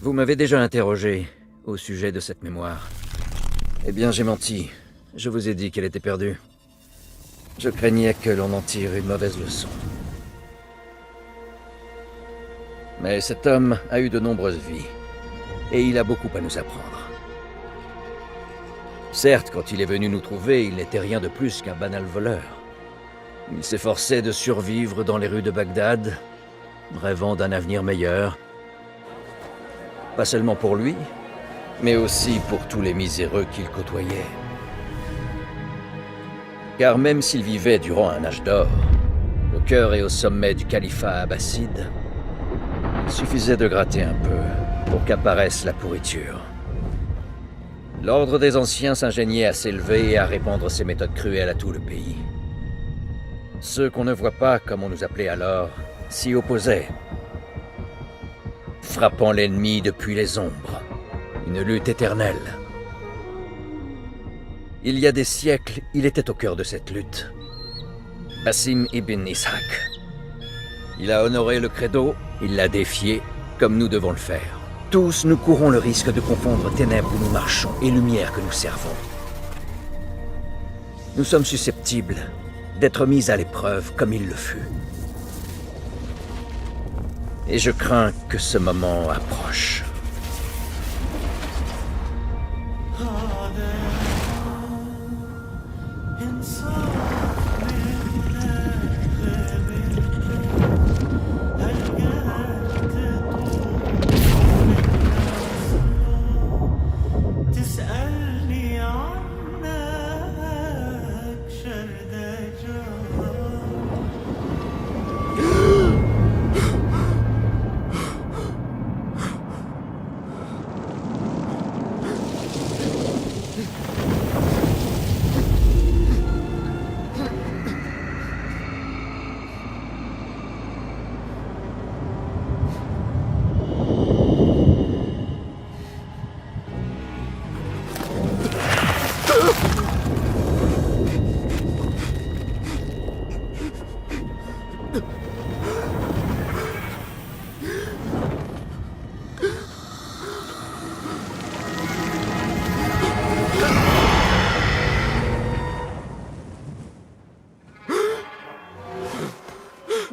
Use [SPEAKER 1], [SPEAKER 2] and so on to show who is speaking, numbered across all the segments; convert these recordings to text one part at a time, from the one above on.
[SPEAKER 1] Vous m'avez déjà interrogé au sujet de cette mémoire. Eh bien, j'ai menti. Je vous ai dit qu'elle était perdue. Je craignais que l'on en tire une mauvaise leçon. Mais cet homme a eu de nombreuses vies, et il a beaucoup à nous apprendre. Certes, quand il est venu nous trouver, il n'était rien de plus qu'un banal voleur. Il s'efforçait de survivre dans les rues de Bagdad, rêvant d'un avenir meilleur. Pas seulement pour lui, mais aussi pour tous les miséreux qu'il côtoyait. Car même s'il vivait durant un âge d'or, au cœur et au sommet du califat abbasside, il suffisait de gratter un peu pour qu'apparaisse la pourriture. L'ordre des anciens s'ingéniait à s'élever et à répandre ses méthodes cruelles à tout le pays. Ceux qu'on ne voit pas, comme on nous appelait alors, s'y opposaient, frappant l'ennemi depuis les ombres. Une lutte éternelle. Il y a des siècles, il était au cœur de cette lutte. Basim ibn Ishaq. Il a honoré le credo, il l'a défié, comme nous devons le faire. Tous, nous courons le risque de confondre ténèbres où nous marchons et lumière que nous servons. Nous sommes susceptibles d'être mis à l'épreuve comme il le fut. Et je crains que ce moment approche.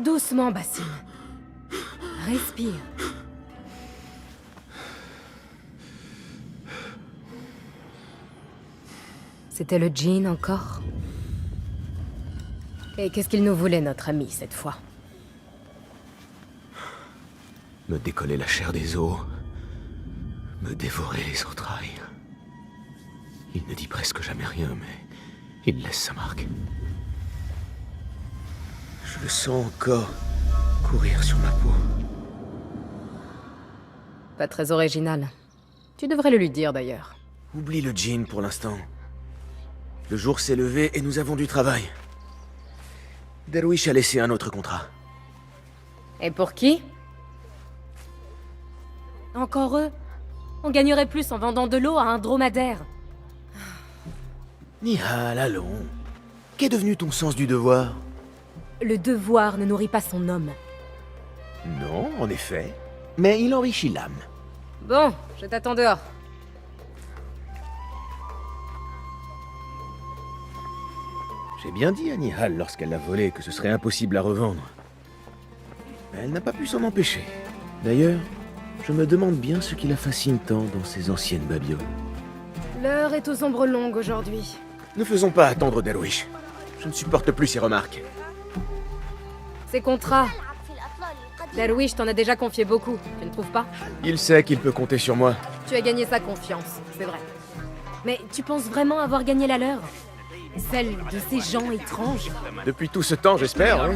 [SPEAKER 2] Doucement, Basim. Respire. C'était le djinn encore? Et qu'est-ce qu'il nous voulait, notre ami, cette fois?
[SPEAKER 3] Me décoller la chair des os. Me dévorer les entrailles. Il ne dit presque jamais rien, mais il laisse sa marque. Je le sens encore courir sur ma peau.
[SPEAKER 2] Pas très original. Tu devrais le lui dire, d'ailleurs.
[SPEAKER 3] Oublie le djinn pour l'instant. Le jour s'est levé et nous avons du travail. Darwish a laissé un autre contrat.
[SPEAKER 2] Et pour qui? Encore eux? On gagnerait plus en vendant de l'eau à un dromadaire.
[SPEAKER 3] Nihal, allons. Qu'est devenu ton sens du devoir?
[SPEAKER 2] Le devoir ne nourrit pas son homme.
[SPEAKER 3] Non, en effet. Mais il enrichit l'âme.
[SPEAKER 2] Bon, je t'attends dehors.
[SPEAKER 3] J'ai bien dit à Nihal lorsqu'elle l'a volé que ce serait impossible à revendre. Mais elle n'a pas pu s'en empêcher. D'ailleurs, je me demande bien ce qui la fascine tant dans ces anciennes babioles.
[SPEAKER 2] L'heure est aux ombres longues aujourd'hui.
[SPEAKER 3] Ne faisons pas attendre Darwish. Je ne supporte plus ses remarques.
[SPEAKER 2] Ces contrats. Darwish t'en a déjà confié beaucoup, tu ne trouves pas?
[SPEAKER 3] Il sait qu'il peut compter sur moi.
[SPEAKER 2] Tu as gagné sa confiance, c'est vrai. Mais tu penses vraiment avoir gagné la leur? Celle de ces gens étranges?
[SPEAKER 3] Depuis tout ce temps, j'espère, hein.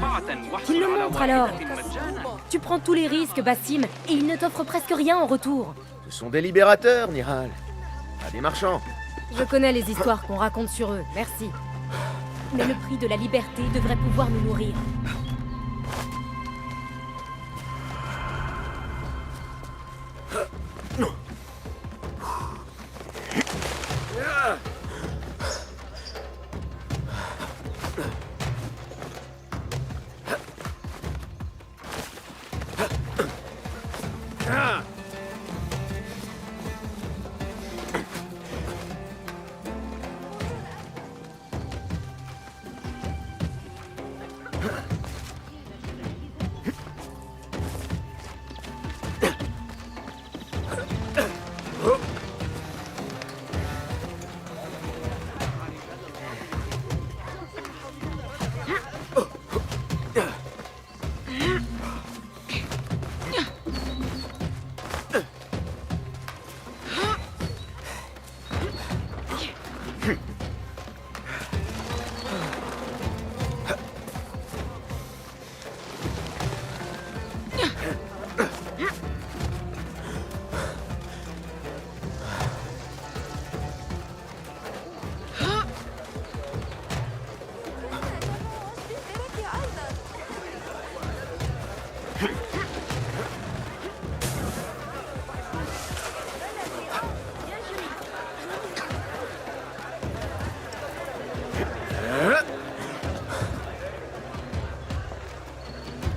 [SPEAKER 2] Qu'il le montre alors! Tu prends tous les risques, Basim, et ils ne t'offrent presque rien en retour.
[SPEAKER 3] Ce sont des libérateurs, Nihal. Pas des marchands.
[SPEAKER 2] Je connais les histoires qu'on raconte sur eux, merci. Mais le prix de la liberté devrait pouvoir nous nourrir.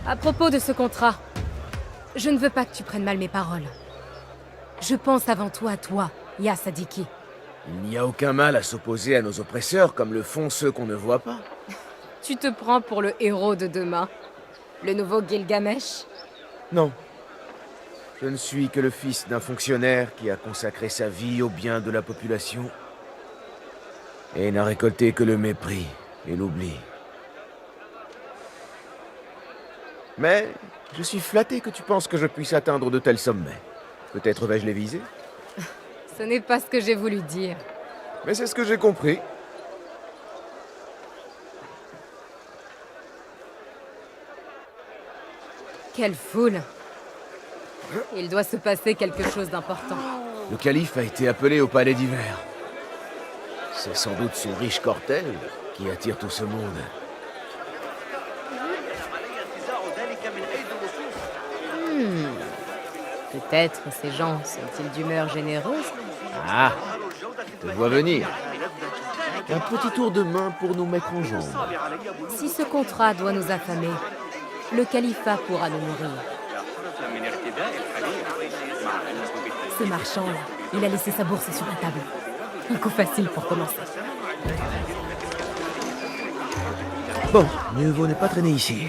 [SPEAKER 2] À propos de ce contrat, je ne veux pas que tu prennes mal mes paroles. Je pense avant tout à toi, Ya Sadiki.
[SPEAKER 3] Il n'y a aucun mal à s'opposer à nos oppresseurs comme le font ceux qu'on ne voit pas.
[SPEAKER 2] Tu te prends pour le héros de demain? Le nouveau Gilgamesh?
[SPEAKER 3] Non. Je ne suis que le fils d'un fonctionnaire qui a consacré sa vie au bien de la population et n'a récolté que le mépris et l'oubli. Mais je suis flatté que tu penses que je puisse atteindre de tels sommets. Peut-être vais-je les viser?
[SPEAKER 2] Ce n'est pas ce que j'ai voulu dire.
[SPEAKER 3] Mais c'est ce que j'ai compris.
[SPEAKER 2] Quelle foule! Il doit se passer quelque chose d'important.
[SPEAKER 3] Le calife a été appelé au palais d'hiver. C'est sans doute son riche cortège qui attire tout ce monde.
[SPEAKER 2] Peut-être ces gens sont-ils d'humeur généreuse?
[SPEAKER 3] Ah, je te vois venir. Un petit tour de main pour nous mettre en jambes.
[SPEAKER 2] Si ce contrat doit nous affamer, le califat pourra nous nourrir. Ce marchand-là, il a laissé sa bourse sur la table. Un coup facile pour commencer.
[SPEAKER 3] Bon, mieux vaut ne pas traîner ici.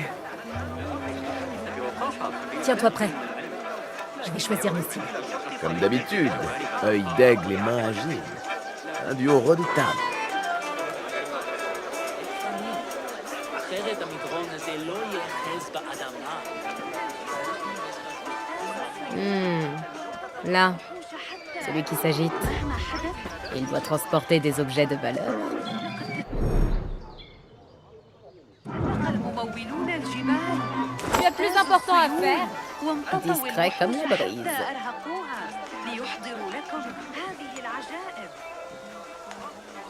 [SPEAKER 2] Tiens-toi prêt. Je vais choisir mes cibles.
[SPEAKER 3] Comme d'habitude, œil d'aigle et main agile. Un duo redoutable.
[SPEAKER 2] Là, celui qui s'agite. Il doit transporter des objets de valeur. Tu as plus important à faire. Discret comme la brise.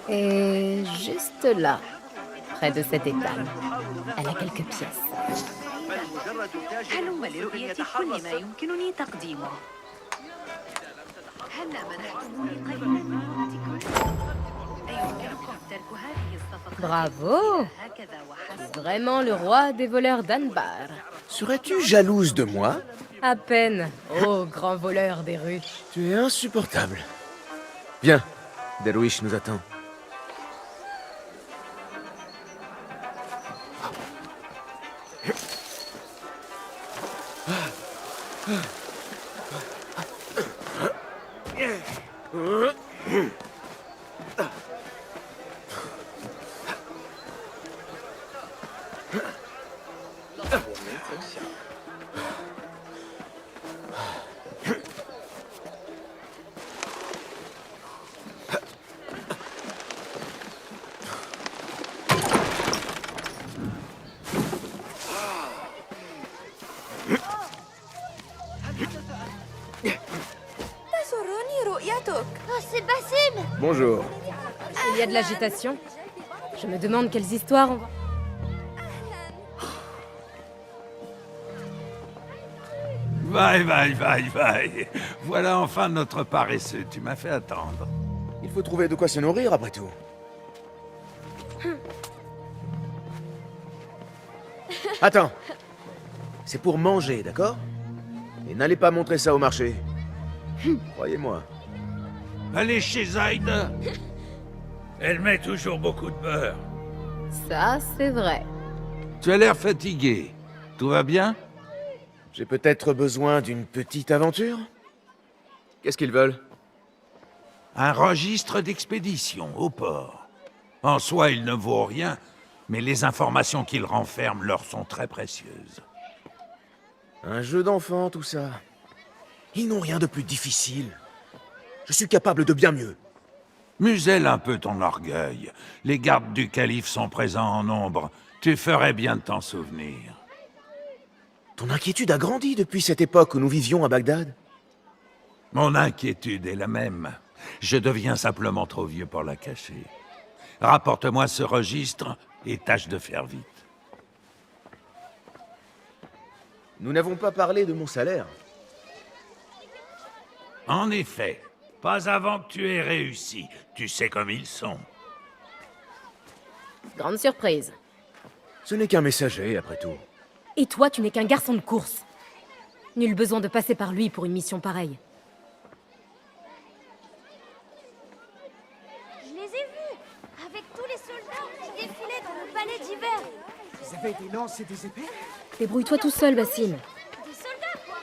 [SPEAKER 2] Et juste là, près de cette étale, elle a quelques pièces. Bravo! Vraiment le roi des voleurs d'Anbar.
[SPEAKER 3] Serais-tu jalouse de moi?
[SPEAKER 2] À peine, ô grand voleur des rues.
[SPEAKER 3] Tu es insupportable. Viens, Derwish nous attend.
[SPEAKER 4] C'est Basim!
[SPEAKER 3] Bonjour.
[SPEAKER 2] Il y a de l'agitation. Je me demande quelles histoires on va...
[SPEAKER 5] Vaille. Voilà enfin notre paresseux. Tu m'as fait attendre.
[SPEAKER 3] Il faut trouver de quoi se nourrir après tout. Attends. C'est pour manger, d'accord? Et n'allez pas montrer ça au marché. Croyez-moi.
[SPEAKER 5] Allez chez Zaid. Elle met toujours beaucoup de beurre.
[SPEAKER 2] Ça, c'est vrai.
[SPEAKER 5] Tu as l'air fatigué. Tout va bien?
[SPEAKER 3] J'ai peut-être besoin d'une petite aventure? Qu'est-ce qu'ils veulent?
[SPEAKER 5] Un registre d'expédition au port. En soi, il ne vaut rien, mais les informations qu'il renferme leur sont très précieuses.
[SPEAKER 3] Un jeu d'enfant, tout ça. Ils n'ont rien de plus difficile. Je suis capable de bien mieux.
[SPEAKER 5] Muselle un peu ton orgueil. Les gardes du calife sont présents en nombre. Tu ferais bien de t'en souvenir.
[SPEAKER 3] Ton inquiétude a grandi depuis cette époque où nous vivions à Bagdad.
[SPEAKER 5] Mon inquiétude est la même. Je deviens simplement trop vieux pour la cacher. Rapporte-moi ce registre et tâche de faire vite.
[SPEAKER 3] Nous n'avons pas parlé de mon salaire.
[SPEAKER 5] En effet, pas avant que tu aies réussi. Tu sais comme ils sont.
[SPEAKER 2] Grande surprise.
[SPEAKER 3] Ce n'est qu'un messager, après tout.
[SPEAKER 2] Et toi, tu n'es qu'un garçon de course. Nul besoin de passer par lui pour une mission pareille.
[SPEAKER 4] Je les ai vus, avec tous les soldats qui défilaient dans le palais d'hiver.
[SPEAKER 6] Vous avez des lances et des épées?
[SPEAKER 2] Débrouille-toi tout seul, Basim.
[SPEAKER 4] Des soldats, quoi.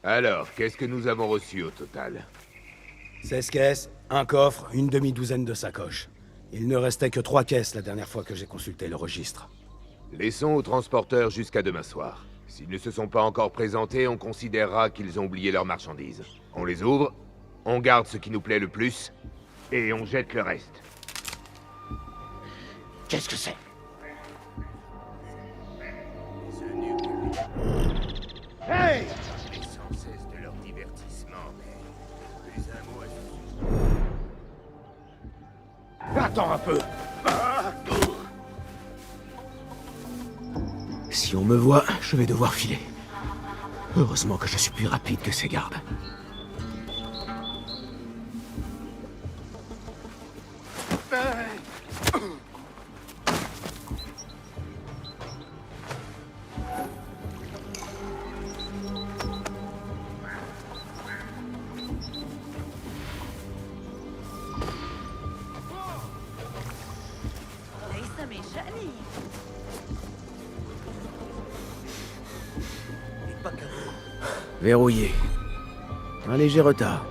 [SPEAKER 7] Alors, qu'est-ce que nous avons reçu au total?
[SPEAKER 6] 16 caisses, un coffre, une demi-douzaine de sacoches. Il ne restait que 3 caisses la dernière fois que j'ai consulté le registre.
[SPEAKER 7] Laissons aux transporteurs jusqu'à demain soir. S'ils ne se sont pas encore présentés, on considérera qu'ils ont oublié leurs marchandises. On les ouvre, on garde ce qui nous plaît le plus, et on jette le reste.
[SPEAKER 6] Qu'est-ce que c'est? Hey!
[SPEAKER 7] Sans cesse de leur divertissement, mais plus un mot à ce
[SPEAKER 6] Attends un peu!
[SPEAKER 3] Si on me voit, je vais devoir filer. Heureusement que je suis plus rapide que ces gardes. Verrouillé. Un léger retard.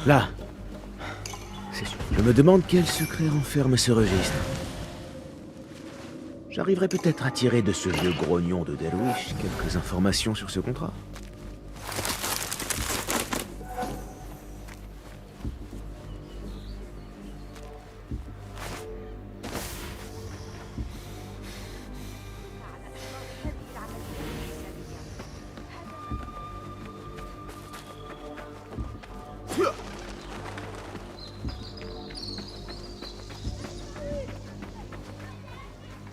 [SPEAKER 3] Là. C'est sûr. Je me demande quel secret renferme ce registre. J'arriverai peut-être à tirer de ce vieux grognon de Derwish quelques informations sur ce contrat.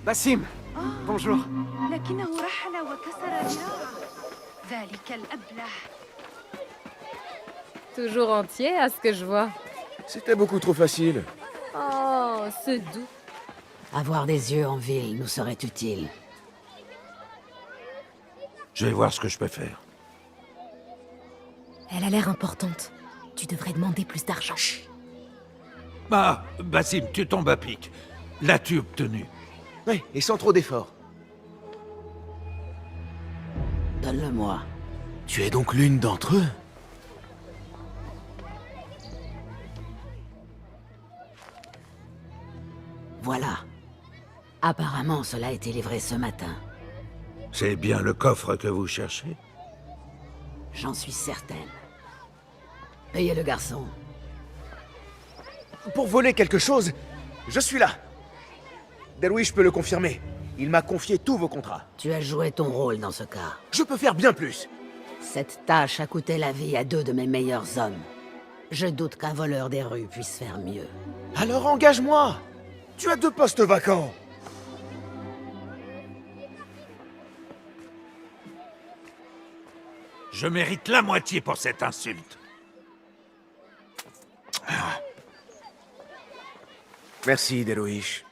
[SPEAKER 8] Basim, bonjour.
[SPEAKER 4] لكنه رحل وكسر ذراعه ذلك الأبله.
[SPEAKER 2] Toujours entier, à ce que je vois.
[SPEAKER 3] C'était beaucoup trop facile.
[SPEAKER 2] Oh, ce doux.
[SPEAKER 9] Avoir des yeux en ville nous serait utile.
[SPEAKER 5] Je vais voir ce que je peux faire.
[SPEAKER 2] Elle a l'air importante. Tu devrais demander plus d'argent.
[SPEAKER 5] Ah, Basim, tu tombes à pic. L'as-tu obtenu?
[SPEAKER 3] Oui, et sans trop d'efforts.
[SPEAKER 9] Donne-le-moi.
[SPEAKER 3] Tu es donc l'une d'entre eux?
[SPEAKER 9] Voilà. Apparemment, cela a été livré ce matin.
[SPEAKER 5] C'est bien le coffre que vous cherchez?
[SPEAKER 9] J'en suis certaine. Payez le garçon.
[SPEAKER 3] Pour voler quelque chose, je suis là. Derwish peut le confirmer. Il m'a confié tous vos contrats.
[SPEAKER 9] Tu as joué ton rôle dans ce cas.
[SPEAKER 3] Je peux faire bien plus.
[SPEAKER 9] Cette tâche a coûté la vie à 2 de mes meilleurs hommes. Je doute qu'un voleur des rues puisse faire mieux.
[SPEAKER 3] Alors engage-moi. Tu as 2 postes vacants.
[SPEAKER 5] Je mérite la moitié pour cette insulte.
[SPEAKER 3] Merci, Derwish.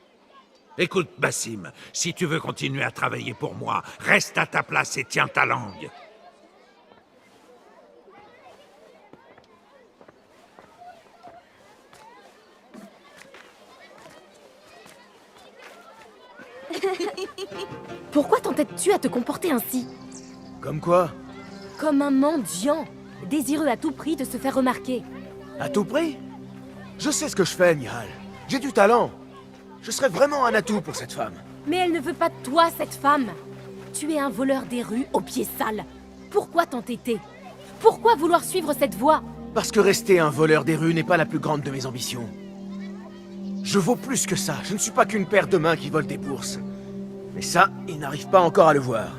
[SPEAKER 5] Écoute, Basim, si tu veux continuer à travailler pour moi, reste à ta place et tiens ta langue.
[SPEAKER 2] Pourquoi t'entêtes-tu à te comporter ainsi?
[SPEAKER 3] Comme quoi?
[SPEAKER 2] Comme un mendiant, désireux à tout prix de se faire remarquer.
[SPEAKER 3] À tout prix? Je sais ce que je fais, Nihal. J'ai du talent. Je serais vraiment un atout pour cette femme.
[SPEAKER 2] Mais elle ne veut pas de toi, cette femme. Tu es un voleur des rues aux pieds sales. Pourquoi t'entêter? Pourquoi vouloir suivre cette voie?
[SPEAKER 3] Parce que rester un voleur des rues n'est pas la plus grande de mes ambitions. Je vaux plus que ça. Je ne suis pas qu'une paire de mains qui volent des bourses. Mais ça, ils n'arrivent pas encore à le voir.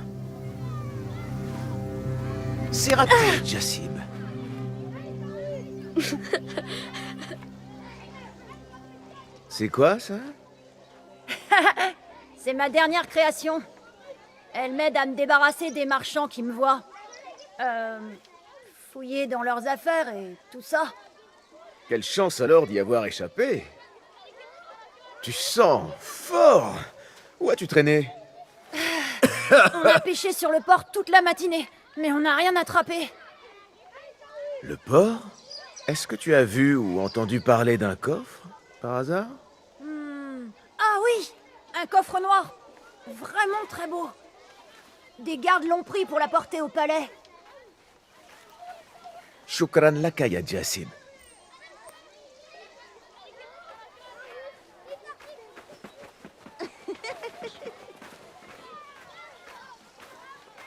[SPEAKER 3] C'est raté, Jassim. C'est quoi, ça?
[SPEAKER 4] C'est ma dernière création. Elle m'aide à me débarrasser des marchands qui me voient. Fouiller dans leurs affaires et tout ça.
[SPEAKER 3] Quelle chance alors d'y avoir échappé. Tu sens fort. Où as-tu traîné?
[SPEAKER 4] On a pêché sur le port toute la matinée, mais on n'a rien attrapé.
[SPEAKER 3] Le port? Est-ce que tu as vu ou entendu parler d'un coffre, par hasard?
[SPEAKER 4] Ah oui, un coffre noir. Vraiment très beau. Des gardes l'ont pris pour la porter au palais.
[SPEAKER 3] Shukran laka ya Jassim.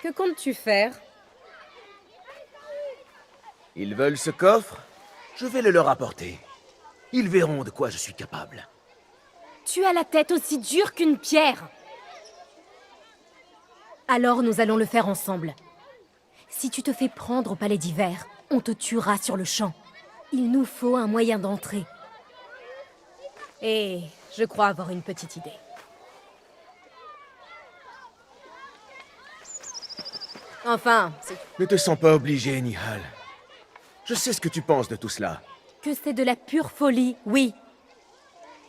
[SPEAKER 2] Que comptes-tu faire?
[SPEAKER 3] Ils veulent ce coffre? Je vais le leur apporter. Ils verront de quoi je suis capable.
[SPEAKER 2] Tu as la tête aussi dure qu'une pierre. Alors nous allons le faire ensemble. Si tu te fais prendre au palais d'hiver, on te tuera sur le champ. Il nous faut un moyen d'entrer. Et je crois avoir une petite idée. Enfin, c'est...
[SPEAKER 3] Ne te sens pas obligé, Nihal. Je sais ce que tu penses de tout cela.
[SPEAKER 2] Que c'est de la pure folie, oui.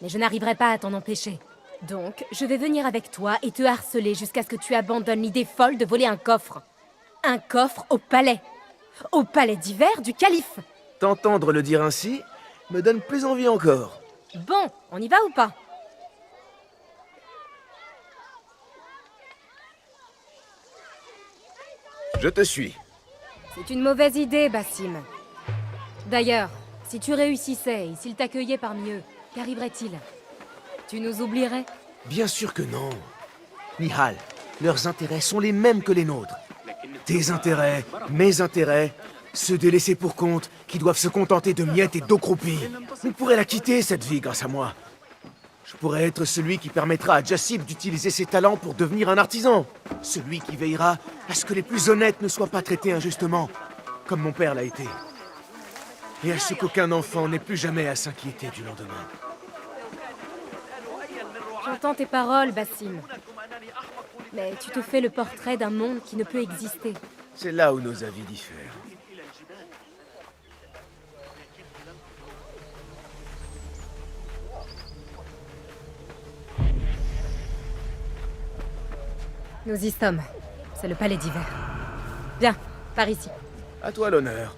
[SPEAKER 2] Mais je n'arriverai pas à t'en empêcher. Donc, je vais venir avec toi et te harceler jusqu'à ce que tu abandonnes l'idée folle de voler un coffre. Un coffre au palais. Au palais d'hiver du calife.
[SPEAKER 3] T'entendre le dire ainsi me donne plus envie encore.
[SPEAKER 2] Bon, on y va ou pas?
[SPEAKER 3] Je te suis.
[SPEAKER 2] C'est une mauvaise idée, Bassim. D'ailleurs, si tu réussissais et s'ils t'accueillaient parmi eux, qu'arriverait-il? Tu nous oublierais?
[SPEAKER 3] Bien sûr que non. Nihal, leurs intérêts sont les mêmes que les nôtres. Tes intérêts, mes intérêts, ceux des laissés pour compte qui doivent se contenter de miettes et d'eau croupie. On pourrait la quitter, cette vie, grâce à moi. Je pourrais être celui qui permettra à Jassib d'utiliser ses talents pour devenir un artisan. Celui qui veillera à ce que les plus honnêtes ne soient pas traités injustement, comme mon père l'a été. Et à ce qu'aucun enfant n'ait plus jamais à s'inquiéter du lendemain.
[SPEAKER 2] J'entends tes paroles, Bassim. Mais tu te fais le portrait d'un monde qui ne peut exister.
[SPEAKER 3] C'est là où nos avis diffèrent.
[SPEAKER 2] Nous y sommes. C'est le palais d'hiver. Viens, par ici.
[SPEAKER 3] À toi l'honneur.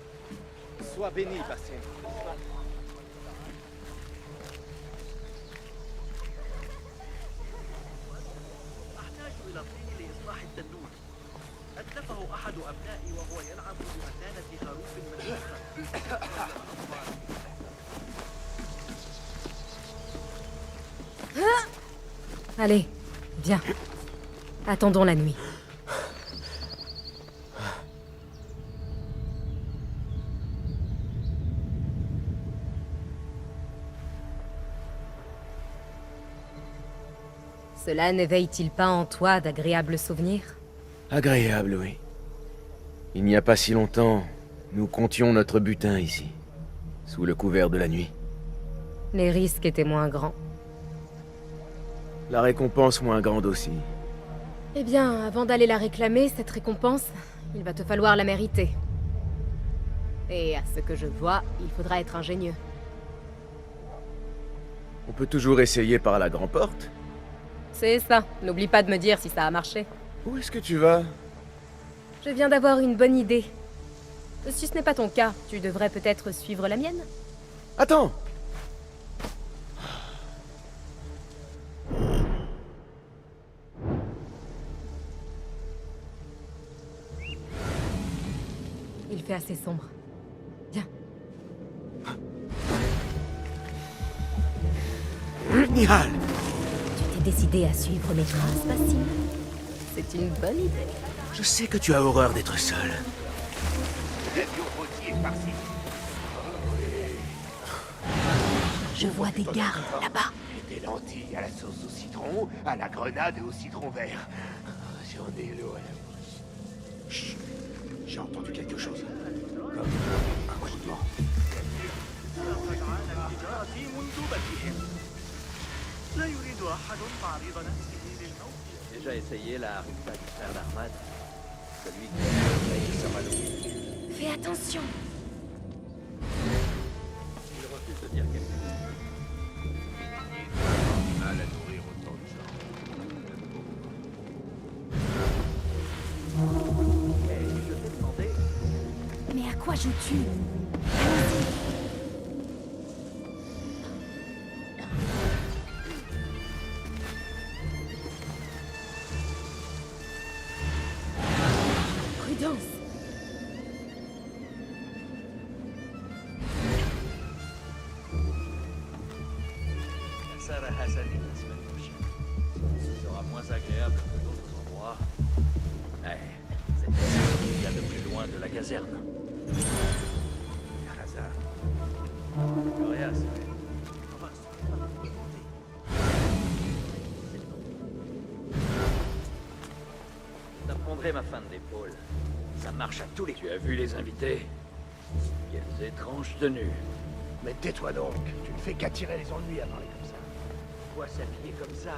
[SPEAKER 8] Sois béni, Bassim.
[SPEAKER 2] Allez, viens. Attendons la nuit. Cela n'éveille-t-il pas en toi d'agréables souvenirs?
[SPEAKER 3] Agréable, oui. Il n'y a pas si longtemps, nous comptions notre butin ici, sous le couvert de la nuit.
[SPEAKER 2] Les risques étaient moins grands.
[SPEAKER 3] La récompense moins grande aussi.
[SPEAKER 2] Eh bien, avant d'aller la réclamer, cette récompense, il va te falloir la mériter. Et à ce que je vois, il faudra être ingénieux.
[SPEAKER 3] On peut toujours essayer par la grande porte.
[SPEAKER 2] C'est ça. N'oublie pas de me dire si ça a marché.
[SPEAKER 3] Où est-ce que tu vas?
[SPEAKER 2] Je viens d'avoir une bonne idée. Si ce n'est pas ton cas, tu devrais peut-être suivre la mienne.
[SPEAKER 3] Attends!
[SPEAKER 2] Il fait assez sombre. Viens.
[SPEAKER 3] Nihal!
[SPEAKER 2] Tu t'es décidé à suivre mes traces, Bassim? C'est une bonne idée.
[SPEAKER 3] Je sais que tu as horreur d'être seul.
[SPEAKER 2] Je vois des gardes là-bas.
[SPEAKER 7] Des lentilles à la sauce au citron, à la grenade et au citron vert. J'en ai l'eau à la bouche.
[SPEAKER 6] Chut. J'ai entendu quelque chose. Comme un grondement.
[SPEAKER 1] Déjà essayé la rifa du frère d'Ahmad? Celui qui a créé Samalou.
[SPEAKER 2] Fais attention.
[SPEAKER 1] Il refuse de dire quelque chose.
[SPEAKER 7] Mal à nourrir autant de gens.
[SPEAKER 1] Et je t'ai demandé.
[SPEAKER 2] Mais à quoi joues-tu? Prudence.
[SPEAKER 1] Sarah Hassani la semaine prochaine. Ce sera moins agréable que d'autres endroits. Mais c'est ce qu'il y a de plus loin de la caserne. Par hasard. Gloria, T'apprendrai ma fin d'épaule. Ça marche à tous les... Tu as vu les invités? Quelles étranges tenues.
[SPEAKER 7] Mais tais-toi donc, tu ne fais qu'attirer les ennuis à parler comme ça.
[SPEAKER 1] Pourquoi s'habiller comme ça?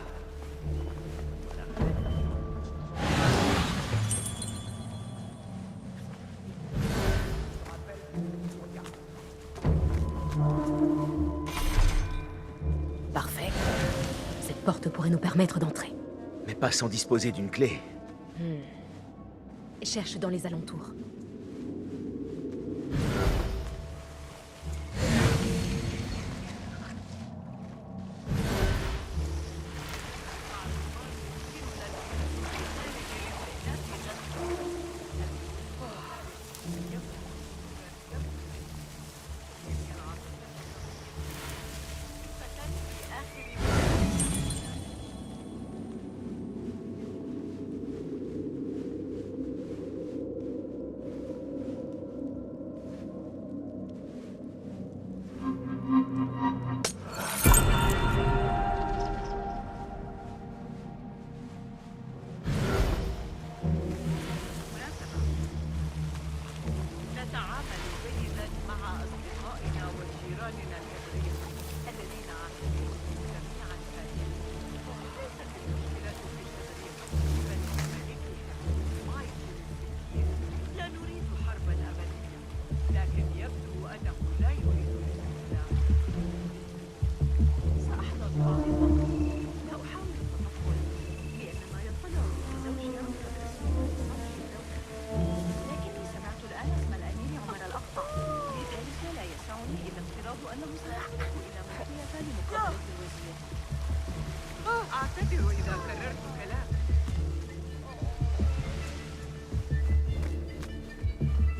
[SPEAKER 2] porte pourrait nous permettre d'entrer.
[SPEAKER 3] Mais pas sans disposer d'une clé.
[SPEAKER 2] Cherche dans les alentours.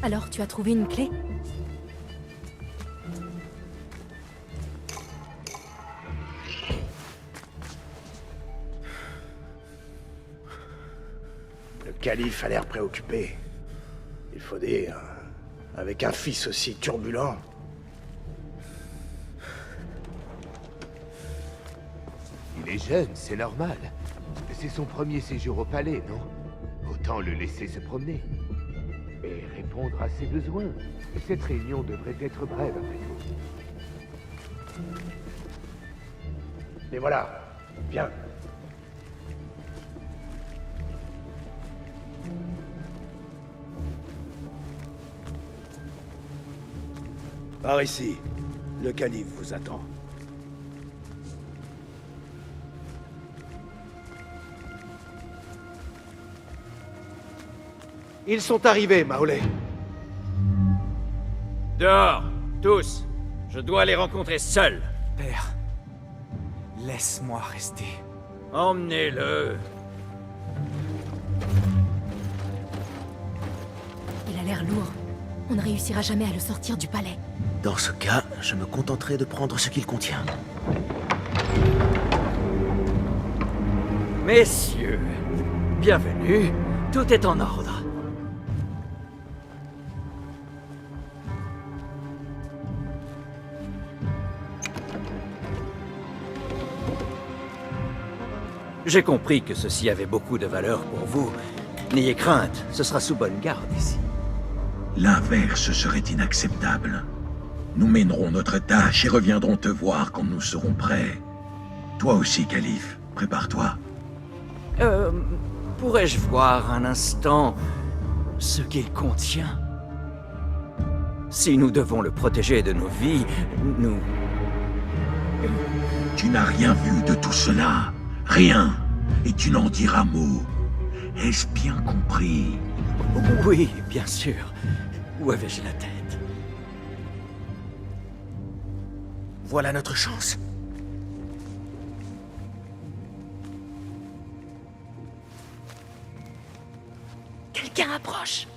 [SPEAKER 2] Alors, tu as trouvé une clé?
[SPEAKER 10] Le calife a l'air préoccupé. Il faut dire, avec un fils aussi turbulent.
[SPEAKER 7] Il est jeune, c'est normal. C'est son premier séjour au palais, non? Autant le laisser se promener. Et répondre à ses besoins. Cette réunion devrait être brève, après tout.
[SPEAKER 10] Les voilà. Viens.
[SPEAKER 6] Par ici. Le calife vous attend.
[SPEAKER 8] Ils sont arrivés, Maolé.
[SPEAKER 1] Dehors, tous. Je dois les rencontrer seul.
[SPEAKER 11] Père, laisse-moi rester.
[SPEAKER 1] Emmenez-le.
[SPEAKER 2] Il a l'air lourd. On ne réussira jamais à le sortir du palais.
[SPEAKER 3] Dans ce cas, je me contenterai de prendre ce qu'il contient.
[SPEAKER 1] Messieurs, bienvenue. Tout est en ordre. J'ai compris que ceci avait beaucoup de valeur pour vous. N'ayez crainte, ce sera sous bonne garde ici.
[SPEAKER 5] L'inverse serait inacceptable. Nous mènerons notre tâche et reviendrons te voir quand nous serons prêts. Toi aussi, calife, prépare-toi.
[SPEAKER 1] Pourrais-je voir un instant ce qu'il contient? Si nous devons le protéger de nos vies, nous...
[SPEAKER 5] Tu n'as rien vu de tout cela. Rien. Et tu n'en diras mot. Est-ce bien compris?
[SPEAKER 1] Oui, bien sûr. Où avais-je la tête?
[SPEAKER 3] Voilà notre chance.
[SPEAKER 2] Quelqu'un approche.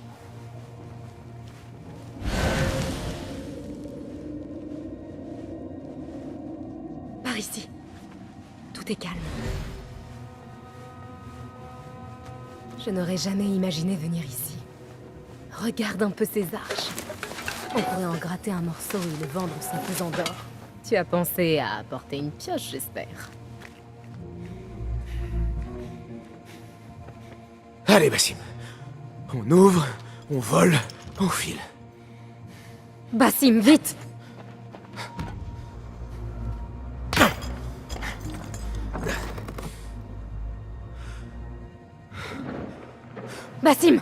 [SPEAKER 2] Par ici. Tout est calme. Je n'aurais jamais imaginé venir ici. Regarde un peu ces arches. On pourrait en gratter un morceau et le vendre sans pesant d'or. Tu as pensé à apporter une pioche, j'espère.
[SPEAKER 6] Allez, Bassim. On ouvre, on vole, on file.
[SPEAKER 2] Bassim, vite! Bassim!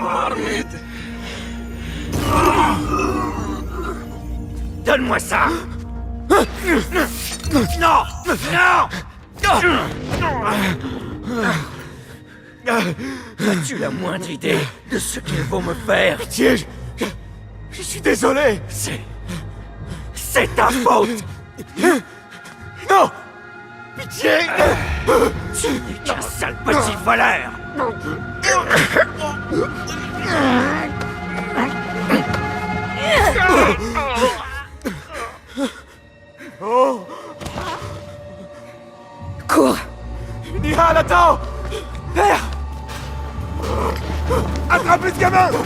[SPEAKER 12] Arrête. Donne-moi ça. Non. As-tu la moindre idée de ce qu'ils vont me faire?
[SPEAKER 6] Pitié, je suis désolé.
[SPEAKER 12] C'est ta faute.
[SPEAKER 6] Non. Pitié.
[SPEAKER 12] Tu n'es qu'un sale petit voleur.
[SPEAKER 6] Oh.
[SPEAKER 2] Cours!
[SPEAKER 6] Nihal, attends! Père! Attrapez ce gamin!
[SPEAKER 5] Le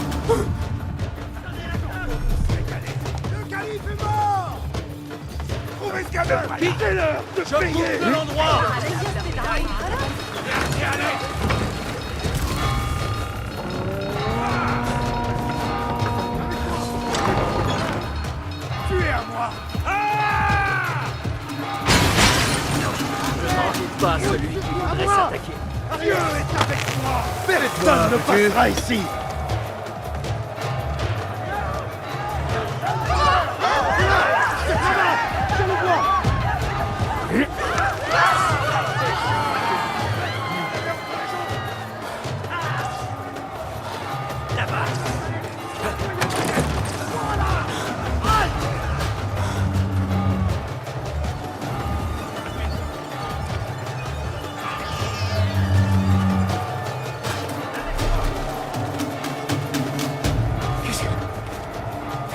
[SPEAKER 5] calife est mort! Trouvez ce gamin! Quittez-le! Je coupe de l'endroit! Tuez à moi!
[SPEAKER 12] Pas celui qui voudrait s'attaquer.
[SPEAKER 5] Dieu est avec moi!
[SPEAKER 10] Personne ne passera ici!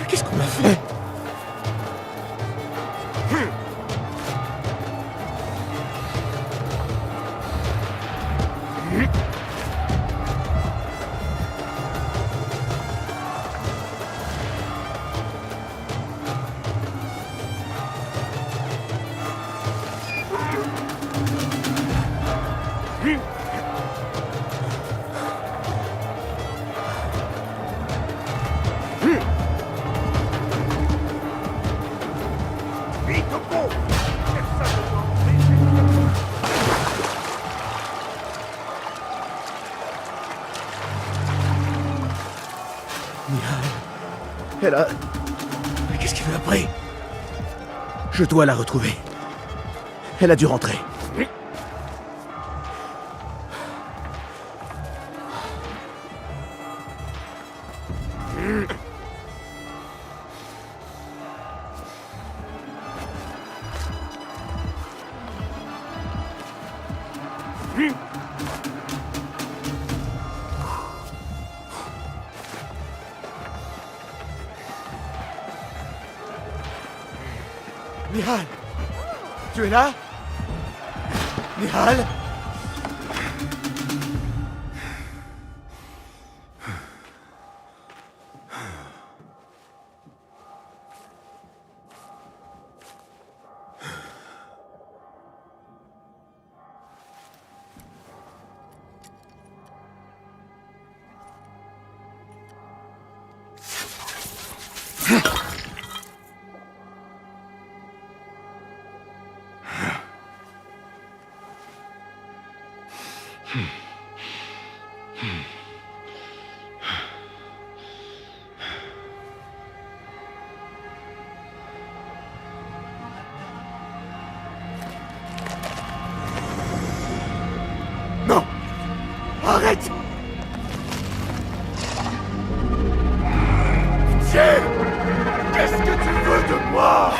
[SPEAKER 6] Qu'est-ce qu'on a fait? Elle a... Mais qu'est-ce qu'il veut après? Je dois la retrouver. Elle a dû rentrer. Nihal! Tu es là? Nihal? Non! Arrête! Pitié! Qu'est-ce que tu veux de moi?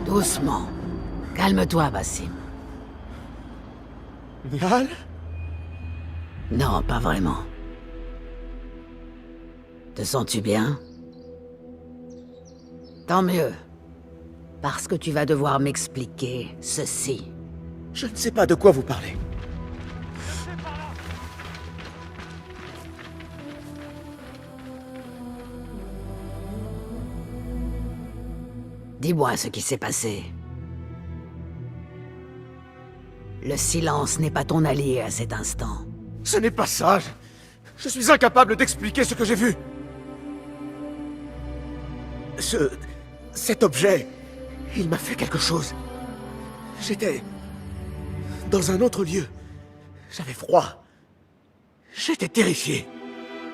[SPEAKER 9] Doucement. Calme-toi, Basim.
[SPEAKER 6] Nihal?
[SPEAKER 9] Non, pas vraiment. Te sens-tu bien? Tant mieux. Parce que tu vas devoir m'expliquer ceci.
[SPEAKER 6] Je ne sais pas de quoi vous parlez.
[SPEAKER 9] Dis-moi ce qui s'est passé. Le silence n'est pas ton allié à cet instant.
[SPEAKER 6] Ce n'est pas ça. Je suis incapable d'expliquer ce que j'ai vu. Cet objet, il m'a fait quelque chose. J'étais dans un autre lieu. J'avais froid. J'étais terrifié.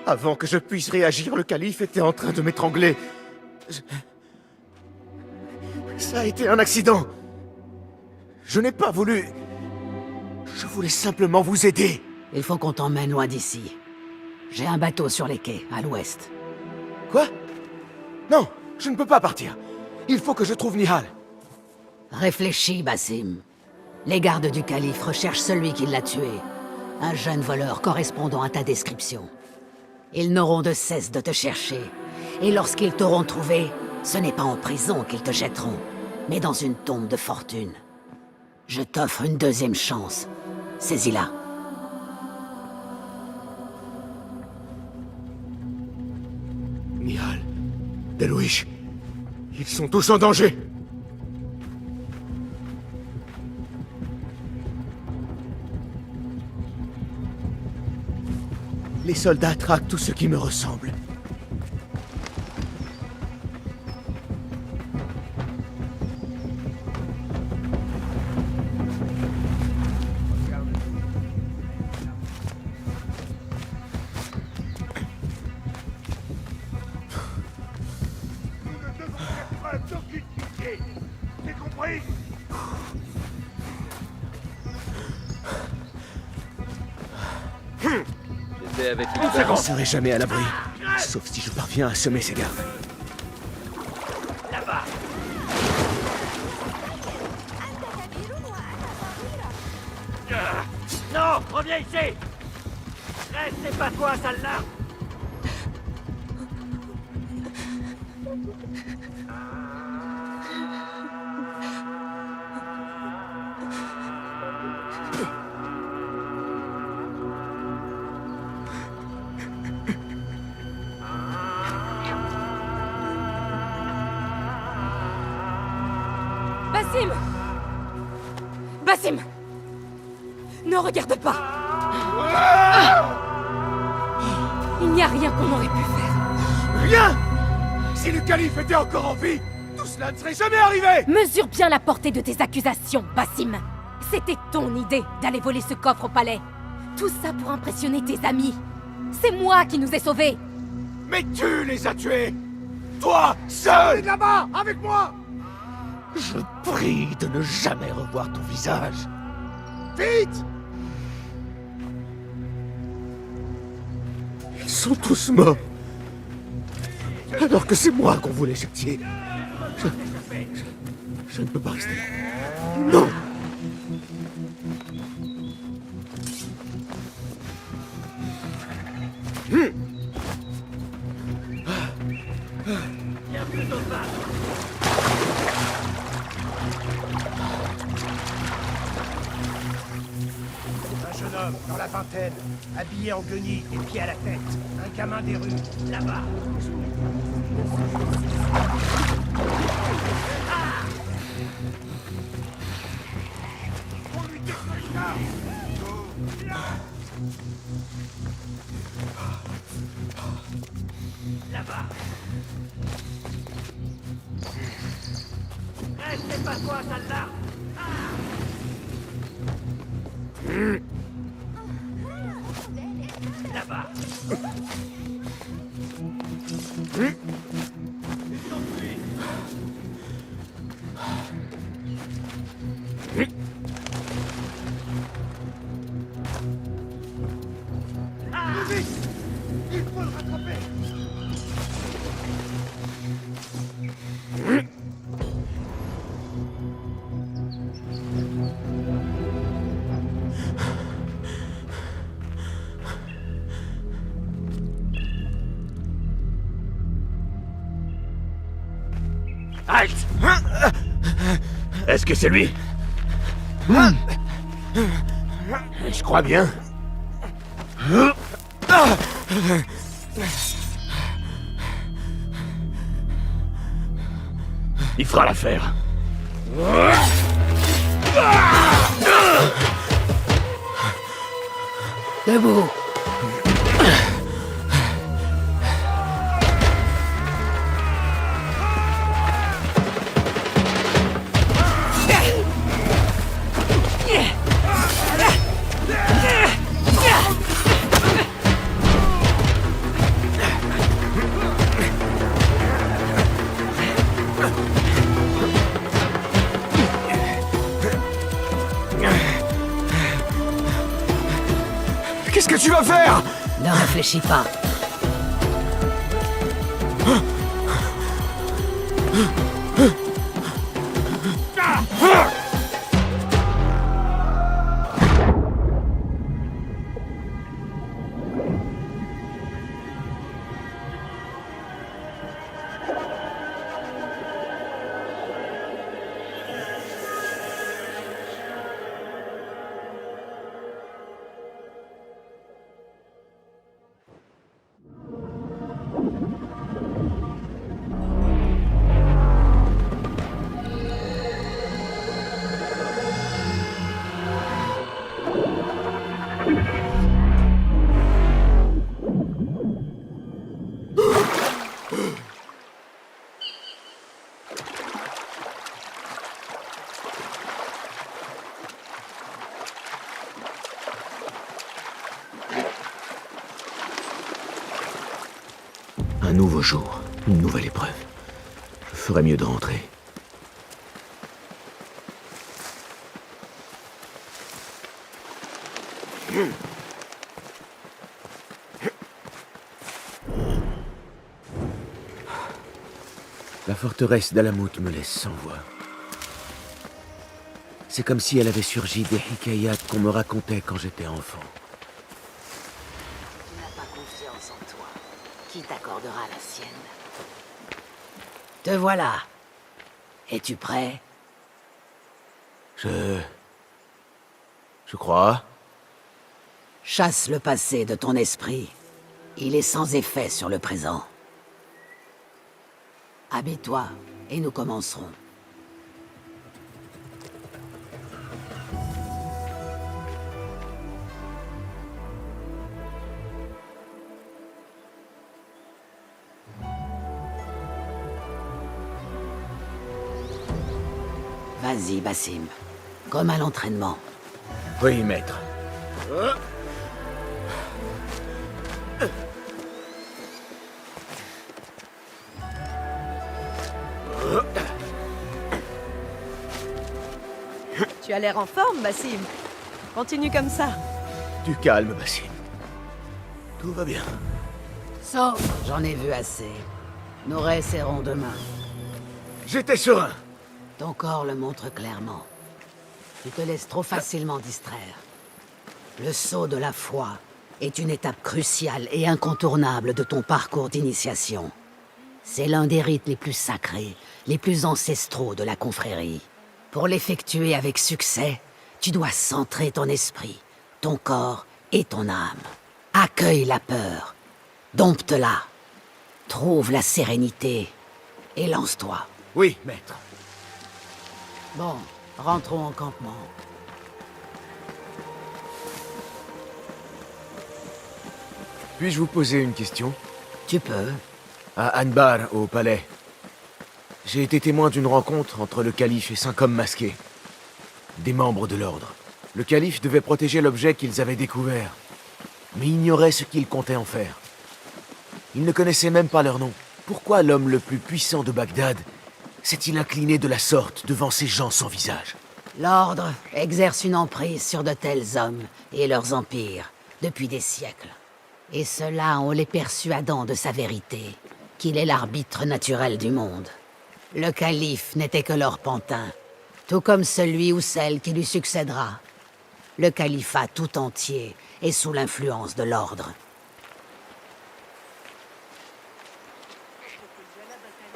[SPEAKER 6] Avant que je puisse réagir, le calife était en train de m'étrangler. Ça a été un accident. Je n'ai pas voulu... Je voulais simplement vous aider.
[SPEAKER 9] Il faut qu'on t'emmène loin d'ici. J'ai un bateau sur les quais, à l'ouest.
[SPEAKER 6] Quoi? Non, je ne peux pas partir. Il faut que je trouve Nihal.
[SPEAKER 9] Réfléchis, Basim. Les gardes du calife recherchent celui qui l'a tué. Un jeune voleur correspondant à ta description. Ils n'auront de cesse de te chercher. Et lorsqu'ils t'auront trouvé, ce n'est pas en prison qu'ils te jetteront, mais dans une tombe de fortune. Je t'offre une deuxième chance. Saisis-la.
[SPEAKER 6] Nihal, Delouish, ils sont tous en danger. Les soldats traquent tous ceux qui me ressemblent.
[SPEAKER 10] T'es compris?
[SPEAKER 1] J'étais avec
[SPEAKER 6] Je ne serai jamais à l'abri, sauf si je parviens à semer ces gardes.
[SPEAKER 12] Là-bas. Non, reviens ici. Reste, c'est pas toi, sale-là.
[SPEAKER 2] Basim! Basim! Ne regarde pas! Il n'y a rien qu'on aurait pu faire.
[SPEAKER 6] Rien! Si le calife était encore en vie, tout cela ne serait jamais arrivé!
[SPEAKER 2] Mesure bien la portée de tes accusations, Basim. C'était ton idée d'aller voler ce coffre au palais. Tout ça pour impressionner tes amis. C'est moi qui nous ai sauvés.
[SPEAKER 6] Mais tu les as tués! Toi, seul!
[SPEAKER 10] Là-bas, avec moi!
[SPEAKER 6] Je prie de ne jamais revoir ton visage.
[SPEAKER 10] Vite!
[SPEAKER 6] Ils sont tous morts. Alors que c'est moi qu'on voulait châtier. Je ne peux pas rester là. Non!
[SPEAKER 12] Viens plutôt pas.
[SPEAKER 10] Un jeune homme, dans la vingtaine, habillé en guenille et pieds à la tête. Un gamin des rues, là-bas. On lui détruit ça!
[SPEAKER 12] Là-bas. Reste, c'est pas toi, sale-là. Là-bas.
[SPEAKER 10] Vite! Il faut le rattraper!
[SPEAKER 12] Halte!
[SPEAKER 6] Est-ce que c'est lui? Je crois bien. Il fera l'affaire.
[SPEAKER 9] Debout!
[SPEAKER 6] que tu vas faire?
[SPEAKER 9] Ne réfléchis pas.
[SPEAKER 3] Un nouveau jour, une nouvelle épreuve. Je ferais mieux de rentrer. La forteresse d'Alamut me laisse sans voix. C'est comme si elle avait surgi des hikayats qu'on me racontait quand j'étais enfant.
[SPEAKER 9] Tu n'as pas confiance en toi. Qui t'accordera la sienne? Te voilà. Es-tu prêt?
[SPEAKER 3] Je crois.
[SPEAKER 9] Chasse le passé de ton esprit. Il est sans effet sur le présent. Habille-toi et nous commencerons. Vas-y, Basim. Comme à l'entraînement.
[SPEAKER 3] Oui, maître.
[SPEAKER 13] Tu as l'air en forme, Basim. Continue comme ça.
[SPEAKER 3] Du calme, Basim. Tout va bien.
[SPEAKER 9] Sauf, j'en ai vu assez. Nous réessaierons demain.
[SPEAKER 3] J'étais serein.
[SPEAKER 9] Ton corps le montre clairement. Tu te laisses trop facilement distraire. Le saut de la foi est une étape cruciale et incontournable de ton parcours d'initiation. C'est l'un des rites les plus sacrés, les plus ancestraux de la confrérie. Pour l'effectuer avec succès, tu dois centrer ton esprit, ton corps et ton âme. Accueille la peur, dompte-la, trouve la sérénité et lance-toi.
[SPEAKER 3] Oui, maître.
[SPEAKER 9] Bon, rentrons en campement.
[SPEAKER 3] Puis-je vous poser une question?
[SPEAKER 9] Tu peux.
[SPEAKER 3] À Anbar, au palais. J'ai été témoin d'une rencontre entre le calife et 5 hommes masqués. Des membres de l'ordre. Le calife devait protéger l'objet qu'ils avaient découvert, mais ignorait ce qu'il comptait en faire. Il ne connaissait même pas leur nom. Pourquoi l'homme le plus puissant de Bagdad s'est-il incliné de la sorte devant ces gens sans visage?
[SPEAKER 9] L'ordre exerce une emprise sur de tels hommes et leurs empires depuis des siècles. Et ceux-là ont les persuadant de sa vérité, qu'il est l'arbitre naturel du monde. Le calife n'était que leur pantin, tout comme celui ou celle qui lui succédera. Le califat tout entier est sous l'influence de l'ordre.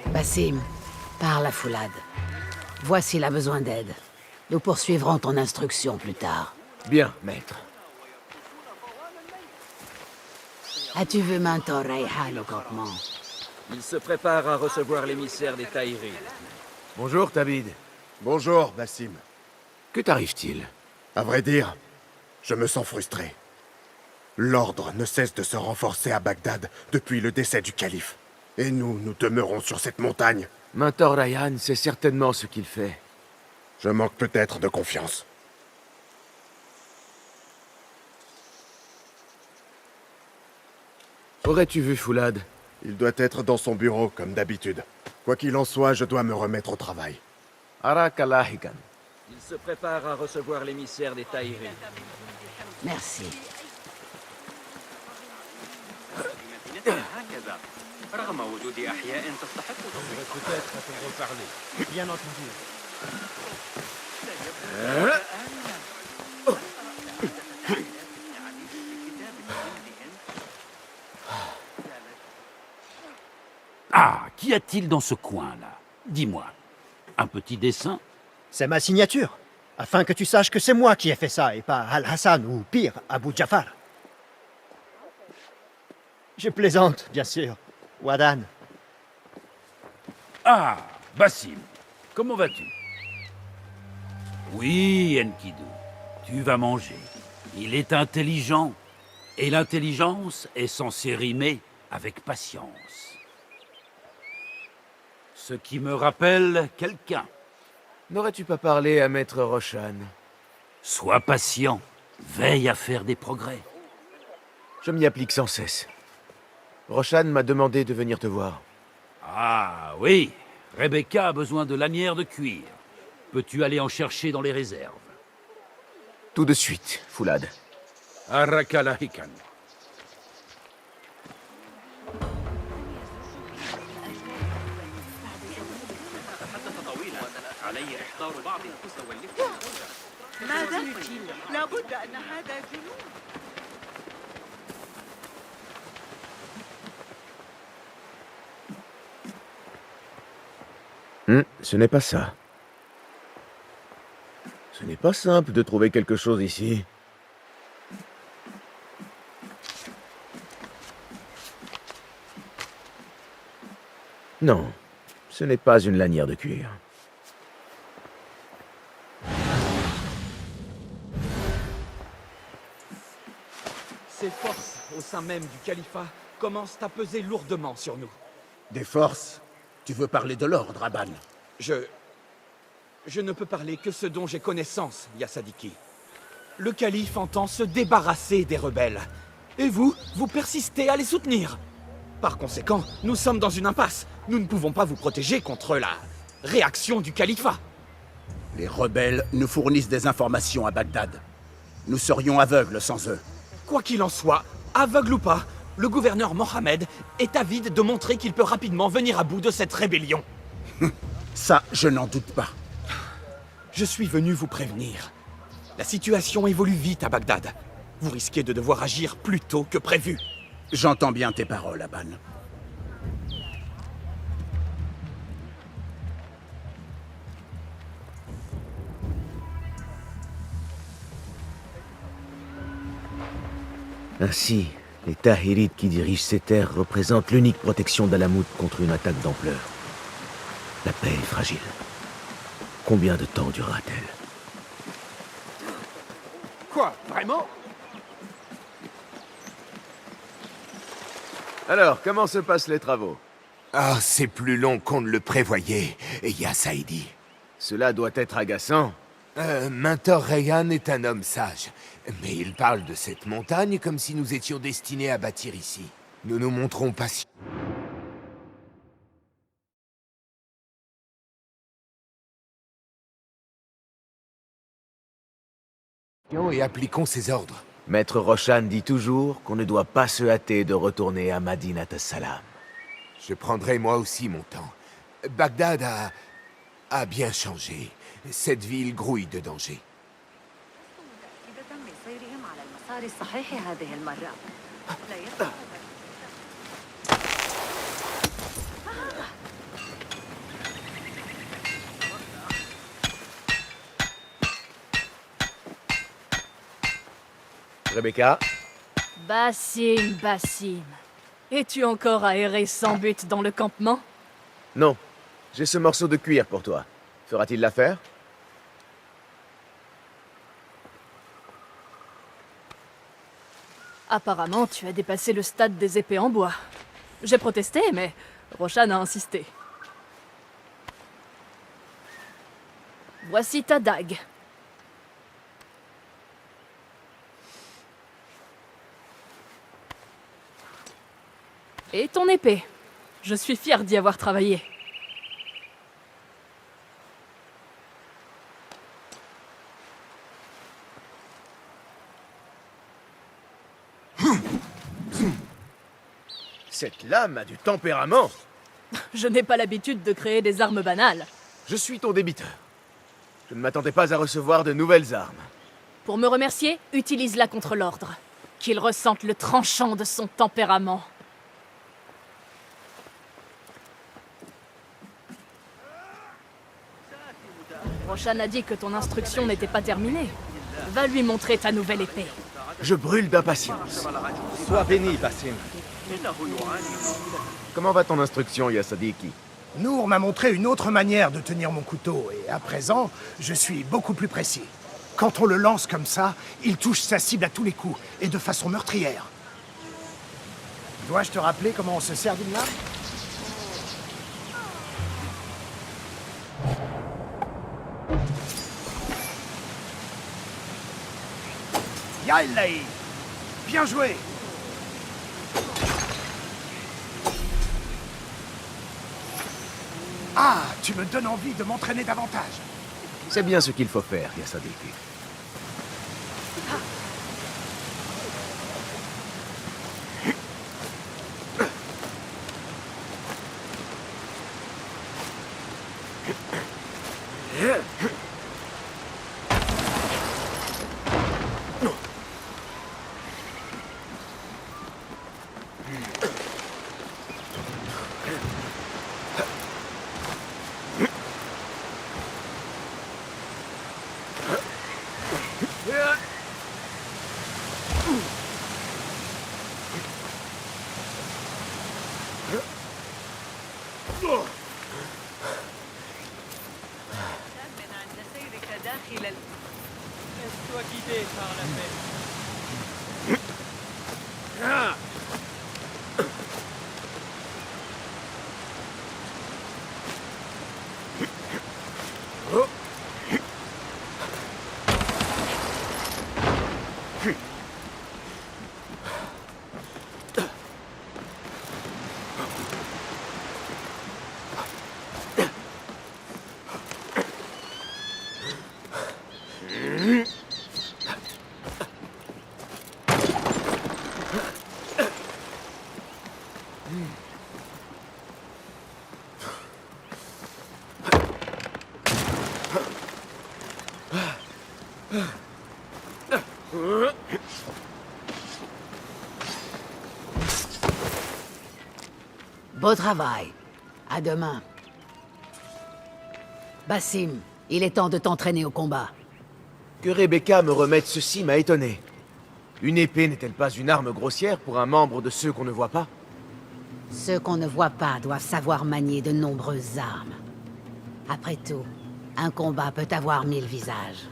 [SPEAKER 9] Basim, parle à Foulad. Vois s'il a besoin d'aide. Nous poursuivrons ton instruction plus tard.
[SPEAKER 3] Bien, maître.
[SPEAKER 9] As-tu vu Mentor Rayhan au campement?
[SPEAKER 1] Il se prépare à recevoir l'émissaire des Tahirides.
[SPEAKER 3] Bonjour, Tabid.
[SPEAKER 8] Bonjour, Basim.
[SPEAKER 3] Que t'arrive-t-il?
[SPEAKER 8] À vrai dire, je me sens frustré. L'ordre ne cesse de se renforcer à Bagdad depuis le décès du calife. Et nous demeurons sur cette montagne.
[SPEAKER 3] Mentor Rayhan sait certainement ce qu'il fait.
[SPEAKER 8] Je manque peut-être de confiance.
[SPEAKER 3] Aurais-tu vu Foulad?
[SPEAKER 8] Il doit être dans son bureau, comme d'habitude. Quoi qu'il en soit, je dois me remettre au travail.
[SPEAKER 3] Arak Alahikan.
[SPEAKER 1] Il se prépare à recevoir l'émissaire des Tahirides.
[SPEAKER 9] Merci.
[SPEAKER 6] Peut-être à reparler. Bien entendu.
[SPEAKER 14] Ah, qu'y a-t-il dans ce coin-là? Dis-moi. Un petit dessin?
[SPEAKER 15] C'est ma signature, afin que tu saches que c'est moi qui ai fait ça et pas Al-Hassan ou pire, Abu Jafar. Je plaisante, bien sûr. Wadan.
[SPEAKER 14] Ah, Basim, comment vas-tu? Oui, Enkidu, tu vas manger. Il est intelligent. Et l'intelligence est censée rimer avec patience. Ce qui me rappelle quelqu'un.
[SPEAKER 3] N'aurais-tu pas parlé à Maître Roshan?
[SPEAKER 14] Sois patient. Veille à faire des progrès.
[SPEAKER 3] Je m'y applique sans cesse. Roshan m'a demandé de venir te voir.
[SPEAKER 14] Ah oui, Rebecca a besoin de lanières de cuir. Peux-tu aller en chercher dans les réserves?
[SPEAKER 3] Tout de suite, Foulad.
[SPEAKER 14] Arakalahikan.
[SPEAKER 16] ماذا؟ لابد أن هذا جنون.
[SPEAKER 3] Ce n'est pas ça. Ce n'est pas simple de trouver quelque chose ici. Non, ce n'est pas une lanière de cuir.
[SPEAKER 17] Ces forces au sein même du califat commencent à peser lourdement sur nous.
[SPEAKER 10] Des forces? Tu veux parler de l'ordre, Aban?
[SPEAKER 17] Je ne peux parler que ce dont j'ai connaissance, Yassadiki. Le calife entend se débarrasser des rebelles. Et vous persistez à les soutenir. Par conséquent, nous sommes dans une impasse. Nous ne pouvons pas vous protéger contre la réaction du califat.
[SPEAKER 10] Les rebelles nous fournissent des informations à Bagdad. Nous serions aveugles sans eux.
[SPEAKER 17] Quoi qu'il en soit, aveugle ou pas, le gouverneur Mohamed est avide de montrer qu'il peut rapidement venir à bout de cette rébellion.
[SPEAKER 10] Ça, je n'en doute pas.
[SPEAKER 17] Je suis venu vous prévenir. La situation évolue vite à Bagdad. Vous risquez de devoir agir plus tôt que prévu.
[SPEAKER 10] J'entends bien tes paroles, Aban.
[SPEAKER 3] Ainsi, les Tahirides qui dirigent ces terres représentent l'unique protection d'Alamout contre une attaque d'ampleur. La paix est fragile. Combien de temps durera-t-elle?
[SPEAKER 6] Quoi? Vraiment?
[SPEAKER 3] Alors, comment se passent les travaux?
[SPEAKER 8] Ah, c'est plus long qu'on ne le prévoyait, Ya Saïdi.
[SPEAKER 3] Cela doit être agaçant.
[SPEAKER 8] Mentor Rayhan est un homme sage, mais il parle de cette montagne comme si nous étions destinés à bâtir ici. Nous nous montrons patients. Et appliquons ses ordres.
[SPEAKER 3] Maître Roshan dit toujours qu'on ne doit pas se hâter de retourner à Madinat as-Salam.
[SPEAKER 8] Je prendrai moi aussi mon temps. Bagdad a bien changé. Cette ville grouille de danger.
[SPEAKER 3] Rebecca?
[SPEAKER 13] Basim. Es-tu encore aéré sans but dans le campement?
[SPEAKER 3] Non. J'ai ce morceau de cuir pour toi. Fera-t-il l'affaire?
[SPEAKER 13] Apparemment, tu as dépassé le stade des épées en bois. J'ai protesté, mais Roshan a insisté. Voici ta dague. Et ton épée. Je suis fier d'y avoir travaillé.
[SPEAKER 3] Cette lame a du tempérament.
[SPEAKER 13] Je n'ai pas l'habitude de créer des armes banales.
[SPEAKER 3] Je suis ton débiteur. Je ne m'attendais pas à recevoir de nouvelles armes.
[SPEAKER 13] Pour me remercier, utilise-la contre l'ordre. Qu'il ressente le tranchant de son tempérament. Roshan a dit que ton instruction n'était pas terminée. Va lui montrer ta nouvelle épée.
[SPEAKER 3] Je brûle d'impatience. Sois béni, Basim. Comment va ton instruction, Yasadiki?
[SPEAKER 10] Nour m'a montré une autre manière de tenir mon couteau, et à présent, je suis beaucoup plus précis. Quand on le lance comme ça, il touche sa cible à tous les coups, et de façon meurtrière. Dois-je te rappeler comment on se sert d'une lame? Yaïlaï! Bien joué! Ah, tu me donnes envie de m'entraîner davantage.
[SPEAKER 3] C'est bien ce qu'il faut faire, Yasadiki.
[SPEAKER 16] Laisse-toi guider par la paix.
[SPEAKER 9] Beau travail. À demain. Basim, il est temps de t'entraîner au combat.
[SPEAKER 3] Que Rebecca me remette ceci m'a étonné. Une épée n'est-elle pas une arme grossière pour un membre de ceux qu'on ne voit pas?
[SPEAKER 9] Ceux qu'on ne voit pas doivent savoir manier de nombreuses armes. Après tout, un combat peut avoir 1000 visages.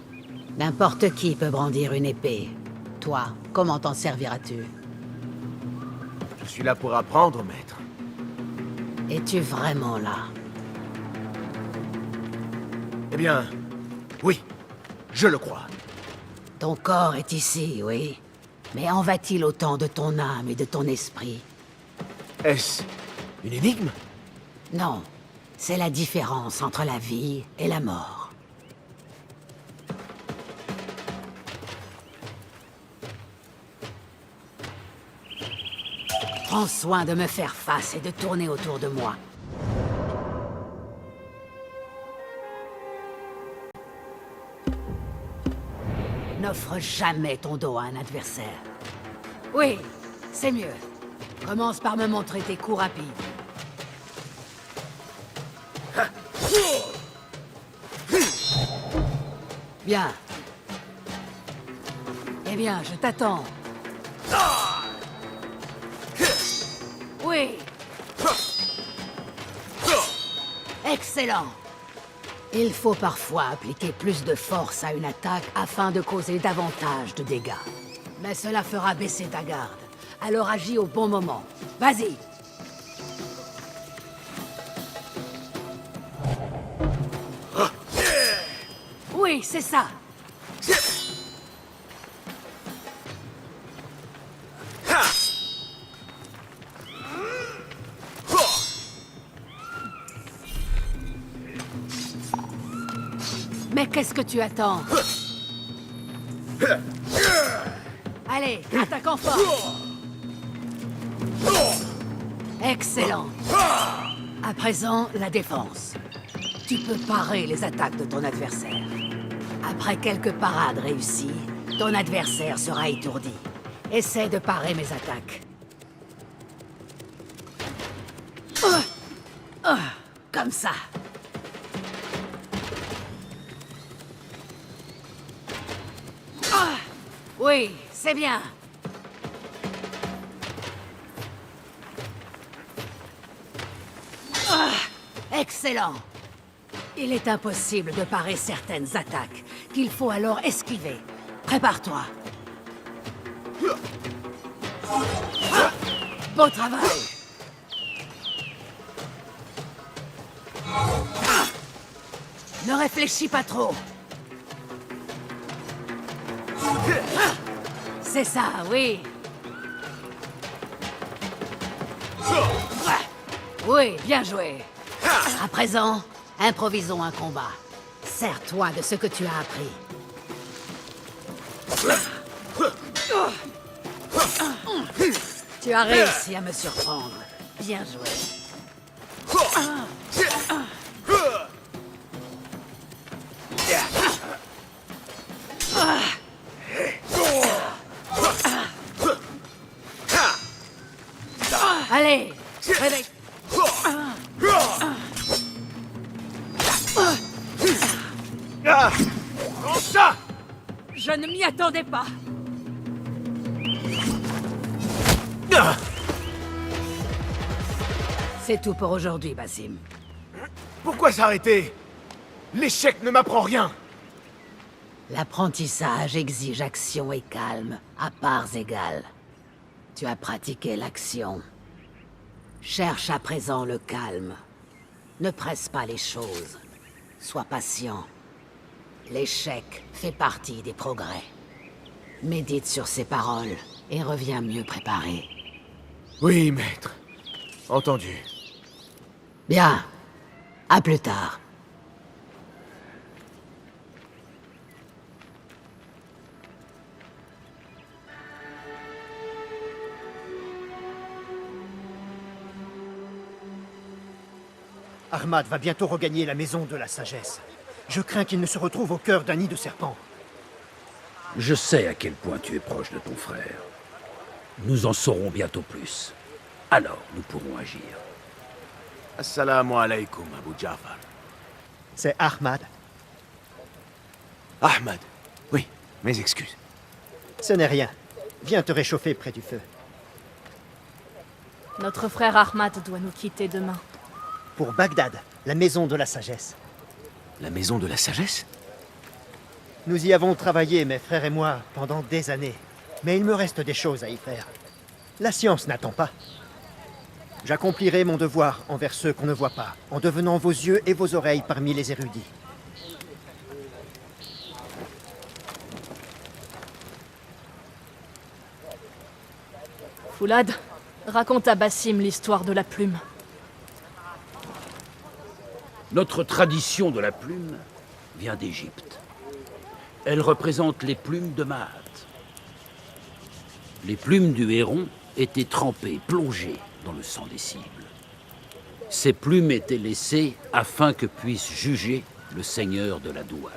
[SPEAKER 9] N'importe qui peut brandir une épée. Toi, comment t'en serviras-tu?
[SPEAKER 3] Je suis là pour apprendre, maître.
[SPEAKER 9] Es-tu vraiment là?
[SPEAKER 3] Eh bien, oui, je le crois.
[SPEAKER 9] Ton corps est ici, oui. Mais en va-t-il autant de ton âme et de ton esprit?
[SPEAKER 3] Est-ce une énigme?
[SPEAKER 9] Non, c'est la différence entre la vie et la mort. Prends soin de me faire face et de tourner autour de moi. N'offre jamais ton dos à un adversaire. Oui, c'est mieux. Commence par me montrer tes coups rapides. Bien. Eh bien, je t'attends. Oui. Excellent. Il faut parfois appliquer plus de force à une attaque afin de causer davantage de dégâts. Mais cela fera baisser ta garde. Alors agis au bon moment. Vas-y. Oui, c'est ça. Mais qu'est-ce que tu attends? Allez, attaque en force. Excellent. À présent, la défense. Tu peux parer les attaques de ton adversaire. Après quelques parades réussies, ton adversaire sera étourdi. Essaie de parer mes attaques. Comme ça. Oui, c'est bien. Excellent. Il est impossible de parer certaines attaques, qu'il faut alors esquiver. Prépare-toi. Beau travail. Ne réfléchis pas trop. C'est ça, oui. Oui, bien joué. À présent, improvisons un combat. Sers-toi de ce que tu as appris. Tu as réussi à me surprendre. Bien joué. Allez, réveille.
[SPEAKER 10] Prends ça!
[SPEAKER 9] Je ne m'y attendais pas. C'est tout pour aujourd'hui, Basim.
[SPEAKER 10] Pourquoi s'arrêter? L'échec ne m'apprend rien.
[SPEAKER 9] L'apprentissage exige action et calme, à parts égales. Tu as pratiqué l'action. Cherche à présent le calme. Ne presse pas les choses. Sois patient. L'échec fait partie des progrès. Médite sur ces paroles et reviens mieux préparé.
[SPEAKER 3] Oui, maître. Entendu.
[SPEAKER 9] Bien. À plus tard.
[SPEAKER 15] Ahmad va bientôt regagner la maison de la sagesse. Je crains qu'il ne se retrouve au cœur d'un nid de serpents.
[SPEAKER 14] Je sais à quel point tu es proche de ton frère. Nous en saurons bientôt plus. Alors, nous pourrons agir.
[SPEAKER 3] Assalamu alaikum, Abu Ja'far.
[SPEAKER 15] C'est Ahmad.
[SPEAKER 3] Ahmad. Oui, mes excuses.
[SPEAKER 15] Ce n'est rien. Viens te réchauffer près du feu.
[SPEAKER 13] Notre frère Ahmad doit nous quitter demain.
[SPEAKER 15] Pour Bagdad, la maison de la sagesse.
[SPEAKER 3] La maison de la sagesse?
[SPEAKER 15] Nous y avons travaillé, mes frères et moi, pendant des années. Mais il me reste des choses à y faire. La science n'attend pas. J'accomplirai mon devoir envers ceux qu'on ne voit pas, en devenant vos yeux et vos oreilles parmi les érudits.
[SPEAKER 13] Foulad, raconte à Basim l'histoire de la plume.
[SPEAKER 14] Notre tradition de la plume vient d'Égypte. Elle représente les plumes de Maat. Les plumes du héron étaient trempées, plongées dans le sang des cibles. Ces plumes étaient laissées afin que puisse juger le seigneur de la Douat.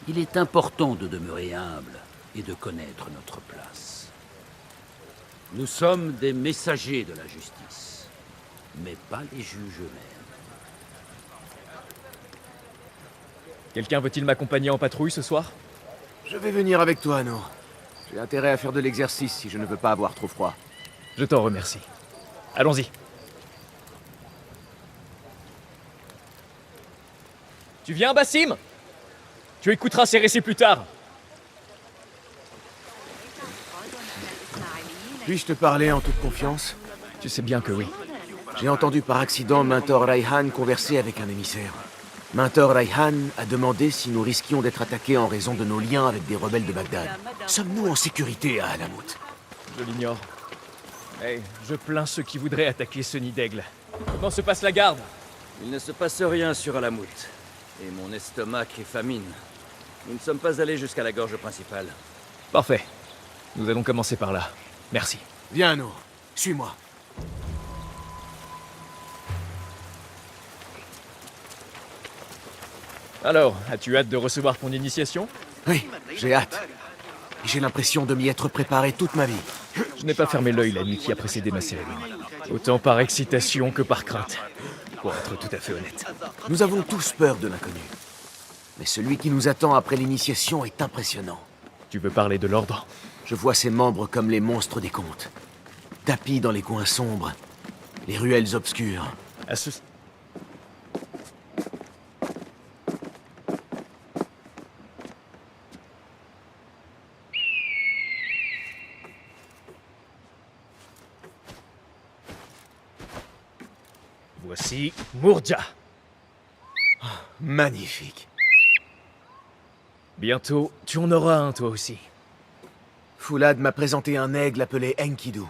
[SPEAKER 14] Il est important de demeurer humble et de connaître notre place. Nous sommes des messagers de la justice, mais pas les juges eux-mêmes.
[SPEAKER 18] Quelqu'un veut-il m'accompagner en patrouille ce soir?
[SPEAKER 3] Je vais venir avec toi, Nour. J'ai intérêt à faire de l'exercice si je ne veux pas avoir trop froid.
[SPEAKER 18] Je t'en remercie. Allons-y. Tu viens, Basim? Tu écouteras ces récits plus tard.
[SPEAKER 3] Puis-je te parler en toute confiance?
[SPEAKER 18] Tu sais bien que oui.
[SPEAKER 3] J'ai entendu par accident Mentor Rayhan converser avec un émissaire. Mentor Rayhan a demandé si nous risquions d'être attaqués en raison de nos liens avec des rebelles de Bagdad. Sommes-nous en sécurité à Alamout?
[SPEAKER 18] Je l'ignore. Mais je plains ceux qui voudraient attaquer ce nid d'aigle. Comment se passe la garde?
[SPEAKER 1] Il ne se passe rien sur Alamout. Et mon estomac est famine. Nous ne sommes pas allés jusqu'à la gorge principale.
[SPEAKER 18] Parfait. Nous allons commencer par là. Merci.
[SPEAKER 3] Viens, Nour. Suis-moi.
[SPEAKER 18] Alors, as-tu hâte de recevoir ton initiation?
[SPEAKER 3] Oui, j'ai hâte. J'ai l'impression de m'y être préparé toute ma vie.
[SPEAKER 18] Je n'ai pas fermé l'œil la nuit qui a précédé ma cérémonie. Autant par excitation que par crainte, pour être tout à fait honnête.
[SPEAKER 3] Nous avons tous peur de l'inconnu. Mais celui qui nous attend après l'initiation est impressionnant.
[SPEAKER 18] Tu veux parler de l'ordre?
[SPEAKER 3] Je vois ses membres comme les monstres des contes. Tapis dans les coins sombres, les ruelles obscures.
[SPEAKER 18] À ce... Voici Murja.
[SPEAKER 3] Magnifique.
[SPEAKER 18] Bientôt, tu en auras un toi aussi.
[SPEAKER 3] Foulad m'a présenté un aigle appelé Enkidu.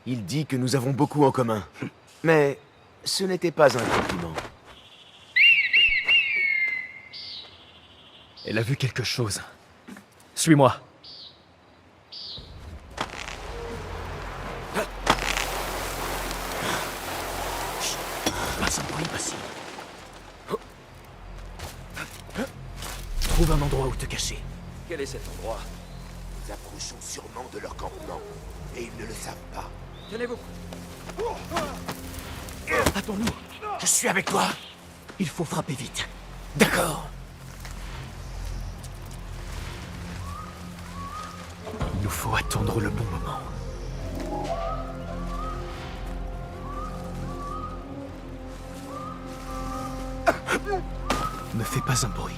[SPEAKER 3] Il dit que nous avons beaucoup en commun. Mais ce n'était pas un compliment.
[SPEAKER 18] Elle a vu quelque chose. Suis-moi.
[SPEAKER 3] Pas un bruit, Bassim. Trouve un endroit où te cacher.
[SPEAKER 12] Quel est cet endroit?
[SPEAKER 8] Nous approchons sûrement de leur campement, et ils ne le savent pas.
[SPEAKER 12] Tenez-vous.
[SPEAKER 3] Attends-nous. Je suis avec toi. Il faut frapper vite. D'accord.
[SPEAKER 18] Il nous faut attendre le bon moment. Ne fais pas un bruit.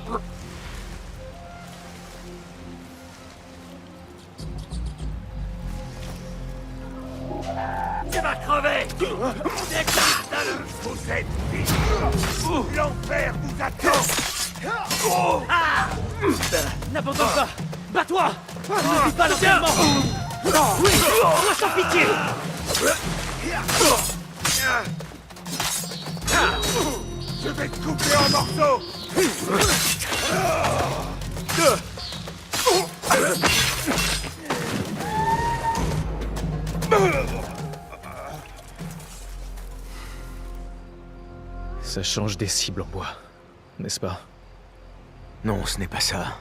[SPEAKER 12] Tu vas crever!
[SPEAKER 8] Vous êtes vite. L'enfer vous attend.
[SPEAKER 12] N'abandonne pas! Bats-toi! Ne dis pas l'entraînement! Oui! Moi sans pitié!
[SPEAKER 8] Je vais te couper en morceaux.
[SPEAKER 18] Ça change des cibles en bois, n'est-ce pas?
[SPEAKER 3] Non, ce n'est pas ça.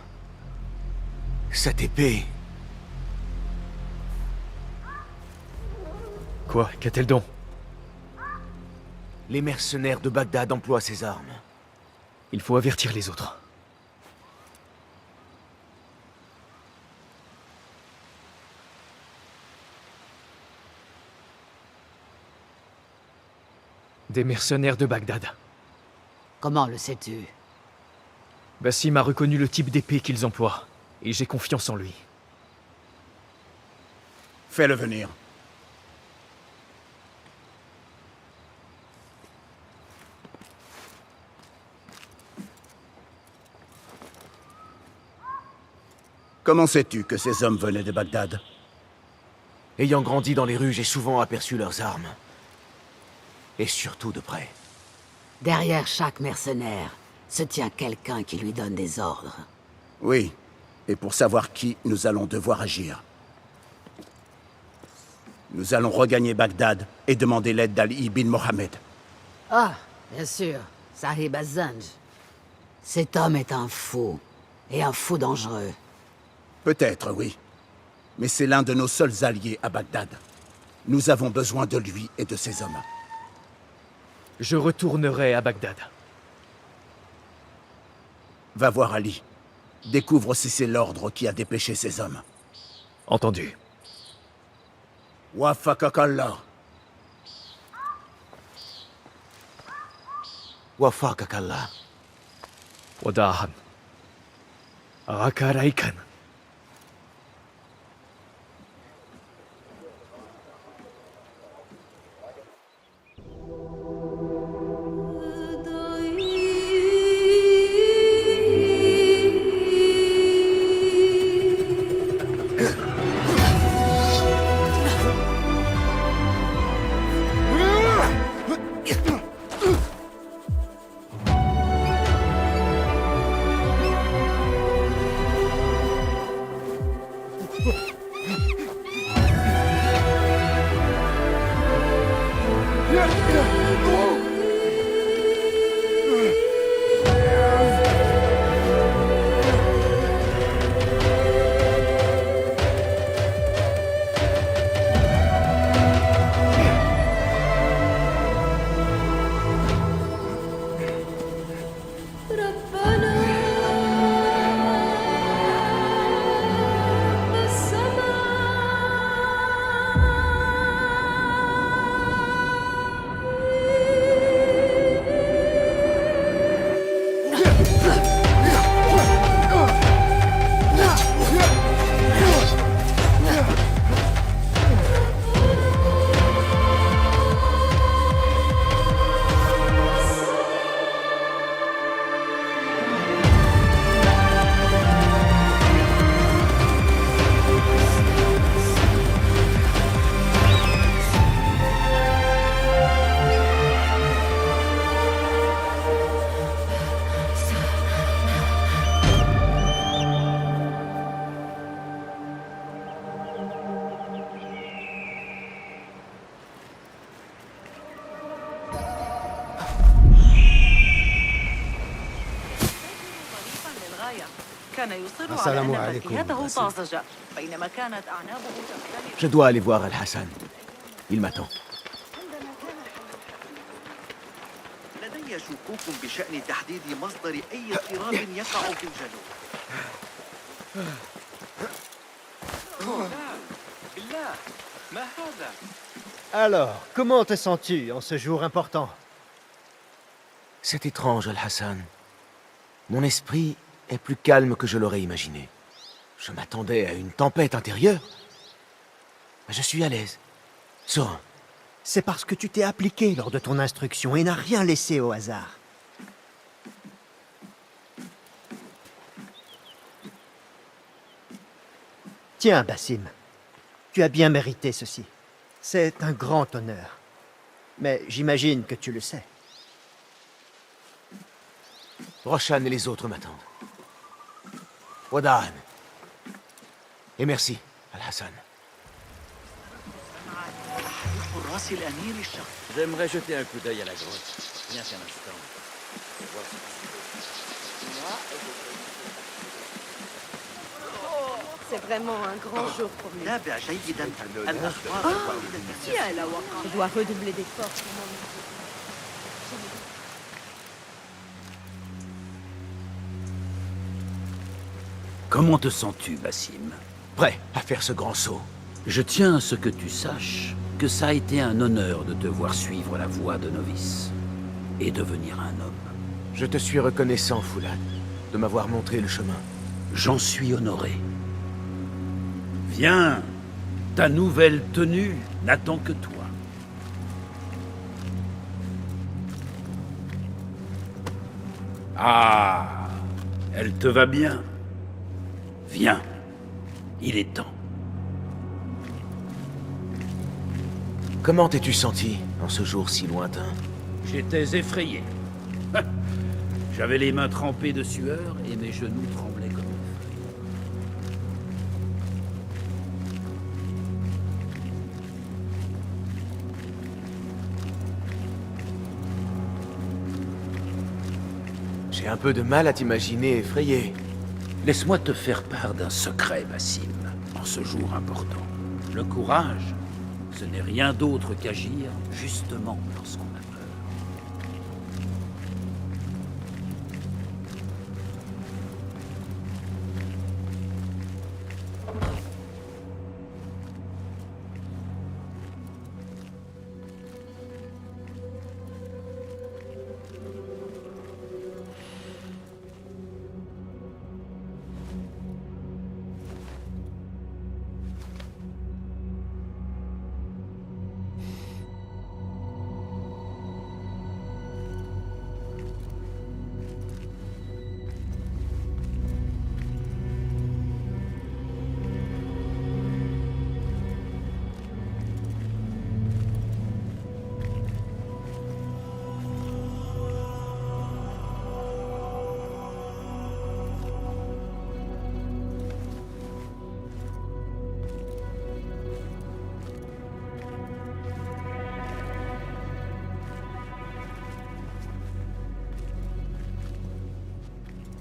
[SPEAKER 3] Cette épée...
[SPEAKER 18] Quoi? Qu'a-t-elle donc?
[SPEAKER 3] Les mercenaires de Bagdad emploient ces armes.
[SPEAKER 18] Il faut avertir les autres. Des mercenaires de Bagdad.
[SPEAKER 9] Comment le sais-tu?
[SPEAKER 18] Bassim a reconnu le type d'épée qu'ils emploient, et j'ai confiance en lui.
[SPEAKER 10] Fais-le venir. Comment sais-tu que ces hommes venaient de Bagdad?
[SPEAKER 3] Ayant grandi dans les rues, j'ai souvent aperçu leurs armes. Et surtout de près.
[SPEAKER 9] Derrière chaque mercenaire se tient quelqu'un qui lui donne des ordres.
[SPEAKER 10] Oui, et pour savoir qui, nous allons devoir agir. Nous allons regagner Bagdad et demander l'aide d'Ali ibn Mohammed.
[SPEAKER 9] Ah, bien sûr, Sahib Az-Zanj. Cet homme est un fou, et un fou dangereux.
[SPEAKER 10] Peut-être, oui. Mais c'est l'un de nos seuls alliés à Bagdad. Nous avons besoin de lui et de ses hommes.
[SPEAKER 18] Je retournerai à Bagdad.
[SPEAKER 10] Va voir Ali. Découvre si c'est l'ordre qui a dépêché ces hommes.
[SPEAKER 18] Entendu.
[SPEAKER 10] Wafakakallah.
[SPEAKER 3] Wafakakallah.
[SPEAKER 18] Wadahan. Rakaraikan.
[SPEAKER 19] كان يصر على
[SPEAKER 6] السلام
[SPEAKER 19] أن
[SPEAKER 6] عليكم،
[SPEAKER 19] فاكهته
[SPEAKER 6] باسم.
[SPEAKER 19] طازجة بينما كانت أعنابه تختلف.
[SPEAKER 6] Je dois aller voir Al-Hassan. Il m'attend.
[SPEAKER 20] لدي شكوك بشأن تحديد مصدر أي اضطراب يقع في الجنوب.
[SPEAKER 19] بالله ما هذا؟
[SPEAKER 15] Alors, comment te sens-tu en ce jour important?
[SPEAKER 3] C'est étrange, Al-Hassan. Mon esprit est plus calme que je l'aurais imaginé. Je m'attendais à une tempête intérieure. Je suis à l'aise. Serein.
[SPEAKER 15] C'est parce que tu t'es appliqué lors de ton instruction et n'as rien laissé au hasard. Tiens, Bassim. Tu as bien mérité ceci. C'est un grand honneur. Mais j'imagine que tu le sais.
[SPEAKER 3] Roshan et les autres m'attendent. Wada'an. Et merci, Al-Hassan.
[SPEAKER 1] J'aimerais jeter un coup d'œil à la grotte. Rien qu'un instant.
[SPEAKER 21] C'est vraiment un grand jour pour lui. Je dois redoubler d'efforts pour m'en occuper.
[SPEAKER 14] Comment te sens-tu, Bassim?
[SPEAKER 3] Prêt à faire ce grand saut.
[SPEAKER 14] Je tiens à ce que tu saches que ça a été un honneur de te voir suivre la voie de novice et devenir un homme.
[SPEAKER 3] Je te suis reconnaissant, Foulad, de m'avoir montré le chemin.
[SPEAKER 14] J'en suis honoré. Viens, ta nouvelle tenue n'attend que toi. Ah, elle te va bien. Viens, il est temps.
[SPEAKER 3] Comment t'es-tu senti en ce jour si lointain?
[SPEAKER 14] J'étais effrayé. J'avais les mains trempées de sueur et mes genoux tremblaient comme une feuille.
[SPEAKER 3] J'ai un peu de mal à t'imaginer effrayé.
[SPEAKER 14] Laisse-moi te faire part d'un secret, Bassim, en ce jour important. Le courage, ce n'est rien d'autre qu'agir justement lorsqu'on a peur.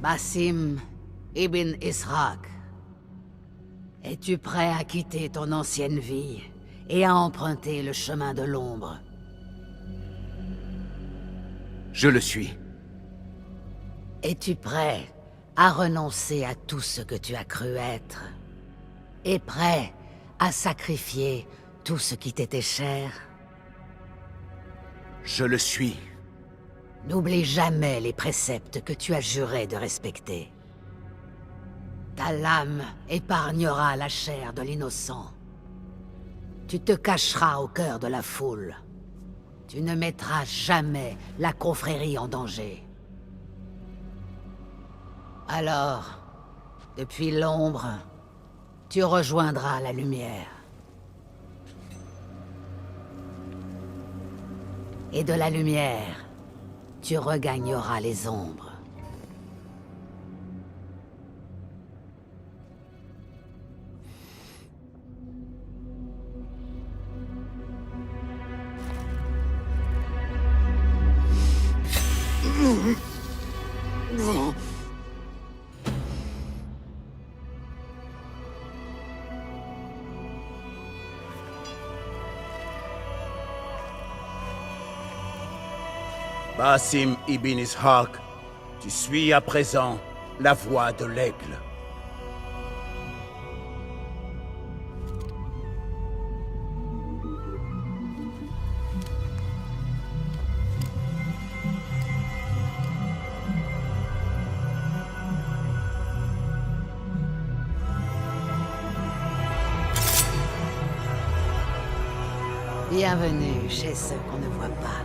[SPEAKER 9] Bassim Ibn Israq, es-tu prêt à quitter ton ancienne vie et à emprunter le chemin de l'ombre?
[SPEAKER 3] Je le suis.
[SPEAKER 9] Es-tu prêt à renoncer à tout ce que tu as cru être? Et prêt à sacrifier tout ce qui t'était cher?
[SPEAKER 3] Je le suis.
[SPEAKER 9] N'oublie jamais les préceptes que tu as juré de respecter. Ta lame épargnera la chair de l'innocent. Tu te cacheras au cœur de la foule. Tu ne mettras jamais la confrérie en danger. Alors, depuis l'ombre, tu rejoindras la lumière. Et de la lumière, tu regagneras les ombres.
[SPEAKER 4] Basim ibn Ishaq, tu suis à présent la voie de l'aigle.
[SPEAKER 9] Bienvenue chez ceux qu'on ne voit pas.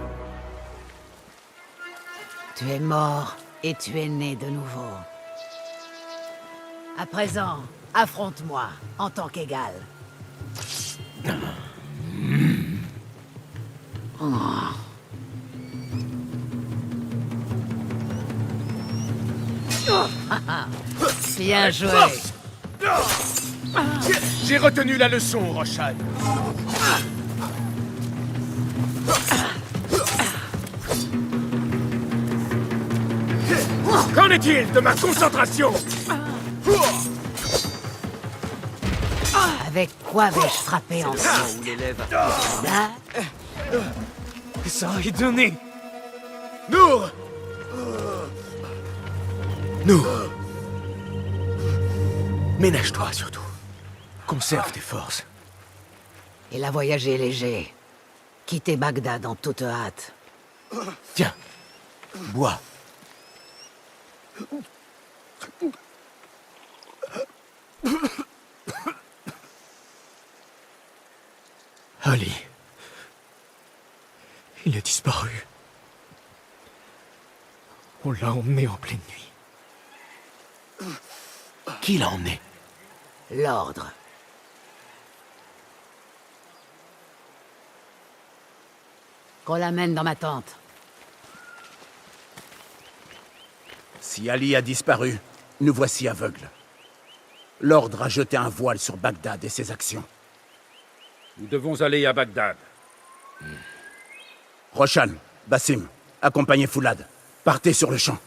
[SPEAKER 9] Tu es mort et tu es né de nouveau. À présent, affronte-moi en tant qu'égal. Bien joué.
[SPEAKER 6] J'ai retenu la leçon, Roshan. Qu'en est-il de ma concentration?
[SPEAKER 9] Avec quoi vais-je frapper ensuite? Là?
[SPEAKER 6] Ça est donné. Nour! Nour! Ménage-toi surtout. Conserve tes forces.
[SPEAKER 9] Il a voyagé léger. Quitter Bagdad en toute hâte.
[SPEAKER 6] Tiens, bois. Ali. Il a disparu. On l'a emmené en pleine nuit. Qui l'a emmené?
[SPEAKER 9] L'ordre. Qu'on l'amène dans ma tente.
[SPEAKER 4] Si Ali a disparu, nous voici aveugles. L'ordre a jeté un voile sur Bagdad et ses actions.
[SPEAKER 14] Nous devons aller à Bagdad.
[SPEAKER 4] Roshan, Basim, accompagnez Foulad. Partez sur le champ.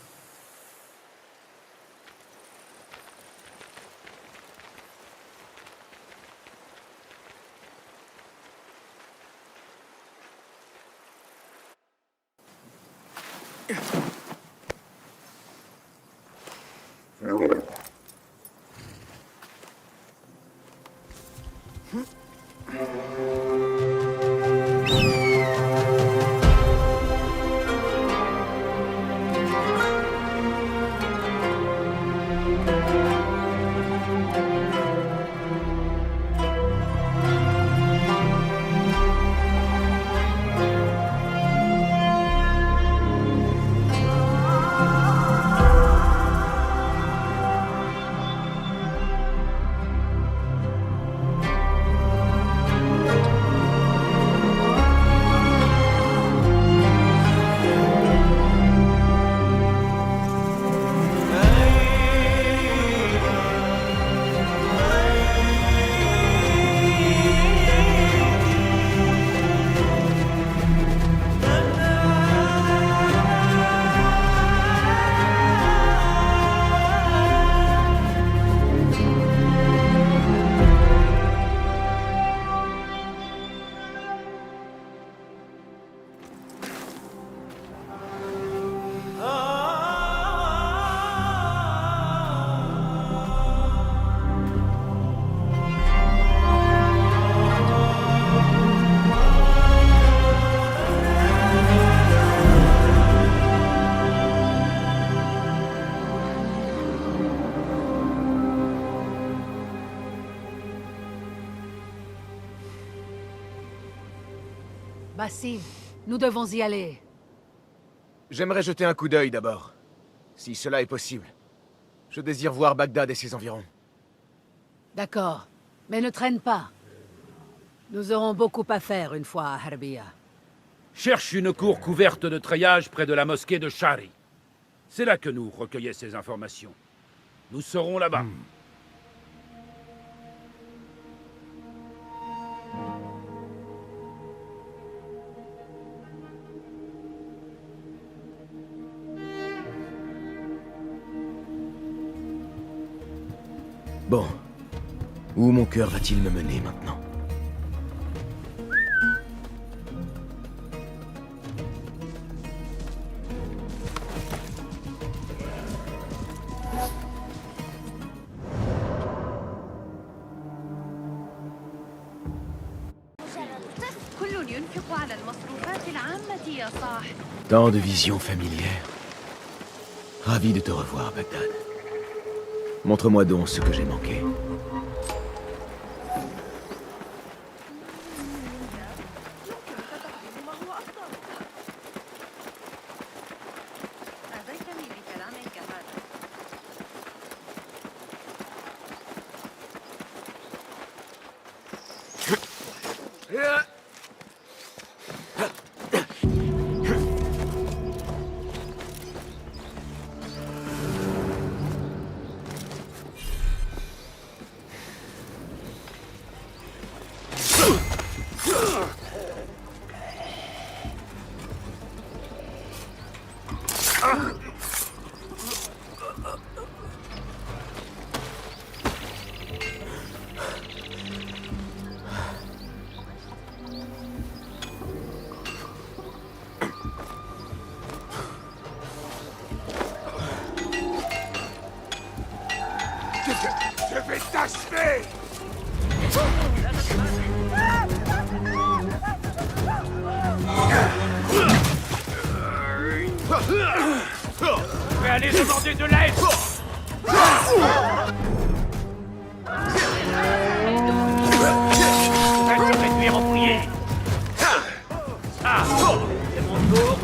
[SPEAKER 9] Basim, nous devons y aller.
[SPEAKER 6] J'aimerais jeter un coup d'œil d'abord, si cela est possible. Je désire voir Bagdad et ses environs.
[SPEAKER 9] D'accord, mais ne traîne pas. Nous aurons beaucoup à faire une fois à Harbiya.
[SPEAKER 14] Cherche une cour couverte de treillage près de la mosquée de Shari. C'est là que nous recueillait ces informations. Nous serons là-bas.
[SPEAKER 6] Bon. Où mon cœur va-t-il me mener maintenant?
[SPEAKER 3] Tant de visions familières. Ravi de te revoir, Bagdad. Montre-moi donc ce que j'ai manqué.
[SPEAKER 5] Je vais t'achever!
[SPEAKER 12] Je vais aller demander de l'aide! Je vais te réduire en bouillie! Ah! C'est mon tour!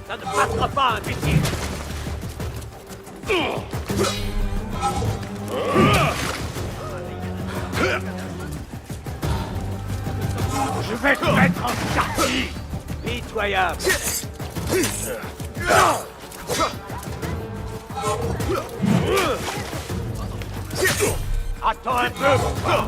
[SPEAKER 12] Ça ne passera pas, imbécile! Je vais te mettre en charpie! Pitoyable! Attends un peu, mon frère!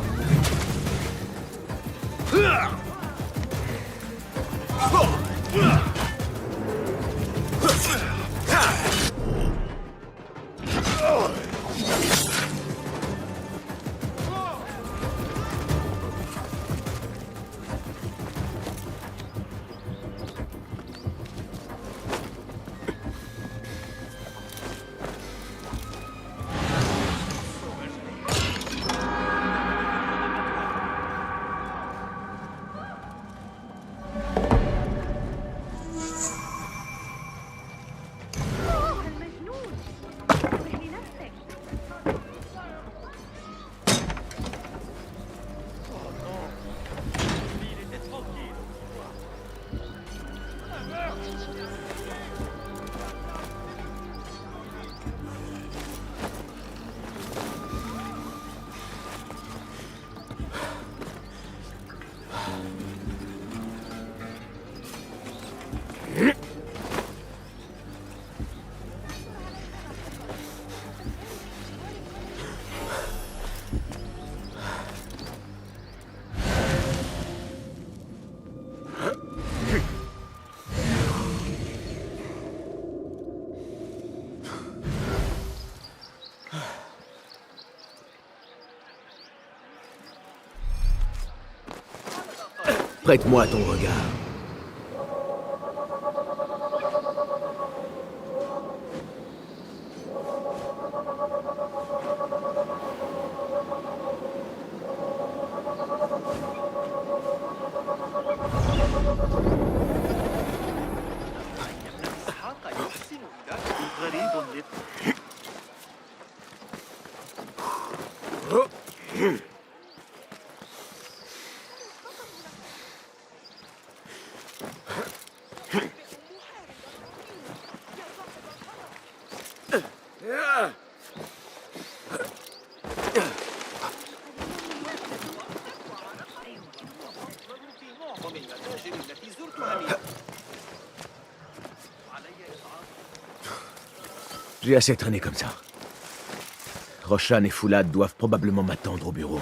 [SPEAKER 3] Prête-moi ton regard. J'ai assez traîné comme ça. Roshan et Foulad doivent probablement m'attendre au bureau.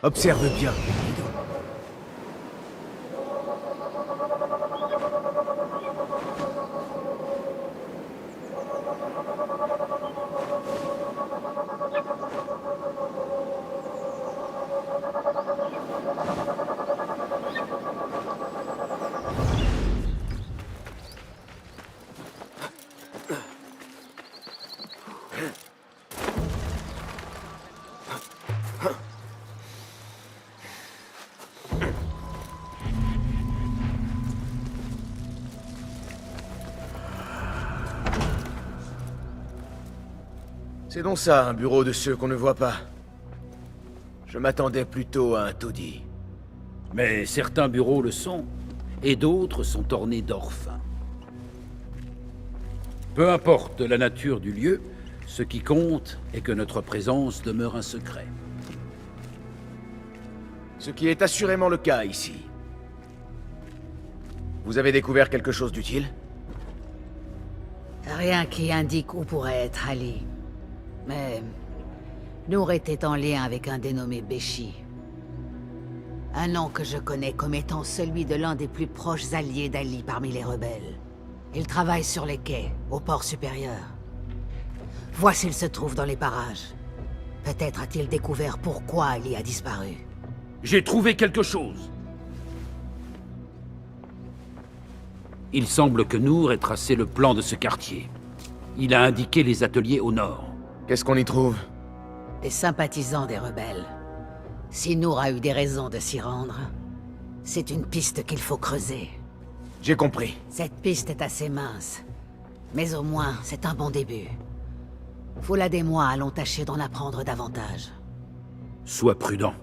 [SPEAKER 6] Observe bien. C'est donc ça, un bureau de ceux qu'on ne voit pas. Je m'attendais plutôt à un taudis.
[SPEAKER 14] Mais certains bureaux le sont, et d'autres sont ornés d'or fin. Peu importe la nature du lieu, ce qui compte est que notre présence demeure un secret.
[SPEAKER 6] Ce qui est assurément le cas ici. Vous avez découvert quelque chose d'utile?
[SPEAKER 9] Rien qui indique où pourrait être Ali. Mais Nour était en lien avec un dénommé Béchi. Un nom que je connais comme étant celui de l'un des plus proches alliés d'Ali parmi les rebelles. Il travaille sur les quais, au port supérieur. Vois s'il se trouve dans les parages. Peut-être a-t-il découvert pourquoi Ali a disparu.
[SPEAKER 14] J'ai trouvé quelque chose. Il semble que Nour ait tracé le plan de ce quartier. Il a indiqué les ateliers au nord.
[SPEAKER 6] Qu'est-ce qu'on y trouve?
[SPEAKER 9] Des sympathisants des rebelles. Si Nour a eu des raisons de s'y rendre, c'est une piste qu'il faut creuser.
[SPEAKER 6] J'ai compris.
[SPEAKER 9] Cette piste est assez mince, mais au moins c'est un bon début. Foulad et moi allons tâcher d'en apprendre davantage.
[SPEAKER 14] Sois prudent.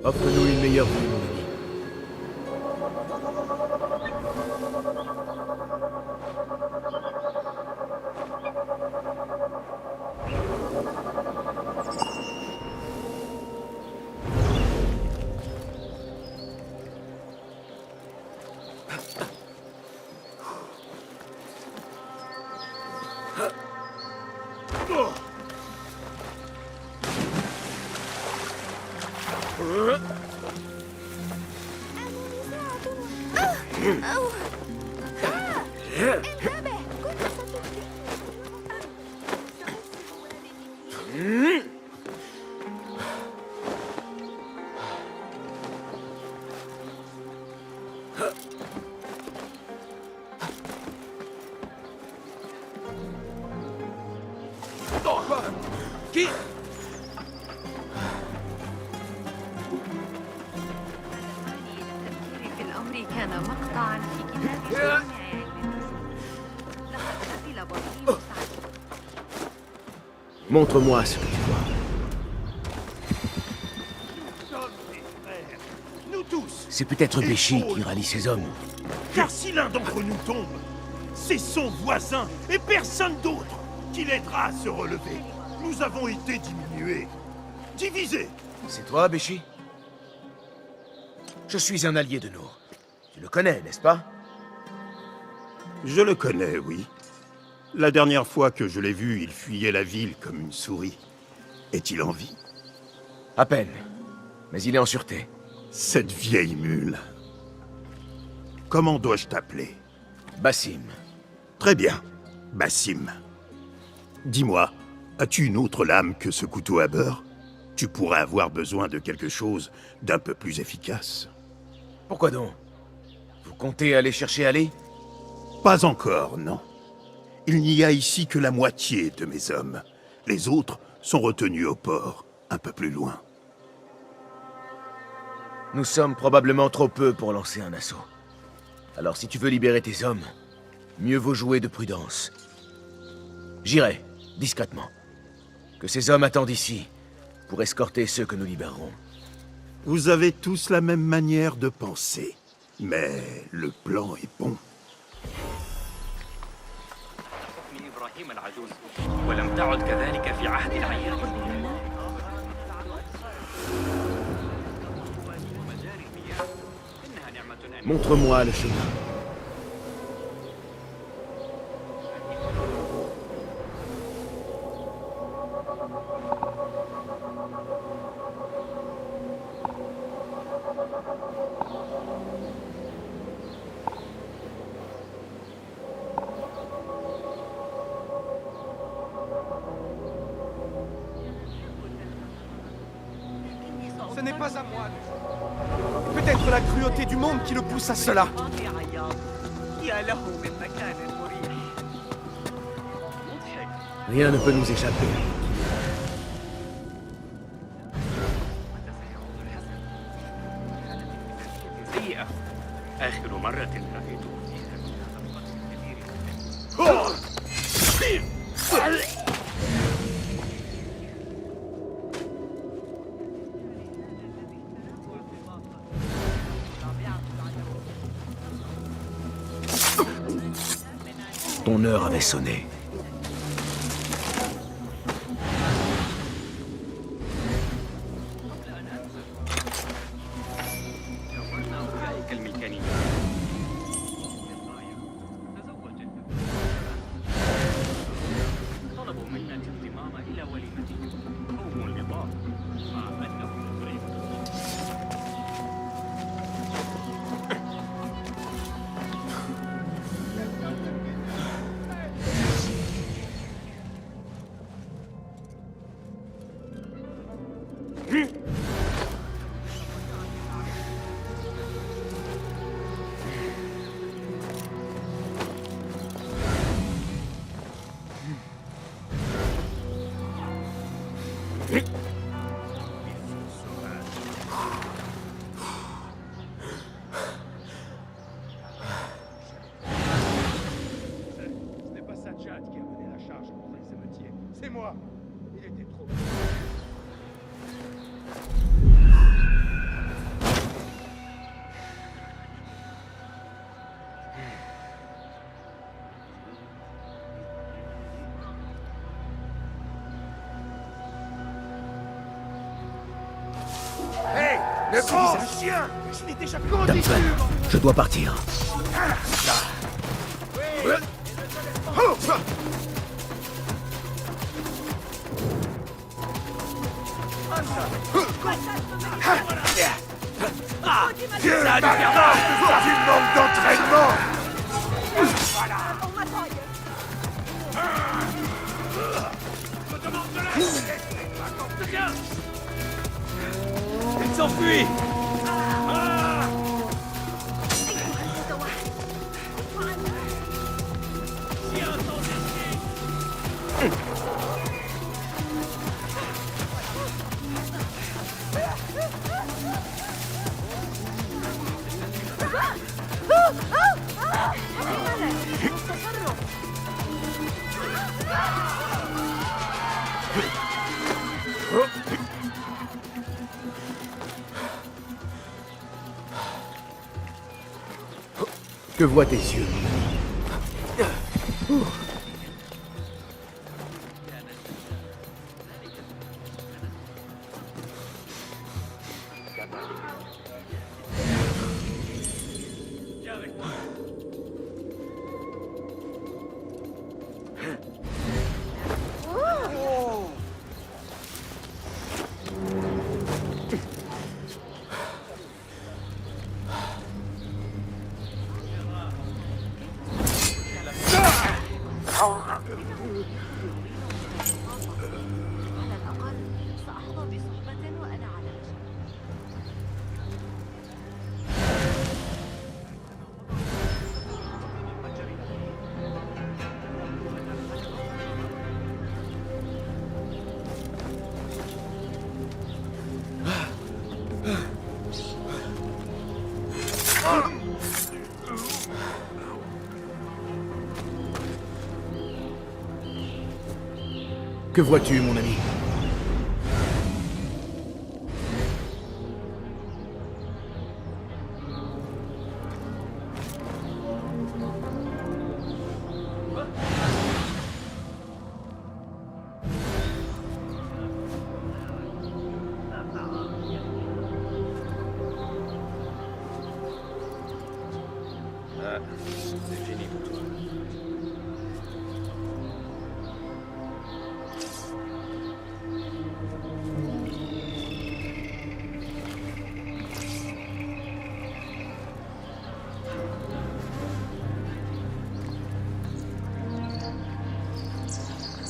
[SPEAKER 6] Offre-nous une meilleure vue, mon ami.
[SPEAKER 12] Qui?
[SPEAKER 21] في الأمر كان مقطعا في
[SPEAKER 3] Montre-moi ce que tu vois.
[SPEAKER 6] Nous tous.
[SPEAKER 3] C'est peut-être Béchi qui rallie ses hommes.
[SPEAKER 6] Car si l'un d'entre nous tombe, c'est son voisin et personne d'autre qui l'aidera à se relever. Nous avons été diminués, divisés.
[SPEAKER 3] C'est toi, Béchi? Je suis un allié de Nour. Tu le connais, n'est-ce pas?
[SPEAKER 6] Je le connais, oui. La dernière fois que je l'ai vu, il fuyait la ville comme une souris. Est-il en vie?
[SPEAKER 3] À peine. Mais il est en sûreté.
[SPEAKER 6] Cette vieille mule. Comment dois-je t'appeler?
[SPEAKER 3] Basim.
[SPEAKER 6] Très bien, Basim. Dis-moi, as-tu une autre lame que ce couteau à beurre? Tu pourrais avoir besoin de quelque chose d'un peu plus efficace.
[SPEAKER 3] Pourquoi donc? Vous comptez aller chercher Ali?
[SPEAKER 6] Pas encore, non. Il n'y a ici que la moitié de mes hommes. Les autres sont retenus au port, un peu plus loin.
[SPEAKER 3] Nous sommes probablement trop peu pour lancer un assaut. Alors si tu veux libérer tes hommes, mieux vaut jouer de prudence. J'irai, discrètement. Que ces hommes attendent ici, pour escorter ceux que nous libérerons.
[SPEAKER 6] Vous avez tous la même manière de penser. Mais le plan est bon.
[SPEAKER 3] Montre-moi le chemin.
[SPEAKER 11] Ce n'est pas à moi. Peut-être la cruauté du monde qui le pousse à cela.
[SPEAKER 3] Rien ne peut nous échapper. Ton heure avait sonné.
[SPEAKER 11] C'est moi. Il était trop...
[SPEAKER 6] Hey, le grand chien! Je l'ai déjà conduit.
[SPEAKER 3] Je dois partir.
[SPEAKER 6] Ça a dû faire du manque d'entraînement.
[SPEAKER 12] Il s'enfuit.
[SPEAKER 4] Que voient tes yeux, mon ami? Que vois-tu, mon ami?
[SPEAKER 18] Ah, c'est fini pour toi.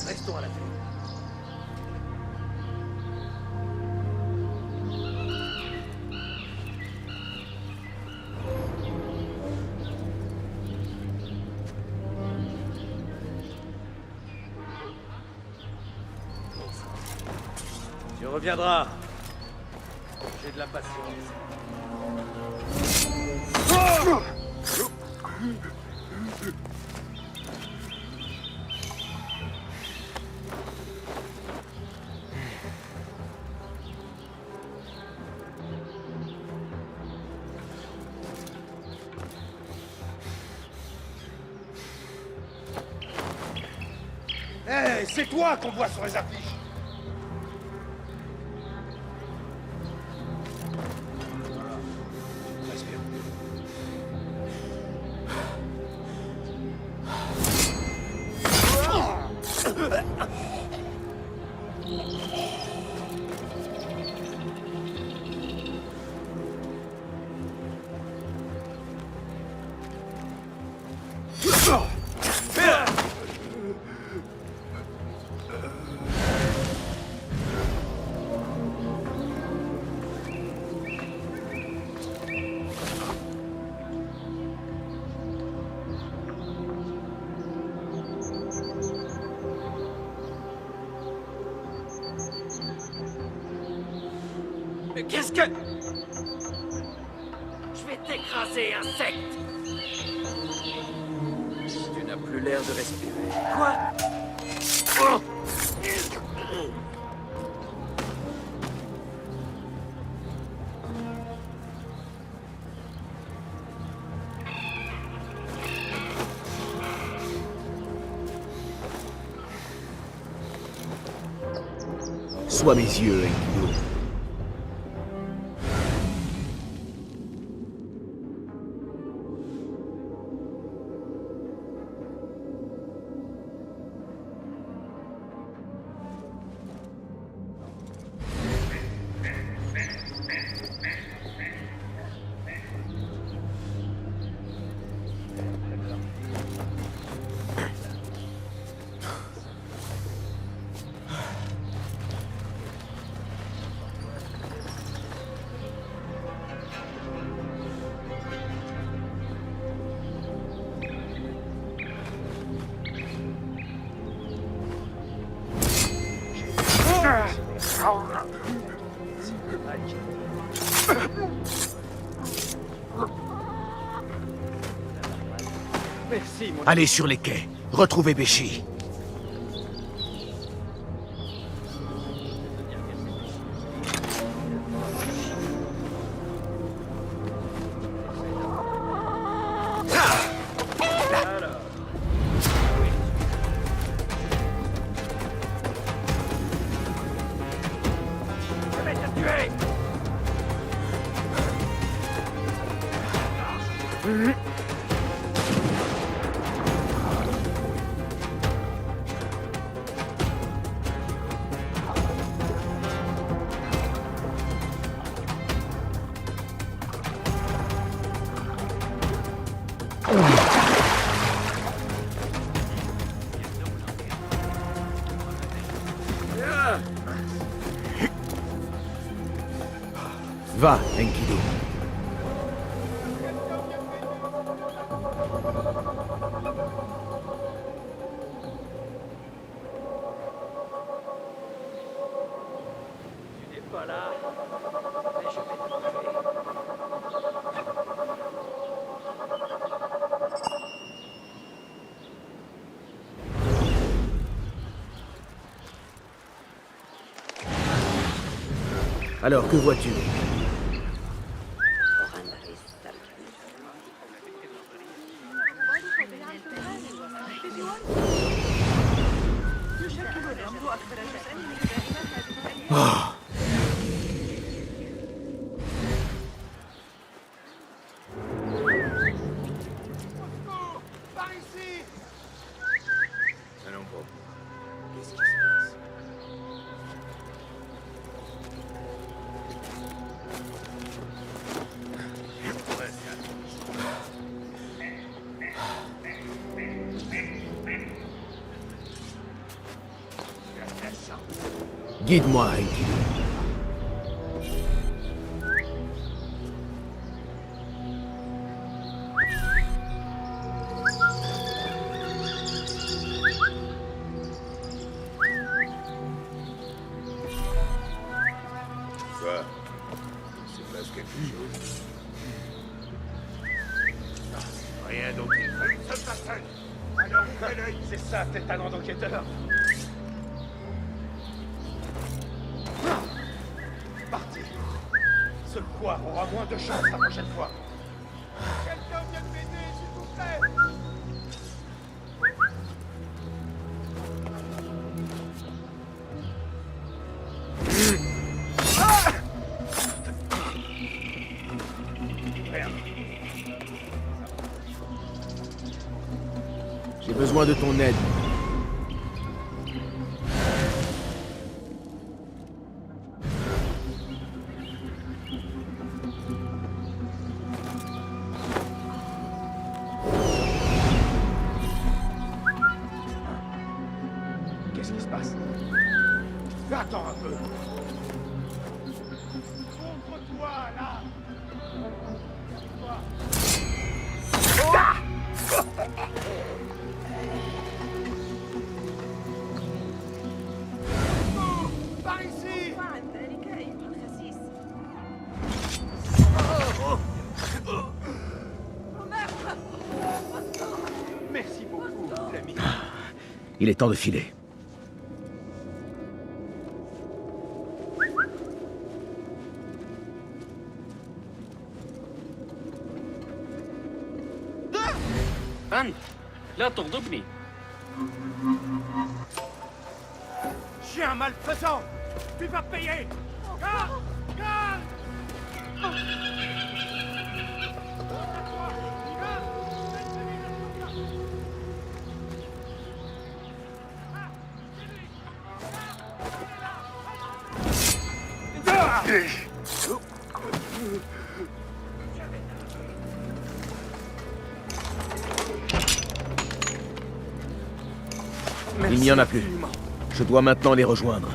[SPEAKER 12] Restons à la tête. Tu reviendras. J'ai de la patience.
[SPEAKER 10] Hé, c'est toi qu'on voit sur les affiches.
[SPEAKER 18] Respire.
[SPEAKER 12] Mais qu'est-ce que... Je vais t'écraser, insecte!
[SPEAKER 1] Tu n'as plus l'air de respirer.
[SPEAKER 12] Quoi? Oh!
[SPEAKER 4] Sois mes yeux, Enkidu.
[SPEAKER 12] Merci, mon...
[SPEAKER 4] Allez sur les quais. Retrouvez Béchi.
[SPEAKER 3] Va, Enkidu.
[SPEAKER 12] Tu n'es pas là, mais je vais te trouver.
[SPEAKER 3] Alors, que vois-tu? Oh.
[SPEAKER 10] Par ici!
[SPEAKER 3] Allons, bon.
[SPEAKER 10] Qu'est-ce qui se passe?
[SPEAKER 3] Guide-moi, Enkidu.
[SPEAKER 6] Quoi? Il se passe quelque chose?
[SPEAKER 10] Rien dont il faut une seule personne. Alors ouvrez l'œil, c'est ça, tes talents d'enquêteur. Parti. Ce poire aura moins de chance la prochaine fois. Quelqu'un vienne m'aider, s'il vous plaît.
[SPEAKER 3] J'ai besoin de ton aide.
[SPEAKER 10] Qu'est-ce qui se passe? Attends un peu. Contre-toi, là. Par ici! Merci beaucoup, l'ami.
[SPEAKER 3] Il est temps de filer.
[SPEAKER 12] أنت لا تغضبني.
[SPEAKER 10] Chien malfaisant! Tu vas payer! Garde! Garde!
[SPEAKER 3] Il n'y en a plus. Je dois maintenant les rejoindre.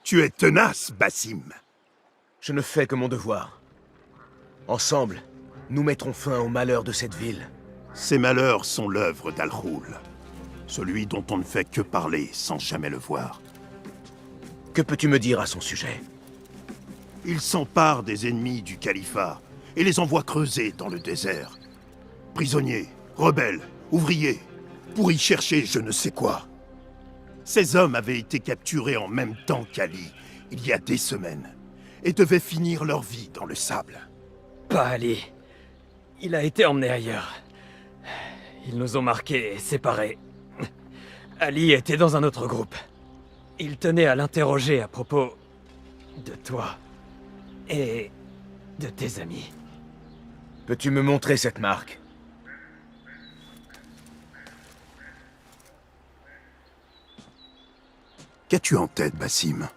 [SPEAKER 6] Tu es tenace, Basim.
[SPEAKER 3] Je ne fais que mon devoir. Ensemble, nous mettrons fin au malheur de cette ville.
[SPEAKER 6] Ces malheurs sont l'œuvre d'Al-Roul, celui dont on ne fait que parler sans jamais le voir.
[SPEAKER 3] Que peux-tu me dire à son sujet?
[SPEAKER 6] Il s'empare des ennemis du califat et les envoie creuser dans le désert. Prisonniers, rebelles, ouvriers, pour y chercher je ne sais quoi. Ces hommes avaient été capturés en même temps qu'Ali, il y a des semaines, et devaient finir leur vie dans le sable.
[SPEAKER 18] Pas Ali. Il a été emmené ailleurs. Ils nous ont marqués et séparés. Ali était dans un autre groupe. Il tenait à l'interroger à propos de toi et de tes amis.
[SPEAKER 3] Peux-tu me montrer cette marque?
[SPEAKER 6] Qu'as-tu en tête, Basim?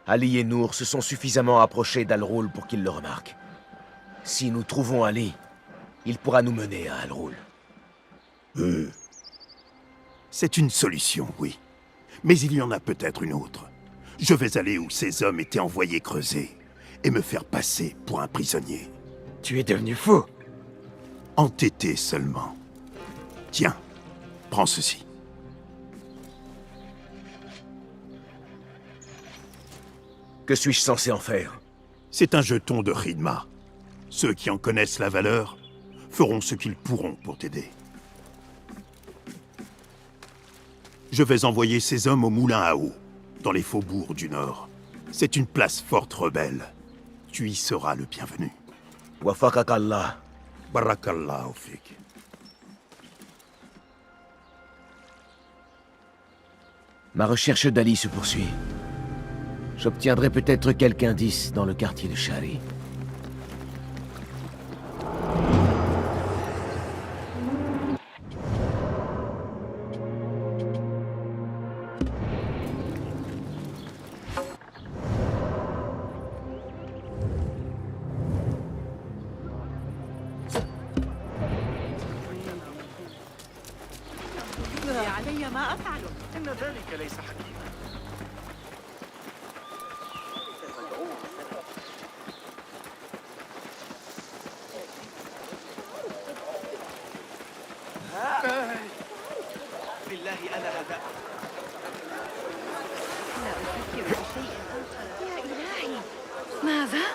[SPEAKER 3] Ali et Nour se sont suffisamment approchés d'Al-Roul pour qu'ils le remarquent. Si nous trouvons Ali, il pourra nous mener à Al-Roul.
[SPEAKER 6] C'est une solution, oui. Mais il y en a peut-être une autre. Je vais aller où ces hommes étaient envoyés creuser et me faire passer pour un prisonnier.
[SPEAKER 18] Tu es devenu fou.
[SPEAKER 6] Entêté seulement. Tiens, prends ceci.
[SPEAKER 3] Que suis-je censé en faire?
[SPEAKER 6] C'est un jeton de Khidma. Ceux qui en connaissent la valeur feront ce qu'ils pourront pour t'aider. Je vais envoyer ces hommes au moulin à eau, dans les faubourgs du Nord. C'est une place forte rebelle. Tu y seras le bienvenu.
[SPEAKER 3] Wafakakallah.
[SPEAKER 6] Barakallah fik.
[SPEAKER 3] Ma recherche d'Ali se poursuit. J'obtiendrai peut-être quelques indices dans le quartier de Shari.
[SPEAKER 19] علي ما أفعله إن ذلك ليس حكيما بالله أنا هذا لا أفكر بشيء آخر يا إلهي ماذا؟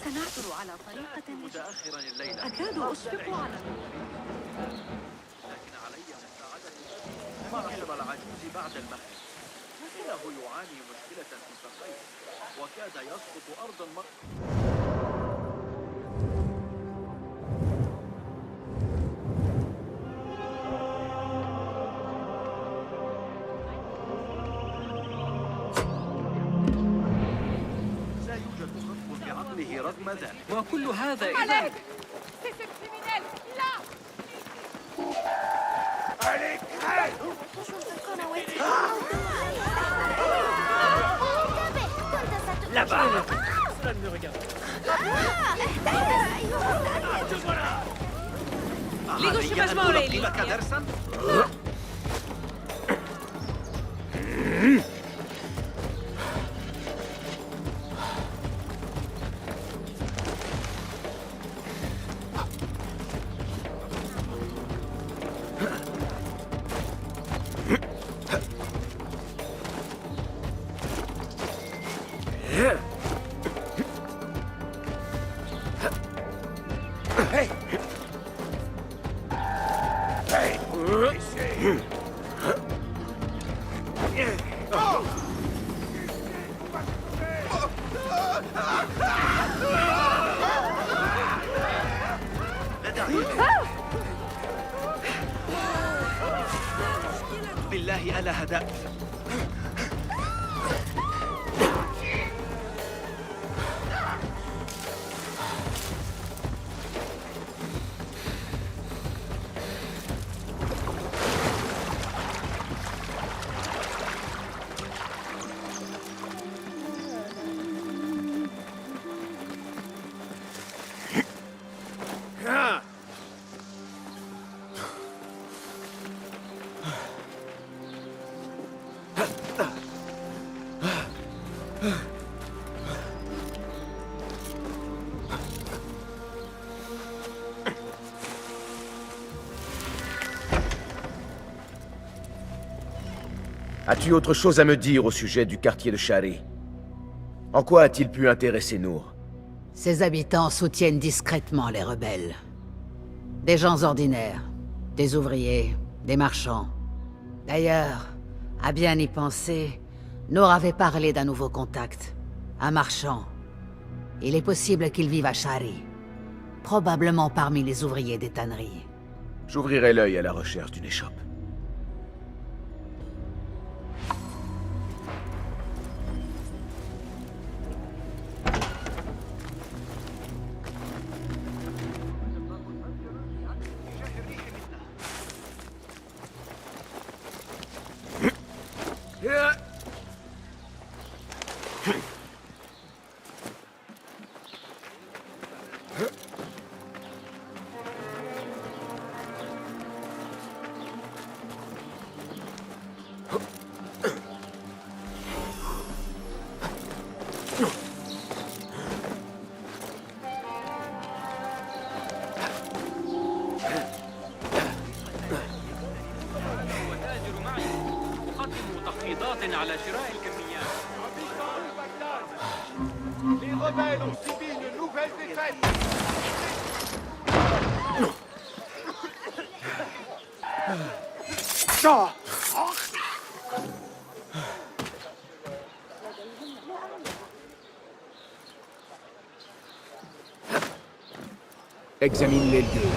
[SPEAKER 19] سنعثر على طريقة متأخرا الليلة أكاد أشفق على لكن علي مساعدته معشر العجوز بعد المغرب مثله يعاني مشكلة في ساقيه وكاد يسقط أرضا رغم ذلك وكل هذا إذا
[SPEAKER 12] Là-bas. Cela ne me regarde pas.
[SPEAKER 20] الله ألا هدأت.
[SPEAKER 3] As-tu autre chose à me dire au sujet du quartier de Shari? En quoi a-t-il pu intéresser Nour?
[SPEAKER 9] Ses habitants soutiennent discrètement les rebelles. Des gens ordinaires, des ouvriers, des marchands. D'ailleurs, à bien y penser, Nour avait parlé d'un nouveau contact. Un marchand. Il est possible qu'il vive à Shari. Probablement parmi les ouvriers des tanneries.
[SPEAKER 3] J'ouvrirai l'œil à la recherche d'une échoppe.
[SPEAKER 19] على شراء الكميات. Les rebelles ont subi une nouvelle défaite.
[SPEAKER 3] Examine les lieux.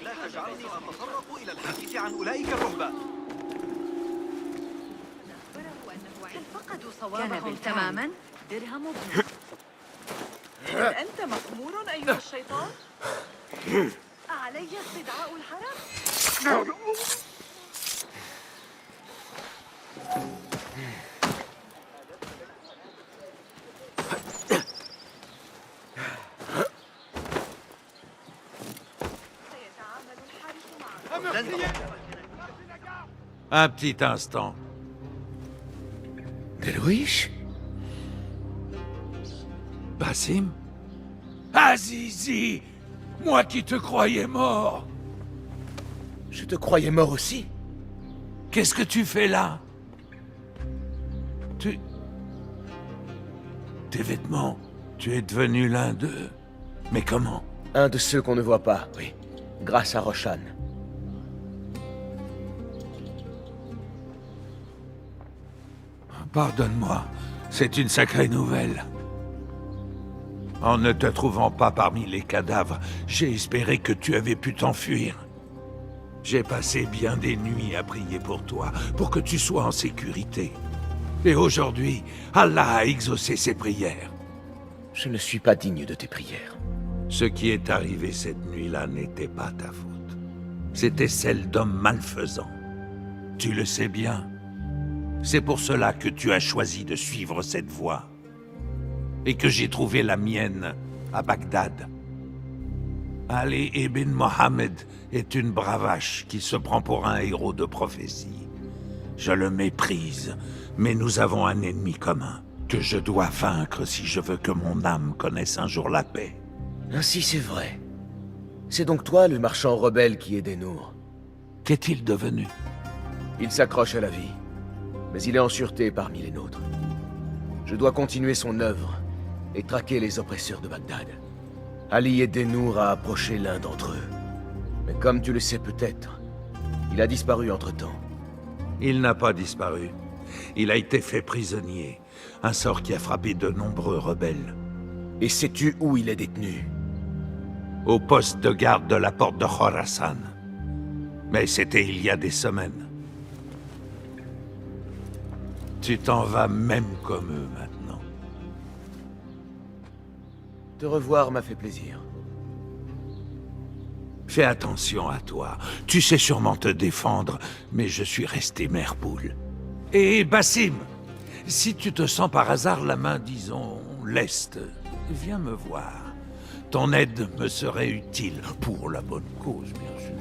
[SPEAKER 20] لا تجعلني أتطرق إلى الحديث عن أولئك الرهبان.
[SPEAKER 7] هل فقدوا صوابهم تماما؟ درهم ابن. هل أنت مخمور أيها الشيطان؟ أعلي استدعاء الحرم؟
[SPEAKER 5] Un petit instant.
[SPEAKER 3] Delouish?
[SPEAKER 5] Basim? Azizi! Moi qui te croyais mort!
[SPEAKER 3] Je te croyais mort aussi?
[SPEAKER 5] Qu'est-ce que tu fais là? Tes vêtements, tu es devenu l'un d'eux. Mais comment?
[SPEAKER 3] Un de ceux qu'on ne voit pas, oui. Grâce à Roshan.
[SPEAKER 5] Pardonne-moi, c'est une sacrée nouvelle. En ne te trouvant pas parmi les cadavres, j'ai espéré que tu avais pu t'enfuir. J'ai passé bien des nuits à prier pour toi, pour que tu sois en sécurité. Et aujourd'hui, Allah a exaucé ses prières.
[SPEAKER 3] Je ne suis pas digne de tes prières.
[SPEAKER 5] Ce qui est arrivé cette nuit-là n'était pas ta faute. C'était celle d'hommes malfaisants. Tu le sais bien. C'est pour cela que tu as choisi de suivre cette voie. Et que j'ai trouvé la mienne à Bagdad. Ali ibn Mohammed est une bravache qui se prend pour un héros de prophétie. Je le méprise, mais nous avons un ennemi commun, que je dois vaincre si je veux que mon âme connaisse un jour la paix.
[SPEAKER 3] Ainsi c'est vrai. C'est donc toi le marchand rebelle qui est Dennour.
[SPEAKER 5] Qu'est-il devenu?
[SPEAKER 3] Il s'accroche à la vie, mais il est en sûreté parmi les nôtres. Je dois continuer son œuvre et traquer les oppresseurs de Bagdad. Ali et Dennour a approché l'un d'entre eux. Mais comme tu le sais peut-être, il a disparu entre-temps.
[SPEAKER 5] Il n'a pas disparu. Il a été fait prisonnier, un sort qui a frappé de nombreux rebelles.
[SPEAKER 3] Et sais-tu où il est détenu?
[SPEAKER 5] Au poste de garde de la porte de Khorasan. Mais c'était il y a des semaines. Tu t'en vas même comme eux maintenant.
[SPEAKER 3] Te revoir m'a fait plaisir.
[SPEAKER 5] Fais attention à toi. Tu sais sûrement te défendre, mais je suis resté mère poule. Et Basim, si tu te sens par hasard la main, disons, leste, viens me voir. Ton aide me serait utile, pour la bonne cause, bien sûr.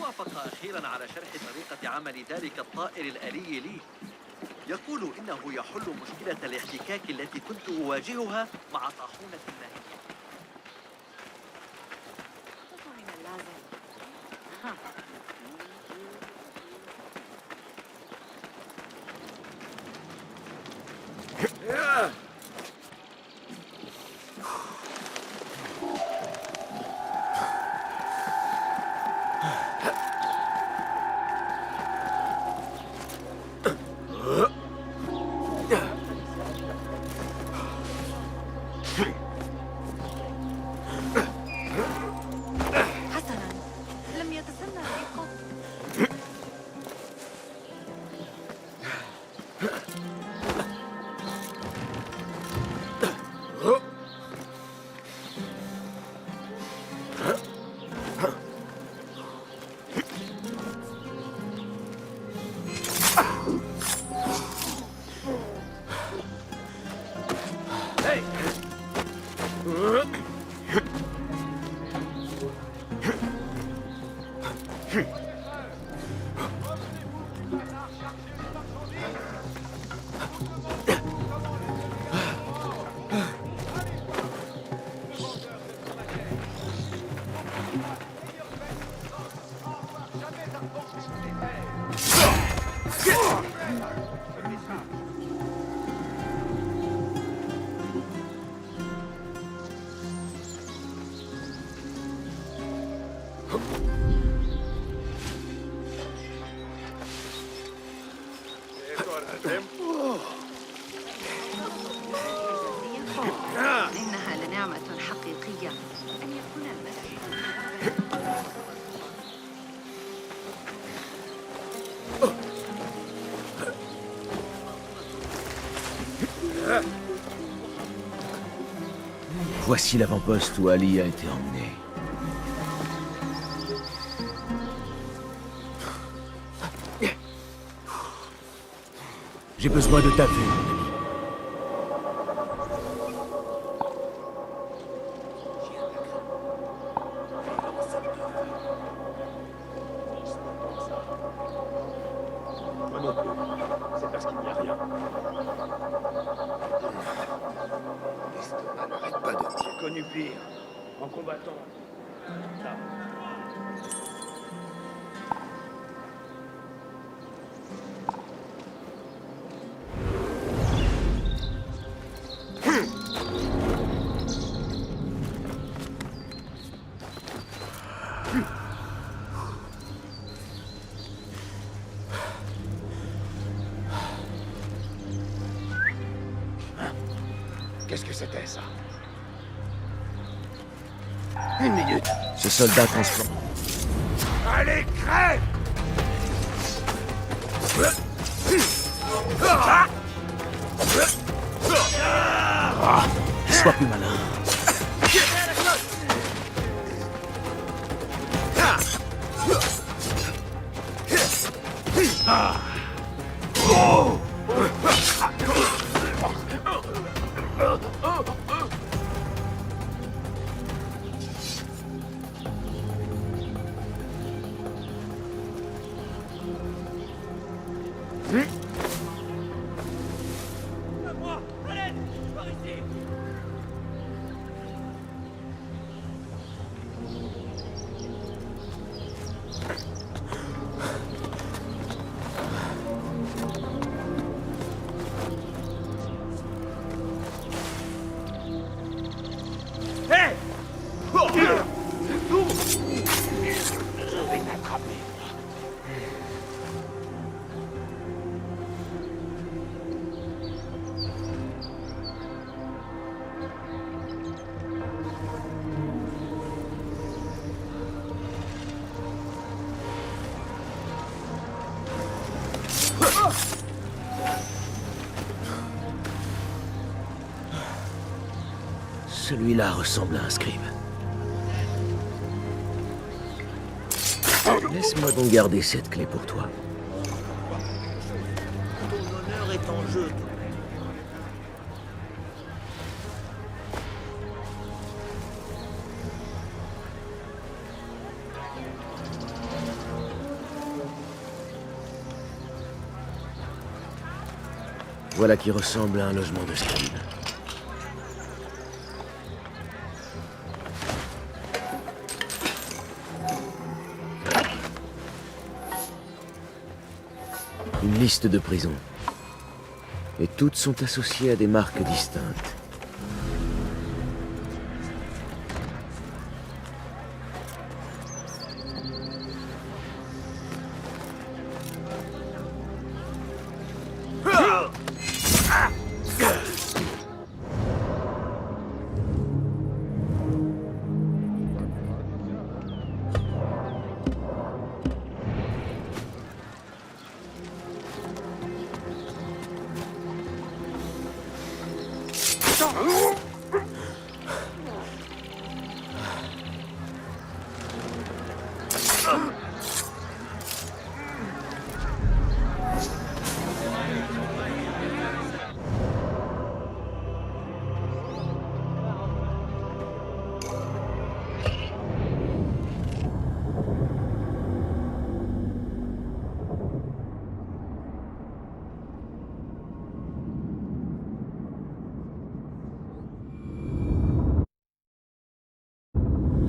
[SPEAKER 20] وافق أخيرا على شرح طريقة عمل ذلك الطائر الآلي لي. يقول إنه يحل مشكلة الاحتكاك التي كنت أواجهها مع طاحونة النهي.
[SPEAKER 7] إنها لنعمة حقيقية أن يكون الملك.
[SPEAKER 3] Voici l'avant-poste où Ali a été emmené. J'ai besoin de ta vue, mon ami.
[SPEAKER 11] Moi non plus. C'est parce qu'il n'y a rien. L'estomac n'arrête pas de... J'ai connu pire. En combattant. Là. Qu'est-ce que c'était, ça? Une minute.
[SPEAKER 3] Ce soldat transforme.
[SPEAKER 11] Allez, crève!
[SPEAKER 3] Sois plus malin. Celui-là ressemble à un scribe. Laisse-moi donc garder cette clé pour toi.
[SPEAKER 19] Ton honneur est en jeu.
[SPEAKER 3] Voilà qui ressemble à un logement de scribe. Une liste de prisons. Et toutes sont associées à des marques distinctes.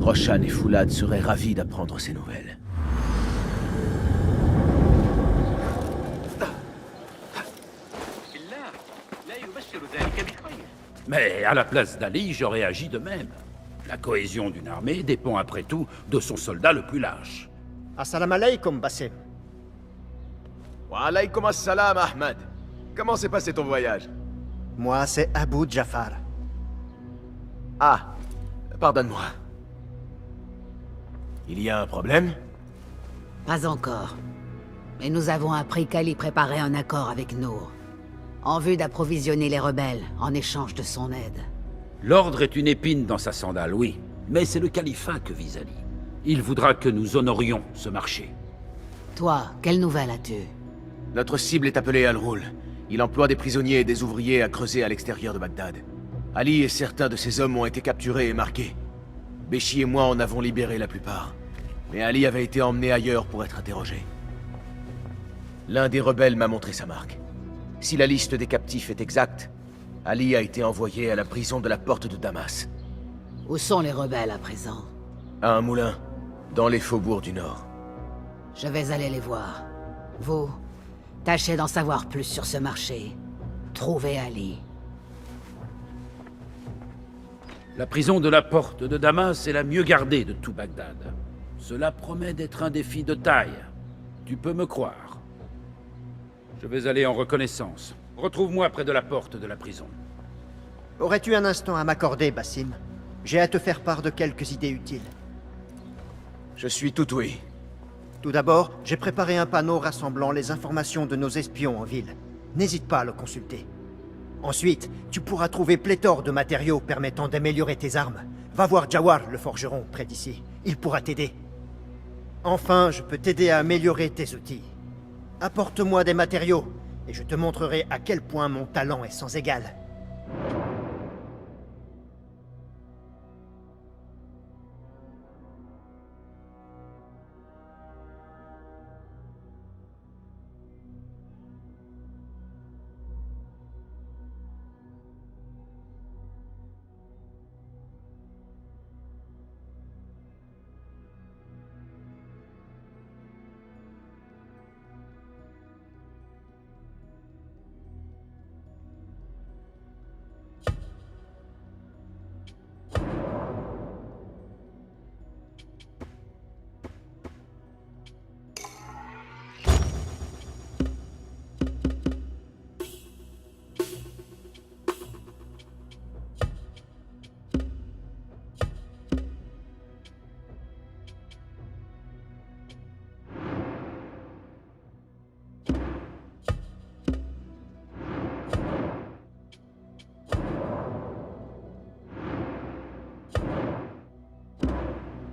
[SPEAKER 3] Roshan et Foulad seraient ravis d'apprendre ces nouvelles.
[SPEAKER 14] Mais à la place d'Ali, j'aurais agi de même. La cohésion d'une armée dépend après tout de son soldat le plus lâche.
[SPEAKER 15] Assalamu alaikum, Basim.
[SPEAKER 3] Wa alaykoum assalam, Ahmad. Comment s'est passé ton voyage?
[SPEAKER 15] Moi, c'est Abu Jafar.
[SPEAKER 3] Ah, pardonne-moi. Il y a un problème?
[SPEAKER 9] Pas encore. Mais nous avons appris qu'Ali préparait un accord avec Nour, en vue d'approvisionner les rebelles en échange de son aide.
[SPEAKER 14] L'ordre est une épine dans sa sandale, oui. Mais c'est le califat que vise Ali. Il voudra que nous honorions ce marché.
[SPEAKER 9] Toi, quelle nouvelle as-tu?
[SPEAKER 3] Notre cible est appelée Al-Roul. Il emploie des prisonniers et des ouvriers à creuser à l'extérieur de Bagdad. Ali et certains de ses hommes ont été capturés et marqués. Béchi et moi en avons libéré la plupart. Mais Ali avait été emmené ailleurs pour être interrogé. L'un des rebelles m'a montré sa marque. Si la liste des captifs est exacte, Ali a été envoyé à la prison de la Porte de Damas.
[SPEAKER 9] Où sont les rebelles à présent?
[SPEAKER 3] À un moulin, dans les faubourgs du Nord.
[SPEAKER 9] Je vais aller les voir. Vous, tâchez d'en savoir plus sur ce marché. Trouvez Ali.
[SPEAKER 14] La prison de la Porte de Damas est la mieux gardée de tout Bagdad. Cela promet d'être un défi de taille. Tu peux me croire. Je vais aller en reconnaissance. Retrouve-moi près de la porte de la prison.
[SPEAKER 15] Aurais-tu un instant à m'accorder, Basim? J'ai à te faire part de quelques idées utiles.
[SPEAKER 3] Je suis tout oui.
[SPEAKER 15] Tout d'abord, j'ai préparé un panneau rassemblant les informations de nos espions en ville. N'hésite pas à le consulter. Ensuite, tu pourras trouver pléthore de matériaux permettant d'améliorer tes armes. Va voir Jawar, le forgeron, près d'ici. Il pourra t'aider. Enfin, je peux t'aider à améliorer tes outils. Apporte-moi des matériaux, et je te montrerai à quel point mon talent est sans égal.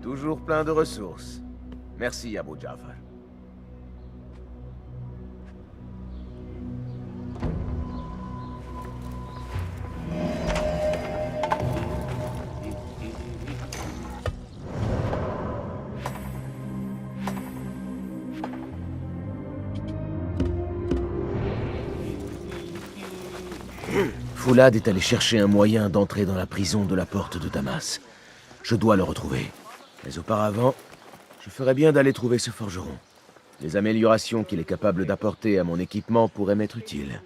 [SPEAKER 3] Toujours plein de ressources. Merci, Abu Jafar. Foulad est allé chercher un moyen d'entrer dans la prison de la Porte de Damas. Je dois le retrouver. Mais auparavant, je ferais bien d'aller trouver ce forgeron. Les améliorations qu'il est capable d'apporter à mon équipement pourraient m'être utiles.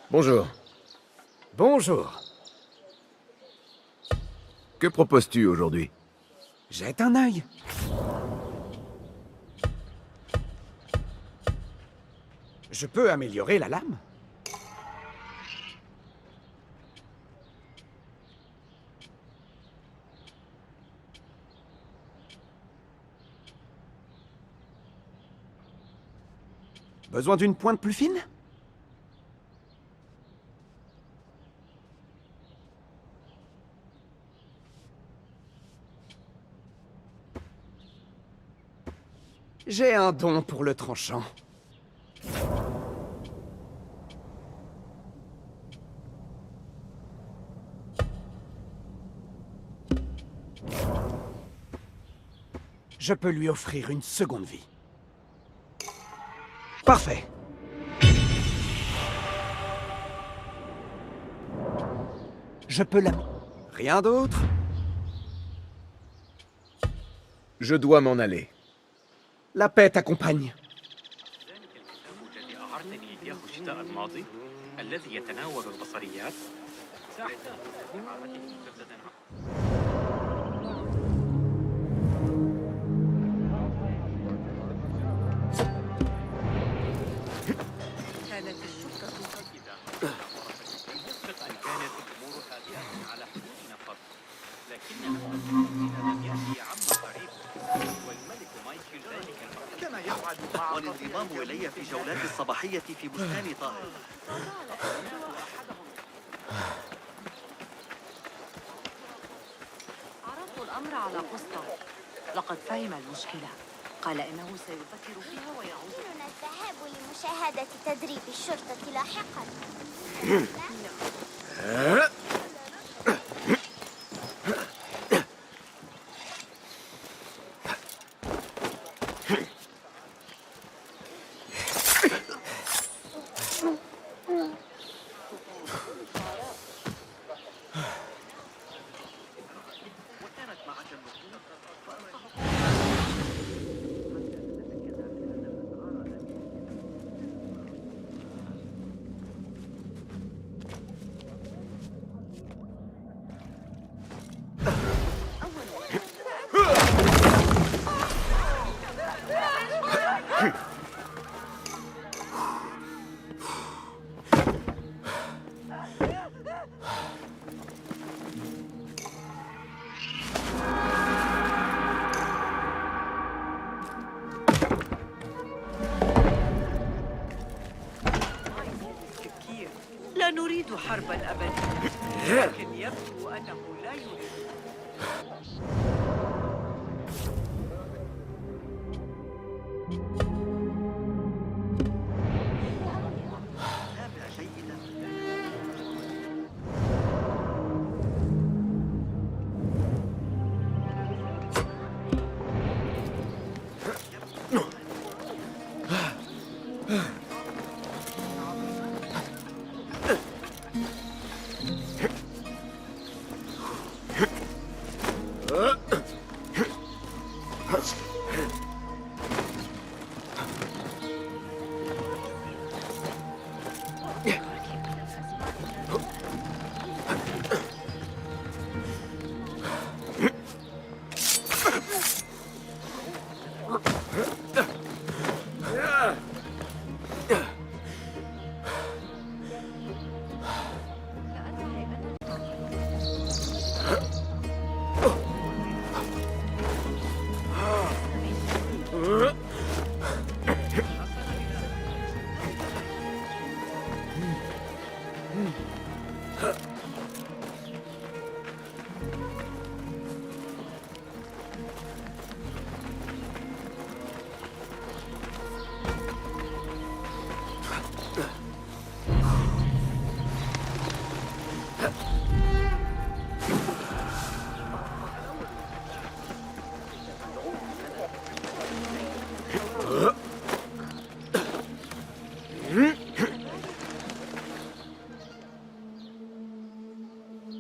[SPEAKER 3] Bonjour.
[SPEAKER 10] Bonjour.
[SPEAKER 3] Que proposes-tu aujourd'hui?
[SPEAKER 10] Jette un œil. Je peux améliorer la lame? Besoin d'une pointe plus fine? J'ai un don pour le tranchant. Je peux lui offrir une seconde vie. Parfait. Je peux la...
[SPEAKER 11] Rien d'autre?
[SPEAKER 3] Je dois m'en aller.
[SPEAKER 11] La paix t'accompagne.
[SPEAKER 7] كانت الشرطة كانت الأمور هادئة على حدود نفر، لكنها لم يأتي عما قريب، والملك مايكل ذلك كان يوعد
[SPEAKER 20] والانضمام إلي في جولات الصباحية في بستان طاهر.
[SPEAKER 7] عرضت الأمر على قسطر، لقد فهم المشكلة. قال إنه سيفكر فيها ويعود.
[SPEAKER 2] يمكننا الذهاب لمشاهدة تدريب الشرطة لاحقا.
[SPEAKER 7] لا نريد حربا أبدا، لكن يبدو أنه لا يريد.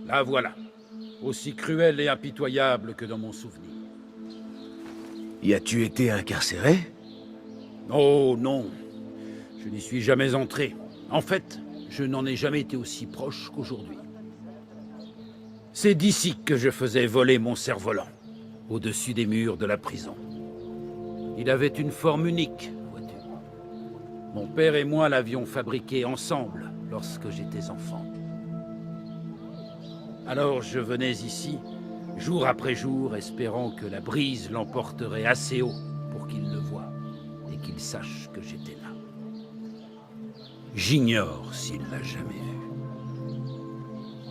[SPEAKER 14] La voilà, aussi cruelle et impitoyable que dans mon souvenir.
[SPEAKER 3] Y as-tu été incarcéré?
[SPEAKER 14] Oh non, je n'y suis jamais entré. En fait, je n'en ai jamais été aussi proche qu'aujourd'hui. C'est d'ici que je faisais voler mon cerf-volant, au-dessus des murs de la prison. Il avait une forme unique, vois-tu. Mon père et moi l'avions fabriqué ensemble lorsque j'étais enfant. Alors je venais ici, jour après jour, espérant que la brise l'emporterait assez haut pour qu'il le voie et qu'il sache que j'étais là. J'ignore s'il l'a jamais vu.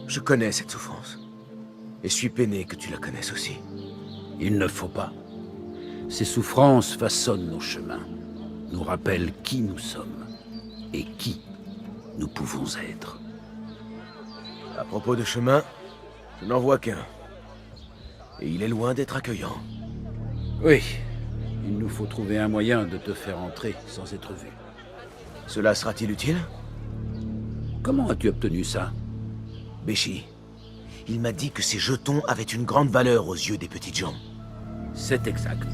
[SPEAKER 3] Je connais cette souffrance. Et suis peiné que tu la connaisses aussi.
[SPEAKER 14] Il ne faut pas. Ces souffrances façonnent nos chemins, nous rappellent qui nous sommes et qui nous pouvons être.
[SPEAKER 3] À propos de chemin, je n'en vois qu'un. Et il est loin d'être accueillant.
[SPEAKER 14] Oui, il nous faut trouver un moyen de te faire entrer sans être vu.
[SPEAKER 3] Cela sera-t-il utile?
[SPEAKER 14] Comment as-tu obtenu ça?
[SPEAKER 3] Béchi. il m'a dit que ces jetons avaient une grande valeur aux yeux des petites gens.
[SPEAKER 14] C'est exact.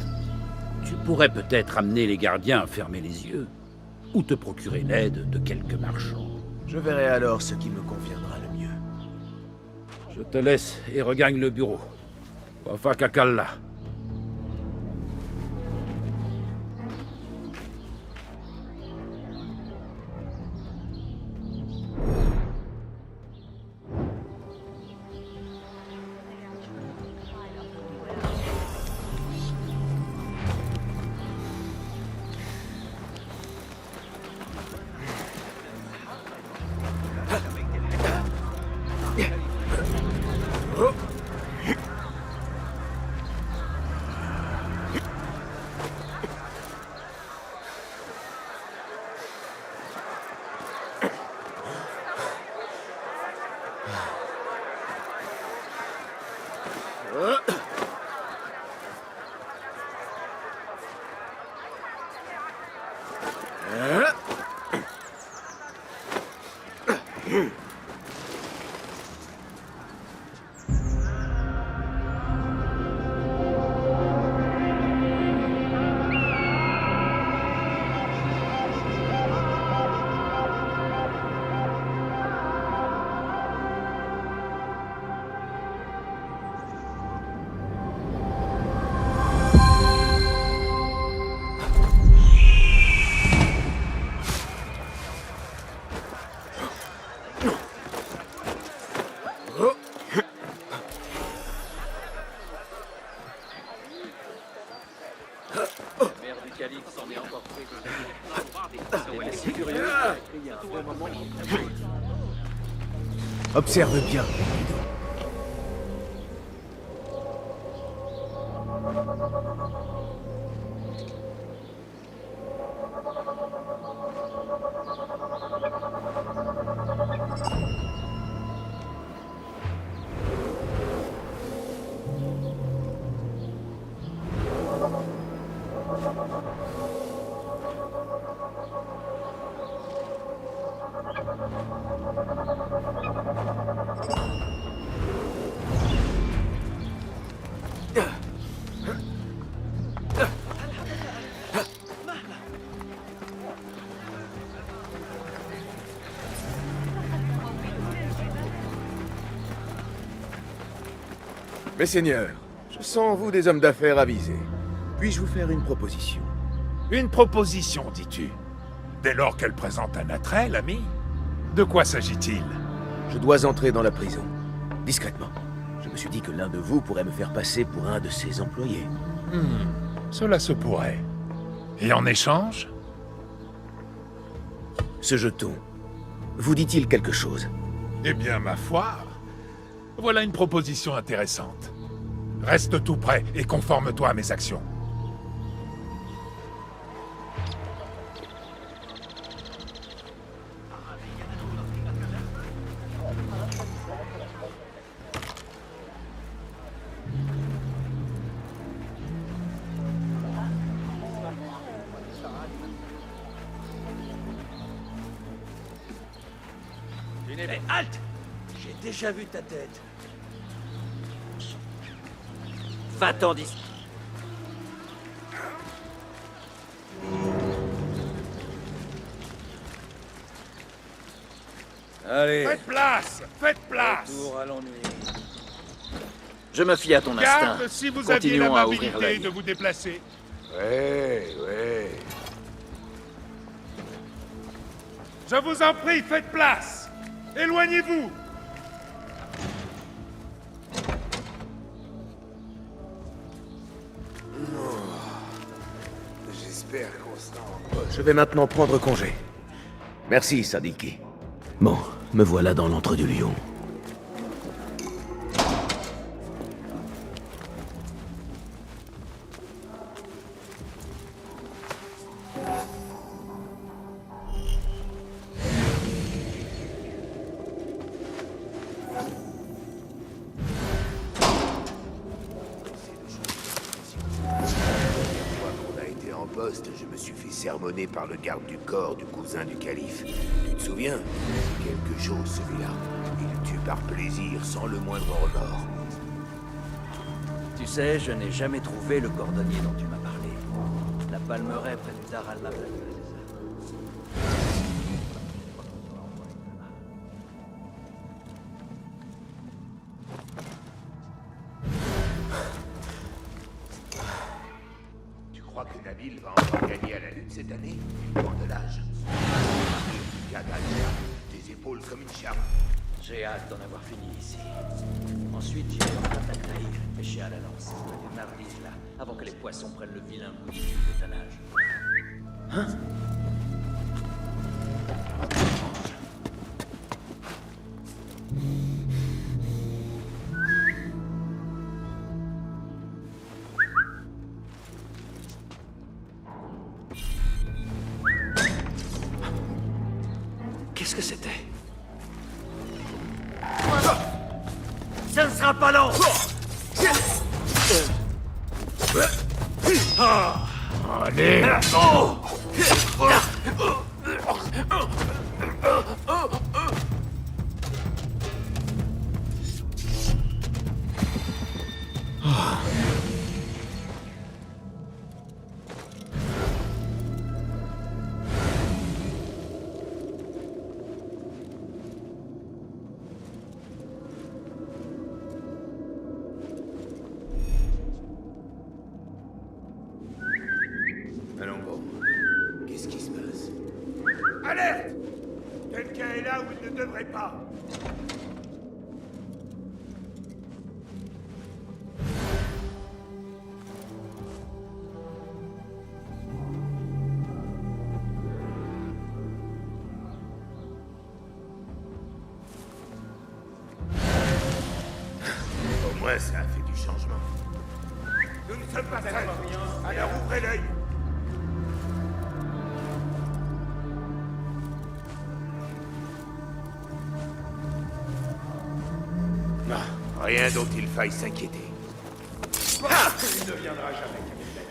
[SPEAKER 14] Tu pourrais peut-être amener les gardiens à fermer les yeux, ou te procurer l'aide de quelques marchands.
[SPEAKER 3] Je verrai alors ce qui me conviendra le mieux.
[SPEAKER 14] Je te laisse et regagne le bureau. Wafa Kakalla.
[SPEAKER 3] Observe bien. Mes seigneurs, je sens en vous des hommes d'affaires avisés. Puis-je vous faire une proposition?
[SPEAKER 5] Une proposition, dis-tu? Dès lors qu'elle présente un attrait, l'ami? De quoi s'agit-il?
[SPEAKER 3] Je dois entrer dans la prison, discrètement. Je me suis dit que l'un de vous pourrait me faire passer pour un de ses employés.
[SPEAKER 5] Cela se pourrait. Et en échange?
[SPEAKER 3] Ce jeton, vous dit-il quelque chose?
[SPEAKER 5] Eh bien, ma foi, voilà une proposition intéressante. Reste tout prêt et conforme-toi à mes actions.
[SPEAKER 12] Hey, halte! J'ai déjà vu ta tête. Va-t'en d'ici.
[SPEAKER 1] Allez.
[SPEAKER 5] Faites place! Faites place!
[SPEAKER 12] Retour à l'ennui.
[SPEAKER 1] Je me fie à ton instinct.
[SPEAKER 5] Garde si vous aviez
[SPEAKER 1] Continuons à ouvrir
[SPEAKER 5] l'amabilité
[SPEAKER 1] l'œil.
[SPEAKER 5] de vous déplacer.
[SPEAKER 6] Ouais.
[SPEAKER 5] Je vous en prie, faites place! Éloignez-vous!
[SPEAKER 6] J'espère qu'on se rend.
[SPEAKER 3] Je vais maintenant prendre congé. Merci, Sadiki. Bon, me voilà dans l'antre du lion.
[SPEAKER 6] Je me suis fait sermonner par le garde du corps du cousin du calife. Tu te souviens? Quelque chose, celui-là.
[SPEAKER 5] Il tue par plaisir, sans le moindre remords.
[SPEAKER 12] Tu sais, je n'ai jamais trouvé le cordonnier dont tu m'as parlé. La palmeraie près du Dar al-Mabad, c'est ça?
[SPEAKER 5] Tu crois que Nabil va encore gagner à la lutte cette année? Il prend de l'âge. Tes épaules comme une charme.
[SPEAKER 12] J'ai hâte d'en avoir fini ici. Ensuite, j'irai dans Tataktaïr, pêcher à la lance, à Nardiz, là, avant que les poissons prennent le vilain goût du bétonnage. Hein? Qu'est-ce que c'était? Ça ne sera pas long!
[SPEAKER 5] Allez! Allons bon. Qu'est-ce qui se passe?
[SPEAKER 6] Alerte! Quelqu'un est là où il ne devrait pas.
[SPEAKER 5] Au moins, ça a fait du changement.
[SPEAKER 6] Nous ne sommes pas seuls. Alors ouvrez l'œil.
[SPEAKER 5] Rien dont il faille s'inquiéter.
[SPEAKER 6] Il ne viendra jamais, capitaine.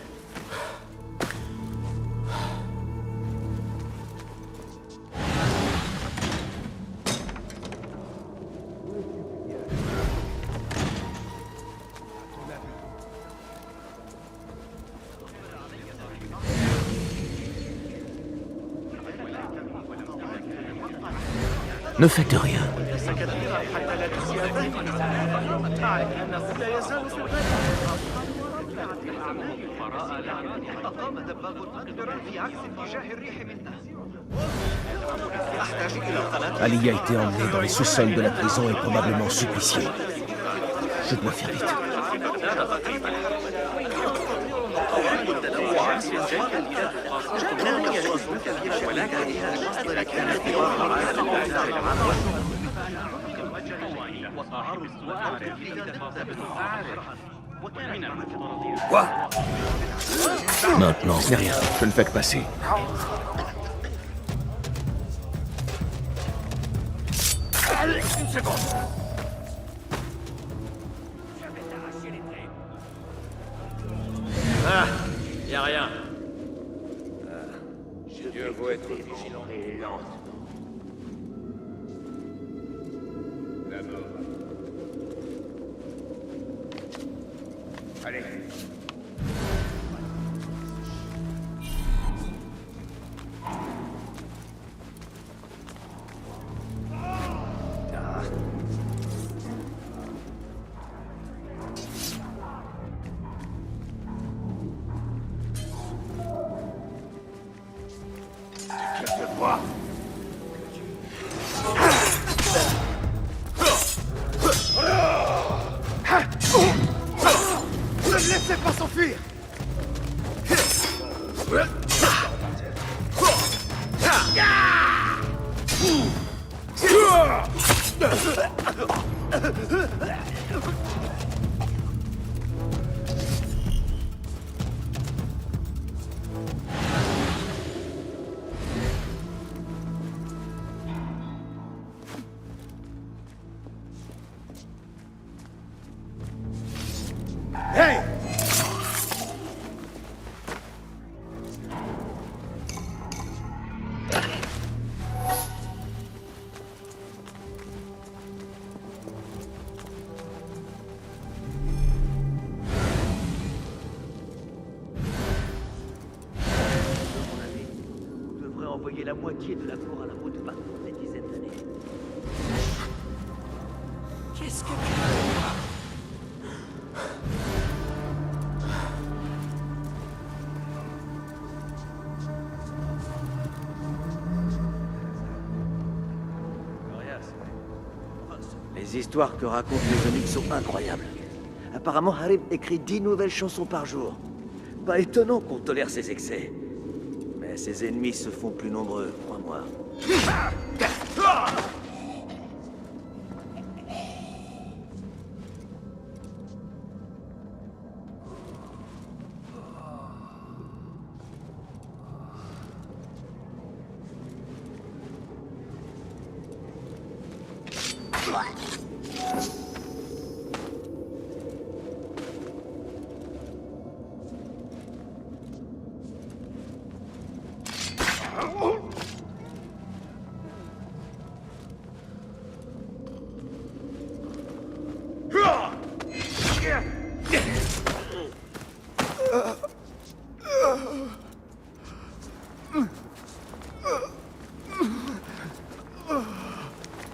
[SPEAKER 3] Ne faites rien. Ali a été emmené dans les sous-sols de la prison et probablement supplicié. Je dois faire vite.
[SPEAKER 5] Quoi?
[SPEAKER 3] Maintenant, c'est rien. Je ne fais que passer.
[SPEAKER 5] Une seconde.
[SPEAKER 12] Ah, y a rien.
[SPEAKER 5] Dieu vaut être vigilant et lente. La mort. Allez. Je te vois.
[SPEAKER 6] Ne le laissez pas s'enfuir! Hey!
[SPEAKER 12] moitié de la flore à la route pendant des dizaines d'années.
[SPEAKER 11] Qu'est-ce que tu fais là?
[SPEAKER 17] Les histoires que racontent les Onyx sont incroyables. Apparemment, Harib écrit 10 nouvelles chansons par jour. Pas étonnant qu'on tolère ses excès. Mais ses ennemis se font plus nombreux, crois-moi.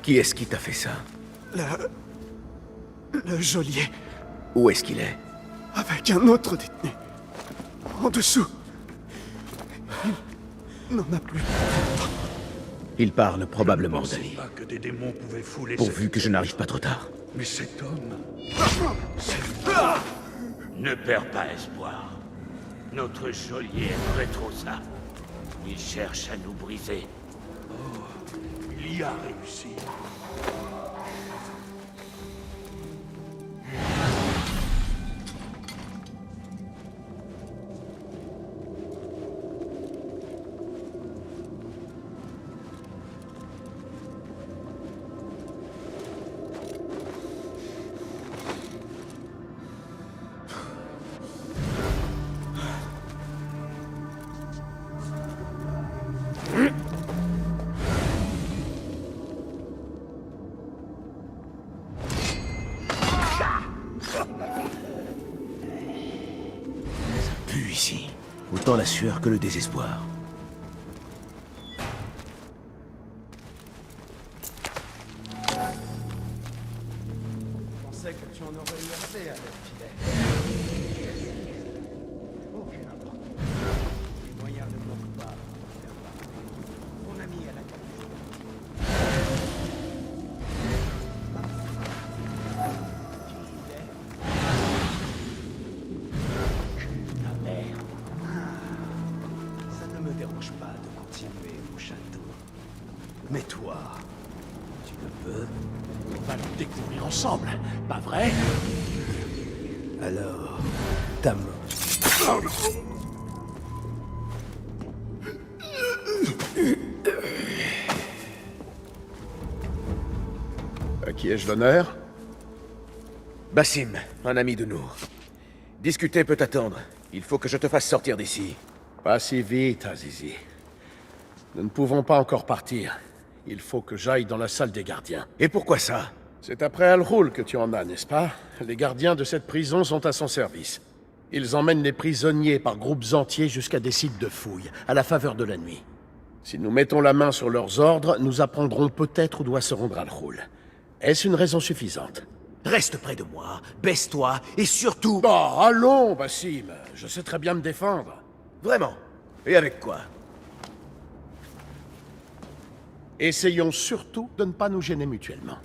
[SPEAKER 3] Qui est-ce qui t'a fait ça?
[SPEAKER 11] Le geôlier.
[SPEAKER 3] Où est-ce qu'il est?
[SPEAKER 11] Avec un autre détenu. En dessous. Il n'en a plus.
[SPEAKER 3] Il parle probablement d'Ali.
[SPEAKER 5] Pas que des démons pouvaient fouler
[SPEAKER 3] Pourvu que je n'arrive pas trop tard.
[SPEAKER 5] Mais cet homme... Ne perds pas espoir. Notre geôlier aimerait trop ça. Il cherche à nous briser. Oh, il y a réussi.
[SPEAKER 3] Ici. Autant la sueur que le désespoir.
[SPEAKER 10] Je pensais que tu en aurais eu assez avec Filet. Aucune importance. Les moyens ne manquent pas. Mon ami à la pas de continuer au château. Mais toi, tu le veux?
[SPEAKER 4] On va le découvrir ensemble, pas vrai?
[SPEAKER 10] Alors, ta mort.
[SPEAKER 6] À qui ai-je l'honneur?
[SPEAKER 3] Basim, un ami de Nour. Discuter peut attendre. Il faut que je te fasse sortir d'ici.
[SPEAKER 6] Pas si vite, Azizi. Nous ne pouvons pas encore partir. Il faut que j'aille dans la salle des gardiens.
[SPEAKER 3] Et pourquoi ça?
[SPEAKER 6] C'est après Al-Roul que tu en as, n'est-ce pas? Les gardiens de cette prison sont à son service. Ils emmènent les prisonniers par groupes entiers jusqu'à des sites de fouilles, à la faveur de la nuit. Si nous mettons la main sur leurs ordres, nous apprendrons peut-être où doit se rendre Al-Roul. Est-ce une raison suffisante?
[SPEAKER 3] Reste près de moi, baisse-toi, et surtout...
[SPEAKER 6] Bah, allons, Basim. Je sais très bien me défendre.
[SPEAKER 3] Vraiment? Et avec quoi?
[SPEAKER 6] Essayons surtout de ne pas nous gêner mutuellement.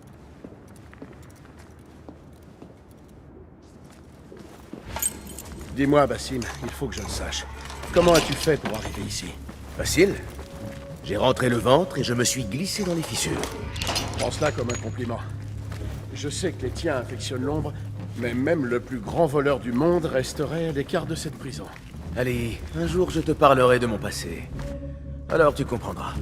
[SPEAKER 6] Dis-moi, Basim, il faut que je le sache. Comment as-tu fait pour arriver ici?
[SPEAKER 3] Facile. J'ai rentré le ventre et je me suis glissé dans les fissures.
[SPEAKER 6] Prends cela comme un compliment. Je sais que les tiens affectionnent l'ombre, mais même le plus grand voleur du monde resterait à l'écart de cette prison.
[SPEAKER 3] Allez, un jour je te parlerai de mon passé. Alors tu comprendras.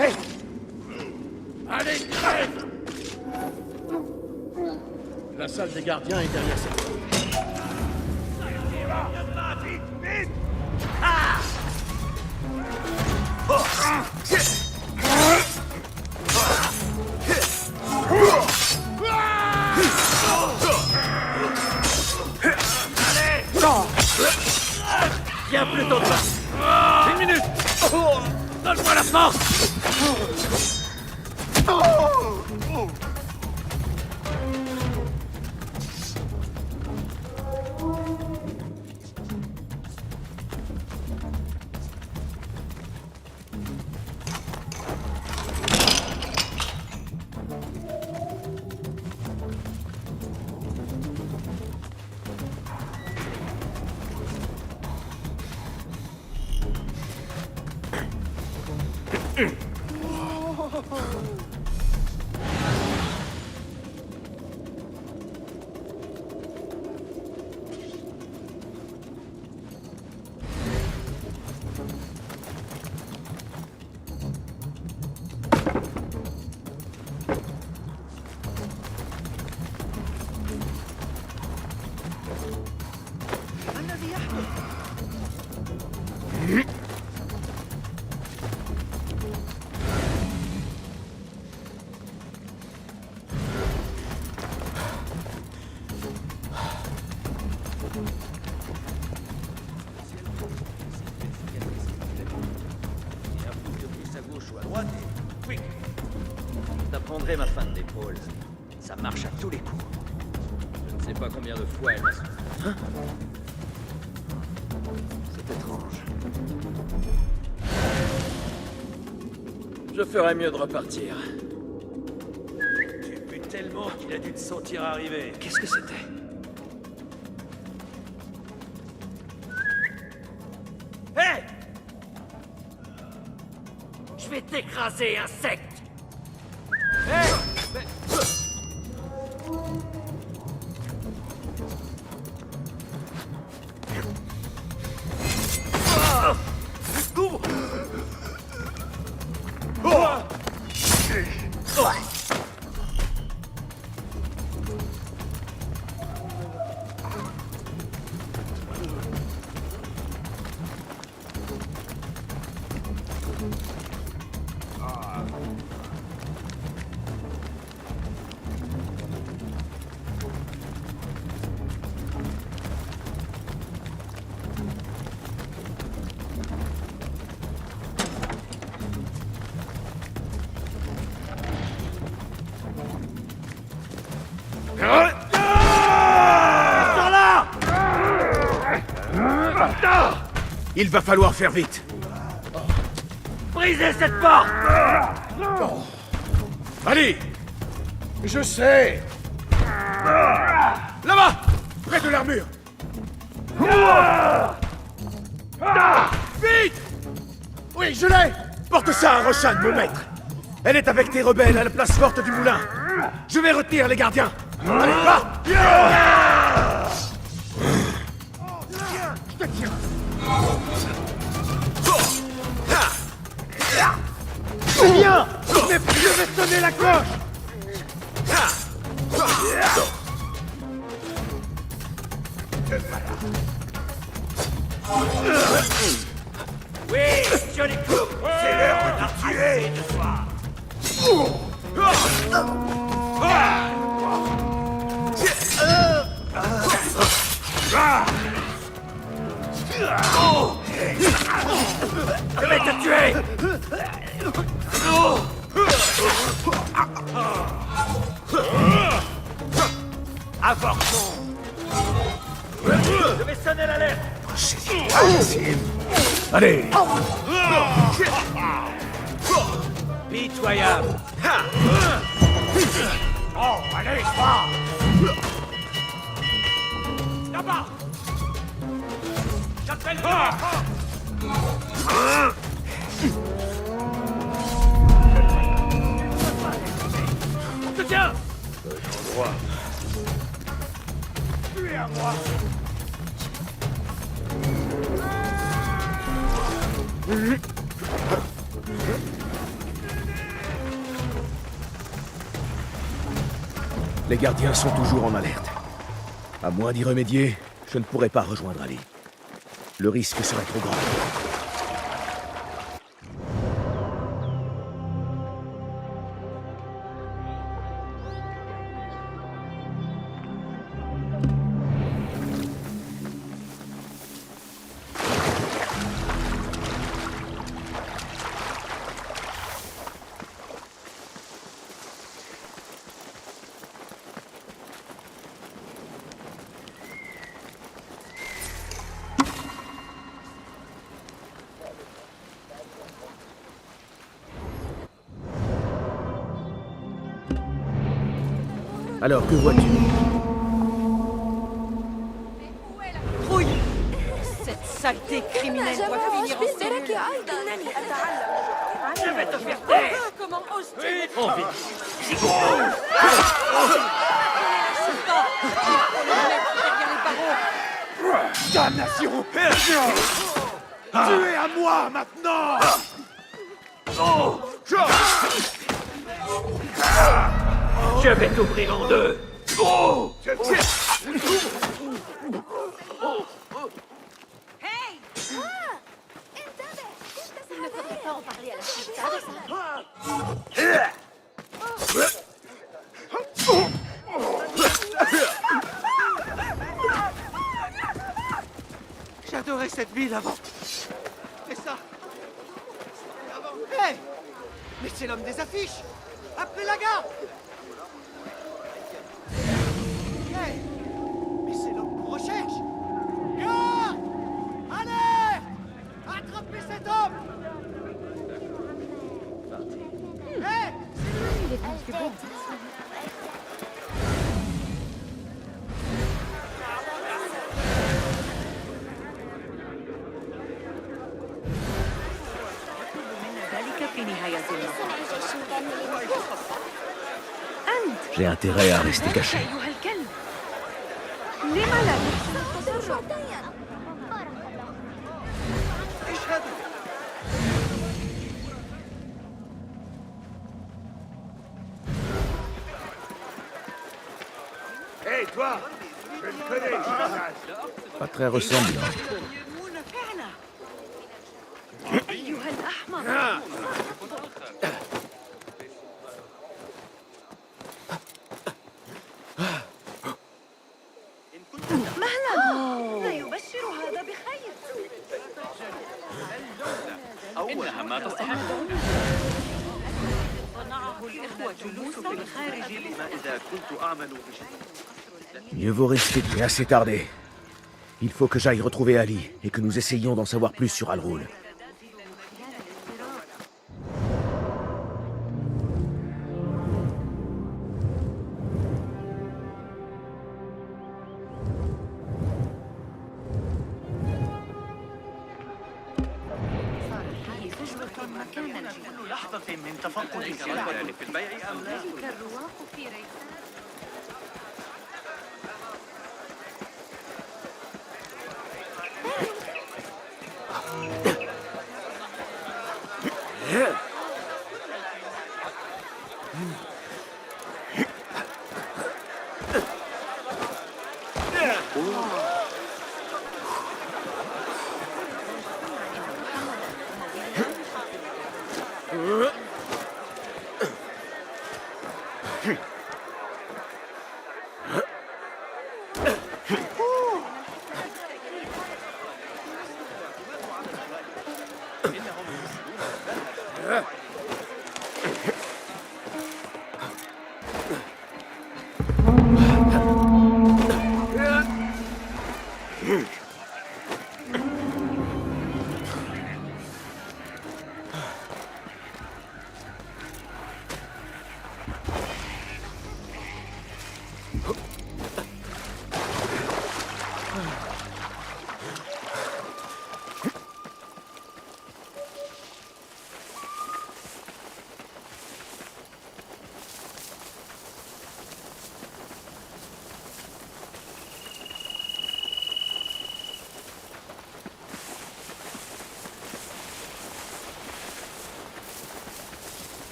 [SPEAKER 4] Hey! Allez, crève! La salle des gardiens est derrière cette porte.
[SPEAKER 19] Vite, vite!
[SPEAKER 12] Viens plutôt de là. 1 minute. Donne-moi la force. T'apprendrai ma femme d'épaule. Ça marche à tous les coups. Je ne sais pas combien de fois elle m'a sauvé. Hein? C'est étrange.
[SPEAKER 1] Je ferais mieux de repartir.
[SPEAKER 12] Tu pues tellement qu'il a dû te sentir arriver. Qu'est-ce que c'était? Hé! Je vais t'écraser, insecte! Hé!
[SPEAKER 4] Il va falloir faire vite.
[SPEAKER 12] Brisez cette porte!
[SPEAKER 4] Allez! Je sais! Là-bas! Près de l'armure! Vite! Oui, je l'ai! Porte ça à Roshan, mon maître! Elle est avec tes rebelles à la place forte du moulin. Je vais retenir les gardiens. Allez, va! Je te tiens!
[SPEAKER 10] C'est bien! Mais je vais sonner la cloche!
[SPEAKER 12] Oui, joli coup! C'est l'heure de te tuer ce soir! Je vais te tuer! Avortons! Je vais sonner l'alerte!
[SPEAKER 4] Allez!
[SPEAKER 12] Pitoyable!
[SPEAKER 19] Oh, allez, va! Là-bas! J'appelle pas!
[SPEAKER 12] Je te tiens!
[SPEAKER 4] Endroit.
[SPEAKER 19] Tu es à moi!
[SPEAKER 3] Les gardiens sont toujours en alerte. À moins d'y remédier, je ne pourrais pas rejoindre Ali. Le risque serait trop grand. Alors, que vois-tu?
[SPEAKER 21] Trouille! Cette saleté criminelle doit finir en cellule.
[SPEAKER 19] Je vais te faire taire.
[SPEAKER 21] Comment oses-tu?
[SPEAKER 19] On vit.
[SPEAKER 4] Damnation! Tu es à moi maintenant!
[SPEAKER 19] Je vais t'ouvrir en deux.
[SPEAKER 2] Il ne faudrait pas en parler à la sultane, ça.
[SPEAKER 11] J'adorais cette ville avant. Et ça? Hé! Mais c'est l'homme des affiches! Après la gare! Hé! Mais c'est l'homme qu'on recherche! Gare! Allez! Attrapez cet homme! Hé!
[SPEAKER 2] Il est plus beau.
[SPEAKER 3] J'ai intérêt à rester caché.
[SPEAKER 21] أيها الكلب لم لا تحسن التسرع؟
[SPEAKER 4] Hé, toi! Je le connais, ce visage.
[SPEAKER 3] Pas très ressemblant.
[SPEAKER 21] أيها الأحمر مهلا لا يبشر هذا بخير
[SPEAKER 7] إنها ما تستحق.
[SPEAKER 21] صنعه الإخوة
[SPEAKER 20] جلوسك الخارج لما إذا كنت أعمل بشيء.
[SPEAKER 3] Mieux vaut rester et assez tardé. Il faut que j'aille retrouver Ali et que nous essayions d'en savoir plus sur Al-Ghul.
[SPEAKER 19] كل لحظة من تفقد السلع
[SPEAKER 20] في البيع أم لا؟
[SPEAKER 21] الرواق في ريح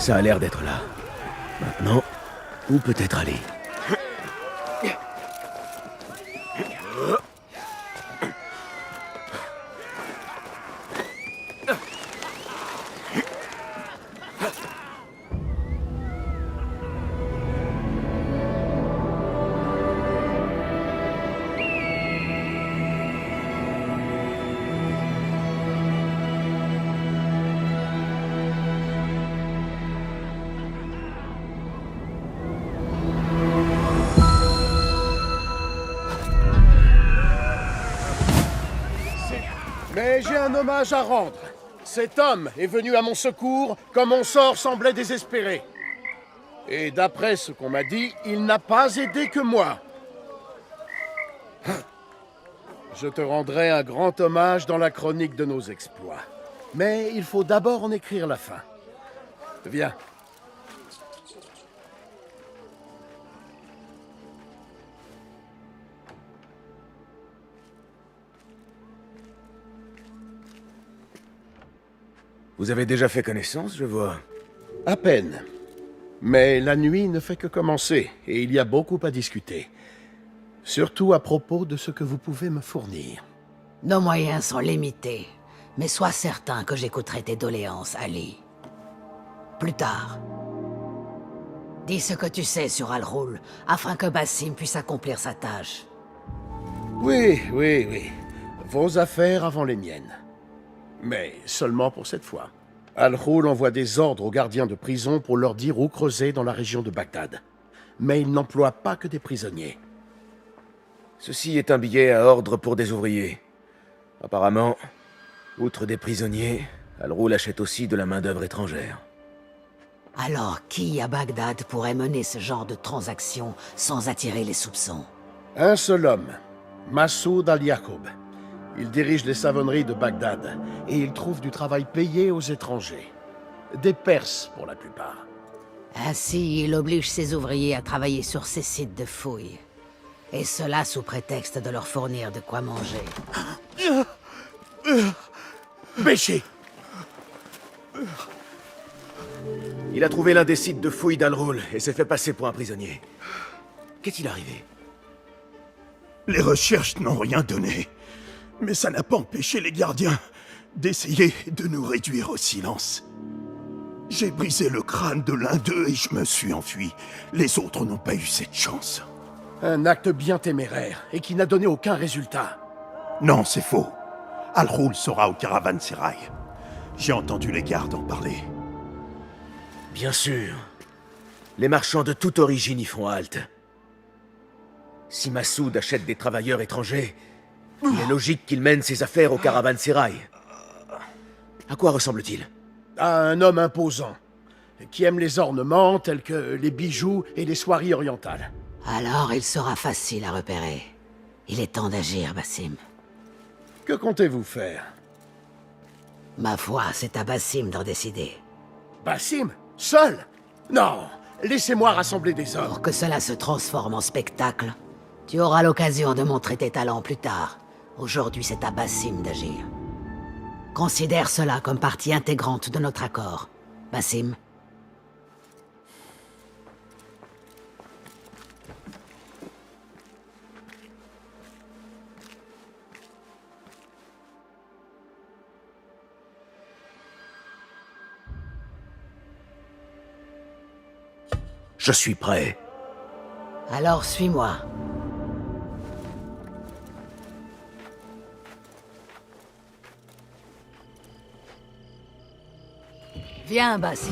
[SPEAKER 3] Ça a l'air d'être là. Maintenant, où peut-être aller?
[SPEAKER 4] Mais j'ai un hommage à rendre. Cet homme est venu à mon secours quand mon sort semblait désespéré. Et d'après ce qu'on m'a dit, il n'a pas aidé que moi. Je te rendrai un grand hommage dans la chronique de nos exploits. Mais il faut d'abord en écrire la fin. Viens.
[SPEAKER 3] Vous avez déjà fait connaissance, je vois.
[SPEAKER 4] À peine. Mais la nuit ne fait que commencer, et il y a beaucoup à discuter. Surtout à propos de ce que vous pouvez me fournir.
[SPEAKER 9] Nos moyens sont limités, mais sois certain que j'écouterai tes doléances, Ali. Plus tard. Dis ce que tu sais sur Al-Ghul, afin que Basim puisse accomplir sa tâche.
[SPEAKER 4] Oui. Vos affaires avant les miennes. Mais seulement pour cette fois. Al-Ghul envoie des ordres aux gardiens de prison pour leur dire où creuser dans la région de Bagdad. Mais il n'emploie pas que des prisonniers.
[SPEAKER 3] Ceci est un billet à ordre pour des ouvriers. Apparemment, outre des prisonniers, Al-Ghul achète aussi de la main-d'œuvre étrangère.
[SPEAKER 9] Alors, qui à Bagdad pourrait mener ce genre de transaction sans attirer les soupçons?
[SPEAKER 4] Un seul homme, Massoud al-Yacoub. Il dirige les savonneries de Bagdad et il trouve du travail payé aux étrangers. Des Perses pour la plupart.
[SPEAKER 9] Ainsi, il oblige ses ouvriers à travailler sur ses sites de fouilles. Et cela sous prétexte de leur fournir de quoi manger.
[SPEAKER 4] Béché!
[SPEAKER 3] Il a trouvé l'un des sites de fouilles d'Al-Ghul et s'est fait passer pour un prisonnier. Qu'est-il arrivé?
[SPEAKER 6] Les recherches n'ont rien donné. Mais ça n'a pas empêché les gardiens d'essayer de nous réduire au silence. J'ai brisé le crâne de l'un d'eux et je me suis enfui. Les autres n'ont pas eu cette chance.
[SPEAKER 4] Un acte bien téméraire et qui n'a donné aucun résultat.
[SPEAKER 6] Non, c'est faux. Al-Ghul sera au caravansérail. J'ai entendu les gardes en parler.
[SPEAKER 3] Bien sûr. Les marchands de toute origine y font halte. Si Massoud achète des travailleurs étrangers, il est logique qu'il mène ses affaires au caravansérail. À quoi ressemble-t-il?
[SPEAKER 4] À un homme imposant, qui aime les ornements tels que les bijoux et les soieries orientales.
[SPEAKER 9] Alors il sera facile à repérer. Il est temps d'agir, Basim.
[SPEAKER 4] Que comptez-vous faire?
[SPEAKER 9] Ma foi, c'est à Basim d'en décider.
[SPEAKER 4] Basim? Seul? Non! Laissez-moi rassembler des hommes.
[SPEAKER 9] Pour que cela se transforme en spectacle, tu auras l'occasion de montrer tes talents plus tard. Aujourd'hui, c'est à Basim d'agir. Considère cela comme partie intégrante de notre accord. Basim?
[SPEAKER 3] Je suis prêt.
[SPEAKER 9] Alors suis-moi. Viens, Basim.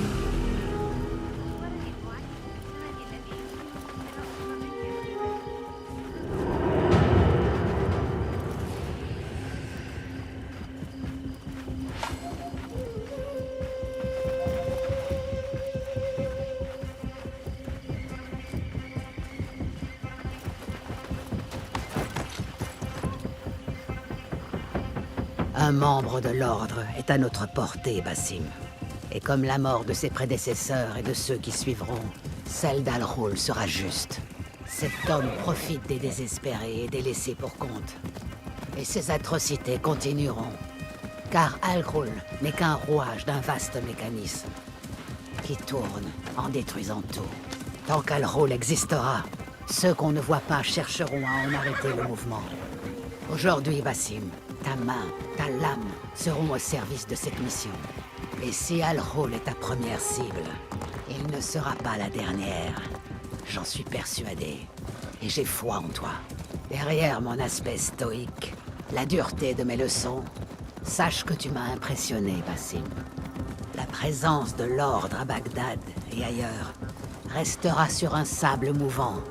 [SPEAKER 9] Un membre de l'Ordre est à notre portée, Basim. Et comme la mort de ses prédécesseurs et de ceux qui suivront, celle d'Al-Ghul sera juste. Cet homme profite des désespérés et des laissés pour compte. Et ces atrocités continueront. Car Al-Ghul n'est qu'un rouage d'un vaste mécanisme. qui tourne en détruisant tout. Tant qu'Al-Ghul existera, ceux qu'on ne voit pas chercheront à en arrêter le mouvement. Aujourd'hui, Basim, ta main, ta lame seront au service de cette mission. Et si Al-Ghul est ta première cible, il ne sera pas la dernière. J'en suis persuadé. Et j'ai foi en toi. Derrière mon aspect stoïque, la dureté de mes leçons, sache que tu m'as impressionné, Basim. La présence de l'ordre à Bagdad et ailleurs restera sur un sable mouvant,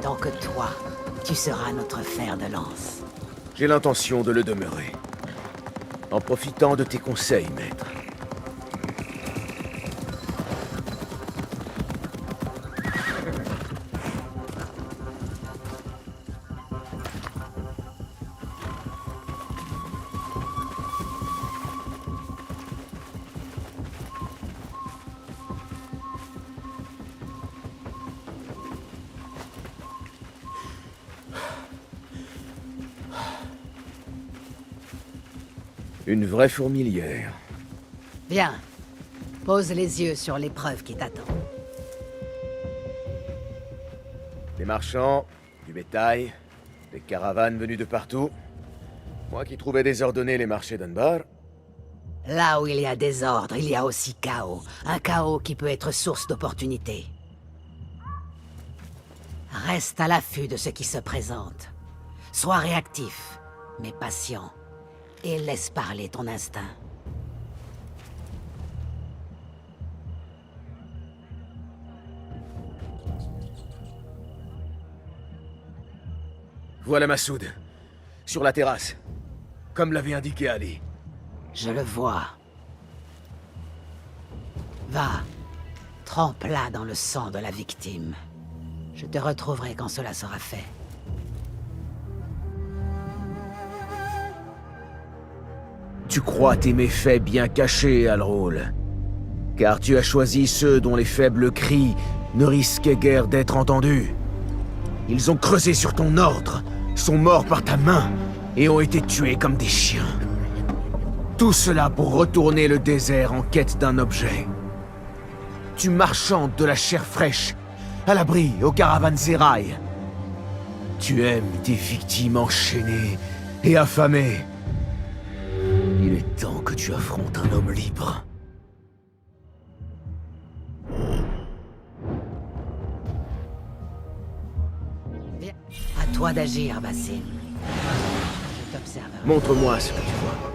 [SPEAKER 9] tant que toi, tu seras notre fer de lance.
[SPEAKER 3] J'ai l'intention de le demeurer. En profitant de tes conseils, maître. Une vraie fourmilière.
[SPEAKER 9] Bien. Pose les yeux sur l'épreuve qui t'attend.
[SPEAKER 3] Des marchands, du bétail, des caravanes venues de partout. Moi qui trouvais désordonnés les marchés d'Anbar.
[SPEAKER 9] Là où il y a désordre, il y a aussi chaos. Un chaos qui peut être source d'opportunités. Reste à l'affût de ce qui se présente. Sois réactif, mais patient. Et laisse parler ton instinct.
[SPEAKER 3] Voilà Massoud, sur la terrasse, comme l'avait indiqué Ali.
[SPEAKER 9] Je le vois. Va, trempe-la dans le sang de la victime. Je te retrouverai quand cela sera fait.
[SPEAKER 3] Tu crois tes méfaits bien cachés, Al-Ghul. Car tu as choisi ceux dont les faibles cris ne risquaient guère d'être entendus. Ils ont creusé sur ton ordre, sont morts par ta main, et ont été tués comme des chiens. Tout cela pour retourner le désert en quête d'un objet. Tu marchandes de la chair fraîche, à l'abri aux caravansérails. Tu aimes tes victimes enchaînées et affamées. Il est temps que tu affrontes un homme libre.
[SPEAKER 9] Bien. À toi d'agir, Basim. Je t'observerai.
[SPEAKER 3] Montre-moi ce que tu vois.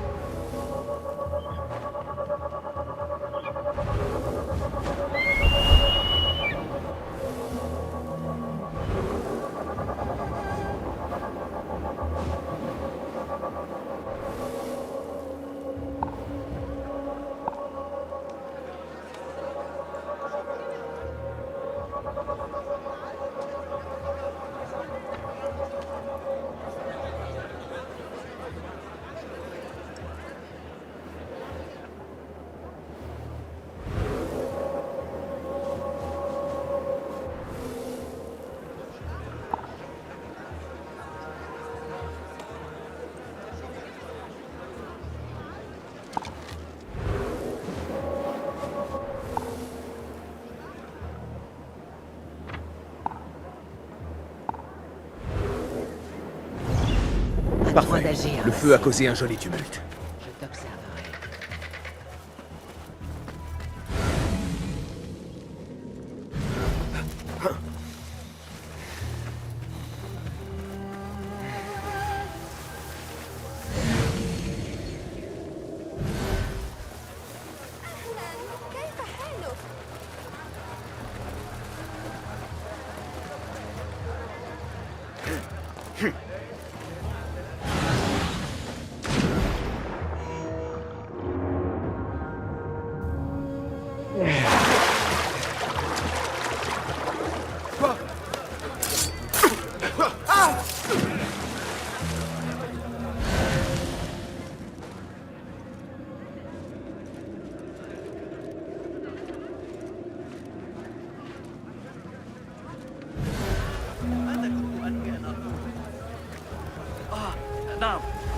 [SPEAKER 3] Parfait. Le feu a causé un joli tumulte.
[SPEAKER 9] Je t'observerai.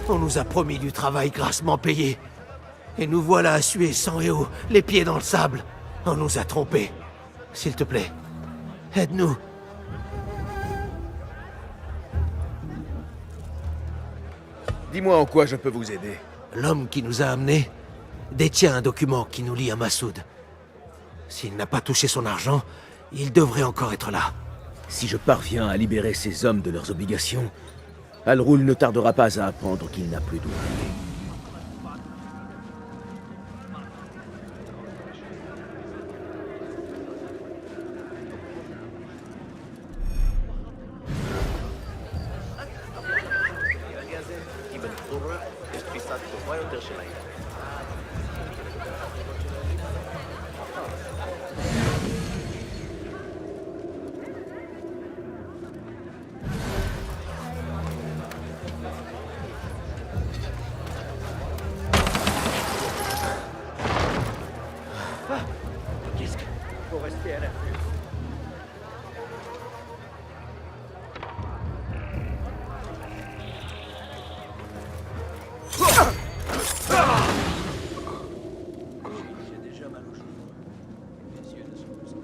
[SPEAKER 11] On nous a promis du travail grassement payé. Et nous voilà à suer sang et eau, les pieds dans le sable.
[SPEAKER 16] On nous a trompés. S'il te plaît, aide-nous.
[SPEAKER 3] Dis-moi en quoi je peux vous aider.
[SPEAKER 16] L'homme qui nous a amenés détient un document qui nous lie à Massoud. S'il n'a pas touché son argent, il devrait encore être là.
[SPEAKER 3] Si je parviens à libérer ces hommes de leurs obligations, Al-Ghul ne tardera pas à apprendre qu'il n'a plus d'ouvriers.
[SPEAKER 12] Faut rester à l'affût. J'ai déjà mal aux genoux. Mes yeux ne sont plus en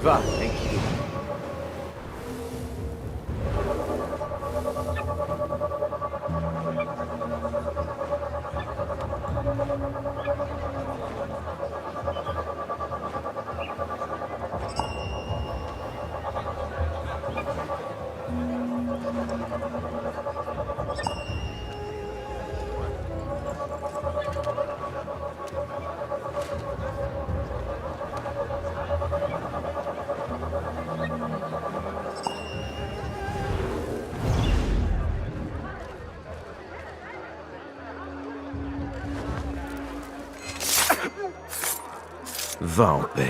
[SPEAKER 3] Va, Enkidu. Va en paix.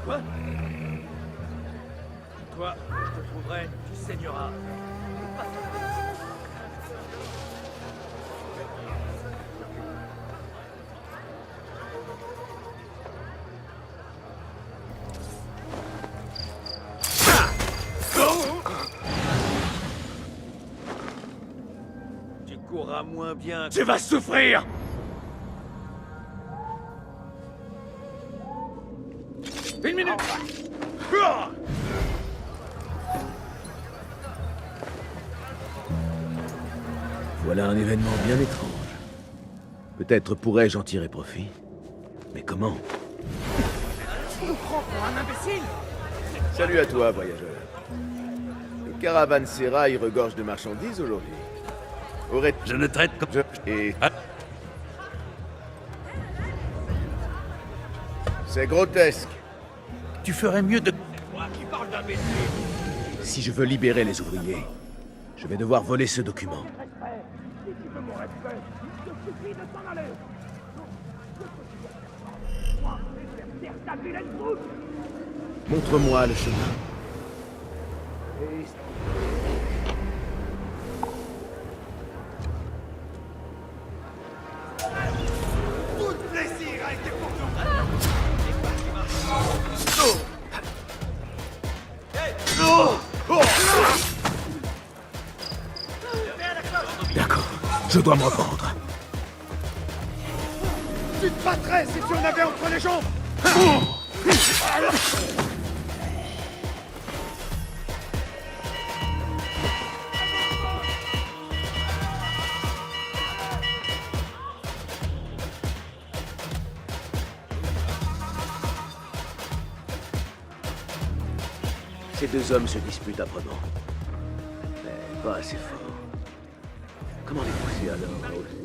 [SPEAKER 12] Quoi? Toi, je te trouverai, tu saigneras. Tu courras moins bien.
[SPEAKER 6] Tu vas souffrir!
[SPEAKER 12] Une minute!
[SPEAKER 3] Voilà un événement bien étrange. Peut-être pourrais-je en tirer profit. Mais comment?
[SPEAKER 11] Tu nous prends pour un imbécile?
[SPEAKER 3] Salut à toi, voyageur. Le caravansérail regorge de marchandises aujourd'hui.
[SPEAKER 5] Je ne traite comme...
[SPEAKER 3] Et... C'est grotesque.
[SPEAKER 5] Tu ferais mieux de...
[SPEAKER 12] Moi qui parle d'imbécile!
[SPEAKER 3] Si je veux libérer les ouvriers, je vais devoir voler ce document.
[SPEAKER 11] Si tu veux mon respect, il te suffit de t'en aller. Moi, je vais faire ta vilaine route.
[SPEAKER 3] Montre-moi le chemin.
[SPEAKER 11] Tout le plaisir a été pour nous.
[SPEAKER 3] D'accord, je dois me reprendre.
[SPEAKER 11] Tu te battrais si tu en avais entre les jambes.
[SPEAKER 3] Ces deux hommes se disputent âprement. Mais pas assez fort. Comment les pousser alors à hausser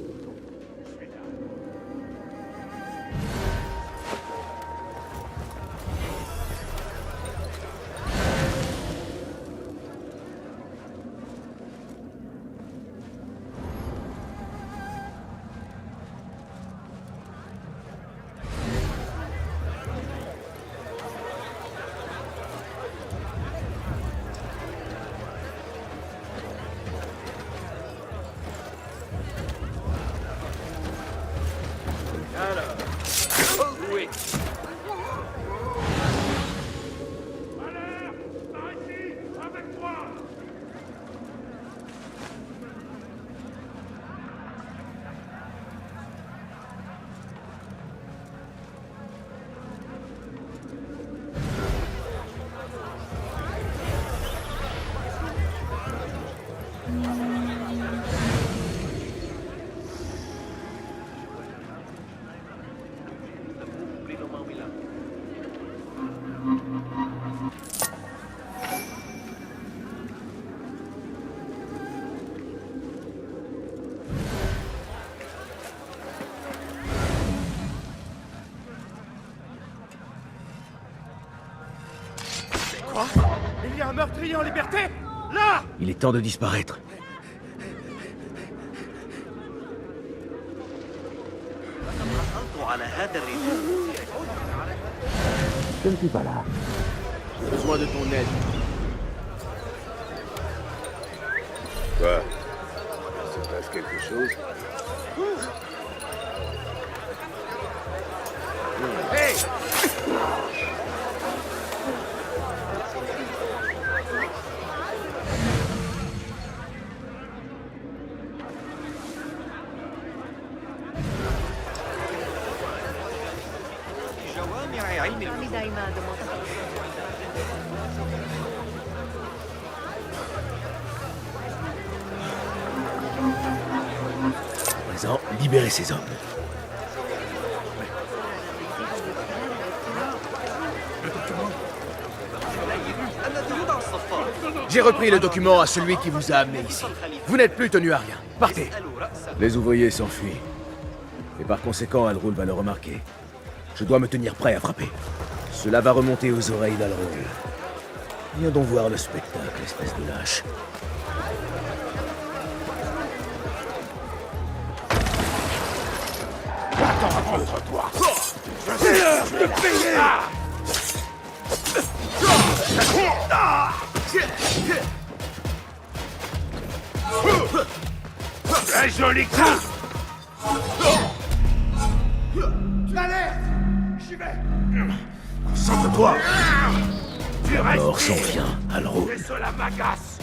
[SPEAKER 11] un meurtrier en liberté? Là!
[SPEAKER 3] Il est temps de disparaître. Je ne suis pas là.
[SPEAKER 4] J'ai besoin de ton aide.
[SPEAKER 8] Quoi? Il se passe quelque chose?
[SPEAKER 11] Hey!
[SPEAKER 3] À présent, libérez ces hommes. J'ai repris le document à celui qui vous a amené ici. Vous n'êtes plus tenu à rien. Partez. Les ouvriers s'enfuient. Et par conséquent, Al-Ghul va le remarquer. Je dois me tenir prêt à frapper. Cela va remonter aux oreilles d'Al-Ghul. Viens donc voir le spectacle, espèce de lâche.
[SPEAKER 6] Attends un peu, toi. C'est l'heure de payer. Un joli coup.
[SPEAKER 11] Allez! J'y vais!
[SPEAKER 6] Sente-toi. Tu restes.
[SPEAKER 3] Mort s'en vient, Al-Ghul.
[SPEAKER 6] Et cela m'agace.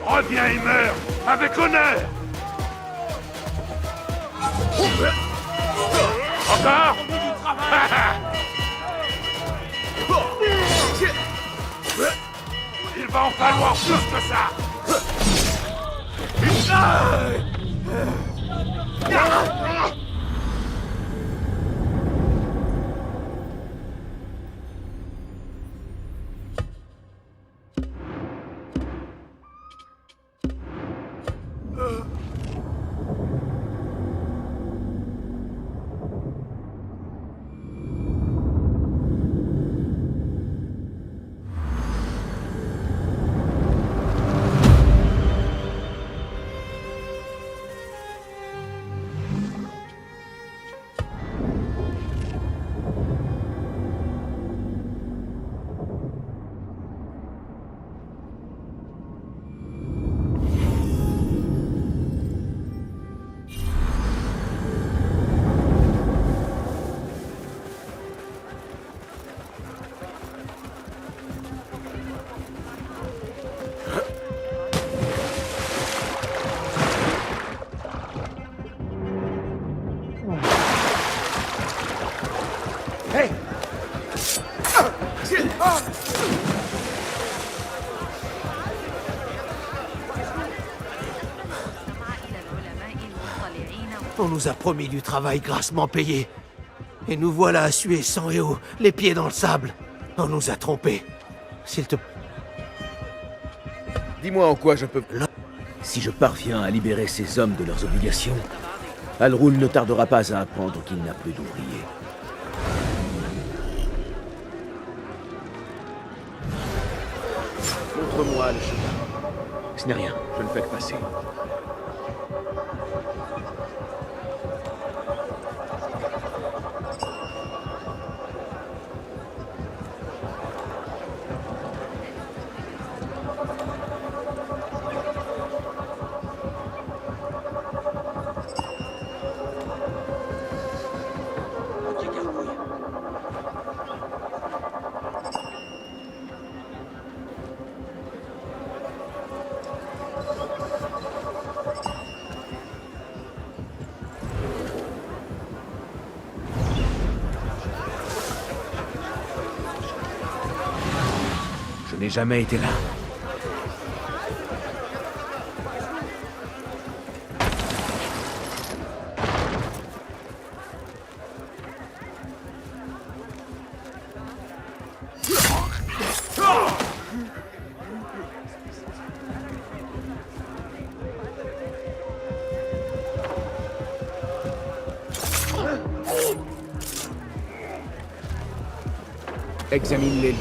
[SPEAKER 6] Reviens et meurs avec honneur. Encore? Il va en falloir plus que ça.
[SPEAKER 16] On nous a promis du travail grassement payé. Et nous voilà à suer sang et eau, les pieds dans le sable. On nous a trompés. S'il te...
[SPEAKER 3] Dis-moi en quoi je peux... Si je parviens à libérer ces hommes de leurs obligations, Al-Ghul ne tardera pas à apprendre qu'il n'a plus d'ouvriers.
[SPEAKER 4] Montre-moi le chemin.
[SPEAKER 3] Ce n'est rien, je ne fais que passer. Je n'ai jamais été là. Examine les lieux.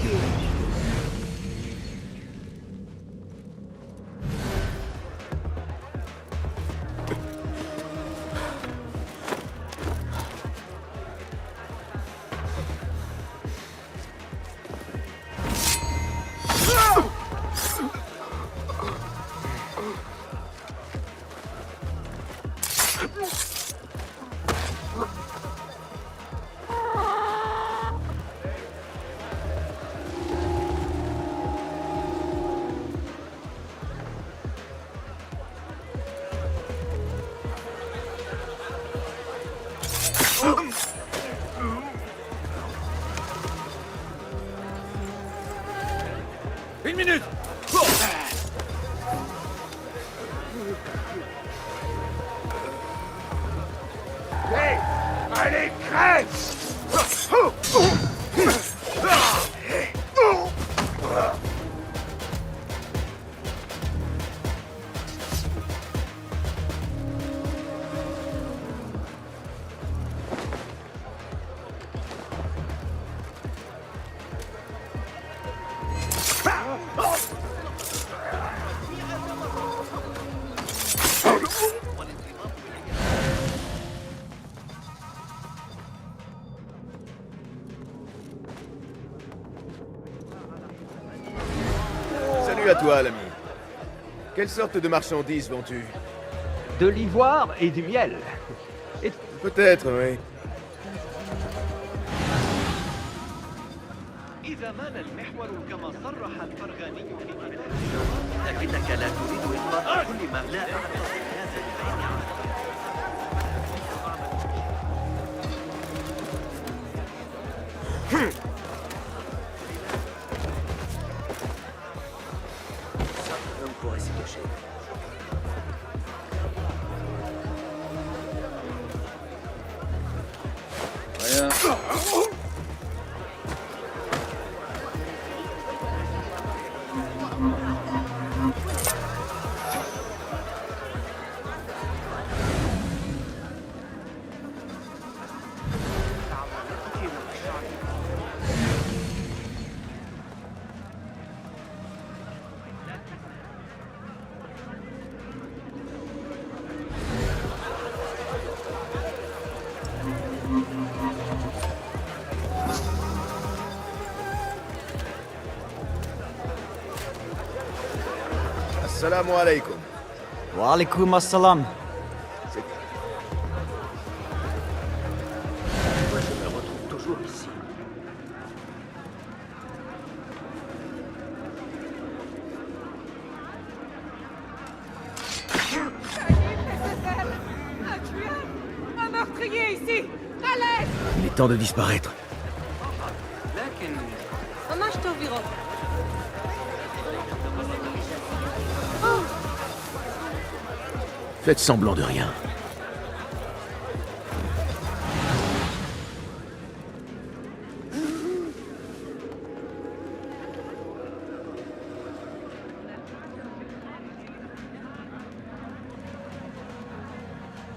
[SPEAKER 3] toi, l'ami. Quelle sorte de marchandises vends-tu?
[SPEAKER 13] De l'ivoire et du miel.
[SPEAKER 3] Peut-être, oui.
[SPEAKER 20] إذا مال المحور كما صرح الفرغاني في كتابه لكنك لا تريد إطلاق كل ما لا أعتقد هذا لبيان
[SPEAKER 17] On pourrait s'y cacher.
[SPEAKER 1] Rien.
[SPEAKER 3] Assalamu alaikum.
[SPEAKER 22] Wa alaikum assalam.
[SPEAKER 17] Moi, je me retrouve toujours ici.
[SPEAKER 21] Un tueur! Un meurtrier ici! À l'aide!
[SPEAKER 3] Il est temps de disparaître.
[SPEAKER 21] ממש טוב לראות.
[SPEAKER 3] Faites semblant de rien.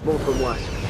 [SPEAKER 17] Montre-moi ce que...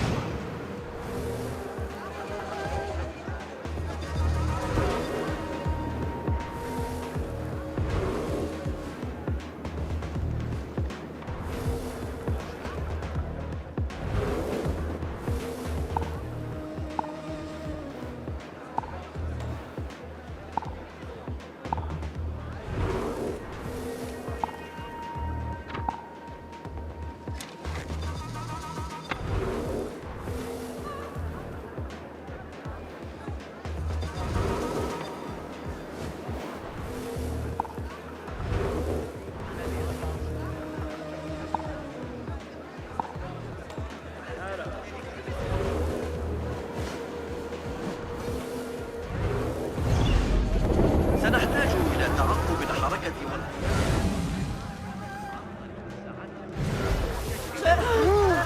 [SPEAKER 20] سنحتاج إلى تعقب الحركة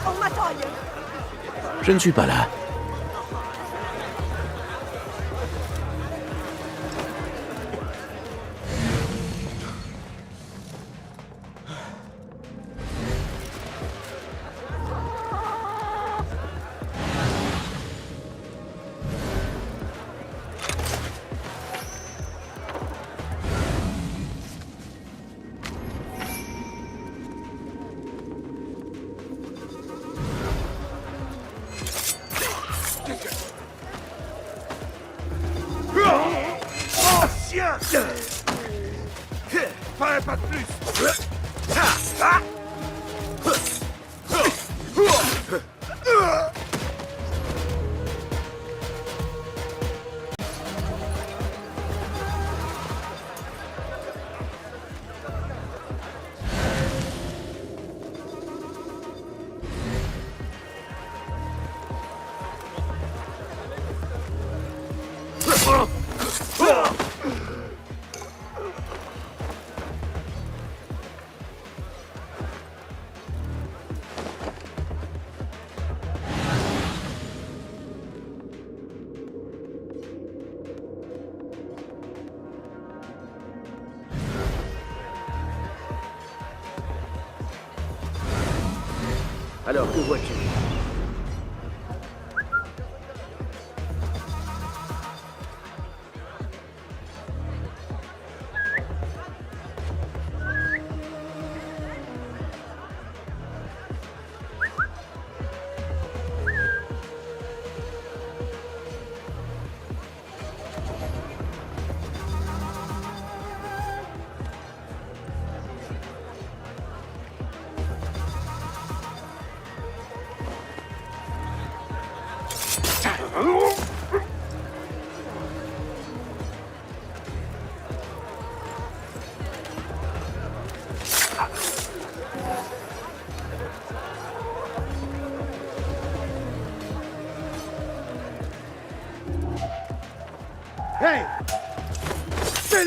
[SPEAKER 21] On m'attend ailleurs.
[SPEAKER 3] Je ne suis pas là.
[SPEAKER 6] Pas un pas de plus.
[SPEAKER 17] Alors, que vois-tu?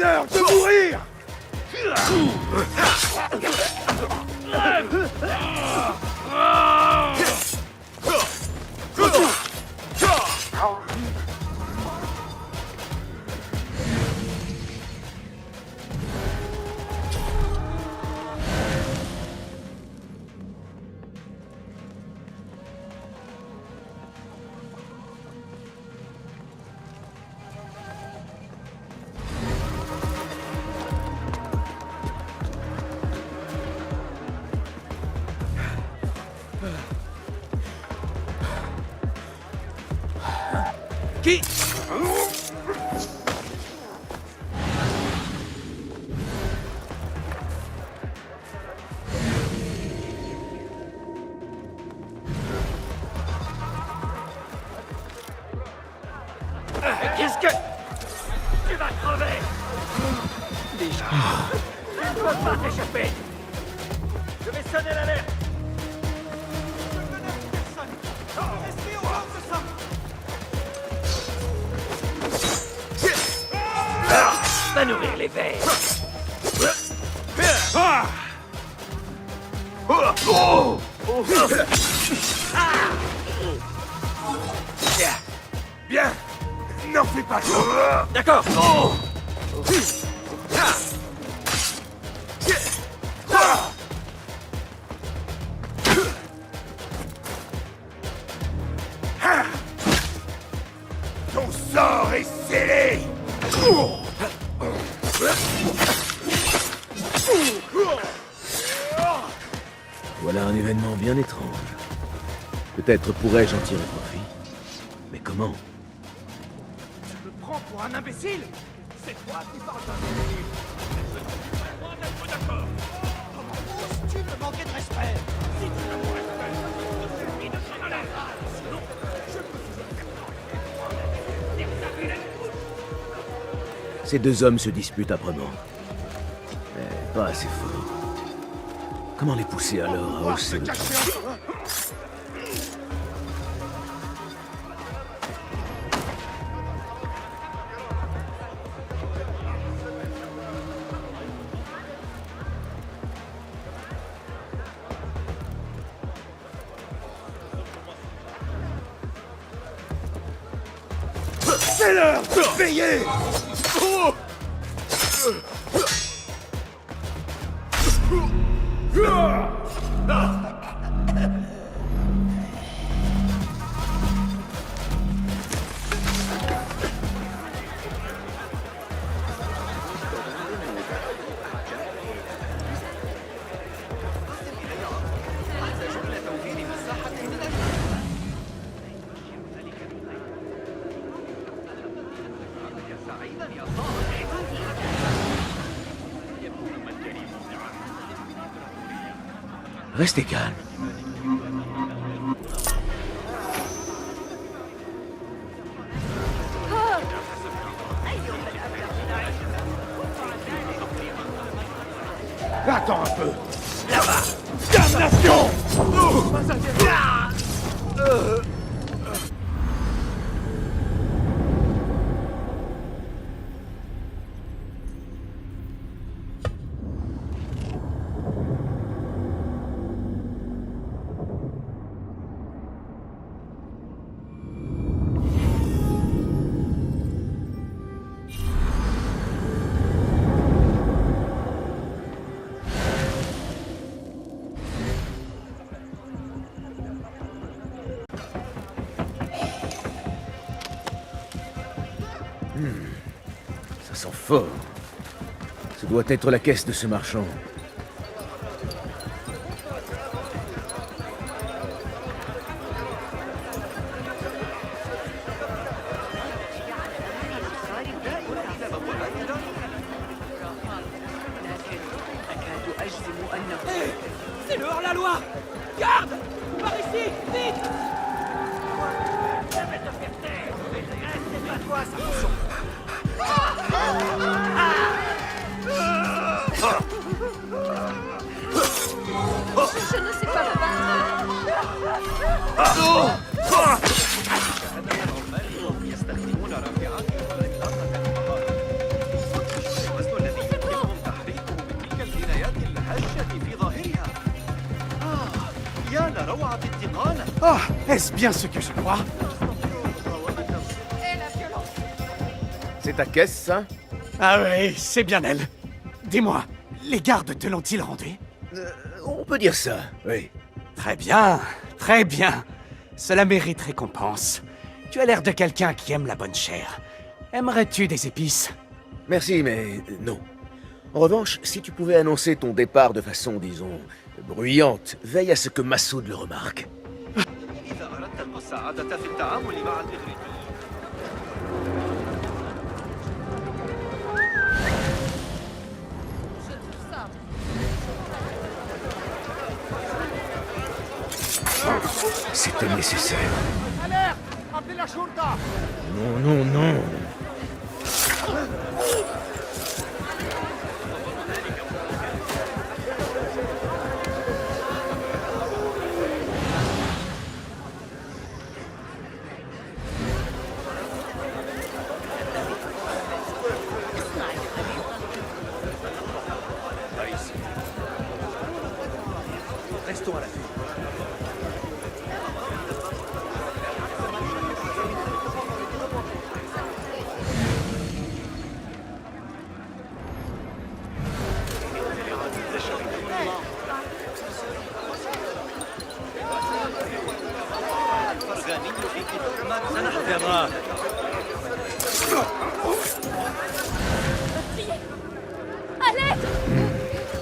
[SPEAKER 11] l'heure de mourir!
[SPEAKER 16] Qui?
[SPEAKER 11] Qu'est-ce que... Tu vas crever! Déjà... Tu ne peux pas t'échapper! Je vais sonner l'alerte! Je ne menace personne! Restez au bord de ça! Va nourrir les vers! Bien! N'en fais pas trop! D'accord! Ton sort est scellé!
[SPEAKER 3] Voilà un événement bien étrange. Peut-être pourrais-je en tirer profit. Mais comment?
[SPEAKER 11] Tu me prends pour un imbécile? C'est toi qui parles d'imbécile! Loin d'être d'accord! Comment oses-tu me manquer de respect? Si tu ne me respectes, je te prie de t'en aller! Sinon, je peux vous...
[SPEAKER 3] Ces deux hommes se disputent âprement. Mais pas assez fort. Comment les pousser alors à hausser le ton?
[SPEAKER 11] C'est l'heure de payer!
[SPEAKER 3] Restez calme.
[SPEAKER 11] Attends un peu! Là-bas! Damnation!
[SPEAKER 3] Ça sent fort. Ce doit être la caisse de ce marchand.
[SPEAKER 11] Hé! C'est le hors-la-loi! Garde! Par ici! Vite! Je vais te faire taire! C'est pas toi, ça cochon!
[SPEAKER 21] Je ne sais pas me battre.
[SPEAKER 20] ظاهرها. يا لروعة التقالة.
[SPEAKER 10] Oh, est-ce bien ce que je crois?
[SPEAKER 3] C'est ta caisse, ça?
[SPEAKER 10] Ah oui, c'est bien elle. Dis-moi, les gardes te l'ont-ils rendu?
[SPEAKER 3] On peut dire ça, oui.
[SPEAKER 10] Très bien, très bien. Cela mérite récompense. Tu as l'air de quelqu'un qui aime la bonne chair. Aimerais-tu des épices?
[SPEAKER 3] Merci, mais non. En revanche, si tu pouvais annoncer ton départ de façon, disons, bruyante, veille à ce que Massoud le remarque.
[SPEAKER 20] إذا أردت المساعدة في التعامل مع الإغريق.
[SPEAKER 3] C'était nécessaire.
[SPEAKER 11] Alerte! Appelez la Shurta!
[SPEAKER 3] Non, non, non.
[SPEAKER 20] Restons à l'affût.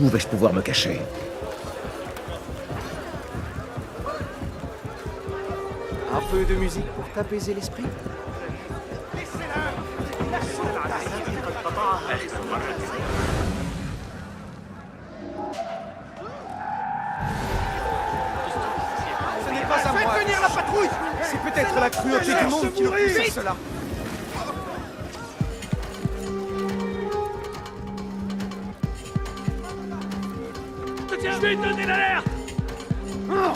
[SPEAKER 3] Où vais-je pouvoir me cacher?
[SPEAKER 10] Un peu de musique pour t'apaiser l'esprit? Ce n'est pas à moi. Faites venir la patrouille! C'est peut-être la cruauté du monde qui le pousse à cela.
[SPEAKER 11] Je vais donner l'alerte! Non!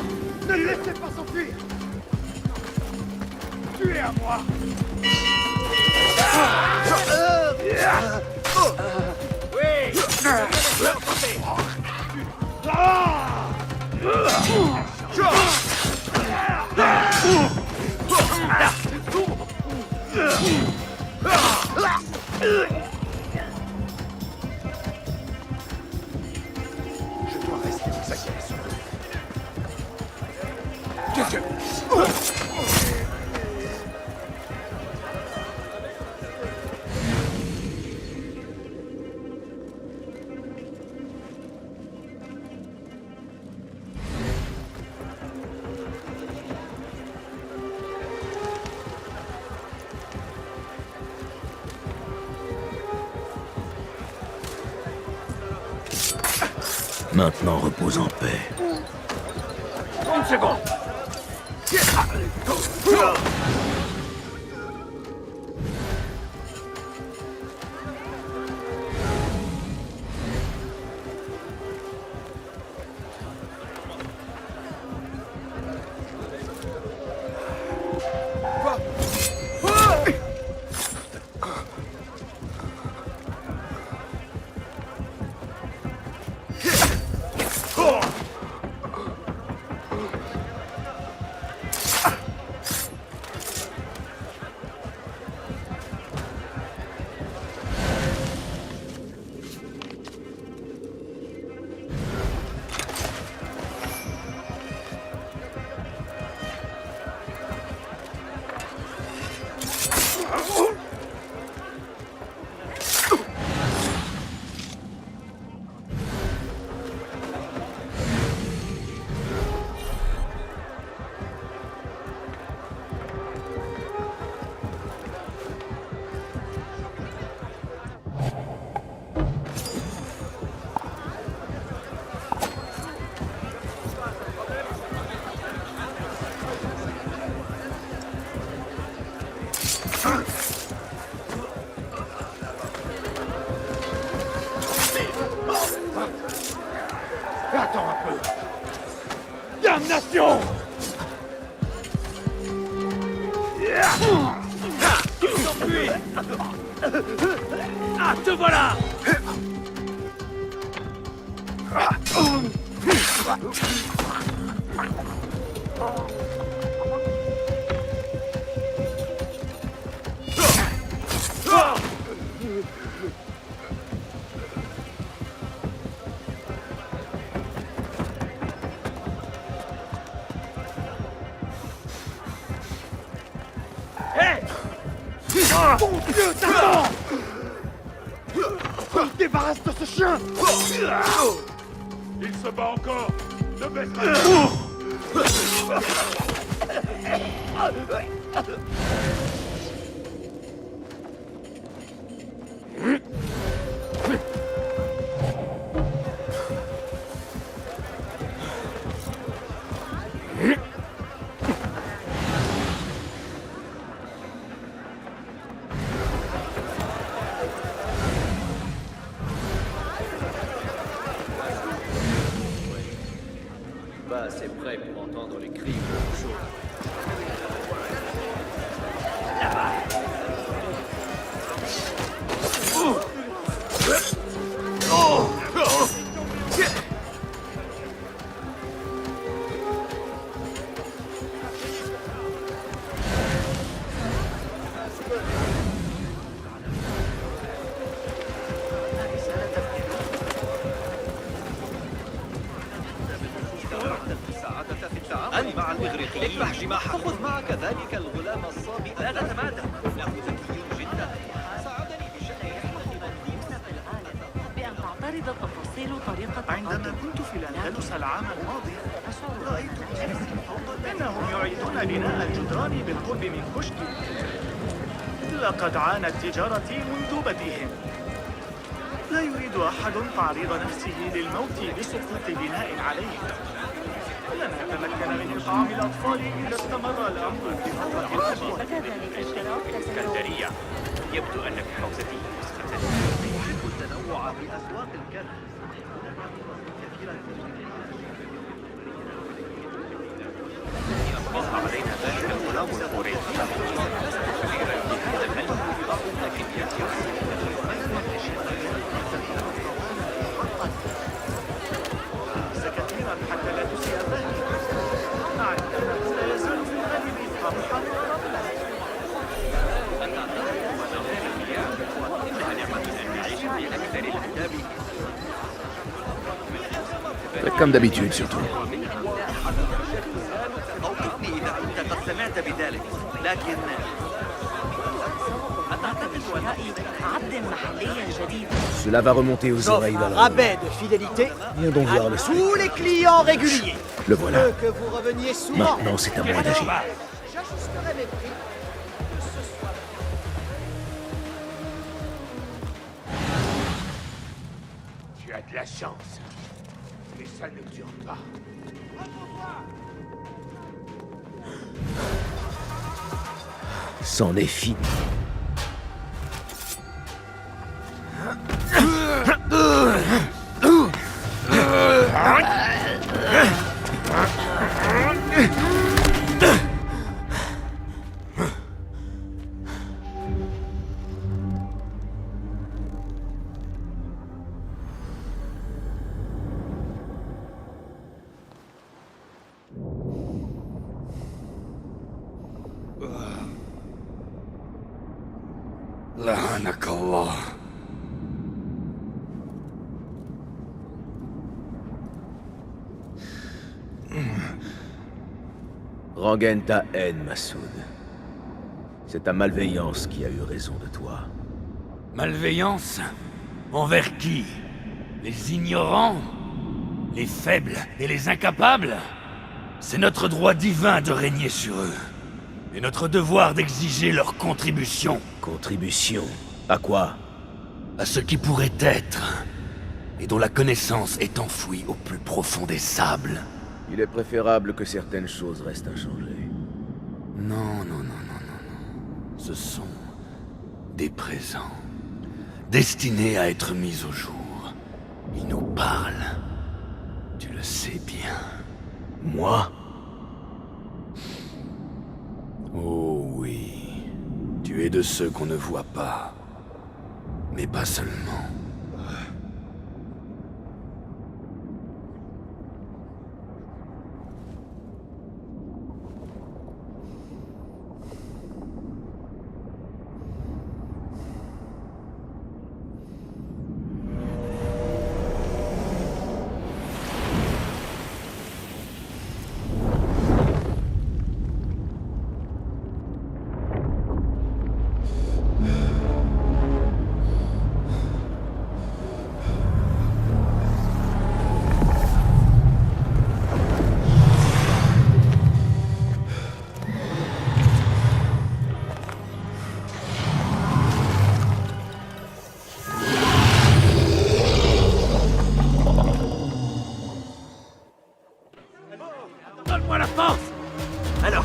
[SPEAKER 11] Ne le laissez pas s'enfuir! Tu es à moi! Oui!
[SPEAKER 10] Je dois rester au taquet.
[SPEAKER 3] Maintenant, repose en paix.
[SPEAKER 11] 30 secondes! Attends un peu! Damnation! Tu t'enfuis! Ah, te voilà! Mon Dieu, t'attends! On se débarrasse de ce chien!
[SPEAKER 6] Il se bat encore! Ne baisse pas!
[SPEAKER 12] Pas assez près pour entendre les cris ou autre chose.
[SPEAKER 20] أنت مع الإغريقيين اذبح جماحه خذ معك ذلك الغلام الصابئ لا تتمادى إنه ذكي جدا ساعدني بشأن
[SPEAKER 15] بأن تعترض التفاصيل طريقة
[SPEAKER 19] عندما كنت في الأندلس العام الماضي رأيت إنهم يعيدون بناء الجدران بالقرب من كشك. لقد عانت تجارتي منذ بدئهم. لا يريد أحد تعريض نفسه للموت بسقوط بناء عليه. لن نتمكن من إطعام الأطفال إذا استمر الأمر بفترة
[SPEAKER 7] الإسكندرية يبدو أن في حوزتي نسخة
[SPEAKER 20] أحب التنوع في أسواق الكرم.
[SPEAKER 7] أصبح علينا ذلك الغلام الخوري كبيرا بهذا الملك ببعض الأكليات
[SPEAKER 19] كثيرا حتى لا تسيء الظهر. عندما لا يزال في الغالب طمحا ورغبة.
[SPEAKER 7] إنها نعمة أن نعيش في أكثر الأحداث.
[SPEAKER 3] Comme d'habitude, surtout.
[SPEAKER 20] أوقفني إذا كنت قد سمعت بذلك، لكن
[SPEAKER 3] Cela va remonter aux oreilles
[SPEAKER 16] Un
[SPEAKER 3] d'Alra.
[SPEAKER 16] rabais de fidélité
[SPEAKER 3] Viens donc voir
[SPEAKER 16] à
[SPEAKER 3] le
[SPEAKER 16] tous les clients réguliers.
[SPEAKER 3] Le voilà.
[SPEAKER 16] Je veux que vous reveniez souvent.
[SPEAKER 3] Maintenant, c'est à moi d'agir.
[SPEAKER 16] J'ajusterai mes prix.
[SPEAKER 6] Tu as de la chance. Mais ça ne dure pas.
[SPEAKER 3] C'en est fini.
[SPEAKER 18] لعنك الله.
[SPEAKER 3] Rengaine ta haine, Massoud. C'est ta malveillance qui a eu raison de toi.
[SPEAKER 14] Malveillance? Envers qui? Les ignorants? Les faibles et les incapables? C'est notre droit divin de régner sur eux. Et notre devoir d'exiger leur contribution.
[SPEAKER 3] Contribution? À quoi?
[SPEAKER 14] À ce qui pourrait être, et dont la connaissance est enfouie au plus profond des sables.
[SPEAKER 3] Il est préférable que certaines choses restent inchangées.
[SPEAKER 14] Non, non, non, non, non, non. Ce sont des présents, destinés à être mis au jour. Ils nous parlent. Tu le sais bien.
[SPEAKER 3] Moi?
[SPEAKER 14] Oh oui. Tu es de ceux qu'on ne voit pas. Mais pas seulement.
[SPEAKER 5] Donne-moi la force. Alors...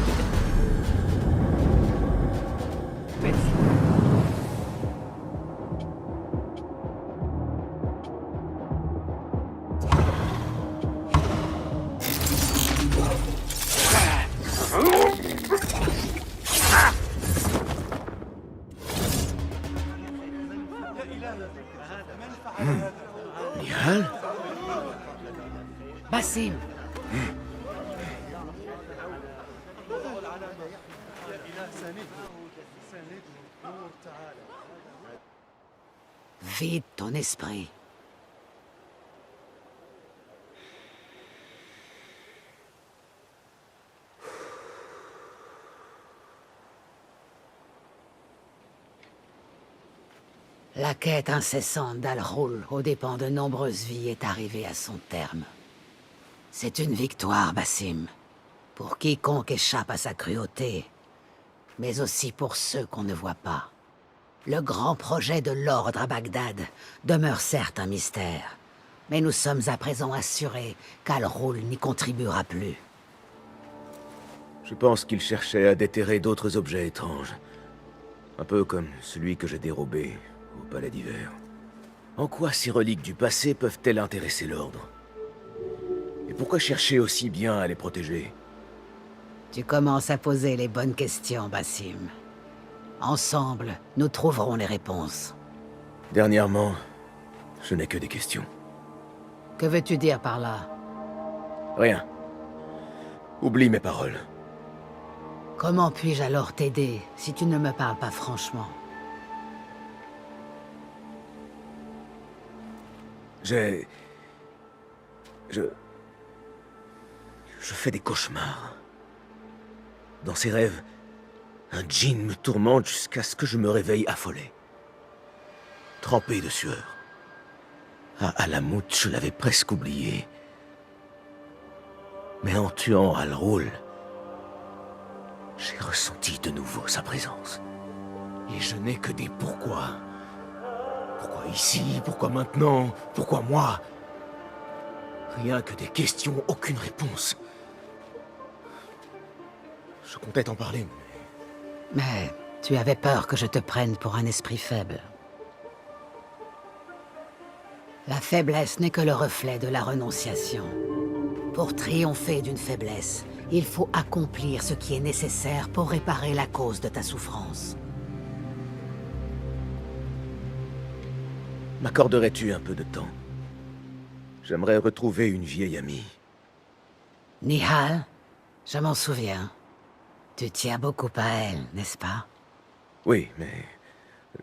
[SPEAKER 3] Nihal?
[SPEAKER 9] Basim. Vide ton esprit. La quête incessante d'Al-Ghul aux dépens de nombreuses vies est arrivée à son terme. C'est une victoire, Basim, pour quiconque échappe à sa cruauté, mais aussi pour ceux qu'on ne voit pas. Le grand projet de l'Ordre à Bagdad demeure certes un mystère, mais nous sommes à présent assurés qu'Al-Ghul n'y contribuera plus.
[SPEAKER 3] Je pense qu'il cherchait à déterrer d'autres objets étranges. Un peu comme celui que j'ai dérobé au Palais d'Hiver. En quoi ces reliques du passé peuvent-elles intéresser l'Ordre? Et pourquoi chercher aussi bien à les protéger?
[SPEAKER 9] Tu commences à poser les bonnes questions, Basim. Ensemble, nous trouverons les réponses.
[SPEAKER 3] Dernièrement, je n'ai que des questions.
[SPEAKER 9] Que veux-tu dire par là?
[SPEAKER 3] Rien. Oublie mes paroles.
[SPEAKER 9] Comment puis-je alors t'aider si tu ne me parles pas franchement?
[SPEAKER 3] Je fais des cauchemars. Dans ces rêves, un djinn me tourmente jusqu'à ce que je me réveille affolé. Trempé de sueur. À Alamout, je l'avais presque oublié. Mais en tuant Al-Ghul, j'ai ressenti de nouveau sa présence. Et je n'ai que des pourquoi. Pourquoi ici? Pourquoi maintenant? Pourquoi moi? Rien que des questions, aucune réponse. Je comptais t'en parler,
[SPEAKER 9] Mais tu avais peur que je te prenne pour un esprit faible. La faiblesse n'est que le reflet de la renonciation. Pour triompher d'une faiblesse, il faut accomplir ce qui est nécessaire pour réparer la cause de ta souffrance.
[SPEAKER 3] M'accorderais-tu un peu de temps? J'aimerais retrouver une vieille amie.
[SPEAKER 9] Nihal, je m'en souviens. Tu tiens beaucoup à elle, n'est-ce pas?
[SPEAKER 3] Oui, mais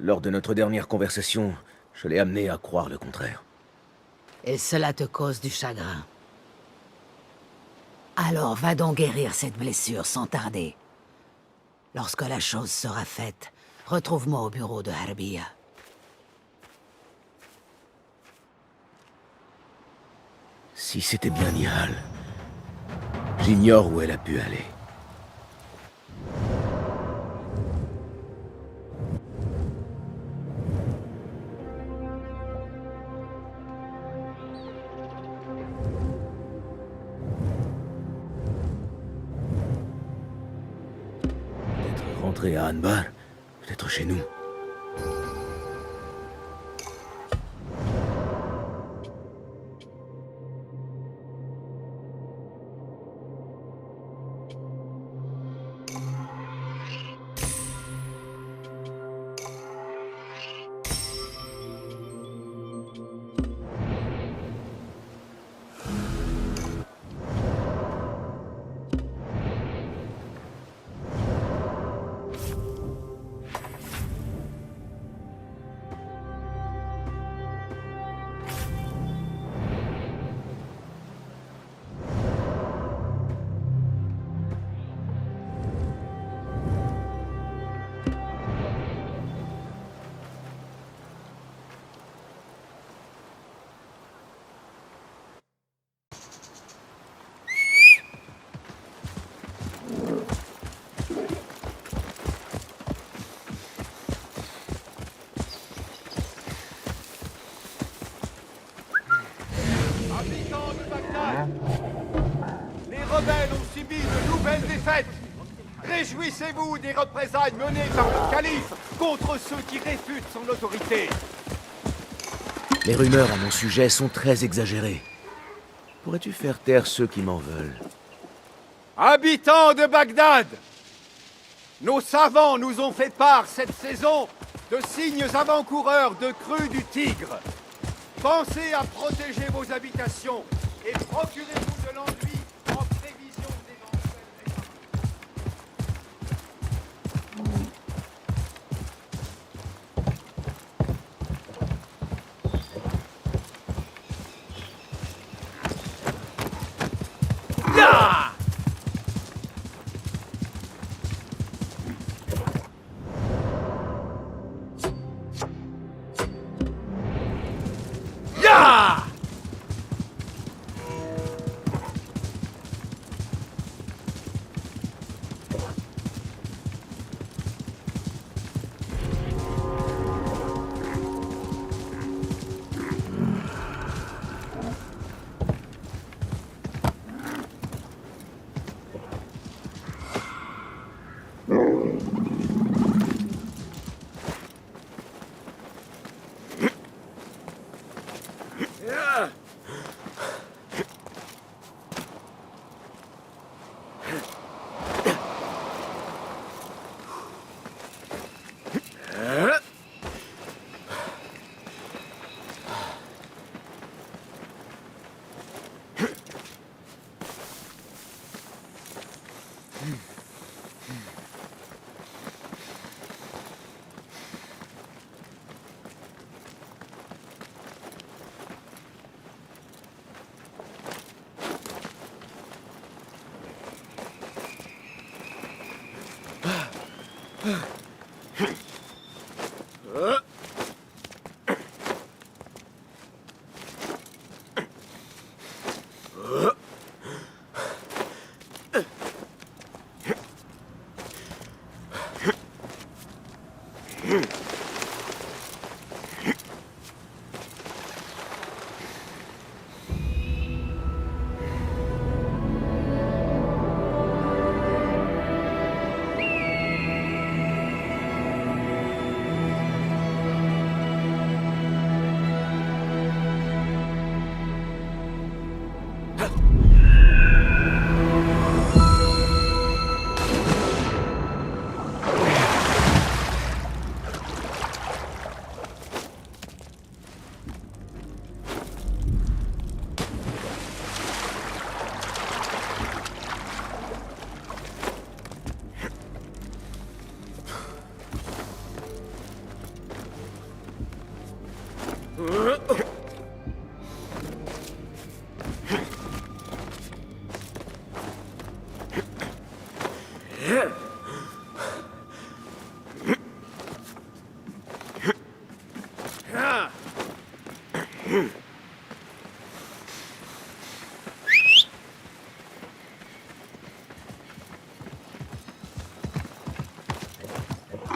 [SPEAKER 3] lors de notre dernière conversation, je l'ai amenée à croire le contraire.
[SPEAKER 9] Et cela te cause du chagrin. Alors va donc guérir cette blessure sans tarder. Lorsque la chose sera faite, retrouve-moi au bureau de Harbiya.
[SPEAKER 3] Si c'était bien Nihal, j'ignore où elle a pu aller. Peut-être rentrer à Anbar, peut-être chez nous.
[SPEAKER 11] Les rebelles ont
[SPEAKER 2] nouvelle défaite. Réjouissez-vous des représailles menées par le calife contre ceux qui réfutent son autorité.
[SPEAKER 3] Les rumeurs à mon sujet sont très exagérées. Pourrais-tu faire taire ceux qui m'en veulent?
[SPEAKER 2] Habitants de Bagdad, nos savants nous ont fait part cette saison de signes avant-coureurs de crues du Tigre. Pensez à protéger vos habitations et procurez-vous de l'enduit en prévision d'éventuels.
[SPEAKER 11] Ya! Ya!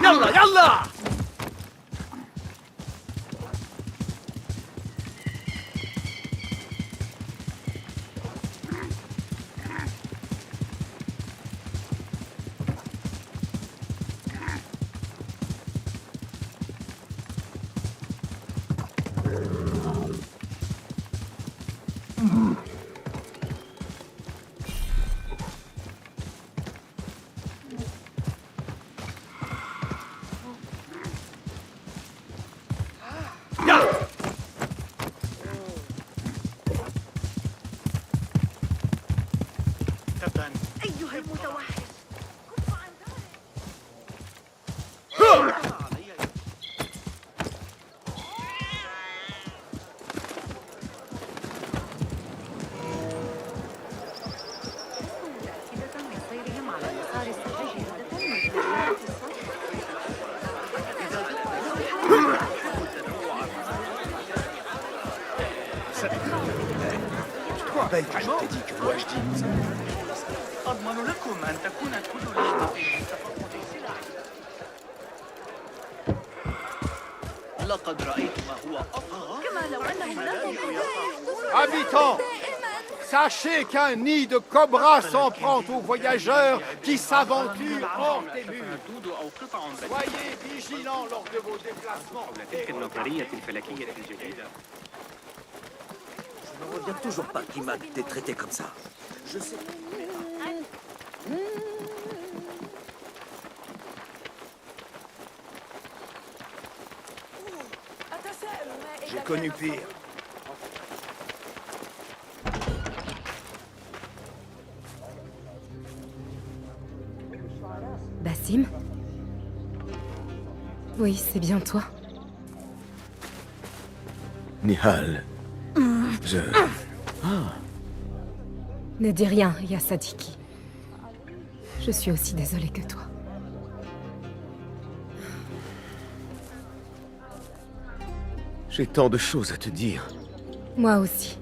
[SPEAKER 11] يلا يلا
[SPEAKER 19] أيها المتوحش سيرهم على المسار الصحيح أضمن لكم أن تكون كل لحظة في تفقد سلع.
[SPEAKER 20] لقد رأيت ما هو أفضل.
[SPEAKER 19] كما لو أنهم لا
[SPEAKER 2] Habitants, Sachez qu'un nid de cobras s'en prend aux voyageurs qui s'aventurent hors des murs. Soyez vigilants lors de vos déplacements.
[SPEAKER 7] تلك النظرية الفلكية الجديدة.
[SPEAKER 17] Je ne reviens toujours pas qu'Imag t'ait traité comme ça. Je sais.
[SPEAKER 10] J'ai connu pire.
[SPEAKER 8] Basim? Oui, c'est bien toi.
[SPEAKER 3] Nihal. Je... Ah.
[SPEAKER 8] Ne dis rien, Yasadiki. Je suis aussi désolée que toi.
[SPEAKER 3] J'ai tant de choses à te dire.
[SPEAKER 8] Moi aussi.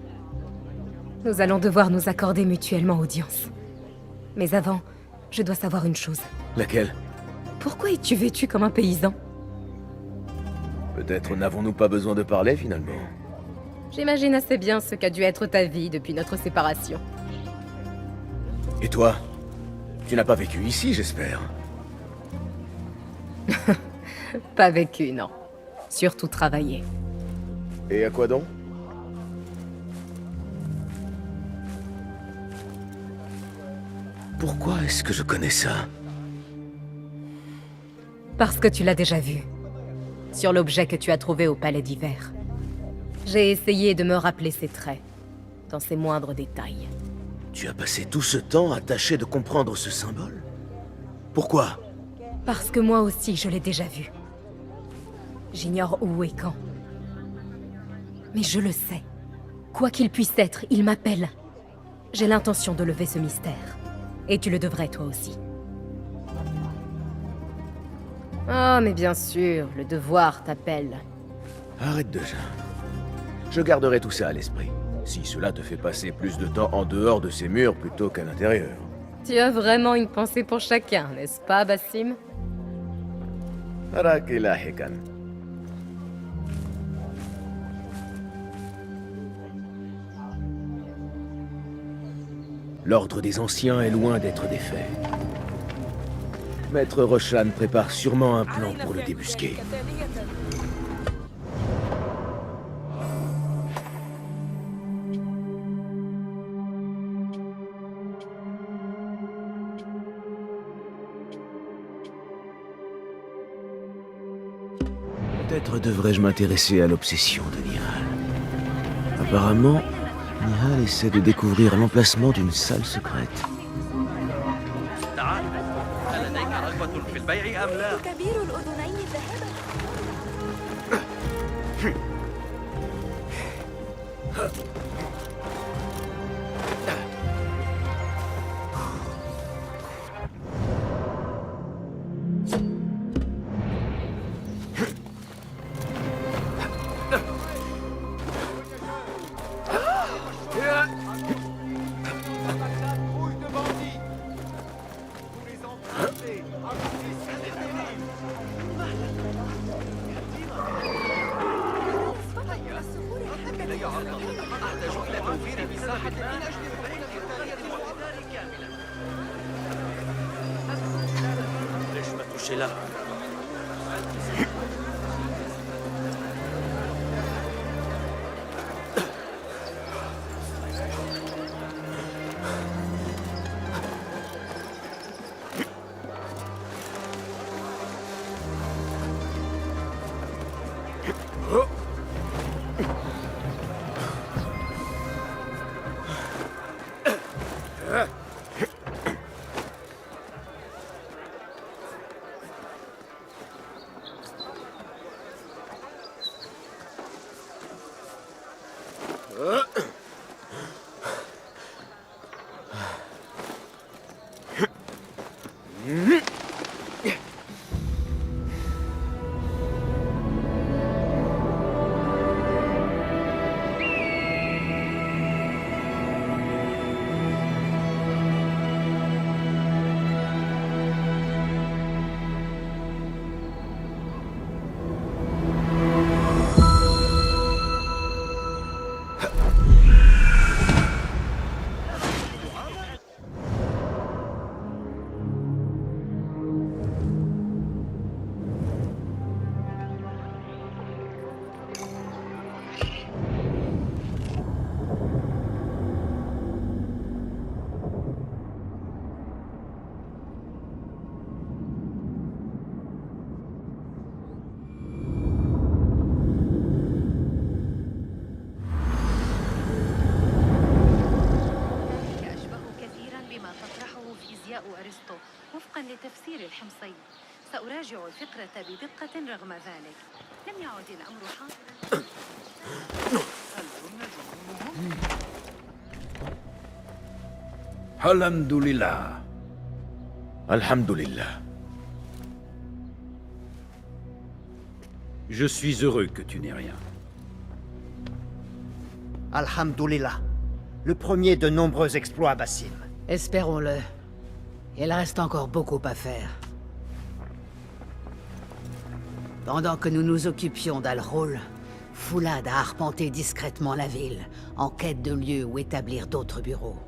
[SPEAKER 8] Nous allons devoir nous accorder mutuellement audience. Mais avant, je dois savoir une chose.
[SPEAKER 3] Laquelle?
[SPEAKER 8] Pourquoi es-tu vêtu comme un paysan?
[SPEAKER 3] Peut-être n'avons-nous pas besoin de parler finalement.
[SPEAKER 8] J'imagine assez bien ce qu'a dû être ta vie depuis notre séparation.
[SPEAKER 3] Et toi? Tu n'as pas vécu ici, j'espère.
[SPEAKER 8] Pas vécu, non. Surtout travaillé.
[SPEAKER 3] Et à quoi donc? Pourquoi est-ce que je connais ça?
[SPEAKER 8] Parce que tu l'as déjà vu. Sur l'objet que tu as trouvé au Palais d'Hiver. J'ai essayé de me rappeler ses traits, dans ses moindres détails.
[SPEAKER 3] Tu as passé tout ce temps à tâcher de comprendre ce symbole? Pourquoi?
[SPEAKER 8] Parce que moi aussi, je l'ai déjà vu. J'ignore où et quand. Mais je le sais. Quoi qu'il puisse être, il m'appelle. J'ai l'intention de lever ce mystère. Et tu le devrais, toi aussi. Oh, mais bien sûr, le devoir t'appelle.
[SPEAKER 3] Arrête déjà. Je garderai tout ça à l'esprit. Si cela te fait passer plus de temps en dehors de ces murs plutôt qu'à l'intérieur.
[SPEAKER 8] Tu as vraiment une pensée pour chacun, n'est-ce pas, Basim?
[SPEAKER 3] Arakilahikan. L'ordre des anciens est loin d'être défait. Maître Roshan prépare sûrement un plan pour le débusquer. Peut-être devrais-je m'intéresser à l'obsession de Nihal. Apparemment, Nihal essaie de découvrir l'emplacement d'une salle secrète.
[SPEAKER 17] Laisse-moi toucher là.
[SPEAKER 15] أذكياء أرسطو وفقا لتفسير الحمصي. سأراجع الفكرة بدقة رغم ذلك. لم يعد الأمر حاضرا.
[SPEAKER 14] Alhamdulillah.
[SPEAKER 3] Alhamdulillah.
[SPEAKER 14] Je suis heureux que tu n'aies rien.
[SPEAKER 4] Alhamdulillah. Le premier de nombreux exploits, Bassim.
[SPEAKER 9] Espérons-le. Il reste encore beaucoup à faire. Pendant que nous nous occupions d'Al-Roul, Foulad a arpenté discrètement la ville, en quête de lieux où établir d'autres bureaux.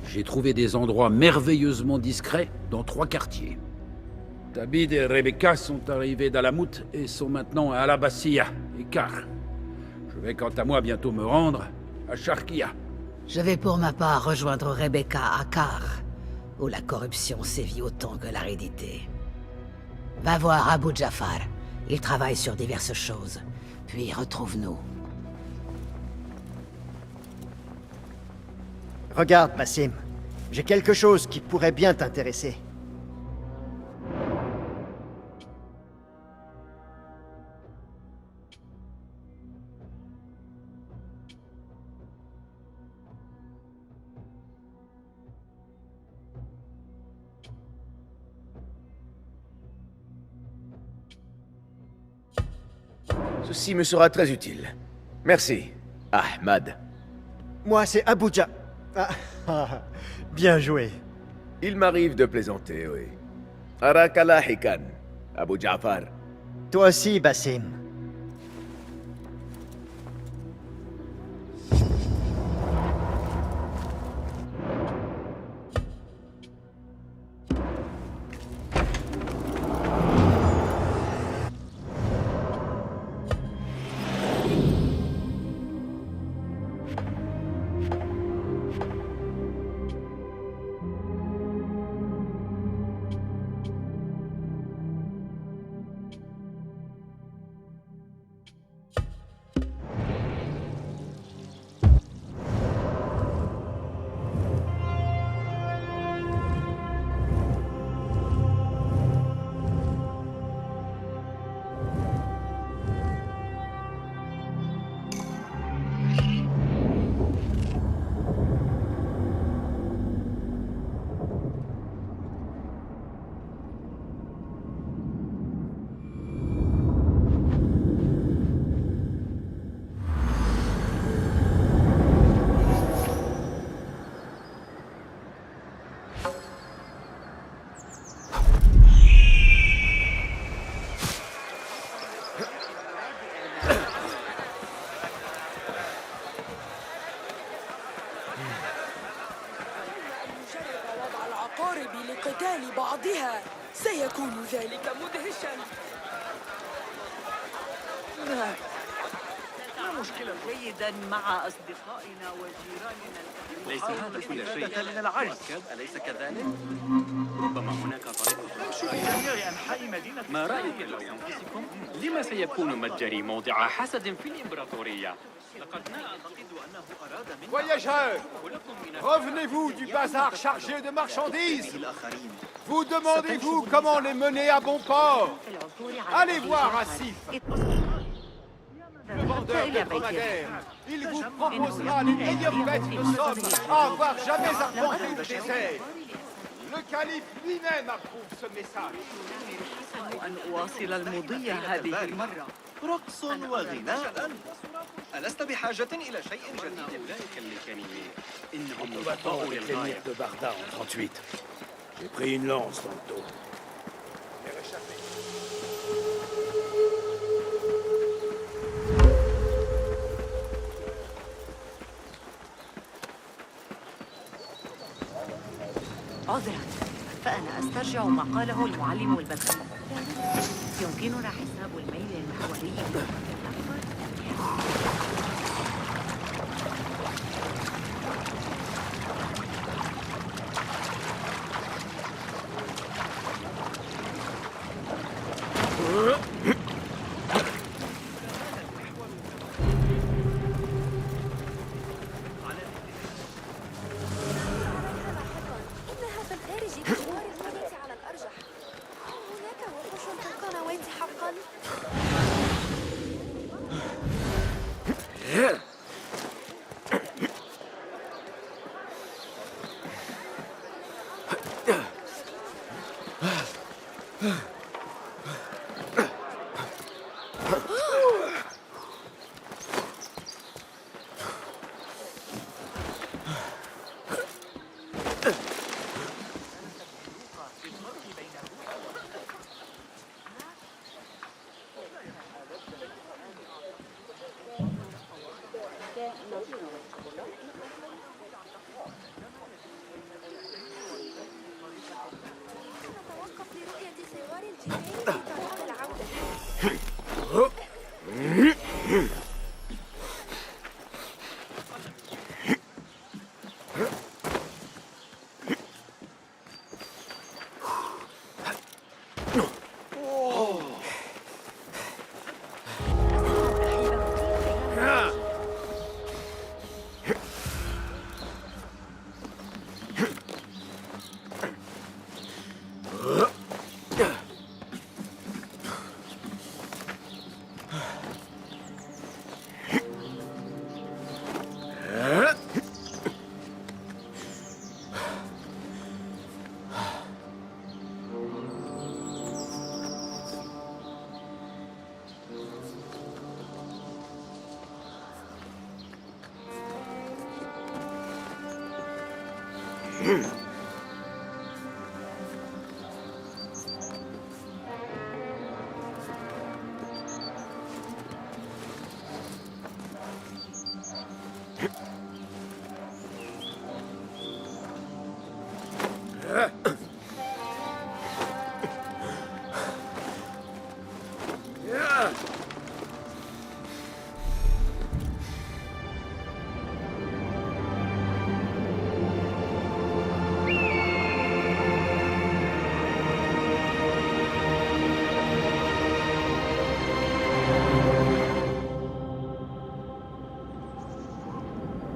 [SPEAKER 14] J'ai trouvé des endroits merveilleusement discrets dans 3 quartiers. Tabid et Rebecca sont arrivés d'Alamout et sont maintenant à Al-Abbasiyah et Kar. Je vais quant à moi bientôt me rendre à Sharqiya.
[SPEAKER 9] Je vais pour ma part rejoindre Rebecca à Kar, où la corruption sévit autant que l'aridité. Va voir Abu Jafar. Il travaille sur diverses choses. Puis retrouve-nous.
[SPEAKER 4] Regarde, Bassim. J'ai quelque chose qui pourrait bien t'intéresser.
[SPEAKER 3] Ceci me sera très utile. Merci, Ahmad.
[SPEAKER 4] Moi, c'est Abuja. Bien joué.
[SPEAKER 3] Il m'arrive de plaisanter, oui. Arakala Hikan, Abu Ja'far.
[SPEAKER 4] Toi aussi, Bassim.
[SPEAKER 18] لقتال بعضها سيكون ذلك مدهشا.
[SPEAKER 7] لا مشكلة. جيدا مع أصدقائنا وجيراننا. ليس هذا كل شيء من العجز، أليس كذلك؟ ربما هناك طريقة
[SPEAKER 19] في جميع أنحاء مدينة.
[SPEAKER 7] ما رأيك لو أنفسكم؟ لما سيكون متجري موضع حسد في الإمبراطورية؟ لقد نعتقد أنه أراد منا.
[SPEAKER 2] Voyageurs, revenez-vous du bazar chargé de marchandises? Vous demandez-vous comment les mener à bon port? Allez voir Asif, le vendeur de dromadaires. Il vous proposera les meilleures bêtes de somme à avoir jamais arpenté le désert. Le calife lui-même approuve ce message.
[SPEAKER 21] أن أواصل المضي هذه المرة.
[SPEAKER 20] رقص وغناء. ألست بحاجة إلى شيء جديد؟
[SPEAKER 7] أولئك الميكانيين إنهم
[SPEAKER 3] On va
[SPEAKER 7] مخطئوا
[SPEAKER 3] les
[SPEAKER 7] للغاية.
[SPEAKER 3] de Barda en 38. J'ai pris une lance dans le dos.
[SPEAKER 15] عذرا، فأنا أسترجع ما قاله المعلم البدري. يمكننا حساب الميل المحوري.
[SPEAKER 23] إنها في الخارج.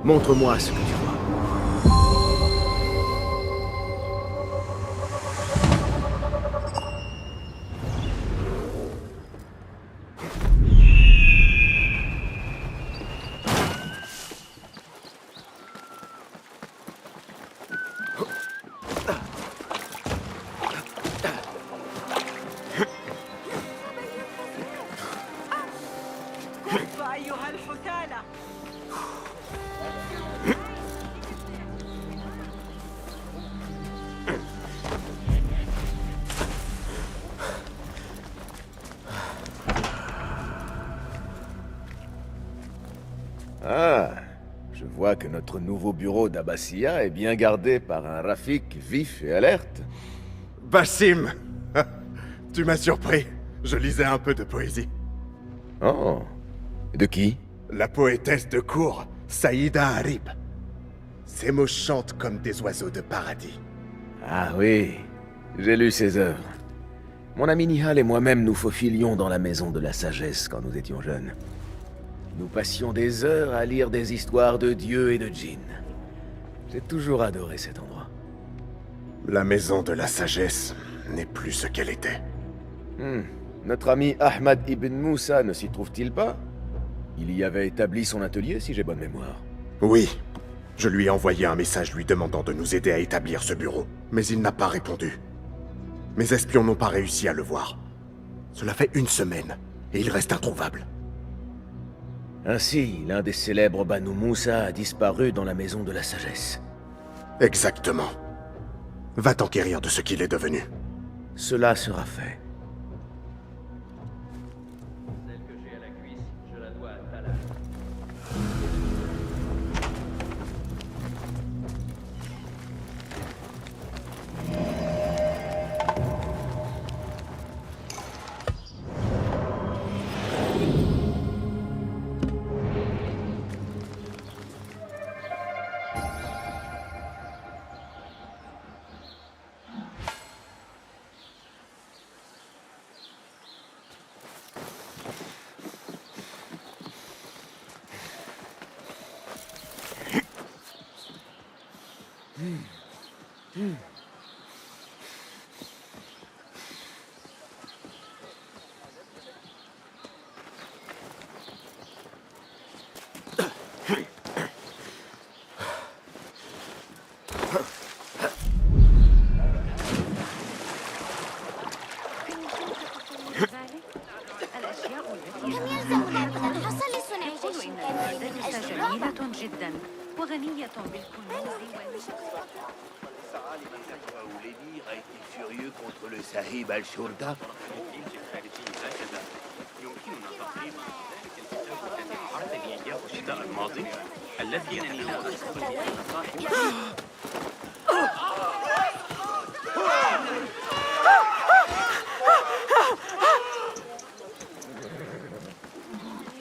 [SPEAKER 3] Montre-moi ce que tu vois.
[SPEAKER 21] أيها الحثالة.
[SPEAKER 3] Ah, je vois que notre nouveau bureau d'Abbassia est bien gardé par un Rafik vif et alerte.
[SPEAKER 1] Basim, tu m'as surpris. Je lisais un peu de poésie.
[SPEAKER 3] Oh, de qui?
[SPEAKER 1] La poétesse de cour, Saïda Harib. Ses mots chantent comme des oiseaux de paradis.
[SPEAKER 3] Ah oui, j'ai lu ses œuvres. Mon ami Nihal et moi-même nous faufilions dans la maison de la sagesse quand nous étions jeunes. Nous passions des heures à lire des histoires de dieux et de djinns. J'ai toujours adoré cet endroit.
[SPEAKER 1] La maison de la sagesse n'est plus ce qu'elle était.
[SPEAKER 3] Notre ami Ahmad ibn Moussa ne s'y trouve-t-il pas? Il y avait établi son atelier, si j'ai bonne mémoire.
[SPEAKER 1] Oui. Je lui ai envoyé un message lui demandant de nous aider à établir ce bureau, mais il n'a pas répondu. Mes espions n'ont pas réussi à le voir. Cela fait 1 semaine, et il reste introuvable.
[SPEAKER 3] Ainsi, l'un des célèbres Banu Moussa a disparu dans la maison de la sagesse.
[SPEAKER 1] Exactement. Va t'enquérir de ce qu'il est devenu.
[SPEAKER 3] Cela sera fait.
[SPEAKER 12] Celle que j'ai à la cuisse, je la dois à Talal.
[SPEAKER 15] لم يلزمنا من الحصل لصنع جيش كامل من أجل جميلة جدا وغنية بالكنوز
[SPEAKER 13] victorieux contre le Sahib al-Shurda?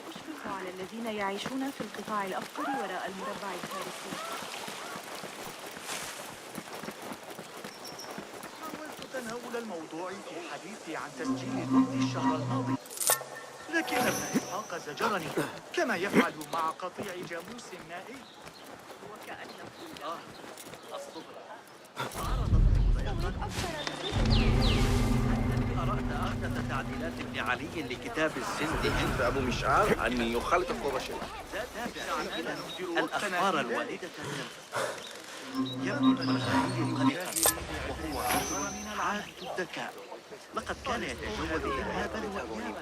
[SPEAKER 15] أشرف على الذين يعيشون في القطاع الأفقر وراء المربع الفارسي.
[SPEAKER 19] حاولت تناول الموضوع في حديثي عن تسجيل ضد الشهر الماضي، لكن ابن إسحاق زجرني كما يفعل مع قطيع جاموس مائي.
[SPEAKER 20] قرأت أحدث تعديلات ابن علي لكتاب الزند عند أبو مشعل أن يخالط القرشين. الأخبار الوالدة يبدو المرشدي قلقا وهو رجل عاد الذكاء. لقد كان يتجول ذهابا وإيابا.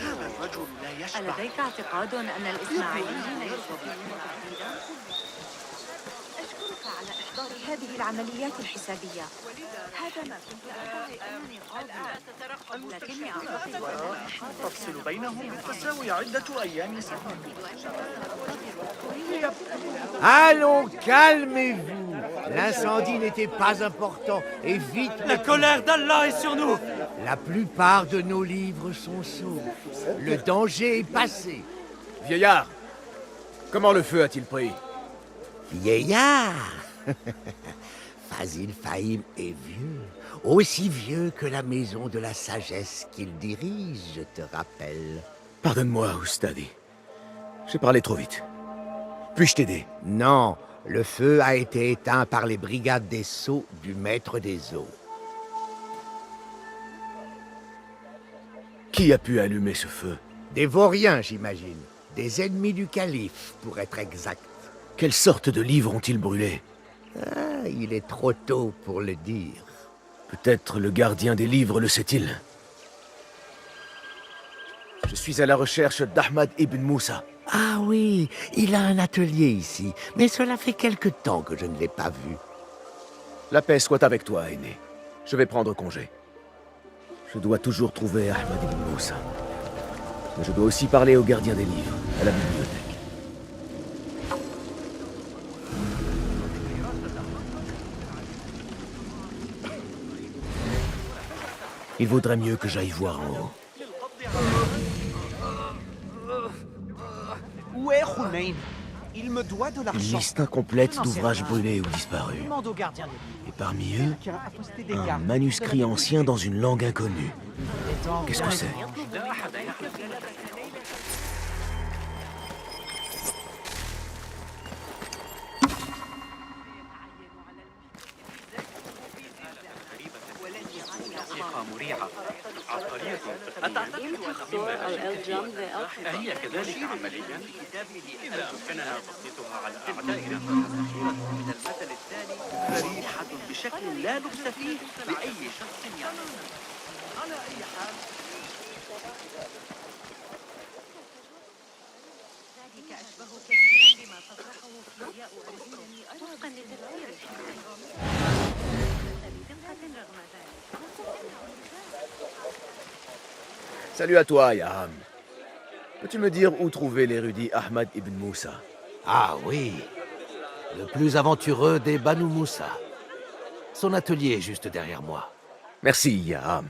[SPEAKER 20] هذا الرجل لا يشبع.
[SPEAKER 15] ألديك اعتقاد أن الإسماعيليين يستطيعون تحديدا؟ أشكرك على إحضار هذه العمليات الحسابية. هذا ما كنت أدعي أنني قاضي، لكني أعتقد
[SPEAKER 19] تفصل بينهم بالتساوي عدة أيام سنة.
[SPEAKER 4] Allons, calmez-vous. L'incendie n'était pas important et vite...
[SPEAKER 11] La colère d'Allah est sur nous.
[SPEAKER 4] La plupart de nos livres sont saufs. Le danger est passé.
[SPEAKER 3] Vieillard, comment le feu a-t-il pris?
[SPEAKER 4] Vieillard Fazil Fahim est vieux, aussi vieux que la maison de la sagesse qu'il dirige, je te rappelle.
[SPEAKER 3] Pardonne-moi, Oustadi. J'ai parlé trop vite. Puis-je t'aider?
[SPEAKER 4] Non, le feu a été éteint par les brigades des sceaux du maître des eaux.
[SPEAKER 3] Qui a pu allumer ce feu?
[SPEAKER 4] Des vauriens, j'imagine. Des ennemis du calife, pour être exact.
[SPEAKER 3] Quelle sorte de livres ont-ils brûlé?
[SPEAKER 4] Ah, il est trop tôt pour le dire.
[SPEAKER 3] Peut-être le gardien des livres le sait-il. Je suis à la recherche d'Ahmad ibn Moussa.
[SPEAKER 4] Ah oui, il a un atelier ici, mais cela fait quelque temps que je ne l'ai pas vu.
[SPEAKER 3] La paix soit avec toi, aîné. Je vais prendre congé. Je dois toujours trouver Ahmad ibn Moussa. Mais je dois aussi parler au gardien des livres, à la bibliothèque. Il vaudrait mieux que j'aille voir en haut.
[SPEAKER 11] Où est Hunayn? Il me doit de
[SPEAKER 3] Une
[SPEAKER 11] l'argent.
[SPEAKER 3] liste incomplète d'ouvrages brûlés ou disparus.
[SPEAKER 11] Demande au gardien des livres.
[SPEAKER 3] Et parmi eux,
[SPEAKER 11] Quelqu'un a posté des
[SPEAKER 3] un
[SPEAKER 11] cartes.
[SPEAKER 3] manuscrit ancien dans une langue inconnue. Qu'est-ce que c'est?
[SPEAKER 12] موسيقى مريعة عبقرية تقنية أهي كذلك عمليا؟ إذا أمكننا تسليطها على أعدائنا
[SPEAKER 20] من المثل التالي فريحة بشكل لا لبس فيه لأي شخص يعلم. على أي حال
[SPEAKER 15] ذلك أشبه كثيرا بما تصرحه فيزياء أرجيني وفقا لتفسير الحمصي. بدقة رغم ذلك.
[SPEAKER 3] Salut à toi, Yaham. Peux-tu me dire où trouver l'érudit Ahmad ibn Moussa?
[SPEAKER 14] Ah oui, le plus aventureux des Banu Moussa. Son atelier est juste derrière moi.
[SPEAKER 3] Merci, Yaham.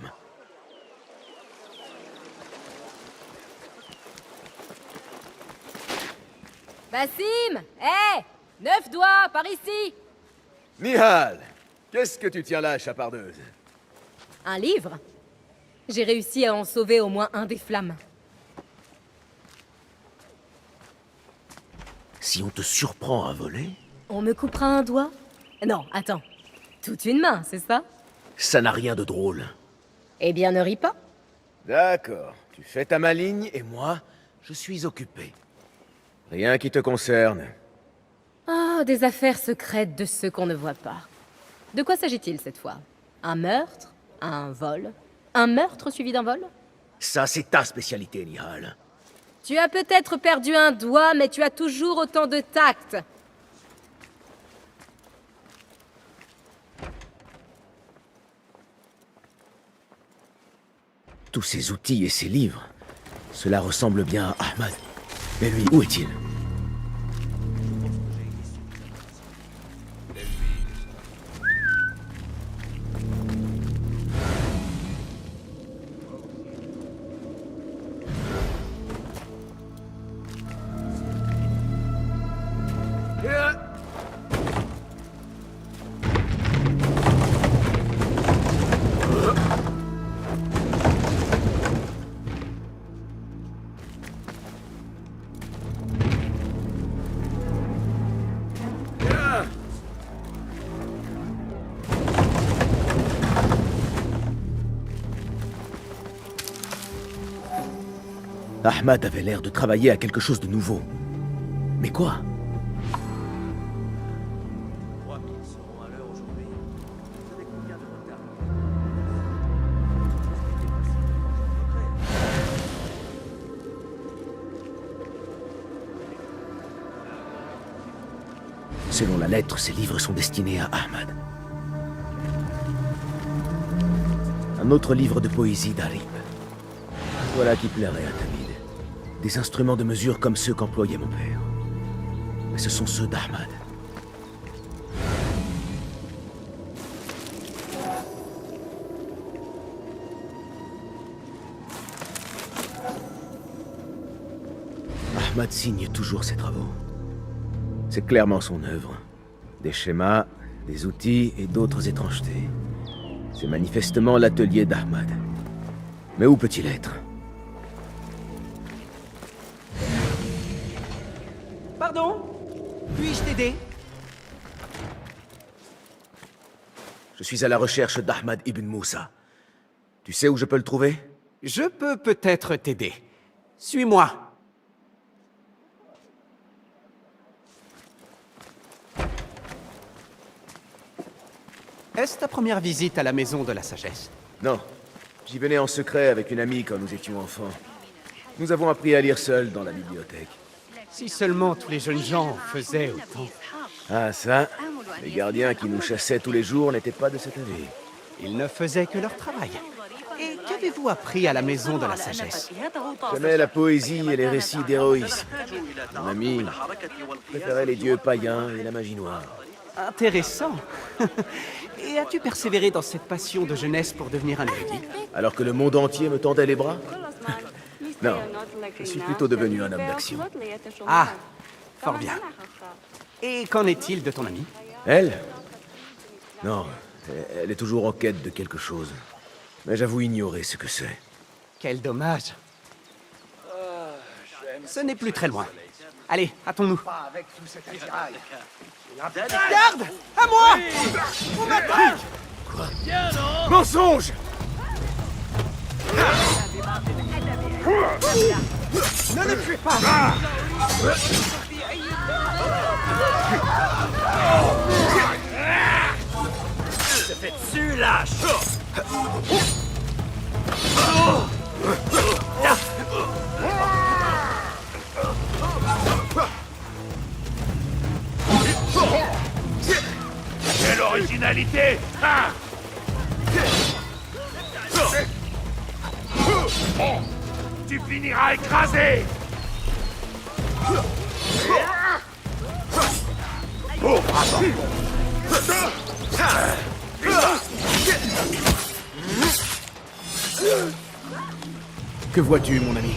[SPEAKER 8] Bassim! Hé! 9 doigts, par ici!
[SPEAKER 3] Nihal, qu'est-ce que tu tiens là, chapardeuse?
[SPEAKER 8] Un livre? J'ai réussi à en sauver au moins un des flammes.
[SPEAKER 3] Si on te surprend à voler,
[SPEAKER 8] On me coupera un doigt? Non, attends. Toute une main, c'est ça?
[SPEAKER 3] ça n'a rien de drôle.
[SPEAKER 8] Eh bien, ne ris pas.
[SPEAKER 3] D'accord, tu fais ta maligne et moi, je suis occupé. Rien qui te concerne.
[SPEAKER 8] Ah, des affaires secrètes de ceux qu'on ne voit pas. De quoi s'agit-il cette fois? Un meurtre? Un vol? Un meurtre suivi d'un vol?
[SPEAKER 3] Ça, c'est ta spécialité, Nihal.
[SPEAKER 8] Tu as peut-être perdu un doigt, mais tu as toujours autant de tact.
[SPEAKER 3] Tous ces outils et ces livres, cela ressemble bien à Ahmad. Mais lui, où est-il? Ahmad avait l'air de travailler à quelque chose de nouveau. Mais quoi?
[SPEAKER 20] 3000 seront à l'heure aujourd'hui. Vous avez combien de retard?
[SPEAKER 3] Selon la lettre, ces livres sont destinés à Ahmad. Un autre livre de poésie d'Arib. Voilà qui plairait à Tamid. Des instruments de mesure comme ceux qu'employait mon père. Mais ce sont ceux d'Ahmad. Ahmad signe toujours ses travaux. C'est clairement son œuvre. Des schémas, des outils et d'autres étrangetés. C'est manifestement l'atelier d'Ahmad. Mais où peut-il être?
[SPEAKER 16] Pardon? Puis-je t'aider?
[SPEAKER 3] Je suis à la recherche d'Ahmad ibn Moussa. Tu sais où je peux le trouver?
[SPEAKER 16] Je peux peut-être t'aider. Suis-moi. Est-ce ta première visite à la Maison de la Sagesse?
[SPEAKER 3] Non. J'y venais en secret avec une amie quand nous étions enfants. Nous avons appris à lire seuls dans la bibliothèque.
[SPEAKER 16] Si seulement tous les jeunes gens faisaient autant.
[SPEAKER 3] Ah ça, les gardiens qui nous chassaient tous les jours n'étaient pas de cet avis.
[SPEAKER 16] Ils ne faisaient que leur travail. Et qu'avez-vous appris à la Maison de la Sagesse?
[SPEAKER 3] J'aimais la poésie et les récits d'héroïsme. Mon ami préférait les dieux païens et la magie noire.
[SPEAKER 16] Intéressant. Et as-tu persévéré dans cette passion de jeunesse pour devenir un érudit?
[SPEAKER 3] Alors que le monde entier me tendait les bras? Non, je suis plutôt devenu un homme d'action.
[SPEAKER 16] Ah, fort bien. Et qu'en est-il de ton amie?
[SPEAKER 3] Elle? Non, elle est toujours en quête de quelque chose. Mais j'avoue ignorer ce que c'est.
[SPEAKER 16] Quel dommage. Ce n'est plus très loin. Allez, hâtons-nous.
[SPEAKER 10] Pas avec tout cet attirail.
[SPEAKER 16] Garde! À moi! On m'attaque!
[SPEAKER 3] Quoi?
[SPEAKER 16] Mensonge! Ne le tuez pas!
[SPEAKER 11] Je te fais dessus, lâche!
[SPEAKER 5] Quelle originalité! Ah! Tu finiras écrasé!
[SPEAKER 3] Que vois-tu, mon ami?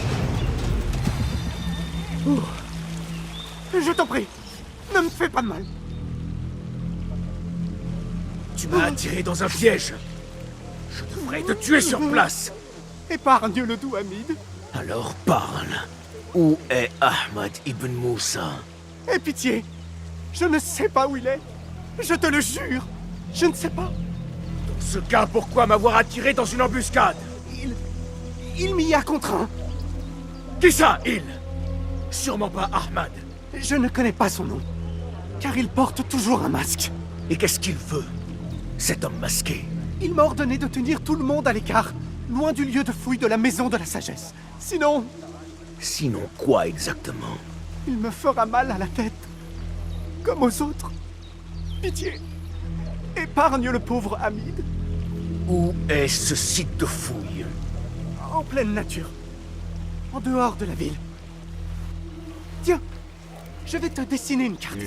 [SPEAKER 16] Je t'en prie, ne me fais pas de mal.
[SPEAKER 3] Tu m'as attiré dans un piège. Je devrais te tuer sur place.
[SPEAKER 16] Épargne le doux Hamid.
[SPEAKER 3] Alors parle. Où est Ahmad ibn Moussa?
[SPEAKER 16] Aie pitié. Je ne sais pas où il est. Je te le jure. Je ne sais pas.
[SPEAKER 3] Dans ce cas, pourquoi m'avoir attiré dans une embuscade?
[SPEAKER 16] Il m'y a contraint.
[SPEAKER 3] Qui ça, il? Sûrement pas Ahmad.
[SPEAKER 16] Je ne connais pas son nom. Car il porte toujours un masque.
[SPEAKER 3] Et qu'est-ce qu'il veut, cet homme masqué?
[SPEAKER 16] Il m'a ordonné de tenir tout le monde à l'écart, loin du lieu de fouille de la Maison de la Sagesse. Sinon...
[SPEAKER 3] Sinon quoi exactement?
[SPEAKER 16] Il me fera mal à la tête. Comme aux autres. Pitié. Épargne le pauvre Hamid.
[SPEAKER 3] Où est ce site de fouille?
[SPEAKER 16] en pleine nature. En dehors de la ville. Tiens, je vais te dessiner une carte.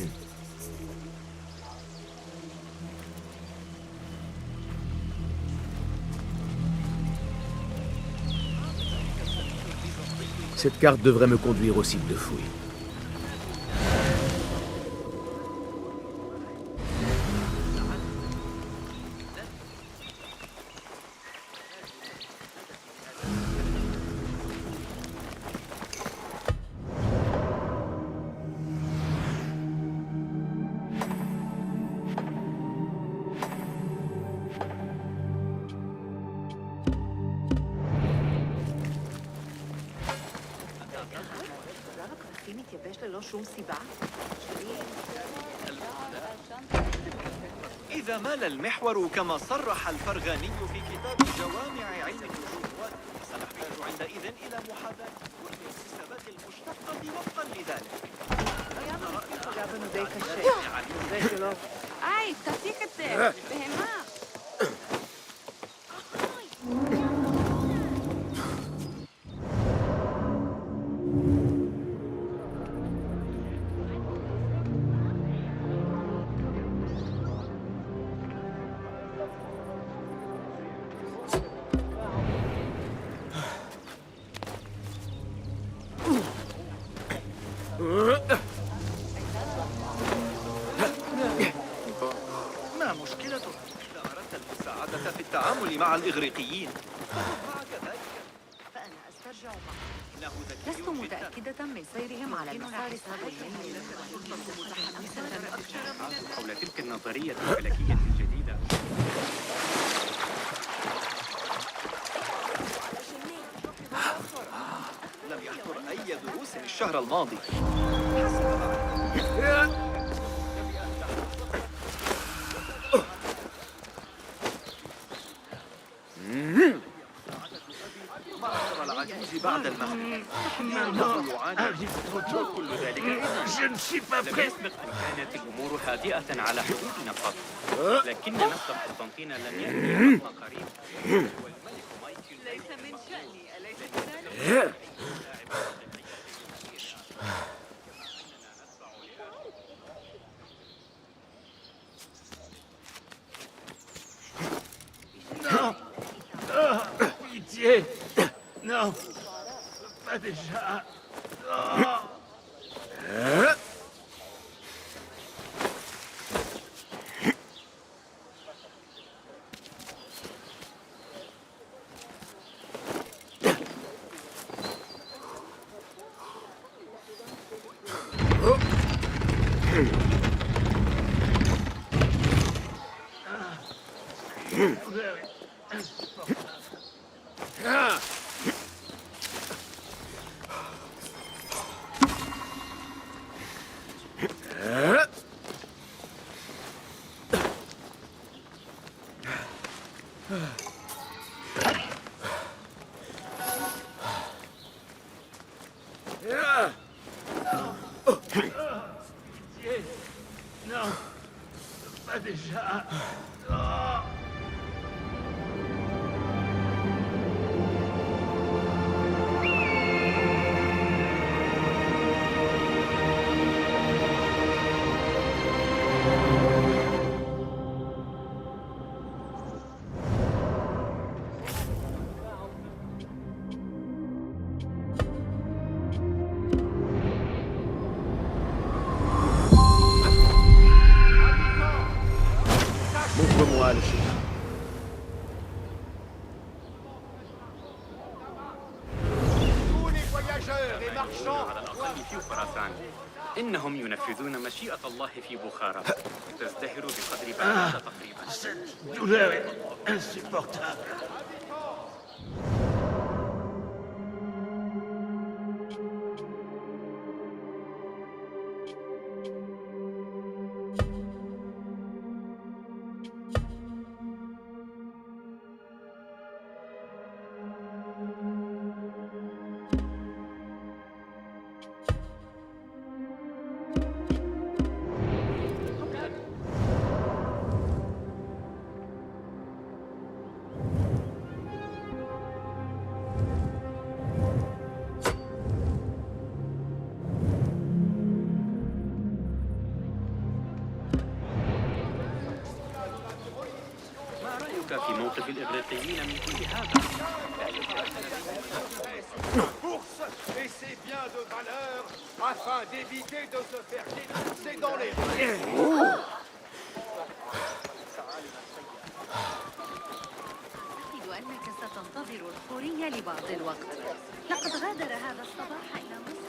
[SPEAKER 3] Cette carte devrait me conduire au site de fouille.
[SPEAKER 20] إذا مال المحور كما صرح الفرغاني في كتاب جوامع علم النجوم سنحتاج عندئذ إلى محاذاة كل الحسابات المشتقة وفقا لذلك.
[SPEAKER 15] היי, תפסיק את זה! בהמה!
[SPEAKER 20] ما مشكلته؟ إذا أردت المساعدة في التعامل مع الإغريقيين
[SPEAKER 15] فأنا أسترجع معه. لست متأكدة من سيرهم على المسار الصحيح.
[SPEAKER 12] حول تلك النظرية الفلكية الجديدة.
[SPEAKER 20] لم يحضر أي دروس الشهر الماضي. معشر العجوز بعد المغرب. إنه يعاني كل ذلك.
[SPEAKER 5] Je ne suis pas
[SPEAKER 12] لم
[SPEAKER 5] prêt.
[SPEAKER 12] يسبق أن كانت الأمور هادئة على حدودنا قط، لكن نصر قسطنطين لم يأتي عما قريب.
[SPEAKER 15] ليس من شأني، أليس كذلك؟
[SPEAKER 5] Non. Pitié. Non. Pas déjà. Non. Pitié. Non. Pas déjà. Non.
[SPEAKER 3] Montre-moi le chemin.
[SPEAKER 2] Tous les voyageurs et marchands
[SPEAKER 12] على الأقل في خراسان. إنهم ينفذون مشيئة الله في بخارى. تزدهر بقدر بغداد تقريبا.
[SPEAKER 5] Cette douleur est insupportable.
[SPEAKER 7] رأيك في موقف الإغريقيين من كل هذا؟
[SPEAKER 2] Course, et c'est bien de valeur afin d'éviter de se faire défoncer dans les rues.
[SPEAKER 15] أعتقد أنك ستنتظر الخوري لبعض الوقت. لقد غادر هذا الصباح إلى مصر.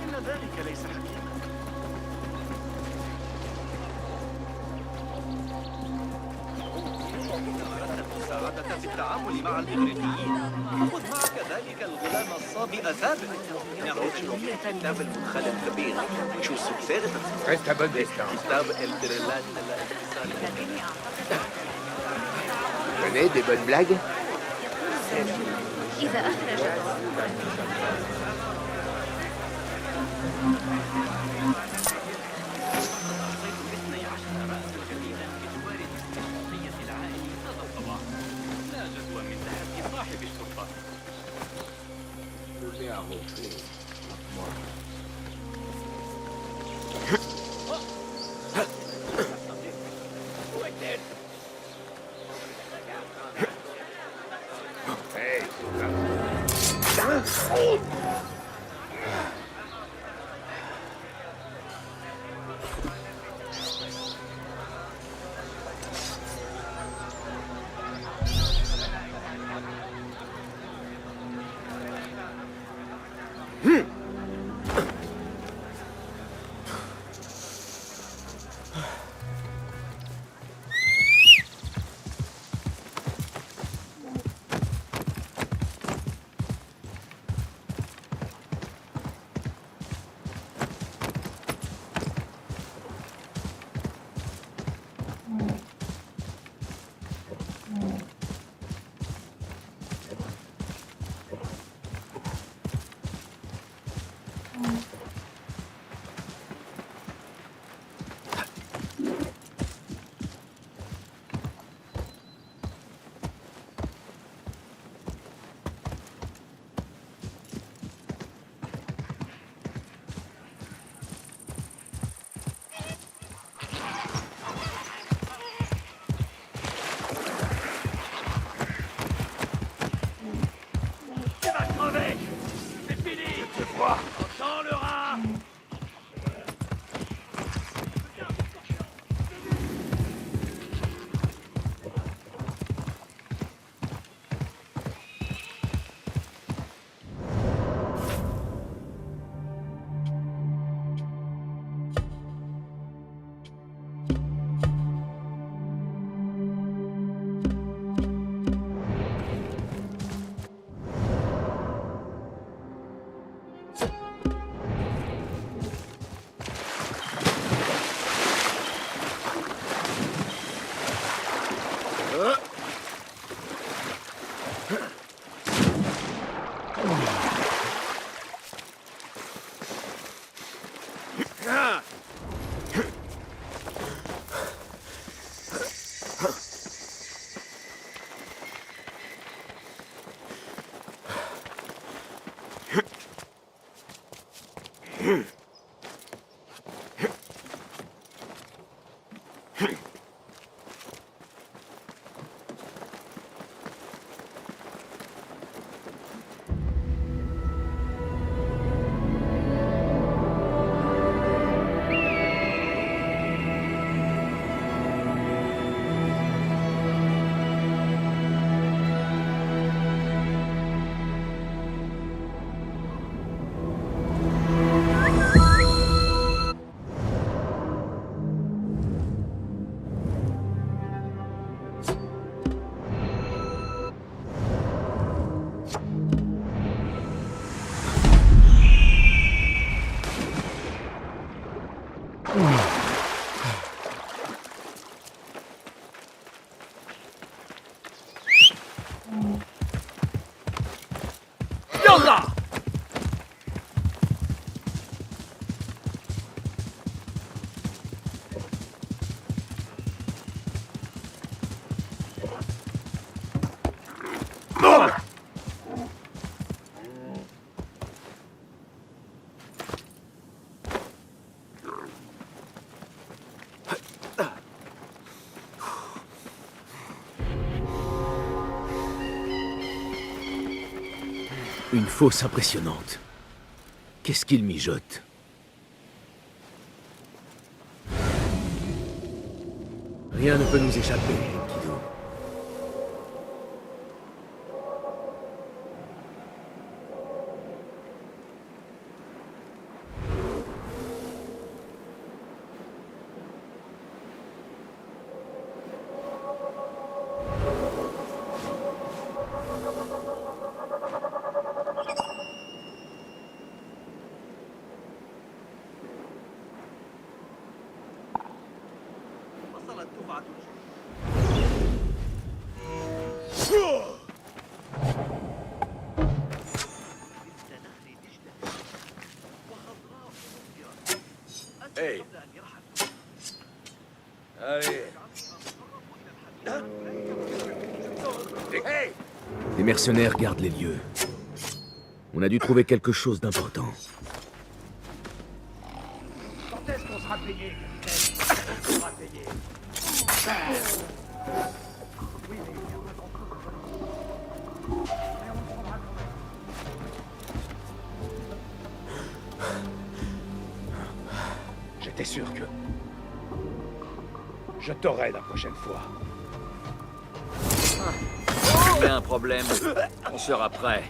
[SPEAKER 19] إن ذلك ليس حقيقة.
[SPEAKER 20] المساعدة في التعامل مع الإغريقيين. خذ معك ذلك الغلام الصابئ ثابت. إنه رجل كتاب المنخل الكبير. شو سبسيرت؟
[SPEAKER 2] Reste à bon destin.
[SPEAKER 20] كتاب الدرلات.
[SPEAKER 13] Venez, des bonnes blagues?
[SPEAKER 15] إذا أخرج
[SPEAKER 7] صاحب الشرطة.
[SPEAKER 11] يلا
[SPEAKER 3] Une fausse impressionnante. Qu'est-ce qu'il mijote? Rien ne peut nous échapper, Kido.
[SPEAKER 11] وصلت دفعة
[SPEAKER 2] Hey. Allez. Hey.
[SPEAKER 3] Les mercenaires gardent les lieux. On a dû trouver quelque chose d'important.
[SPEAKER 10] Quand est-ce qu'on sera payé? On sera payé. Oui, mais il y a pas encore. Mais on prendra quand même. J'étais sûr que... Je t'aurai la prochaine fois.
[SPEAKER 12] Il y a un problème. On sera prêt.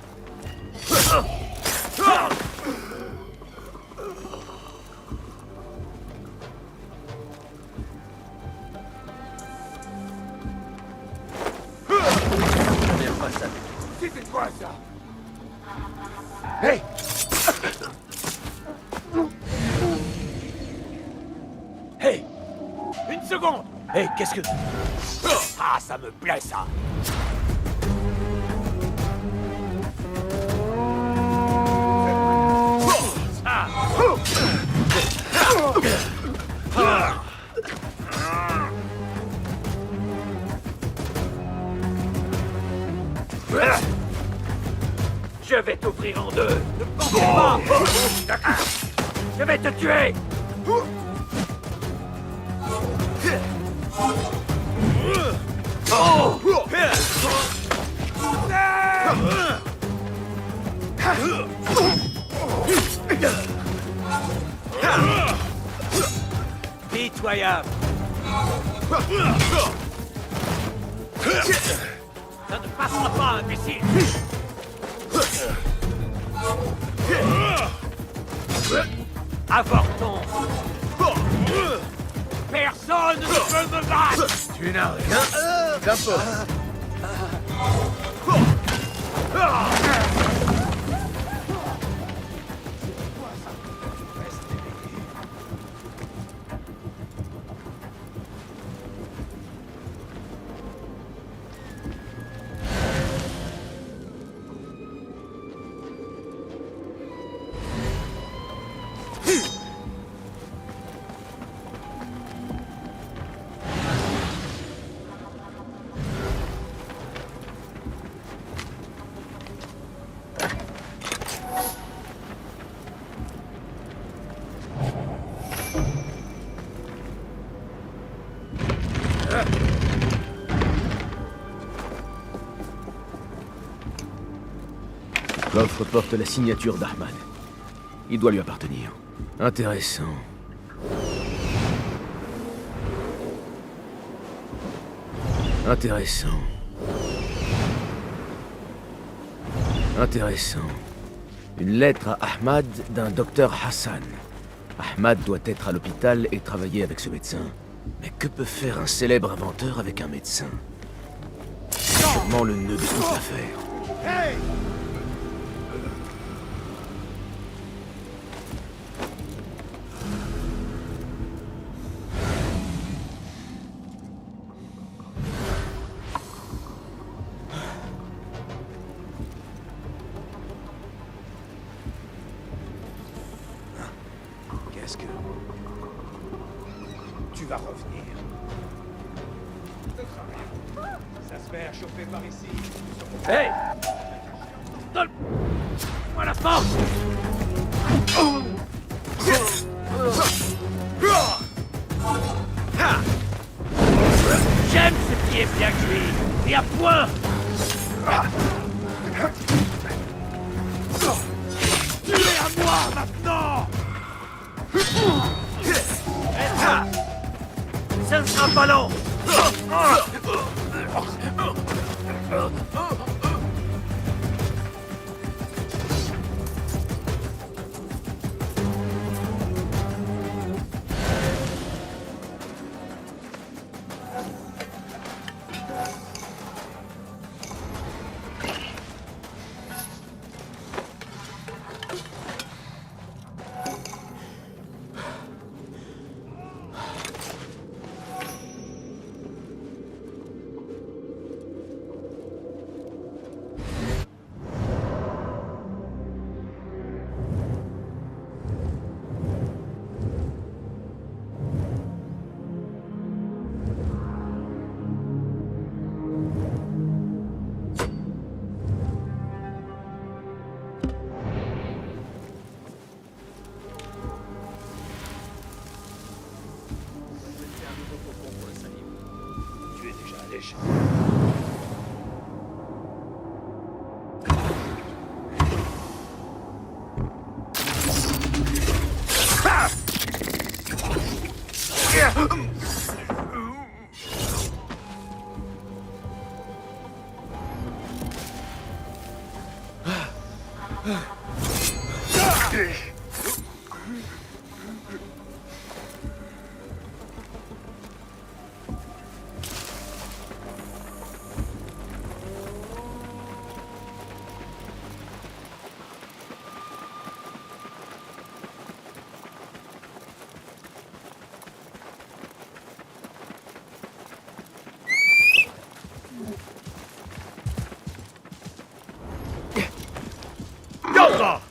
[SPEAKER 12] J'aime pas ça.
[SPEAKER 10] C'était quoi ça? Hey! Hey! Une seconde! Hey, qu'est-ce que... Ah, ça me plaît, ça! Je vais t'ouvrir en deux! Ne pensez pas! Je vais te tuer! Pitoyable! Ça ne passera pas, imbécile! Avortons! Personne ne peut me battre! Tu n'as rien d'important!
[SPEAKER 3] L'offre porte la signature d'Ahmad. Il doit lui appartenir. Intéressant. Intéressant. Intéressant. Une lettre à Ahmad d'un docteur Hassan. Ahmad doit être à l'hôpital et travailler avec ce médecin. Mais que peut faire un célèbre inventeur avec un médecin? Sûrement le nœud de toute l'affaire.
[SPEAKER 10] Hey! Qu'est-ce que... Tu vas revenir. Ça se fait à chauffer par ici.
[SPEAKER 11] Hey! Donne-moi la force! J'aime ce qui est bien cuit! Et à point! Ça ne sera pas long.
[SPEAKER 5] Tu es déjà alléché.
[SPEAKER 11] يلا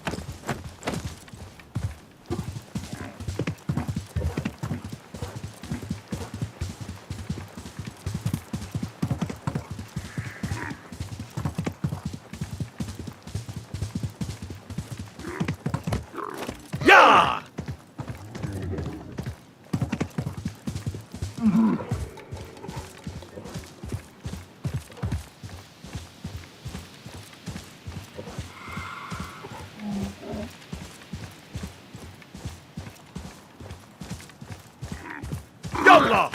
[SPEAKER 11] يا يلا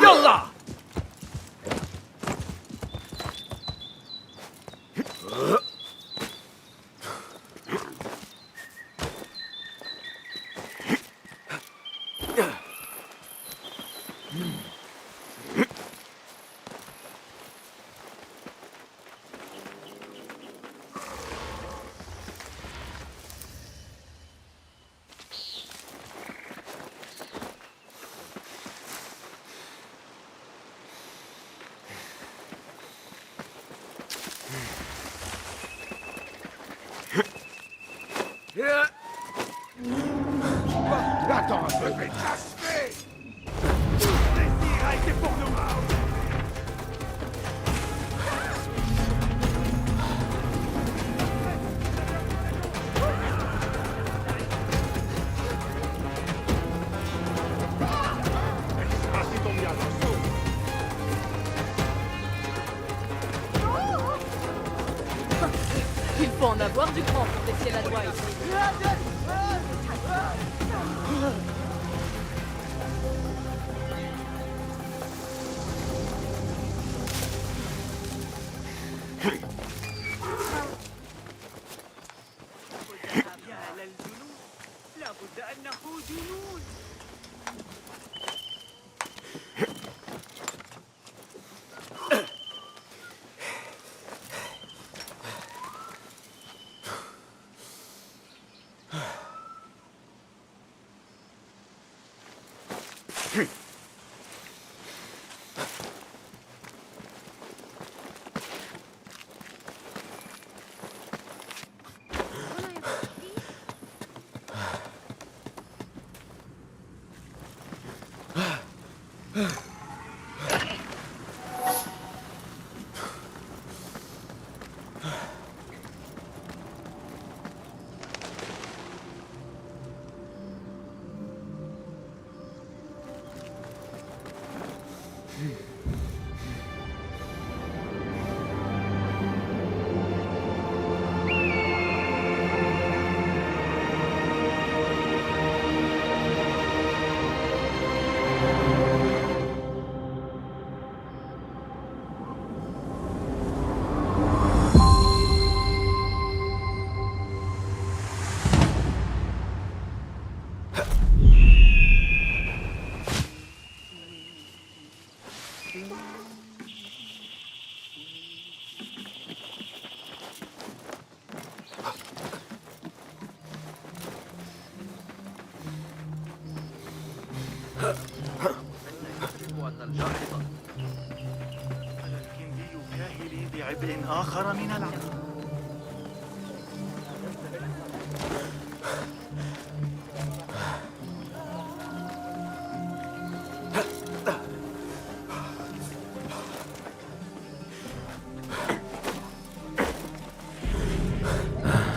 [SPEAKER 11] يلا
[SPEAKER 2] Attends un peu, je vais t'achever!
[SPEAKER 11] Désir a été pour nous.
[SPEAKER 21] Il faut en avoir du cran pour défier la loi ici.
[SPEAKER 19] يا للجنون لابد أنه جنون الكندي كاهلي بعبء آخر من العمل.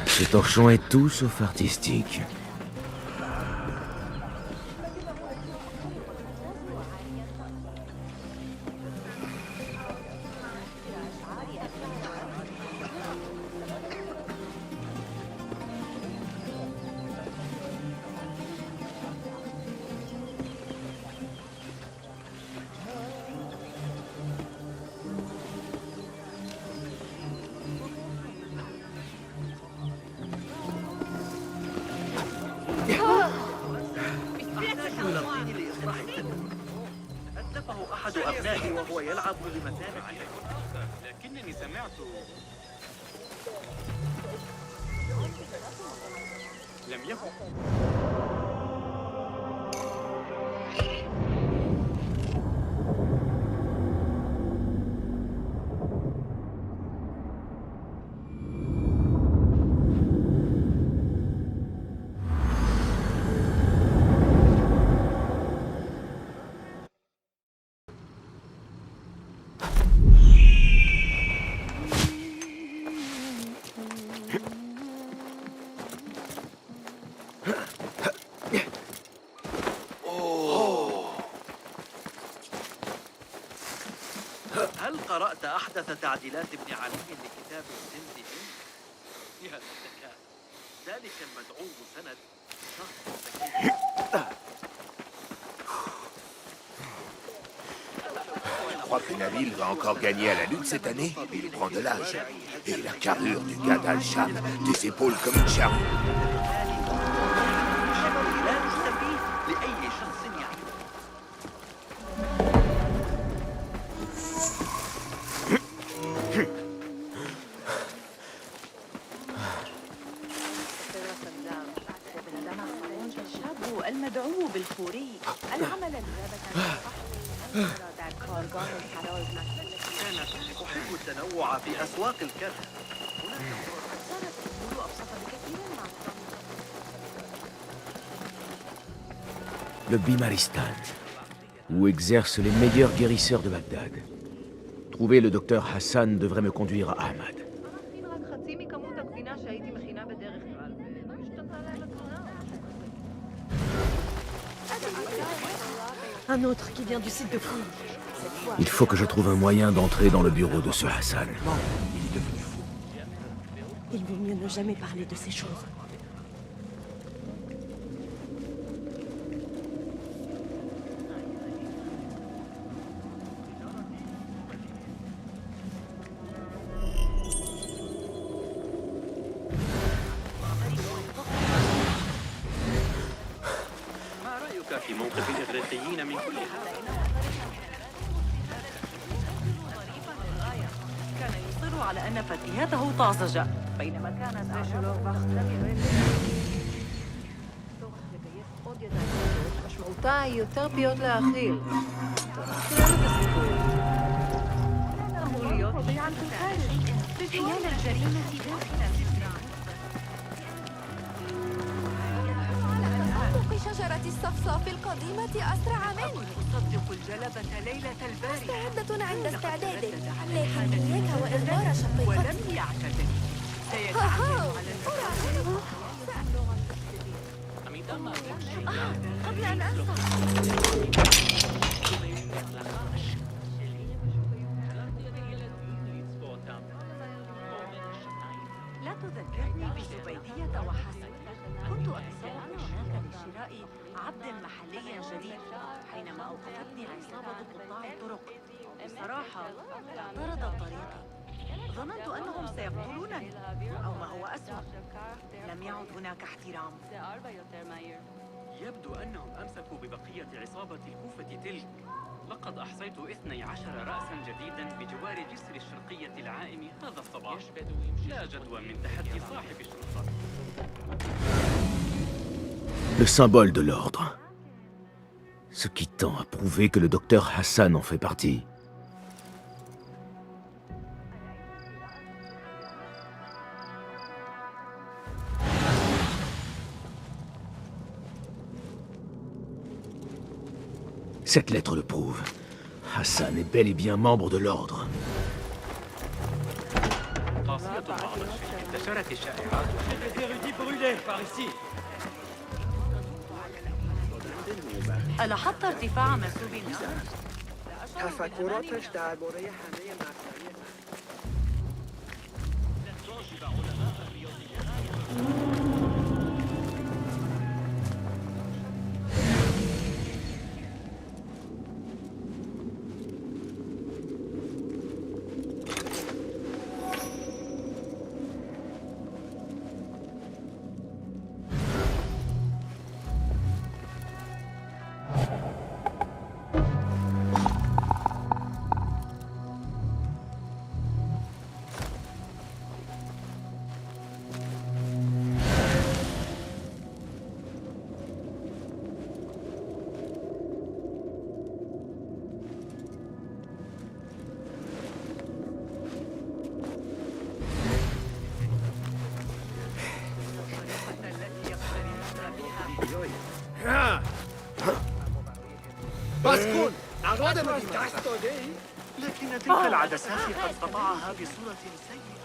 [SPEAKER 3] Ce torchon est tout sauf artistique.
[SPEAKER 20] أتلفه أحد أبنائي وهو يلعب بمثانة
[SPEAKER 19] لكنني سمعت لم يكن
[SPEAKER 20] هل قرأت أحدث تعديلات ابن علي لكتاب الزند يا للذكاء ذلك المدعو سند
[SPEAKER 4] Je crois que Nabil va encore gagner à la lutte cette année. Il prend de l'âge. Et la carrure du gars d'Al-Sham, des épaules comme une charrue.
[SPEAKER 20] لا نستفيد لأي شخص يعرف
[SPEAKER 15] الشاب المدعو بالفوري العمل النيابة
[SPEAKER 20] كانت أحب التنوع في أسواق الكرة
[SPEAKER 3] Le Bimaristan, où exercent les meilleurs guérisseurs de Bagdad. Trouver le docteur Hassan devrait me conduire à Ahmad.
[SPEAKER 21] Un autre qui vient du site de fouille.
[SPEAKER 3] Il faut que je trouve un moyen d'entrer dans le bureau de ce Hassan.
[SPEAKER 21] Il vaut mieux ne jamais parler de ces choses.
[SPEAKER 20] ما رأيك في موقف الإغريقيين من كل هذا؟
[SPEAKER 21] كان يصر على أن فتياته طازجة بينما كانت
[SPEAKER 15] משמעותה היא יותר פיות לאכיל. אמור להיות בבעל حيال الجريمة داخل
[SPEAKER 18] شجرة الصفصاف القديمة أسرع مني.
[SPEAKER 21] أصدق الجلبة ليلة البارحة.
[SPEAKER 18] مستعدة عند استعدادك، لكن إياك وإخبار شقيقتك.
[SPEAKER 21] ولم يعتذر.
[SPEAKER 18] قبل أن أنسى.
[SPEAKER 21] لا تذكرني بزبيدية وحسن. كنت أتسوق هناك لشراء عبد محلي جديد حينما أوقفتني عصابة قطاع الطرق. بصراحة اعترضت طريقي. ظننت أنهم سيقتلونني أو ما هو أسوأ، لم يعد هناك احترام.
[SPEAKER 6] يبدو أنهم أمسكوا ببقية عصابة الكوفة تلك. لقد أحصيت 12 رأسا جديدا بجوار جسر الشرقية العائم هذا الصباح. لا جدوى من تحدي صاحب الشرطة.
[SPEAKER 3] Le symbole de l'ordre. Ce qui tend à prouver que le docteur Hassan en fait partie. Cette lettre le prouve. Hassan est bel et bien membre de l'ordre.
[SPEAKER 6] انتشرت الشائعات.
[SPEAKER 12] Des érudits brûlés par ici.
[SPEAKER 21] ألاحظت ارتفاع منسوب النار؟
[SPEAKER 13] تفکراتش درباره همه مسائل
[SPEAKER 19] باسكون لكن تلك العدسات قد قطعها بصورة سيئة.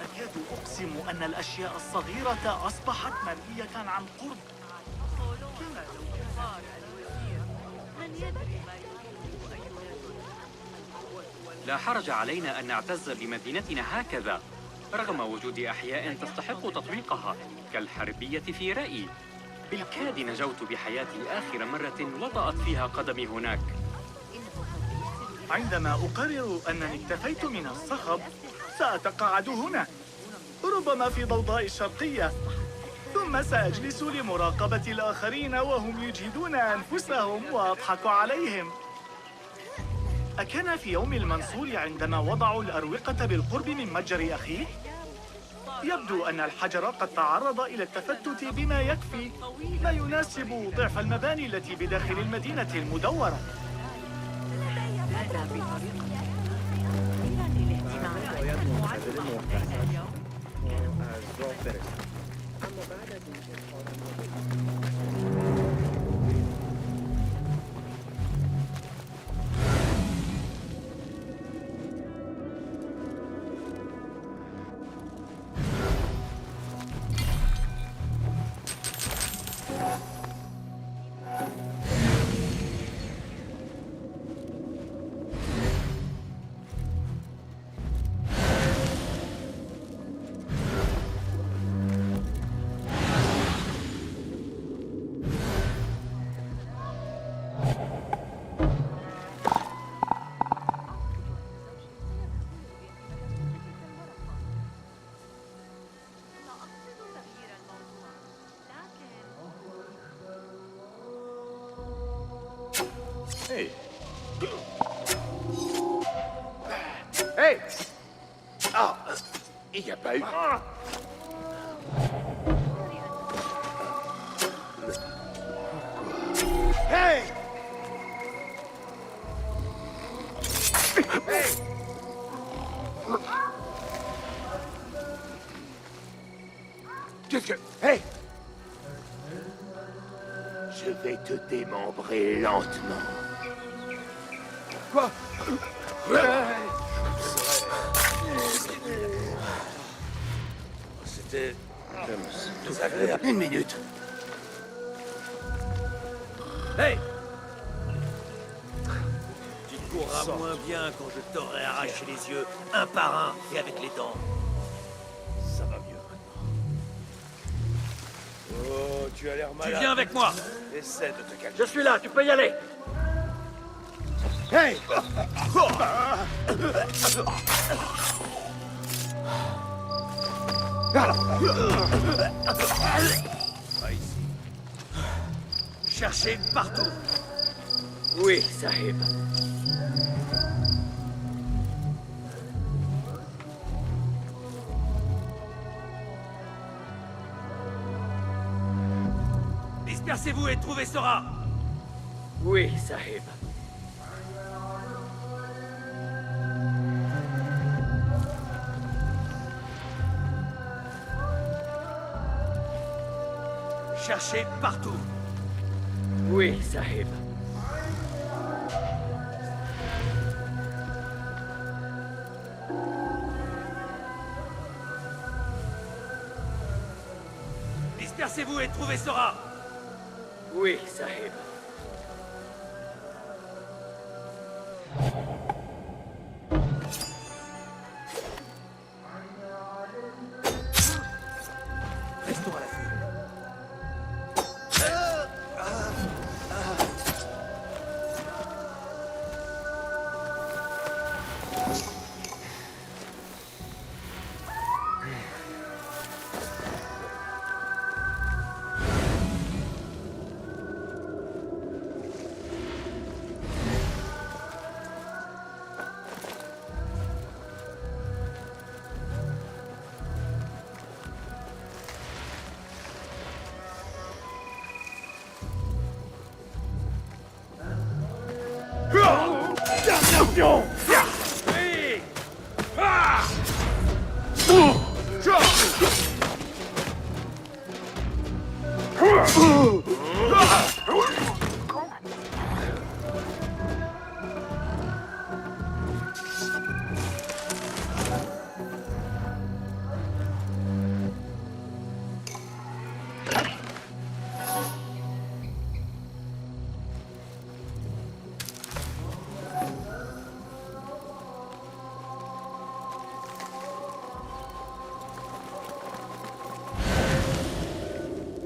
[SPEAKER 19] أكاد أقسم أن الأشياء الصغيرة أصبحت مرئية عن قرب. كما لو
[SPEAKER 21] من يدري ما
[SPEAKER 6] لا حرج علينا أن نعتز بمدينتنا هكذا رغم وجود أحياء تستحق تطويقها كالحربية في رأيي. بالكاد نجوت بحياتي آخر مرة وطأت فيها قدمي هناك.
[SPEAKER 19] عندما أقرر أنني اكتفيت من الصخب سأتقاعد هنا، ربما في ضوضاء الشرقية، ثم سأجلس لمراقبة الآخرين وهم يجهدون أنفسهم وأضحك عليهم. أكان في يوم المنصور عندما وضعوا الأروقة بالقرب من متجر أخيه؟ يبدو أن الحجر قد تعرض إلى التفتت بما يكفي، ما يناسب ضعف المباني التي بداخل المدينة المدورة.
[SPEAKER 2] Hey! Hey! Ah! Il n'y a pas eu... Hey! Hey! Qu'est-ce que... Hey!
[SPEAKER 13] Je vais te démembrer lentement.
[SPEAKER 2] Quoi?
[SPEAKER 13] C'était désagréable. Une minute.
[SPEAKER 12] Hey! Tu courras moins bien quand je t'aurai arraché les yeux, un par un, et avec les dents. Ça va mieux maintenant.
[SPEAKER 13] Oh, tu as l'air malade.
[SPEAKER 12] Tu viens avec moi!
[SPEAKER 13] Essaie de te calmer.
[SPEAKER 12] Je suis là, tu peux y aller!
[SPEAKER 2] Hey!
[SPEAKER 12] Pas ici. Cherchez partout. Oui, Sahib. Dispersez-vous et trouvez Sora. Oui, Sahib.
[SPEAKER 11] Cherchez partout.
[SPEAKER 12] Oui, Sahib.
[SPEAKER 11] Dispersez-vous et trouvez Sora.
[SPEAKER 12] Oui, Sahib.
[SPEAKER 11] Restons à l'affût.
[SPEAKER 2] Damnation!
[SPEAKER 11] Oui! Ah!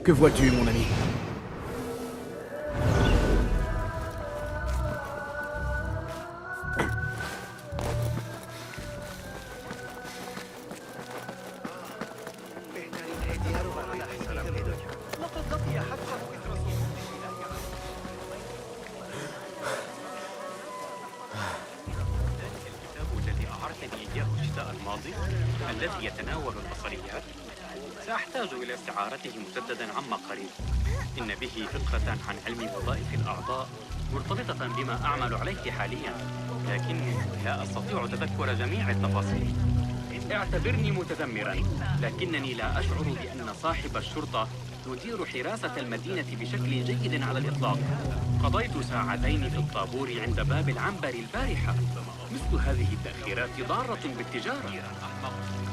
[SPEAKER 3] Que vois-tu, mon ami?
[SPEAKER 20] لقد لقي حتفه إثر سقوط الإله
[SPEAKER 6] ذلك الكتاب الذي أعرتني إياه الشتاء الماضي الذي يتناول البصريات سأحتاج إلى استعارته مجددا عما قريب. إن به فقرة عن علم وظائف الأعضاء مرتبطة بما أعمل عليه حاليا، لكني لا أستطيع تذكر جميع التفاصيل. اعتبرني متذمرا، لكنني لا أشعر بأن صاحب الشرطة يدير حراسة المدينة بشكل جيد على الإطلاق. قضيت ساعتين في الطابور عند باب العنبر البارحة. مثل هذه التأخيرات ضارة بالتجارة.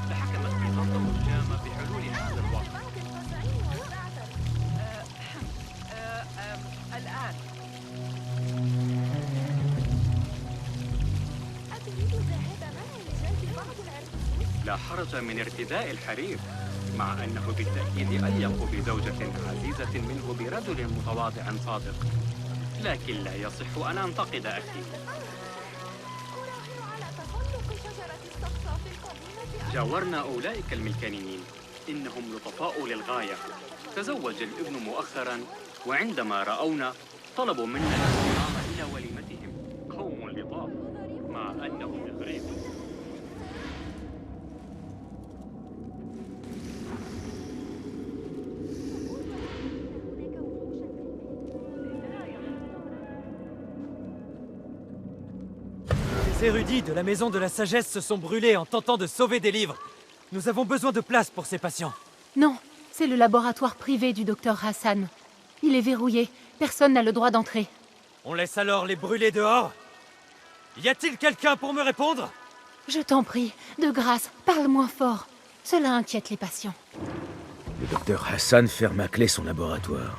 [SPEAKER 6] لحكمت وزارة الجامة بحلول هذا الوقت.
[SPEAKER 15] الآن
[SPEAKER 6] لا حرج من ارتداء الحرير، مع أنه بالتأكيد أليق بزوجة عزيزة منه برجل متواضع صادق، لكن لا يصح أن أنتقد أخي. جاورنا أولئك الملكانيين، إنهم لطفاء للغاية. تزوج الابن مؤخرا، وعندما رأونا طلبوا منا الاحترام إلى وليمتهم. قوم لطاف، مع أنهم يغريبون.
[SPEAKER 16] Les érudits de la Maison de la Sagesse se sont brûlés en tentant de sauver des livres. Nous avons besoin de place pour ces patients.
[SPEAKER 8] Non, c'est le laboratoire privé du docteur Hassan. Il est verrouillé. Personne n'a le droit d'entrer.
[SPEAKER 16] On laisse alors les brûler dehors? Y a-t-il quelqu'un pour me répondre?
[SPEAKER 8] Je t'en prie, de grâce, parle moins fort. Cela inquiète les patients.
[SPEAKER 3] Le docteur Hassan ferme à clé son laboratoire.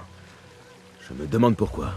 [SPEAKER 3] Je me demande pourquoi.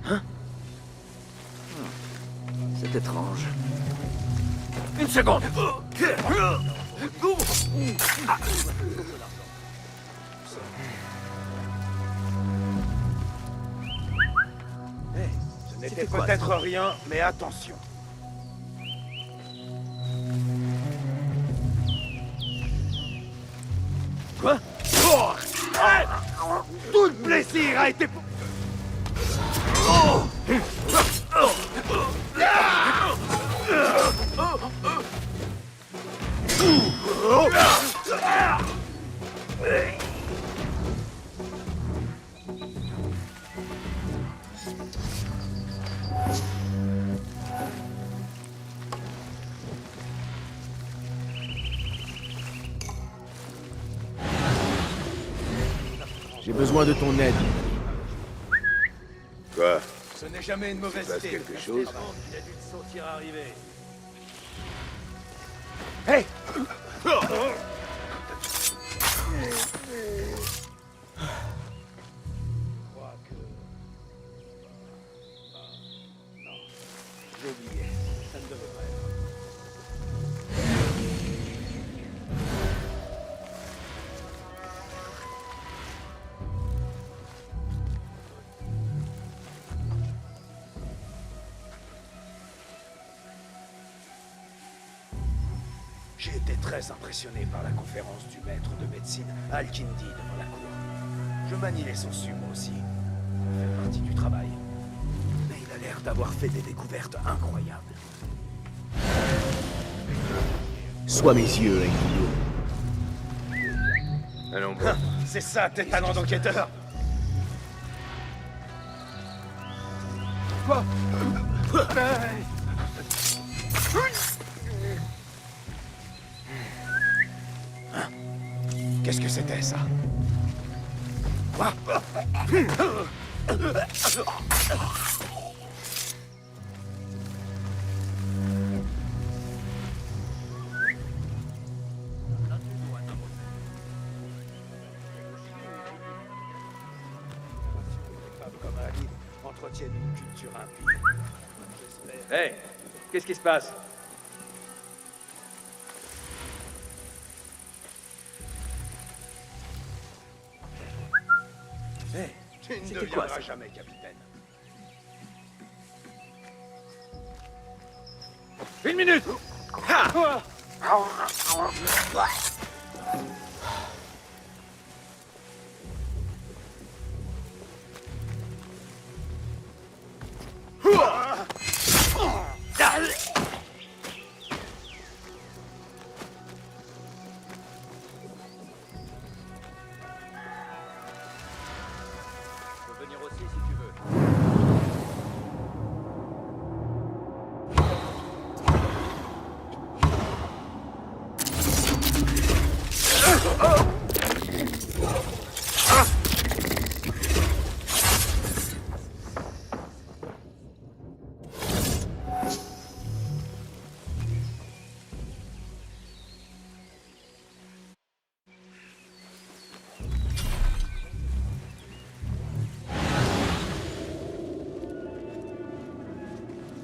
[SPEAKER 12] Hein? C'est étrange. Une seconde!
[SPEAKER 10] Ce n'était peut-être rien, mais attention.
[SPEAKER 12] Quoi?
[SPEAKER 10] Tout le plaisir a été...
[SPEAKER 3] J'ai besoin de ton aide.
[SPEAKER 13] Quoi?
[SPEAKER 10] Ce n'est jamais une mauvaise
[SPEAKER 13] Il se passe
[SPEAKER 10] idée.
[SPEAKER 13] quelque chose?
[SPEAKER 10] Il a dû te sentir arriver. Hey! J'ai oublié. Ça ne devait pas être. J'ai été très impressionné par la conférence du maître de médecine Al-Kindi devant la cour. Je manie les sens moi aussi. Ça fait partie du travail. Mais il a l'air d'avoir fait des découvertes incroyables.
[SPEAKER 3] Sois mes yeux, Enkidu.
[SPEAKER 13] Allons,
[SPEAKER 10] Hein, c'est ça, tes talents d'enquêteur. Quoi? Qu'est-ce que c'était, ça? Quoi? Comme Ali entretiennent une culture impie.
[SPEAKER 12] Hey, qu'est-ce qui se passe?
[SPEAKER 10] Hey, tu ne
[SPEAKER 12] C'était
[SPEAKER 10] deviendras
[SPEAKER 12] quoi, ça?
[SPEAKER 10] jamais capitaine.
[SPEAKER 12] Une minute! Ha!
[SPEAKER 7] Tu peux venir aussi si tu veux.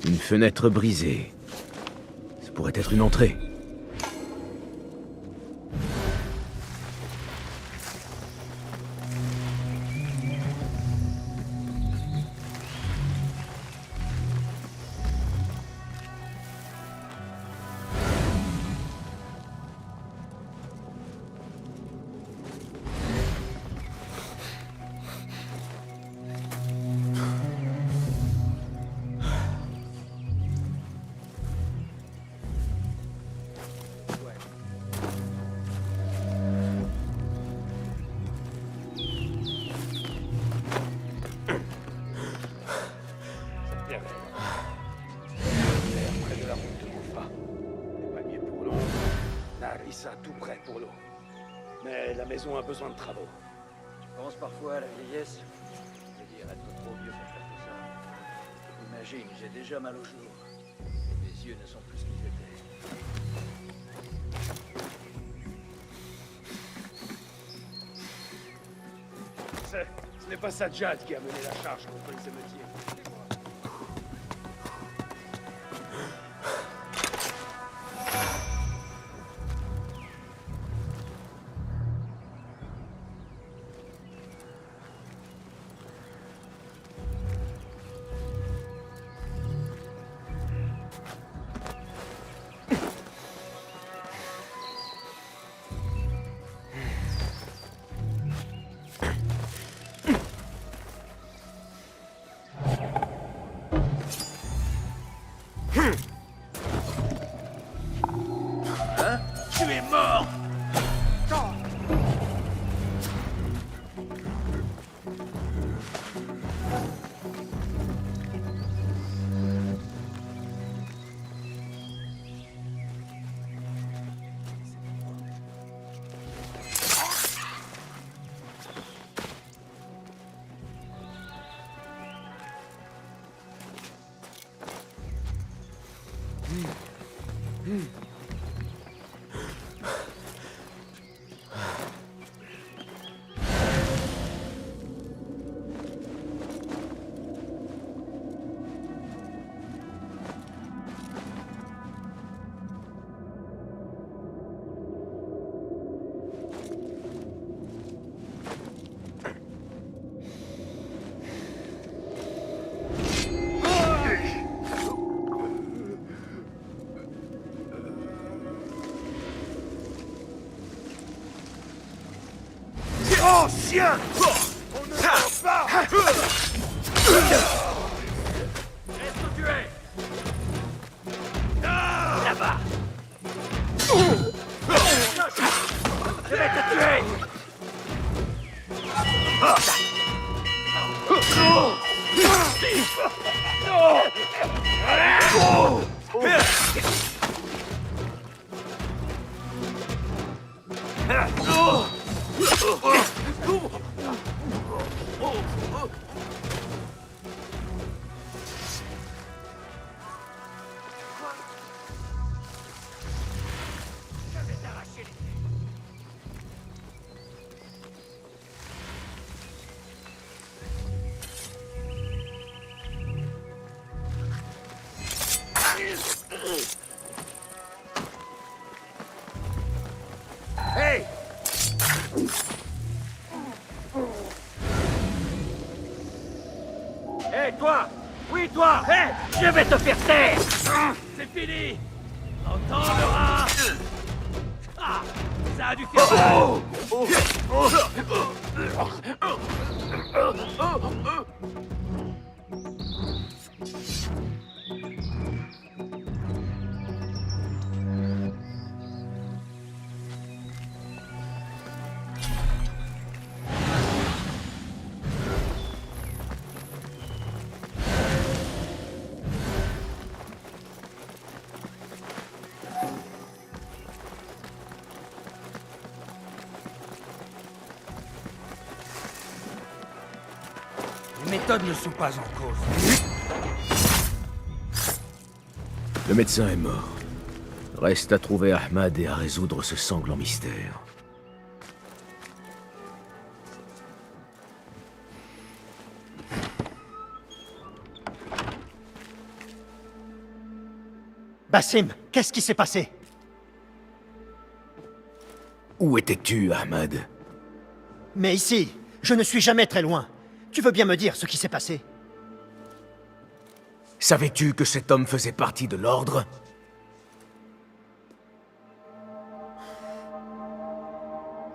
[SPEAKER 3] Une fenêtre brisée. Ça pourrait être une entrée.
[SPEAKER 10] Près de la route de Moufa. Des paniers pour l'eau. Narissa tout prêt pour l'eau. Mais la maison a besoin de travaux.
[SPEAKER 12] Tu penses parfois à la vieillesse? Je veux dire, être trop vieux pour faire tout ça. Imagine, j'ai déjà mal au jour. Et mes yeux ne sont plus ce qu'ils étaient.
[SPEAKER 10] Ce n'est pas Sajjad qui a mené la charge contre les émeutiers.
[SPEAKER 11] Tu es mort!
[SPEAKER 13] Oh, chien! On ne va pas!
[SPEAKER 11] Reste où tu es! Là-bas! Je vais te tuer!
[SPEAKER 13] Hey!
[SPEAKER 11] Hé, toi! Oui, toi! Hé! Je vais te faire taire! C'est fini! Entends le rat! Ah! Ça a dû faire mal!
[SPEAKER 10] Les méthodes ne sont pas en cause.
[SPEAKER 3] Le médecin est mort. Reste à trouver Ahmad et à résoudre ce sanglant mystère.
[SPEAKER 17] Basim, qu'est-ce qui s'est passé?
[SPEAKER 3] Où étais-tu, Ahmad?
[SPEAKER 17] Mais ici, je ne suis jamais très loin. Tu veux bien me dire ce qui s'est passé?
[SPEAKER 3] Savais-tu que cet homme faisait partie de l'Ordre?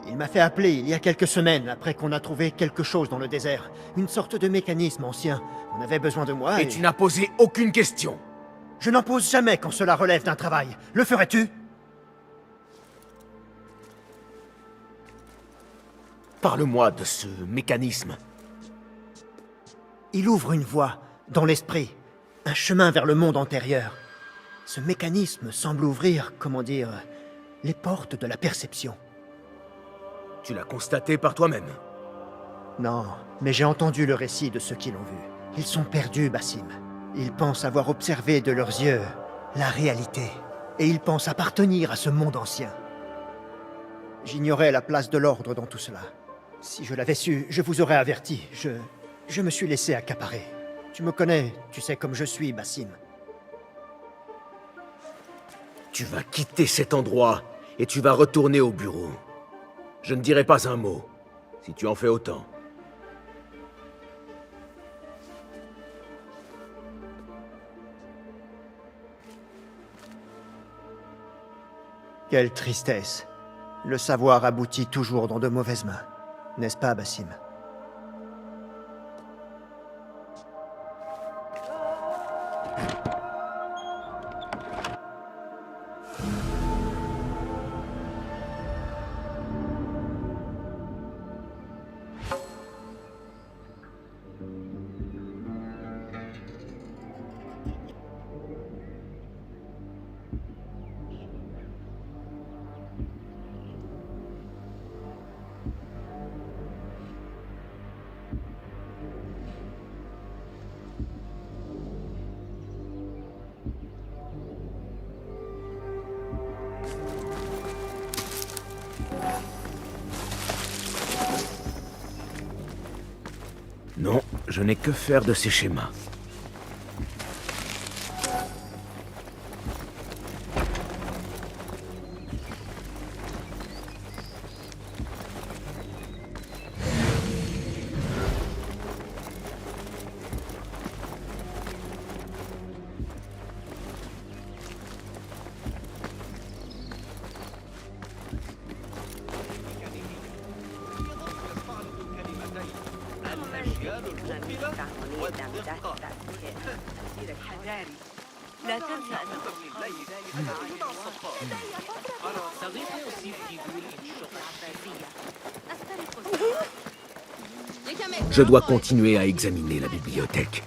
[SPEAKER 17] Il m'a fait appeler il y a quelques semaines après qu'on a trouvé quelque chose dans le désert. Une sorte de mécanisme ancien. On avait besoin de moi
[SPEAKER 3] Et tu n'as posé aucune question?
[SPEAKER 17] Je n'en pose jamais quand cela relève d'un travail. Le ferais-tu?
[SPEAKER 3] Parle-moi de ce mécanisme.
[SPEAKER 17] Il ouvre une voie, dans l'esprit, un chemin vers le monde antérieur. Ce mécanisme semble ouvrir, comment dire, les portes de la perception.
[SPEAKER 3] Tu l'as constaté par toi-même?
[SPEAKER 17] Non, mais j'ai entendu le récit de ceux qui l'ont vu. Ils sont perdus, Basim. Ils pensent avoir observé de leurs yeux la réalité, et ils pensent appartenir à ce monde ancien. J'ignorais la place de l'ordre dans tout cela. Si je l'avais su, je vous aurais averti. Je me suis laissé accaparer. Tu me connais, tu sais comme je suis, Bassim.
[SPEAKER 3] Tu vas quitter cet endroit et tu vas retourner au bureau. Je ne dirai pas un mot, si tu en fais autant.
[SPEAKER 17] Quelle tristesse. Le savoir aboutit toujours dans de mauvaises mains. N'est-ce pas, Bassim?
[SPEAKER 3] Non, je n'ai que faire de ces schémas.
[SPEAKER 21] لا تنسى أن أصحاب ذلك
[SPEAKER 12] صديقي أصيب في دول الشغل.
[SPEAKER 3] Je dois continuer à examiner la bibliothèque.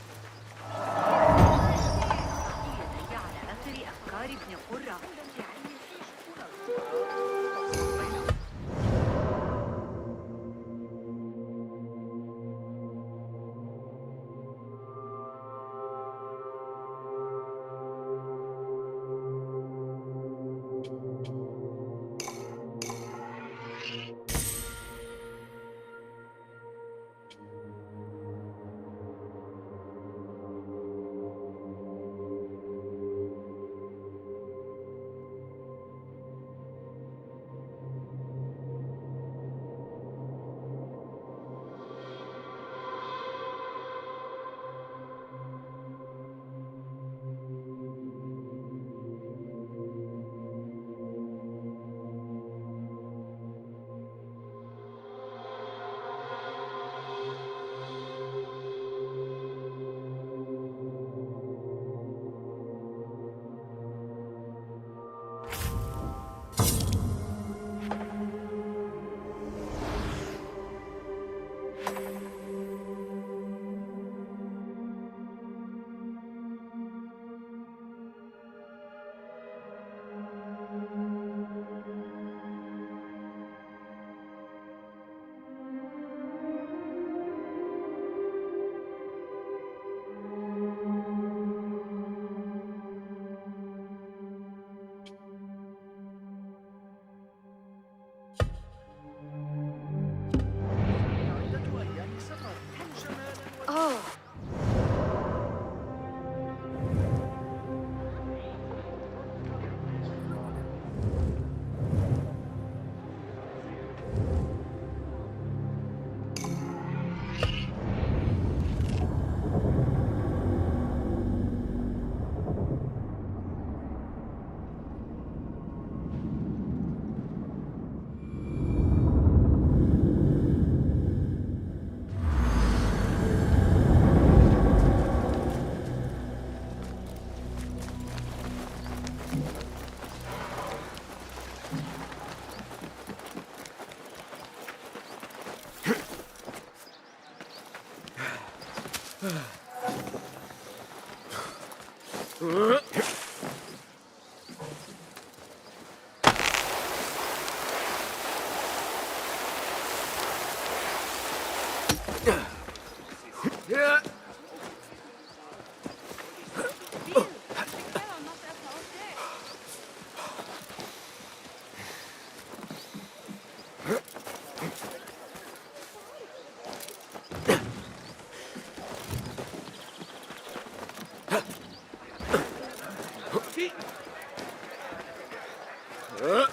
[SPEAKER 21] أيمكنك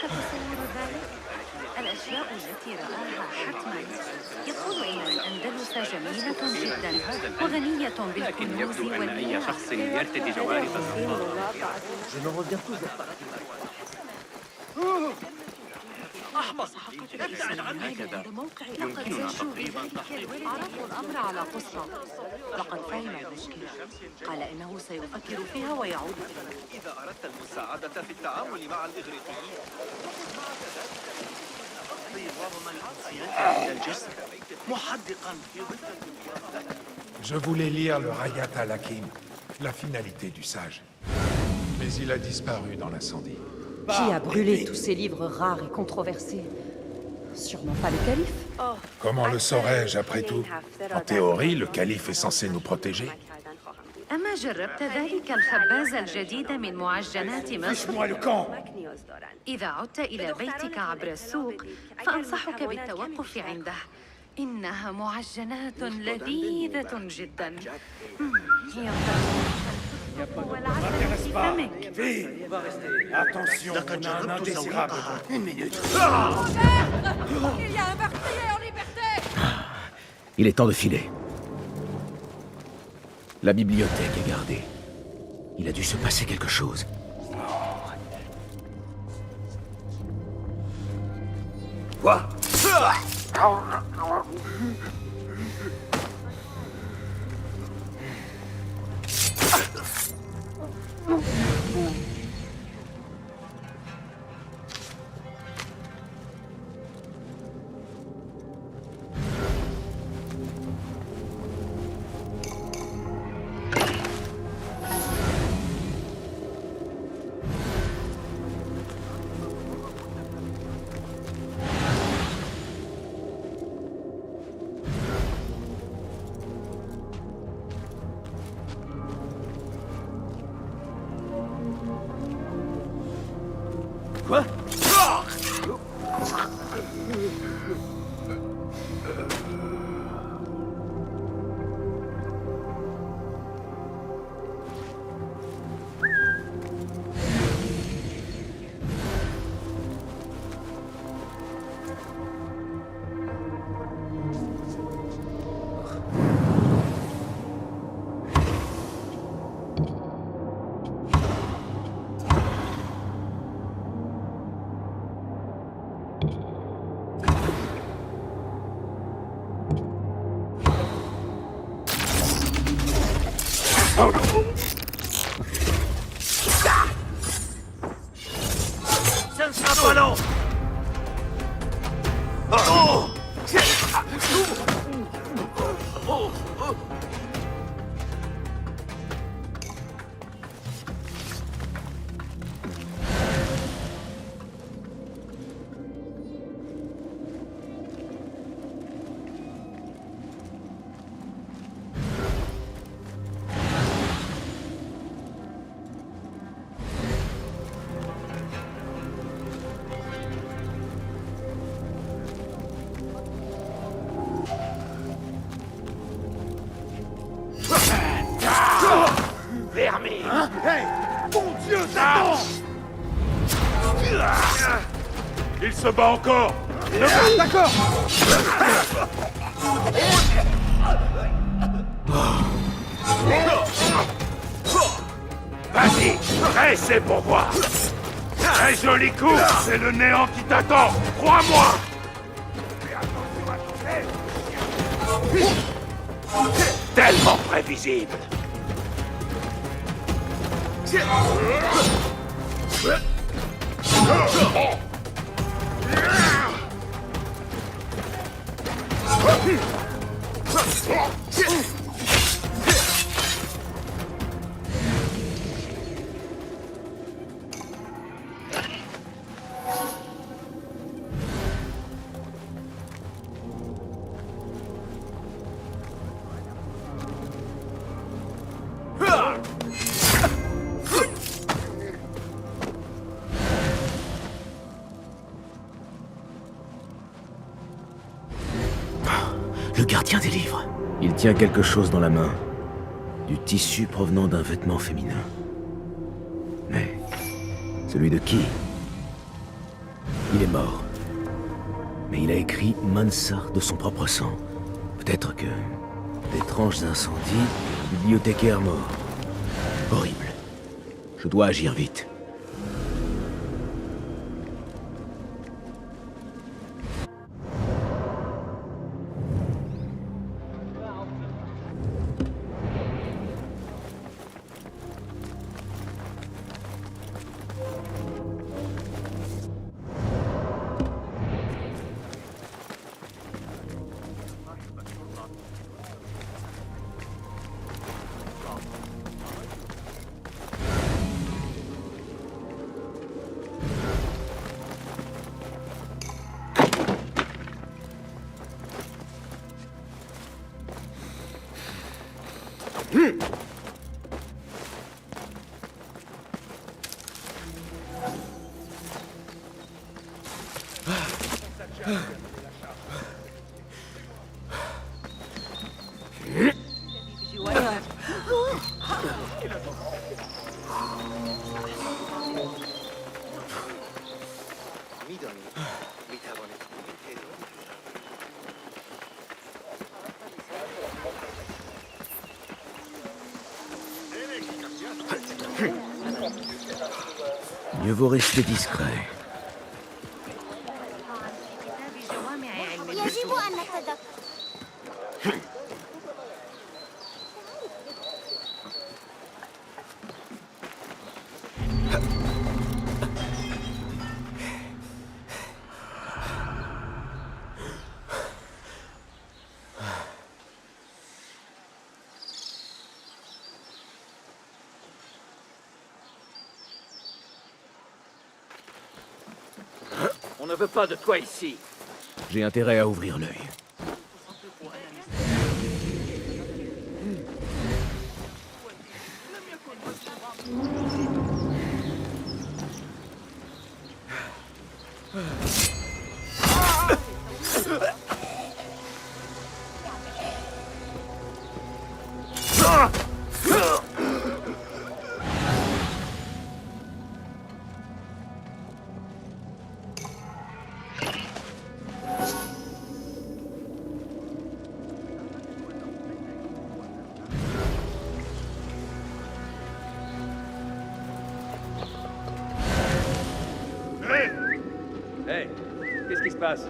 [SPEAKER 21] تصور ذلك؟ الأشياء التي رآها حتما يقول إن الأندلس جميلة جدا وغنية بالكنوز والمياه.
[SPEAKER 6] شخص يرتدي جوارب
[SPEAKER 21] أحمق! ابتعد عن هكذا موقع لقد زجوا بذلك. عرضوا الأمر على قصة. لقد فهم المشكلة. قال إنه سيفكر فيها ويعود.
[SPEAKER 20] إذا أردت المساعدة في التعامل مع الإغريقيين إلى الجسر محدقا في ضد.
[SPEAKER 9] Je voulais lire le Hayat al-Hakim, la finalité du sage. Mais il a disparu dans l'incendie.
[SPEAKER 22] Qui a brûlé tous ces livres rares et controversés? Sûrement pas le calife.
[SPEAKER 9] Comment le saurais-je après tout? En théorie, le calife est censé nous protéger.
[SPEAKER 21] أما جربت ذلك الخباز الجديد من معجنات مصر؟ إذا عدت إلى بيتك عبر السوق فأنصحك بالتوقف عنده. إنها معجنات لذيذة جدا.
[SPEAKER 10] Attention, on a un indésirable. Une minute.
[SPEAKER 18] Il y a un meurtrier en liberté!
[SPEAKER 3] Il est temps de filer. La bibliothèque est gardée. Il a dû se passer quelque chose.
[SPEAKER 5] Quoi?
[SPEAKER 10] Quoi?
[SPEAKER 11] Ça ne sera pas long.
[SPEAKER 10] Vermine! Hey! Mon Dieu, Satan!
[SPEAKER 9] Il se bat encore!
[SPEAKER 10] D'accord!
[SPEAKER 9] Vas-y, c'est pour voir! Très joli coup! C'est le néant qui t'attend! Crois-moi!
[SPEAKER 5] Tellement prévisible.
[SPEAKER 3] Le gardien des livres. Il tient quelque chose dans la main. Du tissu provenant d'un vêtement féminin. Mais... celui de qui? Il est mort. Mais il a écrit Mansart de son propre sang. Peut-être que... d'étranges incendies, bibliothécaire mort. Horrible. Je dois agir vite. Mieux vaut rester discret.
[SPEAKER 18] يجب أن نتذكر.
[SPEAKER 11] On ne veut pas de toi ici.
[SPEAKER 3] J'ai intérêt à ouvrir l'œil.
[SPEAKER 11] Hey, qu'est-ce qui se passe?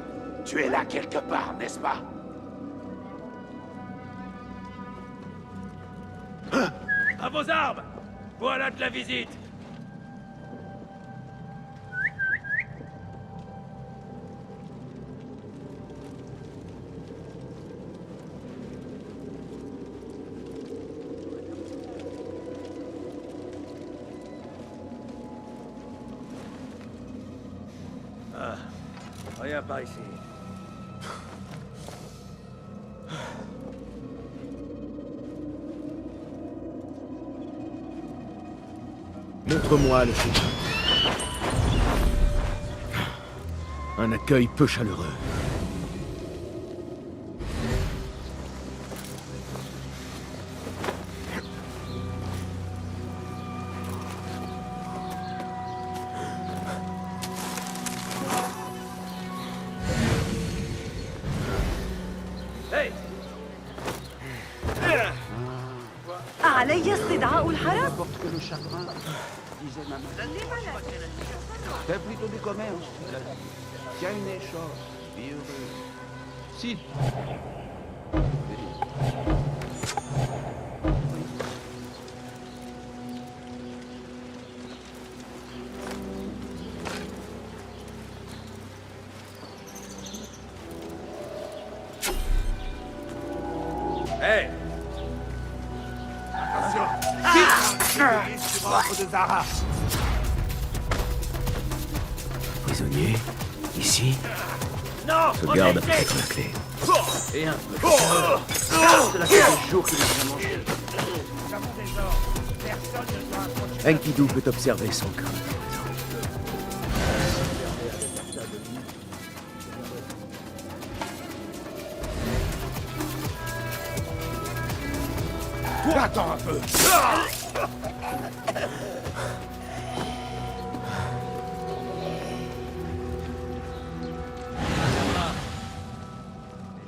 [SPEAKER 13] Tu es là quelque part, n'est-ce pas?
[SPEAKER 11] À vos armes! Voilà de la visite! Ah, rien par ici.
[SPEAKER 3] Montre-moi le chemin. Un accueil peu chaleureux.
[SPEAKER 11] Hey!
[SPEAKER 22] علي استدعاء الحرس؟
[SPEAKER 1] Que le chagrin, disait maman. Fais plutôt du commerce. Tiens une écharpe, vie heureuse. Si.
[SPEAKER 11] Hey!
[SPEAKER 13] De Zara.
[SPEAKER 3] Prisonnier, ici.
[SPEAKER 11] Non!
[SPEAKER 3] Ce garde a peut-être la clé.
[SPEAKER 11] Et un.
[SPEAKER 1] Cela fait des jours qu'il n'a rien mangé.
[SPEAKER 3] Enkidu peut observer sans crainte.
[SPEAKER 9] Attends un peu.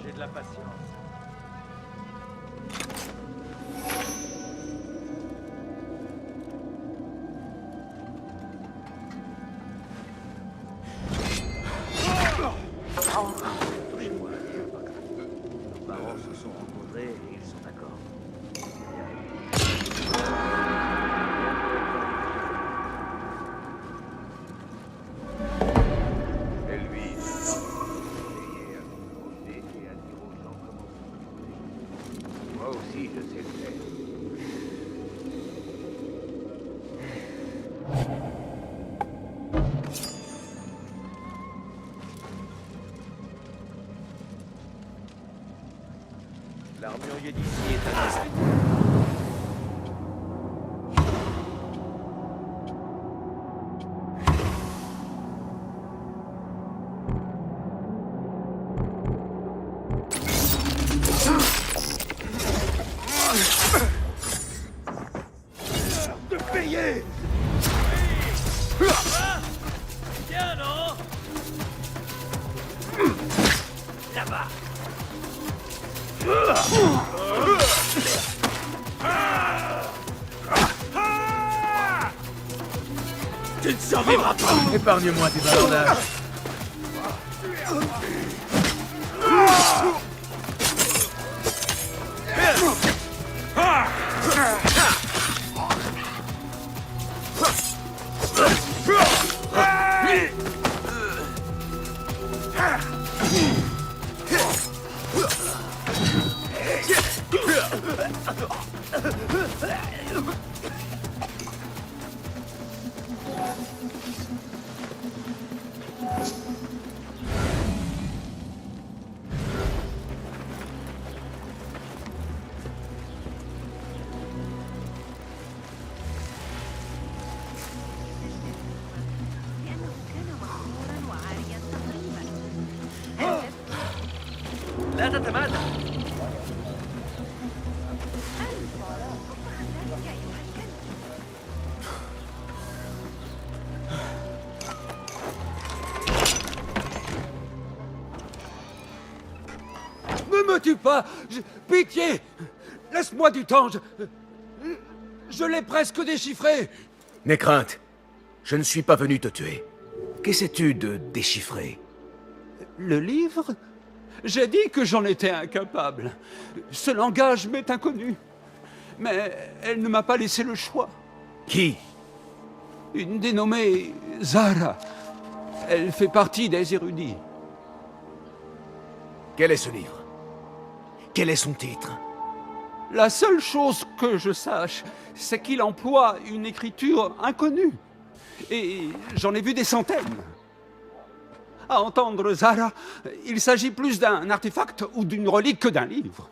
[SPEAKER 11] J'ai de la patience.
[SPEAKER 12] Touchez-moi. Nos parents se sont rencontrés et ils sont d'accord.
[SPEAKER 1] Et lui, veiller à se poser et à dire aux gens comment se comporter. Moi aussi, je sais le faire.
[SPEAKER 12] L'armurier d'ici est à l'aise.
[SPEAKER 11] De payer. Bien, non? Là-bas.
[SPEAKER 3] Tu ne survivras pas. Épargne-moi tes bavardages.
[SPEAKER 15] لأنه كان مغمورا وعاريا تقريبا.
[SPEAKER 11] لا تتمادى.
[SPEAKER 2] Ne me tue pas! Pitié! Laisse-moi du temps, je l'ai presque déchiffré!
[SPEAKER 3] N'aie crainte. Je ne suis pas venu te tuer. Qu'essaies-tu de déchiffrer?
[SPEAKER 2] Le livre? J'ai dit que j'en étais incapable. Ce langage m'est inconnu. Mais elle ne m'a pas laissé le choix.
[SPEAKER 3] Qui?
[SPEAKER 2] Une dénommée Zahra. Elle fait partie des érudits.
[SPEAKER 3] Quel est ce livre? Quel est son titre?
[SPEAKER 2] La seule chose que je sache, c'est qu'il emploie une écriture inconnue. Et j'en ai vu des centaines. À entendre Zahra, il s'agit plus d'un artefact ou d'une relique que d'un livre.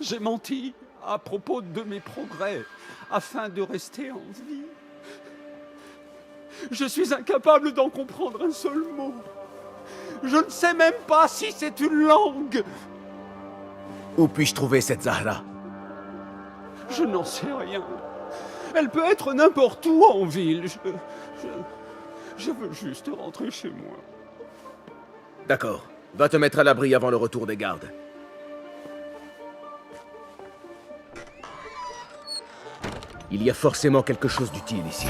[SPEAKER 2] J'ai menti à propos de mes progrès afin de rester en vie. Je suis incapable d'en comprendre un seul mot. Je ne sais même pas si c'est une langue.
[SPEAKER 3] Où puis-je trouver cette Zahra?
[SPEAKER 2] Je n'en sais rien. Elle peut être n'importe où en ville. Je veux juste rentrer chez moi.
[SPEAKER 3] D'accord. Va te mettre à l'abri avant le retour des gardes. Il y a forcément quelque chose d'utile ici.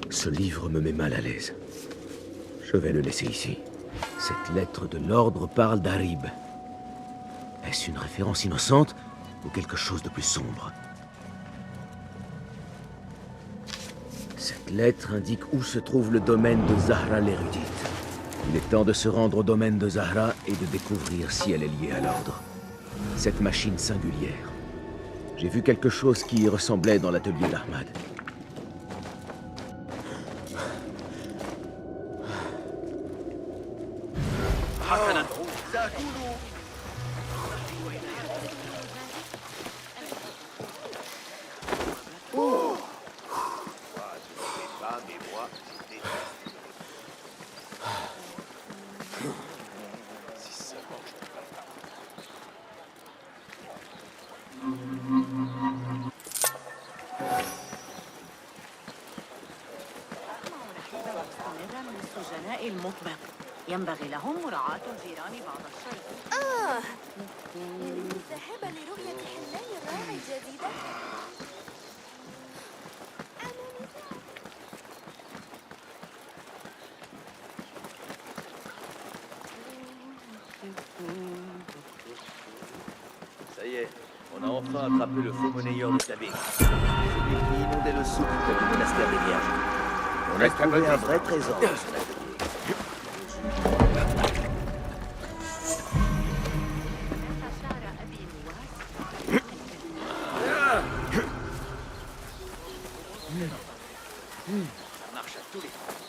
[SPEAKER 3] Ce livre me met mal à l'aise. Je vais le laisser ici. Cette lettre de l'ordre parle d'Arib. Est-ce une référence innocente ou quelque chose de plus sombre? Cette lettre indique où se trouve le domaine de Zahra l'érudite. Il est temps de se rendre au domaine de Zahra et de découvrir si elle est liée à l'ordre. Cette machine singulière. J'ai vu quelque chose qui y ressemblait dans l'atelier d'Ahmad.
[SPEAKER 21] ينبغي لهم مراعاة الجيران بعض الشيء.
[SPEAKER 18] الذهاب لرؤية حلال الراعي الجديدة؟
[SPEAKER 12] Ça y est, on a enfin attrapé le faux monnayeur de Tabik. Celui qui inondait le souk comme le monastère des Vierges. On a trouvé un vrai trésor dans son atelier.
[SPEAKER 21] Ça marche à tous les coups.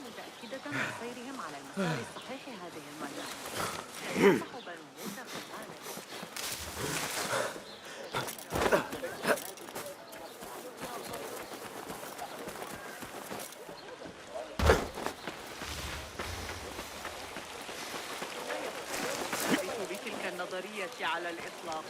[SPEAKER 21] متأكدة من سيرهم على المسار الصحيح هذه المرة. سيصبح بنو موسى في الغالب. بتلك النظرية على الإطلاق.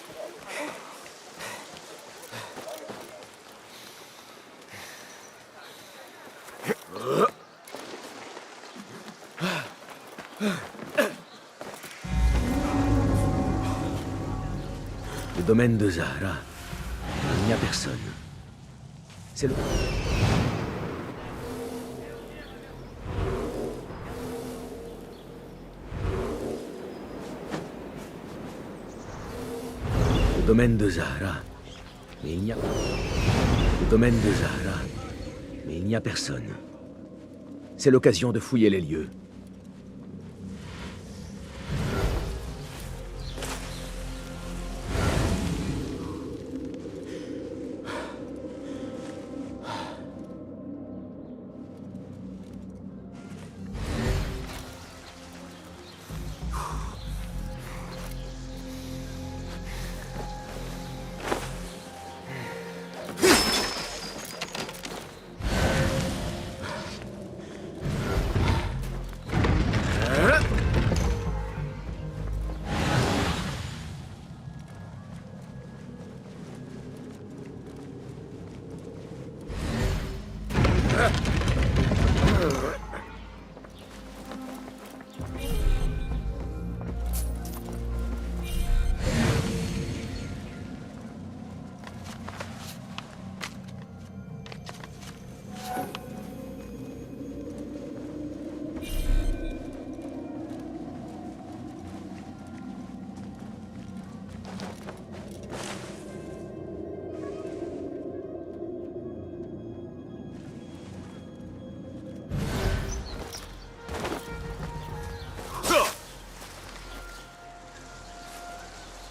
[SPEAKER 3] Le domaine de Zahra. Il n'y a personne. C'est le... Le domaine de Zahra. Mais il n'y a... Le domaine de Zahra. Mais il n'y a personne. C'est l'occasion de fouiller les lieux.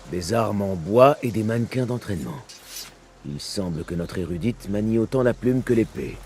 [SPEAKER 3] Des armes en bois et des mannequins d'entraînement. Il semble que notre érudite manie autant la plume que l'épée.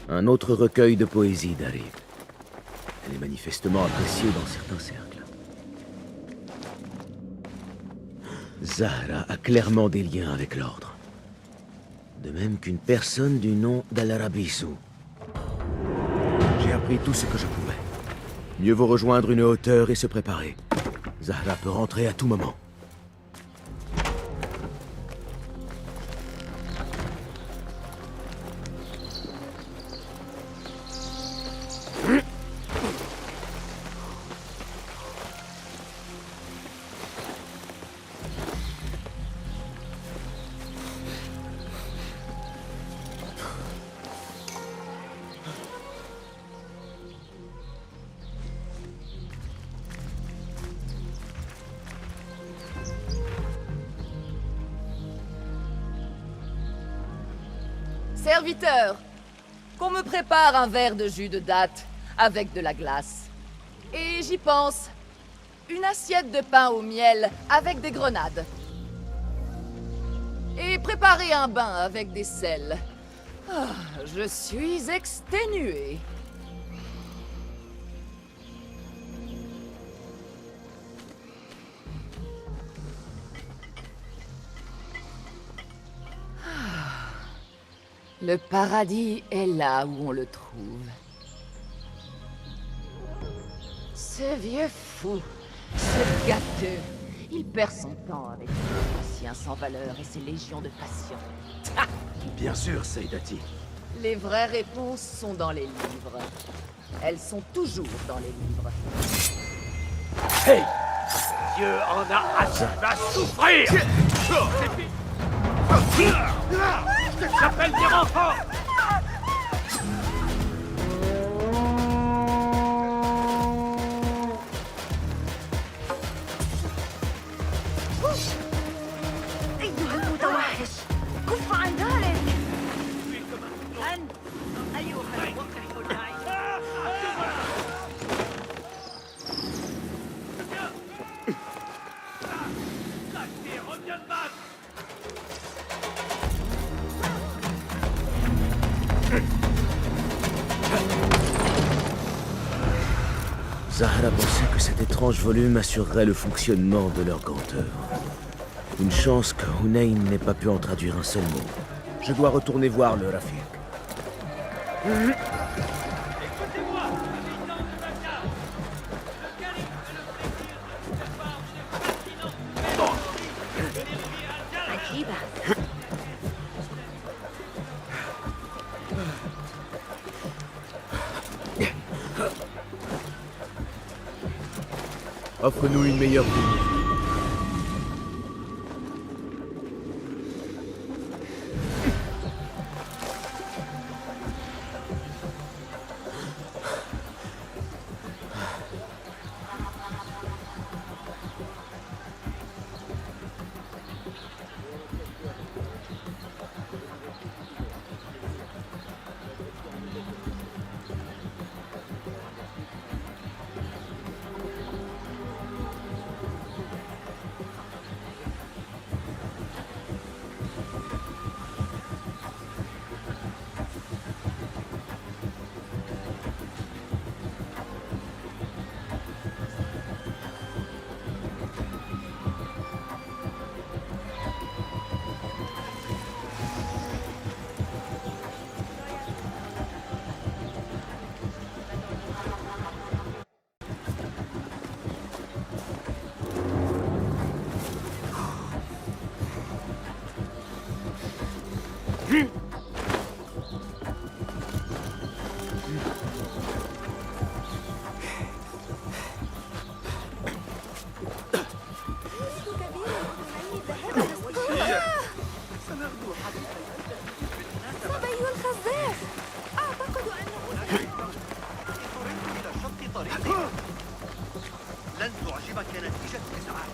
[SPEAKER 3] Un autre recueil de poésie d'Arib. Elle est manifestement appréciée dans certains cercles. Zahra a clairement des liens avec l'ordre. De même qu'une personne du nom d'Al-Arabisu. J'ai appris tout ce que je pouvais. Mieux vaut rejoindre une hauteur et se préparer. Zahra peut rentrer à tout moment.
[SPEAKER 4] Serviteur, qu'on me prépare un verre de jus de date avec de la glace. Et j'y pense, une assiette de pain au miel avec des grenades. Et préparer un bain avec des sels. Ah, je suis exténuée. Le paradis est là où on le trouve. Ce vieux fou, ce gâteux, il perd son temps avec ses anciens sans valeur et ses légions de patients.
[SPEAKER 10] Bien sûr, Saïdati.
[SPEAKER 4] Les vraies réponses sont dans les livres. Elles sont toujours dans les livres.
[SPEAKER 11] Hey! Dieu en a assez à souffrir! J'appelle des renforts!
[SPEAKER 21] أيها المتوحش كف عن ذلك أنت أيها المكره العين
[SPEAKER 3] Zahra pensait que cet étrange volume assurerait le fonctionnement de leur grande œuvre. Une chance que Hunayn n'ait pas pu en traduire un seul mot. Je dois retourner voir le Rafiq. Offre-nous une meilleure vie.
[SPEAKER 18] صبي الخزاف أعتقد أنه
[SPEAKER 7] إلى شق طريقك. لن تعجبك نتيجة إزعاج.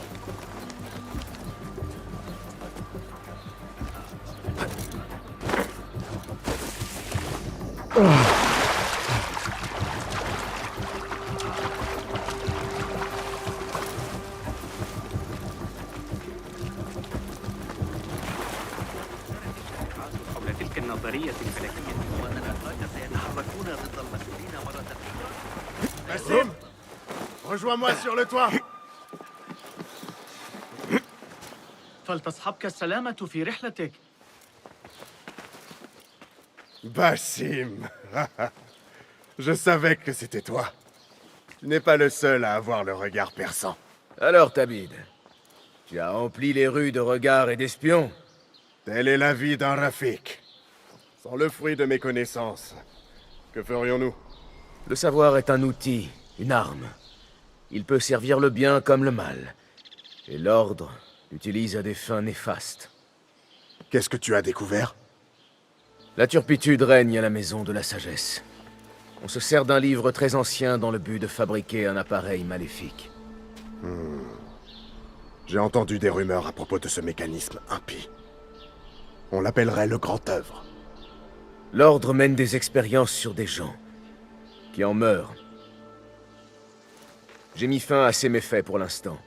[SPEAKER 6] برية فلكية
[SPEAKER 20] وأن الأتراك سيتحركون ضد المسؤولين مرة أخرى.
[SPEAKER 14] Bassim, rejoins-moi sur le toit.
[SPEAKER 11] فلتصحبك السلامة في رحلتك.
[SPEAKER 14] Bassim. Je savais que c'était toi. Tu n'es pas le seul à avoir le regard perçant.
[SPEAKER 3] Alors, Tabid, tu as empli les rues de regards et d'espions.
[SPEAKER 14] Telle est la vie d'un Rafik. Sans le fruit de mes connaissances, que ferions-nous?
[SPEAKER 3] Le savoir est un outil, une arme. Il peut servir le bien comme le mal. Et l'ordre l'utilise à des fins néfastes.
[SPEAKER 14] Qu'est-ce que tu as découvert?
[SPEAKER 3] La turpitude règne à la maison de la sagesse. On se sert d'un livre très ancien dans le but de fabriquer un appareil maléfique.
[SPEAKER 14] J'ai entendu des rumeurs à propos de ce mécanisme impie. On l'appellerait le Grand Œuvre.
[SPEAKER 3] L'ordre mène des expériences sur des gens, qui en meurent. J'ai mis fin à ces méfaits pour l'instant.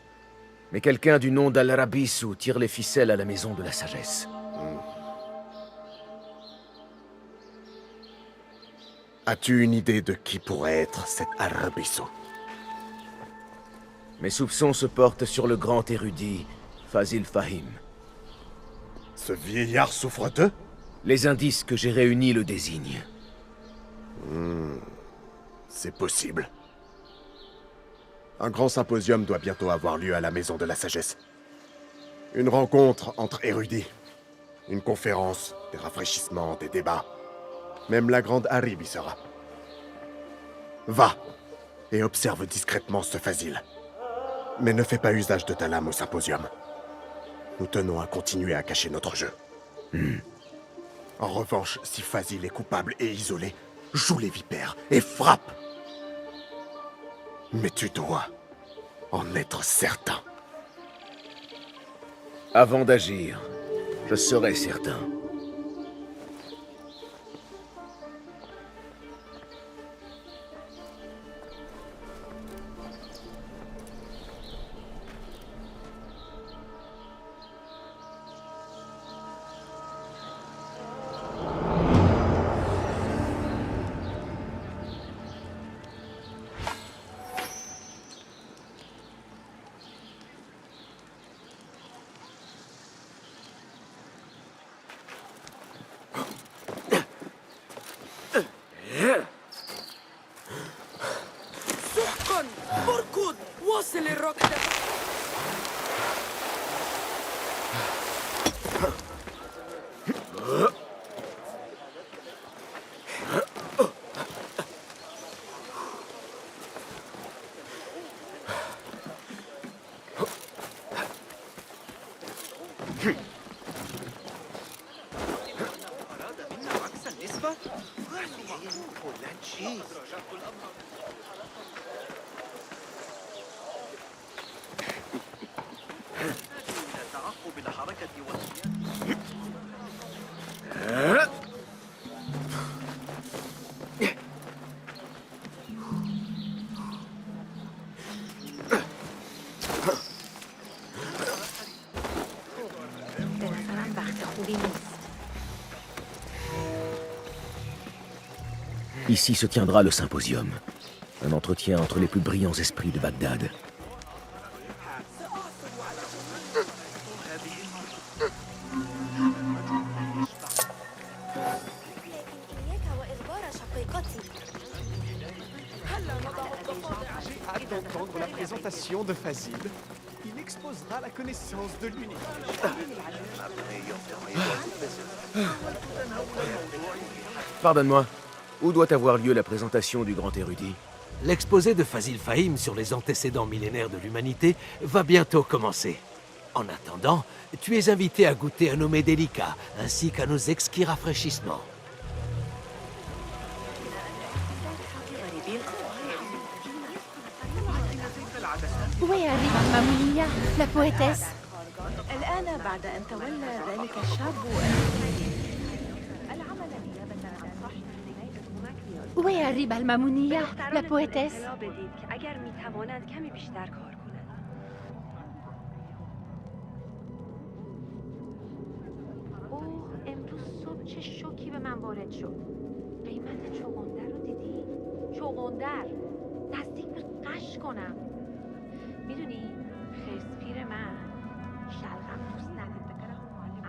[SPEAKER 3] Mais quelqu'un du nom d'Al-Rabisu tire les ficelles à la maison de la sagesse.
[SPEAKER 14] As-tu une idée de qui pourrait être cet Al-Rabisu?
[SPEAKER 3] Mes soupçons se portent sur le grand érudit, Fazil Fahim.
[SPEAKER 14] Ce vieillard souffreteux?
[SPEAKER 3] Les indices que j'ai réunis le désignent.
[SPEAKER 14] C'est possible. Un grand symposium doit bientôt avoir lieu à la Maison de la Sagesse. Une rencontre entre érudits. Une conférence, des rafraîchissements, des débats. Même la grande Harib y sera. Va et observe discrètement ce Fazil. Mais ne fais pas usage de ta lame au symposium. Nous tenons à continuer à cacher notre jeu. En revanche, si Fazil est coupable et isolé, joue les vipères et frappe. Mais tu dois en être certain.
[SPEAKER 3] Avant d'agir, je serai certain. Ici se tiendra le symposium. Un entretien entre les plus brillants esprits de Bagdad.
[SPEAKER 19] J'ai hâte d'entendre la présentation de Fazil. Il exposera la connaissance de l'unité.
[SPEAKER 3] Pardonne-moi, où doit avoir lieu la présentation du grand érudit?
[SPEAKER 5] L'exposé de Fazil Fahim sur les antécédents millénaires de l'humanité va bientôt commencer. En attendant, tu es invité à goûter à nos mets délicats, ainsi qu'à nos exquis rafraîchissements.
[SPEAKER 18] Où est Arriba Mamounia, la poétesse?
[SPEAKER 21] الآن بعد أن تولى ذلك الشاب العمل نيابة عن صاحب العناية
[SPEAKER 18] Où est Arriba Mamounia, la poétesse?
[SPEAKER 21] اگر میتوانند کمی بیشتر کار کنند. او
[SPEAKER 15] امروز صبح چه شوکی به من وارد شد. قیمت چغندر رو دیدی؟ چغندر نزدیک به قش کنم. میدونی خرسپیر من شلغم دوست نداره،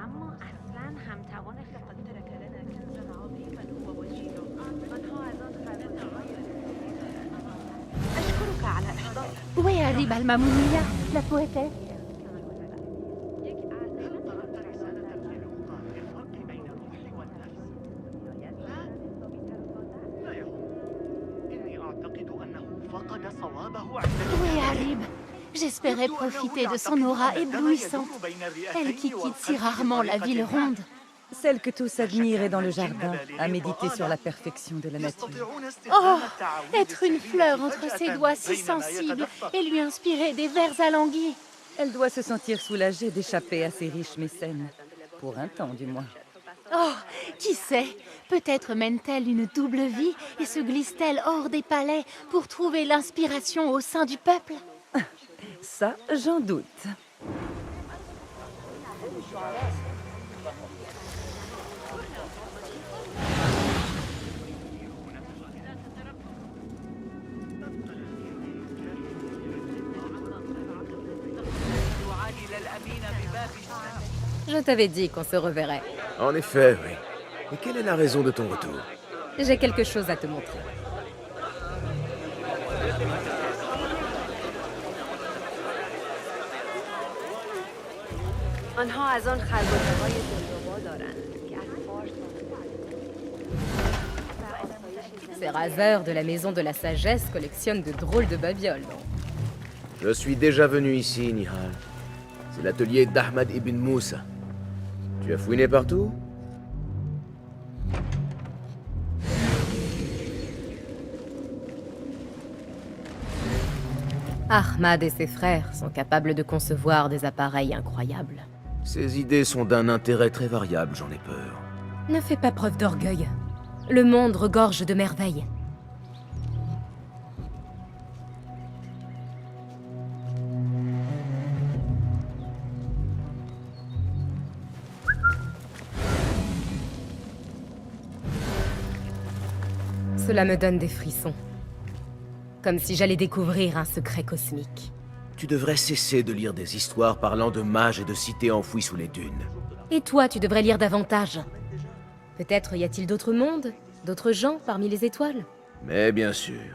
[SPEAKER 15] اما اصلا همتوان خطر کردن زنابی من هو وجيله آنها از آن خرس‌های أشكرك على إحضار.
[SPEAKER 18] Où est Arriba المامونية؟ La poétesse. Où est Harib? J'espérais profiter de son aura éblouissante. Elle qui quitte si rarement la ville ronde.
[SPEAKER 22] Celle que tous admirent est dans le jardin, à méditer sur la perfection de la nature.
[SPEAKER 18] Oh, être une fleur entre ses doigts si sensibles et lui inspirer des vers alanguis.
[SPEAKER 22] Elle doit se sentir soulagée d'échapper à ces riches mécènes. Pour un temps, du moins.
[SPEAKER 18] Oh, qui sait? Peut-être mène-t-elle une double vie et se glisse-t-elle hors des palais pour trouver l'inspiration au sein du peuple?
[SPEAKER 22] Ça, j'en doute. Je t'avais dit qu'on se reverrait.
[SPEAKER 3] En effet, oui. Et quelle est la raison de ton retour?
[SPEAKER 22] J'ai quelque chose à te montrer.
[SPEAKER 15] آنها از آن خربزه‌های دلربا دارند که از فارس
[SPEAKER 22] Ces raseurs de la maison de la sagesse collectionnent de drôles de babioles.
[SPEAKER 3] Je suis déjà venu ici, Nihal. C'est l'atelier d'Ahmad ibn Moussa. Tu as fouiné partout?
[SPEAKER 22] Ahmad et ses frères sont capables de concevoir des appareils incroyables.
[SPEAKER 3] Ces idées sont d'un intérêt très variable, j'en ai peur.
[SPEAKER 22] Ne fais pas preuve d'orgueil. Le monde regorge de merveilles. Cela me donne des frissons. Comme si j'allais découvrir un secret cosmique.
[SPEAKER 3] Tu devrais cesser de lire des histoires parlant de mages et de cités enfouies sous les dunes.
[SPEAKER 22] Et toi, tu devrais lire davantage. Peut-être y a-t-il d'autres mondes, d'autres gens parmi les étoiles?
[SPEAKER 3] Mais bien sûr.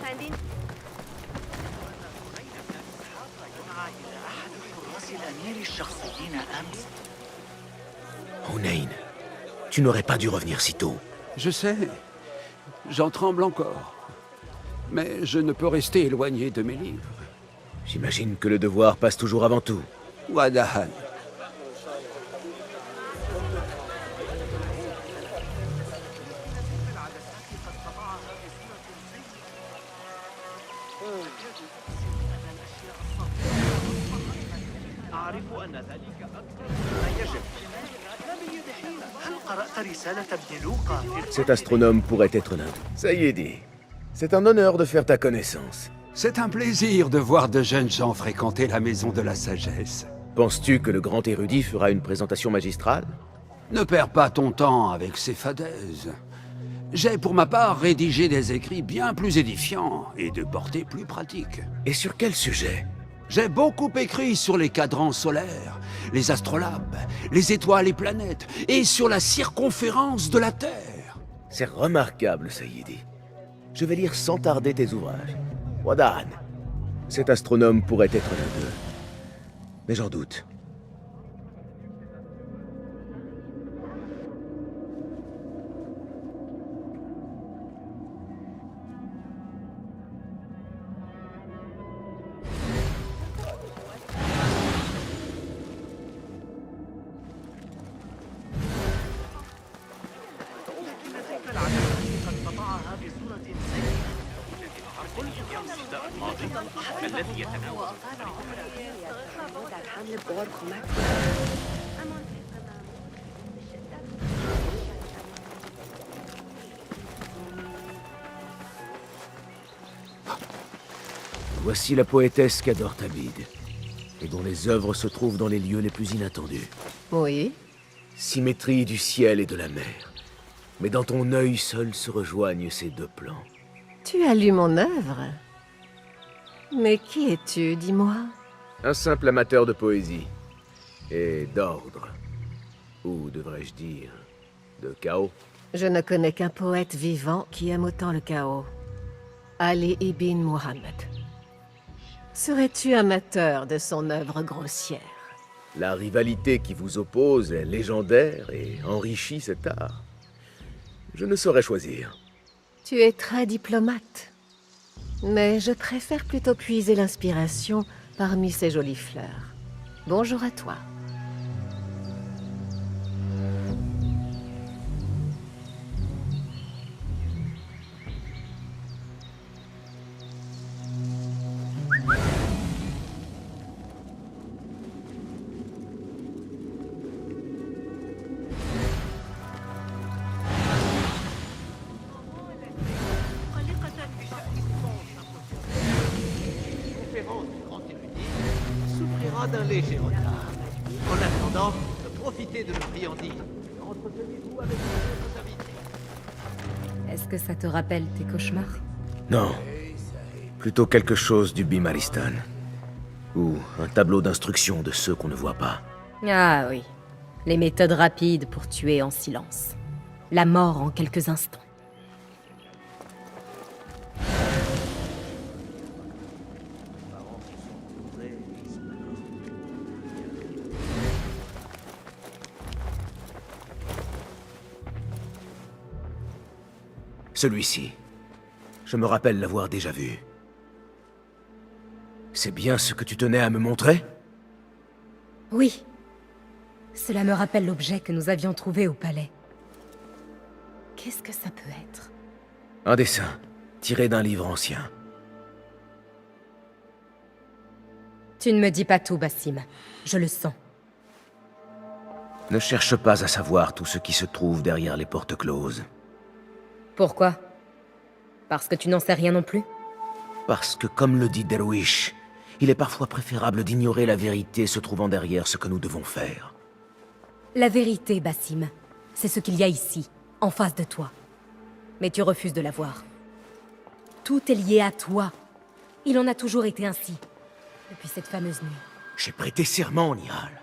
[SPEAKER 15] چندین
[SPEAKER 3] Hunayn, tu n'aurais pas dû revenir si tôt.
[SPEAKER 1] Je sais, j'en tremble encore. Mais je ne peux rester éloigné de mes livres.
[SPEAKER 3] J'imagine que le devoir passe toujours avant tout.
[SPEAKER 1] Wadahan.
[SPEAKER 20] أعرف أن ذلك أكثر مما يجب. هل قرأت رسالة ابن لوقا في
[SPEAKER 3] Cet astronome pourrait être l'un d'eux. Ça y est dit. C'est un honneur de faire ta connaissance.
[SPEAKER 1] C'est un plaisir de voir de jeunes gens fréquenter la maison de la sagesse.
[SPEAKER 3] Penses-tu que le grand érudit fera une présentation magistrale?
[SPEAKER 1] Ne perds pas ton temps avec ces fadaises. J'ai pour ma part rédigé des écrits bien plus édifiants et de portée plus pratique.
[SPEAKER 3] Et sur quel sujet?
[SPEAKER 1] J'ai beaucoup écrit sur les cadrans solaires, les astrolabes, les étoiles et planètes, et sur la circonférence de la Terre.
[SPEAKER 3] C'est remarquable, Sayyidi. Je vais lire sans tarder tes ouvrages. Wadahan. Cet astronome pourrait être l'un d'eux. Mais j'en doute.
[SPEAKER 6] الذي يتناول
[SPEAKER 15] حمل بار کمک
[SPEAKER 3] Voici la poétesse qu'adore Tabid, et dont les œuvres se trouvent dans les lieux les plus inattendus.
[SPEAKER 8] Oui.
[SPEAKER 3] Symétrie du ciel et de la mer. Mais dans ton œil seul se rejoignent ces deux plans.
[SPEAKER 8] Tu as lu mon œuvre? Mais qui es-tu, dis-moi?
[SPEAKER 3] Un simple amateur de poésie. Et d'ordre. Ou devrais-je dire, de chaos.
[SPEAKER 8] Je ne connais qu'un poète vivant qui aime autant le chaos. Ali ibn Muhammad. Serais-tu amateur de son œuvre grossière?
[SPEAKER 3] La rivalité qui vous oppose est légendaire et enrichit cet art. Je ne saurais choisir.
[SPEAKER 8] Tu es très diplomate. Mais je préfère plutôt puiser l'inspiration parmi ces jolies fleurs. Bonjour à toi.
[SPEAKER 11] Souffrira d'un léger retard. En attendant, profitez de la friandise. Entretenez-vous avec vos invités.
[SPEAKER 22] Est-ce que ça te rappelle tes cauchemars?
[SPEAKER 3] Non. Plutôt quelque chose du Bimaristan. Ou un tableau d'instructions de ceux qu'on ne voit pas.
[SPEAKER 22] Ah oui. Les méthodes rapides pour tuer en silence. La mort en quelques instants.
[SPEAKER 3] Celui-ci. Je me rappelle l'avoir déjà vu. C'est bien ce que tu tenais à me montrer?
[SPEAKER 22] Oui. Cela me rappelle l'objet que nous avions trouvé au palais. Qu'est-ce que ça peut être?
[SPEAKER 3] Un dessin, tiré d'un livre ancien.
[SPEAKER 22] Tu ne me dis pas tout, Basim. Je le sens.
[SPEAKER 3] Ne cherche pas à savoir tout ce qui se trouve derrière les portes closes.
[SPEAKER 22] Pourquoi? Parce que tu n'en sais rien non plus?
[SPEAKER 3] Parce que, comme le dit Derwish, il est parfois préférable d'ignorer la vérité se trouvant derrière ce que nous devons faire.
[SPEAKER 22] La vérité, Basim, c'est ce qu'il y a ici, en face de toi. Mais tu refuses de la voir. Tout est lié à toi. Il en a toujours été ainsi, depuis cette fameuse nuit.
[SPEAKER 3] J'ai prêté serment, Nihal.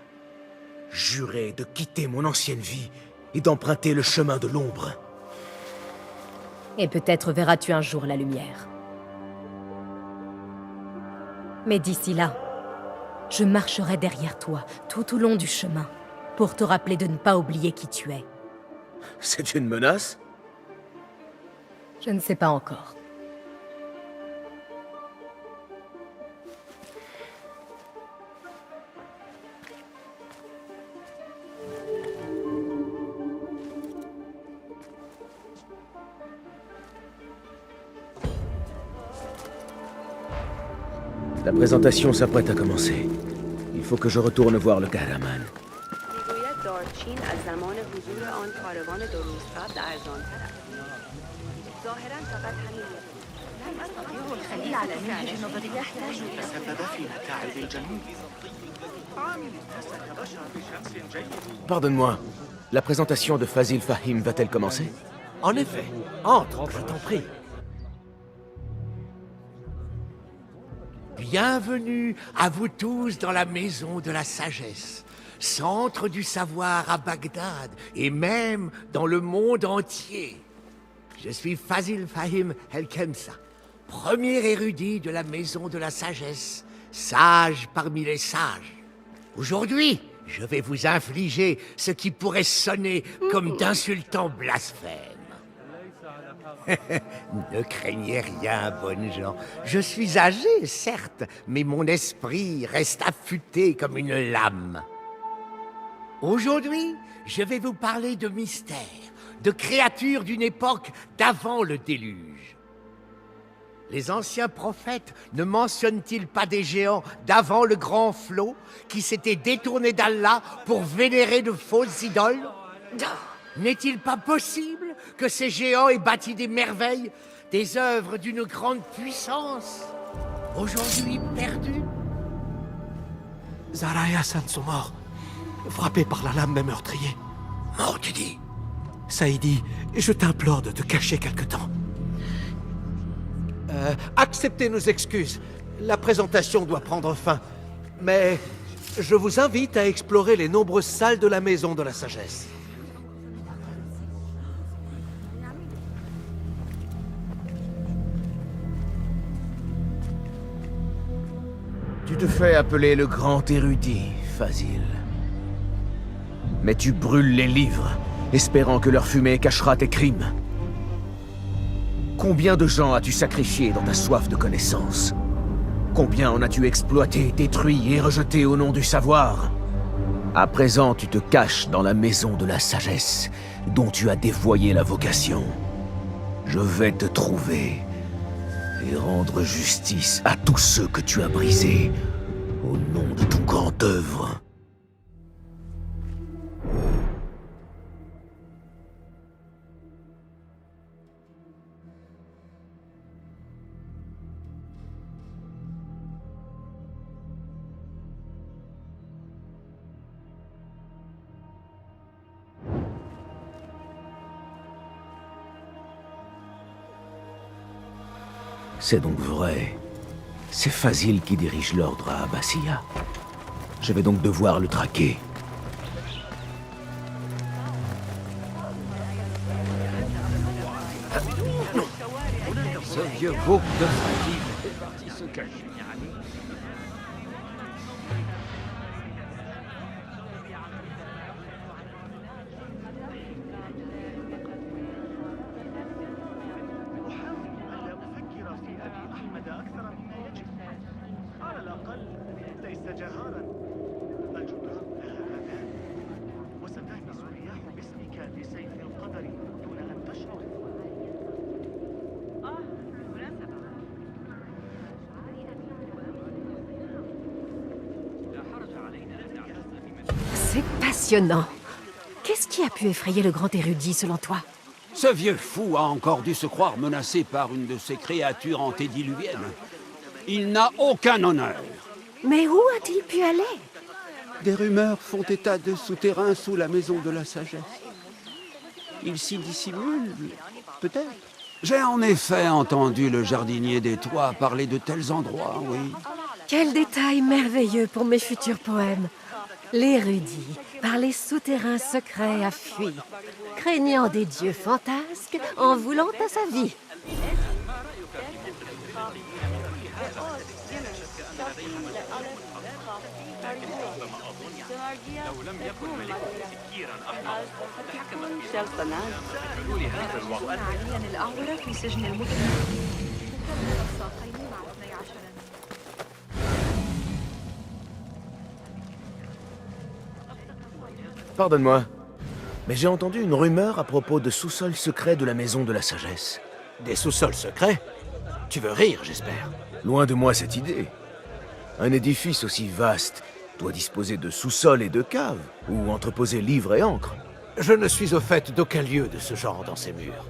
[SPEAKER 3] Juré de quitter mon ancienne vie et d'emprunter le chemin de l'ombre.
[SPEAKER 22] Et peut-être verras-tu un jour la lumière. Mais d'ici là, je marcherai derrière toi, tout au long du chemin, pour te rappeler de ne pas oublier qui tu es.
[SPEAKER 3] C'est une menace?
[SPEAKER 22] Je ne sais pas encore.
[SPEAKER 3] La présentation s'apprête à commencer. Il faut que je retourne voir le Kahraman.
[SPEAKER 16] میگوید دارچین از زمان حضور آن کاروان درست قبل ارزان‌تر است. ظاهراً فقط همین لم أستطيع الخليل على النهج النظري يحتاج
[SPEAKER 11] تسبب في متاعب الجنوب.
[SPEAKER 3] Pardonne-moi, la présentation de Fazil Fahim va-t-elle commencer?
[SPEAKER 11] En effet, entre, je t'en prie.
[SPEAKER 23] Bienvenue à vous tous dans la maison de la sagesse, centre du savoir à Bagdad et même dans le monde entier. Je suis Fazil Fahim El-Khemsa, premier érudit de la maison de la sagesse, sage parmi les sages. Aujourd'hui, je vais vous infliger ce qui pourrait sonner comme d'insultants blasphèmes. Ne craignez rien, bonnes gens. Je suis âgé, certes, mais mon esprit reste affûté comme une lame. Aujourd'hui, je vais vous parler de mystères, de créatures d'une époque d'avant le déluge. Les anciens prophètes ne mentionnent-ils pas des géants d'avant le grand flot qui s'étaient détournés d'Allah pour vénérer de fausses idoles? N'est-il pas possible que ces géants aient bâti des merveilles, des œuvres d'une grande puissance? aujourd'hui perdu?
[SPEAKER 10] Zara et Hassan sont morts, frappés par la lame d'un meurtrier.
[SPEAKER 23] Mort, tu dis?
[SPEAKER 10] Saïdi, je t'implore de te cacher quelque temps. Acceptez nos excuses. La présentation doit prendre fin. Mais je vous invite à explorer les nombreuses salles de la Maison de la Sagesse.
[SPEAKER 3] Tu te fais appeler le grand érudit, Fazil. Mais tu brûles les livres, espérant que leur fumée cachera tes crimes. Combien de gens as-tu sacrifié dans ta soif de connaissance? Combien en as-tu exploité, détruit et rejeté au nom du savoir? À présent, tu te caches dans la maison de la sagesse, dont tu as dévoyé la vocation. Je vais te trouver et rendre justice à tous ceux que tu as brisés au nom de ton grand œuvre. C'est donc vrai. C'est Fazil qui dirige l'ordre à Abbassia. Je vais donc devoir le traquer.
[SPEAKER 1] Ce vieux bouc de Fazil est parti se cacher.
[SPEAKER 8] C'est passionnant. Qu'est-ce qui a pu effrayer le grand érudit, selon toi?
[SPEAKER 1] Ce vieux fou a encore dû se croire menacé par une de ces créatures antédiluviennes. Il n'a aucun honneur.
[SPEAKER 8] Mais où a-t-il pu aller?
[SPEAKER 1] Des rumeurs font état de souterrains sous la maison de la sagesse. Il s'y dissimule, peut-être. J'ai en effet entendu le jardinier des toits parler de tels endroits, oui.
[SPEAKER 8] Quel détail merveilleux pour mes futurs poèmes. L'érudit, par les souterrains secrets, a fui, craignant des dieux fantasques, en voulant à sa vie.
[SPEAKER 6] لو لم يكن ملكه سكيرا احمر لحكمت
[SPEAKER 16] سلطنات
[SPEAKER 6] لهذا الوقت
[SPEAKER 16] عاليا الأعورة في سجن المدن مع 12
[SPEAKER 3] Pardonne-moi, mais j'ai entendu une rumeur à propos de sous-sols secrets de la maison de la sagesse.
[SPEAKER 10] Des sous-sols secrets? Tu veux rire, j'espère.
[SPEAKER 3] Loin de moi cette idée. Un édifice aussi vaste doit disposer de sous-sols et de caves, où entreposer livres et encre.
[SPEAKER 10] Je ne suis au fait d'aucun lieu de ce genre dans ces murs.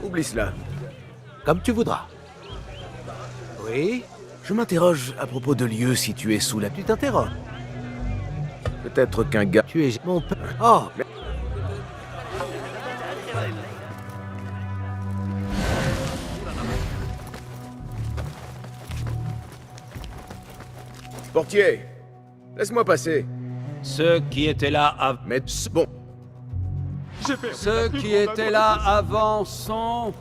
[SPEAKER 3] Oublie cela.
[SPEAKER 10] Comme tu voudras. Oui?
[SPEAKER 3] Je m'interroge à propos de lieux situés sous la...
[SPEAKER 10] Tu t'interroges?
[SPEAKER 3] Peut-être qu'un gars...
[SPEAKER 10] Tu es mon père. Oh!
[SPEAKER 3] Portier, laisse-moi passer.
[SPEAKER 1] Ceux qui étaient là avant...
[SPEAKER 3] Mais bon.
[SPEAKER 1] Ceux qui étaient là avant sont...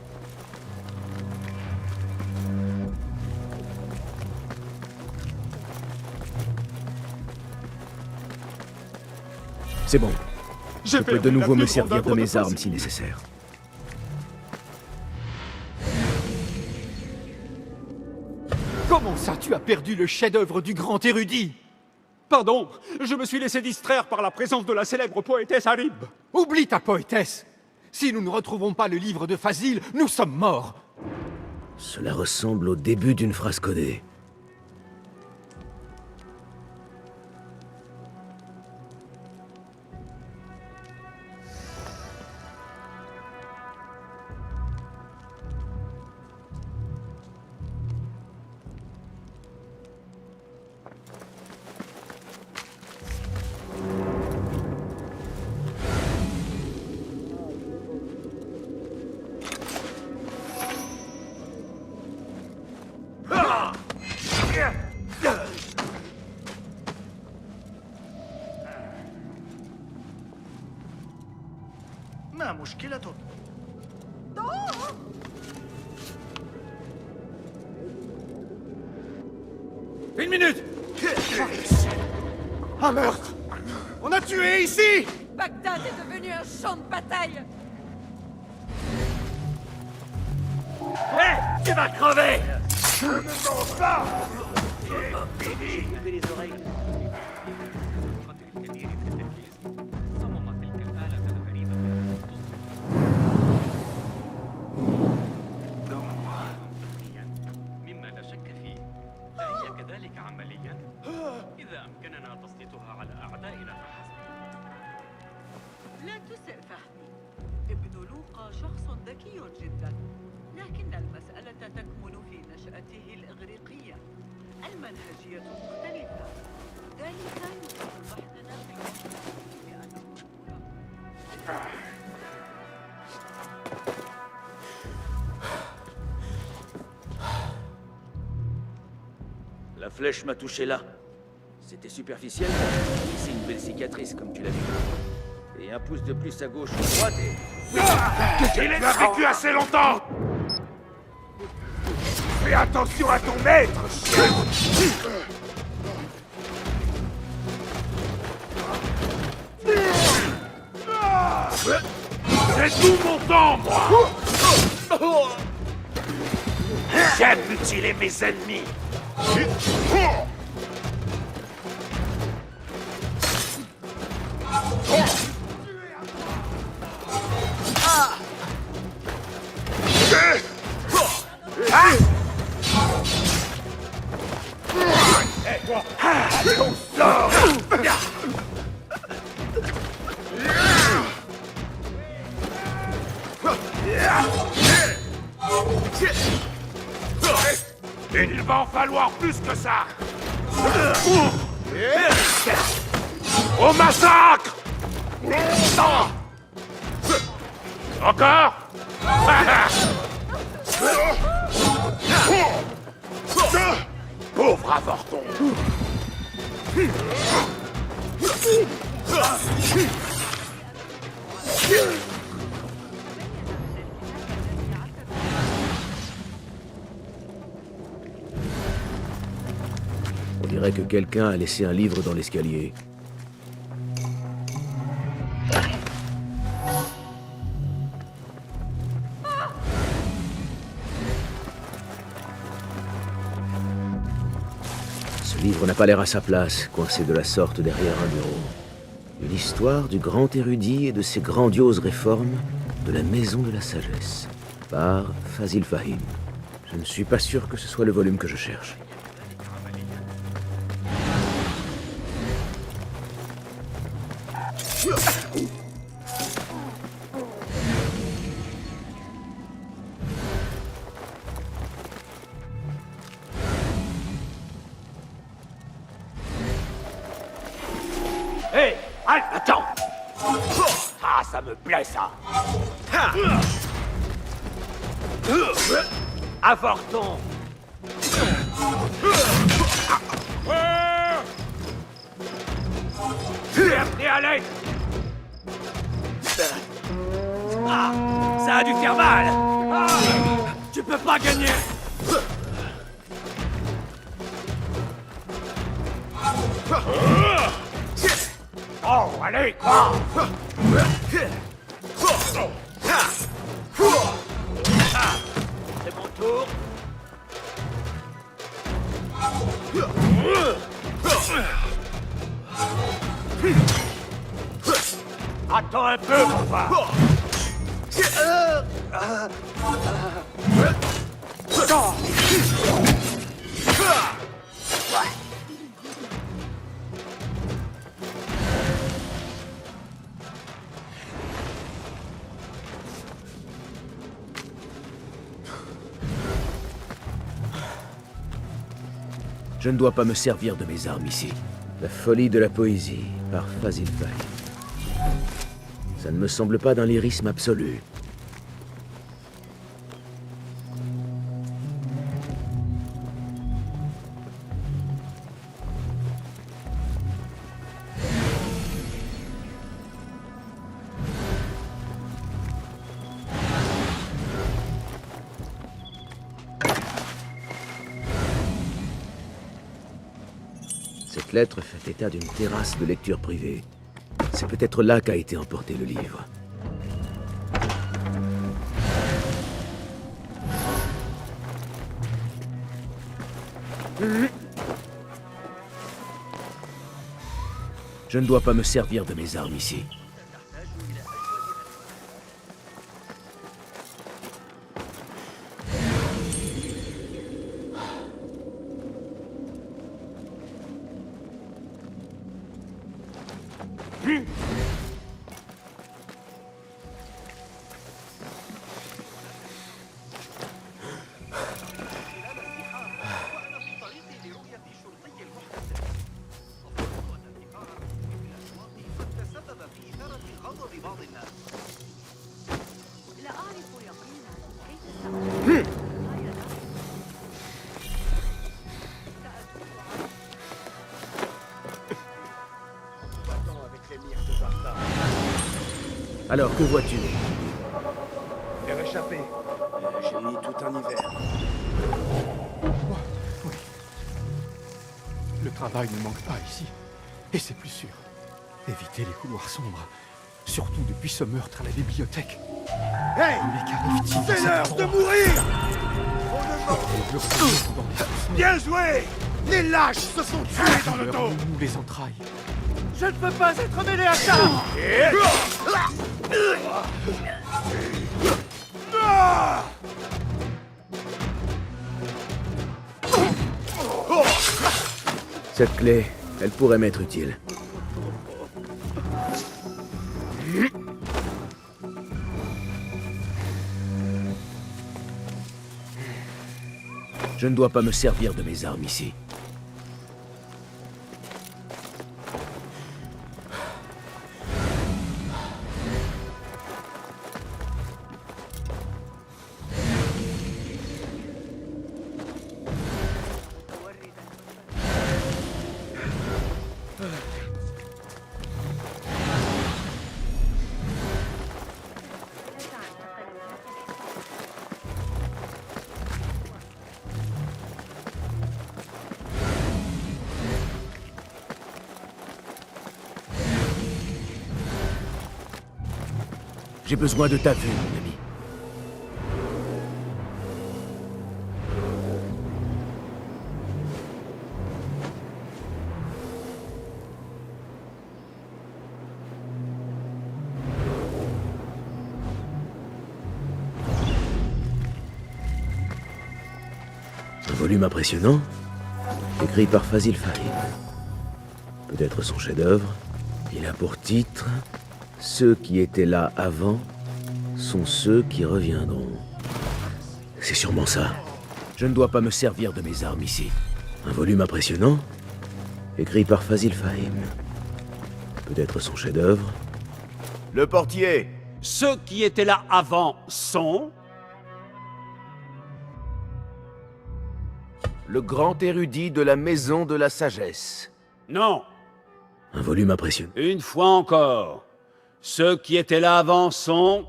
[SPEAKER 3] C'est bon. Je peux de nouveau me servir de mes armes si nécessaire.
[SPEAKER 2] Comment ça, tu as perdu le chef-d'œuvre du grand érudit? Pardon, je me suis laissé distraire par la présence de la célèbre poétesse Harib. Oublie ta poétesse. Si nous ne retrouvons pas le livre de Fazil, nous sommes morts.
[SPEAKER 3] Cela ressemble au début d'une phrase codée.
[SPEAKER 11] ما مشكلتك؟
[SPEAKER 2] Une minute! Un meurtre! On a tué ici!
[SPEAKER 4] Bagdad est devenu un champ de bataille.
[SPEAKER 11] Hé! Tu vas crever!
[SPEAKER 2] Je ne mange pas!
[SPEAKER 11] J'ai coupé les oreilles.
[SPEAKER 6] مما لا شك فيه فهي كذلك عمليا إذا أمكننا تسليطها على أعدائنا فحسب.
[SPEAKER 9] لا تسئ فهمي. ابن لوقا شخص ذكي جدا، لكن المسألة تكمن في نشأته الإغريقية. المنهجية مختلفة. ذلك يوجد بحثنا في لأنه
[SPEAKER 12] La flèche m'a touché là. C'était superficiel. Ici, une belle cicatrice, comme tu l'as vu. Et un pouce de plus à gauche ou à droite et...
[SPEAKER 2] Il a vécu assez longtemps! Fais attention à ton maître, chien! C'est tout mon temps, moi! J'aime mutiler mes ennemis! Hé, toi! Ton sort! Il va en falloir plus que ça! Au massacre! Encore? Pauvre avorton!
[SPEAKER 3] On dirait que quelqu'un a laissé un livre dans l'escalier. Ce livre n'a pas l'air à sa place, coincé de la sorte derrière un bureau. Une histoire du grand érudit et de ses grandioses réformes de la Maison de la Sagesse, par Fazil Fahim. Je ne suis pas sûr que ce soit le volume que je cherche.
[SPEAKER 11] Hé! Halt! Attends! Ah, ça me plaît, ça! Avorton! Tu es appris à l'aide! Ah! Ça a dû faire mal! Ah, tu peux pas gagner!
[SPEAKER 2] Oh, allez, quoi!
[SPEAKER 11] C'est mon tour.
[SPEAKER 2] Attends un peu, mon va!
[SPEAKER 3] Je ne dois pas me servir de mes armes ici. La folie de la poésie, par Fazil Fahim. Ça ne me semble pas d'un lyrisme absolu. Cette lettre fait état d'une terrasse de lecture privée. C'est peut-être là qu'a été emporté le livre. Je ne dois pas me servir de mes armes ici. Alors, que vois-tu?
[SPEAKER 10] Les réchappés. J'ai mis tout un hiver.
[SPEAKER 19] Oui. Le travail ne manque pas ici. Et c'est plus sûr. Éviter les couloirs sombres. Surtout depuis ce meurtre à la bibliothèque.
[SPEAKER 10] Hey!
[SPEAKER 19] Mais qu'arrive-t-il à
[SPEAKER 10] C'est
[SPEAKER 19] cet
[SPEAKER 10] l'heure de
[SPEAKER 19] endroit?
[SPEAKER 10] mourir!
[SPEAKER 19] On
[SPEAKER 10] Bien joué! Les lâches se sont tués dans le dos!
[SPEAKER 19] Nous les entrailles.
[SPEAKER 11] Je ne peux pas être mêlé à ça!
[SPEAKER 3] Cette clé, elle pourrait m'être utile. Je ne dois pas me servir de mes armes ici. J'ai besoin de ta vue, mon ami. Un volume impressionnant, écrit par Fazil Fahim. Peut-être son chef-d'œuvre. Il a pour titre « Ceux qui étaient là avant sont ceux qui reviendront ». C'est sûrement ça. Je ne dois pas me servir de mes armes ici. Un volume impressionnant, écrit par Fazil Fahim. Peut-être son chef-d'œuvre.
[SPEAKER 14] Le portier!
[SPEAKER 1] Ceux qui étaient là avant sont...
[SPEAKER 3] Le grand érudit de la Maison de la Sagesse.
[SPEAKER 1] Non.
[SPEAKER 3] Un volume impressionnant.
[SPEAKER 1] Une fois encore. Ceux qui étaient là avant sont...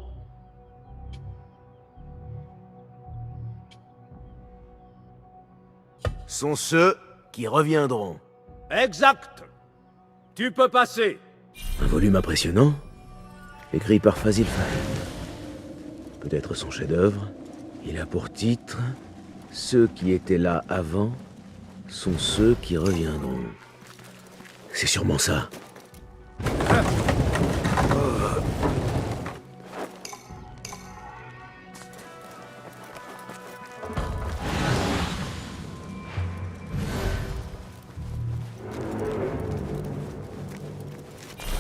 [SPEAKER 3] Sont ceux qui reviendront.
[SPEAKER 1] Exact. Tu peux passer.
[SPEAKER 3] Un volume impressionnant, écrit par Fazil Fahim. Peut-être son chef-d'œuvre. Il a pour titre « Ceux qui étaient là avant sont ceux qui reviendront ». C'est sûrement ça.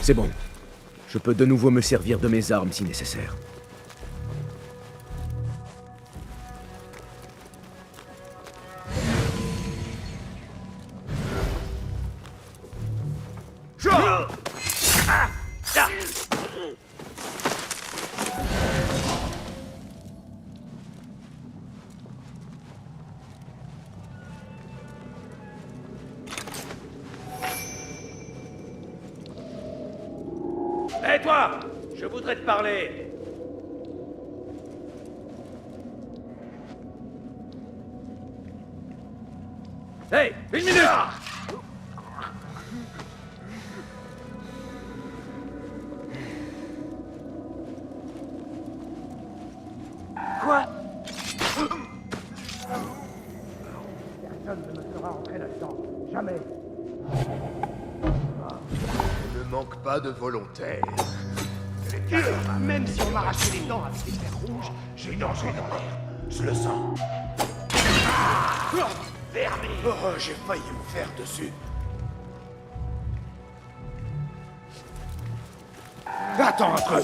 [SPEAKER 3] C'est bon. Je peux de nouveau me servir de mes armes si nécessaire.
[SPEAKER 11] Hé toi! Je voudrais te parler. Hey, une minute!
[SPEAKER 10] Quoi? Personne ne me fera entrer là-dedans. Jamais.
[SPEAKER 7] Ne manque pas de volontaires.
[SPEAKER 10] Même si on m'arrachait les dents avec des fers rouges, j'ai danger dans l'air. Je le sens. Vermé. Oh, j'ai failli me faire dessus. Attends un peu.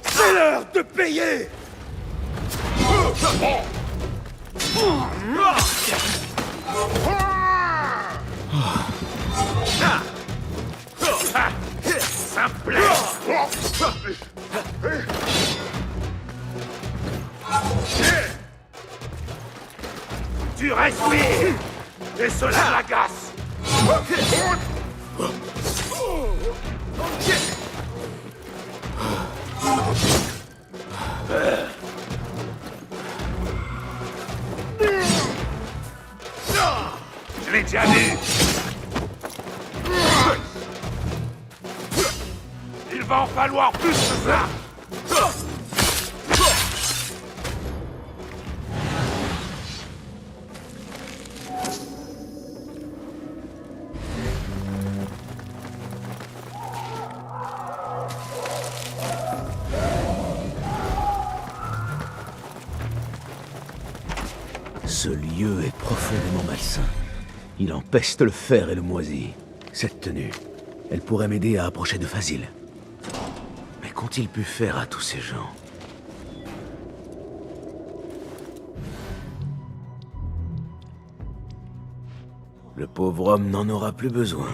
[SPEAKER 10] C'est l'heure de payer.
[SPEAKER 11] Ça me plaît.
[SPEAKER 10] Tu respires. Et cela m'agace.
[SPEAKER 11] Je l'ai déjà dit. Il va en falloir plus que ça.
[SPEAKER 3] Ce lieu est profondément malsain. Il empeste le fer et le moisi. Cette tenue, elle pourrait m'aider à approcher de Fazil. Mais qu'ont-ils pu faire à tous ces gens? Le pauvre homme n'en aura plus besoin.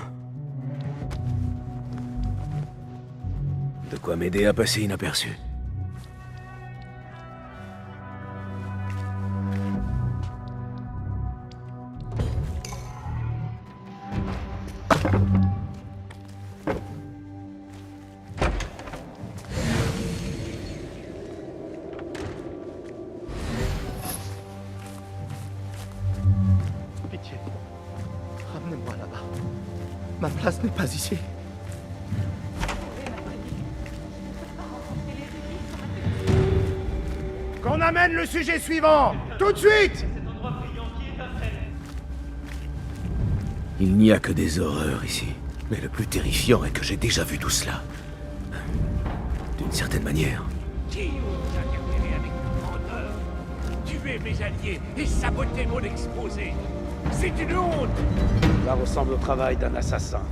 [SPEAKER 3] De quoi m'aider à passer inaperçu.
[SPEAKER 10] Pitié. Ramenez-moi là-bas. Ma place n'est pas ici. Qu'on amène le sujet suivant. Tout de suite.
[SPEAKER 3] Il n'y a que des horreurs ici. Mais le plus terrifiant est que j'ai déjà vu tout cela. D'une certaine manière.
[SPEAKER 10] Qui ose interférer avec une grandeur, tuer mes alliés et saboter mon exposé? C'est une honte.
[SPEAKER 13] Cela ressemble au travail d'un assassin,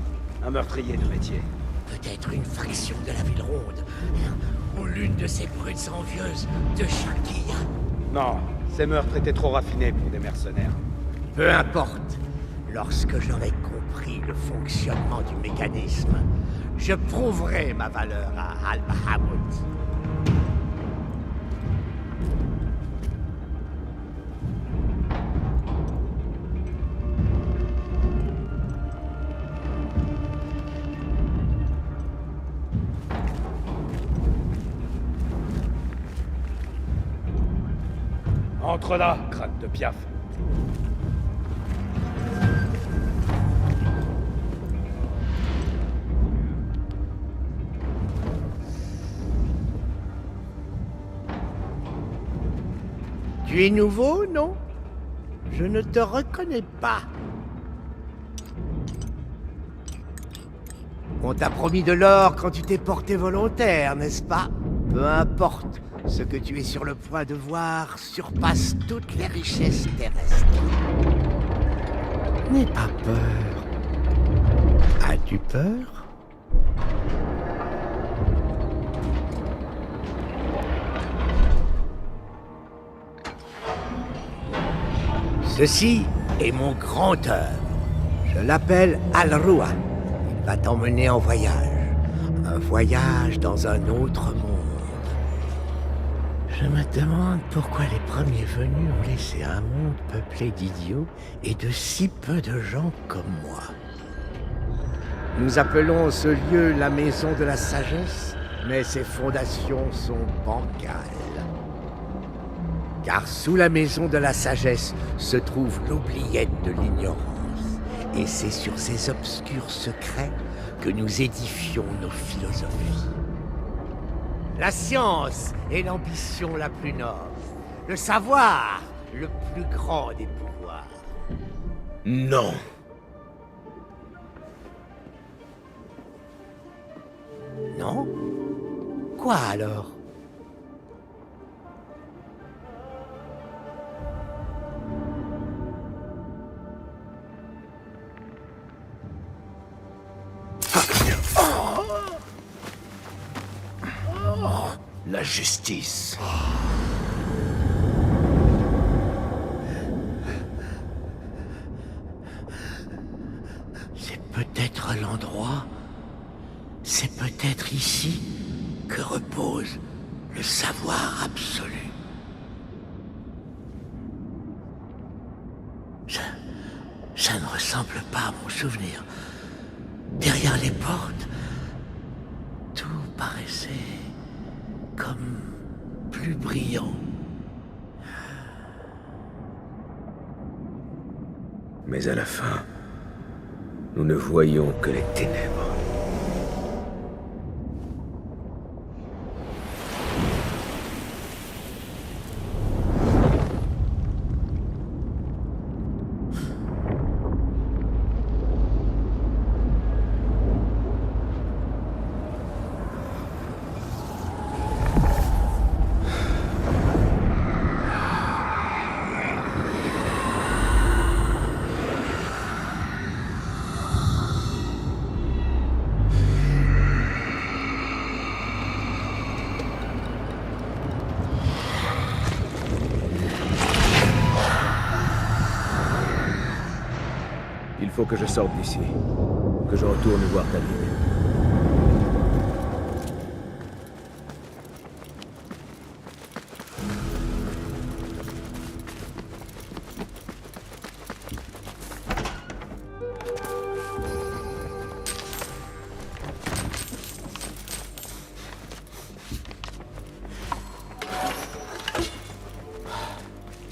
[SPEAKER 13] un meurtrier de métier.
[SPEAKER 23] Peut-être une faction de la ville ronde, ou l'une de ces brutes envieuses de Shakia.
[SPEAKER 13] Non, ces meurtres étaient trop raffinés pour des mercenaires.
[SPEAKER 23] Peu importe. Lorsque j'aurai compris le fonctionnement du mécanisme, je prouverai ma valeur à Al-Bahamout.
[SPEAKER 13] Entre là, crâne de piaf.
[SPEAKER 23] Tu es nouveau, non? Je ne te reconnais pas. On t'a promis de l'or quand tu t'es porté volontaire, n'est-ce pas? Peu importe, ce que tu es sur le point de voir surpasse toutes les richesses terrestres. N'aie pas peur. As-tu peur? Ceci est mon grand œuvre. Je l'appelle Al-Ru'a. Il va t'emmener en voyage. Un voyage dans un autre monde. Je me demande pourquoi les premiers venus ont laissé un monde peuplé d'idiots et de si peu de gens comme moi. Nous appelons ce lieu la Maison de la Sagesse, mais ses fondations sont bancales. Car sous la Maison de la Sagesse se trouve l'oubliette de l'ignorance. Et c'est sur ces obscurs secrets que nous édifions nos philosophies. La science est l'ambition la plus noble. Le savoir, le plus grand des pouvoirs.
[SPEAKER 3] Non.
[SPEAKER 23] Non? Quoi alors?
[SPEAKER 3] La justice.
[SPEAKER 23] C'est peut-être l'endroit, c'est peut-être ici que repose le savoir absolu. Ça ne ressemble pas à mon souvenir. Derrière les portes, tout paraissait comme plus brillant.
[SPEAKER 3] Mais à la fin, nous ne voyons que les ténèbres. Il faut que je sorte d'ici. Que je retourne voir David.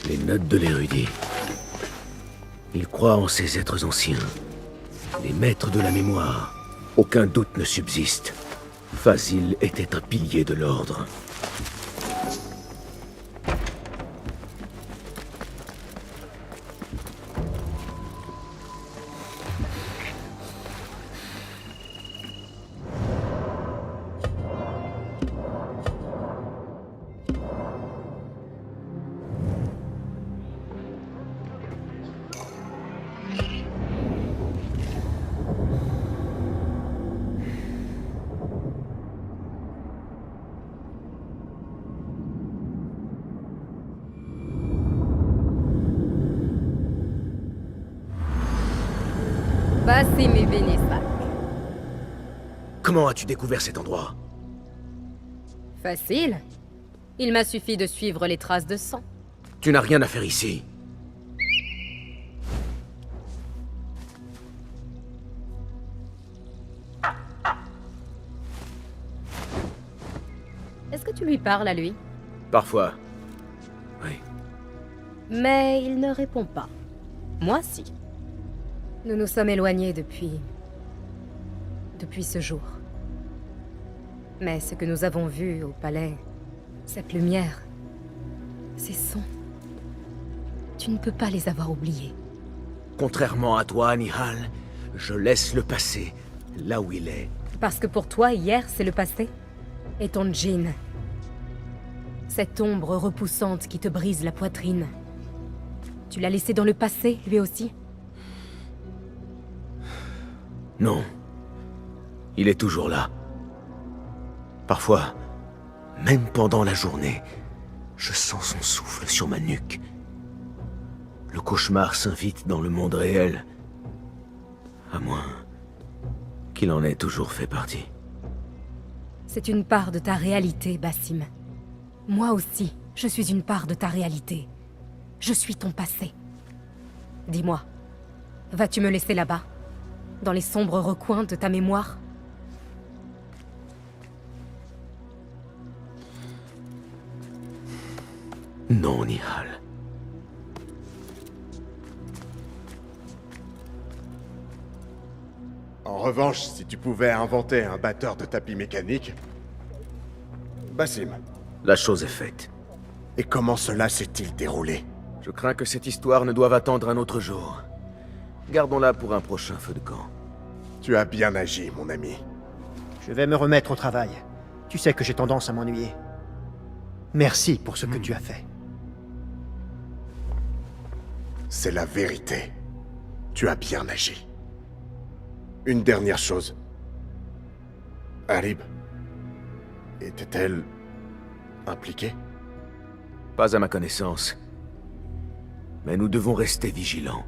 [SPEAKER 3] Les notes de l'érudit. Il croit en ces êtres anciens, les maîtres de la mémoire. Aucun doute ne subsiste. Fazil était un pilier de l'ordre.
[SPEAKER 22] Basim ibn Ishaq.
[SPEAKER 3] Comment as-tu découvert cet endroit?
[SPEAKER 22] Facile. Il m'a suffi de suivre les traces de sang.
[SPEAKER 3] Tu n'as rien à faire ici.
[SPEAKER 22] Est-ce que tu lui parles à lui?
[SPEAKER 3] Parfois. Oui.
[SPEAKER 22] Mais il ne répond pas. Moi, si. Nous nous sommes éloignés depuis ce jour. Mais ce que nous avons vu au palais, cette lumière, ces sons, tu ne peux pas les avoir oubliés.
[SPEAKER 3] Contrairement à toi, Nihal, je laisse le passé là où il est.
[SPEAKER 22] Parce que pour toi, hier, c'est le passé. Et ton djinn. Cette ombre repoussante qui te brise la poitrine. Tu l'as laissé dans le passé, lui aussi?
[SPEAKER 3] Non. Il est toujours là. Parfois, même pendant la journée, je sens son souffle sur ma nuque. Le cauchemar s'invite dans le monde réel. À moins qu'il en ait toujours fait partie.
[SPEAKER 22] C'est une part de ta réalité, Basim. Moi aussi, je suis une part de ta réalité. Je suis ton passé. Dis-moi, vas-tu me laisser là-bas, dans les sombres recoins de ta mémoire?
[SPEAKER 3] Non, Nihal.
[SPEAKER 14] En revanche, si tu pouvais inventer un batteur de tapis mécanique... Basim.
[SPEAKER 3] La chose est faite.
[SPEAKER 14] Et comment cela s'est-il déroulé?
[SPEAKER 3] Je crains que cette histoire ne doive attendre un autre jour. Gardons-la pour un prochain feu de camp.
[SPEAKER 14] Tu as bien agi, mon ami.
[SPEAKER 5] Je vais me remettre au travail. Tu sais que j'ai tendance à m'ennuyer. Merci pour ce que tu as fait.
[SPEAKER 14] C'est la vérité. Tu as bien agi. Une dernière chose. Harib... était-elle... impliquée?
[SPEAKER 3] Pas à ma connaissance. Mais nous devons rester vigilants.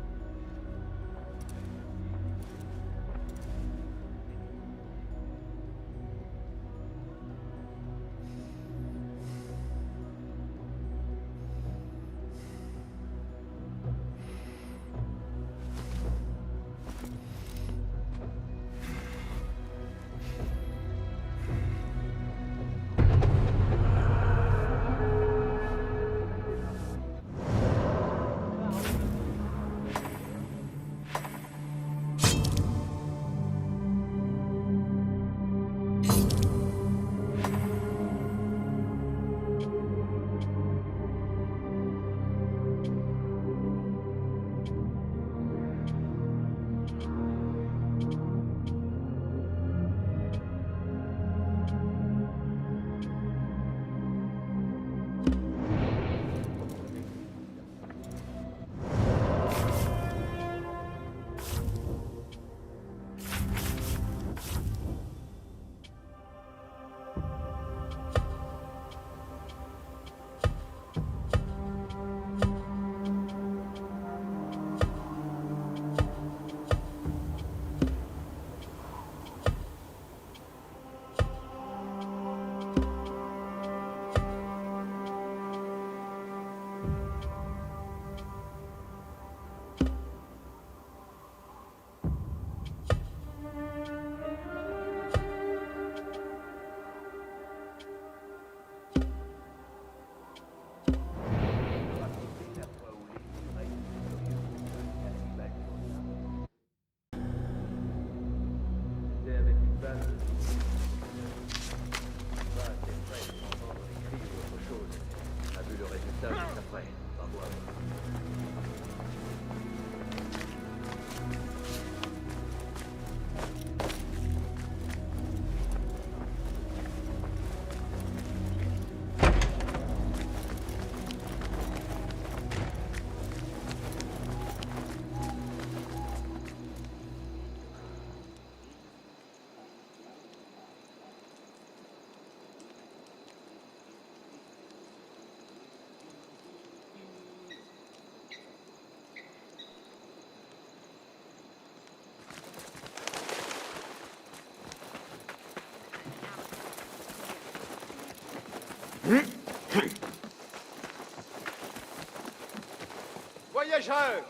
[SPEAKER 2] Voyageurs,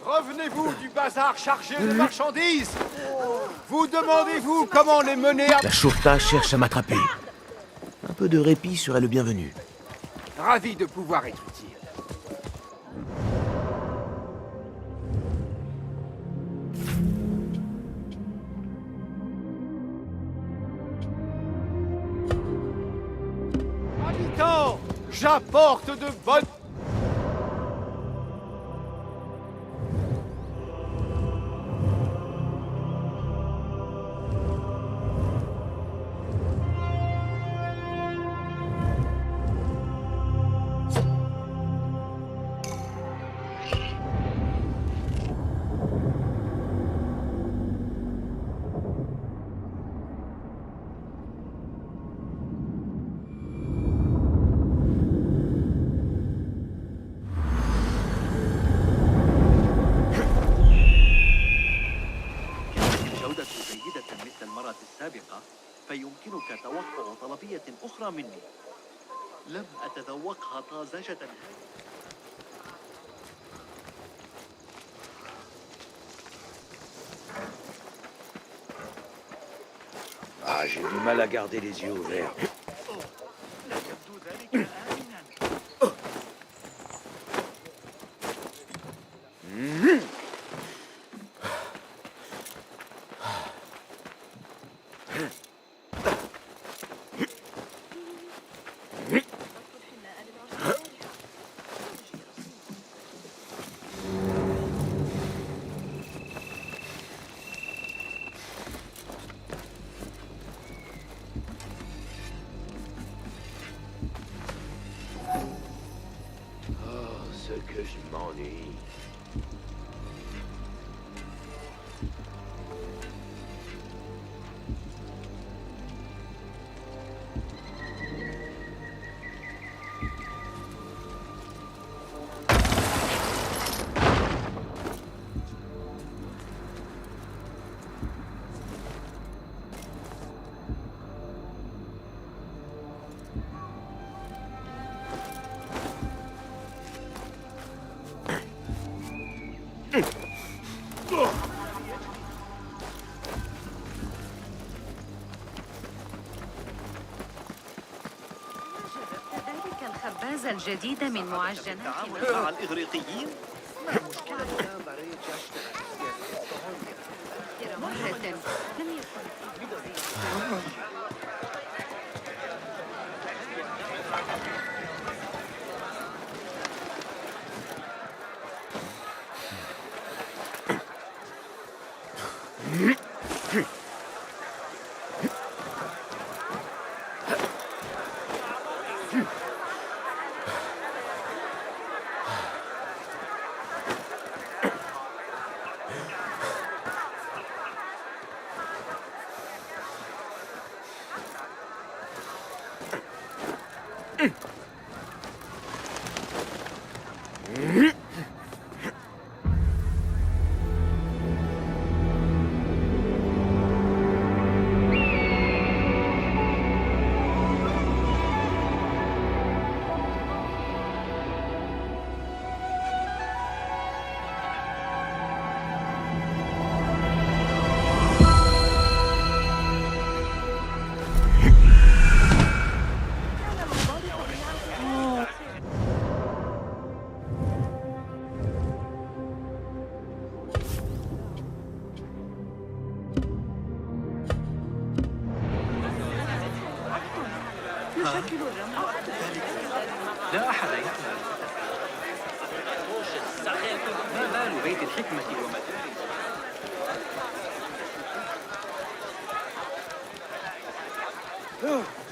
[SPEAKER 2] revenez-vous du bazar chargé de marchandises? Vous demandez-vous comment les mener à...
[SPEAKER 3] La Shurta cherche à m'attraper. Un peu de répit serait le bienvenu.
[SPEAKER 2] Ravi de pouvoir être utile. Habitants, j'apporte de bonnes...
[SPEAKER 20] فيمكنك توقع طلبية أخرى مني. لم أتذوقها طازجة.
[SPEAKER 12] Ah, j'ai du mal à garder les yeux ouverts. Que je m'ennuie.
[SPEAKER 15] الخبازة الجديدة من معجنات
[SPEAKER 20] مع الإغريقيين.
[SPEAKER 15] مرة لم يكن
[SPEAKER 6] لا أحد يعلم. ما بال بيت الحكمة ومدارس؟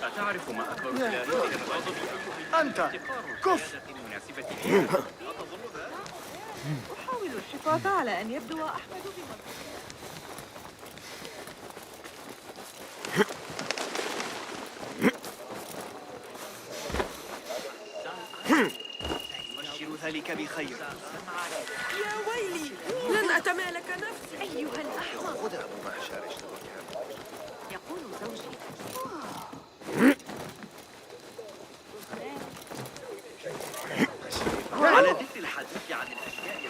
[SPEAKER 6] أتعرف ما أكبر دلالات الرياضة؟
[SPEAKER 11] أنت كف.
[SPEAKER 9] أحاول الحفاظ على أن يبدو أحمد بمظهر.
[SPEAKER 20] سيبشر ذلك بخير.
[SPEAKER 9] يا ويلي، لن أتمالك نفسي.
[SPEAKER 15] أيها الأحمق، يقول زوجي.
[SPEAKER 20] على ذكر الحديث عن الأشياء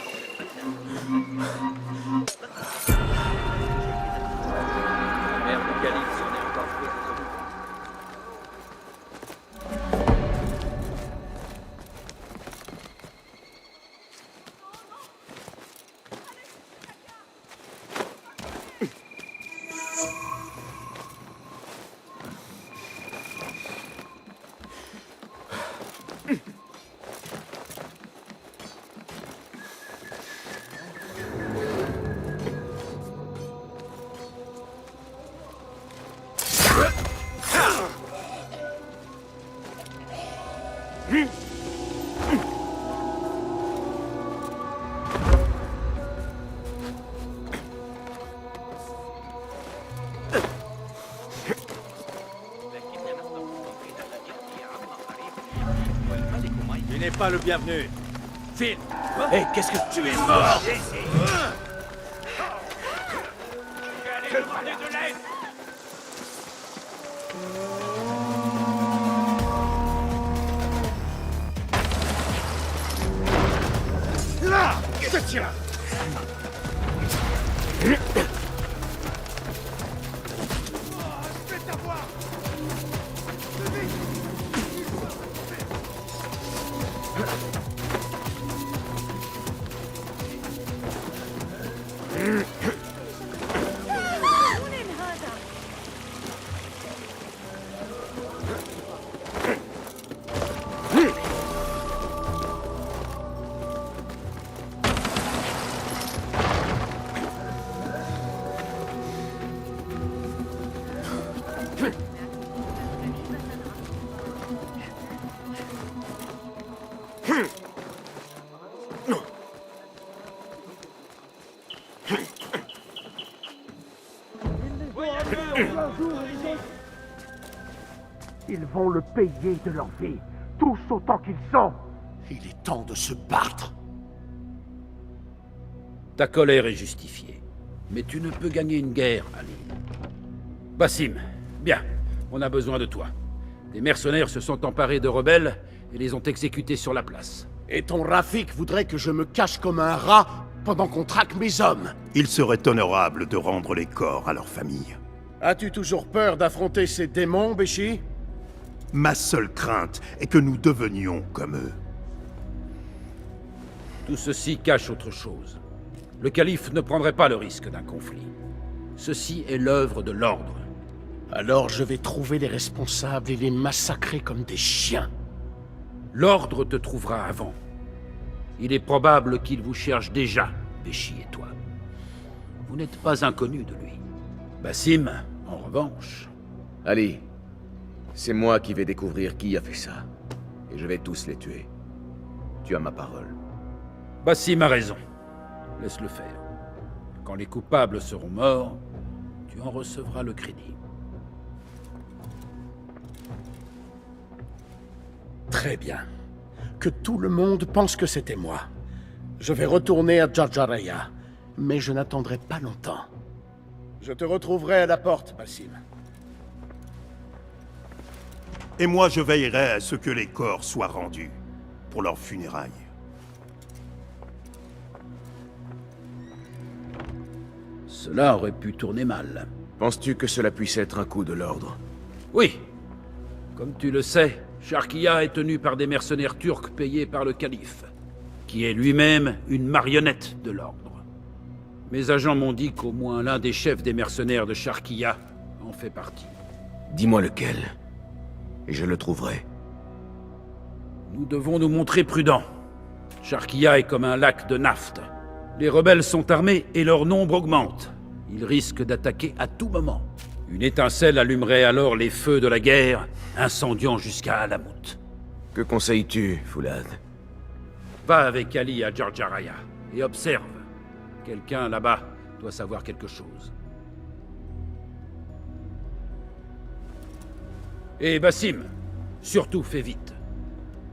[SPEAKER 11] Tu n'es pas le bienvenu. File.
[SPEAKER 12] Hé, qu'est-ce que tu es mort?
[SPEAKER 11] Je demandais de l'aide.
[SPEAKER 10] Là! Je tire!
[SPEAKER 11] Ils vont le payer de leur vie, tous autant qu'ils sont. Il est temps de se battre.
[SPEAKER 17] Ta colère est justifiée. Mais tu ne peux gagner une guerre, Ali. Basim, bien, on a besoin de toi. Des mercenaires se sont emparés de rebelles et les ont exécutés sur la place.
[SPEAKER 11] Et ton Rafik voudrait que je me cache comme un rat pendant qu'on traque mes hommes.
[SPEAKER 18] Il serait honorable de rendre les corps à leur famille.
[SPEAKER 11] As-tu toujours peur d'affronter ces démons, Béchi?
[SPEAKER 18] Ma seule crainte est que nous devenions comme eux.
[SPEAKER 17] Tout ceci cache autre chose. Le calife ne prendrait pas le risque d'un conflit. Ceci est l'œuvre de l'ordre.
[SPEAKER 11] Alors je vais trouver les responsables et les massacrer comme des chiens.
[SPEAKER 17] L'ordre te trouvera avant. Il est probable qu'il vous cherche déjà, Béchi et toi. Vous n'êtes pas inconnus de lui. Basim, en revanche...
[SPEAKER 3] Ali, c'est moi qui vais découvrir qui a fait ça. Et je vais tous les tuer. Tu as ma parole.
[SPEAKER 17] Basim a raison. Laisse-le faire. Quand les coupables seront morts, tu en recevras le crédit.
[SPEAKER 11] Très bien. Que tout le monde pense que c'était moi. Je vais retourner à Jarjaraya, mais je n'attendrai pas longtemps. Je te retrouverai à la porte, Basim.
[SPEAKER 18] Et moi, je veillerai à ce que les corps soient rendus pour leurs funérailles.
[SPEAKER 17] Cela aurait pu tourner mal.
[SPEAKER 3] Penses-tu que cela puisse être un coup de l'ordre?
[SPEAKER 17] Oui. Comme tu le sais, Sharkiya est tenu par des mercenaires turcs payés par le calife, qui est lui-même une marionnette de l'ordre. Mes agents m'ont dit qu'au moins l'un des chefs des mercenaires de Sharkiya en fait partie.
[SPEAKER 3] Dis-moi lequel, et je le trouverai.
[SPEAKER 17] Nous devons nous montrer prudents. Sharkiya est comme un lac de naphte. Les rebelles sont armés et leur nombre augmente. Ils risquent d'attaquer à tout moment. Une étincelle allumerait alors les feux de la guerre, incendiant jusqu'à Alamout.
[SPEAKER 3] Que conseilles-tu, Foulad?
[SPEAKER 17] Va avec Ali à Jarjaraya et observe. Quelqu'un là-bas doit savoir quelque chose. Et Basim, surtout fais vite.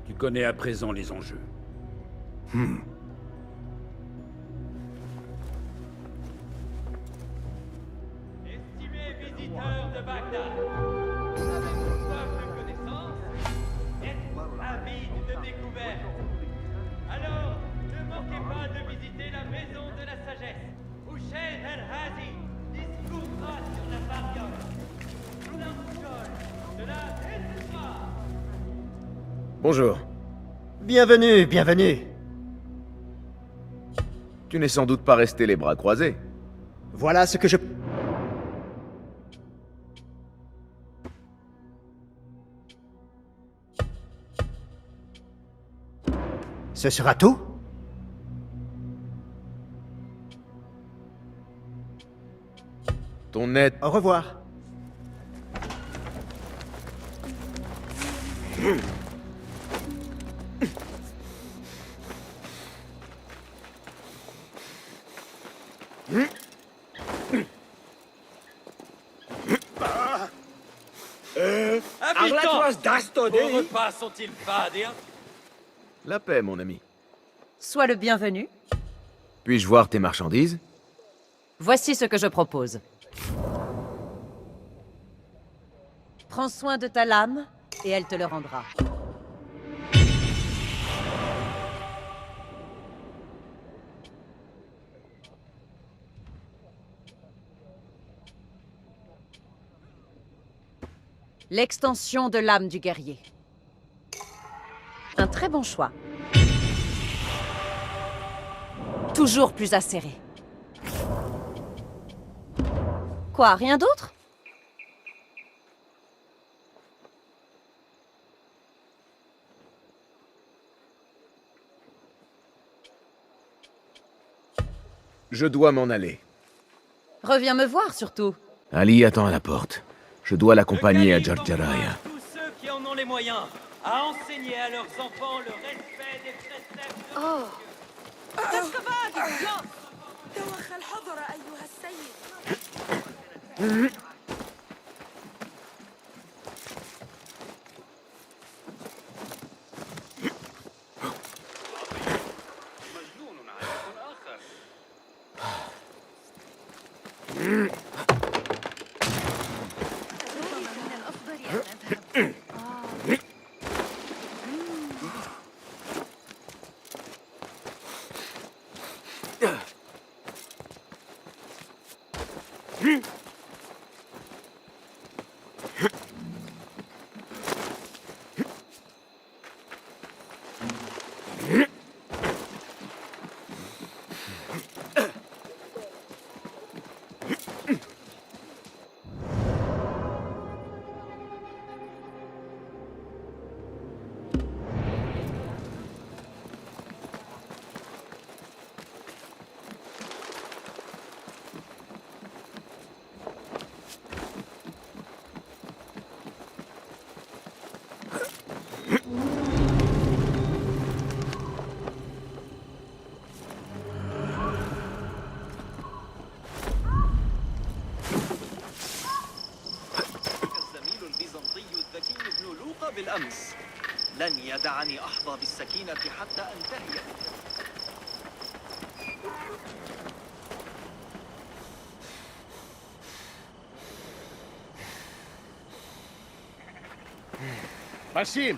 [SPEAKER 17] Tu connais à présent les enjeux.
[SPEAKER 6] Estimés visiteurs de Bagdad, avez-vous soif de connaissance? Êtes-vous avide de découvertes? Alors, ne manquez pas de visiter la maison de la sagesse, où Sheikh El-Hadi discourra sur la variole, sous la boussole de la Hezbollah.
[SPEAKER 3] Bonjour.
[SPEAKER 5] Bienvenue, bienvenue.
[SPEAKER 3] Tu n'es sans doute pas resté les bras croisés.
[SPEAKER 5] Voilà ce que je... Ce sera tout?
[SPEAKER 3] Ton aide...
[SPEAKER 5] Au revoir.
[SPEAKER 12] Vos repas sont-ils fades?
[SPEAKER 3] La paix, mon ami.
[SPEAKER 4] Sois le bienvenu.
[SPEAKER 3] Puis-je voir tes marchandises?
[SPEAKER 4] Voici ce que je propose.
[SPEAKER 8] Prends soin de ta lame, et elle te le rendra. L'extension de l'âme du guerrier. Un très bon choix. Toujours plus acéré. Quoi, rien d'autre?
[SPEAKER 3] Je dois m'en aller.
[SPEAKER 8] Reviens me voir, surtout.
[SPEAKER 3] Ali attend à la porte. Je dois l'accompagner à Jarjaraya.
[SPEAKER 6] Tous ceux qui en ont les moyens à enseigner à leurs enfants le respect des préceptes.
[SPEAKER 15] Oh.
[SPEAKER 20] بالأمس لن يدعني أحظى بالسكينة حتى أنتهي.
[SPEAKER 14] Basim!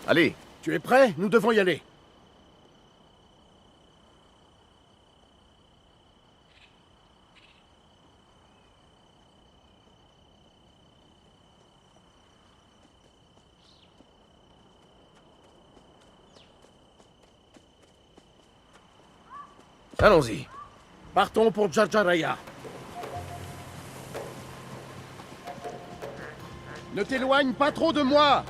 [SPEAKER 14] Allez, tu es prêt? Nous devons y aller.
[SPEAKER 3] Allons-y.
[SPEAKER 14] Partons pour Jarjaraya. Ne t'éloigne pas trop de moi!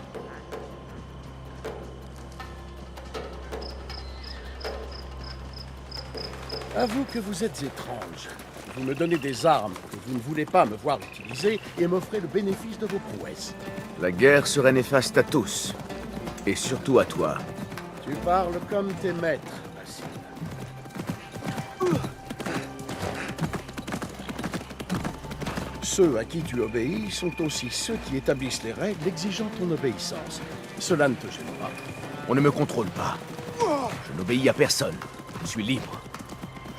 [SPEAKER 14] Avoue que vous êtes étrange. Vous me donnez des armes que vous ne voulez pas me voir utiliser et m'offrez le bénéfice de vos prouesses.
[SPEAKER 3] La guerre serait néfaste à tous. Et surtout à toi.
[SPEAKER 14] Tu parles comme tes maîtres, Basim. Ceux à qui tu obéis sont aussi ceux qui établissent les règles exigeant ton obéissance. Cela ne te gêne pas.
[SPEAKER 3] On ne me contrôle pas. Je n'obéis à personne. Je suis libre.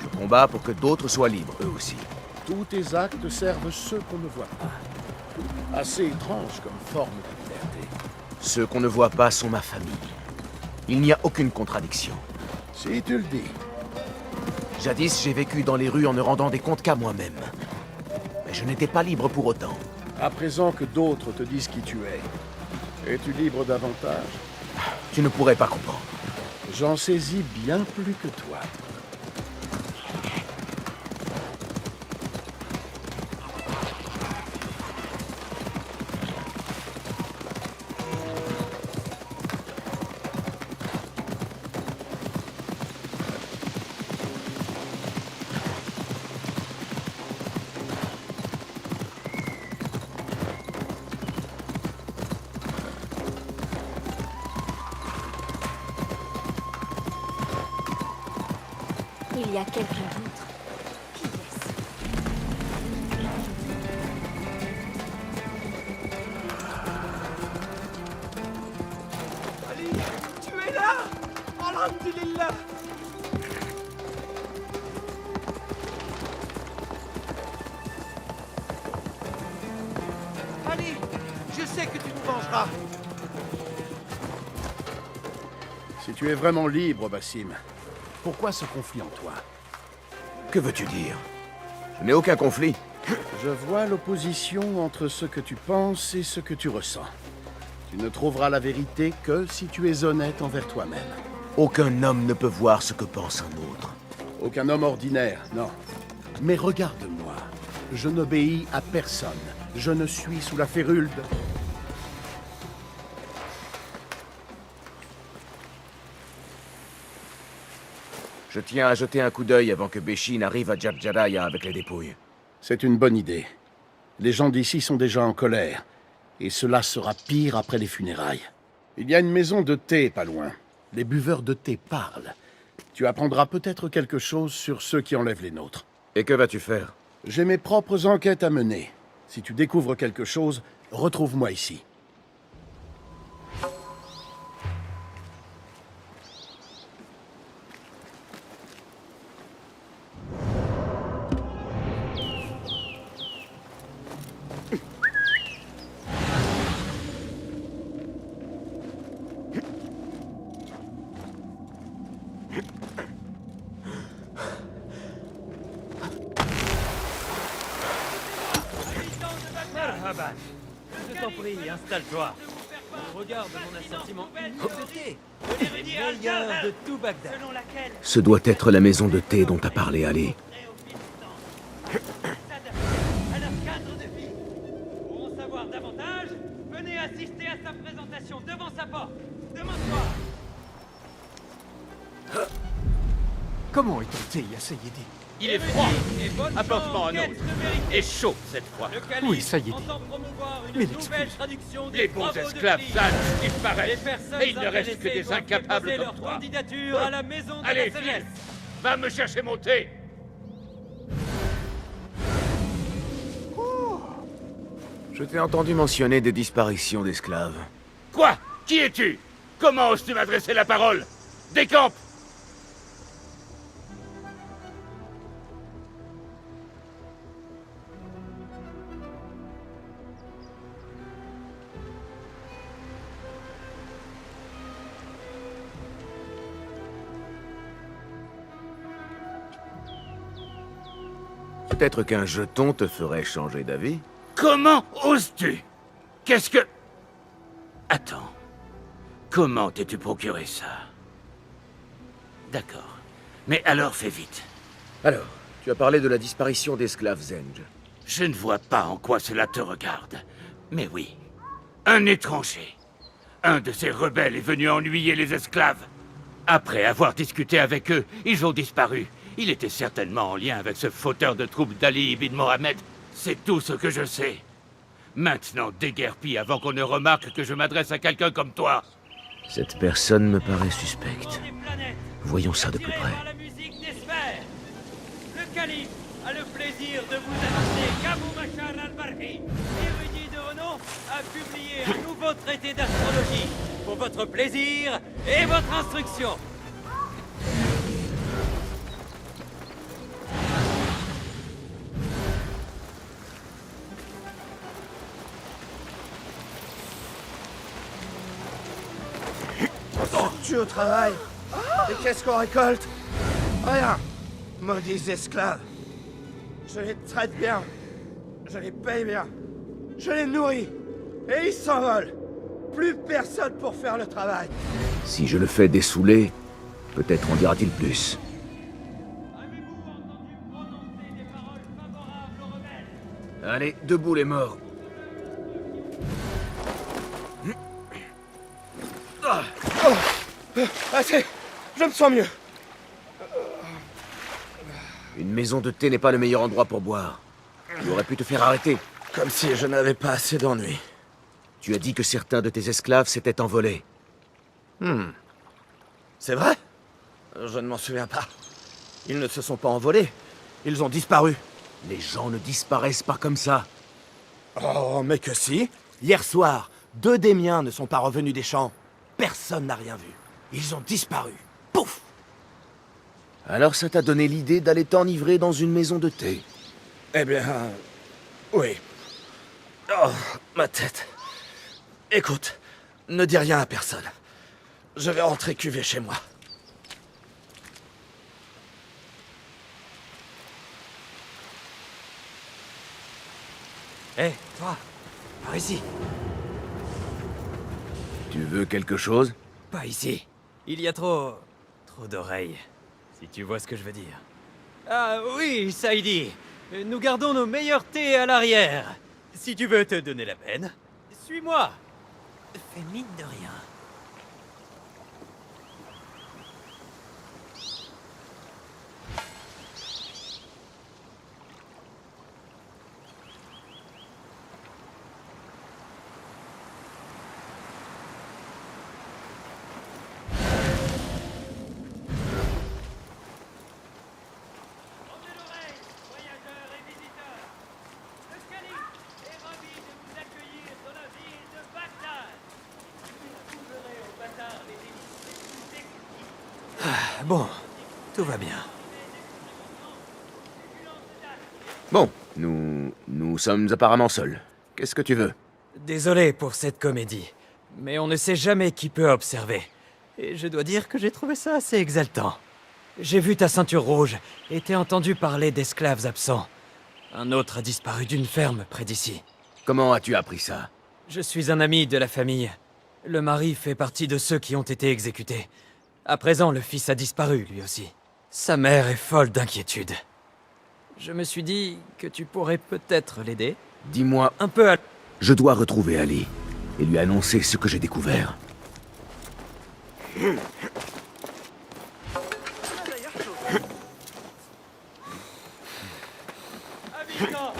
[SPEAKER 3] Je combats pour que d'autres soient libres, eux aussi.
[SPEAKER 14] Tous tes actes servent ceux qu'on ne voit pas. Assez étrange comme forme de liberté.
[SPEAKER 3] Ceux qu'on ne voit pas sont ma famille. Il n'y a aucune contradiction.
[SPEAKER 14] Si tu le dis.
[SPEAKER 3] Jadis, j'ai vécu dans les rues en ne rendant des comptes qu'à moi-même. Mais je n'étais pas libre pour autant.
[SPEAKER 14] À présent que d'autres te disent qui tu es, es-tu libre davantage?
[SPEAKER 3] Tu ne pourrais pas comprendre.
[SPEAKER 14] J'en saisis bien plus que toi.
[SPEAKER 22] Il y a quelqu'un d'autre. Qui est-ce?
[SPEAKER 11] Ali, tu es là! Alhamdulillah!
[SPEAKER 2] arrêtera.
[SPEAKER 18] Si tu es vraiment libre, Bassim, pourquoi ce conflit en toi?
[SPEAKER 3] Que veux-tu dire? Je n'ai aucun conflit.
[SPEAKER 18] Je vois l'opposition entre ce que tu penses et ce que tu ressens. Tu ne trouveras la vérité que si tu es honnête envers toi-même.
[SPEAKER 3] Aucun homme ne peut voir ce que pense un autre.
[SPEAKER 18] Aucun homme ordinaire, non. Mais regarde-moi. Je n'obéis à personne. Je ne suis sous la férule de...
[SPEAKER 3] Je tiens à jeter un coup d'œil avant que Béchi n'arrive à Djabdjaraya avec les dépouilles.
[SPEAKER 18] C'est une bonne idée. Les gens d'ici sont déjà en colère. Et cela sera pire après les funérailles. Il y a une maison de thé pas loin. Les buveurs de thé parlent. Tu apprendras peut-être quelque chose sur ceux qui enlèvent les nôtres.
[SPEAKER 3] Et que vas-tu faire?
[SPEAKER 18] J'ai mes propres enquêtes à mener. Si tu découvres quelque chose, retrouve-moi ici.
[SPEAKER 12] Marhaban. Je t'en prie, installe-toi. Regarde mon assortiment unique de thé. Les meilleurs de tout Bagdad.
[SPEAKER 3] Ce doit être la maison de thé dont a parlé Ali.
[SPEAKER 11] À leur cadre de vie. Pour en savoir davantage, venez assister à sa présentation devant sa porte. Demande-toi.
[SPEAKER 10] Comment est ton thé, ya Sayyidi?
[SPEAKER 11] Il est froid. Apporte-moi un autre.
[SPEAKER 6] Et chaud cette fois.
[SPEAKER 10] Oui, Sayyidi. Mais
[SPEAKER 6] Les bons esclaves sages disparaissent. Et il ne reste que des incapables comme toi.
[SPEAKER 11] À la maison de
[SPEAKER 6] Allez,
[SPEAKER 11] la
[SPEAKER 6] vite.
[SPEAKER 11] sagesse.
[SPEAKER 6] Va me chercher mon thé.
[SPEAKER 3] Je t'ai entendu mentionner des disparitions d'esclaves.
[SPEAKER 6] Quoi? Qui es-tu? Comment oses-tu m'adresser la parole? Décampe!
[SPEAKER 3] Peut-être qu'un jeton te ferait changer d'avis.
[SPEAKER 6] Comment oses-tu? Qu'est-ce que... Attends. Comment t'es-tu procuré ça? D'accord. Mais alors fais vite.
[SPEAKER 3] Alors, tu as parlé de la disparition d'esclaves Zenj.
[SPEAKER 6] Je ne vois pas en quoi cela te regarde. Mais oui. Un étranger. Un de ces rebelles est venu ennuyer les esclaves. Après avoir discuté avec eux, ils ont disparu. Il était certainement en lien avec ce fauteur de troupes d'Ali ibn Mohammed. C'est tout ce que je sais. Maintenant, déguerpis avant qu'on ne remarque que je m'adresse à quelqu'un comme toi.
[SPEAKER 3] Cette personne me paraît suspecte. Voyons ça de plus près.
[SPEAKER 11] La musique des sphères. Le calife a le plaisir de vous annoncer qu'Abou Bachar al-Barhi, érudit de renom, a publié un nouveau traité d'astrologie pour votre plaisir et votre instruction.
[SPEAKER 2] Tu au travail. Et qu'est-ce qu'on récolte? Rien. Maudits esclaves. Je les traite bien. Je les paye bien. Je les nourris. Et ils s'envolent. Plus personne pour faire le travail.
[SPEAKER 3] Si je le fais dessouler, peut-être en dira-t-il plus. Allez, debout les morts.
[SPEAKER 2] Assez. Je me sens mieux.
[SPEAKER 3] Une maison de thé n'est pas le meilleur endroit pour boire. Tu aurais pu te faire arrêter.
[SPEAKER 1] Comme si je n'avais pas assez d'ennuis.
[SPEAKER 3] Tu as dit que certains de tes esclaves s'étaient envolés.
[SPEAKER 1] C'est vrai? Je ne m'en souviens pas. Ils ne se sont pas envolés. Ils ont disparu.
[SPEAKER 3] Les gens ne disparaissent pas comme ça.
[SPEAKER 1] Oh, mais que si. Hier soir, 2 des miens ne sont pas revenus des champs. Personne n'a rien vu. Ils ont disparu. Pouf!
[SPEAKER 3] Alors ça t'a donné l'idée d'aller t'enivrer dans une maison de thé?
[SPEAKER 1] Eh bien... oui. Oh, ma tête.
[SPEAKER 11] Écoute, ne dis rien à personne. Je vais rentrer cuver chez moi.
[SPEAKER 16] Hé, toi, par ici.
[SPEAKER 3] Tu veux quelque chose?
[SPEAKER 16] Pas ici. Il y a trop d'oreilles, si tu vois ce que je veux dire. Ah oui, Saïdi. Nous gardons nos meilleurs thés à l'arrière. Si tu veux te donner la peine, suis-moi. Fais mine de rien. Bon, tout va bien.
[SPEAKER 3] Bon, nous sommes apparemment seuls. Qu'est-ce que tu veux?
[SPEAKER 16] Désolé pour cette comédie, mais on ne sait jamais qui peut observer. Et je dois dire que j'ai trouvé ça assez exaltant. J'ai vu ta ceinture rouge et t'ai entendu parler d'esclaves absents. Un autre a disparu d'une ferme près d'ici.
[SPEAKER 3] Comment as-tu appris ça?
[SPEAKER 16] Je suis un ami de la famille. Le mari fait partie de ceux qui ont été exécutés. À présent, le fils a disparu, lui aussi. Sa mère est folle d'inquiétude. Je me suis dit que tu pourrais peut-être l'aider.
[SPEAKER 3] Dis-moi...
[SPEAKER 16] Un peu à...
[SPEAKER 3] Je dois retrouver Ali et lui annoncer ce que j'ai découvert.
[SPEAKER 16] Habitants,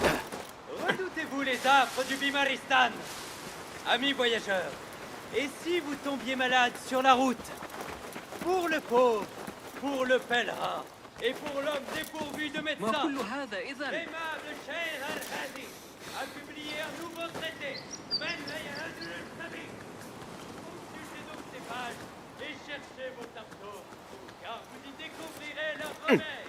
[SPEAKER 16] redoutez-vous les affres du Bimaristan? Amis voyageurs, et si vous tombiez malade sur la route? Pour le pauvre, pour le pèlerin, et pour l'homme dépourvu de médecin, l'aimable Cheikh Al-Hadi a publié un nouveau traité, Consultez donc ces pages et cherchez vos tableaux, car vous y découvrirez leur remède.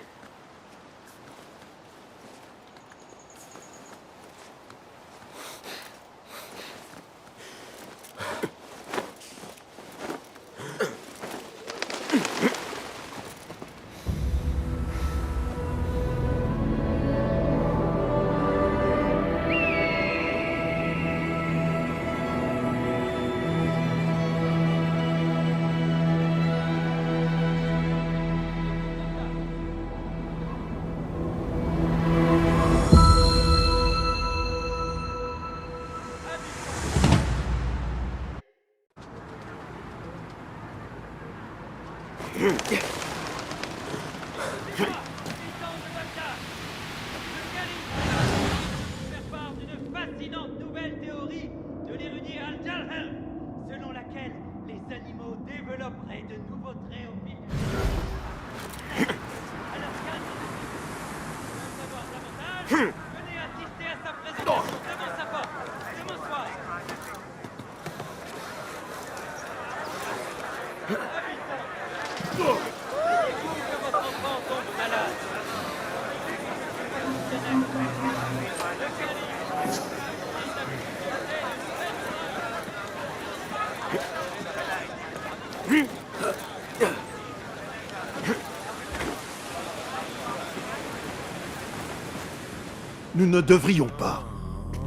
[SPEAKER 19] Nous ne devrions pas.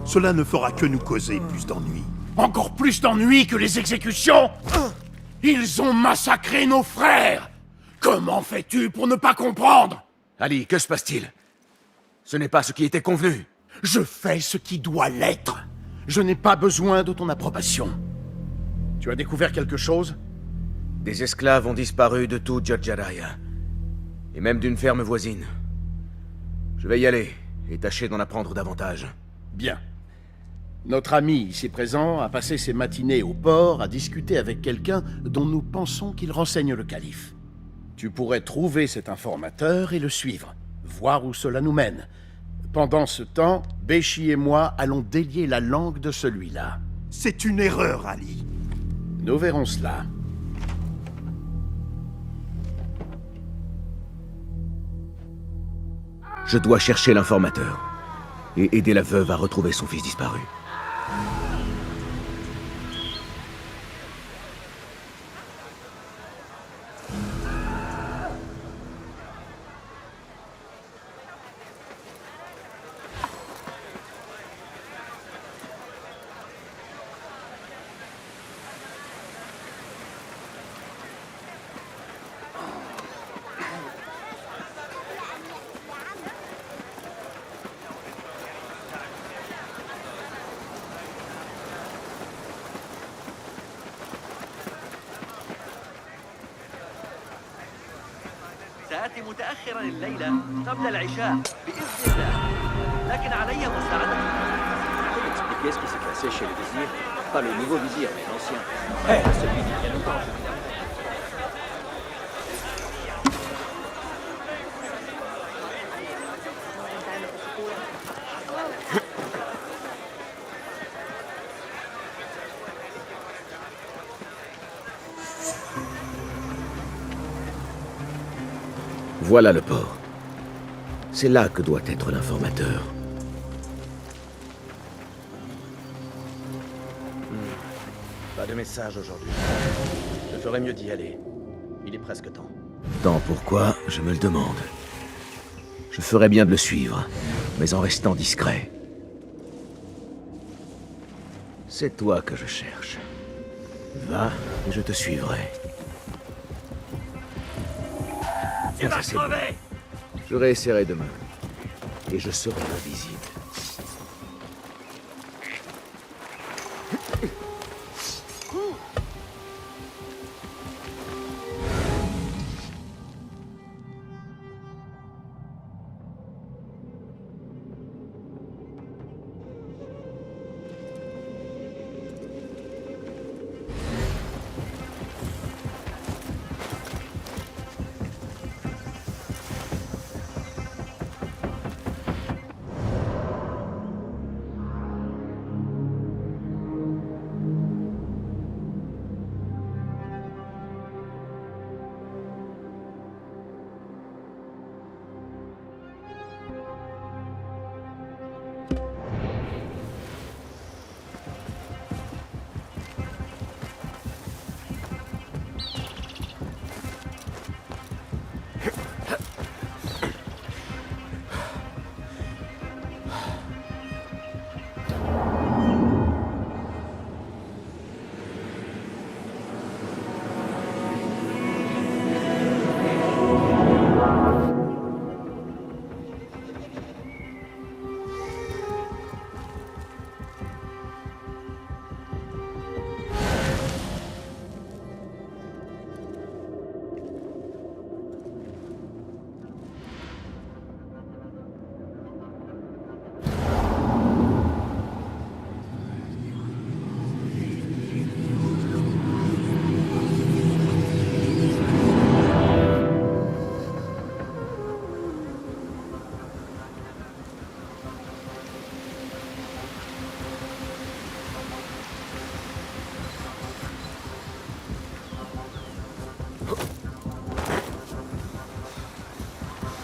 [SPEAKER 19] Cela ne fera que nous causer plus d'ennuis.
[SPEAKER 18] Encore plus d'ennuis que les exécutions? Ils ont massacré nos frères! Comment fais-tu pour ne pas comprendre?
[SPEAKER 3] Ali, que se passe-t-il? Ce n'est pas ce qui était convenu.
[SPEAKER 18] Je fais ce qui doit l'être. Je n'ai pas besoin de ton approbation. Tu as découvert quelque chose?
[SPEAKER 3] Des esclaves ont disparu de tout Jarjaraya. Et même d'une ferme voisine. Je vais y aller et tâcher d'en apprendre davantage.
[SPEAKER 18] Bien. Notre ami ici présent a passé ses matinées au port à discuter avec quelqu'un dont nous pensons qu'il renseigne le calife. Tu pourrais trouver cet informateur et le suivre, voir où cela nous mène. Pendant ce temps, Béchi et moi allons délier la langue de celui-là.
[SPEAKER 19] C'est une erreur, Ali.
[SPEAKER 18] Nous verrons cela.
[SPEAKER 3] Je dois chercher l'informateur et aider la veuve à retrouver son fils disparu.
[SPEAKER 12] سآتي متأخرا الليلة قبل العشاء بإذن الله. لكن علي مساعدتك. Tu peux m'expliquer ce qui s'est passé chez le vizir? Pas le nouveau vizir, mais l'ancien. Celui d'il y a longtemps.
[SPEAKER 3] Voilà le port. C'est là que doit être l'informateur.
[SPEAKER 10] Pas de message aujourd'hui. Je ferais mieux d'y aller. Il est presque temps.
[SPEAKER 3] Tant pourquoi, je me le demande. Je ferais bien de le suivre, mais en restant discret. C'est toi que je cherche. Va, et je te suivrai.
[SPEAKER 11] Tu vas crever!
[SPEAKER 3] Je réessayerai demain. Et je serai invisible.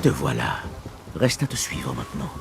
[SPEAKER 3] Te voilà. Reste à te suivre maintenant.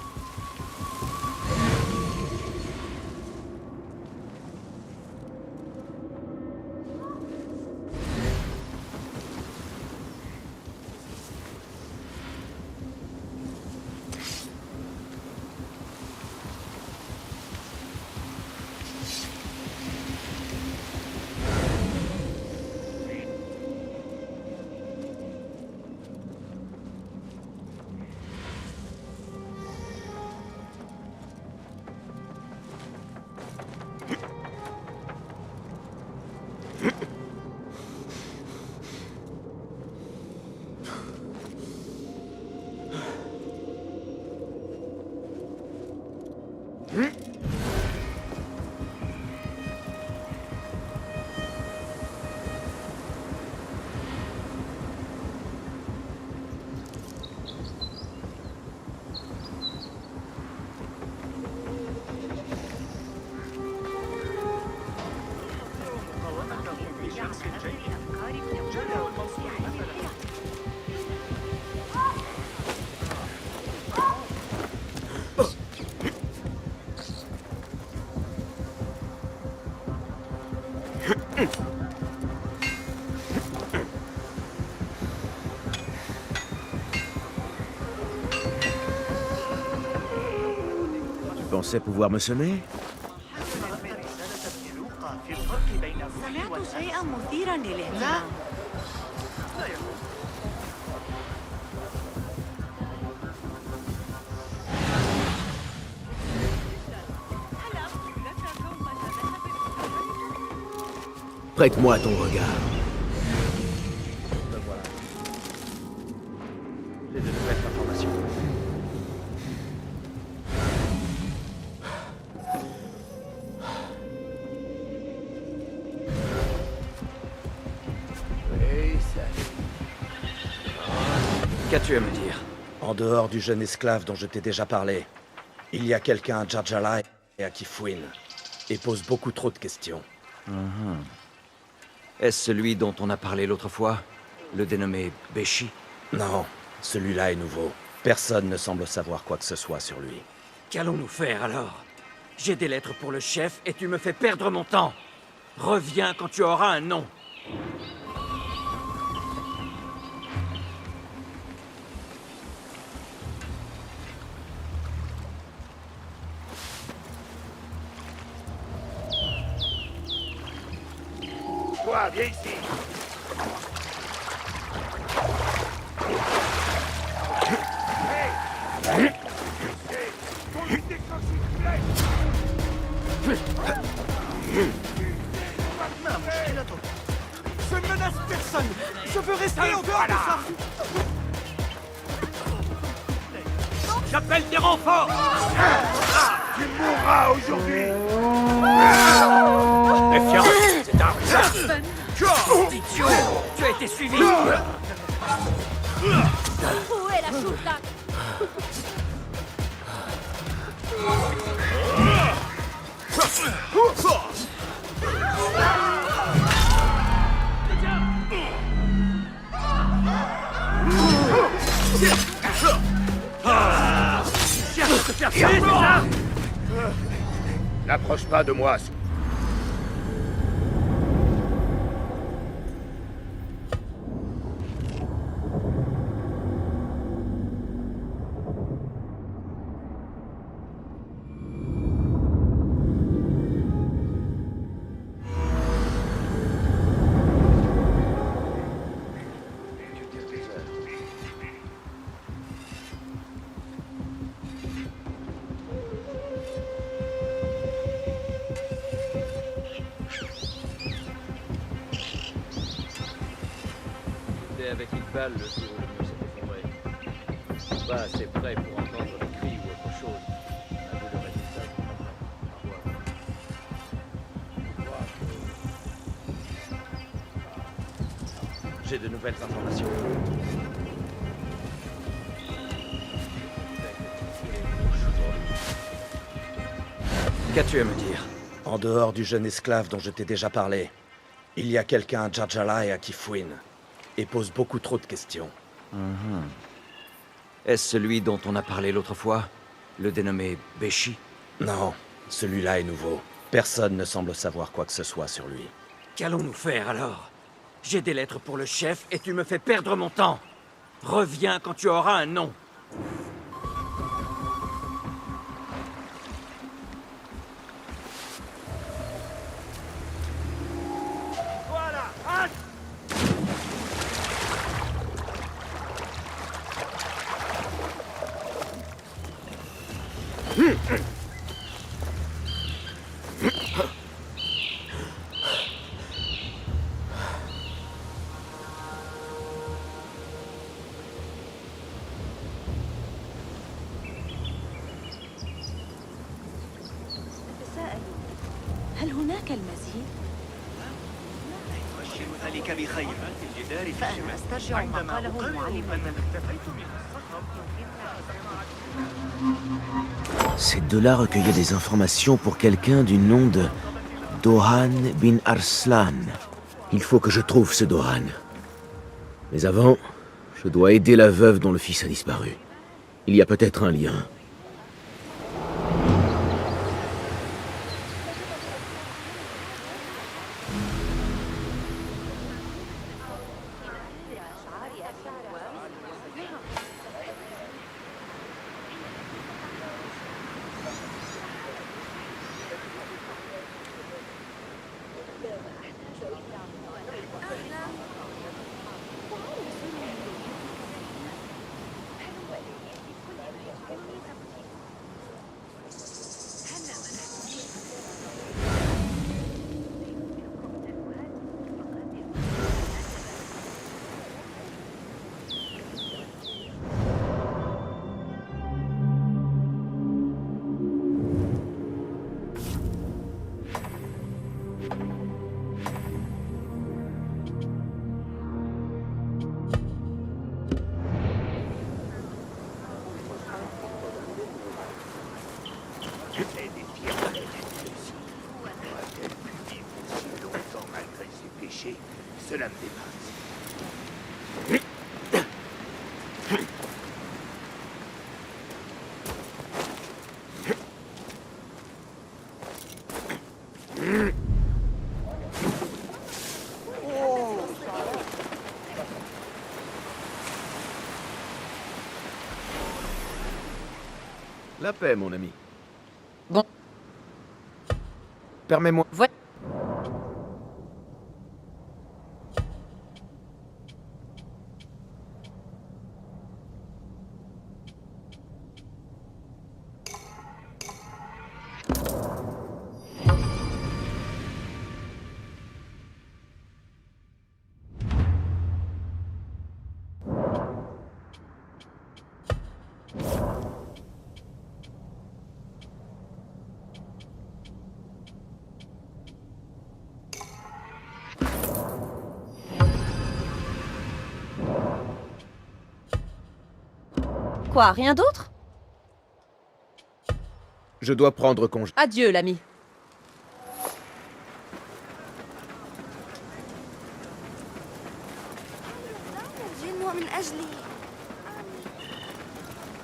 [SPEAKER 3] Tu pensais pouvoir me semer?
[SPEAKER 9] سمعت شيئا مثيرا للاهتمام.
[SPEAKER 3] Prête-moi ton regard.
[SPEAKER 12] J'ai de nouvelles informations.
[SPEAKER 10] Oui, ça.
[SPEAKER 12] Qu'as-tu à me dire?
[SPEAKER 7] En dehors du jeune esclave dont je t'ai déjà parlé, il y a quelqu'un à Jarjalai et à qui fouine, et pose beaucoup trop de questions.
[SPEAKER 12] Est-ce celui dont on a parlé l'autre fois? Le dénommé Béchi?
[SPEAKER 7] Non, celui-là est nouveau. Personne ne semble savoir quoi que ce soit sur lui.
[SPEAKER 12] Qu'allons-nous faire alors? J'ai des lettres pour le chef et tu me fais perdre mon temps. Reviens quand tu auras un nom.
[SPEAKER 10] Toi, viens ici.
[SPEAKER 11] Je ne menace personne. Je veux rester en dehors de ça.
[SPEAKER 12] J'appelle des renforts.
[SPEAKER 10] Tu mourras aujourd'hui.
[SPEAKER 12] Méfiance, c'est un rat. Idiot, tu as été suivi.
[SPEAKER 22] Où est la chouta?
[SPEAKER 12] Cherche à te faire tuer, c'est ça?
[SPEAKER 10] N'approche pas de moi.
[SPEAKER 12] Avec Iqbal le jour où le mur s'est effondré. Pas assez près pour entendre des cris ou autre chose. À vous le résultat.
[SPEAKER 7] J'ai de nouvelles informations.
[SPEAKER 12] Qu'as-tu à me dire?
[SPEAKER 7] En dehors du jeune esclave dont je t'ai déjà parlé, il y a quelqu'un à Jarjalai et à qui fouine, et pose beaucoup trop de questions.
[SPEAKER 12] Est-ce celui dont on a parlé l'autre fois? Le dénommé Béchi?
[SPEAKER 7] Non, celui-là est nouveau. Personne ne semble savoir quoi que ce soit sur lui.
[SPEAKER 12] Qu'allons-nous faire alors? J'ai des lettres pour le chef et tu me fais perdre mon temps. Reviens quand tu auras un nom.
[SPEAKER 11] Voilà, hâte.
[SPEAKER 9] أتساءل هل هناك المزيد؟
[SPEAKER 20] أبشر ذلك بخير.
[SPEAKER 9] فأنا أسترجع ما قاله المعلم.
[SPEAKER 3] Ces deux-là recueillaient des informations pour quelqu'un du nom de Dohan bin Arslan. Il faut que je trouve ce Dohan. Mais avant, je dois aider la veuve dont le fils a disparu. Il y a peut-être un lien. La paix, mon ami.
[SPEAKER 8] Bon.
[SPEAKER 3] Permets-moi...
[SPEAKER 8] Quoi, rien d'autre?
[SPEAKER 3] Je dois prendre congé.
[SPEAKER 8] Adieu, l'ami.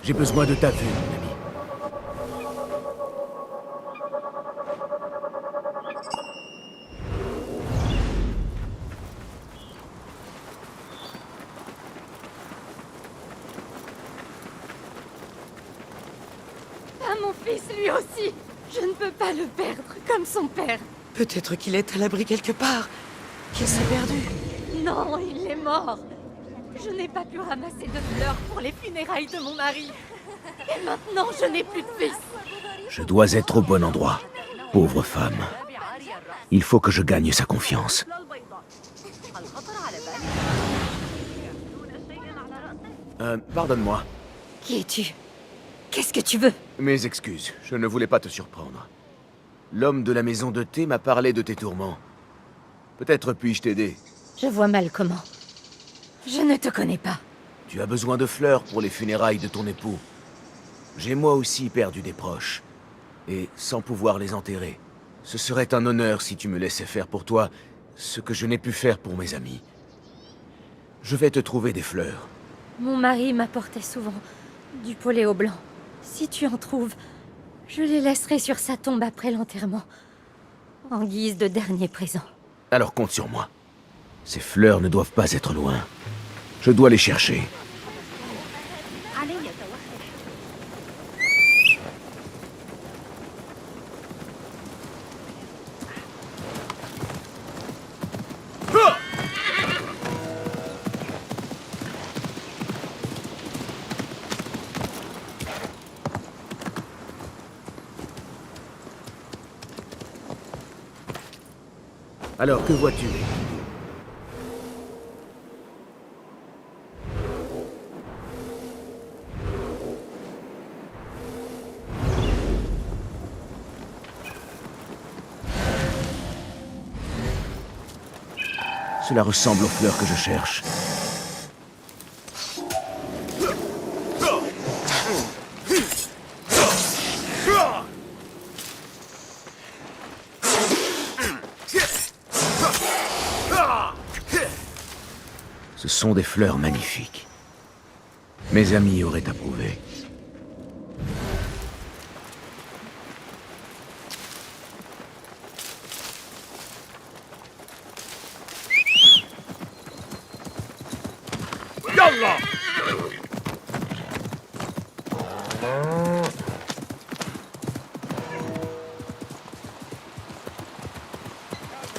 [SPEAKER 3] J'ai besoin de ta vue, mon ami.
[SPEAKER 22] Ah, mon fils, lui aussi. Je ne peux pas le perdre comme son père.
[SPEAKER 13] Peut-être qu'il est à l'abri quelque part. Qu'il s'est perdu.
[SPEAKER 22] Non, il est mort. Je n'ai pas pu ramasser de fleurs pour les funérailles de mon mari. Et maintenant, je n'ai plus de fils.
[SPEAKER 3] Je dois être au bon endroit. Pauvre femme. Il faut que je gagne sa confiance. Pardonne-moi.
[SPEAKER 22] Qui es-tu? Qu'est-ce que tu veux?
[SPEAKER 3] Mes excuses, je ne voulais pas te surprendre. L'homme de la maison de thé m'a parlé de tes tourments. Peut-être puis-je t'aider.
[SPEAKER 22] Je vois mal comment. Je ne te connais pas.
[SPEAKER 3] Tu as besoin de fleurs pour les funérailles de ton époux. J'ai moi aussi perdu des proches. Et sans pouvoir les enterrer. Ce serait un honneur si tu me laissais faire pour toi ce que je n'ai pu faire pour mes amis. Je vais te trouver des fleurs.
[SPEAKER 22] Mon mari m'apportait souvent du poléo blanc. Si tu en trouves, je les laisserai sur sa tombe après l'enterrement, en guise de dernier présent.
[SPEAKER 3] Alors compte sur moi. Ces fleurs ne doivent pas être loin. Je dois les chercher. Alors, que vois-tu? Cela ressemble aux fleurs que je cherche. Ce sont des fleurs magnifiques. Mes amis auraient approuvé.
[SPEAKER 11] Yallah!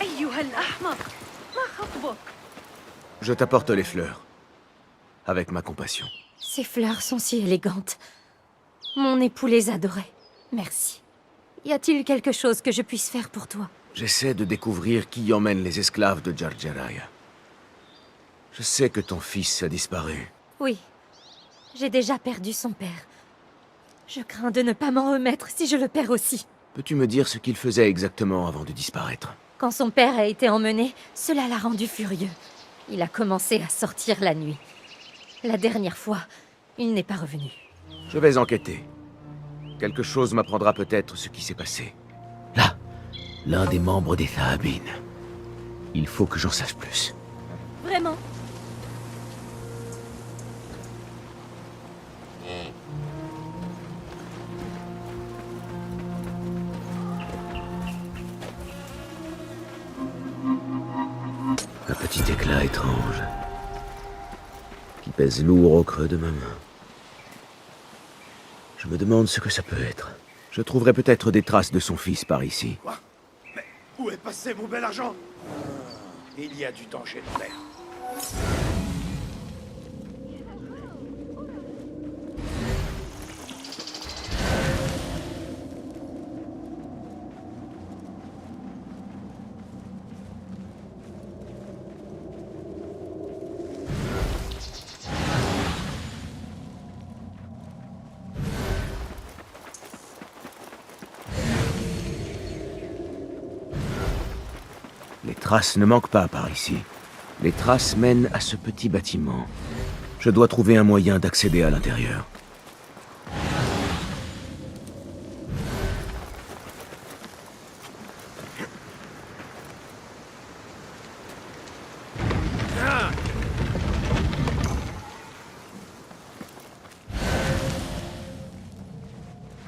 [SPEAKER 9] أيها الأحمق ما خطبك؟
[SPEAKER 3] Je t'apporte les fleurs. Avec ma compassion.
[SPEAKER 22] Ces fleurs sont si élégantes. Mon époux les adorait. Merci. Y a-t-il quelque chose que je puisse faire pour toi?
[SPEAKER 3] J'essaie de découvrir qui emmène les esclaves de Jarjaraya. Je sais que ton fils a disparu.
[SPEAKER 22] Oui. J'ai déjà perdu son père. Je crains de ne pas m'en remettre si je le perds aussi.
[SPEAKER 3] Peux-tu me dire ce qu'il faisait exactement avant de disparaître?
[SPEAKER 22] Quand son père a été emmené, cela l'a rendu furieux. Il a commencé à sortir la nuit. La dernière fois, il n'est pas revenu.
[SPEAKER 3] Je vais enquêter. Quelque chose m'apprendra peut-être ce qui s'est passé. Là, l'un des membres des Thaabin. Il faut que j'en sache plus.
[SPEAKER 22] Vraiment?
[SPEAKER 3] petit éclat étrange qui pèse lourd au creux de ma main. Je me demande ce que ça peut être. Je trouverai peut-être des traces de son fils par ici.
[SPEAKER 10] Quoi? Mais où est passé mon bel argent? Il y a du danger, mon père.
[SPEAKER 3] Les traces ne manquent pas par ici. Les traces mènent à ce petit bâtiment. Je dois trouver un moyen d'accéder à l'intérieur.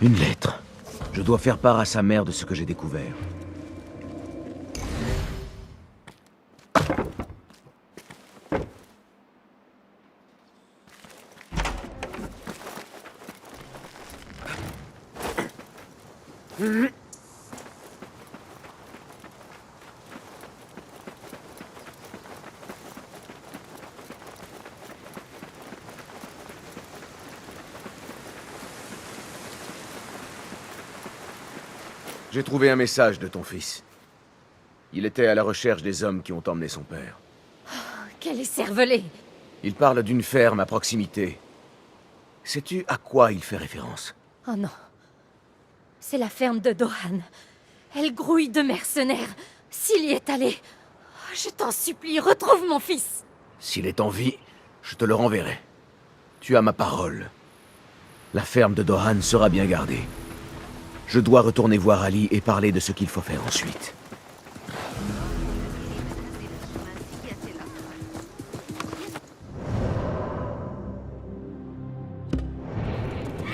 [SPEAKER 3] Une lettre. Je dois faire part à sa mère de ce que j'ai découvert. J'ai trouvé un message de ton fils. Il était à la recherche des hommes qui ont emmené son père.
[SPEAKER 22] Quel écervelé!
[SPEAKER 3] Il parle d'une ferme à proximité. Sais-tu à quoi il fait référence?
[SPEAKER 22] Oh non. C'est la ferme de Dohan. Elle grouille de mercenaires. S'il y est allé, je t'en supplie, retrouve mon fils.
[SPEAKER 3] S'il est en vie, je te le renverrai. Tu as ma parole. La ferme de Dohan sera bien gardée. Je dois retourner voir Ali et parler de ce qu'il faut faire ensuite.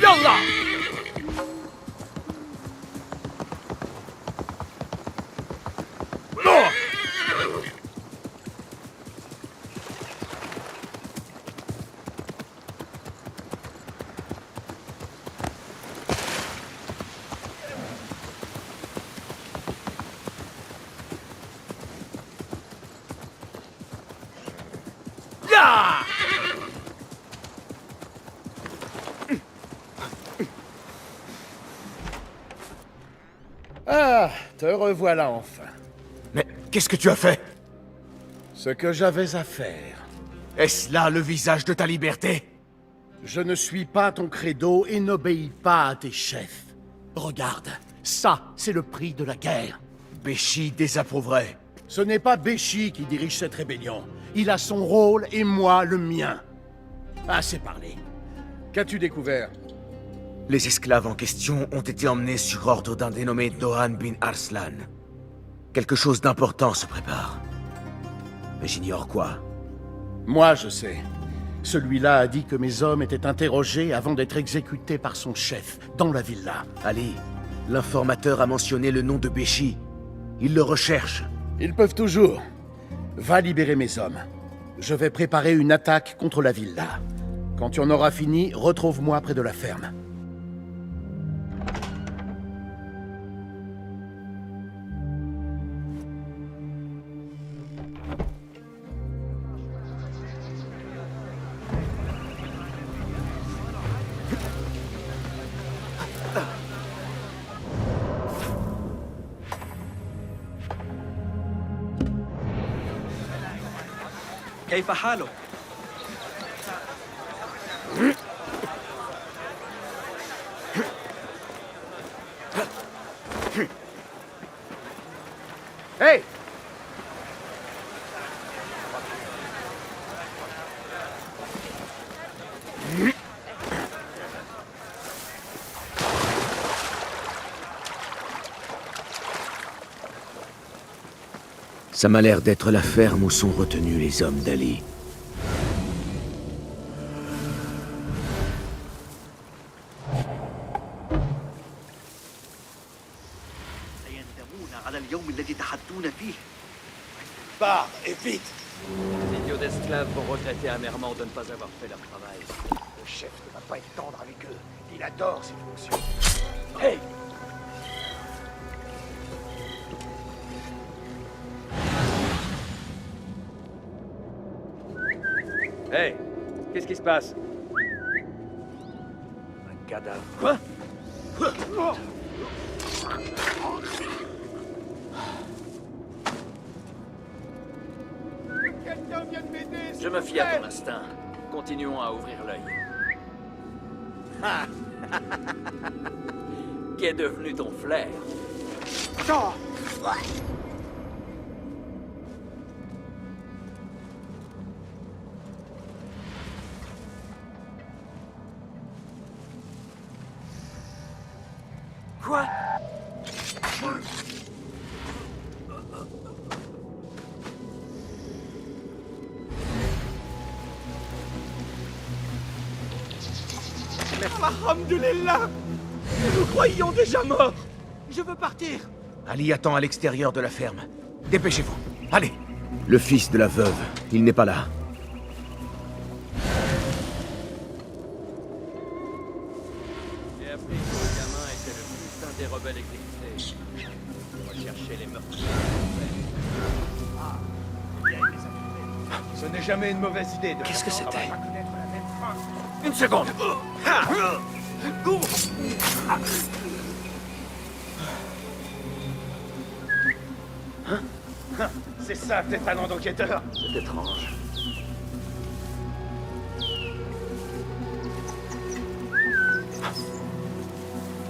[SPEAKER 11] Yallah!
[SPEAKER 18] Ah, te revoilà enfin.
[SPEAKER 3] Mais qu'est-ce que tu as fait?
[SPEAKER 18] Ce que j'avais à faire.
[SPEAKER 3] Est-ce là le visage de ta liberté?
[SPEAKER 18] Je ne suis pas ton credo et n'obéis pas à tes chefs. Regarde, ça, c'est le prix de la guerre.
[SPEAKER 3] Béchi désapprouverait.
[SPEAKER 18] Ce n'est pas Béchi qui dirige cette rébellion. Il a son rôle et moi le mien. Assez parlé. Qu'as-tu découvert?
[SPEAKER 3] Les esclaves en question ont été emmenés sur ordre d'un dénommé Dohan bin Arslan. Quelque chose d'important se prépare. Mais j'ignore quoi.
[SPEAKER 18] Moi, je sais. Celui-là a dit que mes hommes étaient interrogés avant d'être exécutés par son chef, dans la villa.
[SPEAKER 3] Ali, l'informateur a mentionné le nom de Béchi. Il le recherche.
[SPEAKER 18] Ils peuvent toujours. Va libérer mes hommes. Je vais préparer une attaque contre la villa. Quand tu en auras fini, retrouve-moi près de la ferme.
[SPEAKER 12] كيف حالك؟
[SPEAKER 3] Hey! Ça m'a l'air d'être la ferme où sont retenus les hommes d'Ali.
[SPEAKER 12] سيندمون على اليوم الذي تحدون فيه.
[SPEAKER 10] Pars, et vite!
[SPEAKER 12] Les idiots d'esclaves vont regretter amèrement de ne pas avoir fait leur travail.
[SPEAKER 10] Le chef ne va pas être tendre avec eux. Il adore ses fonctions. Hey!
[SPEAKER 12] Hey! Qu'est-ce qui se passe?
[SPEAKER 10] Un cadavre.
[SPEAKER 12] Quoi?
[SPEAKER 2] Quelqu'un vient de m'aider.
[SPEAKER 12] Je me fie à ton instinct. Continuons à ouvrir l'œil. Qu'est devenu ton flair? Quoi?
[SPEAKER 11] Mais Alhamdulillah! Nous croyions déjà morts! Je veux partir!
[SPEAKER 10] Ali attend à l'extérieur de la ferme. Dépêchez-vous. Allez!
[SPEAKER 3] Le fils de la veuve, il n'est pas là.
[SPEAKER 12] J'ai appris que le gamin était le plus d'un des rebelles exécutés. On va chercher les meurtriers.
[SPEAKER 2] Ce n'est jamais une mauvaise idée de...
[SPEAKER 10] Qu'est-ce que c'était?
[SPEAKER 2] Une seconde. C'est ça, t'es un enquêteur.
[SPEAKER 12] C'est étrange.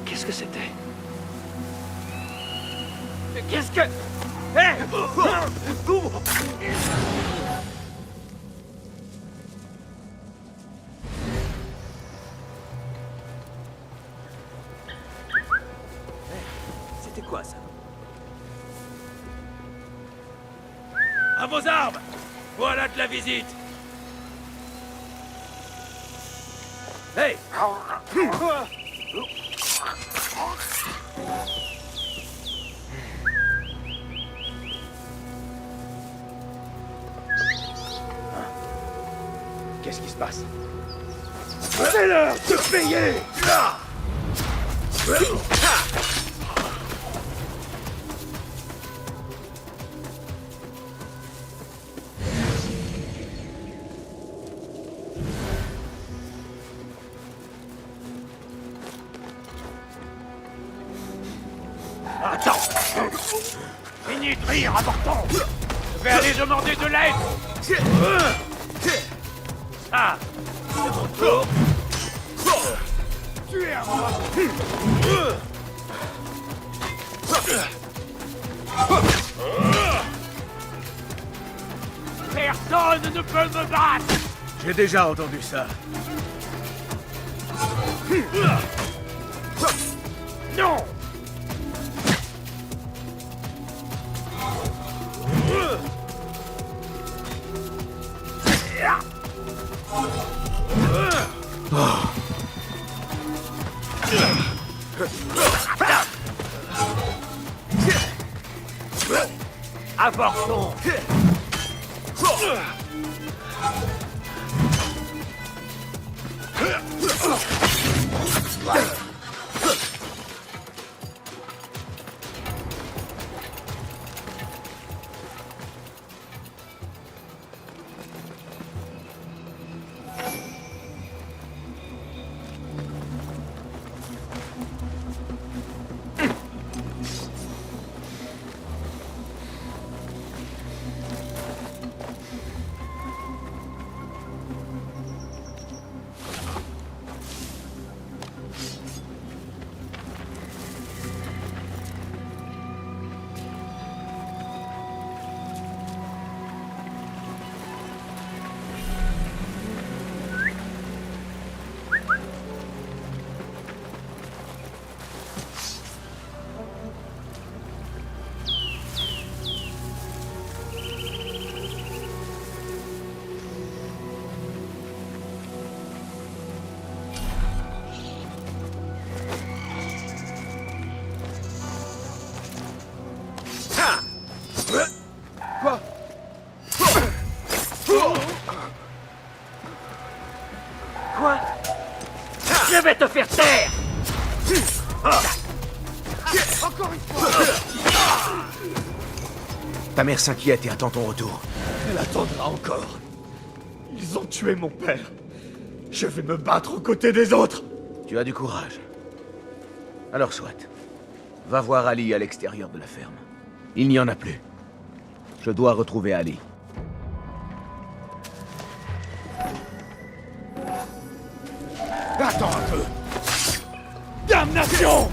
[SPEAKER 10] Qu'est-ce que c'était?
[SPEAKER 11] Qu'est-ce que... Hé!
[SPEAKER 12] C'était quoi ça?
[SPEAKER 11] À vos armes! Voilà de la visite! Hey!
[SPEAKER 10] Qu'est-ce qui se passe?
[SPEAKER 11] C'est l'heure de payer!
[SPEAKER 2] Attends! Finis de rire, avorton! Je vais aller demander de l'aide! Ah! C'est mon tour! Tu es à moi! Personne ne peut me battre!
[SPEAKER 10] J'ai déjà entendu ça.
[SPEAKER 2] Non! Avorton!
[SPEAKER 11] Je vais te faire taire!
[SPEAKER 2] Encore une fois!
[SPEAKER 3] Ta mère s'inquiète et attend ton retour.
[SPEAKER 10] Elle attendra encore. Ils ont tué mon père. Je vais me battre aux côtés des autres.
[SPEAKER 3] Tu as du courage. Alors soit. Va voir Ali à l'extérieur de la ferme. Il n'y en a plus. Je dois retrouver Ali.
[SPEAKER 10] Attends un peu. Damnation!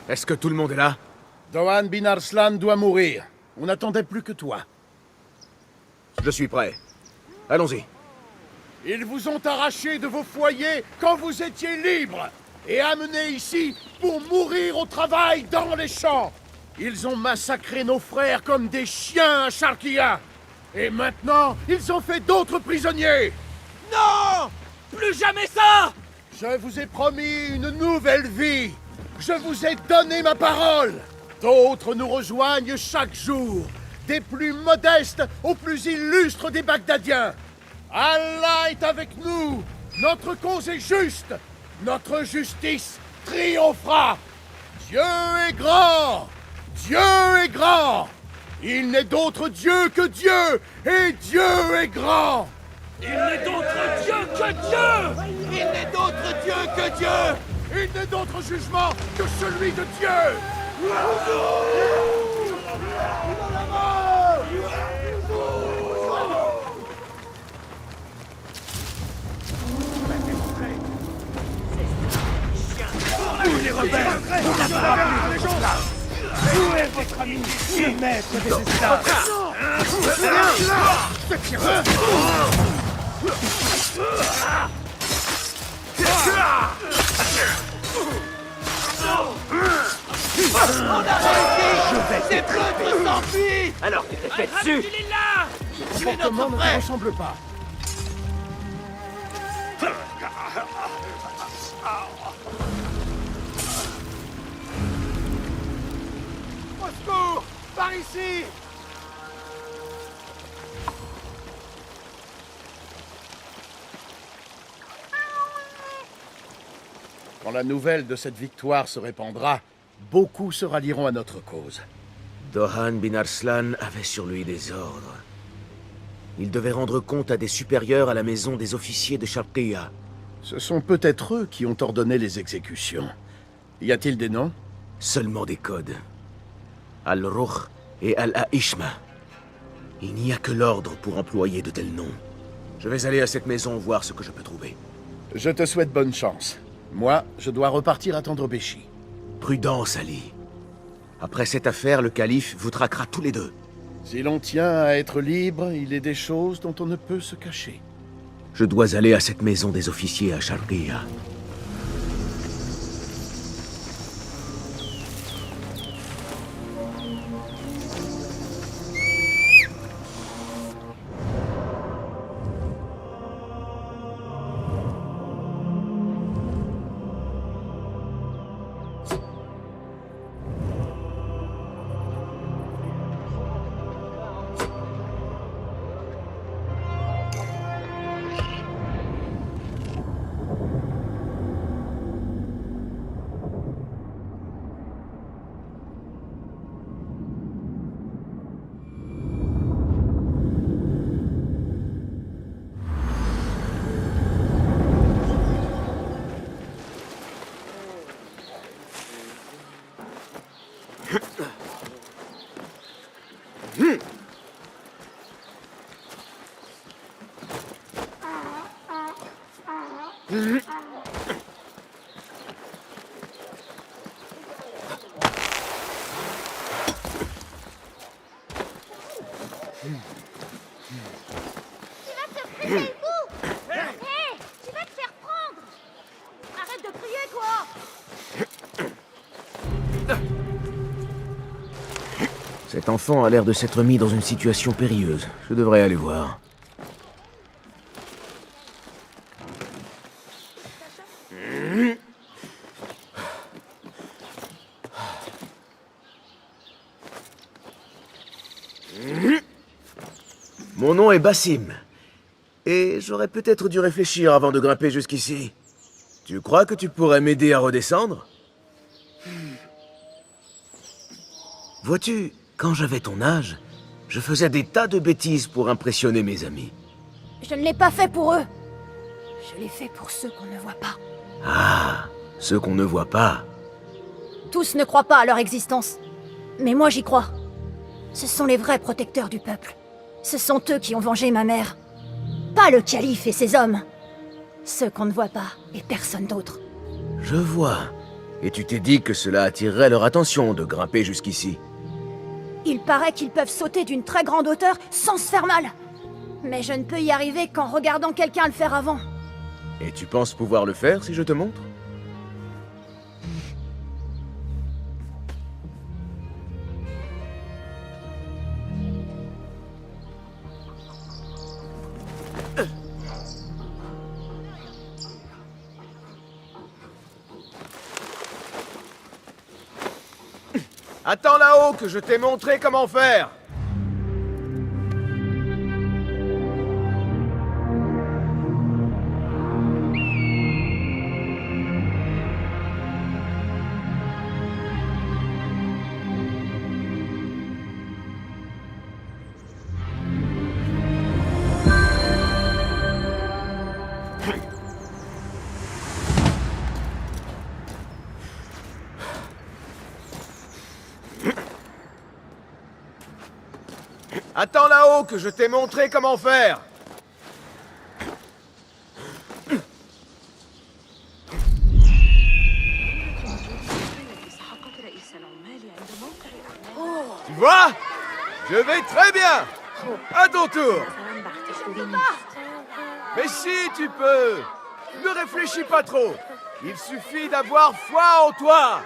[SPEAKER 3] Est-ce que tout le monde est là?
[SPEAKER 18] Dohan bin Arslan doit mourir. On n'attendait plus que toi.
[SPEAKER 3] Je suis prêt. Allons-y.
[SPEAKER 18] Ils vous ont arraché de vos foyers quand vous étiez libres et amenés ici pour mourir au travail dans les champs. Ils ont massacré nos frères comme des chiens à Sharqiya. Et maintenant, ils ont fait d'autres prisonniers.
[SPEAKER 11] Non! Plus jamais ça!
[SPEAKER 18] Je vous ai promis une nouvelle vie. Je vous ai donné ma parole. D'autres nous rejoignent chaque jour, des plus modestes aux plus illustres des Bagdadiens. Allah est avec nous. Notre cause est juste. Notre justice triomphera. Dieu est grand. Dieu est grand. Il n'est d'autre Dieu que Dieu. Et Dieu est grand.
[SPEAKER 11] Il n'est d'autre Dieu que Dieu!
[SPEAKER 18] Il n'est d'autre Dieu que Dieu. Il n'est d'autre jugement que celui de Dieu.
[SPEAKER 11] Vous les rebelles, on n'attendra plus les gens là! Où est votre ami, le maître des esclaves?
[SPEAKER 12] On a réussi! Ces brutes s'enfuient! Alors tu t'es fait dessus!
[SPEAKER 11] Il est là!
[SPEAKER 12] Tu es notre
[SPEAKER 18] ne
[SPEAKER 12] frère!
[SPEAKER 18] ressemble pas.
[SPEAKER 2] Au secours! Par ici!
[SPEAKER 18] Quand la nouvelle de cette victoire se répandra, beaucoup se rallieront à notre cause.
[SPEAKER 3] Dohan bin Arslan avait sur lui des ordres. Il devait rendre compte à des supérieurs à la maison des officiers de Sharqiya.
[SPEAKER 18] Ce sont peut-être eux qui ont ordonné les exécutions. Y a-t-il des noms?
[SPEAKER 3] Seulement des codes. Al-Rukh et Al-Aishma. Il n'y a que l'ordre pour employer de tels noms. Je vais aller à cette maison voir ce que je peux trouver.
[SPEAKER 18] Je te souhaite bonne chance. Moi, je dois repartir attendre Béchi.
[SPEAKER 3] Prudence, Ali. Après cette affaire, le calife vous traquera tous les deux.
[SPEAKER 18] Si l'on tient à être libre, il est des choses dont on ne peut se cacher.
[SPEAKER 3] Je dois aller à cette maison des officiers à Sharqiya.
[SPEAKER 15] Tu vas te faire prendre! Arrête de crier, quoi!
[SPEAKER 3] Cet enfant a l'air de s'être mis dans une situation périlleuse. Je devrais aller voir. Mon nom est Basim. Et j'aurais peut-être dû réfléchir avant de grimper jusqu'ici. Tu crois que tu pourrais m'aider à redescendre? Vois-tu, quand j'avais ton âge, je faisais des tas de bêtises pour impressionner mes amis.
[SPEAKER 15] Je ne l'ai pas fait pour eux. Je l'ai fait pour ceux qu'on ne voit pas.
[SPEAKER 3] Ah, ceux qu'on ne voit pas.
[SPEAKER 15] Tous ne croient pas à leur existence. Mais moi, j'y crois. Ce sont les vrais protecteurs du peuple. Ce sont eux qui ont vengé ma mère. Pas le calife et ses hommes. Ceux qu'on ne voit pas et personne d'autre.
[SPEAKER 3] Je vois. Et tu t'es dit que cela attirerait leur attention de grimper jusqu'ici.
[SPEAKER 15] Il paraît qu'ils peuvent sauter d'une très grande hauteur sans se faire mal. Mais je ne peux y arriver qu'en regardant quelqu'un le faire avant.
[SPEAKER 3] Et tu penses pouvoir le faire si je te montre? Attends là-haut que je t'ai montré comment faire. Attends là-haut que je t'ai montré comment faire. Tu vois? Je vais très bien. À ton tour. Mais si tu peux. Ne réfléchis pas trop. Il suffit d'avoir foi en toi.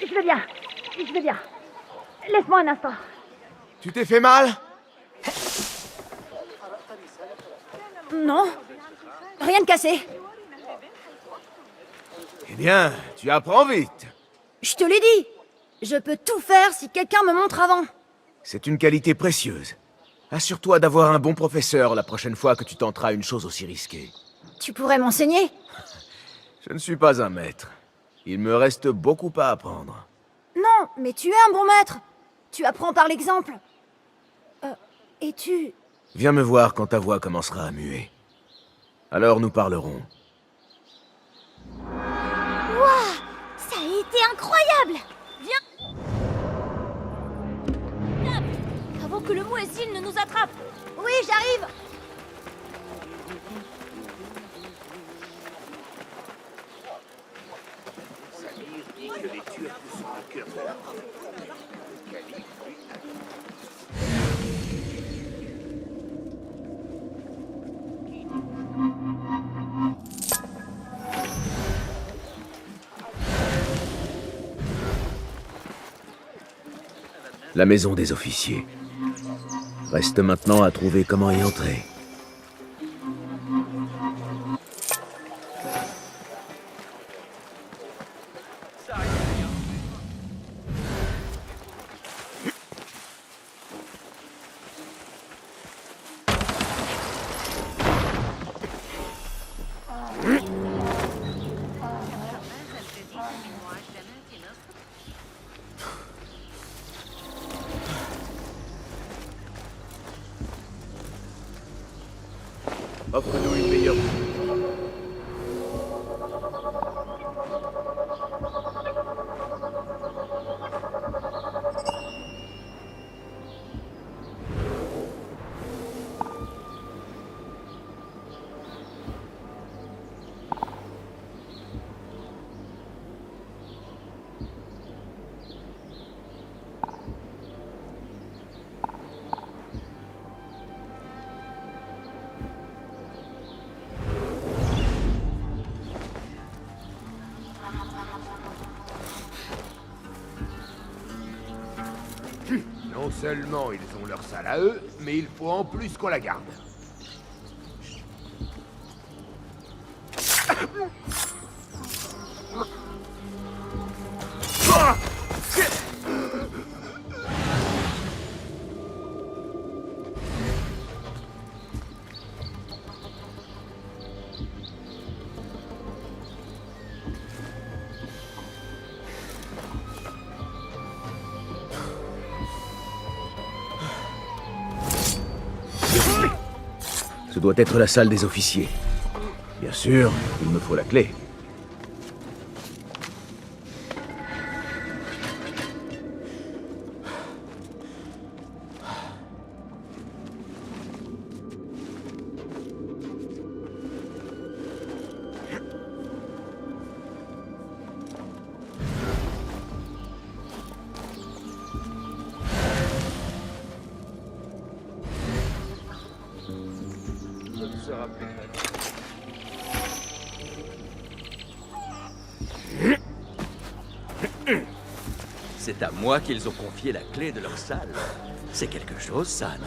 [SPEAKER 15] Je vais bien. Je vais bien. Laisse-moi un instant.
[SPEAKER 3] Tu t'es fait mal?
[SPEAKER 15] Non. Rien de cassé.
[SPEAKER 3] Eh bien, tu apprends vite.
[SPEAKER 15] Je te l'ai dit. Je peux tout faire si quelqu'un me montre avant.
[SPEAKER 3] C'est une qualité précieuse. Assure-toi d'avoir un bon professeur la prochaine fois que tu tenteras une chose aussi risquée.
[SPEAKER 15] Tu pourrais m'enseigner?
[SPEAKER 3] Je ne suis pas un maître. Il me reste beaucoup à apprendre.
[SPEAKER 15] Non, mais tu es un bon maître. Tu apprends par l'exemple. Et tu...
[SPEAKER 3] Viens me voir quand ta voix commencera à muer. Alors nous parlerons.
[SPEAKER 15] Waouh! Ça a été incroyable! Viens! Avant que le muezzin ne nous attrape! Oui, j'arrive!
[SPEAKER 10] Samir dit que les Turcs sont au cœur de la prophétie. Le calife, lui,
[SPEAKER 3] La maison des officiers. Reste maintenant à trouver comment y entrer. Offre-nous une meilleure...
[SPEAKER 10] Non seulement ils ont leur salle à eux, mais il faut en plus qu'on la garde.
[SPEAKER 3] Ce doit être la salle des officiers. Bien sûr, il me faut la clé.
[SPEAKER 12] C'est à moi qu'ils ont confié la clé de leur salle. C'est quelque chose, ça, non?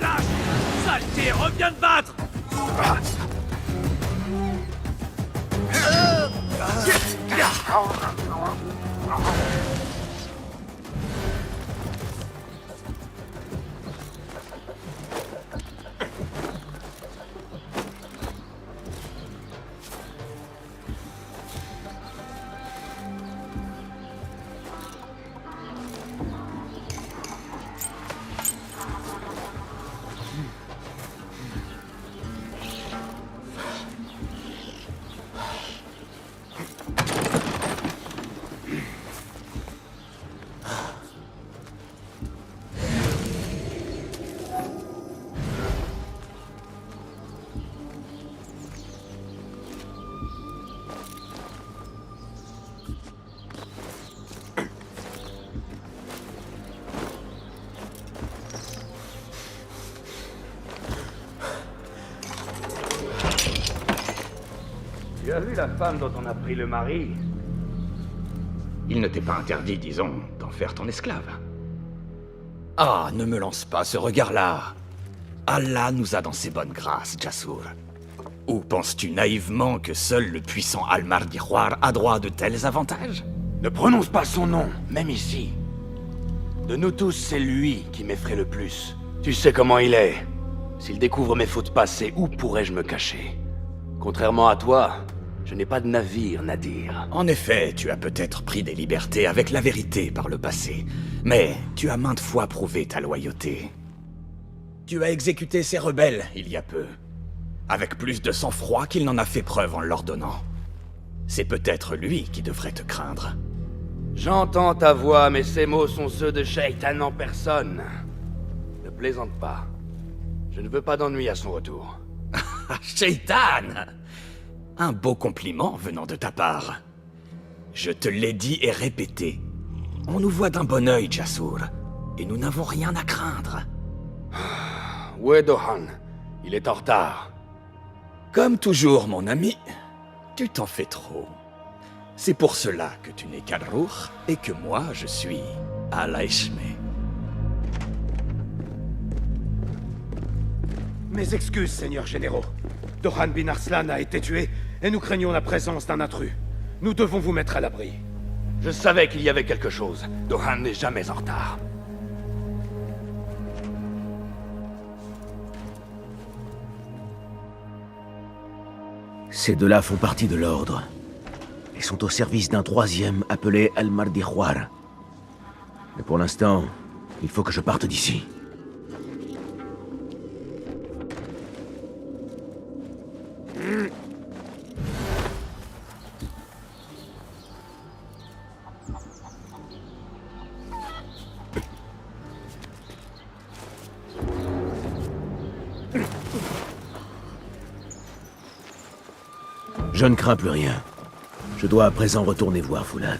[SPEAKER 11] Lâche! Saleté, reviens te battre!
[SPEAKER 10] Tu as vu la femme dont on a pris le mari? Il ne t'est pas interdit, disons, d'en faire ton esclave.
[SPEAKER 7] Ah, ne me lance pas ce regard-là. Allah nous a dans ses bonnes grâces, Jassour. Ou penses-tu naïvement que seul le puissant Al-Mardikhwar a droit à de tels avantages?
[SPEAKER 10] Ne prononce pas son nom, même ici. De nous tous, c'est lui qui m'effraie le plus. Tu sais comment il est. S'il découvre mes fautes passées, où pourrais-je me cacher? Contrairement à toi, je n'ai pas de navire, Nadir.
[SPEAKER 7] En effet, tu as peut-être pris des libertés avec la vérité par le passé, mais tu as maintes fois prouvé ta loyauté. Tu as exécuté ces rebelles il y a peu, avec plus de sang-froid qu'il n'en a fait preuve en l'ordonnant. C'est peut-être lui qui devrait te craindre.
[SPEAKER 10] J'entends ta voix, mais ces mots sont ceux de Shaitan en personne. Ne plaisante pas.
[SPEAKER 7] Je ne veux pas d'ennui à son retour. Shaitan! Un beau compliment venant de ta part. Je te l'ai dit et répété. On nous voit d'un bon œil, Jasur, et nous n'avons rien à craindre. Où est Dohan? Il est en retard. Comme toujours, mon ami, tu t'en fais trop. C'est pour cela que tu n'es qu'Al-Ruh et que moi, je suis Al-Aishme.
[SPEAKER 10] Mes excuses, seigneurs généraux. Dohan bin Arslan a été tué, et nous craignons la présence d'un intrus. Nous devons vous mettre à l'abri.
[SPEAKER 7] Je savais qu'il y avait quelque chose. Dohan n'est jamais en retard.
[SPEAKER 3] Ces deux-là font partie de l'ordre. Ils sont au service d'un troisième appelé Al-Mardikhwar. Mais pour l'instant, il faut que je parte d'ici. Je ne crains plus rien. Je dois à présent retourner voir Foulad.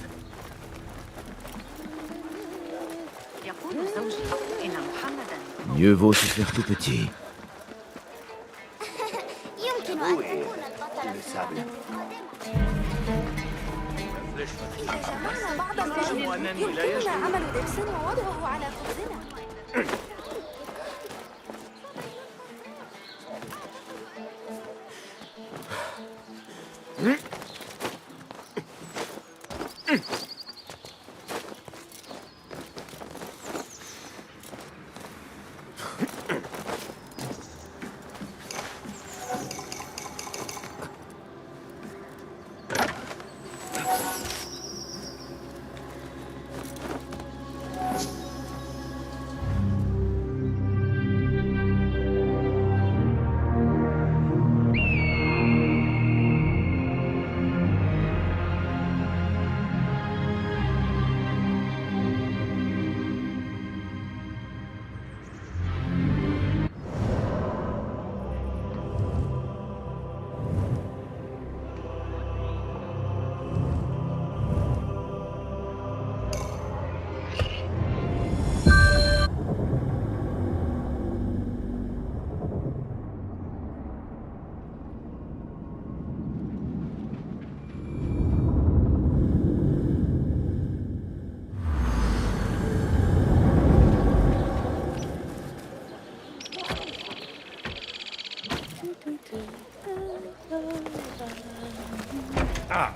[SPEAKER 3] Mieux vaut se faire tout petit.
[SPEAKER 11] Ah!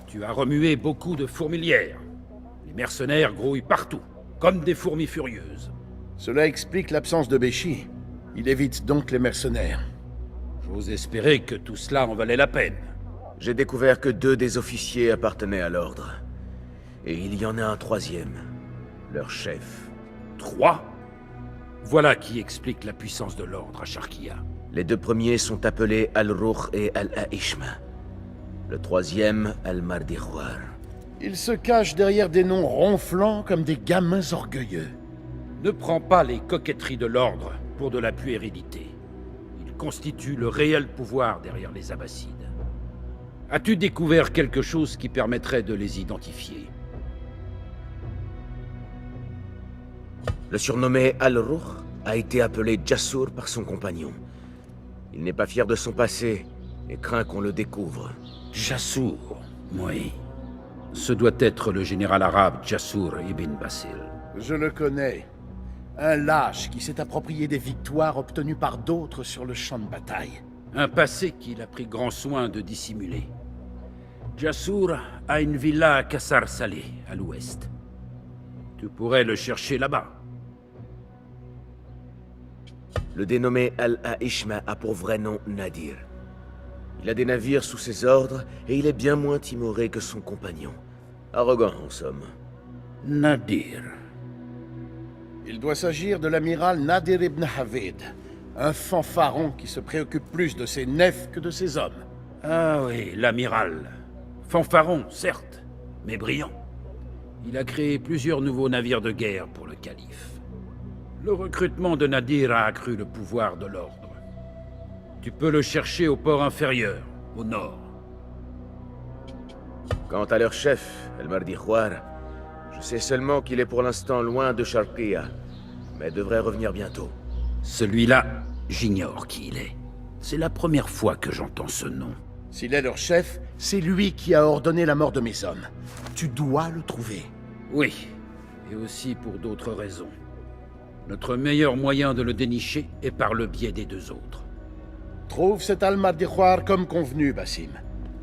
[SPEAKER 11] Tu as remué beaucoup de fourmilières. Les mercenaires grouillent partout, comme des fourmis furieuses.
[SPEAKER 18] Cela explique l'absence de Béchi. Il évite donc les mercenaires.
[SPEAKER 11] J'ose espérer que tout cela en valait la peine.
[SPEAKER 3] J'ai découvert que 2 des officiers appartenaient à l'ordre. Et il y en a un troisième. Leur chef.
[SPEAKER 11] 3? Voilà qui explique la puissance de l'ordre à Sharkia.
[SPEAKER 3] Les 2 premiers sont appelés Al-Ruh et Al-Aishma. Le troisième, Al-Mardikhwar.
[SPEAKER 18] Ils se cachent derrière des noms ronflants comme des gamins orgueilleux.
[SPEAKER 11] Ne prends pas les coquetteries de l'ordre pour de la puérilité. Ils constituent le réel pouvoir derrière les Abbassides. As-tu découvert quelque chose qui permettrait de les identifier?
[SPEAKER 3] Le surnommé Al-Ruh a été appelé Jasur par son compagnon. Il n'est pas fier de son passé et craint qu'on le découvre.
[SPEAKER 11] Jasur, oui. Ce doit être le général arabe Jasur ibn Basil.
[SPEAKER 18] Je le connais. Un lâche qui s'est approprié des victoires obtenues par d'autres sur le champ de bataille.
[SPEAKER 11] Un passé qu'il a pris grand soin de dissimuler. Jasur a une villa à Kassar Saleh, à l'ouest. Tu pourrais le chercher là-bas.
[SPEAKER 3] Le dénommé Al-Aishma a pour vrai nom Nadir. Il a des navires sous ses ordres et il est bien moins timoré que son compagnon. Arrogant, en somme.
[SPEAKER 11] Nadir.
[SPEAKER 18] Il doit s'agir de l'amiral Nadir ibn Havid, un fanfaron qui se préoccupe plus de ses nefs que de ses hommes.
[SPEAKER 11] Ah oui, l'amiral. Fanfaron, certes, mais brillant. Il a créé plusieurs nouveaux navires de guerre pour le calife.
[SPEAKER 17] Le recrutement de Nadir a accru le pouvoir de l'ordre. Tu peux le chercher au port inférieur, au nord.
[SPEAKER 3] Quant à leur chef, El Mardi Khwar, je sais seulement qu'il est pour l'instant loin de Sharqiya, mais devrait revenir bientôt.
[SPEAKER 17] Celui-là, j'ignore qui il est. C'est la première fois que j'entends ce nom.
[SPEAKER 18] S'il est leur chef, c'est lui qui a ordonné la mort de mes hommes. Tu dois le trouver.
[SPEAKER 17] Oui, et aussi pour d'autres raisons. Notre meilleur moyen de le dénicher est par le biais des deux autres.
[SPEAKER 18] Trouve cet Al-Mardi Khwar comme convenu, Basim.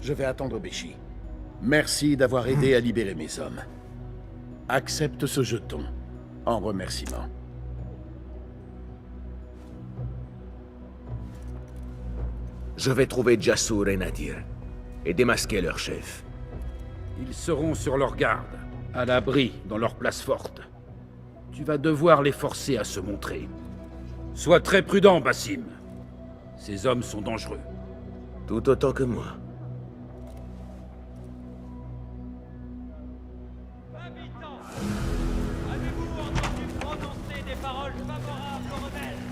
[SPEAKER 18] Je vais attendre Béchi. Merci d'avoir aidé à libérer mes hommes. Accepte ce jeton, en remerciement.
[SPEAKER 3] Je vais trouver Jassour et Nadir, et démasquer leur chef.
[SPEAKER 17] Ils seront sur leur garde, à l'abri dans leur place forte. Tu vas devoir les forcer à se montrer. Sois très prudent, Basim. Ces hommes sont dangereux.
[SPEAKER 3] Tout autant que moi.
[SPEAKER 16] Habitants, avez-vous entendu prononcer des paroles favorables aux rebelles?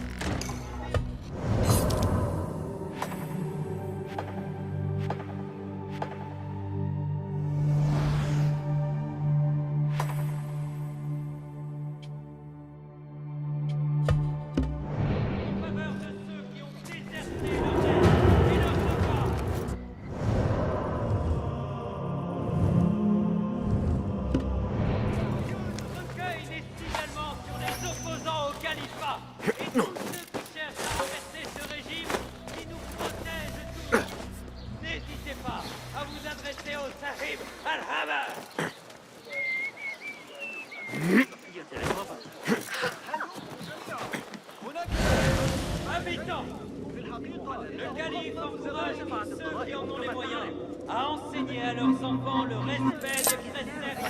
[SPEAKER 16] Le calife encourage tous ceux qui en ont les moyens à enseigner à leurs enfants le respect des préceptes.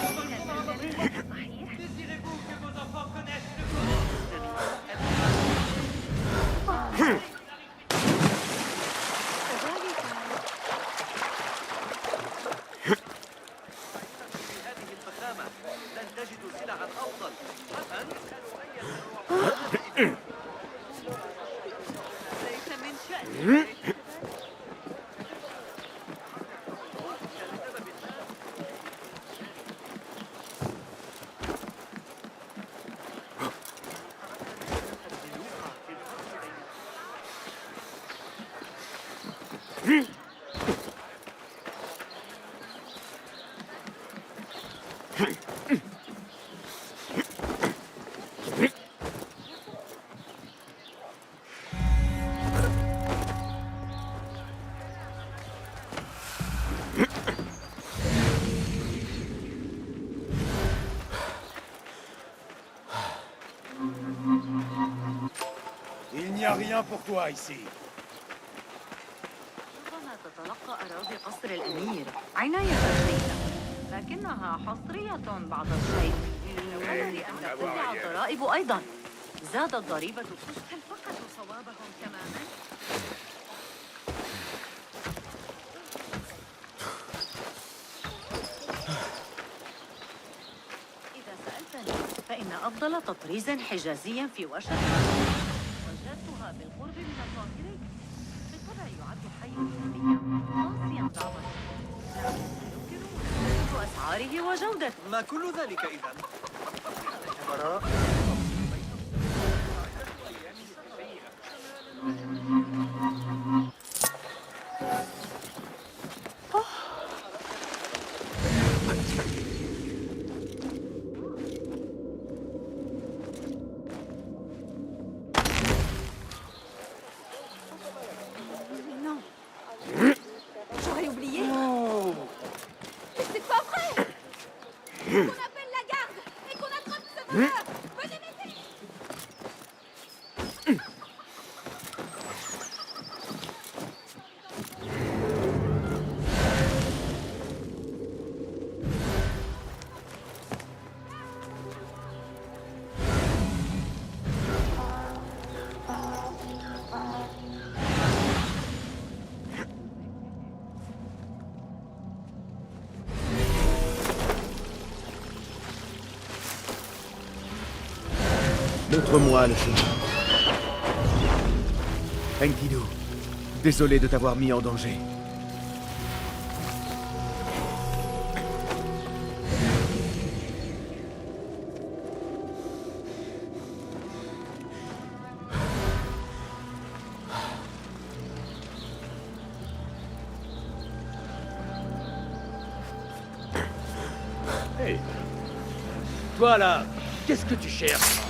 [SPEAKER 16] Désirez-vous que vos enfants connaissent le Coran?
[SPEAKER 2] Il n'y a rien pour toi ici.
[SPEAKER 15] تتلقى أراضي قصر الأمير عناية شديدة لكنها حصرية بعض الشيء للقدر أن ترتفع الضرائب أيضا زادت ضريبة هل فقدوا صوابهم تماما؟ إذا سألتني فإن أفضل تطريز حجازي في وشك وجدتها بالقرب من الظاهرين بالطبع يعد حي إسلاميا قاسيا بعض يمكن أسعاره وجودته
[SPEAKER 20] ما كل ذلك إذا؟
[SPEAKER 22] J'aurais oublié. Mais c'est pas vrai. Qu'on appelle la garde et qu'on attrape ce voleur. Venez m'aider.
[SPEAKER 3] Montre-moi le chemin. Enkidu, désolé de t'avoir mis en danger.
[SPEAKER 12] Hey. Toi là, qu'est-ce que tu cherches?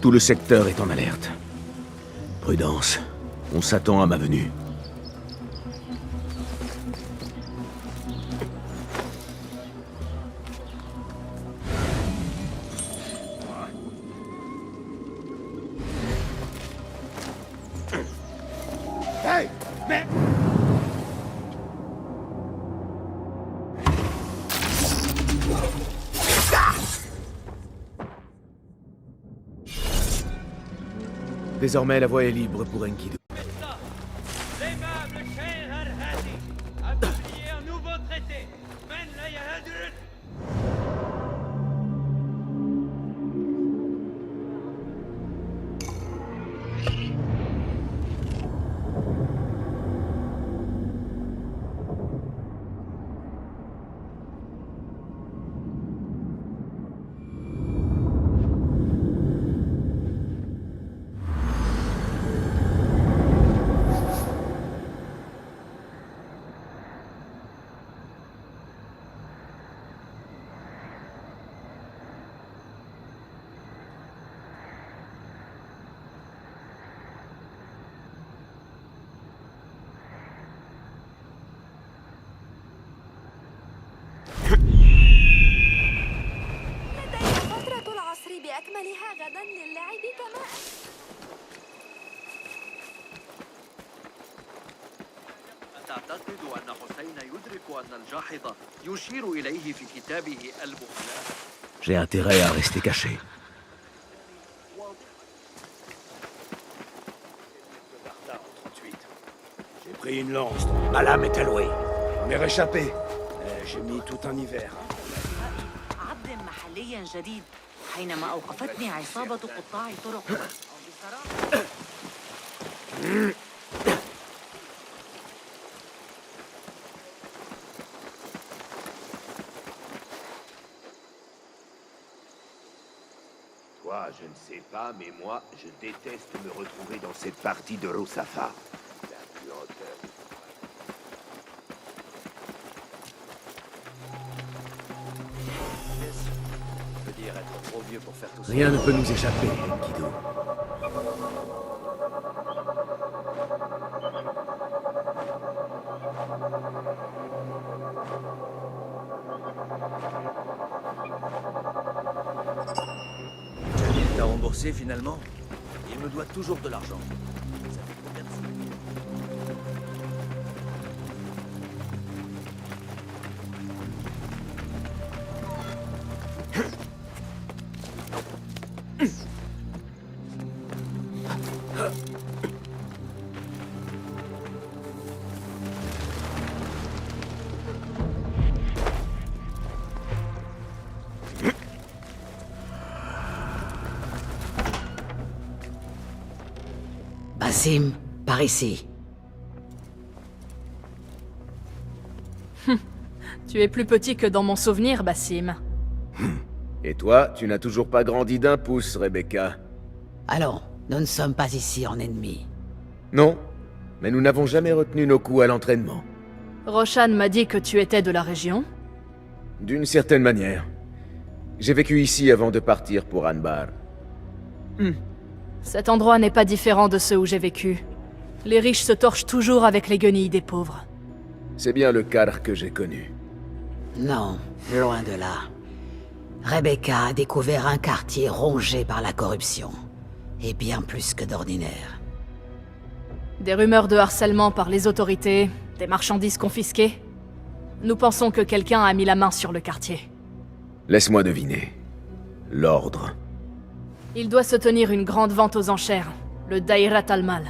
[SPEAKER 3] Tout le secteur est en alerte. Prudence, on s'attend à ma venue.
[SPEAKER 11] Hey, mais...
[SPEAKER 3] Désormais, la voie est libre pour Enkidu.
[SPEAKER 16] L'aimable Cheikh Al-Hadi a publié un nouveau traité. Men la Yahadrut.
[SPEAKER 15] فترة العصر بأكملها غدا للعب كما
[SPEAKER 12] أتعتقد أن حسين يدرك أن الجاحظ يشير إليه في كتابه المخلاة؟
[SPEAKER 3] J'ai intérêt à rester caché.
[SPEAKER 10] J'ai pris une lance. Ma lame est allouée. On est réchappé. J'ai mis tout un hiver.
[SPEAKER 5] عبد محليا جديد حينما أوقفتني عصابة قطاع الطرق.
[SPEAKER 21] Toi, je ne sais pas, mais moi, je déteste me retrouver dans cette partie de Rosafa. La puanteur.
[SPEAKER 12] Je veux dire être trop vieux pour faire tout ça.
[SPEAKER 3] Rien ne peut nous échapper, Enkidu.
[SPEAKER 12] Jalil t'a remboursé finalement? Il me doit toujours de l'argent. Ça fait combien de sous?
[SPEAKER 5] Basim, par ici.
[SPEAKER 23] Tu es plus petit que dans mon souvenir, Basim.
[SPEAKER 3] Et toi, tu n'as toujours pas grandi d'un pouce, Rebecca.
[SPEAKER 5] Allons, nous ne sommes pas ici en ennemis.
[SPEAKER 3] Non, mais nous n'avons jamais retenu nos coups à l'entraînement.
[SPEAKER 23] Roshan m'a dit que tu étais de la région.
[SPEAKER 3] D'une certaine manière. J'ai vécu ici avant de partir pour Anbar.
[SPEAKER 23] Cet endroit n'est pas différent de ceux où j'ai vécu. Les riches se torchent toujours avec les guenilles des pauvres.
[SPEAKER 3] C'est bien le Karr que j'ai connu.
[SPEAKER 5] Non, loin de là. Rebecca a découvert un quartier rongé par la corruption. Et bien plus que d'ordinaire.
[SPEAKER 23] Des rumeurs de harcèlement par les autorités, des marchandises confisquées. Nous pensons que quelqu'un a mis la main sur le quartier.
[SPEAKER 3] Laisse-moi deviner. L'ordre.
[SPEAKER 23] Il doit se tenir une grande vente aux enchères, le Daïrat al-Mal.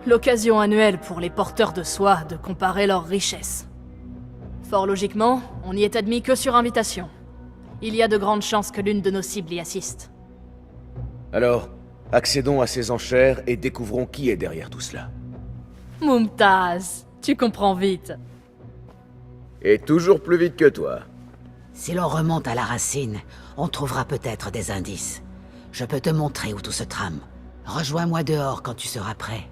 [SPEAKER 23] L'occasion annuelle pour les porteurs de soie de comparer leurs richesses. Fort logiquement, on n'y est admis que sur invitation. Il y a de grandes chances que l'une de nos cibles y assiste.
[SPEAKER 3] Alors, accédons à ces enchères et découvrons qui est derrière tout cela.
[SPEAKER 23] Mumtaz, tu comprends vite.
[SPEAKER 3] Et toujours plus vite que toi.
[SPEAKER 5] Si l'on remonte à la racine, on trouvera peut-être des indices. Je peux te montrer où tout se trame. Rejoins-moi dehors quand tu seras prêt.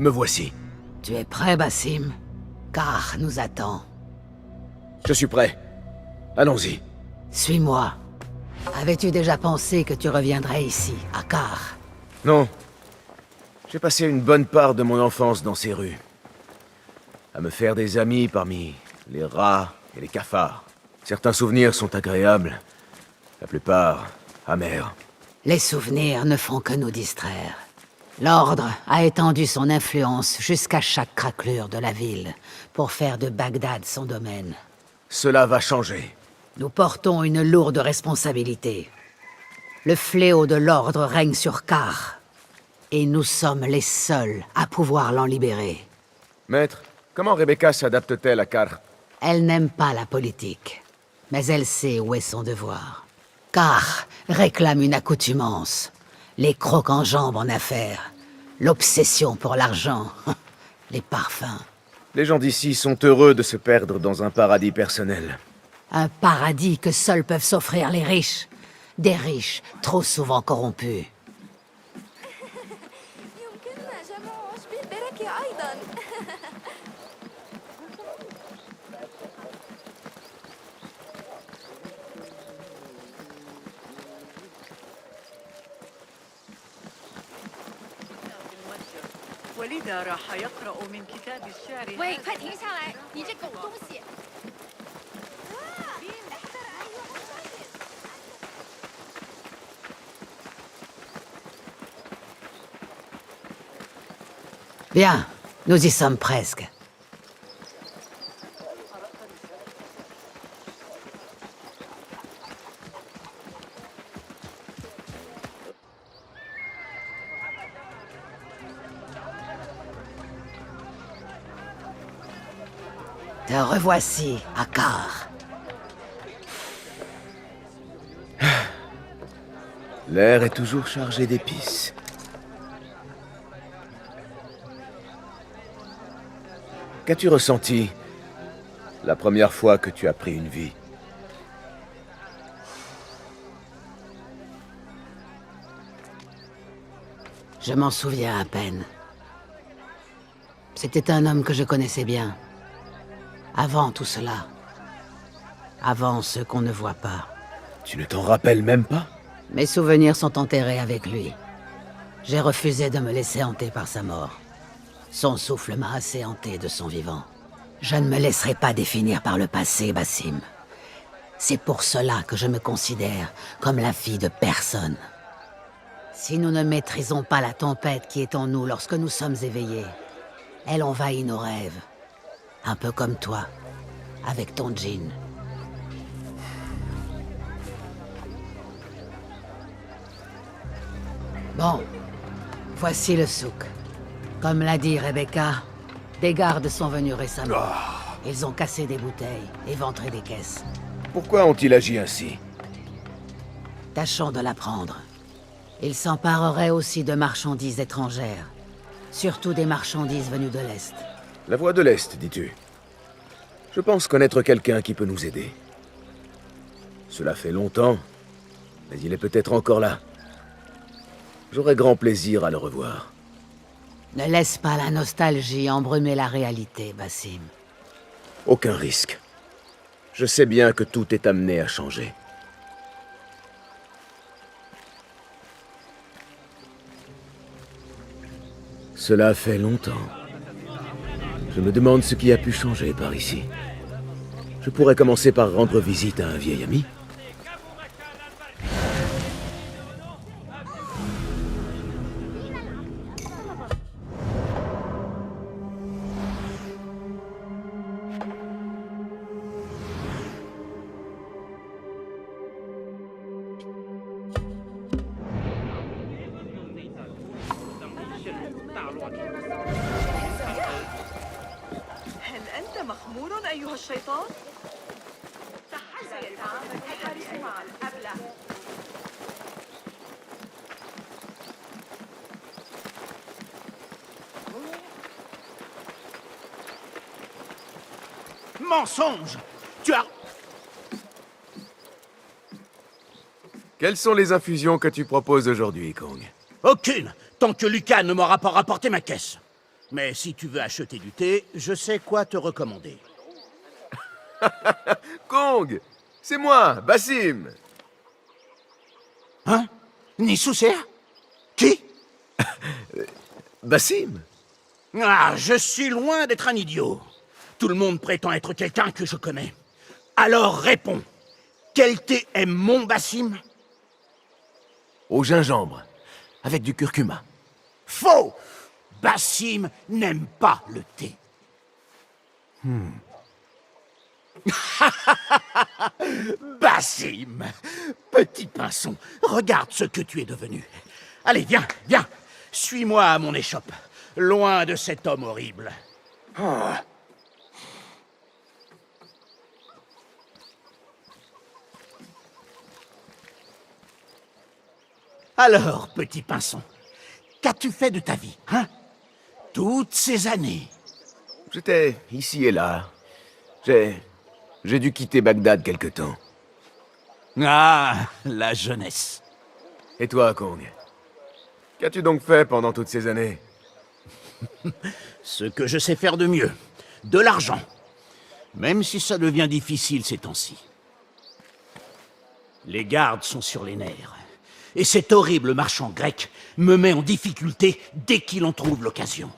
[SPEAKER 3] Me voici.
[SPEAKER 5] Tu es prêt, Basim? Car nous attend.
[SPEAKER 3] Je suis prêt. Allons-y.
[SPEAKER 5] Suis-moi. Avais-tu déjà pensé que tu reviendrais ici, à Kar?
[SPEAKER 3] Non. J'ai passé une bonne part de mon enfance dans ces rues. À me faire des amis parmi les rats et les cafards. Certains souvenirs sont agréables, la plupart amers.
[SPEAKER 5] Les souvenirs ne font que nous distraire. L'Ordre a étendu son influence jusqu'à chaque craquelure de la ville pour faire de Bagdad son domaine.
[SPEAKER 3] Cela va changer.
[SPEAKER 5] Nous portons une lourde responsabilité. Le fléau de l'Ordre règne sur Kar, et nous sommes les seuls à pouvoir l'en libérer.
[SPEAKER 3] Maître, comment Rebecca s'adapte-t-elle à Kar?
[SPEAKER 5] Elle n'aime pas la politique, mais elle sait où est son devoir. Kar réclame une accoutumance. Les crocs en jambes en affaires, l'obsession pour l'argent, les parfums.
[SPEAKER 3] Les gens d'ici sont heureux de se perdre dans un paradis personnel.
[SPEAKER 5] Un paradis que seuls peuvent s'offrir les riches. Des riches trop souvent corrompus. Bien, nous y sommes presque. Te revoici, à Kar.
[SPEAKER 3] L'air est toujours chargé d'épices. Qu'as-tu ressenti la première fois que tu as pris une vie?
[SPEAKER 5] Je m'en souviens à peine. C'était un homme que je connaissais bien. Avant tout cela. Avant ce qu'on ne voit pas.
[SPEAKER 3] Tu ne t'en rappelles même pas?
[SPEAKER 5] Mes souvenirs sont enterrés avec lui. J'ai refusé de me laisser hanter par sa mort. Son souffle m'a assez hanté de son vivant. Je ne me laisserai pas définir par le passé, Basim. C'est pour cela que je me considère comme la fille de personne. Si nous ne maîtrisons pas la tempête qui est en nous lorsque nous sommes éveillés, elle envahit nos rêves. Un peu comme toi, avec ton djinn. Bon, voici le souk. Comme l'a dit Rebecca, des gardes sont venus récemment. Ils ont cassé des bouteilles, éventré des caisses.
[SPEAKER 3] Pourquoi ont-ils agi ainsi?
[SPEAKER 5] Tâchons de l'apprendre. Ils s'empareraient aussi de marchandises étrangères. Surtout des marchandises venues de l'Est.
[SPEAKER 3] La voie de l'Est, dis-tu? Je pense connaître quelqu'un qui peut nous aider. Cela fait longtemps, mais il est peut-être encore là. J'aurai grand plaisir à le revoir.
[SPEAKER 5] Ne laisse pas la nostalgie embrumer la réalité, Basim.
[SPEAKER 3] Aucun risque. Je sais bien que tout est amené à changer. Cela fait longtemps. Je me demande ce qui a pu changer par ici. Je pourrais commencer par rendre visite à un vieil ami.
[SPEAKER 9] هل أنت مخمور أيها الشيطان؟ سيتعامل الحارس مع الأبلة.
[SPEAKER 19] Mensonge! Tu as...
[SPEAKER 4] Quelles sont les infusions que tu proposes aujourd'hui, Kong?
[SPEAKER 19] Aucune, tant que Lucas ne m'aura pas rapporté ma caisse. Mais si tu veux acheter du thé, je sais quoi te recommander.
[SPEAKER 4] Kong! C'est moi, Bassim!
[SPEAKER 19] Hein? Nisoucer? Qui?
[SPEAKER 4] Bassim?
[SPEAKER 19] Ah, je suis loin d'être un idiot. Tout le monde prétend être quelqu'un que je connais. Alors réponds. Quel thé aime mon Bassim?
[SPEAKER 4] Au gingembre, avec du curcuma.
[SPEAKER 19] Faux! Bassim n'aime pas le thé. Bassim! Petit pinson, regarde ce que tu es devenu. Allez, viens, viens. Suis-moi à mon échoppe. Loin de cet homme horrible. Oh. Alors, petit pinson, qu'as-tu fait de ta vie, hein? Toutes ces années.
[SPEAKER 4] J'étais ici et là. J'ai dû quitter Bagdad quelque temps.
[SPEAKER 19] Ah, la jeunesse.
[SPEAKER 4] Et toi, Kong? Qu'as-tu donc fait pendant toutes ces années?
[SPEAKER 19] Ce que je sais faire de mieux. De l'argent. Même si ça devient difficile ces temps-ci. Les gardes sont sur les nerfs. Et cet horrible marchand grec me met en difficulté dès qu'il en trouve l'occasion.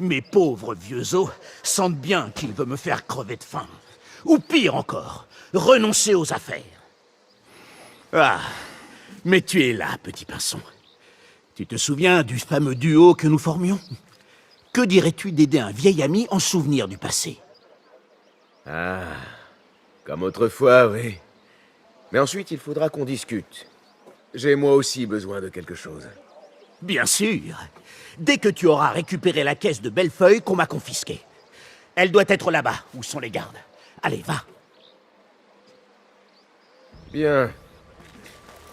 [SPEAKER 19] Mes pauvres vieux os sentent bien qu'il veut me faire crever de faim. Ou pire encore, renoncer aux affaires. Ah, mais tu es là, petit pinson. Tu te souviens du fameux duo que nous formions? Que dirais-tu d'aider un vieil ami en souvenir du passé?
[SPEAKER 4] Ah, comme autrefois, oui. Mais ensuite, il faudra qu'on discute. J'ai moi aussi besoin de quelque chose.
[SPEAKER 19] Bien sûr. Dès que tu auras récupéré la caisse de Bellefeuille qu'on m'a confisquée. Elle doit être là-bas, où sont les gardes. Allez, va.
[SPEAKER 4] Bien.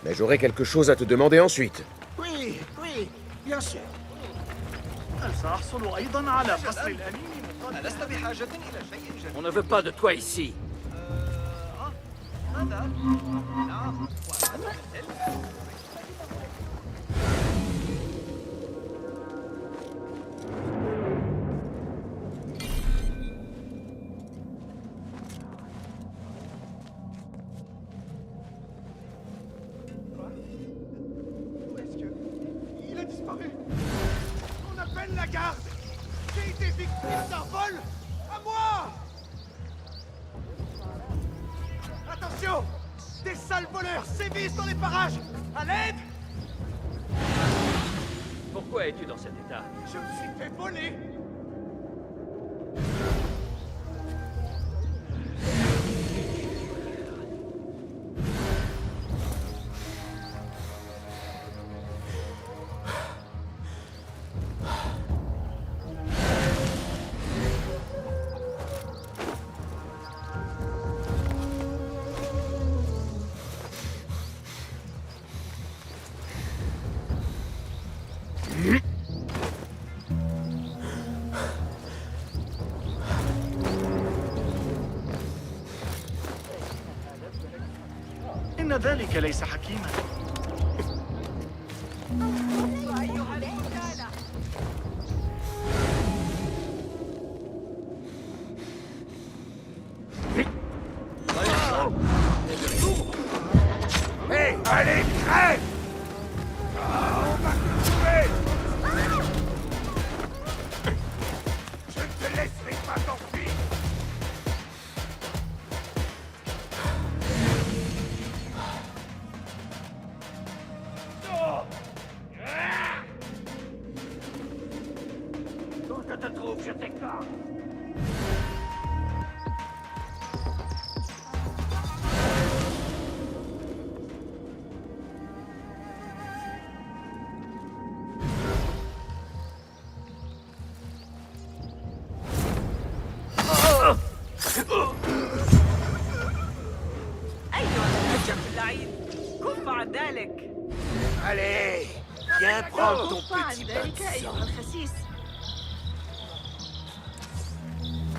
[SPEAKER 4] Mais j'aurai quelque chose à te demander ensuite.
[SPEAKER 19] Oui, oui, bien sûr.
[SPEAKER 11] On ne veut pas de toi ici.
[SPEAKER 10] Il a disparu. On appelle la garde. J'ai été victime d'un vol. À moi. Attention. Des sales voleurs sévissent dans les parages. À l'aide.
[SPEAKER 11] Pourquoi es-tu dans cet état?
[SPEAKER 10] Je me suis fait voler.
[SPEAKER 20] إن ذلك ليس حكيما.
[SPEAKER 10] Hé, allez, crève! On va te trouver! Je ne te laisserai pas t'enfuir!
[SPEAKER 9] ارفع ذلك.
[SPEAKER 10] Allez, viens prendre ton
[SPEAKER 9] ارفع
[SPEAKER 10] petit
[SPEAKER 9] ذلك
[SPEAKER 10] bain de
[SPEAKER 9] أيها
[SPEAKER 10] sang.
[SPEAKER 9] الخسيس.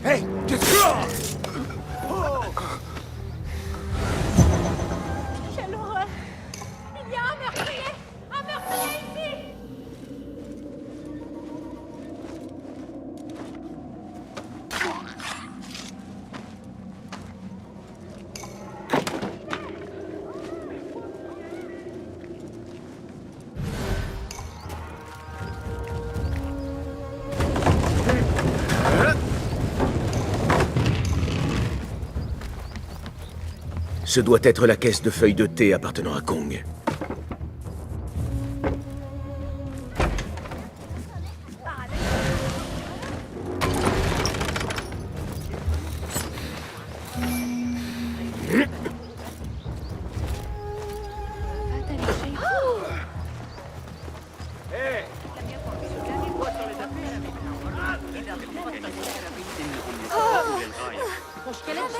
[SPEAKER 10] Hey, qu'est-ce que...
[SPEAKER 15] Quelle horreur! Il y a un meurtrier! Un meurtrier ici!
[SPEAKER 4] Ce doit être la caisse de feuilles de thé appartenant à Kong.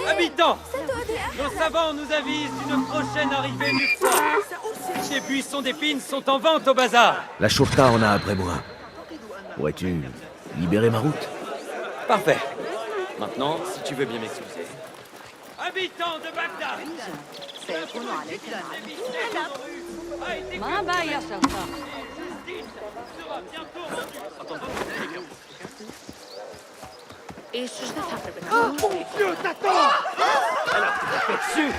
[SPEAKER 16] Habitants! Nos savants nous avisent d'une prochaine arrivée du froid. Les buissons d'épines sont en vente au bazar.
[SPEAKER 3] La Shurta en a après moi. Pourrais-tu libérer ma route?
[SPEAKER 12] Parfait. Maintenant, si tu veux bien m'excuser.
[SPEAKER 16] Habitants de Bagdad!
[SPEAKER 8] ما بقى يا شرطة؟ ايش
[SPEAKER 10] Oh mon Dieu, t'attends!
[SPEAKER 12] Alors, tu t'as fait dessus!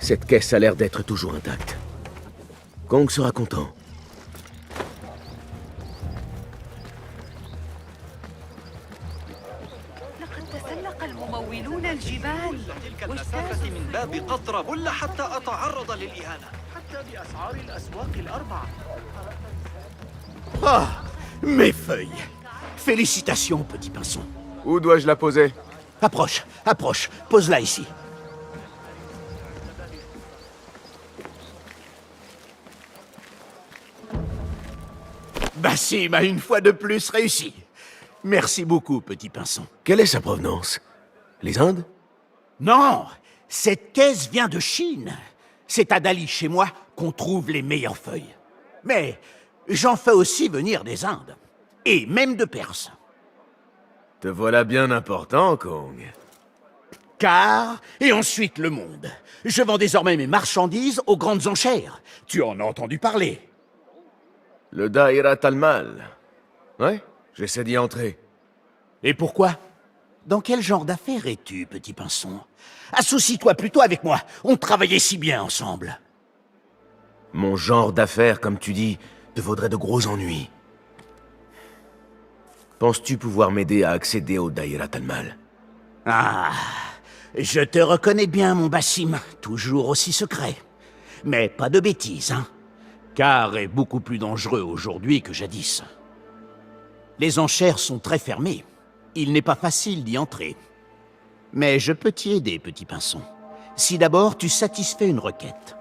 [SPEAKER 3] Cette caisse a l'air d'être toujours intacte. Kong sera content.
[SPEAKER 9] لقد تسلق الممولون الجبال.
[SPEAKER 20] تلك المسافة من باب قطرة بل حتى أتعرض للإهانة حتى بأسعار الأسواق الأربعة.
[SPEAKER 19] Ah, mes feuilles. Félicitations, petit pinson.
[SPEAKER 4] Où dois-je la poser?
[SPEAKER 19] Approche, approche. Pose-la ici. Bassim a une fois de plus réussi. Merci beaucoup, petit pinson.
[SPEAKER 3] Quelle est sa provenance? Les Indes?
[SPEAKER 19] Non, cette caisse vient de Chine. C'est à Dali, chez moi, qu'on trouve les meilleures feuilles. Mais j'en fais aussi venir des Indes. Et même de Perse.
[SPEAKER 4] Te voilà bien important, Kong.
[SPEAKER 19] Car, et ensuite le monde. Je vends désormais mes marchandises aux grandes enchères. Tu en as entendu parler.
[SPEAKER 4] Le Da'irat al-Mal. Ouais, j'essaie d'y entrer.
[SPEAKER 19] Et pourquoi? Dans quel genre d'affaires es-tu, petit pinson? Associe-toi plutôt avec moi. On travaillait si bien ensemble.
[SPEAKER 3] Mon genre d'affaires, comme tu dis, te vaudrait de gros ennuis. Penses-tu pouvoir m'aider à accéder au Da'irat al-Mal?
[SPEAKER 19] Ah, je te reconnais bien, mon Bassim. Toujours aussi secret. Mais pas de bêtises, hein? Car est beaucoup plus dangereux aujourd'hui que jadis. Les enchères sont très fermées. Il n'est pas facile d'y entrer. Mais je peux t'y aider, petit pinson. Si d'abord tu satisfais une requête.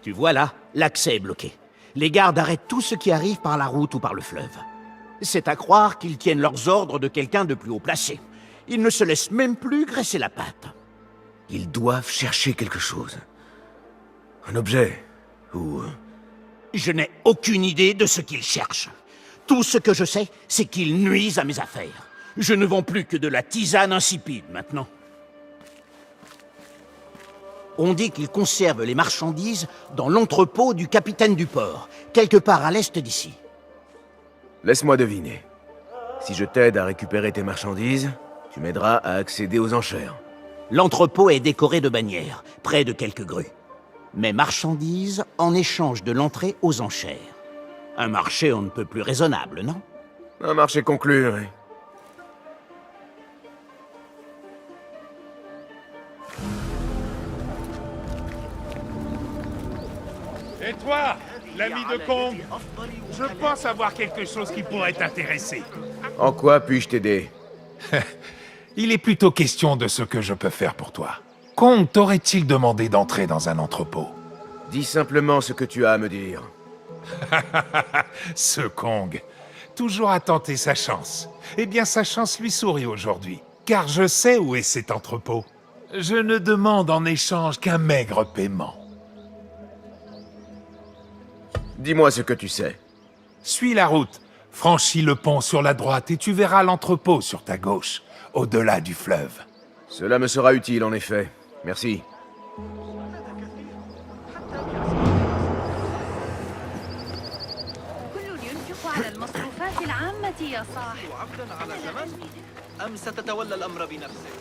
[SPEAKER 19] Tu vois là, l'accès est bloqué. Les gardes arrêtent tout ce qui arrive par la route ou par le fleuve. C'est à croire qu'ils tiennent leurs ordres de quelqu'un de plus haut placé. Ils ne se laissent même plus graisser la patte.
[SPEAKER 3] Ils doivent chercher quelque chose. Un objet, ou...
[SPEAKER 19] Je n'ai aucune idée de ce qu'ils cherchent. Tout ce que je sais, c'est qu'ils nuisent à mes affaires. Je ne vends plus que de la tisane insipide maintenant. On dit qu'ils conservent les marchandises dans l'entrepôt du capitaine du port, quelque part à l'est d'ici.
[SPEAKER 4] Laisse-moi deviner. Si je t'aide à récupérer tes marchandises, tu m'aideras à accéder aux enchères.
[SPEAKER 19] L'entrepôt est décoré de bannières, près de quelques grues. Mes marchandises en échange de l'entrée aux enchères. Un marché on ne peut plus raisonnable, non?
[SPEAKER 4] Un marché conclu, oui.
[SPEAKER 1] Et toi, l'ami de Kong? Je pense avoir quelque chose qui pourrait t'intéresser.
[SPEAKER 4] En quoi puis-je t'aider?
[SPEAKER 1] Il est plutôt question de ce que je peux faire pour toi. Kong t'aurait-il demandé d'entrer dans un entrepôt?
[SPEAKER 4] Dis simplement ce que tu as à me dire.
[SPEAKER 1] Ce Kong, toujours à tenter sa chance. Eh bien, sa chance lui sourit aujourd'hui, car je sais où est cet entrepôt. Je ne demande en échange qu'un maigre paiement.
[SPEAKER 4] Dis-moi ce que tu sais.
[SPEAKER 1] Suis la route, franchis le pont sur la droite et tu verras l'entrepôt sur ta gauche, au-delà du fleuve.
[SPEAKER 4] Cela me sera utile, en effet. Merci.
[SPEAKER 8] على المصروفات العامة يا صاحب.
[SPEAKER 20] عقدا على زمن أم ستتولى الأمر بنفسك؟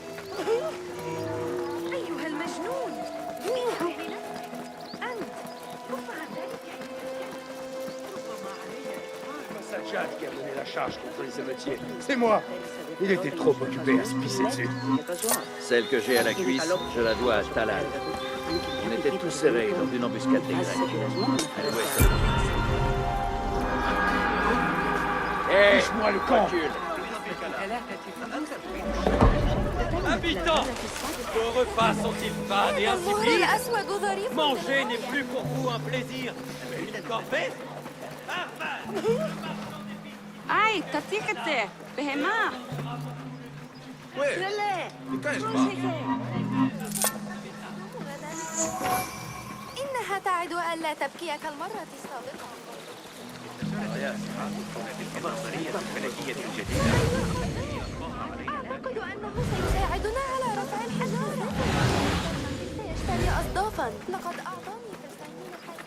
[SPEAKER 9] أيها المجنون، مين أنت؟ كف عن ذلك.
[SPEAKER 10] Sajjad qui a mené la charge contre les émeutiers. C'est moi. Il était trop occupé à se pisser dessus.
[SPEAKER 12] Celle que j'ai à la cuisse, je la dois à Talal. On était tous serrés dans une embuscade des Grecs. À l'ouest.
[SPEAKER 10] Lâche-moi le camp.
[SPEAKER 16] Habitants, vos repas sont-ils fades et insipides? Manger n'est plus pour vous un plaisir, mais une corvée?
[SPEAKER 8] Aïe, تطيقته بهما.
[SPEAKER 15] إنها تعد ألا تبكي كالمرة السابقة. أعتقد أنه سيساعدنا على رفع الحجارة. سيشتري أصدافا. لقد أعطاني فلسطيني حاجة.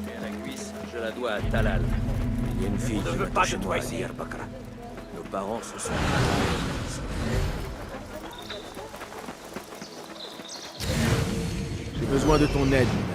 [SPEAKER 12] Et à la cuisse, je la dois à Talal. Il y a une fille qui ne veut pas de toi ici, Bakra. Nos parents se sont...
[SPEAKER 3] J'ai besoin de ton aide, mon ami.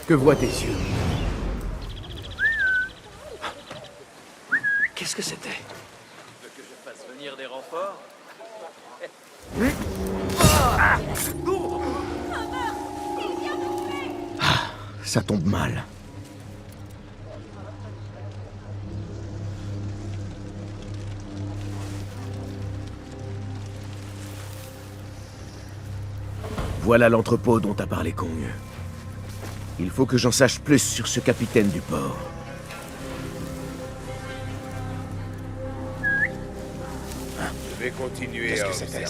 [SPEAKER 3] Que voient tes yeux?
[SPEAKER 12] Qu'est-ce que c'était? Tu veux que je fasse venir des renforts?
[SPEAKER 3] Ça tombe mal. Voilà l'entrepôt dont a parlé Kong. Il faut que j'en sache plus sur ce capitaine du port.
[SPEAKER 21] Je vais continuer à observer.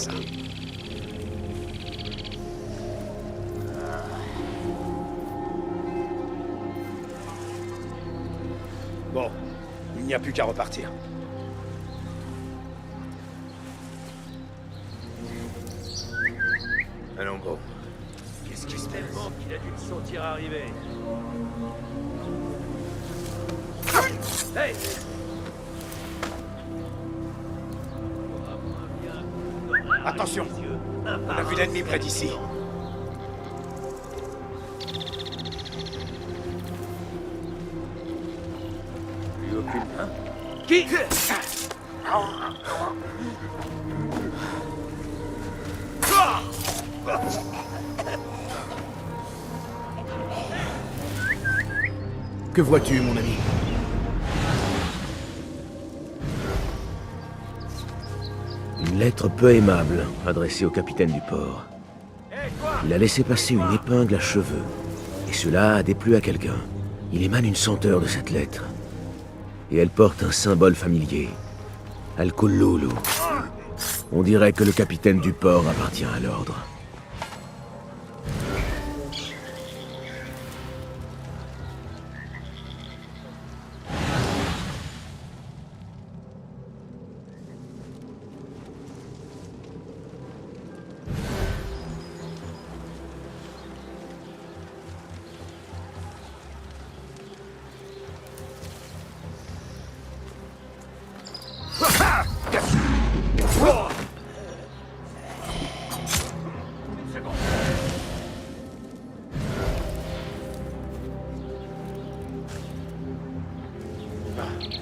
[SPEAKER 10] Bon, il n'y a plus qu'à repartir.
[SPEAKER 21] Allons, gros.
[SPEAKER 12] Qu'est-ce qui se fait tellement qu'il a dû le sentir arriver? Hey!
[SPEAKER 10] Attention! On a vu l'ennemi près d'ici.
[SPEAKER 12] Plus aucune... Hein?
[SPEAKER 10] Qui?
[SPEAKER 3] Que vois-tu, mon ami? Une lettre peu aimable, adressée au capitaine du port. Il a laissé passer une épingle à cheveux, et cela a déplu à quelqu'un. Il émane une senteur de cette lettre, et elle porte un symbole familier. Al-Kululu. On dirait que le capitaine du port appartient à l'ordre.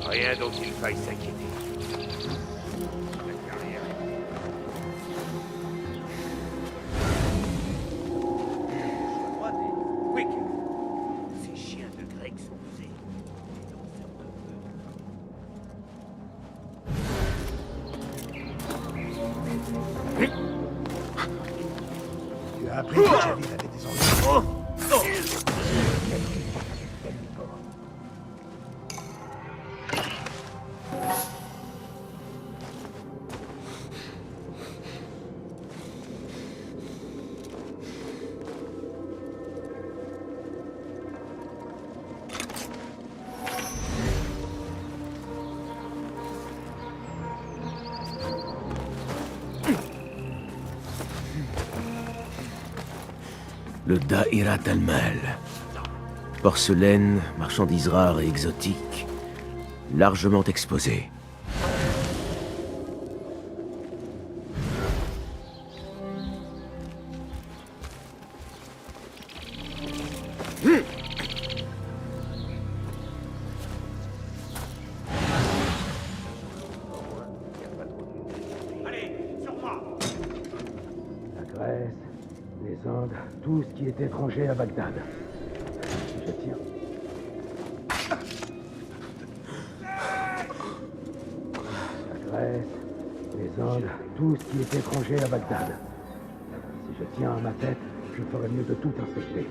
[SPEAKER 21] Rien dont il faille s'inquiéter. Quick! Ces chiens de Greg sont usés.
[SPEAKER 10] Tu as appris que Javid avait des ennuis.
[SPEAKER 3] Le Da'irat al-Mal. Porcelaine, marchandises rares et exotiques, largement exposées.
[SPEAKER 18] La Grèce, les Indes, tout ce qui est étranger à Bagdad. Je tiens. La Grèce, les Indes, tout ce qui est étranger à Bagdad. Si je tiens à ma tête, je ferais mieux de tout inspecter.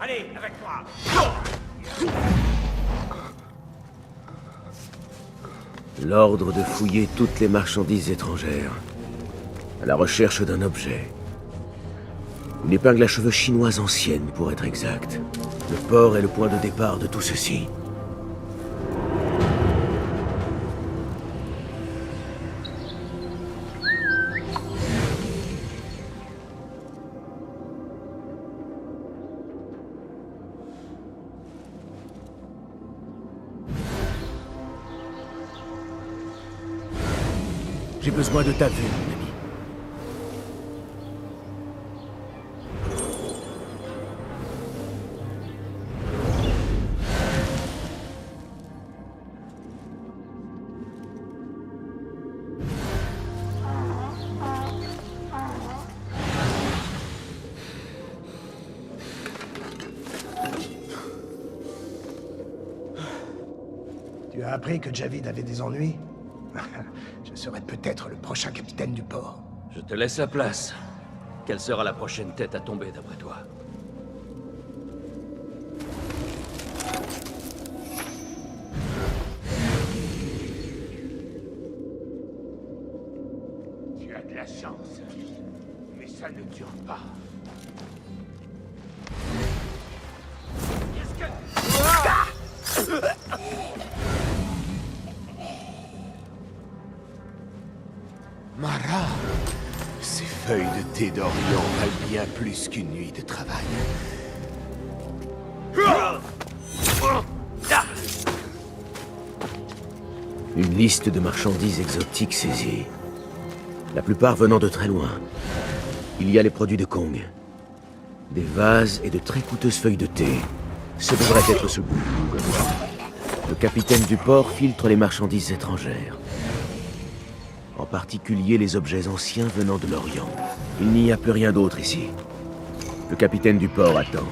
[SPEAKER 21] Allez, avec moi!
[SPEAKER 3] L'ordre de fouiller toutes les marchandises étrangères, à la recherche d'un objet. Une épingle à cheveux chinoise ancienne, pour être exact. Le port est le point de départ de tout ceci. J'ai besoin de ta vue, mon ami.
[SPEAKER 10] Tu as appris que Javid avait des ennuis? Je serai peut-être le prochain capitaine du port.
[SPEAKER 12] Je te laisse la place. Quelle sera la prochaine tête à tomber, d'après toi?
[SPEAKER 21] Tu as de la chance, mais ça ne dure pas. Qu'est-ce que... Mara, ces feuilles de thé d'Orient valent bien plus qu'une nuit de travail.
[SPEAKER 3] Une liste de marchandises exotiques saisies. La plupart venant de très loin. Il y a les produits de Kong. Des vases et de très coûteuses feuilles de thé. Ce devrait être ce goût. Le capitaine du port filtre les marchandises étrangères. En particulier les objets anciens venant de l'Orient. Il n'y a plus rien d'autre ici. Le capitaine du port attend.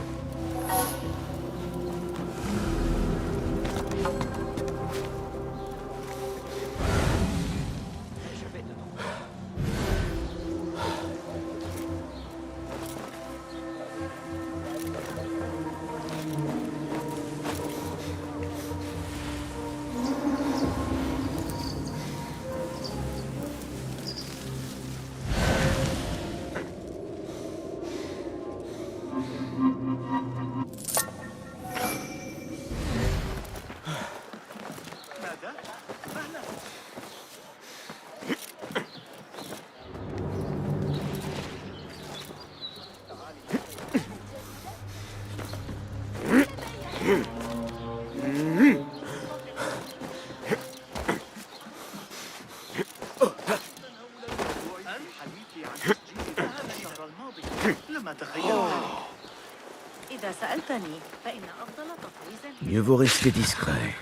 [SPEAKER 3] Mieux vaut rester discret.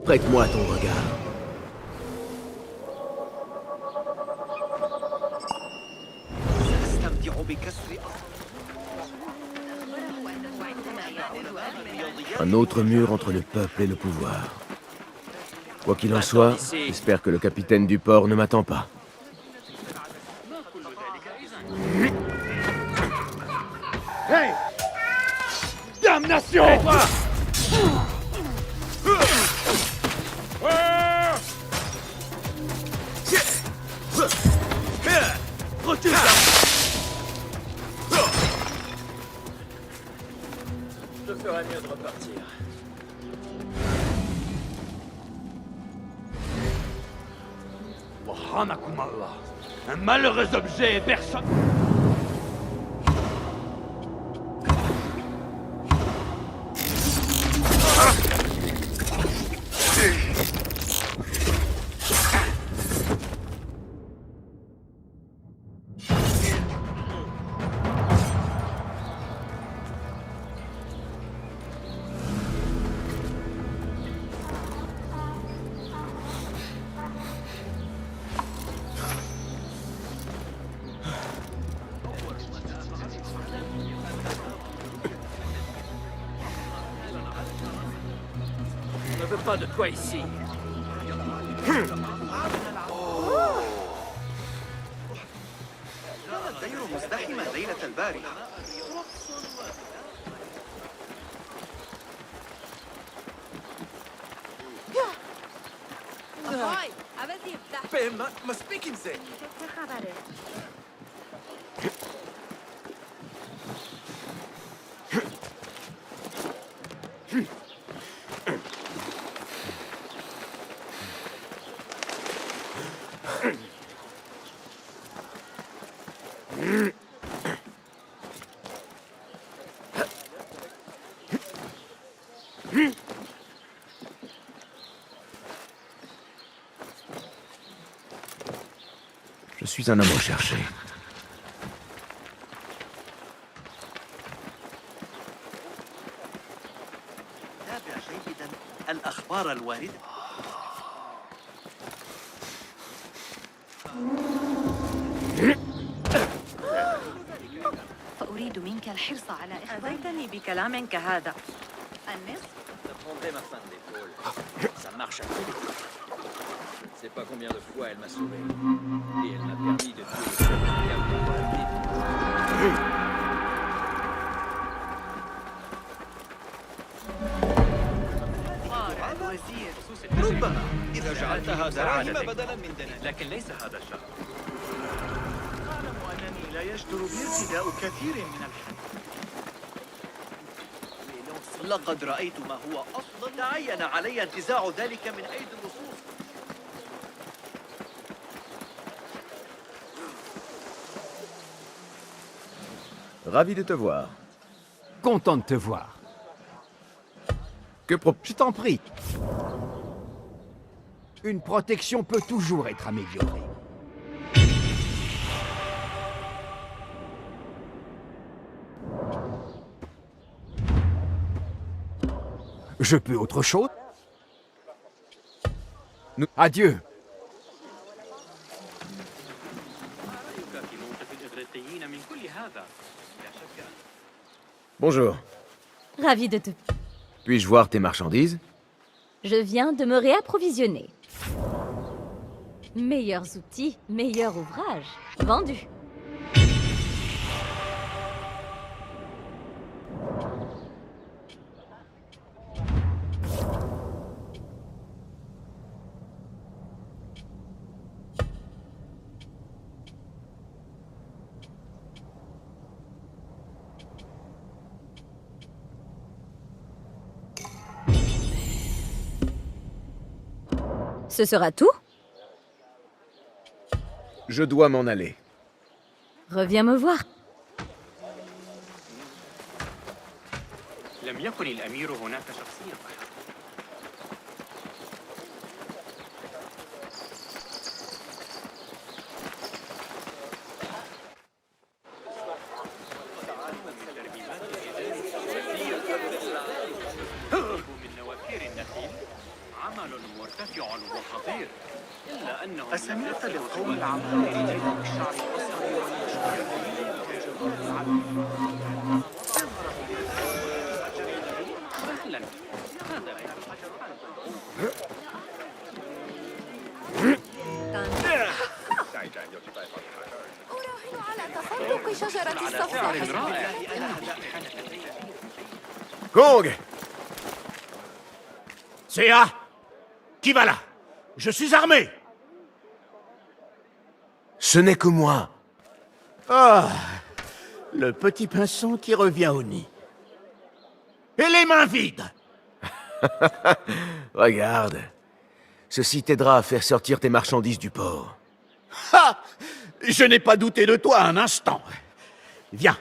[SPEAKER 3] Prête-moi ton regard. Un autre mur entre le peuple et le pouvoir. Quoi qu'il en soit, j'espère que le capitaine du port ne m'attend pas.
[SPEAKER 2] Hey! Damnation! Hey, toi!
[SPEAKER 11] Recule! Je ferais mieux de repartir. Wahanakum Allah. Un malheureux objet et personne... Je ne veux pas de toi ici.
[SPEAKER 20] الدير مزدحمة ليلة البارحة.
[SPEAKER 11] מספיק עם זה.
[SPEAKER 15] چه خبره؟
[SPEAKER 3] Je suis un homme recherché.
[SPEAKER 20] تابع جيدا الأخبار الواردة.
[SPEAKER 8] فأريد منك الحرص على
[SPEAKER 9] أذيتني بكلام كهذا.
[SPEAKER 8] النصف.
[SPEAKER 12] Prendrai ma femme d'épaule. Ça marche à tous les coups. Je ne sais pas combien de fois elle m'a sauvé. Et elle m'a permis de tuer les
[SPEAKER 20] أعطيها دراهم بدلا من دنانير، لكن ليس هذا الشهر. أعلم أنني لا يجدر بي ارتداء كثير من الحديد، لقد رأيت ما هو أفضل. تعين علي انتزاع ذلك من أيدي اللصوص.
[SPEAKER 4] Ravi de te voir.
[SPEAKER 2] Content de te voir. Je t'en prie. Une protection peut toujours être améliorée. Je peux autre chose? Adieu.
[SPEAKER 4] Bonjour.
[SPEAKER 6] Ravi de te...
[SPEAKER 4] Puis-je voir tes marchandises?
[SPEAKER 6] Je viens de me réapprovisionner. Meilleurs outils, meilleur ouvrage. Vendu. Ce sera tout?
[SPEAKER 4] Je dois m'en aller.
[SPEAKER 6] Reviens me voir.
[SPEAKER 20] لم يكن الأمير هناك شخصيا. عمل مرتفع وخطير، إلا أنه أسمعت للقوم العمالقة بالشعر الأصفر سهلا، هذا لا يحتاج
[SPEAKER 9] على تسلق شجرة الصفوة.
[SPEAKER 4] Kong!
[SPEAKER 19] Céa! Qui va là? Je suis armé!
[SPEAKER 4] Ce n'est que moi.
[SPEAKER 19] Ah! Le petit pinson qui revient au nid. Et les mains vides!
[SPEAKER 4] Regarde. Ceci t'aidera à faire sortir tes marchandises du port.
[SPEAKER 19] Ha! Je n'ai pas douté de toi un instant. Viens,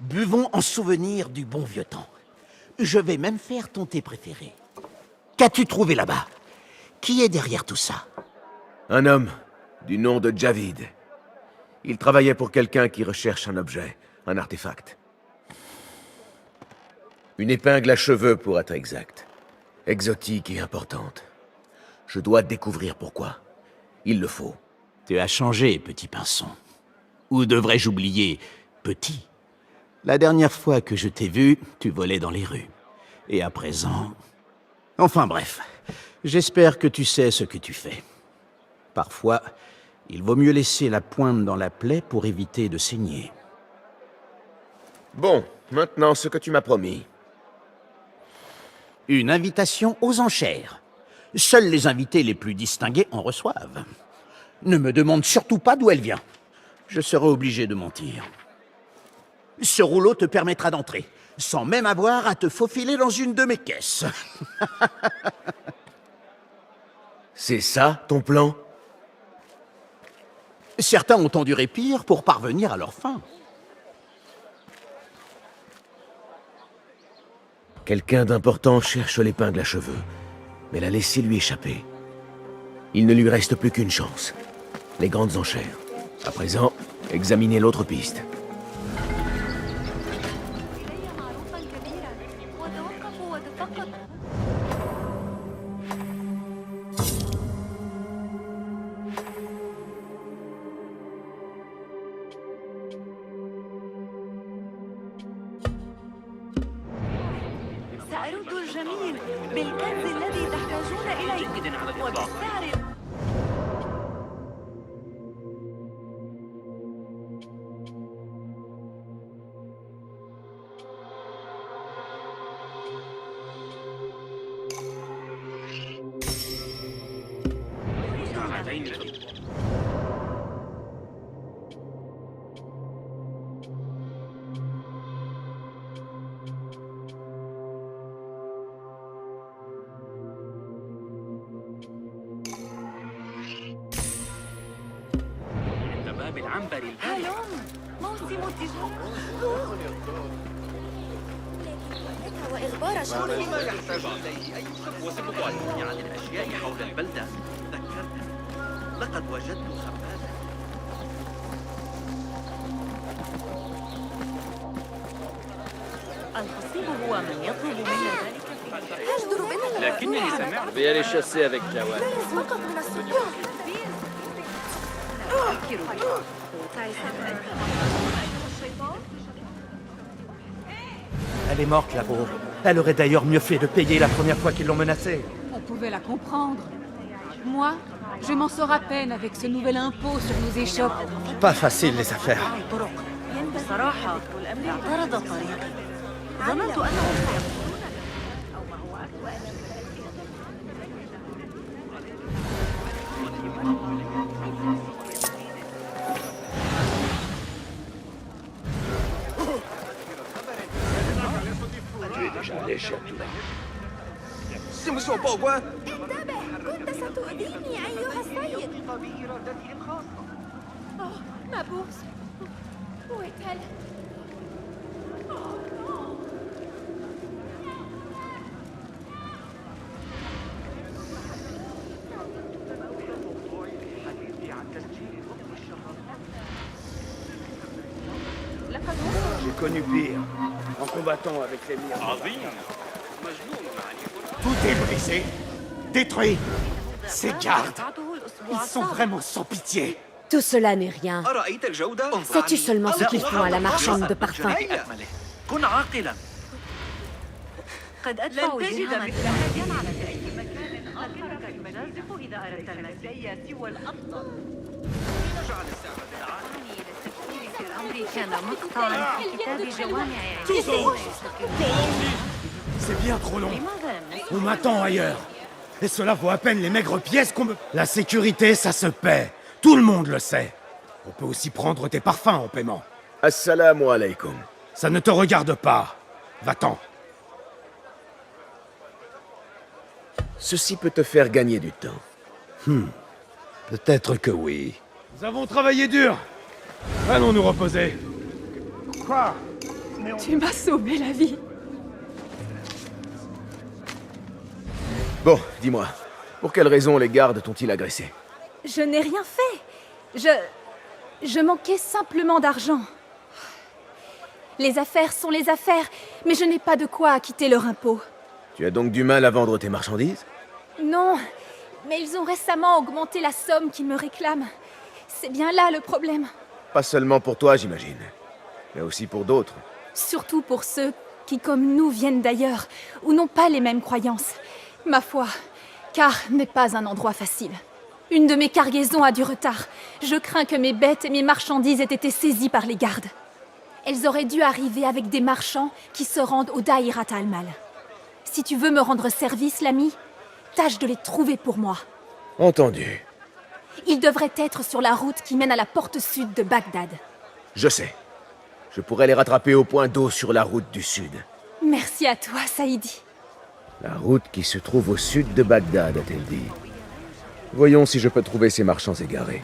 [SPEAKER 19] buvons en souvenir du bon vieux temps. Je vais même faire ton thé préféré. Qu'as-tu trouvé là-bas? Qui est derrière tout ça?
[SPEAKER 4] Un homme du nom de Javid. Il travaillait pour quelqu'un qui recherche un objet, un artefact. Une épingle à cheveux pour être exact. Exotique et importante. Je dois découvrir pourquoi. Il le faut.
[SPEAKER 19] Tu as changé, petit pinson. Ou devrais-je oublier, petit? La dernière fois que je t'ai vu, tu volais dans les rues. Et à présent... Enfin bref, j'espère que tu sais ce que tu fais. Parfois, il vaut mieux laisser la pointe dans la plaie pour éviter de saigner.
[SPEAKER 4] Bon, maintenant ce que tu m'as promis.
[SPEAKER 19] Une invitation aux enchères. Seuls les invités les plus distingués en reçoivent. Ne me demande surtout pas d'où elle vient. Je serai obligé de mentir. Ce rouleau te permettra d'entrer, sans même avoir à te faufiler dans une de mes caisses.
[SPEAKER 4] C'est ça, ton plan?
[SPEAKER 19] Certains ont enduré pire pour parvenir à leur fin.
[SPEAKER 4] Quelqu'un d'important cherche l'épingle à cheveux, mais l'a laissé lui échapper. Il ne lui reste plus qu'une chance. Les grandes enchères. À présent, examinez l'autre piste.
[SPEAKER 9] سأرد الجميع بالكنز الذي تحتاجون إليه وبالسعر.
[SPEAKER 12] بالعنبر البارد.
[SPEAKER 9] هلم موسم التجارة وإخبار شغل
[SPEAKER 12] ما يحتاج إليه أي شخص يعلمني عن الأشياء حول البلدة. ذكرتني، لقد وجدت خبازا.
[SPEAKER 9] الحصيب هو من يطلب منا ذلك أجدر بنا
[SPEAKER 12] لكنني سمعت بيالي شاسي avec Jawad.
[SPEAKER 9] فقط من السكون أفكر بك
[SPEAKER 11] Elle est morte, la pauvre. Elle aurait d'ailleurs mieux fait de payer la première fois qu'ils l'ont menacée.
[SPEAKER 7] On pouvait la comprendre. Moi, je m'en sors à peine avec ce nouvel impôt sur nos échoppes.
[SPEAKER 11] Pas facile, les affaires.
[SPEAKER 9] بصراحة اعترض طريقي ظننت أنهم سيقولون أو ما هو
[SPEAKER 21] Tu es déjà allé chez Abdullah.
[SPEAKER 12] 是不是我报官？
[SPEAKER 9] انتبه كنت ستؤذيني أيها السيد
[SPEAKER 7] Ma bourse. Où est-elle?
[SPEAKER 10] J'ai connu pire, en combattant avec les miens.
[SPEAKER 2] Tout est brisé, détruit. Ces gardes, ils sont vraiment sans pitié.
[SPEAKER 22] Tout cela n'est rien.
[SPEAKER 12] أرأيت الجودة؟
[SPEAKER 22] Sais-tu seulement ce qu'ils font à la marchande de parfums?
[SPEAKER 12] كن عاقلا.
[SPEAKER 9] قد أدفع درهما ذهبيا على أي مكان أقرك المجازف إذا أردت المزايا سوى الأفضل أمري كان مقطعا في كتاب جوامع
[SPEAKER 2] C'est bien trop long. On m'attend ailleurs. Et cela vaut à peine les maigres pièces qu'on me... La sécurité, ça se paie. Tout le monde le sait. On peut aussi prendre tes parfums en paiement.
[SPEAKER 4] Assalamu alaikum.
[SPEAKER 2] Ça ne te regarde pas. Va-t'en.
[SPEAKER 4] Ceci peut te faire gagner du temps.
[SPEAKER 2] Peut-être que oui. Nous avons travaillé dur. Allons nous reposer. Quoi?
[SPEAKER 7] Tu m'as sauvé la vie.
[SPEAKER 4] Bon, dis-moi, pour quelle raison les gardes t'ont-ils agressé?
[SPEAKER 7] Je n'ai rien fait. Je manquais simplement d'argent. Les affaires sont les affaires, mais je n'ai pas de quoi acquitter leur impôt.
[SPEAKER 4] Tu as donc du mal à vendre tes marchandises?
[SPEAKER 7] Non, mais ils ont récemment augmenté la somme qu'ils me réclament. C'est bien là le problème.
[SPEAKER 4] Pas seulement pour toi, j'imagine, mais aussi pour d'autres.
[SPEAKER 7] Surtout pour ceux qui, comme nous, viennent d'ailleurs, ou n'ont pas les mêmes croyances. Ma foi, Car n'est pas un endroit facile. Une de mes cargaisons a du retard. Je crains que mes bêtes et mes marchandises aient été saisies par les gardes. Elles auraient dû arriver avec des marchands qui se rendent au Da'irat al-Mal. Si tu veux me rendre service, l'ami, tâche de les trouver pour moi.
[SPEAKER 4] Entendu.
[SPEAKER 7] Ils devraient être sur la route qui mène à la porte sud de Bagdad.
[SPEAKER 4] Je sais. Je pourrais les rattraper au point d'eau sur la route du sud.
[SPEAKER 7] Merci à toi, Saïdi.
[SPEAKER 4] La route qui se trouve au sud de Bagdad, a-t-elle dit. Voyons si je peux trouver ces marchands égarés.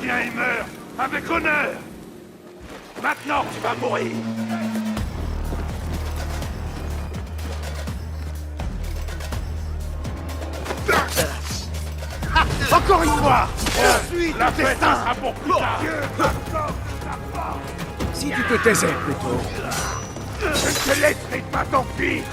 [SPEAKER 1] Viens et meurs avec honneur. Maintenant, tu vas mourir.
[SPEAKER 2] Encore une fois, suis
[SPEAKER 1] La
[SPEAKER 2] ton
[SPEAKER 1] fête
[SPEAKER 2] destin.
[SPEAKER 1] sera pour plus tard.
[SPEAKER 2] Si tu te taisais plutôt.
[SPEAKER 1] Je ne te laisserai pas t'enfuir.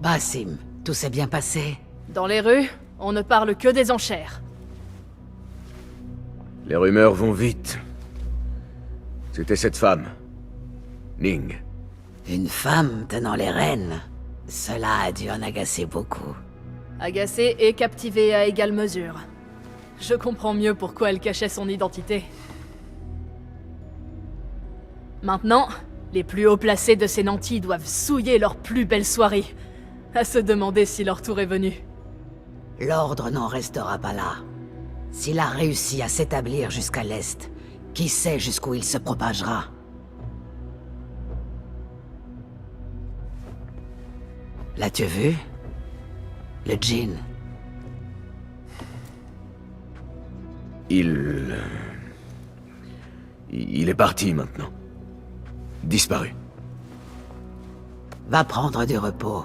[SPEAKER 5] Basim, tout s'est bien passé?
[SPEAKER 23] Dans les rues, on ne parle que des enchères.
[SPEAKER 4] Les rumeurs vont vite. C'était cette femme. Ning.
[SPEAKER 5] Une femme tenant les rênes. Cela a dû en agacer beaucoup.
[SPEAKER 23] Agacée et captivée à égale mesure. Je comprends mieux pourquoi elle cachait son identité. Maintenant, les plus hauts placés de ces nantis doivent souiller leur plus belle soirée. À se demander si leur tour est venu.
[SPEAKER 5] L'ordre n'en restera pas là. S'il a réussi à s'établir jusqu'à l'est, qui sait jusqu'où il se propagera? L'as-tu vu? Le djinn.
[SPEAKER 4] Il est parti maintenant. Disparu.
[SPEAKER 5] Va prendre du repos.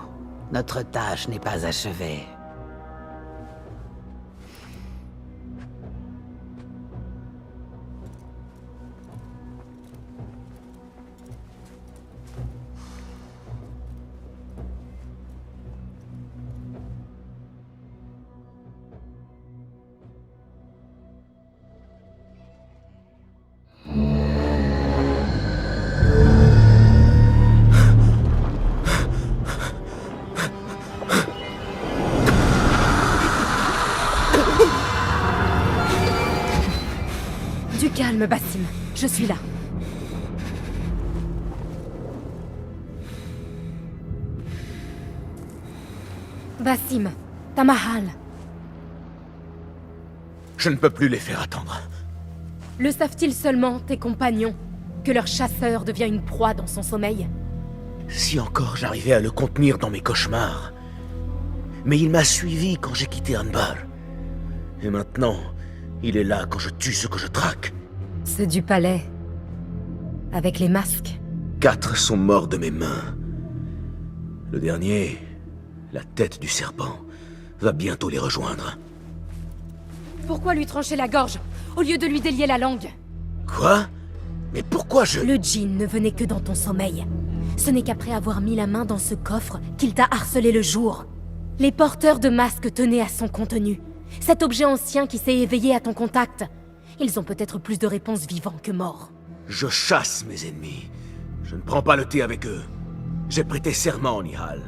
[SPEAKER 5] Notre tâche n'est pas achevée.
[SPEAKER 22] Du calme, Basim. Je suis là. Basim, Tamahal.
[SPEAKER 4] Je ne peux plus les faire attendre.
[SPEAKER 22] Le savent-ils seulement, tes compagnons, que leur chasseur devient une proie dans son sommeil?
[SPEAKER 4] Si encore j'arrivais à le contenir dans mes cauchemars. Mais il m'a suivi quand j'ai quitté Anbar. Et maintenant, il est là quand je tue ceux que je traque.
[SPEAKER 22] Ceux du palais. Avec les masques.
[SPEAKER 4] 4 sont morts de mes mains. Le dernier, la tête du serpent, va bientôt les rejoindre.
[SPEAKER 22] Pourquoi lui trancher la gorge, au lieu de lui délier la langue?
[SPEAKER 4] Quoi? Mais pourquoi je...
[SPEAKER 22] Le djinn ne venait que dans ton sommeil. Ce n'est qu'après avoir mis la main dans ce coffre qu'il t'a harcelé le jour. Les porteurs de masques tenaient à son contenu. Cet objet ancien qui s'est éveillé à ton contact. Ils ont peut-être plus de réponses vivants que morts.
[SPEAKER 4] Je chasse mes ennemis. Je ne prends pas le thé avec eux. J'ai prêté serment, Nihal.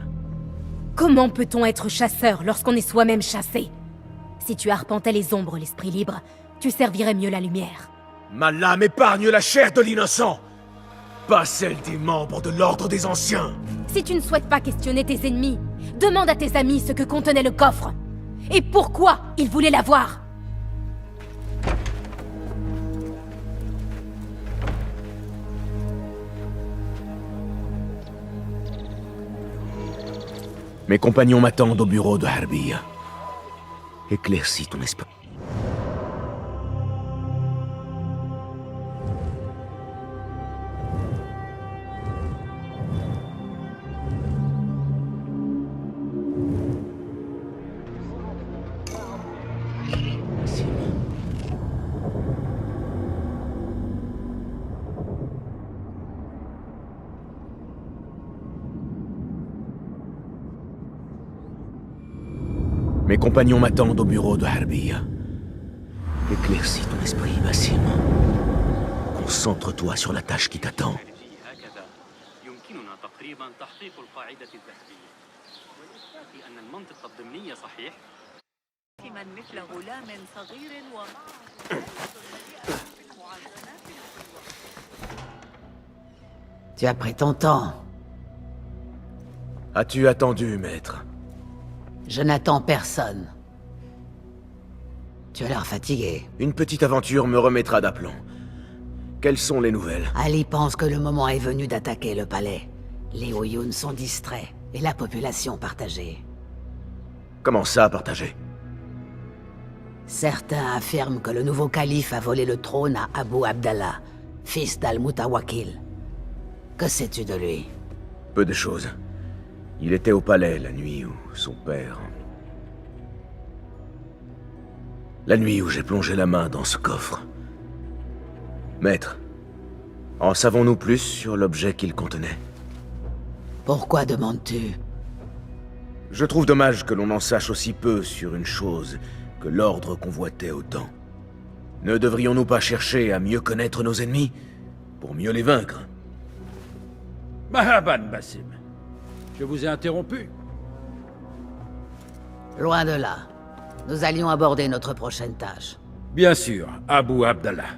[SPEAKER 22] Comment peut-on être chasseur lorsqu'on est soi-même chassé? Si tu arpentais les ombres, l'esprit libre, tu servirais mieux la lumière.
[SPEAKER 4] Ma lame épargne la chair de l'innocent, pas celle des membres de l'Ordre des Anciens.
[SPEAKER 22] Si tu ne souhaites pas questionner tes ennemis, demande à tes amis ce que contenait le coffre. Et pourquoi ils voulaient l'avoir?
[SPEAKER 4] Mes compagnons m'attendent au bureau de Harbiya. Éclaircis ton esprit. Mes compagnons m'attendent au bureau de Harbiya. Éclaircis ton esprit, Basim. Concentre-toi sur la tâche qui t'attend.
[SPEAKER 5] Tu as pris ton temps.
[SPEAKER 4] As-tu attendu, maître?
[SPEAKER 5] Je n'attends personne. Tu as l'air fatigué.
[SPEAKER 4] Une petite aventure me remettra d'aplomb. Quelles sont les nouvelles?
[SPEAKER 5] Ali pense que le moment est venu d'attaquer le palais. Les Oyun sont distraits et la population partagée.
[SPEAKER 4] Comment ça, partagé?
[SPEAKER 5] Certains affirment que le nouveau calife a volé le trône à Abu Abdallah, fils d'Al-Mutawakil. Que sais-tu de lui?
[SPEAKER 4] Peu de choses. Il était au palais la nuit où son père... La nuit où j'ai plongé la main dans ce coffre. Maître, en savons-nous plus sur l'objet qu'il contenait?
[SPEAKER 5] Pourquoi demandes-tu?
[SPEAKER 4] Je trouve dommage que l'on en sache aussi peu sur une chose que l'Ordre convoitait autant. Ne devrions-nous pas chercher à mieux connaître nos ennemis pour mieux les vaincre?
[SPEAKER 13] Mahaban, Basim. Je vous ai interrompu.
[SPEAKER 5] Loin de là. Nous allions aborder notre prochaine tâche.
[SPEAKER 13] Bien sûr, Abu Abdallah.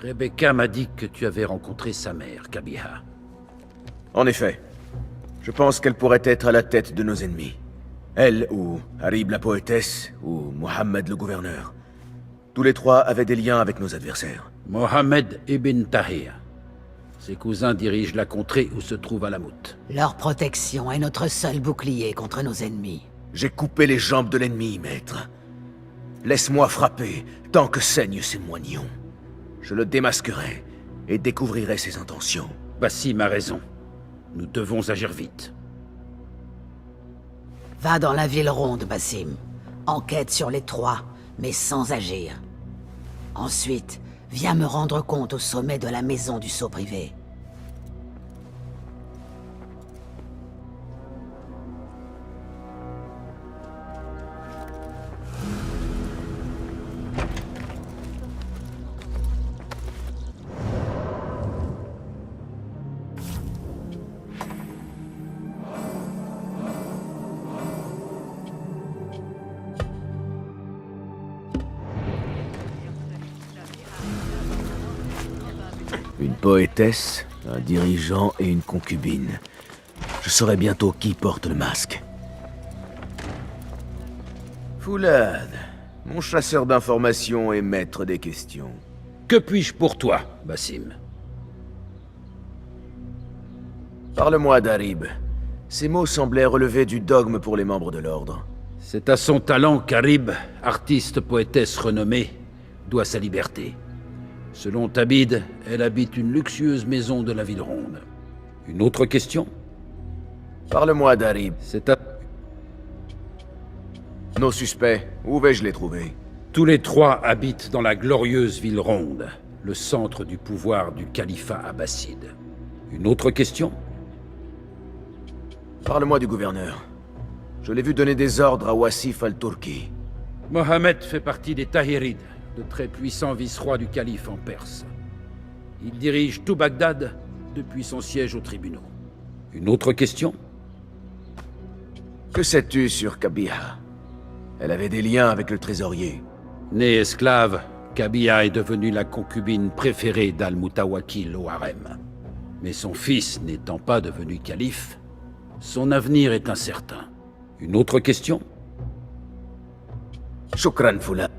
[SPEAKER 13] Rebecca m'a dit que tu avais rencontré sa mère, Kabiha.
[SPEAKER 4] En effet. Je pense qu'elle pourrait être à la tête de nos ennemis. Elle, ou Harib la poétesse, ou Mohammed le gouverneur. Tous les trois avaient des liens avec nos adversaires.
[SPEAKER 13] Mohammed ibn Tahir. Ses cousins dirigent la contrée où se trouve Alamout.
[SPEAKER 5] Leur protection est notre seul bouclier contre nos ennemis.
[SPEAKER 4] J'ai coupé les jambes de l'ennemi, maître. Laisse-moi frapper tant que saignent ses moignons. Je le démasquerai et découvrirai ses intentions.
[SPEAKER 13] Basim a raison. Nous devons agir vite.
[SPEAKER 5] Va dans la ville ronde, Basim. Enquête sur les trois, mais sans agir. Ensuite, viens me rendre compte au sommet de la maison du sceau privé.
[SPEAKER 4] Une poétesse, un dirigeant et une concubine. Je saurai bientôt qui porte le masque. Foulad, mon chasseur d'informations et maître des questions.
[SPEAKER 13] Que puis-je pour toi, Basim?
[SPEAKER 4] Parle-moi d'Harib. Ces mots semblaient relever du dogme pour les membres de l'Ordre.
[SPEAKER 13] C'est à son talent qu'Harib, artiste poétesse renommée, doit sa liberté. Selon Tabid, elle habite une luxueuse maison de la ville ronde. Une autre question?
[SPEAKER 4] Parle-moi d'Harib.
[SPEAKER 13] C'est à...
[SPEAKER 4] Nos suspects, où vais-je les trouver?
[SPEAKER 13] Tous les trois habitent dans la glorieuse ville ronde, le centre du pouvoir du califat abbasside. Une autre question?
[SPEAKER 4] Parle-moi du gouverneur. Je l'ai vu donner des ordres à Wasif al-Turki.
[SPEAKER 13] Mohammed fait partie des Tahirides, de très puissants vice-rois du calife en Perse. Il dirige tout Bagdad depuis son siège aux tribunaux. Une autre question?
[SPEAKER 4] Que sais-tu sur Kabiha? Elle avait des liens avec le trésorier.
[SPEAKER 13] Née esclave, Kabiha est devenue la concubine préférée d'Al-Mutawakil au harem. Mais son fils n'étant pas devenu calife, son avenir est incertain. Une autre question?
[SPEAKER 4] Shukran, Foulad.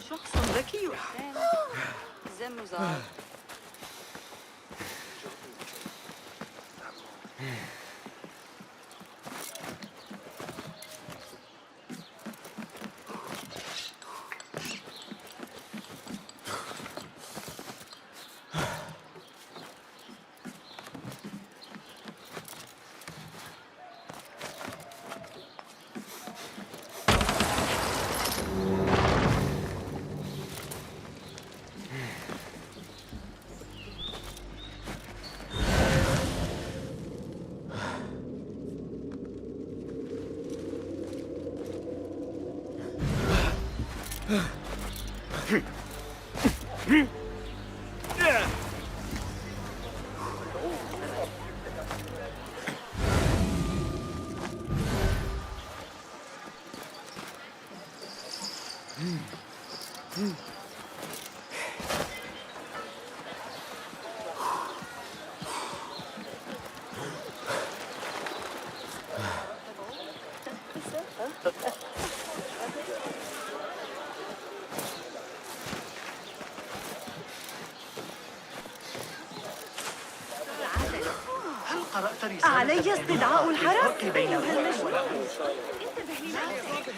[SPEAKER 9] شخص ذكي زمزار علي استدعاء الحرس أيها المجنون انتبه لنفسك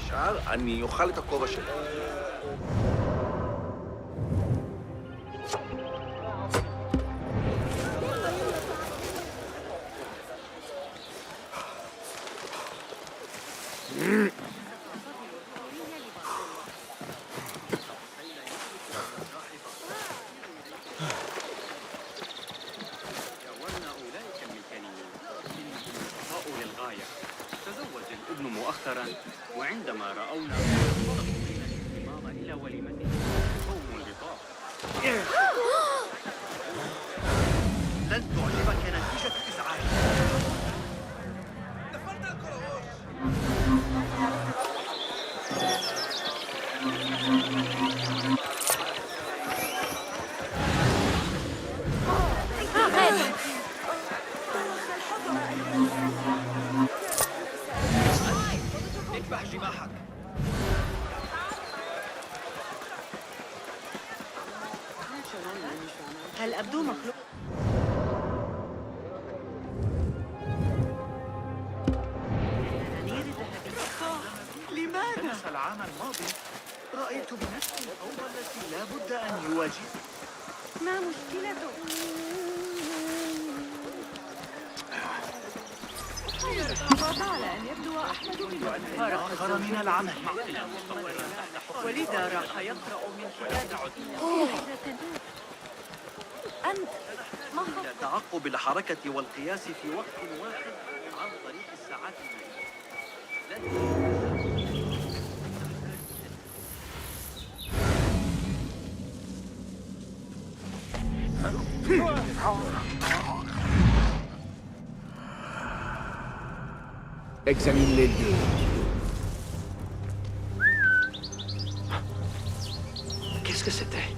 [SPEAKER 14] השאר, אני אוכל את הכובע שלי.
[SPEAKER 16] تزوج الابن مؤخرا وعندما رأونا طلبوا منا الانضمام إلى وليمته قوم لطاف.
[SPEAKER 12] لن تعجبك نتيجة إزعاج. اذبح جماحك.
[SPEAKER 9] هل أبدو مخلوق؟
[SPEAKER 12] لماذا؟ العام الماضي رأيت بنفسي الفوضى التي لا بد أن يواجه.
[SPEAKER 9] ما مشكلته؟
[SPEAKER 12] طال أن يبدو أحمد فرغ من العمل
[SPEAKER 9] ولذا راح يقرأ من كتابه.
[SPEAKER 12] أنت إلى تعقب الحركة والقياس في وقت واحد عن طريق الساعات
[SPEAKER 4] Examine les lieux.
[SPEAKER 12] Qu'est-ce que c'était?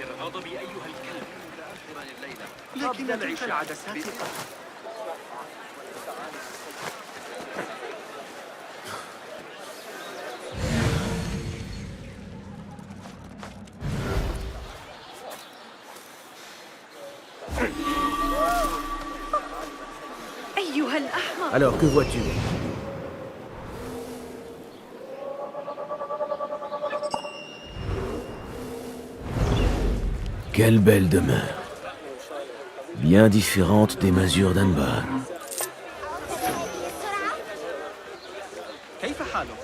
[SPEAKER 16] الغضب أيها الكلب.
[SPEAKER 12] لكن تلك العدسات
[SPEAKER 8] أيها الأحمق.
[SPEAKER 4] Alors, que vois-tu? Quelle belle demeure. Bien différente des masures d'Anbar.
[SPEAKER 20] كيف حالك؟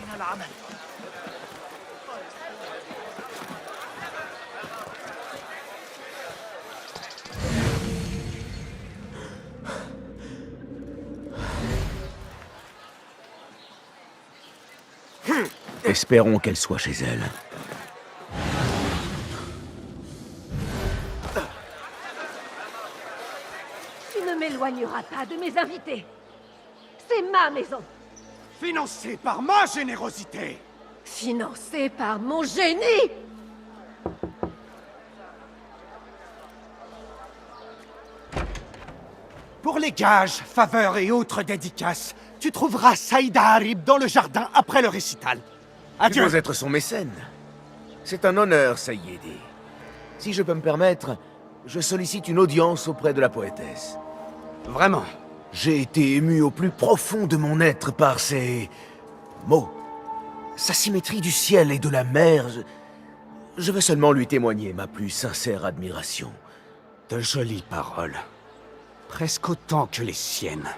[SPEAKER 12] من العمل.
[SPEAKER 4] Espérons qu'elle soit chez elle.
[SPEAKER 8] Tu ne m'éloigneras pas de mes invités. C'est ma maison.
[SPEAKER 2] Financé par ma générosité.
[SPEAKER 8] Financée par mon génie.
[SPEAKER 2] Pour les gages, faveurs et autres dédicaces, tu trouveras Saïda Harib dans le jardin après le récital.
[SPEAKER 4] Tu
[SPEAKER 2] Adieu.
[SPEAKER 4] dois être son mécène. C'est un honneur, Saïedi. Si je peux me permettre, je sollicite une audience auprès de la poétesse.
[SPEAKER 2] Vraiment?
[SPEAKER 4] J'ai été ému au plus profond de mon être par ces mots. Sa symétrie du ciel et de la mer. Je veux seulement lui témoigner ma plus sincère admiration.
[SPEAKER 2] De jolies paroles. Presque autant que les siennes.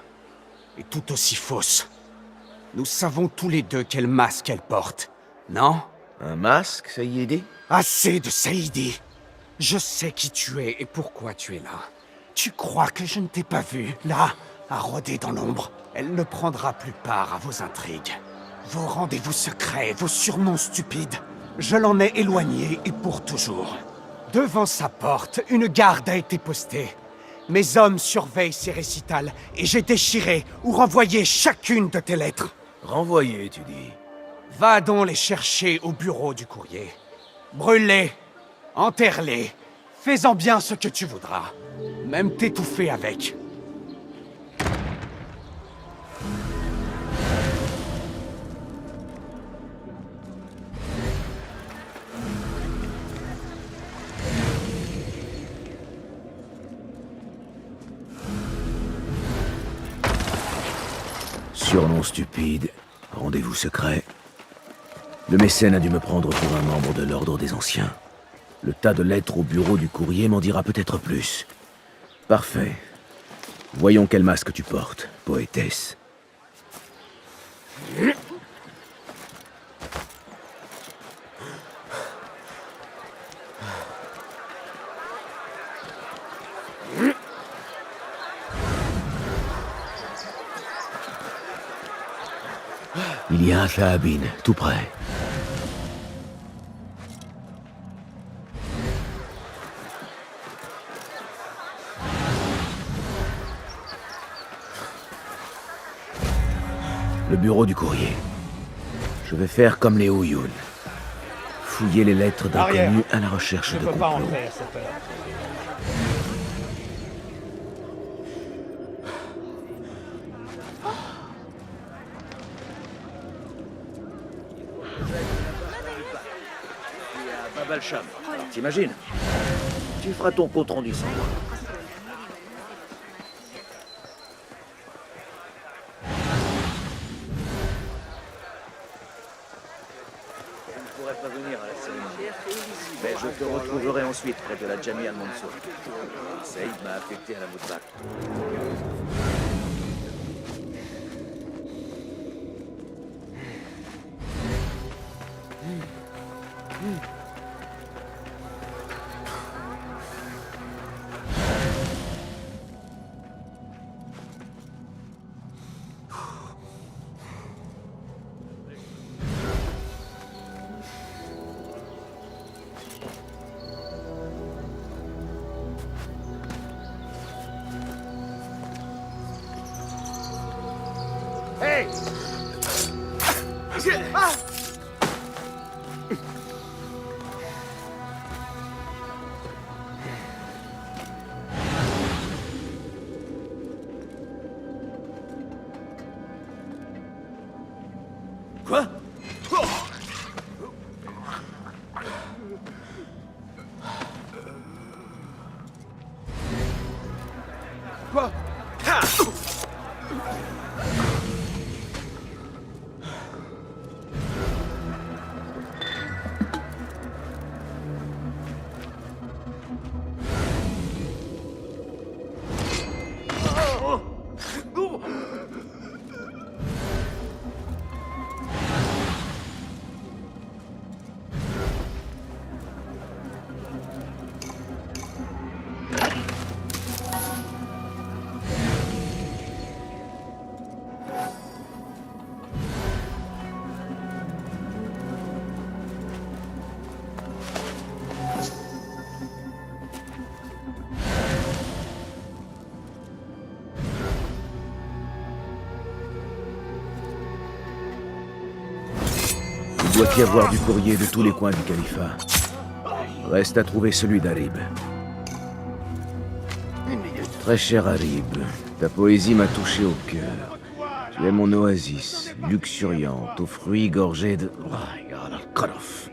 [SPEAKER 2] Et tout aussi fausses. Nous savons tous les deux quel masque elle porte, non?
[SPEAKER 4] Un masque, Saïedi?
[SPEAKER 2] Assez de Saïdi. Je sais qui tu es et pourquoi tu es là. Tu crois que je ne t'ai pas vu, là, à rôder dans l'ombre? Elle ne prendra plus part à vos intrigues. Vos rendez-vous secrets, vos surnoms stupides. Je l'en ai éloigné et pour toujours. Devant sa porte, une garde a été postée. Mes hommes surveillent ses récitals et j'ai déchiré ou renvoyé chacune de tes lettres.
[SPEAKER 4] Renvoyé, tu dis?
[SPEAKER 2] Va donc les chercher au bureau du courrier. Brûle-les, enterre-les, fais-en bien ce que tu voudras. Même t'étouffer avec.
[SPEAKER 4] Surnom stupide, rendez-vous secret. Le mécène a dû me prendre pour un membre de l'ordre des anciens. Le tas de lettres au bureau du courrier m'en dira peut-être plus. Parfait. Voyons quel masque tu portes, poétesse. Il y a un Thaabin, tout près. Le bureau du courrier. Je vais faire comme les Ouyoun. Fouiller les lettres d'inconnus à la recherche de complots.
[SPEAKER 12] Bab al-Sham. T'imagines? Tu feras ton compte rendu sans moi. Je ne pourrais pas venir à la cérémonie. Mais je te retrouverai ensuite près de la Jamia al-Mansour. Saïd m'a affecté à la Moudbak.
[SPEAKER 2] Allez! Ah!
[SPEAKER 3] Quoi?
[SPEAKER 2] Quoi?
[SPEAKER 4] Il doit y avoir du courrier de tous les coins du califat. Reste à trouver celui d'Harib. Très cher Harib, ta poésie m'a touché au cœur. Tu es mon oasis, luxuriante, aux fruits gorgés de... Al-Qaraf.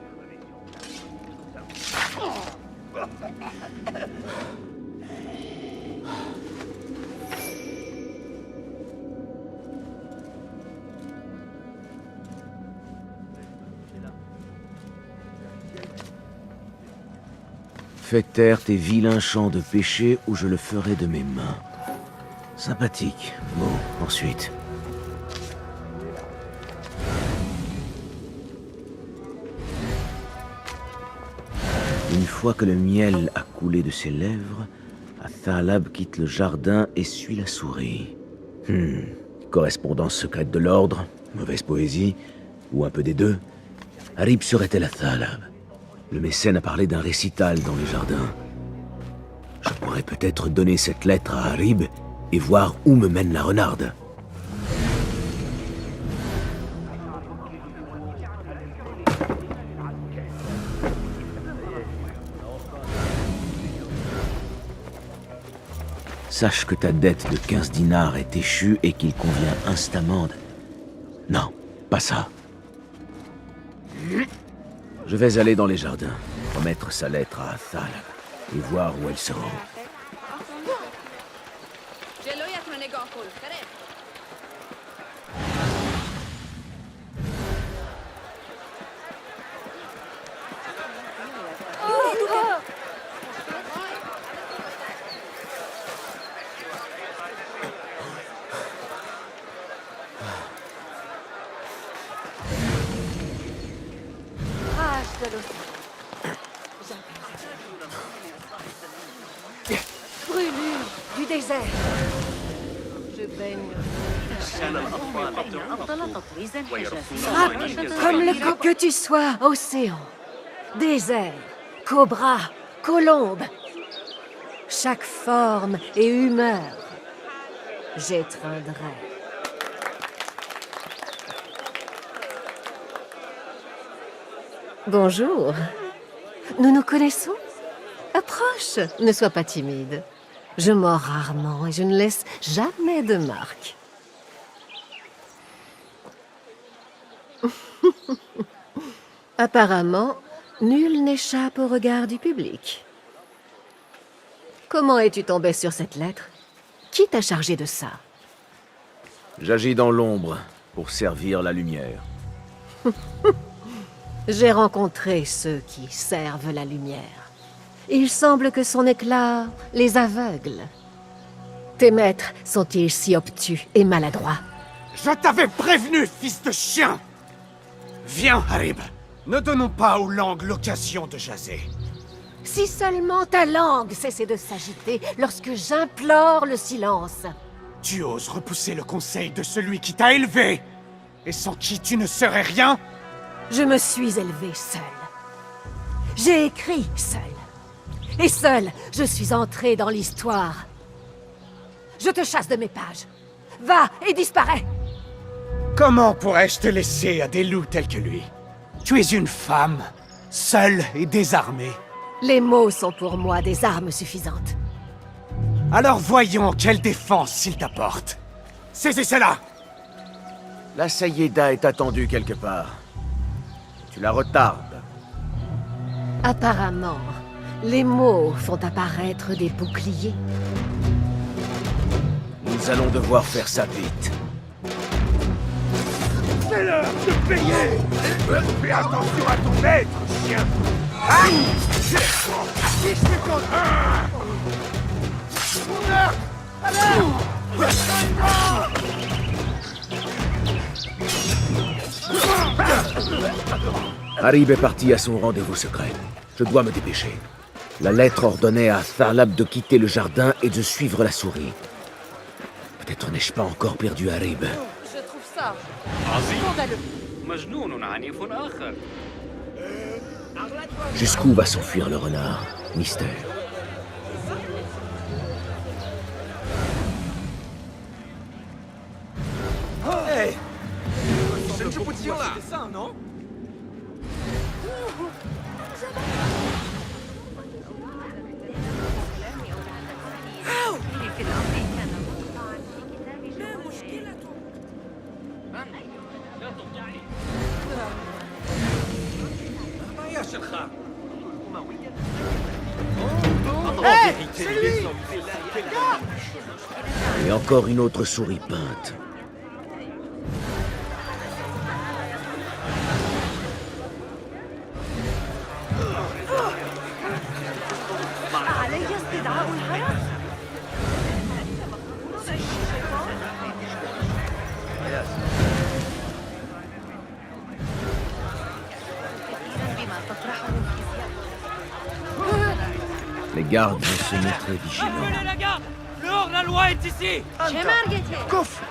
[SPEAKER 4] Fais taire tes vilains chants de péché ou je le ferai de mes mains. Sympathique. Bon, ensuite. Une fois que le miel a coulé de ses lèvres, Athalab quitte le jardin et suit la souris. Correspondance secrète de l'ordre, mauvaise poésie, ou un peu des deux. Harib serait-elle Athalab? Le mécène a parlé d'un récital dans le jardin. Je pourrais peut-être donner cette lettre à Harib et voir où me mène la renarde. Sache que ta dette de 15 dinars est échue et qu'il convient instamment de... Non, pas ça. Je vais aller dans les jardins, remettre sa lettre à Athalab et voir où elle se rend.
[SPEAKER 8] Brûlure du désert. Je baigne. Frappe comme le coup que tu sois, océan, désert, cobra, colombe. Chaque forme et humeur, j'étreindrai. Bonjour. Nous nous connaissons? Approche, ne sois pas timide. Je mords rarement et je ne laisse jamais de marque. Apparemment, nul n'échappe au regard du public. Comment es-tu tombé sur cette lettre? Qui t'a chargé de ça?
[SPEAKER 4] J'agis dans l'ombre pour servir la lumière.
[SPEAKER 8] J'ai rencontré ceux qui servent la lumière. Il semble que son éclat les aveugle. Tes maîtres sont-ils si obtus et maladroits?
[SPEAKER 2] Je t'avais prévenu, fils de chien! Viens, Harib. Ne donnons pas aux langues l'occasion de jaser.
[SPEAKER 8] Si seulement ta langue cessait de s'agiter lorsque j'implore le silence.
[SPEAKER 2] Tu oses repousser le conseil de celui qui t'a élevé, et sans qui tu ne serais rien?
[SPEAKER 8] Je me suis élevée seule. J'ai écrit seule. Et seule, je suis entrée dans l'histoire. Je te chasse de mes pages. Va et disparais.
[SPEAKER 15] Comment pourrais-je te laisser à des loups tels que lui? Tu es une femme, seule et désarmée.
[SPEAKER 8] Les mots sont pour moi des armes suffisantes.
[SPEAKER 15] Alors voyons quelle défense il t'apporte. Saisissez-la!
[SPEAKER 4] La Sayeda est attendue quelque part. Tu la retardes.
[SPEAKER 8] Apparemment, les mots font apparaître des boucliers.
[SPEAKER 4] Nous allons devoir faire ça vite.
[SPEAKER 10] C'est l'heure de payer! Fais attention à ton maître, chien! Aïe! 10 secondes!
[SPEAKER 4] Harib est parti à son rendez-vous secret. Je dois me dépêcher. La lettre ordonnait à Tharlab de quitter le jardin et de suivre la souris. Peut-être n'ai-je pas encore perdu Harib.
[SPEAKER 9] Je trouve ça
[SPEAKER 16] عظيم مجنون عنيف آخر
[SPEAKER 4] Jusqu'où va s'enfuir le renard? Mystère.
[SPEAKER 10] Hey!
[SPEAKER 11] 神志不清了，non？
[SPEAKER 16] يا شرخان
[SPEAKER 10] Hey! C'est lui!
[SPEAKER 4] Et encore une autre souris peinte.
[SPEAKER 9] علي استدعاء الحرس؟
[SPEAKER 4] Les gardes vont se montrer vigilants.
[SPEAKER 11] Les gars, le hors-la-loi est ici.
[SPEAKER 10] Kouf!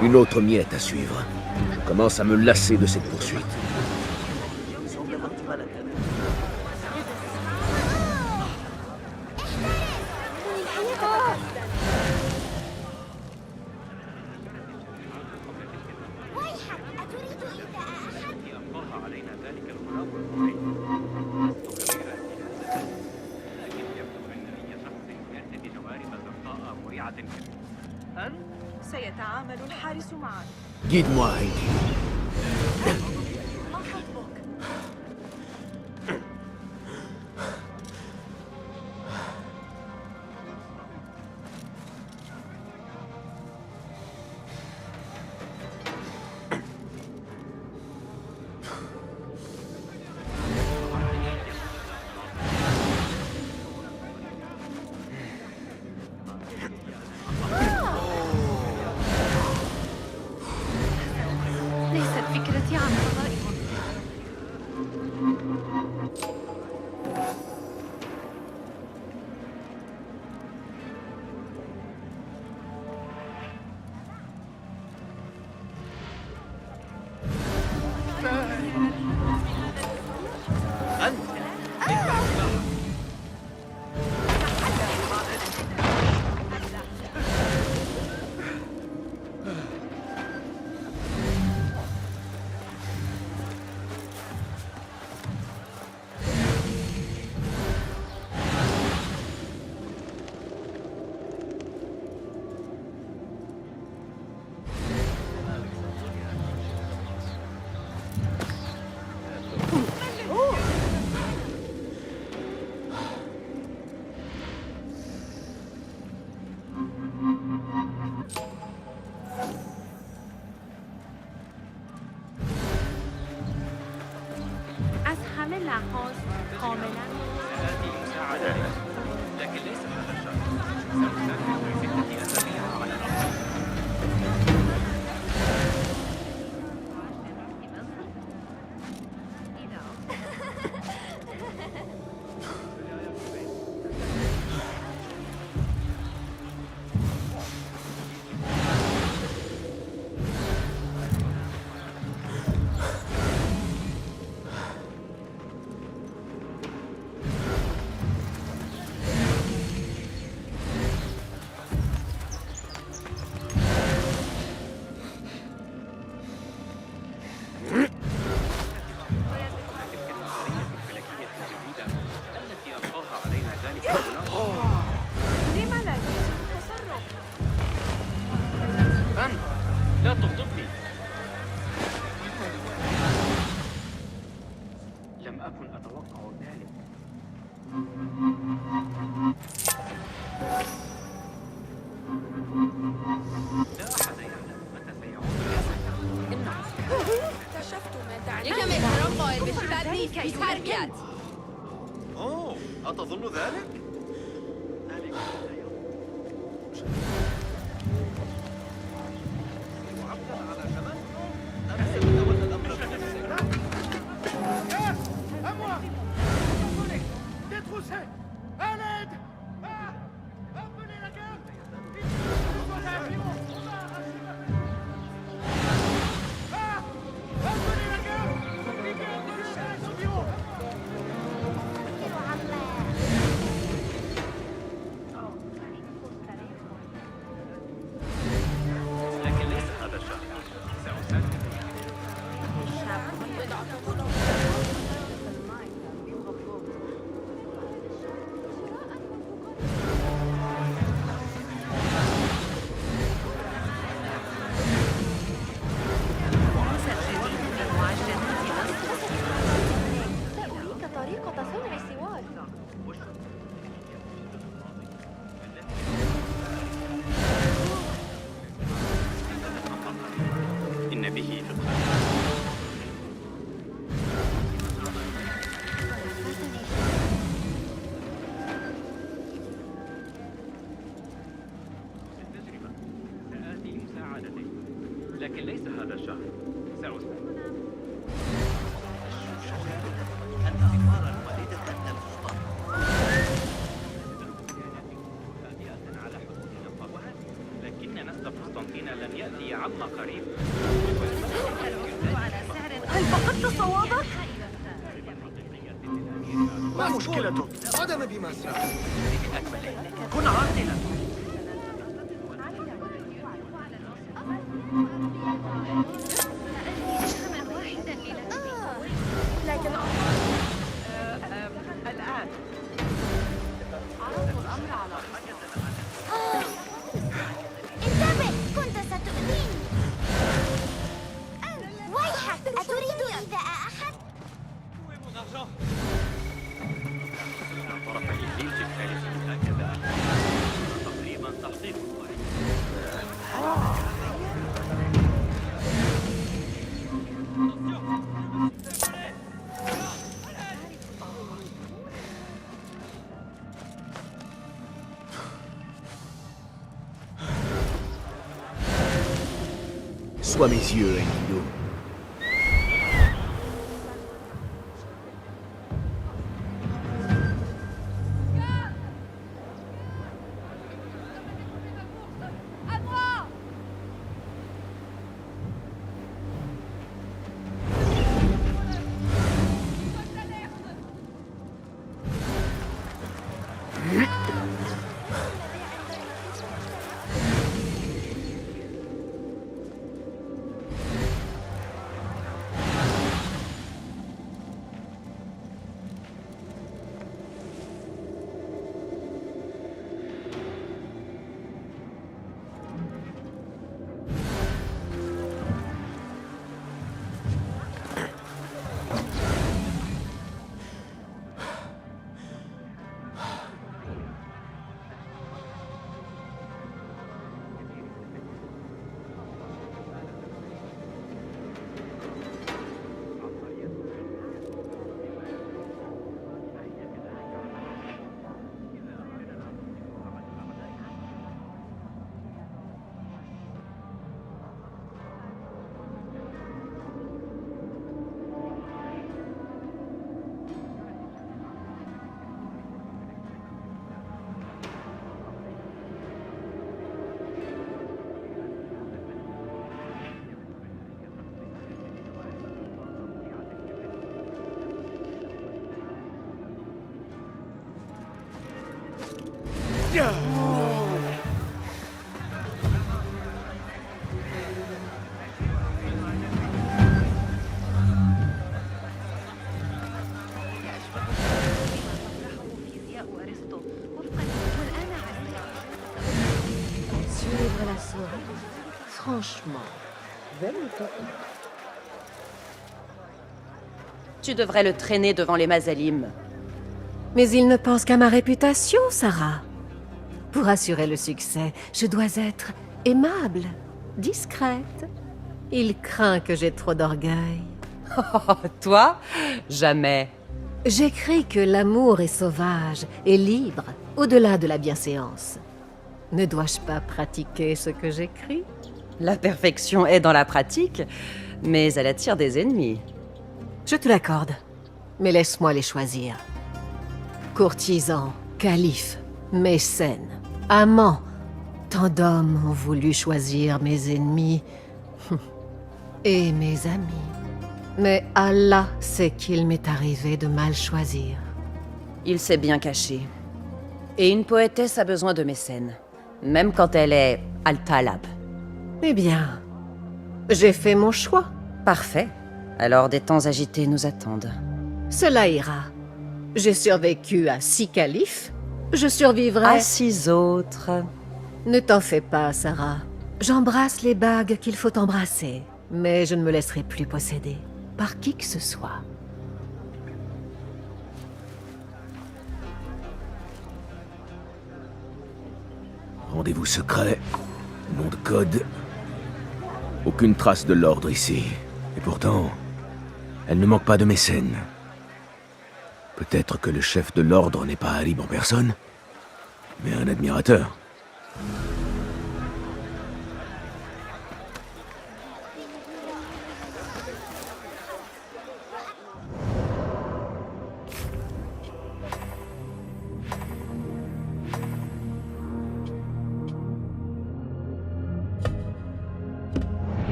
[SPEAKER 4] Une autre miette à suivre. Je commence à me lasser de cette poursuite.
[SPEAKER 9] سيتعامل الحارس معك.
[SPEAKER 4] Guide-moi, Henki.
[SPEAKER 9] ليست فكرتي عن قضاء أزحم العقاص كاملا.
[SPEAKER 16] لكن ليس هذا الشرط. سأسافر في 6 أسابيع على الأقل. أكن أتوقع ذلك. لا أحد يعلم متى سيعود.
[SPEAKER 6] اكتشفت ما تعني.
[SPEAKER 20] أوه، أتظن ذلك؟ ذلك وعبدا على شمال. أنا سأتولى الأمر بنفسي.
[SPEAKER 11] À moi! Détroussez! À l'aide! Appelez la garde! Appelez la garde! Les gardes de l'échelle au bureau!
[SPEAKER 16] لكن ليس هذا الشهر. سأسافر.
[SPEAKER 6] طريقة صنع السوار.
[SPEAKER 16] إن به فقها. التجربة. سآتي لمساعدتك. لكن ليس هذا الشهر. سأسافر. لكن نسل قسطنطين لن يأتي عما قريب.
[SPEAKER 6] هل فقدت صوابك؟
[SPEAKER 11] ما مشكلتك؟ عدم بمسرح. كن عاقلا.
[SPEAKER 6] لكن
[SPEAKER 9] الآن
[SPEAKER 6] عرضوا الأمر على
[SPEAKER 17] انتبه، كنت ستؤذيني. ويحك، أتريد إيذاء أحد؟
[SPEAKER 16] طرف الإنجيل الثالث هكذا تقريبا تحقيق واحد.
[SPEAKER 4] Sois mes yeux, Enkidu.
[SPEAKER 8] Suivre la soirée. Franchement, belle utopie.
[SPEAKER 18] Tu devrais le traîner devant les Mazalim.
[SPEAKER 8] Mais il ne pense qu'à ma réputation, Sarah. Pour assurer le succès, je dois être aimable, discrète. Il craint que j'ai trop d'orgueil.
[SPEAKER 18] Oh, toi? Jamais.
[SPEAKER 8] J'écris que l'amour est sauvage et libre, au-delà de la bienséance. Ne dois-je pas pratiquer ce que j'écris?
[SPEAKER 18] La perfection est dans la pratique, mais elle attire des ennemis.
[SPEAKER 8] Je te l'accorde, mais laisse-moi les choisir. Courtisans, califes, mécènes, amants, tant d'hommes ont voulu choisir mes ennemis et mes amis. Mais Allah sait qu'il m'est arrivé de mal choisir.
[SPEAKER 18] Il s'est bien caché. Et une poétesse a besoin de mécènes, même quand elle est Al-Talab.
[SPEAKER 8] Eh bien, j'ai fait mon choix.
[SPEAKER 18] Parfait. Alors des temps agités nous attendent.
[SPEAKER 8] Cela ira. J'ai survécu à 6 califes. Je survivrai
[SPEAKER 18] à 6 autres.
[SPEAKER 8] Ne t'en fais pas, Sarah. J'embrasse les bagues qu'il faut embrasser, mais je ne me laisserai plus posséder par qui que ce soit.
[SPEAKER 4] Rendez-vous secret, nom de code. Aucune trace de l'ordre ici. Et pourtant, elle ne manque pas de mécènes. Peut-être que le chef de l'ordre n'est pas Alib en personne, mais un admirateur.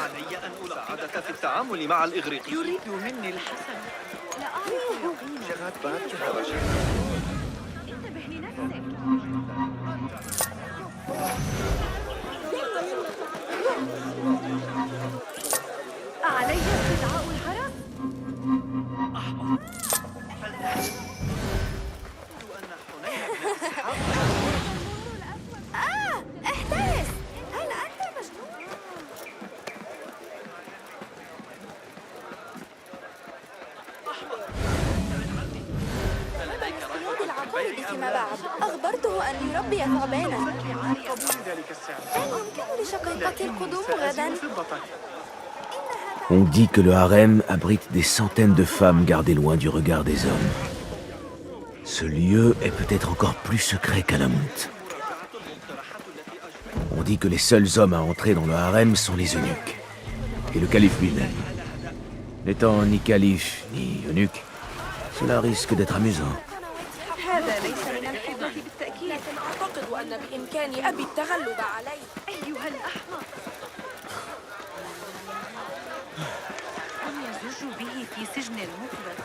[SPEAKER 20] علي أن أساعدك في التعامل مع الإغريقي. يريد مني الحسن. لا أعرف انتبه لنفسك. علي استدعاء الحرس.
[SPEAKER 17] احترس! هل أنت مجنون؟ العقارب فيما بعد أخبرته أن يربي ثعبانا. هل يمكن لشقيقتي القدوم غدا؟
[SPEAKER 4] On dit que le harem abrite des centaines de femmes gardées loin du regard des hommes. Ce lieu est peut-être encore plus secret qu'Alamut. On dit que les seuls hommes à entrer dans le harem sont les eunuques. Et le calife lui-même. N'étant ni calife ni eunuque, cela risque d'être amusant.
[SPEAKER 6] هذا ليس من الحدة بالتأكيد، لكن أعتقد أن بإمكان أبي التغلب عليه.
[SPEAKER 9] أيها الأحمق، هم يزج به في سجن المفرط.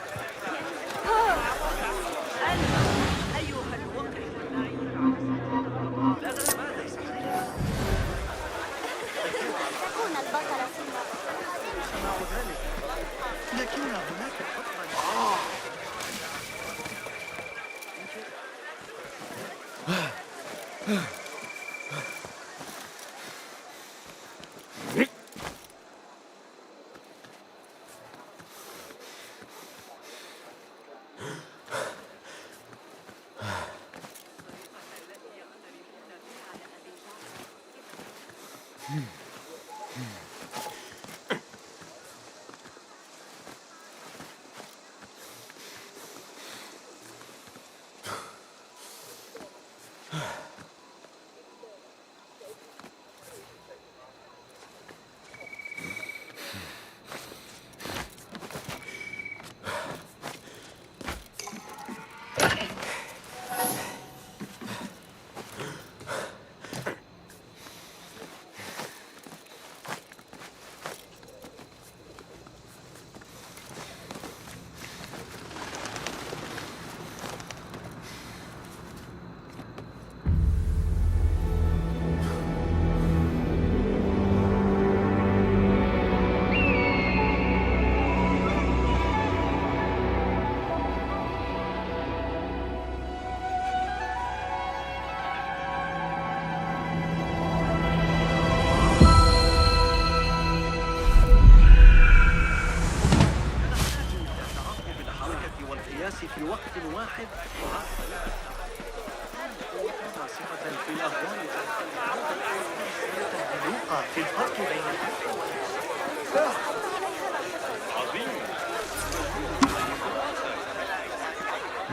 [SPEAKER 9] أيها الوقت
[SPEAKER 17] تكون البطل ثم
[SPEAKER 20] لكن هناك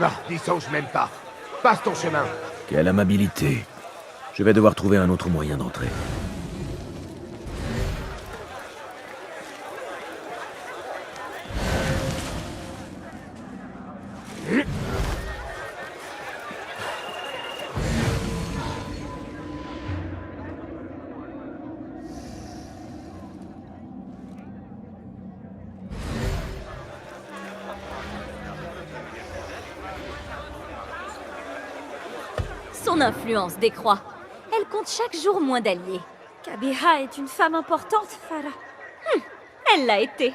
[SPEAKER 10] Non, n'y songe même pas. Passe ton chemin.
[SPEAKER 4] Quelle amabilité. Je vais devoir trouver un autre moyen d'entrer.
[SPEAKER 7] Son influence décroît. Elle compte chaque jour moins d'alliés. Kabiha est une femme importante, Farah. Elle l'a été,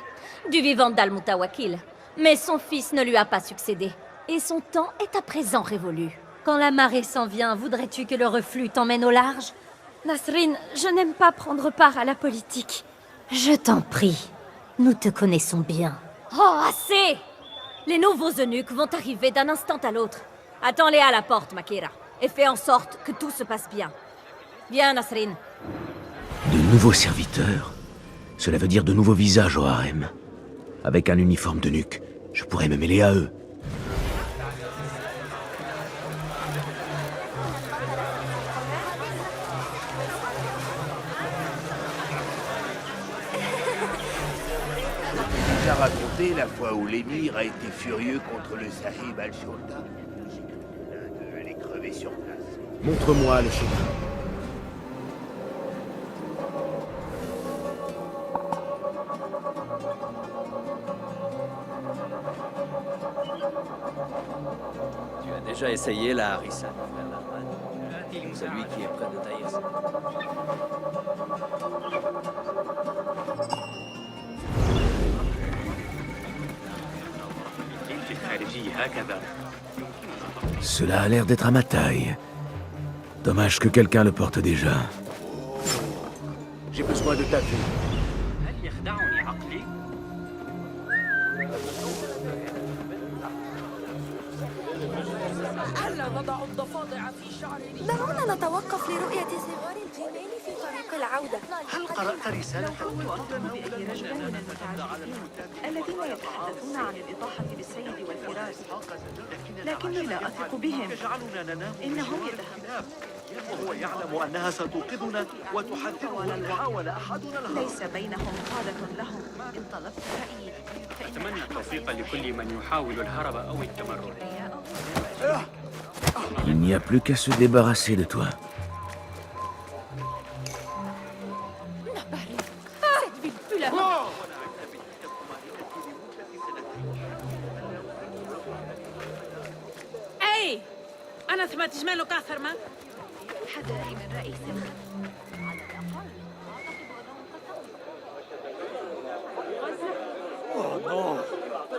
[SPEAKER 7] du vivant d'Al-Mutawakil. Mais son fils ne lui a pas succédé. Et son temps est à présent révolu. Quand la marée s'en vient, voudrais-tu que le reflux t'emmène au large? Nasrin, je n'aime pas prendre part à la politique. Je t'en prie. Nous te connaissons bien. Oh, assez! Les nouveaux eunuques vont arriver d'un instant à l'autre. Attends-les à la porte, Makira. Et fais en sorte que tout se passe bien. Viens, Nasrin.
[SPEAKER 4] De nouveaux serviteurs? Cela veut dire de nouveaux visages au harem. Avec un uniforme de nuque, je pourrais me mêler à eux.
[SPEAKER 10] J'ai déjà raconté la fois où l'émir a été furieux contre le Sahib al-Shurta. L'un d'eux allait crever sur place.
[SPEAKER 3] Montre-moi le chemin.
[SPEAKER 12] Tu as déjà essayé la harissa, celui qui est près de Taïs.
[SPEAKER 4] Cela a l'air d'être à ma taille. Dommage que quelqu'un le porte déjà.
[SPEAKER 10] J'ai besoin de ta vue.
[SPEAKER 16] هل يخدعني عقلي؟
[SPEAKER 6] ألا نضع الضفادع في شعر
[SPEAKER 17] دعونا نتوقف لرؤية صغار الجنين في طريق العودة.
[SPEAKER 20] هل قرأت رسالة
[SPEAKER 9] تؤكد بأي رجل من المتعجبين الذين يتحدثون عن الإطاحة بالسيد والفراش، لكني لا أثق بهم.
[SPEAKER 20] يجعلنا ننام
[SPEAKER 9] إنهم يذهبون.
[SPEAKER 20] وهو يعلم أنها ستوقظنا وتحذرنا أن يحاول أحدنا الهرب.
[SPEAKER 9] ليس بينهم قادة لهم. إن طلبت رأيي
[SPEAKER 16] أتمنى التوفيق لكل من يحاول الهرب أو التمرد.
[SPEAKER 4] Il n'y a plus qu'à se débarrasser de toi.
[SPEAKER 6] Cette ville pue la mort.
[SPEAKER 19] Hey! أنا سمعت جمال وكاثر ما؟
[SPEAKER 9] حذاري من رئيسنا.
[SPEAKER 11] Oh non!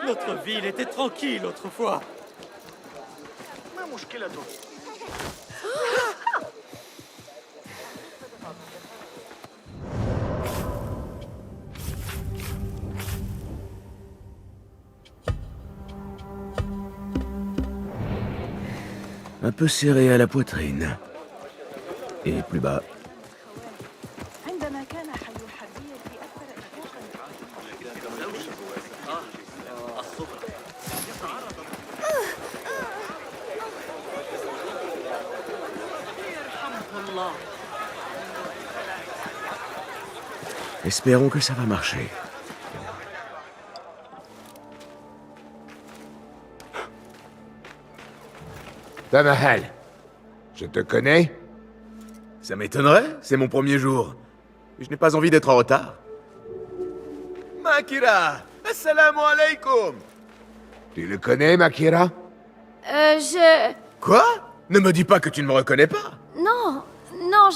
[SPEAKER 11] Notre ville était tranquille autrefois.
[SPEAKER 20] ما مشكلته؟
[SPEAKER 4] Un peu serré à la poitrine. Et plus bas.
[SPEAKER 9] عندما كان حي الحربية أكثر
[SPEAKER 4] Espérons que ça va marcher.
[SPEAKER 10] Tamahal, je te connais?
[SPEAKER 3] Ça m'étonnerait, c'est mon premier jour. Je n'ai pas envie d'être en retard. Makira! Assalamu alaikum!
[SPEAKER 10] Tu le connais, Makira?
[SPEAKER 7] Je...
[SPEAKER 3] Quoi? Ne me dis pas que tu ne me reconnais pas!
[SPEAKER 7] Non, non,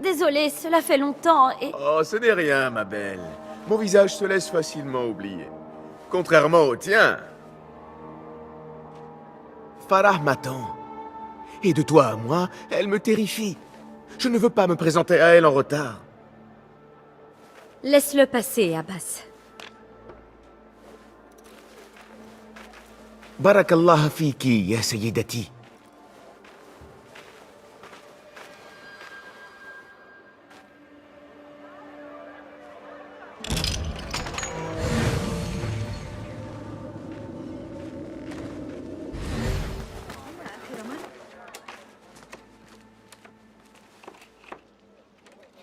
[SPEAKER 7] Désolée, cela fait longtemps et...
[SPEAKER 3] Oh, ce n'est rien, ma belle. Mon visage se laisse facilement oublier. Contrairement au tien. Farah m'attend. Et de toi à moi, elle me terrifie. Je ne veux pas me présenter à elle en retard.
[SPEAKER 7] Laisse-le passer, Abbas.
[SPEAKER 4] Barakallah fiki, ya sayyidati.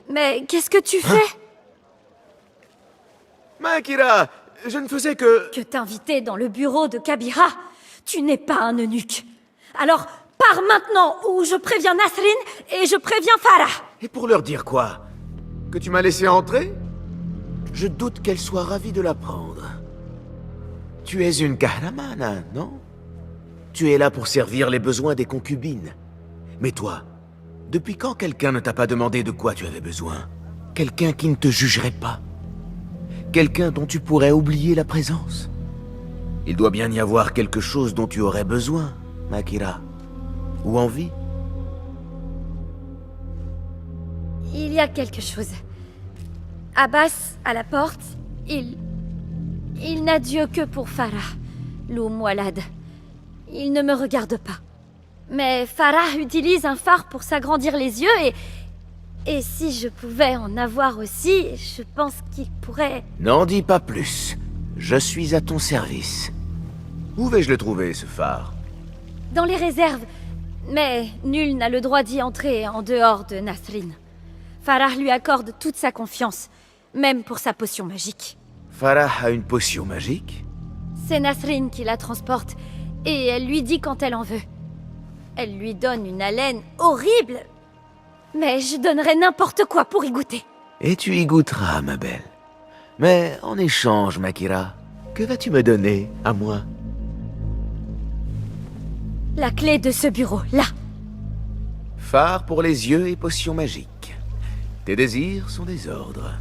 [SPEAKER 7] Mais qu'est-ce que tu fais?
[SPEAKER 4] Makira, je ne faisais que...
[SPEAKER 7] Que t'inviter dans le bureau de Kabira? Tu n'es pas un eunuque. Alors, pars maintenant ou je préviens Nasrin et je préviens Farah.
[SPEAKER 4] Et pour leur dire quoi? Que tu m'as laissé entrer? Je doute qu'elle soit ravie de l'apprendre. Tu es une kahramana, non? Tu es là pour servir les besoins des concubines. Mais toi, depuis quand quelqu'un ne t'a pas demandé de quoi tu avais besoin? Quelqu'un qui ne te jugerait pas? Quelqu'un dont tu pourrais oublier la présence? Il doit bien y avoir quelque chose dont tu aurais besoin, Makira. Ou envie?
[SPEAKER 7] Il y a quelque chose. Abbas, à la porte, il n'a Dieu que pour Farah, l'Oum Walad. Il ne me regarde pas. Mais Farah utilise un phare pour s'agrandir les yeux et si je pouvais en avoir aussi, je pense qu'il pourrait...
[SPEAKER 4] N'en dis pas plus. Je suis à ton service. Où vais-je le trouver, ce phare?
[SPEAKER 7] Dans les réserves. Mais nul n'a le droit d'y entrer en dehors de Nasrin. Farah lui accorde toute sa confiance, même pour sa potion magique.
[SPEAKER 4] Farah a une potion magique?
[SPEAKER 7] C'est Nasrin qui la transporte, et elle lui dit quand elle en veut. Elle lui donne une haleine horrible, mais je donnerais n'importe quoi pour y goûter.
[SPEAKER 4] Et tu y goûteras, ma belle. Mais en échange, Makira, que vas-tu me donner, à moi?
[SPEAKER 7] La clé de ce bureau, là.
[SPEAKER 4] Phare pour les yeux et potion magique. Tes désirs sont des ordres.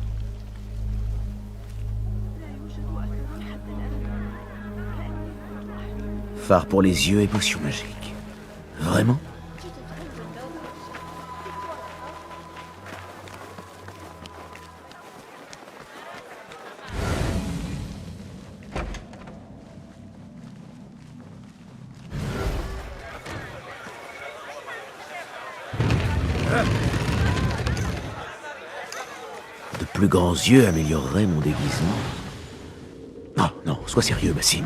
[SPEAKER 4] Phare pour les yeux et potion magique. Vraiment? De plus grands yeux amélioreraient mon déguisement. Non, non, sois sérieux, Bassim.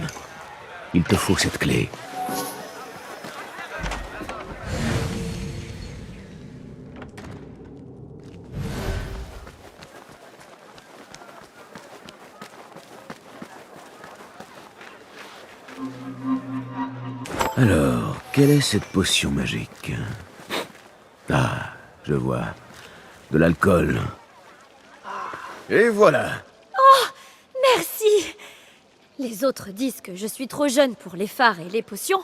[SPEAKER 4] Il te faut cette clé. Alors, quelle est cette potion magique? Ah, je vois. De l'alcool. Et voilà.
[SPEAKER 7] Oh, merci. Les autres disent que je suis trop jeune pour les phares et les potions,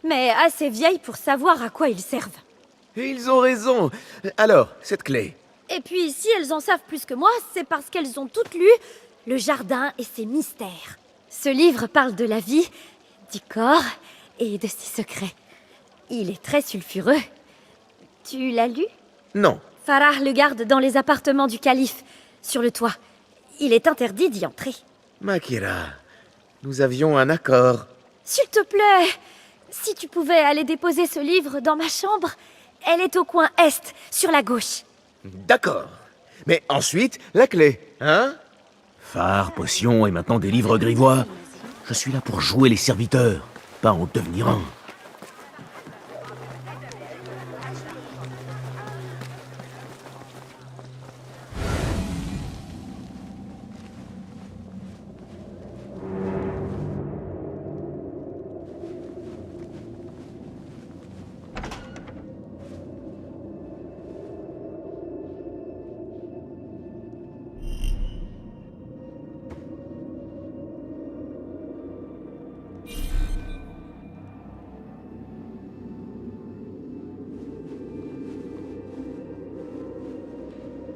[SPEAKER 7] mais assez vieille pour savoir à quoi ils servent.
[SPEAKER 4] Et ils ont raison. Alors, cette clé?
[SPEAKER 7] Et puis, si elles en savent plus que moi, c'est parce qu'elles ont toutes lu Le Jardin et ses mystères. Ce livre parle de la vie, du corps et de ses secrets. Il est très sulfureux. Tu l'as lu?
[SPEAKER 4] Non.
[SPEAKER 7] Farah le garde dans les appartements du calife, sur le toit. Il est interdit d'y entrer.
[SPEAKER 4] Makira, nous avions un accord.
[SPEAKER 7] S'il te plaît, si tu pouvais aller déposer ce livre dans ma chambre, elle est au coin est, sur la gauche.
[SPEAKER 4] D'accord. Mais ensuite, la clé, hein? Phare, potion et maintenant des livres grivois. Je suis là pour jouer les serviteurs, pas en devenir un.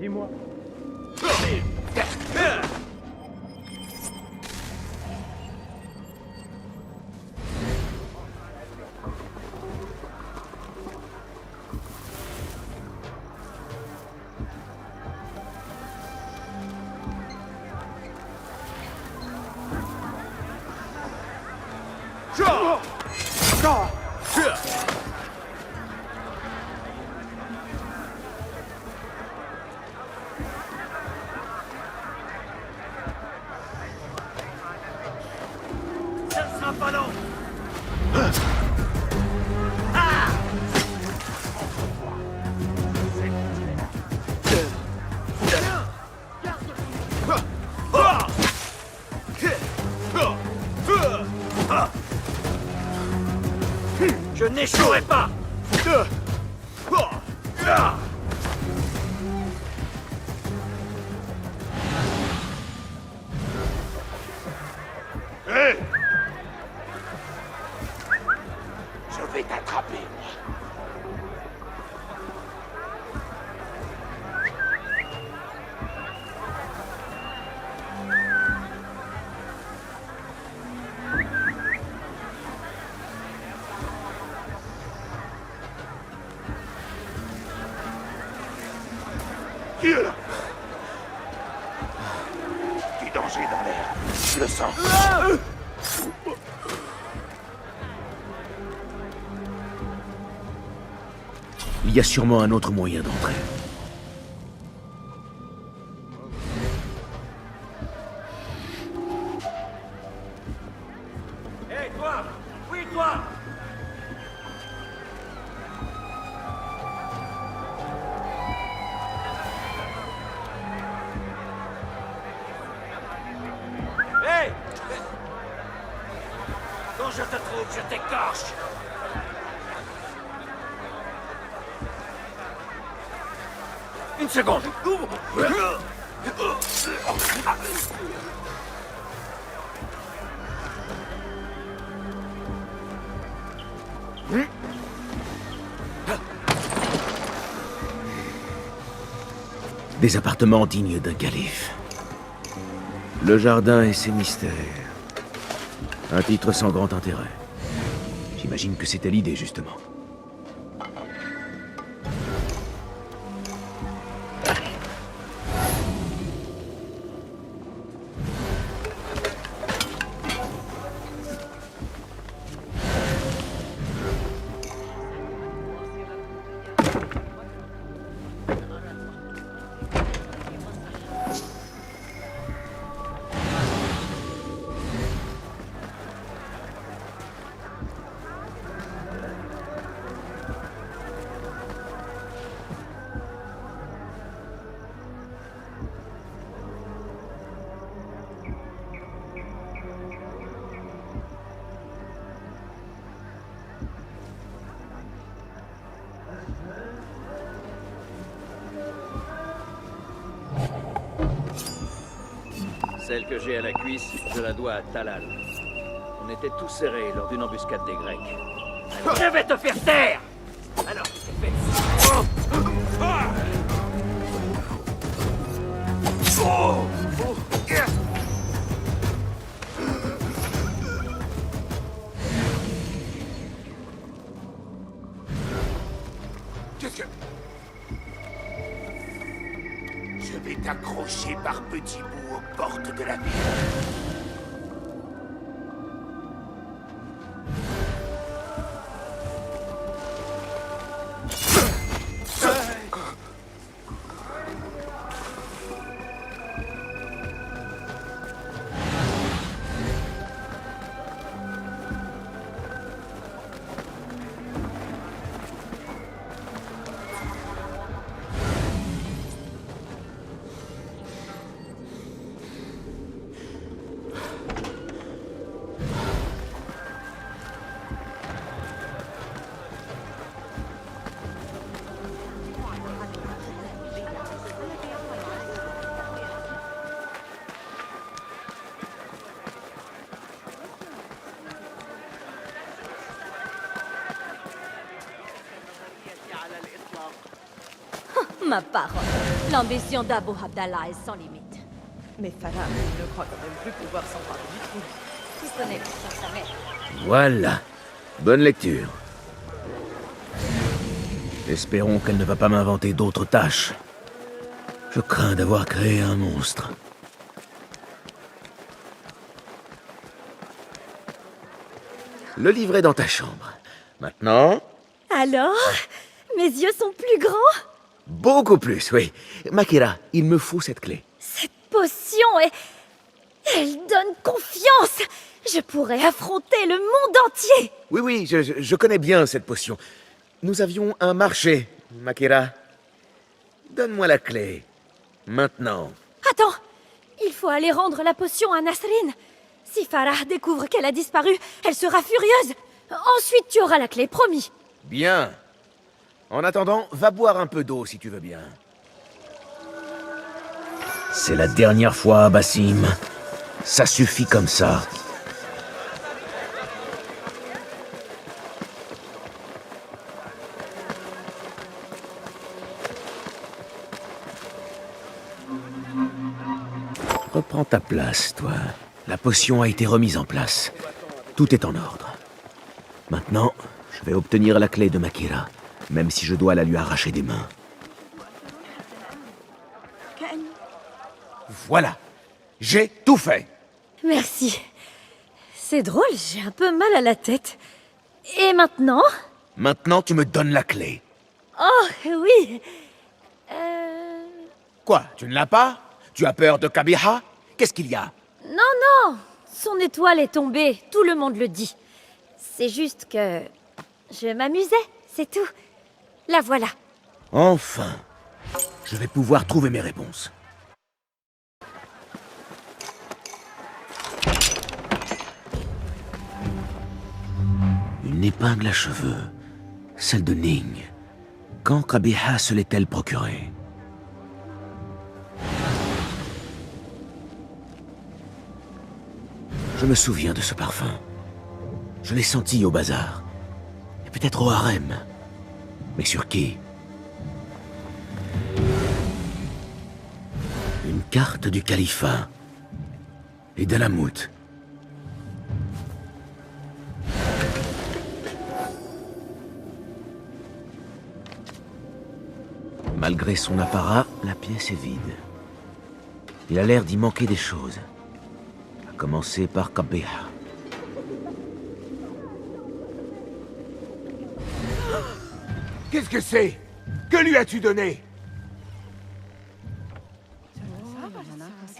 [SPEAKER 11] Dis-moi. n'échouerai pas.
[SPEAKER 10] Hé! Je vais t'attraper, moi. Qui est là? Du danger dans l'air. Je le sens.
[SPEAKER 4] Il y a sûrement un autre moyen d'entrer.
[SPEAKER 11] Hé, toi! Oui, toi! Hé! Quand je te trouve, je t'écorche! Une seconde!
[SPEAKER 4] Des appartements dignes d'un calife. Le jardin et ses mystères. Un titre sans grand intérêt. J'imagine que c'était l'idée, justement.
[SPEAKER 12] Celle que j'ai à la cuisse, je la dois à Talal. On était tous serrés lors d'une embuscade des Grecs.
[SPEAKER 11] Je vais te faire taire! Alors, c'est fait.
[SPEAKER 10] Qu'est-ce que... Je vais t'accrocher par petits bouts aux portes de la ville.
[SPEAKER 7] Ma parole, l'ambition d'Abu Abdallah est sans limite.
[SPEAKER 6] Mais Farah ne croit quand même plus pouvoir s'emparer du trou.
[SPEAKER 7] Tu connais pour sa mère.
[SPEAKER 4] Voilà. Bonne lecture. Espérons qu'elle ne va pas m'inventer d'autres tâches. Je crains d'avoir créé un monstre. Le livre est dans ta chambre. Maintenant...
[SPEAKER 7] Alors, mes yeux sont plus grands?
[SPEAKER 4] Beaucoup plus, oui. Makira, il me faut cette clé.
[SPEAKER 7] Cette potion elle donne confiance. Je pourrais affronter le monde entier.
[SPEAKER 4] Oui, je connais bien cette potion. Nous avions un marché, Makira. Donne-moi la clé. Maintenant.
[SPEAKER 7] Attends, il faut aller rendre la potion à Nasrin. Si Farah découvre qu'elle a disparu, elle sera furieuse. Ensuite, tu auras la clé, promis.
[SPEAKER 4] Bien. En attendant, va boire un peu d'eau si tu veux bien. C'est la dernière fois, Basim. Ça suffit comme ça. Reprends ta place, toi. La potion a été remise en place. Tout est en ordre. Maintenant, je vais obtenir la clé de Makira, même si je dois la lui arracher des mains. Voilà. J'ai tout fait.
[SPEAKER 7] Merci. C'est drôle, j'ai un peu mal à la tête. Et maintenant?
[SPEAKER 4] Maintenant, tu me donnes la clé.
[SPEAKER 7] Oh, oui.
[SPEAKER 4] Quoi? Tu ne l'as pas? Tu as peur de Kabiha? Qu'est-ce qu'il y a?
[SPEAKER 7] Non, non. Son étoile est tombée, tout le monde le dit. C'est juste que... je m'amusais, c'est tout. La voilà.
[SPEAKER 4] Enfin. Je vais pouvoir trouver mes réponses. Une épingle à cheveux. Celle de Ning. Quand Kabiha se l'est-elle procurée? Je me souviens de ce parfum. Je l'ai senti au bazar. Et peut-être au harem. Mais sur qui? Une carte du califat. Et d'Alamout. Malgré son apparat, la pièce est vide. Il a l'air d'y manquer des choses. À commencer par Kabiha.
[SPEAKER 10] Qu'est-ce que c'est? Que lui as-tu donné?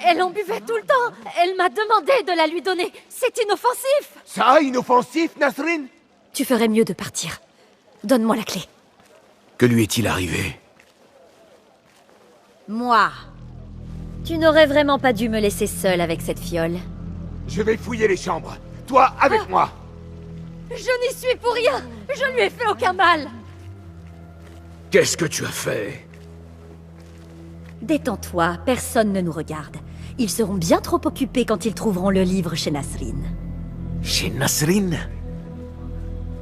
[SPEAKER 7] Elle en buvait tout le temps. Elle m'a demandé de la lui donner. C'est inoffensif.
[SPEAKER 10] Ça, inoffensif, Nasrin?
[SPEAKER 7] Tu ferais mieux de partir. Donne-moi la clé.
[SPEAKER 4] Que lui est-il arrivé?
[SPEAKER 7] Moi. Tu n'aurais vraiment pas dû me laisser seule avec cette fiole.
[SPEAKER 10] Je vais fouiller les chambres. Toi, avec moi.
[SPEAKER 7] Je n'y suis pour rien. Je lui ai fait aucun mal.
[SPEAKER 4] Qu'est-ce que tu as fait?
[SPEAKER 7] Détends-toi, personne ne nous regarde. Ils seront bien trop occupés quand ils trouveront le livre chez Nasrin.
[SPEAKER 4] Chez Nasrin?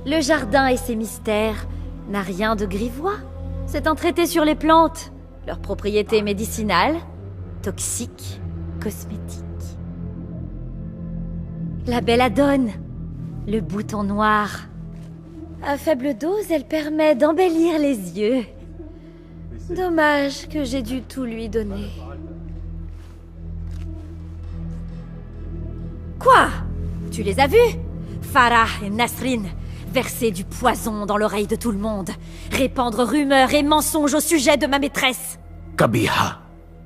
[SPEAKER 7] Le jardin et ses mystères n'a rien de grivois. C'est un traité sur les plantes, leurs propriétés médicinales, toxiques, cosmétiques. La belladone, le bouton noir. À faible dose, elle permet d'embellir les yeux. Dommage que j'ai dû tout lui donner. Quoi? Tu les as vus? Farah et Nasrin verser du poison dans l'oreille de tout le monde, répandre rumeurs et mensonges au sujet de ma maîtresse.
[SPEAKER 4] Kabiha.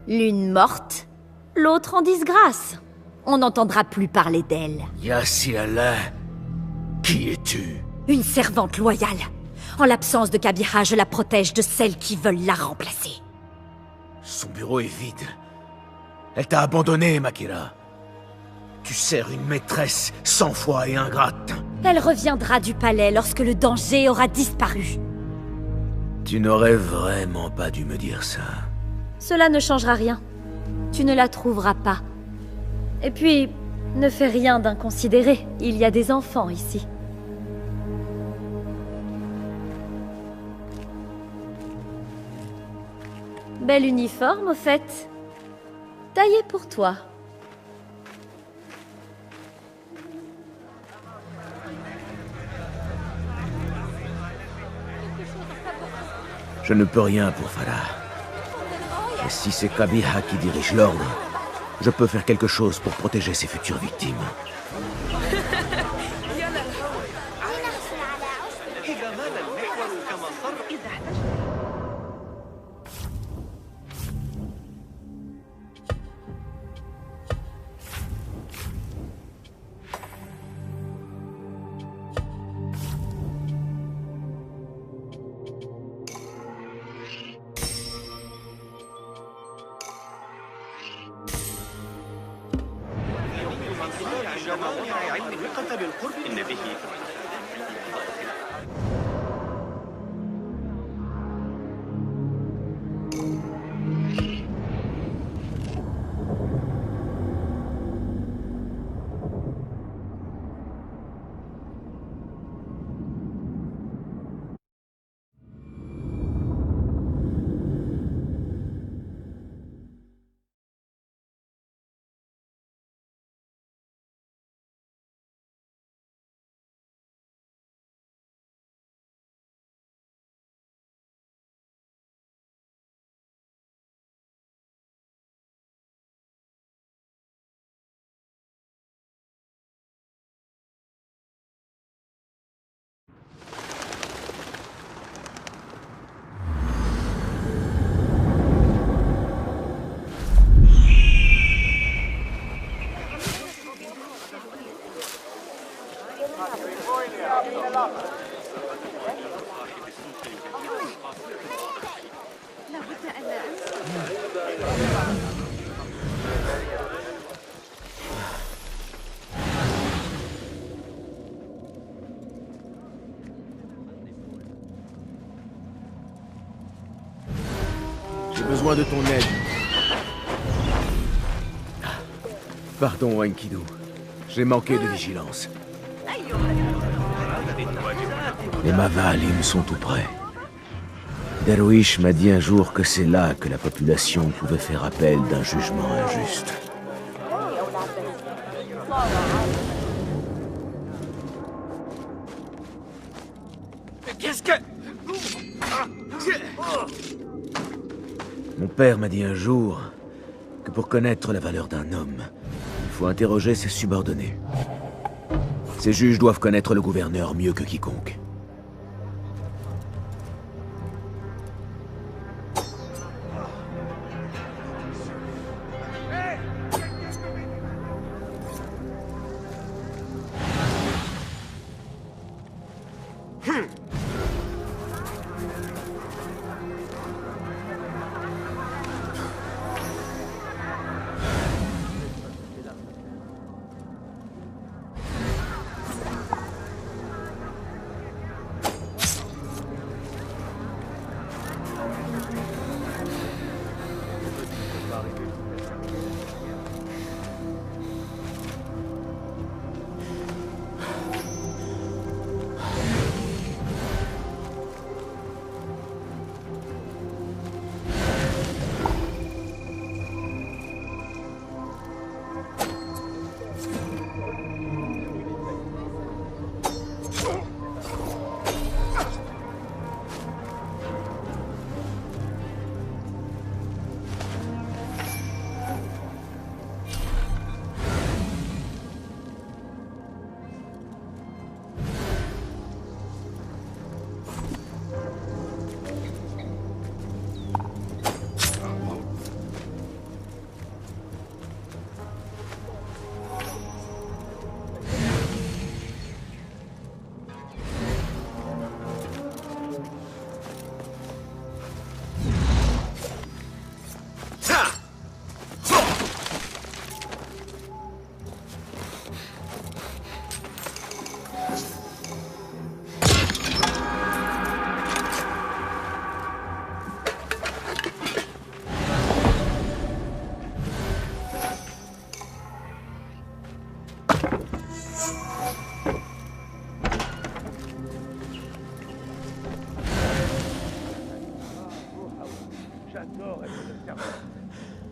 [SPEAKER 7] L'une morte, l'autre en disgrâce. On n'entendra plus parler d'elle.
[SPEAKER 4] Yassiala, qui es-tu?
[SPEAKER 7] Une servante loyale. En l'absence de Kabiha, je la protège de celles qui veulent la remplacer.
[SPEAKER 4] Son bureau est vide. Elle t'a abandonné, Makira. Tu sers une maîtresse sans foi et ingrate.
[SPEAKER 7] Elle reviendra du palais lorsque le danger aura disparu.
[SPEAKER 4] Tu n'aurais vraiment pas dû me dire ça.
[SPEAKER 7] Cela ne changera rien. Tu ne la trouveras pas. Et puis, ne fais rien d'inconsidéré. Il y a des enfants ici. Bel uniforme, au fait. Taillé pour toi.
[SPEAKER 4] Je ne peux rien pour Farah. Et si c'est Kabiha qui dirige l'ordre, je peux faire quelque chose pour protéger ses futures victimes.
[SPEAKER 16] جوامع علم الثقة بالقرب إن به
[SPEAKER 4] J'ai besoin de ton aide. Pardon, Enkidu. J'ai manqué de vigilance. Les Mavalim sont tout près. Darwish m'a dit un jour que c'est là que la population pouvait faire appel d'un jugement injuste.
[SPEAKER 11] Mais qu'est-ce que...
[SPEAKER 4] Mon père m'a dit un jour que pour connaître la valeur d'un homme, il faut interroger ses subordonnés. Ces juges doivent connaître le gouverneur mieux que quiconque.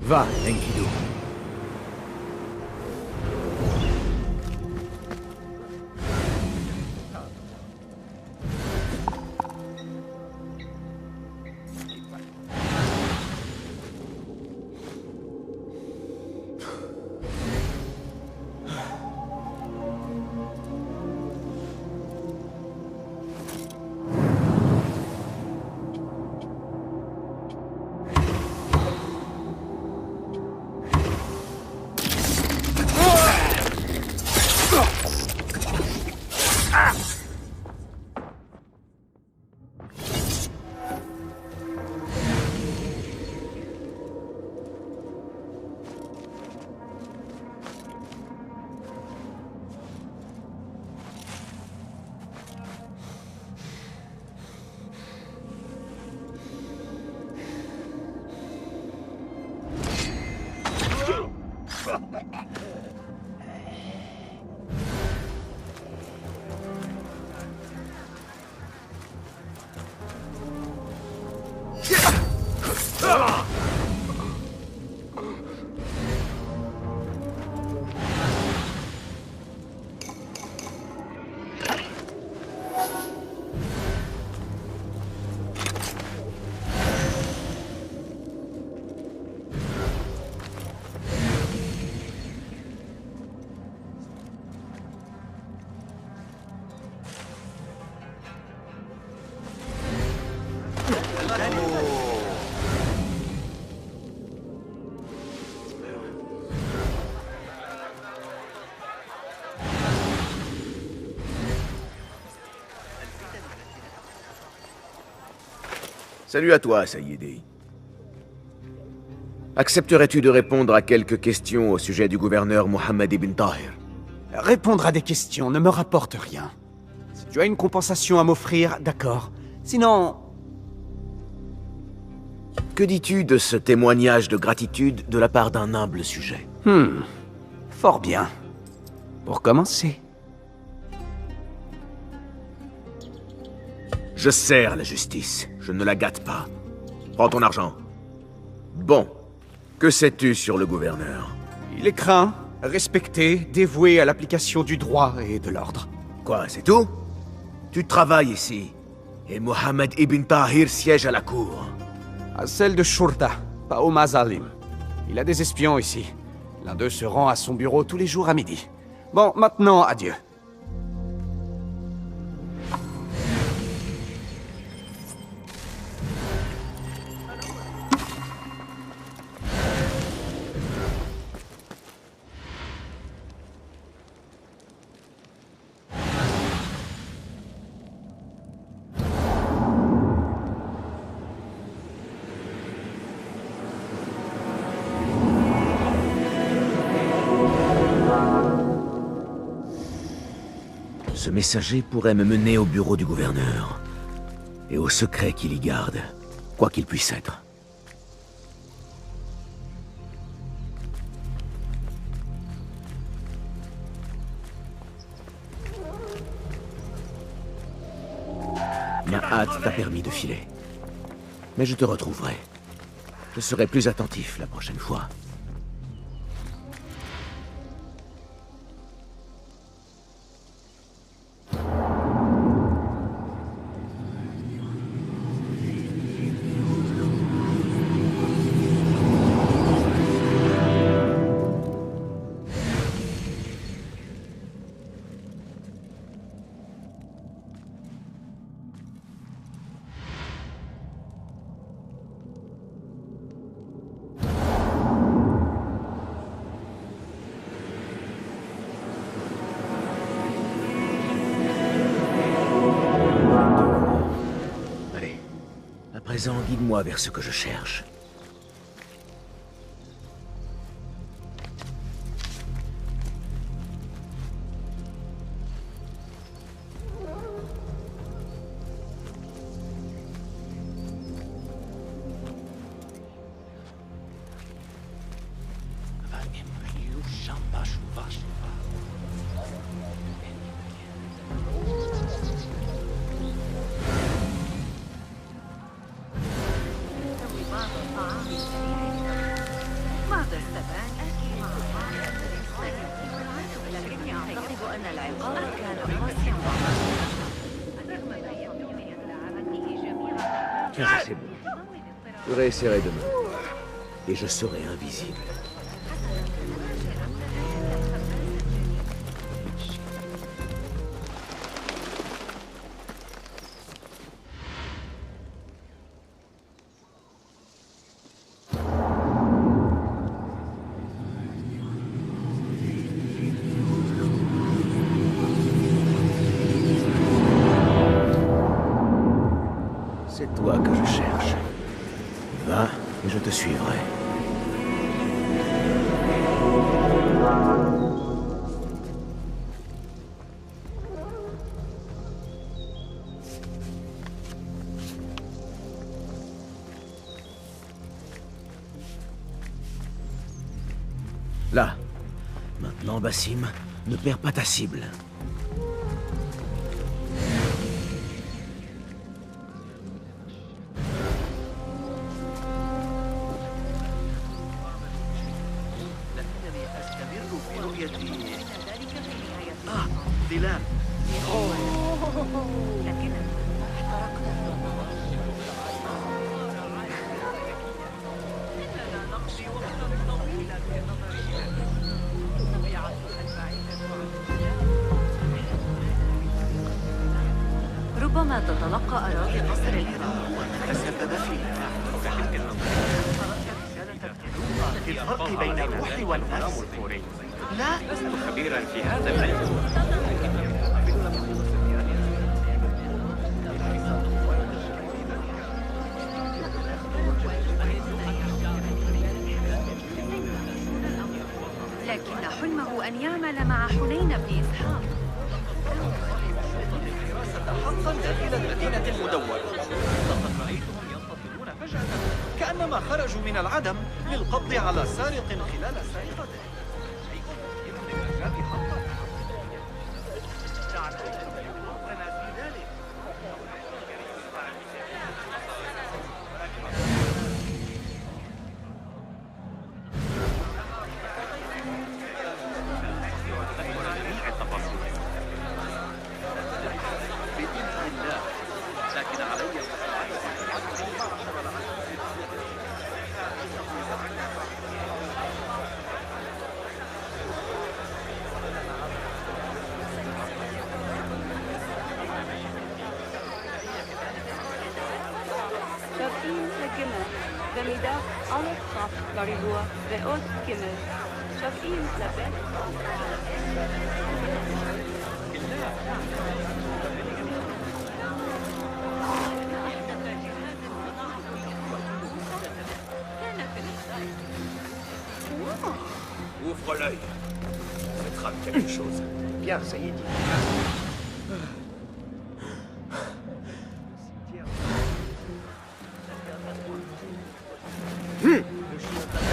[SPEAKER 4] Va, Enkidu. Salut à toi, Saïdé. Accepterais-tu de répondre à quelques questions au sujet du gouverneur Mohammed ibn Tahir?
[SPEAKER 15] Répondre à des questions ne me rapporte rien. Si tu as une compensation à m'offrir, d'accord. Sinon...
[SPEAKER 4] Que dis-tu de ce témoignage de gratitude de la part d'un humble sujet?
[SPEAKER 15] Fort bien. Pour commencer.
[SPEAKER 4] Je sers la justice, je ne la gâte pas. Prends ton argent. Bon, que sais-tu sur le gouverneur?
[SPEAKER 15] Il est craint, respecté, dévoué à l'application du droit et de l'ordre.
[SPEAKER 4] Quoi, c'est tout? Tu travailles ici, et Mohammed ibn Tahir siège à la cour.
[SPEAKER 15] À celle de Shurta, pas au Mazalim. Il a des espions ici. L'un d'eux se rend à son bureau tous les jours à midi. Bon, maintenant, adieu.
[SPEAKER 4] Ce messager pourrait me mener au bureau du gouverneur, et au secret qu'il y garde, quoi qu'il puisse être. Ma hâte t'a permis de filer. Mais je te retrouverai. Je serai plus attentif la prochaine fois. À présent, guide-moi vers ce que je cherche. Tiens, c'est bon. Je réessayerai demain. Et je serai invisible. C'est toi que je cherche. Va, et je te suivrai. Là. Maintenant, Basim, ne perds pas ta cible.
[SPEAKER 12] ديلان
[SPEAKER 9] ربما تتلقى أراضي النصر العراقي
[SPEAKER 11] تسبب في الفرق بين الروح والنفس. لا لست خبيرا في هذا العلم.
[SPEAKER 9] لكن حلمه أن يعمل مع حنين بن إسحاق.
[SPEAKER 12] حقا إلى المدينة المدورة. لقد رأيتهم ينتظرون فجأة كأنما خرجوا من العدم للقبض على سارق خلال سرقته. شيء مثير للإعجاب حقا. تعتقد في ذلك. لكن علي
[SPEAKER 9] شافين لجمل بميدا على الصف لريبوا رئوس كمل شافين لبن
[SPEAKER 10] Ouvre l'œil. Ça te trame quelque chose. Bien, ça y est dit.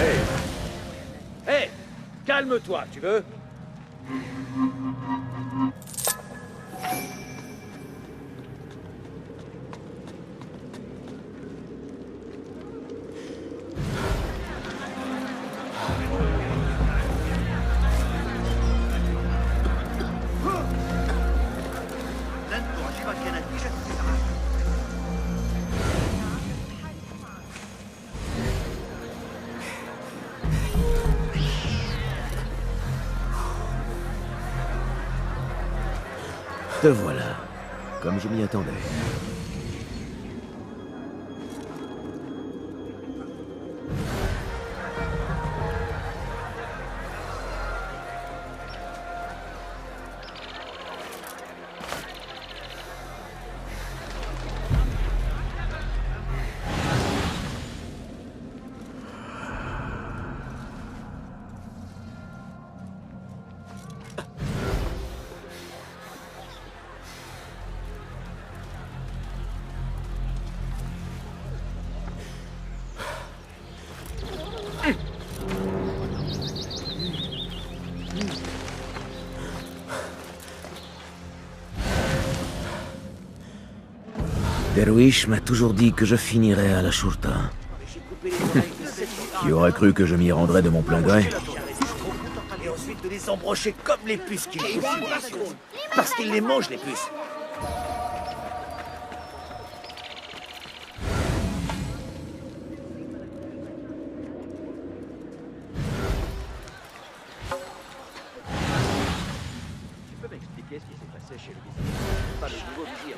[SPEAKER 11] Hey! Hey! Calme-toi, tu veux?
[SPEAKER 12] لن تعجبك نتيجة الإسعاف.
[SPEAKER 4] Te voilà, comme je m'y attendais. Derwish m'a toujours dit que je finirais à la Shurta. Qui aurait cru que je m'y rendrais de mon plein gré?
[SPEAKER 10] Et ensuite de les embrocher comme les puces qu'ils poussent. Parce qu'ils les mangent, les puces.
[SPEAKER 12] Tu peux m'expliquer ce qui s'est passé chez le vizir? Pas le nouveau vizir.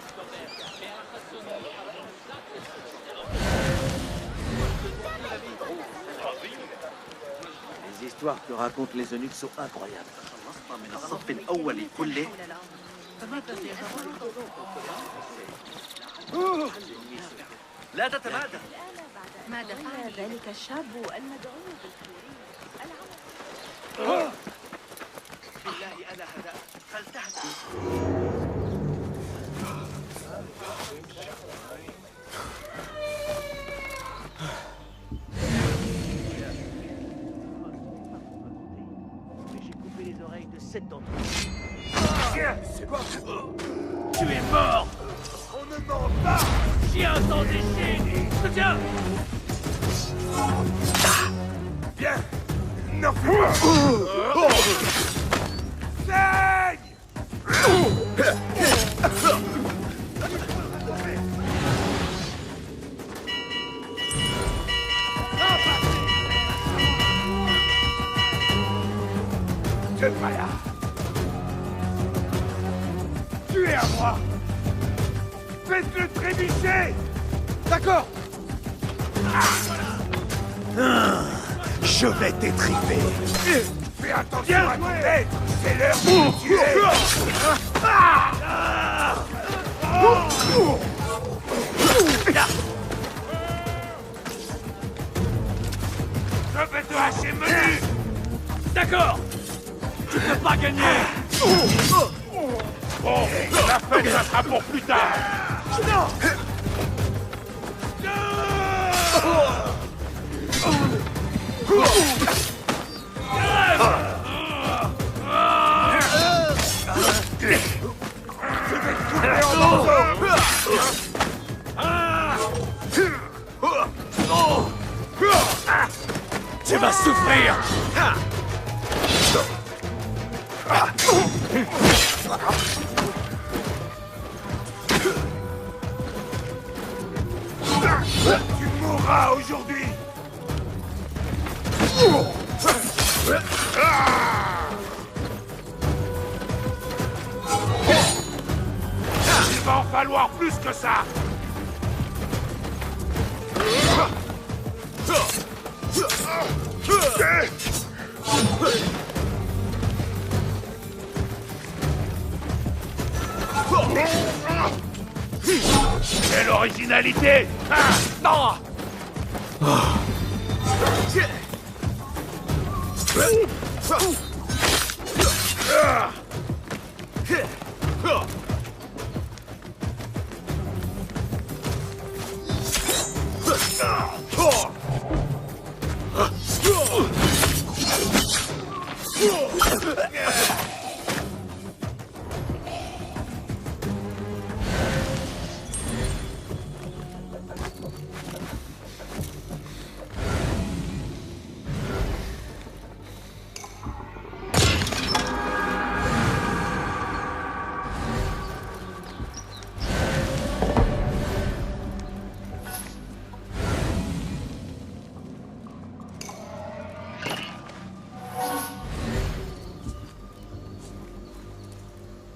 [SPEAKER 12] Les histoires que racontent les eunuques sont incroyables. من الصف الأول كله لا تتمادى.
[SPEAKER 9] ما دفع ذلك الشاب المدعو
[SPEAKER 12] بالله ألا هذا فلتهدى. J'ai coupé les oreilles de 7 d'entre eux.
[SPEAKER 10] C'est quoi? Tu es mort! On ne ment pas!
[SPEAKER 11] Chien sans déchet! Je te tiens!
[SPEAKER 10] Bien! N'en fais pas! Saigne! Tu es pas là! Tu es à moi! Faites-le trébucher!
[SPEAKER 11] D'accord!
[SPEAKER 10] Je vais t'étriper! Fais attention à ton tête! C'est l'heure de te tuer! Je vais te hacher menu!
[SPEAKER 11] d'accord. Tu peux pas gagner.
[SPEAKER 1] Bon, la fête, ça sera pour plus tard.
[SPEAKER 11] Tu vas souffrir.
[SPEAKER 1] Tu mourras aujourd'hui. Il va en falloir plus que ça. Quelle originalité!
[SPEAKER 11] Non.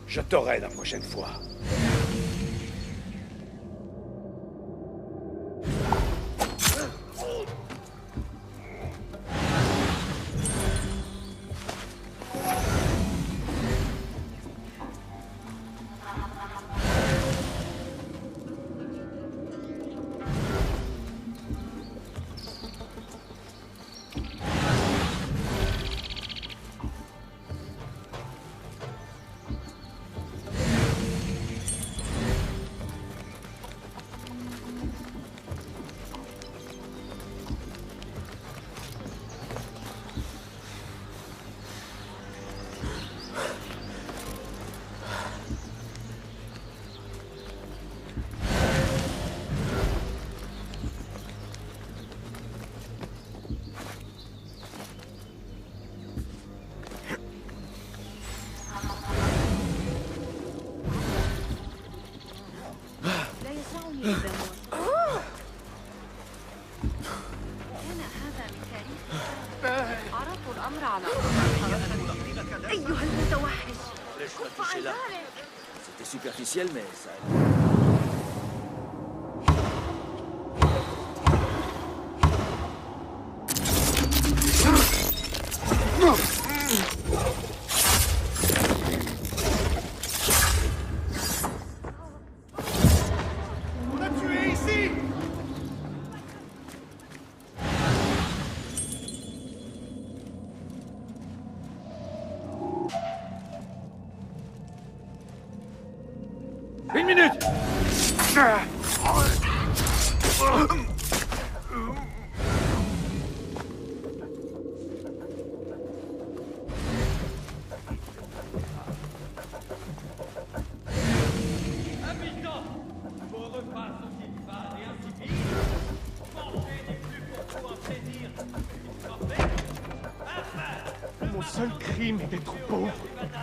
[SPEAKER 10] Je t'aurai la prochaine fois.
[SPEAKER 12] C'était superficiel, mais ça...
[SPEAKER 1] On l'a tué ici.
[SPEAKER 11] Une minute.
[SPEAKER 1] Mon seul crime est d'être pauvre.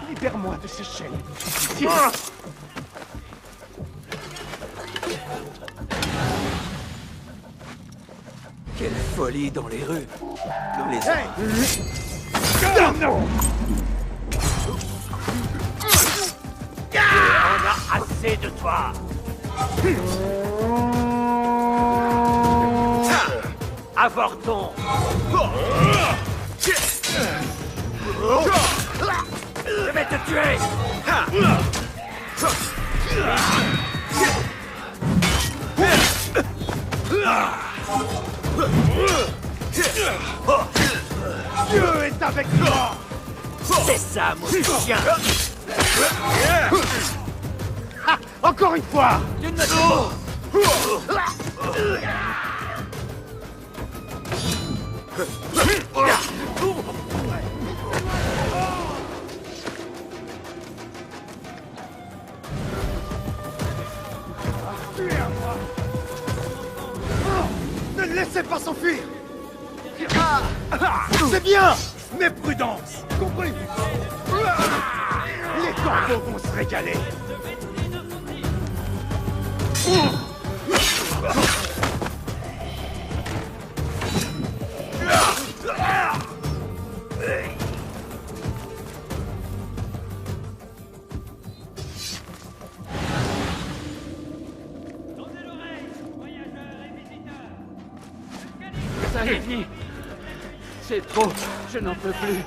[SPEAKER 1] Libère-moi de ces chaînes. Difficiles.
[SPEAKER 12] Quelle folie dans les rues. Nous les
[SPEAKER 1] Non.
[SPEAKER 11] On a assez de toi. Avortons. Je vais te tuer.
[SPEAKER 1] Dieu est à avec moi.
[SPEAKER 11] C'est ça, mon chien.
[SPEAKER 1] Ah, encore une fois.
[SPEAKER 2] Ne le laissez pas s'enfuir. C'est bien, mais prudence. Compris.
[SPEAKER 1] Les corbeaux vont se régaler.
[SPEAKER 11] Ça est fini. C'est trop. Je n'en peux plus.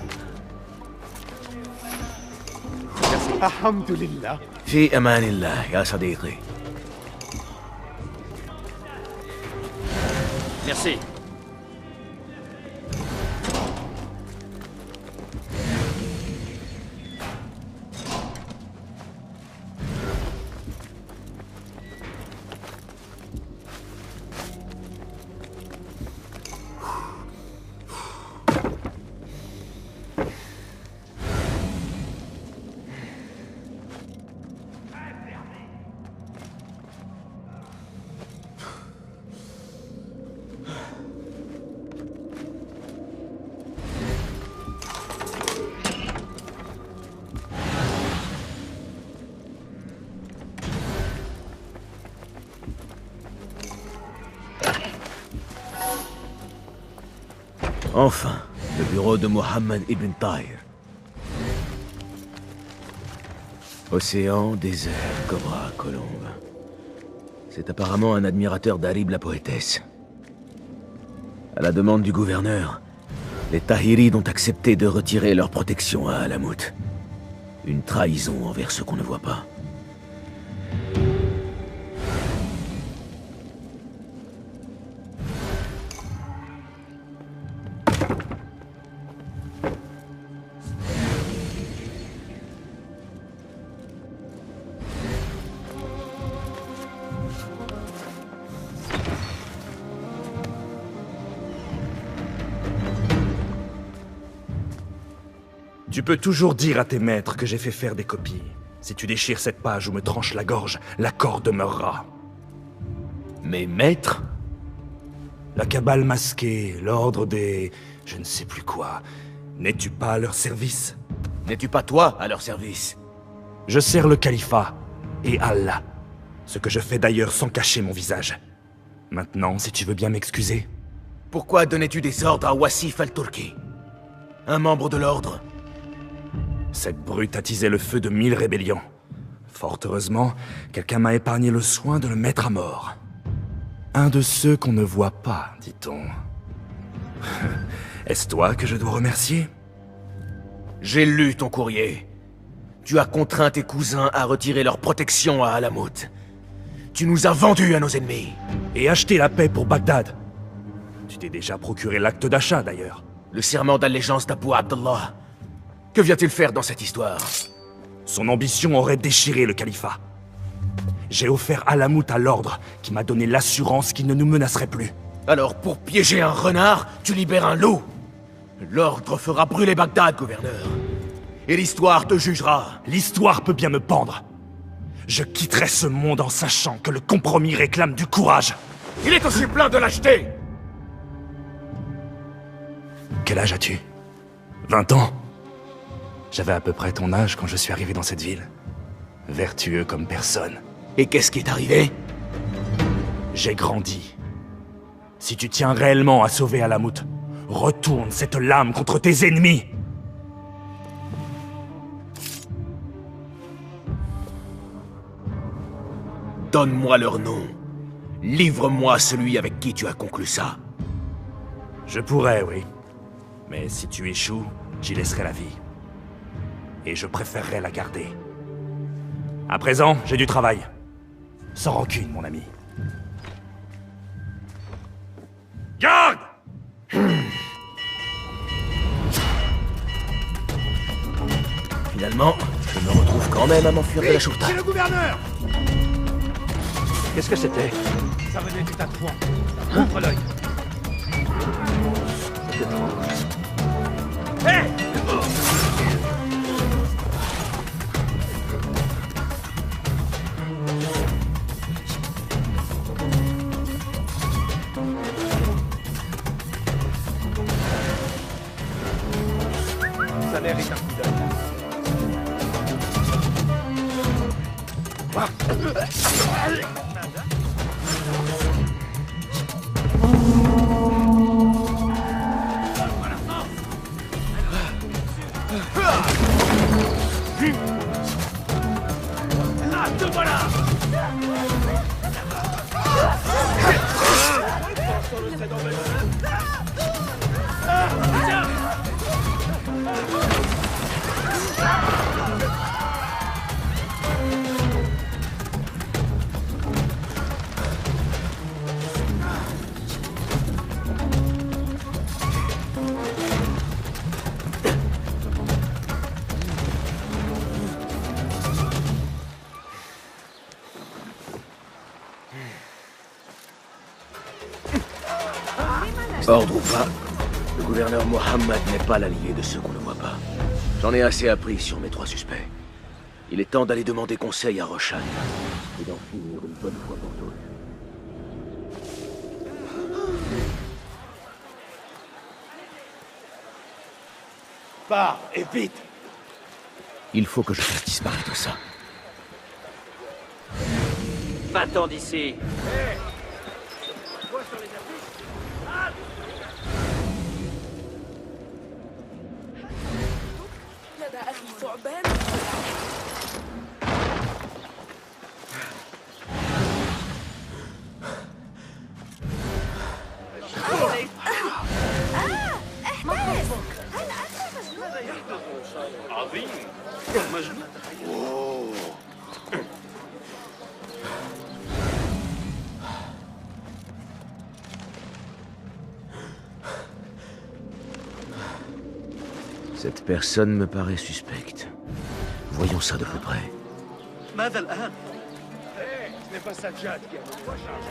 [SPEAKER 1] Alhamdulillah.
[SPEAKER 4] في أمان الله يا صديقي.
[SPEAKER 12] Merci.
[SPEAKER 4] Enfin, le bureau de Mohammed ibn Tahir. Océan, désert, cobra, colombe. C'est apparemment un admirateur d'Arib la poétesse. À la demande du gouverneur, les Tahirides ont accepté de retirer leur protection à Alamout. Une trahison envers ceux qu'on ne voit pas.
[SPEAKER 10] Tu peux toujours dire à tes maîtres que j'ai fait faire des copies. Si tu déchires cette page ou me tranches la gorge, l'accord demeurera.
[SPEAKER 4] Mes maîtres?
[SPEAKER 10] La cabale masquée, l'ordre des... je ne sais plus quoi. N'es-tu pas à leur service?
[SPEAKER 4] N'es-tu pas toi à leur service?
[SPEAKER 10] Je sers le califat et Allah. Ce que je fais d'ailleurs sans cacher mon visage. Maintenant, si tu veux bien m'excuser.
[SPEAKER 4] Pourquoi donnais-tu des ordres à Wassif al-Turki? Un membre de l'ordre?
[SPEAKER 10] Cette brute attisait le feu de 1000 rébellions. Fort heureusement, quelqu'un m'a épargné le soin de le mettre à mort. Un de ceux qu'on ne voit pas, dit-on. Est-ce toi que je dois remercier?
[SPEAKER 4] J'ai lu ton courrier. Tu as contraint tes cousins à retirer leur protection à Alamout. Tu nous as vendus à nos ennemis.
[SPEAKER 10] Et acheté la paix pour Bagdad. Tu t'es déjà procuré l'acte d'achat, d'ailleurs.
[SPEAKER 4] Le serment d'allégeance d'Abu Abdallah. Que vient-il faire dans cette histoire?
[SPEAKER 10] Son ambition aurait déchiré le califat. J'ai offert Alamout à l'ordre, qui m'a donné l'assurance qu'il ne nous menacerait plus.
[SPEAKER 4] Alors, pour piéger un renard, tu libères un loup. L'ordre fera brûler Bagdad, gouverneur. Et l'histoire te jugera.
[SPEAKER 10] L'histoire peut bien me pendre. Je quitterai ce monde en sachant que le compromis réclame du courage.
[SPEAKER 4] Il est aussi plein de lâcheté.
[SPEAKER 10] Quel âge as-tu? 20 ans? J'avais à peu près ton âge quand je suis arrivé dans cette ville. Vertueux comme personne.
[SPEAKER 4] Et qu'est-ce qui est arrivé?
[SPEAKER 10] J'ai grandi. Si tu tiens réellement à sauver Alamout, retourne cette lame contre tes ennemis.
[SPEAKER 4] Donne-moi leur nom. Livre-moi celui avec qui tu as conclu ça.
[SPEAKER 10] Je pourrais, oui. Mais si tu échoues, j'y laisserai la vie. Et je préférerais la garder. À présent, j'ai du travail. Sans rancune, mon ami. Garde!
[SPEAKER 4] Finalement, je me retrouve quand même à m'enfuir de la Shurta.
[SPEAKER 2] C'est le gouverneur!
[SPEAKER 12] Qu'est-ce que c'était?
[SPEAKER 1] Ça venait du tas de foin. Ouvre l'œil.
[SPEAKER 11] Hé!
[SPEAKER 1] Ça mérite un coup d'œil.
[SPEAKER 11] Ah, te voilà!
[SPEAKER 4] Ordre ou pas, le gouverneur Mohammed n'est pas l'allié de ceux qu'on ne voit pas. J'en ai assez appris sur mes 3 suspects. Il est temps d'aller demander conseil à Roshan et d'en finir une bonne fois pour toutes.
[SPEAKER 1] Pars, et vite!
[SPEAKER 4] Il faut que je fasse disparaître ça.
[SPEAKER 12] Va-t'en d'ici.
[SPEAKER 6] لدى أخي ثعبان.
[SPEAKER 16] عظيم مجنون.
[SPEAKER 4] Cette personne me paraît suspecte. Voyons ça de plus près.
[SPEAKER 20] ماذا الآن؟
[SPEAKER 1] Ce n'est pas Sajjad qui a voulu la charge.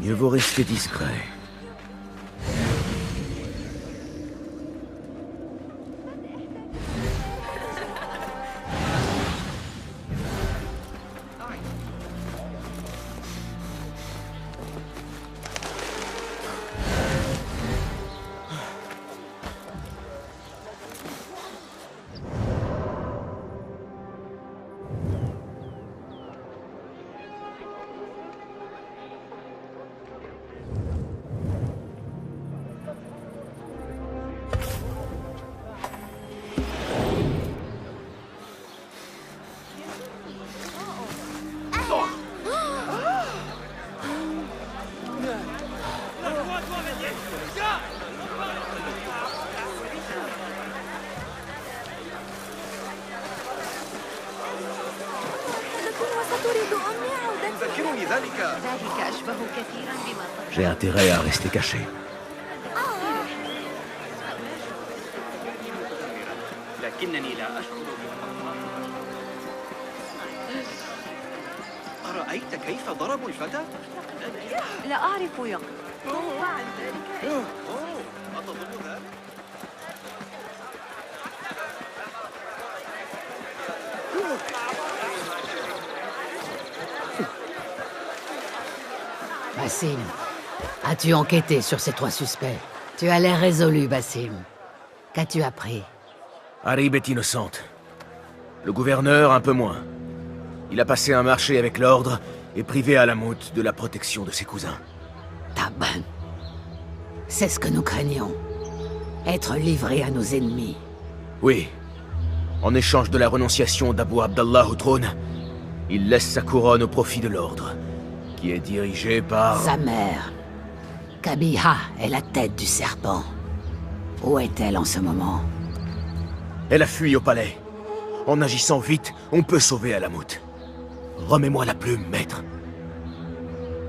[SPEAKER 4] Mieux vaut rester discret.
[SPEAKER 20] يذكرني ذلك.
[SPEAKER 4] J'ai intérêt à rester caché.
[SPEAKER 16] لكنني لا أشعر
[SPEAKER 20] أرأيت كيف ضربوا الفتى؟
[SPEAKER 9] لا أعرف يقظ. فعل ذلك.
[SPEAKER 20] أتظن ذلك؟
[SPEAKER 5] Bassim, as-tu enquêté sur ces 3 suspects? Tu as l'air résolu, Bassim. Qu'as-tu appris?
[SPEAKER 4] Harib est innocente. Le gouverneur, un peu moins. Il a passé un marché avec l'ordre et privé Alamout de la protection de ses cousins.
[SPEAKER 5] Taban. C'est ce que nous craignons. Être livrés à nos ennemis.
[SPEAKER 4] Oui. En échange de la renonciation d'Abu Abdallah au trône, il laisse sa couronne au profit de l'ordre, qui est dirigé par...
[SPEAKER 5] Sa mère. Kabiha est la tête du serpent. Où est-elle en ce moment?
[SPEAKER 4] Elle a fui au palais. En agissant vite, on peut sauver Alamout. Remets-moi la plume, maître.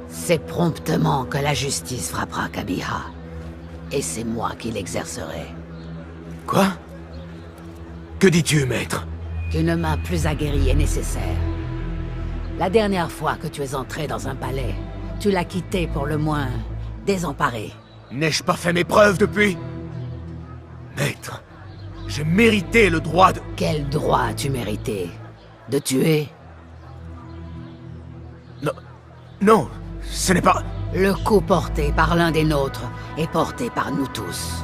[SPEAKER 5] C'est promptement que la justice frappera Kabiha. Et c'est moi qui l'exercerai.
[SPEAKER 4] Quoi? Que dis-tu, maître?
[SPEAKER 5] Qu'une main plus aguerrie est nécessaire. La dernière fois que tu es entré dans un palais, tu l'as quitté pour le moins désemparé.
[SPEAKER 4] N'ai-je pas fait mes preuves depuis? Maître, j'ai mérité le droit de...
[SPEAKER 5] Quel droit as-tu mérité? De tuer?
[SPEAKER 4] Non, ce n'est pas...
[SPEAKER 5] Le coup porté par l'un des nôtres est porté par nous tous.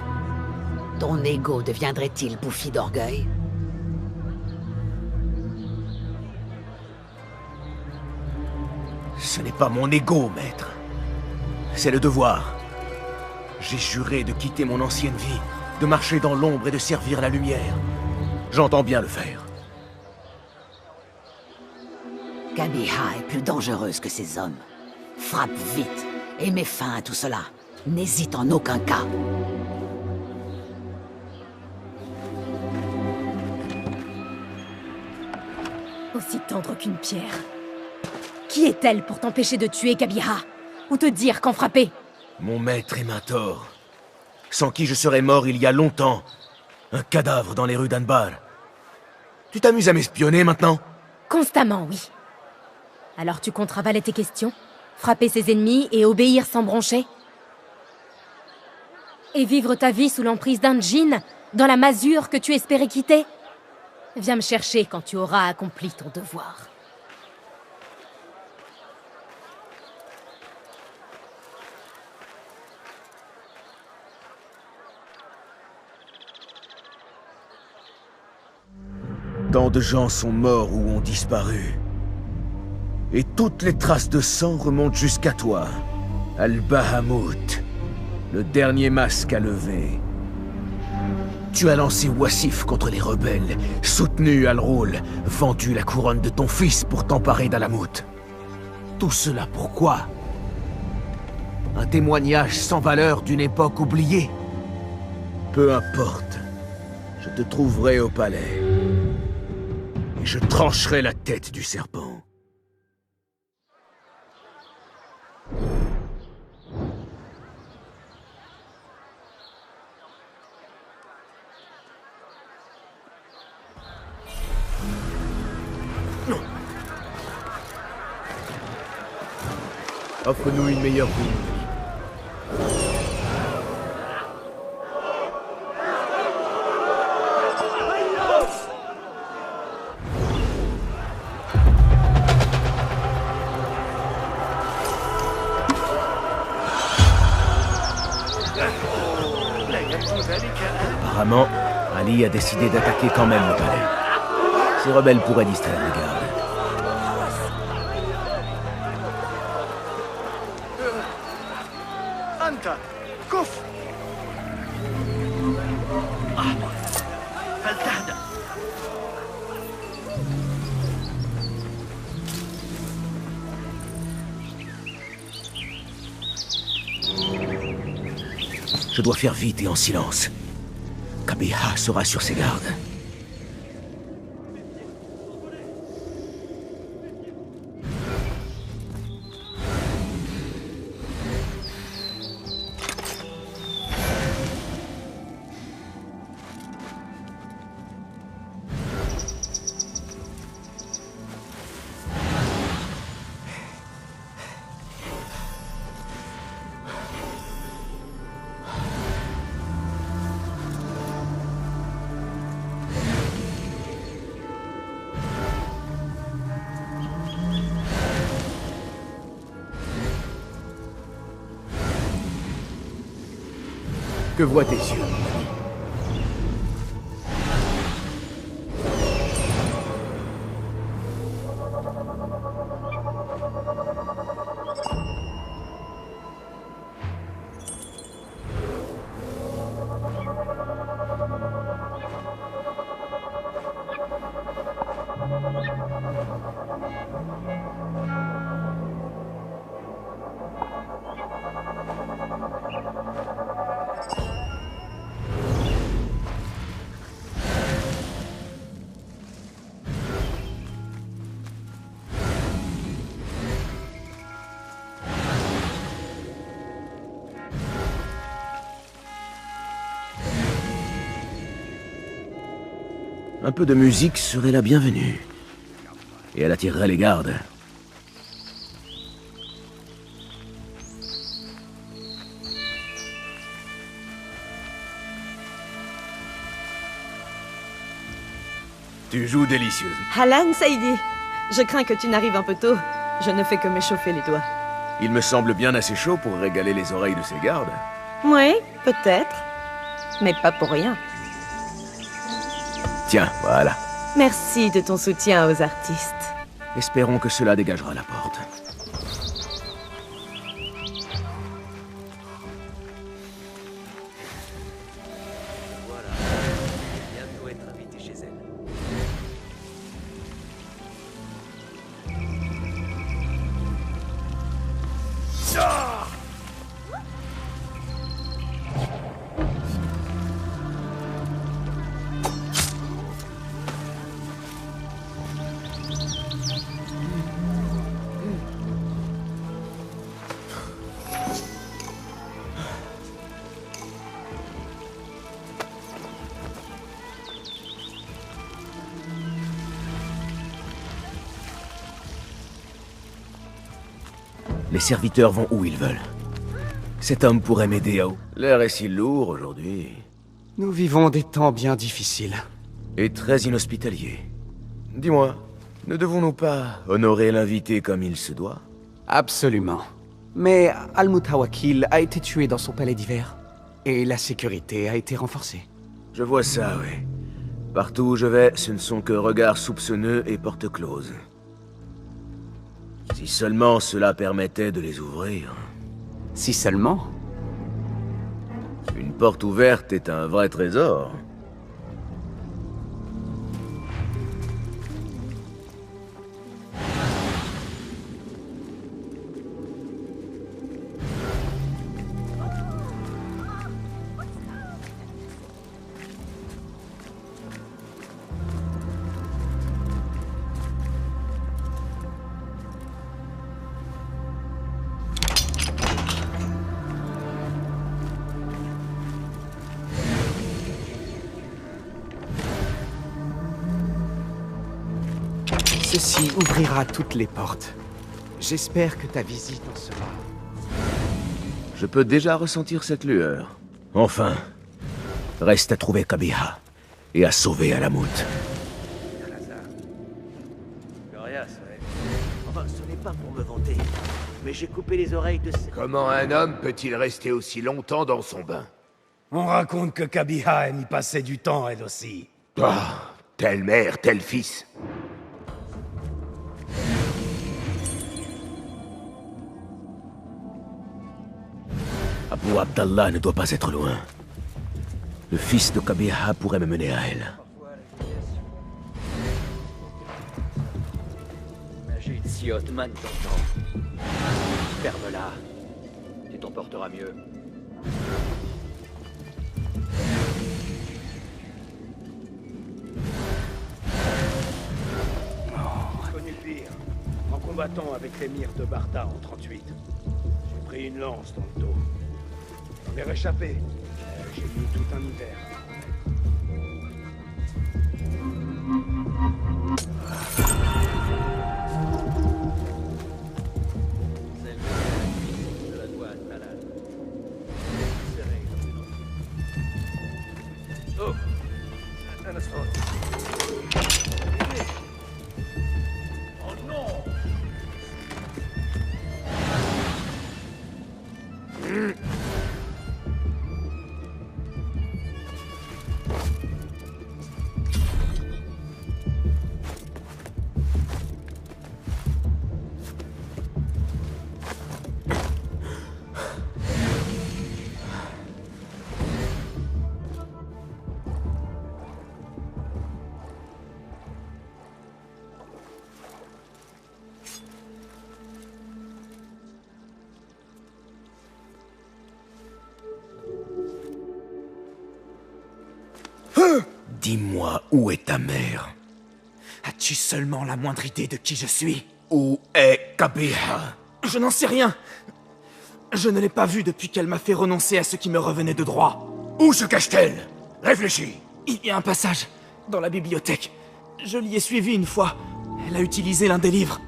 [SPEAKER 5] Ton ego deviendrait-il bouffi d'orgueil?
[SPEAKER 4] Ce n'est pas mon ego, maître. C'est le devoir. J'ai juré de quitter mon ancienne vie, de marcher dans l'ombre et de servir la lumière. J'entends bien le faire.
[SPEAKER 5] Kabiha est plus dangereuse que ces hommes. Frappe vite et mets fin à tout cela. N'hésite en aucun cas.
[SPEAKER 21] Aussi tendre qu'une pierre. Qui est-elle pour t'empêcher de tuer Kabiha? Ou te dire quand frapper?
[SPEAKER 4] Mon maître et Mentor, sans qui je serais mort il y a longtemps. Un cadavre dans les rues d'Anbar. Tu t'amuses à m'espionner maintenant?
[SPEAKER 21] Constamment, oui. Alors tu comptes ravaler tes questions? Frapper ses ennemis et obéir sans broncher? Et vivre ta vie sous l'emprise d'un djinn, dans la masure que tu espérais quitter? Viens me chercher quand tu auras accompli ton devoir.
[SPEAKER 4] Tant de gens sont morts ou ont disparu. Et toutes les traces de sang remontent jusqu'à toi. Al-Bahamut, le dernier masque à lever. Tu as lancé Wassif contre les rebelles, soutenu Al-Roul, vendu la couronne de ton fils pour t'emparer d'Alamut. Tout cela pourquoi? Un témoignage sans valeur d'une époque oubliée? Peu importe. Je te trouverai au palais. Et je trancherai la tête du serpent. Offre-nous une meilleure vie. Apparemment, Ali a décidé d'attaquer quand même le palais. Ces rebelles pourraient distraire les gardes.
[SPEAKER 20] أنت كف أحمق فلتهدأ
[SPEAKER 4] Je dois faire vite et en silence. Kabiha sera sur ses gardes. Que voient tes yeux? Un peu de musique serait la bienvenue. Et elle attirerait les gardes.
[SPEAKER 3] Tu joues délicieuse.
[SPEAKER 13] Alan, Saïdi. Je crains que tu n'arrives un peu tôt. Je ne fais que m'échauffer les doigts.
[SPEAKER 3] Il me semble bien assez chaud pour régaler les oreilles de ces gardes.
[SPEAKER 13] Oui, peut-être. Mais pas pour rien.
[SPEAKER 4] Tiens, voilà.
[SPEAKER 13] Merci de ton soutien aux artistes.
[SPEAKER 4] Espérons que cela dégagera la porte.
[SPEAKER 12] Voilà. Bientôt être invité chez elle.
[SPEAKER 4] Les serviteurs vont où ils veulent. Cet homme pourrait m'aider à...
[SPEAKER 3] L'air est si lourd aujourd'hui.
[SPEAKER 15] Nous vivons des temps bien difficiles.
[SPEAKER 4] Et très inhospitaliers.
[SPEAKER 3] Dis-moi, ne devons-nous pas honorer l'invité comme il se doit?
[SPEAKER 15] Absolument. Mais Al-Mutawakil a été tué dans son palais d'hiver. Et la sécurité a été renforcée.
[SPEAKER 3] Je vois ça, oui. Partout où je vais, ce ne sont que regards soupçonneux et portes closes. Si seulement cela permettait de les ouvrir.
[SPEAKER 15] Si seulement?
[SPEAKER 3] Une porte ouverte est un vrai trésor.
[SPEAKER 15] Ceci ouvrira toutes les portes. J'espère que ta visite en sera...
[SPEAKER 3] Je peux déjà ressentir cette lueur.
[SPEAKER 4] Enfin, reste à trouver Kabiha et à sauver Alamut.
[SPEAKER 12] Glorias, ouais. Enfin, ce n'est pas pour me vanter, mais j'ai coupé les oreilles de ces...
[SPEAKER 10] Comment un homme peut-il rester aussi longtemps dans son bain?
[SPEAKER 1] On raconte que Kabiha aime y passer du temps, elle aussi.
[SPEAKER 10] Ah, telle mère, tel fils.
[SPEAKER 4] Abu Abdallah ne doit pas être loin. Le fils de Kabiha pourrait me mener à elle.
[SPEAKER 12] Majid si Othman t'entend. Ferme-la. Tu t'en porteras mieux.
[SPEAKER 1] J'ai connu pire. En combattant avec l'émir de Barda en 38. J'ai pris une lance dans le dos. J'en ai réchappé. J'ai mis tout un hiver.
[SPEAKER 12] De la douane, malade. Oh! Un instant. Oh non!
[SPEAKER 4] Dis-moi, où est ta mère?
[SPEAKER 22] As-tu seulement la moindre idée de qui je suis?
[SPEAKER 4] Où est Kabiha?
[SPEAKER 22] Je n'en sais rien. Je ne l'ai pas vue depuis qu'elle m'a fait renoncer à ce qui me revenait de droit.
[SPEAKER 10] Où se cache-t-elle? Réfléchis.
[SPEAKER 22] Il y a un passage. dans la bibliothèque. Je l'y ai suivie une fois. Elle a utilisé l'un des livres.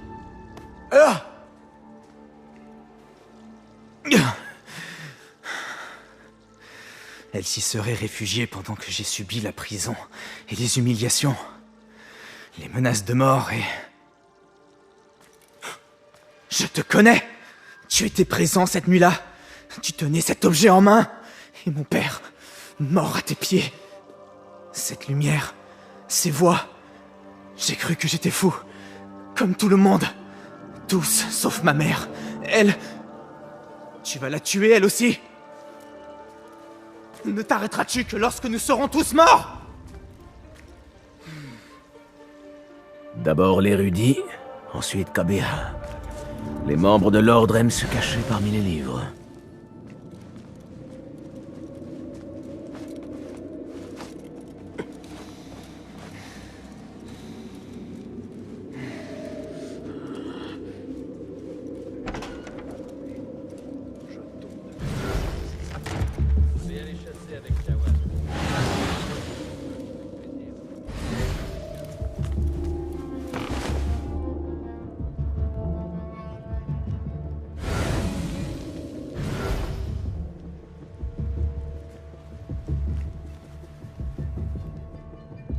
[SPEAKER 22] Ah! Elle s'y serait réfugiée pendant que j'ai subi la prison et les humiliations, les menaces de mort et... Je te connais! Tu étais présent cette nuit-là. Tu tenais cet objet en main. Et mon père, mort à tes pieds. Cette lumière, ces voix... J'ai cru que j'étais fou. Comme tout le monde. Tous, sauf ma mère. Elle... Tu vas la tuer, elle aussi? Ne t'arrêteras-tu que lorsque nous serons tous morts?
[SPEAKER 4] D'abord l'érudit, ensuite Kabeha. Les membres de l'ordre aiment se cacher parmi les livres.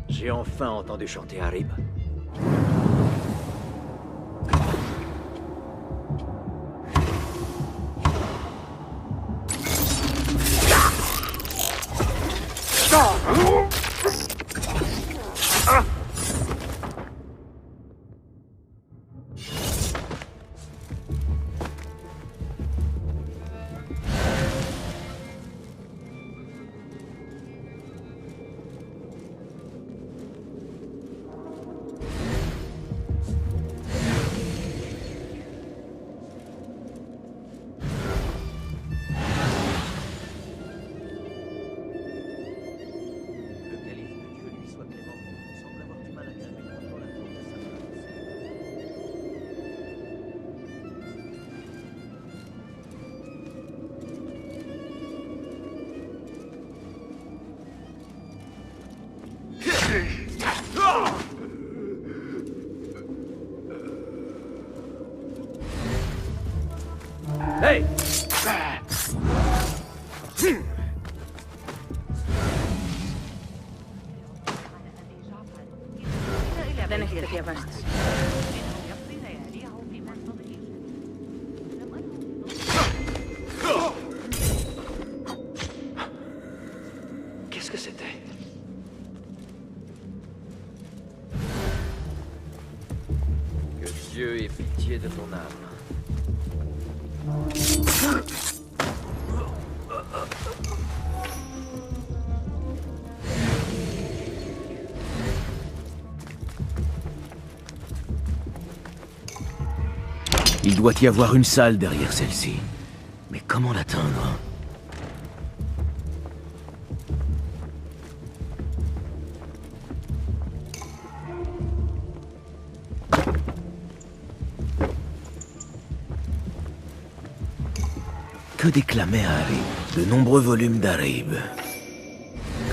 [SPEAKER 12] J'ai enfin entendu chanter Harib.
[SPEAKER 11] Hey!
[SPEAKER 12] Qu'est-ce que c'était? Que Dieu ait pitié de ton âme.
[SPEAKER 4] Il doit y avoir une salle derrière celle-ci. Mais comment l'atteindre? Que déclamait Harib? De nombreux volumes d'Harib.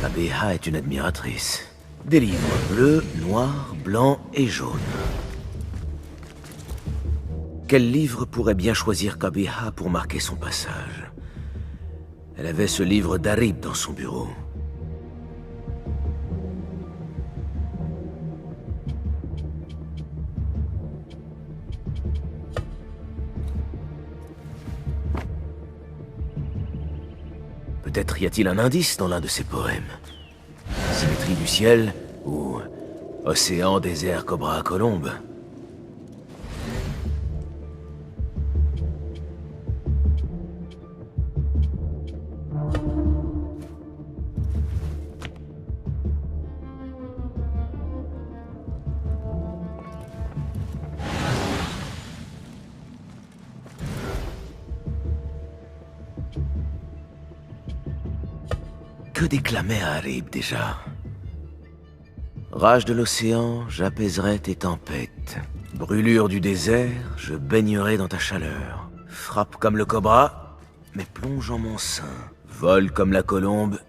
[SPEAKER 4] Kabeha est une admiratrice. Des livres bleus, noirs, blancs et jaunes. Quel livre pourrait bien choisir Kabeha pour marquer son passage? Elle avait ce livre d'Harib dans son bureau. Peut-être y a-t-il un indice dans l'un de ses poèmes. Symétrie du ciel ou Océan, désert, cobra, colombe. Que déclamait Harib déjà? Rage de l'océan, j'apaiserai tes tempêtes. Brûlure du désert, je baignerai dans ta chaleur. Frappe comme le cobra, mais plonge en mon sein. Vole comme la colombe,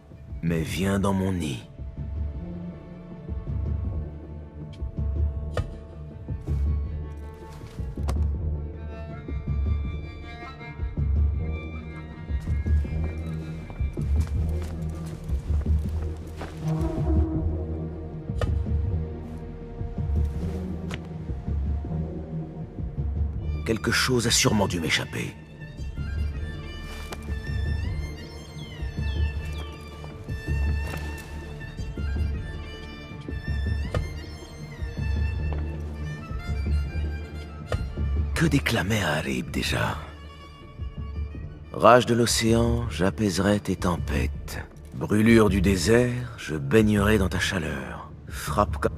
[SPEAKER 4] mais viens dans mon nid. quelque chose a sûrement dû m'échapper. Que déclamait Harib déjà? Rage de l'océan, j'apaiserai tes tempêtes. Brûlure du désert, je baignerai dans ta chaleur. Frappe comme...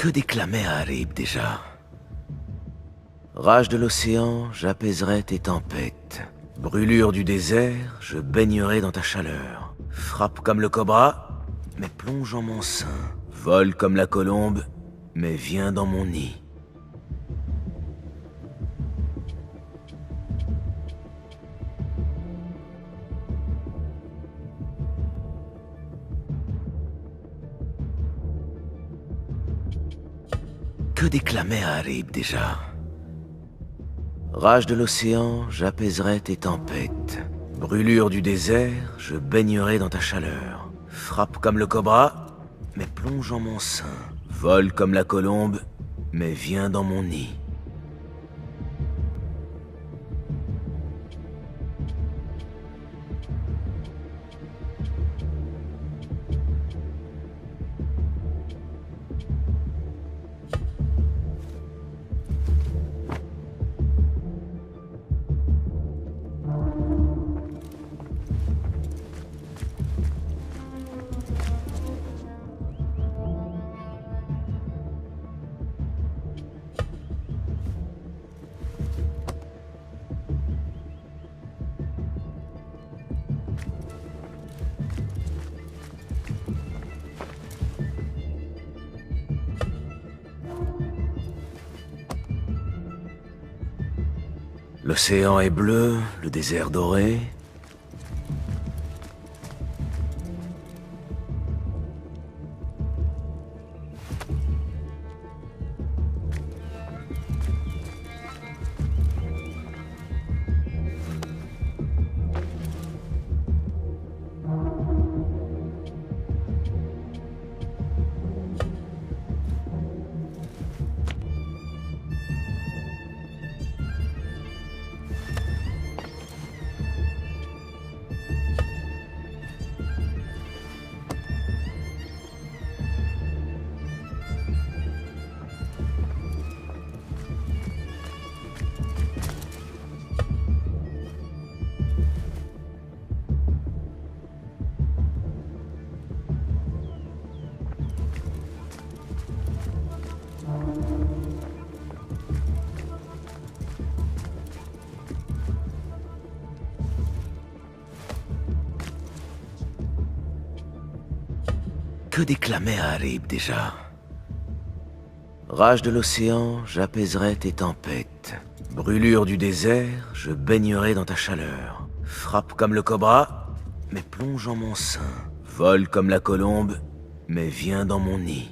[SPEAKER 4] Que déclamait Harib déjà? Rage de l'océan, j'apaiserai tes tempêtes. Brûlure du désert, je baignerai dans ta chaleur. Frappe comme le cobra, mais plonge en mon sein. Vole comme la colombe, mais viens dans mon nid. Que déclamait Harib déjà? Rage de l'océan, j'apaiserai tes tempêtes. Brûlure du désert, je baignerai dans ta chaleur. Frappe comme le cobra, mais plonge en mon sein. Vole comme la colombe, mais viens dans mon nid. L'océan est bleu, le désert doré. Que déclamait Harib déjà? Rage de l'océan, j'apaiserai tes tempêtes. Brûlure du désert, je baignerai dans ta chaleur. Frappe comme le cobra, mais plonge en mon sein. Vole comme la colombe, mais viens dans mon nid.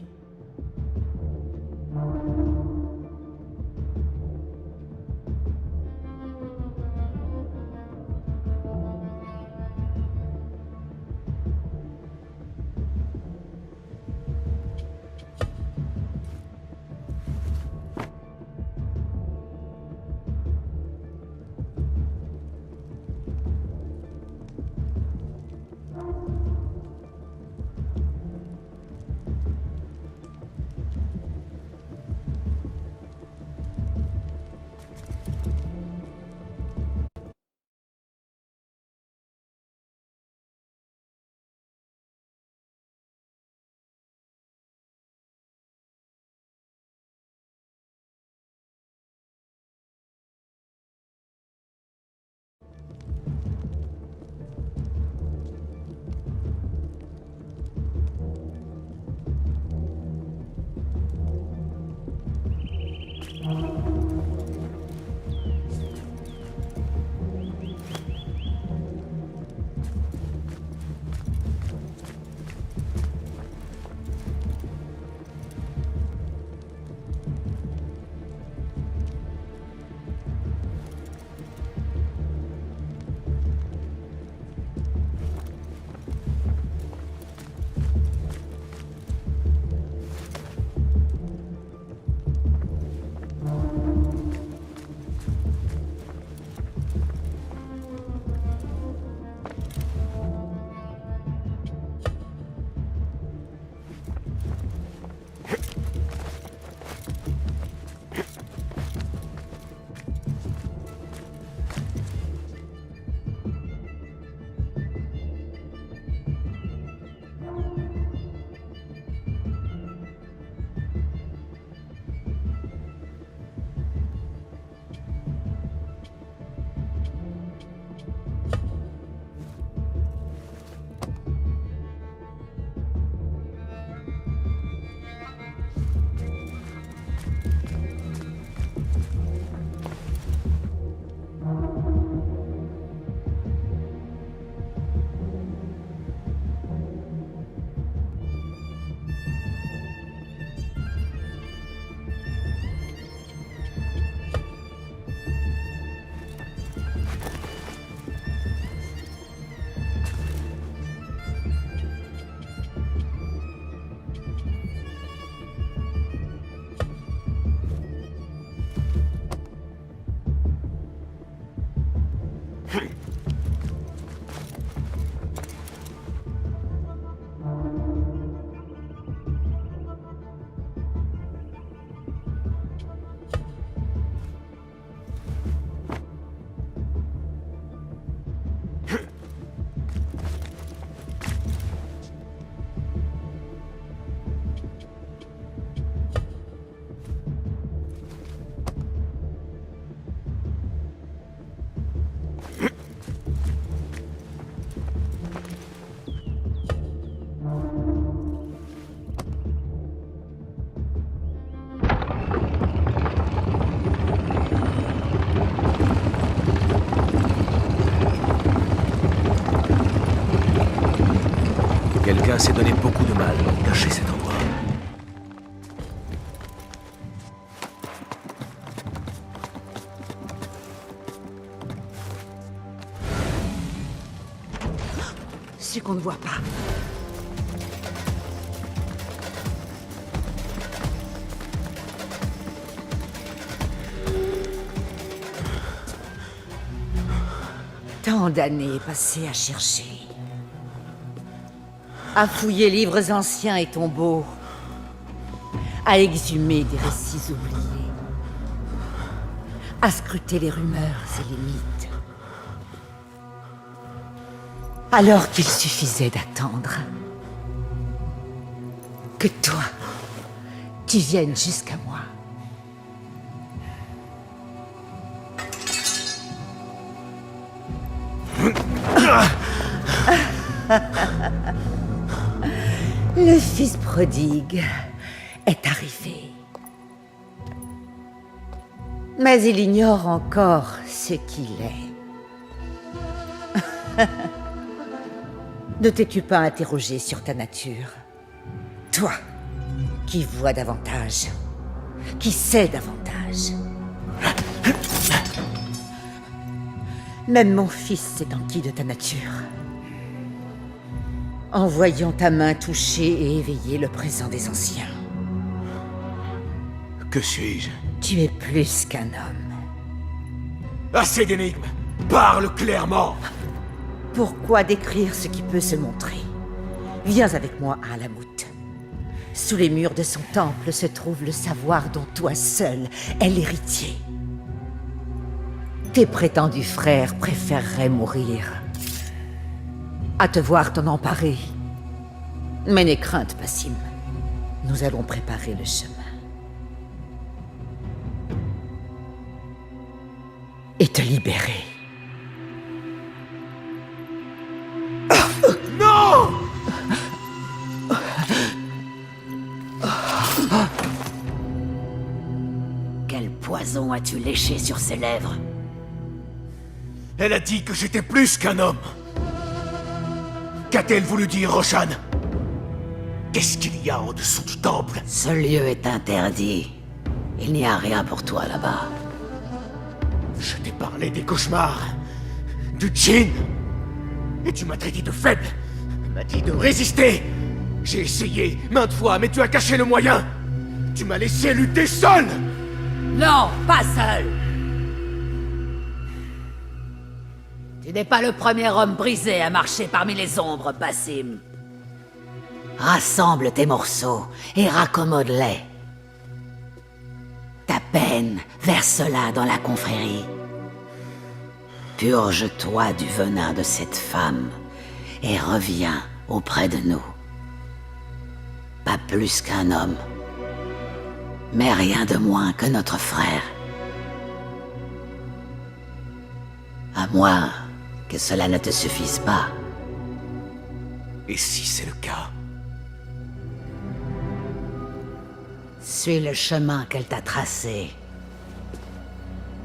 [SPEAKER 4] Quelqu'un s'est donné beaucoup de mal pour cacher cet endroit.
[SPEAKER 5] C'est qu'on ne voit pas. Tant d'années passées à chercher. À fouiller livres anciens et tombeaux. À exhumer des récits oubliés. À scruter les rumeurs et les mythes. Alors qu'il suffisait d'attendre que toi, tu viennes jusqu'à moi. Le fils prodigue est arrivé. Mais il ignore encore ce qu'il est. Ne t'es-tu pas interrogé sur ta nature? Toi, qui vois davantage, qui sais davantage. Même mon fils s'est enquis de ta nature. En voyant ta main toucher et éveiller le présent des anciens.
[SPEAKER 4] Que suis-je?
[SPEAKER 5] Tu es plus qu'un homme.
[SPEAKER 4] Assez d'énigmes! Parle clairement!
[SPEAKER 5] Pourquoi décrire ce qui peut se montrer? Viens avec moi à Alamut. Sous les murs de son temple se trouve le savoir dont toi seul es l'héritier. Tes prétendus frères préféreraient mourir à te voir t'en emparer. Mais n'aie crainte, Passim. Nous allons préparer le chemin. Et te libérer.
[SPEAKER 4] Non!
[SPEAKER 5] Quel poison as-tu léché sur ses lèvres?
[SPEAKER 4] Elle a dit que j'étais plus qu'un homme. Qu'a-t-elle voulu dire, Roshan? Qu'est-ce qu'il y a en dessous du temple?
[SPEAKER 5] Ce lieu est interdit. Il n'y a rien pour toi là-bas.
[SPEAKER 4] Je t'ai parlé des cauchemars, du djinn. Et tu m'as traité de faible. M'as dit de résister. J'ai essayé maintes fois, mais tu as caché le moyen. Tu m'as laissé lutter seul.
[SPEAKER 5] Non, pas seul. Tu n'es pas le premier homme brisé à marcher parmi les ombres, Basim. Rassemble tes morceaux et raccommode-les. Ta peine, verse-la dans la confrérie. Purge-toi du venin de cette femme et reviens auprès de nous. Pas plus qu'un homme, mais rien de moins que notre frère. À moins que cela ne te suffise pas.
[SPEAKER 4] Et si c'est le cas?
[SPEAKER 5] Suis le chemin qu'elle t'a tracé.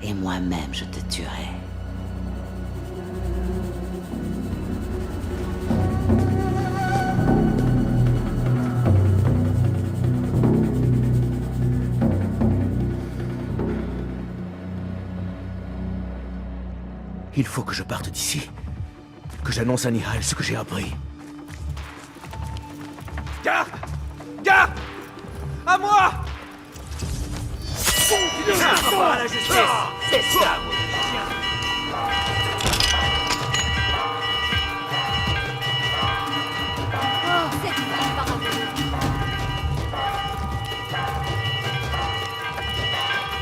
[SPEAKER 5] Et moi-même je te tuerai.
[SPEAKER 4] Il faut que je parte d'ici. Que j'annonce à Nihal ce que j'ai appris.
[SPEAKER 11] Garde! Garde! À moi!
[SPEAKER 12] À la justice! C'est ça, mon chien!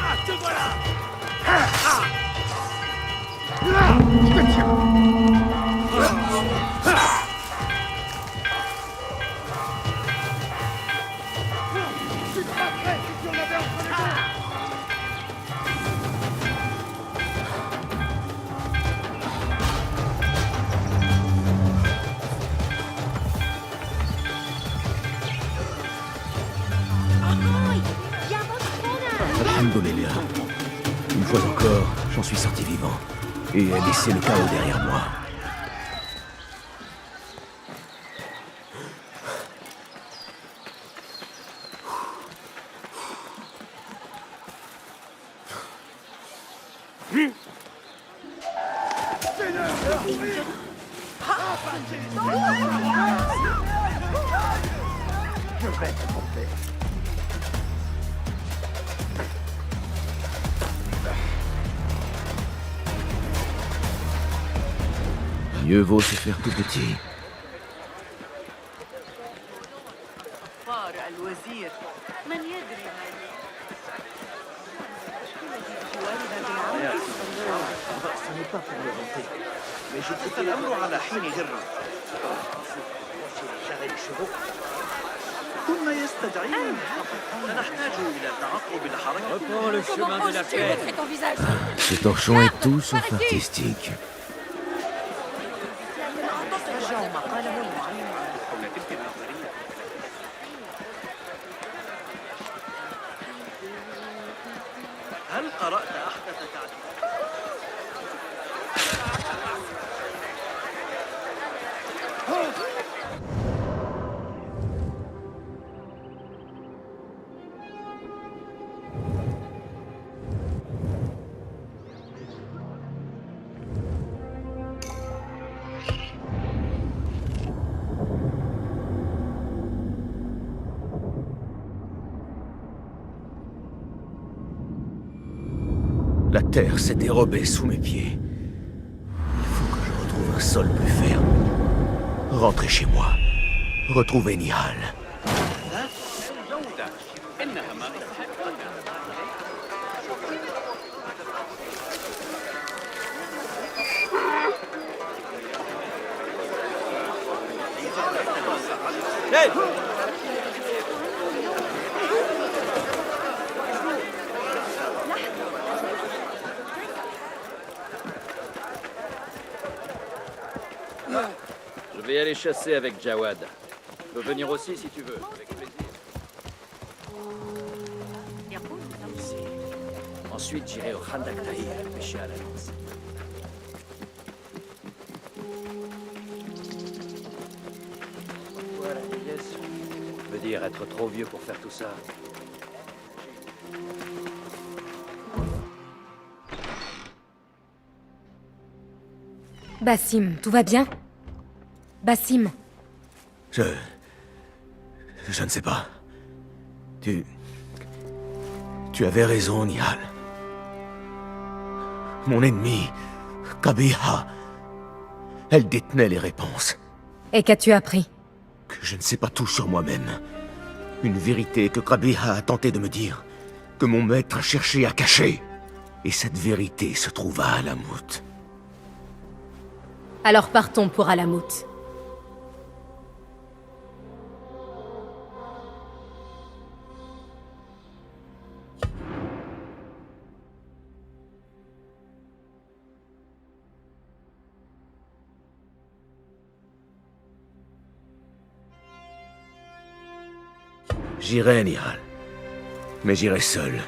[SPEAKER 11] Ah, te voilà!
[SPEAKER 2] Je te tiens. Tu te battrais si tu en avais entre les mains.
[SPEAKER 4] Alhamdoulilah. Une fois encore, j'en suis sorti vivant. Et ai laissé le chaos derrière moi.
[SPEAKER 11] Je vais te tromper.
[SPEAKER 4] Mieux vaut se faire tout petit.
[SPEAKER 9] الوزير من يدري
[SPEAKER 12] Ce n'est pas pour le vanter, mais j'ai quitté الأمر على حين غرة. J'avais les chevaux. ثم يستدعيني. سنحتاج إلى تعقب الحركة.
[SPEAKER 11] Reprends le chemin de la paix.
[SPEAKER 4] Ce torchon est tout sauf artistique.
[SPEAKER 12] هل قرأت أحدث تعليم؟
[SPEAKER 4] La terre s'est dérobée sous mes pieds. Il faut que je retrouve un sol plus ferme. Rentrer chez moi. Retrouver Nihal.
[SPEAKER 11] Hey!
[SPEAKER 12] Je vais aller chasser avec Jawad. Tu peux venir aussi si tu veux, avec plaisir. Ensuite, j'irai au Khandak Tahir pêcher à la lance. Voilà, vieillesse. Veut dire être trop vieux pour faire tout ça.
[SPEAKER 21] Basim, tout va bien? Basim.
[SPEAKER 4] Je ne sais pas. Tu avais raison, Nihal. Mon ennemi, Qabiha, elle détenait les réponses.
[SPEAKER 21] Et qu'as-tu appris?
[SPEAKER 4] Que je ne sais pas tout sur moi-même. Une vérité que Qabiha a tenté de me dire, que mon maître a cherché à cacher. Et cette vérité se trouva à Alamut.
[SPEAKER 21] Alors partons pour Alamut.
[SPEAKER 4] J'irai, Nihal. Mais j'irai seul.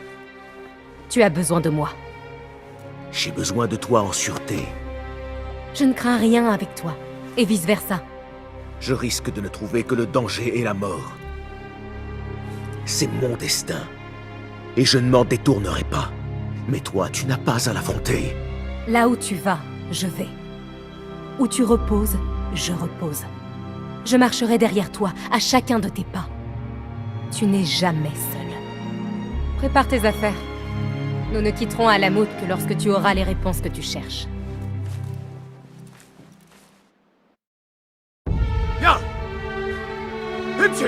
[SPEAKER 21] Tu as besoin de moi.
[SPEAKER 4] J'ai besoin de toi en sûreté.
[SPEAKER 21] Je ne crains rien avec toi, et vice-versa.
[SPEAKER 4] Je risque de ne trouver que le danger et la mort. C'est mon destin. Et je ne m'en détournerai pas. Mais toi, tu n'as pas à l'affronter.
[SPEAKER 21] Là où tu vas, je vais. Où tu reposes, je repose. Je marcherai derrière toi, à chacun de tes pas. Tu n'es jamais seul. Prépare tes affaires. Nous ne quitterons Alamut que lorsque tu auras les réponses que tu cherches.
[SPEAKER 2] Viens! Hupsi!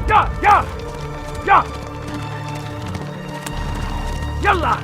[SPEAKER 2] Ya! Ya! Ya! Yalla!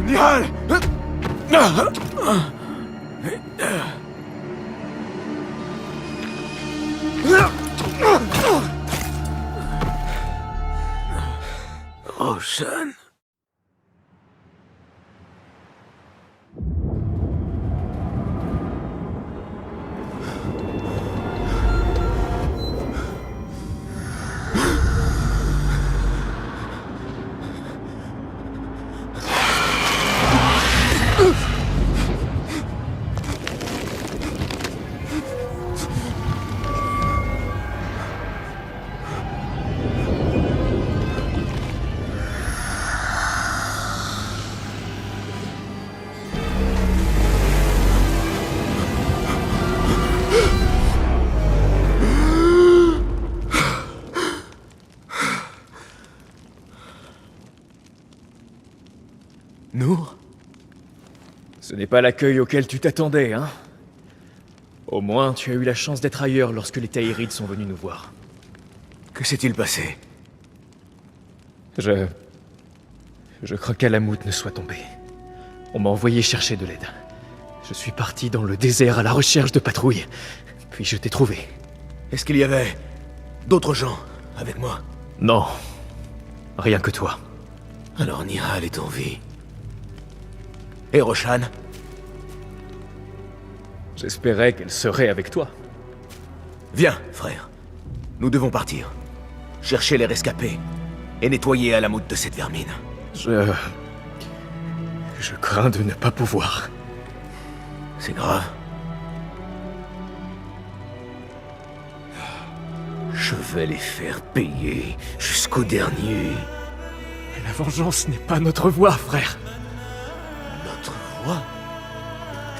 [SPEAKER 2] Nihal!
[SPEAKER 4] Roshan.
[SPEAKER 3] Nour? Ce n'est pas l'accueil auquel tu t'attendais, hein? Au moins, tu as eu la chance d'être ailleurs lorsque les Tahirides sont venus nous voir.
[SPEAKER 4] Que s'est-il passé?
[SPEAKER 3] Je crains qu'Alamut ne soit tombé. On m'a envoyé chercher de l'aide. Je suis parti dans le désert à la recherche de patrouilles. Puis je t'ai trouvé.
[SPEAKER 4] Est-ce qu'il y avait d'autres gens avec moi?
[SPEAKER 3] Non. Rien que toi.
[SPEAKER 4] Alors Nihal est en vie. Et Roshan?
[SPEAKER 3] J'espérais qu'elle serait avec toi.
[SPEAKER 4] Viens, frère. Nous devons partir. Chercher les rescapés. Et nettoyer Alamut de cette vermine.
[SPEAKER 3] Je crains de ne pas pouvoir.
[SPEAKER 4] C'est grave. Je vais les faire payer jusqu'à jusqu'au dernier.
[SPEAKER 22] La vengeance n'est pas notre voie, frère.
[SPEAKER 4] Notre voie?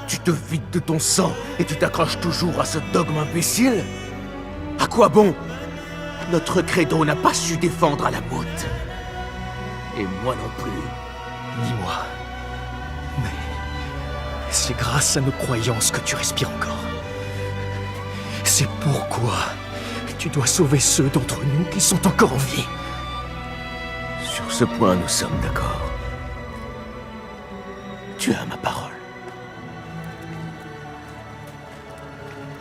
[SPEAKER 4] Tu te vides de ton sang et tu t'accroches toujours à ce dogme imbécile? À quoi bon? Notre credo n'a pas su défendre à la motte. Et moi non plus.
[SPEAKER 22] Ni moi. Mais c'est grâce à nos croyances que tu respires encore. C'est pourquoi tu dois sauver ceux d'entre nous qui sont encore en vie.
[SPEAKER 4] Sur ce point, nous sommes d'accord. Tu as ma parole.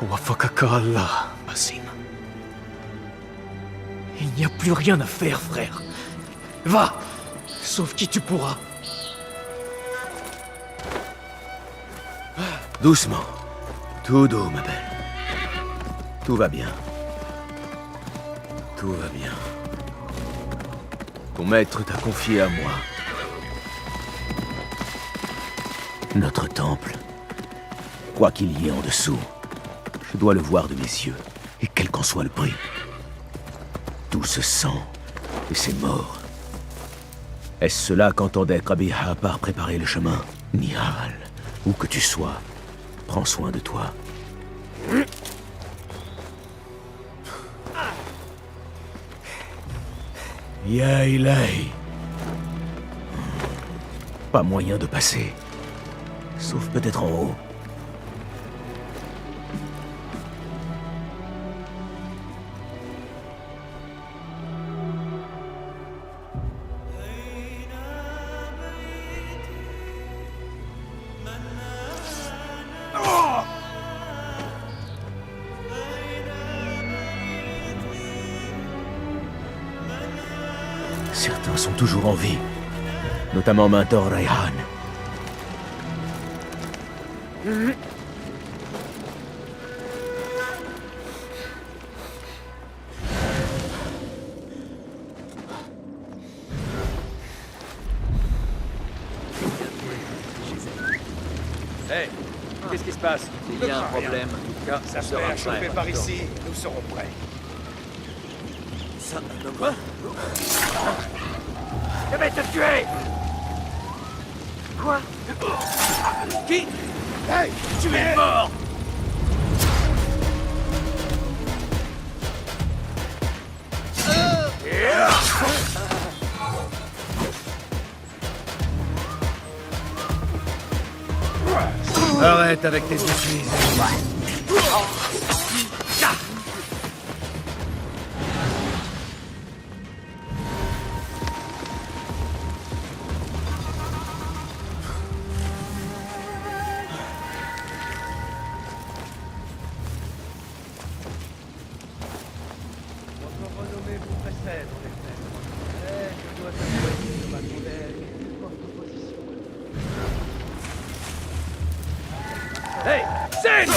[SPEAKER 22] Wafakaka Allah, Basim. Il n'y a plus rien à faire, frère. Va, sauve qui tu pourras.
[SPEAKER 4] Doucement. Tout doux, ma belle. Tout va bien. Tout va bien. Ton maître t'a confié à moi. Notre temple. Quoi qu'il y ait en dessous, je dois le voir de mes yeux, et quel qu'en soit le prix. Tout ce sang et ces morts. Est-ce cela qu'entendait Qabiha par préparer le chemin? Nihal, où que tu sois, prends soin de toi. Ya Ilahi. Pas moyen de passer. Sauf peut-être en haut. Certains sont toujours en vie, notamment Mentor Rayhan.
[SPEAKER 1] Hey, qu'est-ce qui se passe?
[SPEAKER 12] Il y a un problème.
[SPEAKER 1] Quand ça se fait chauffer par ici, nous serons prêts.
[SPEAKER 12] Ça, de quoi?
[SPEAKER 1] Je vais te tuer!
[SPEAKER 12] Quoi?
[SPEAKER 1] Qui? Hey, tu es mort!
[SPEAKER 2] Arrête avec tes bêtises.
[SPEAKER 1] Hey, Sen!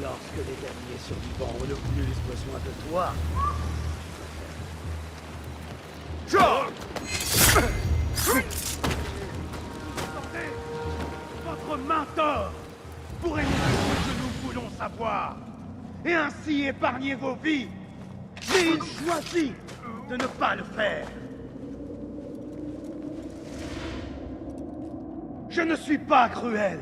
[SPEAKER 10] Lorsque les derniers survivants ont le plus besoin de toi.
[SPEAKER 1] Votre mentor pourrait nous dire ce que nous voulons savoir et ainsi épargner vos vies. Mais il choisit de ne pas le faire. Je ne suis pas cruel.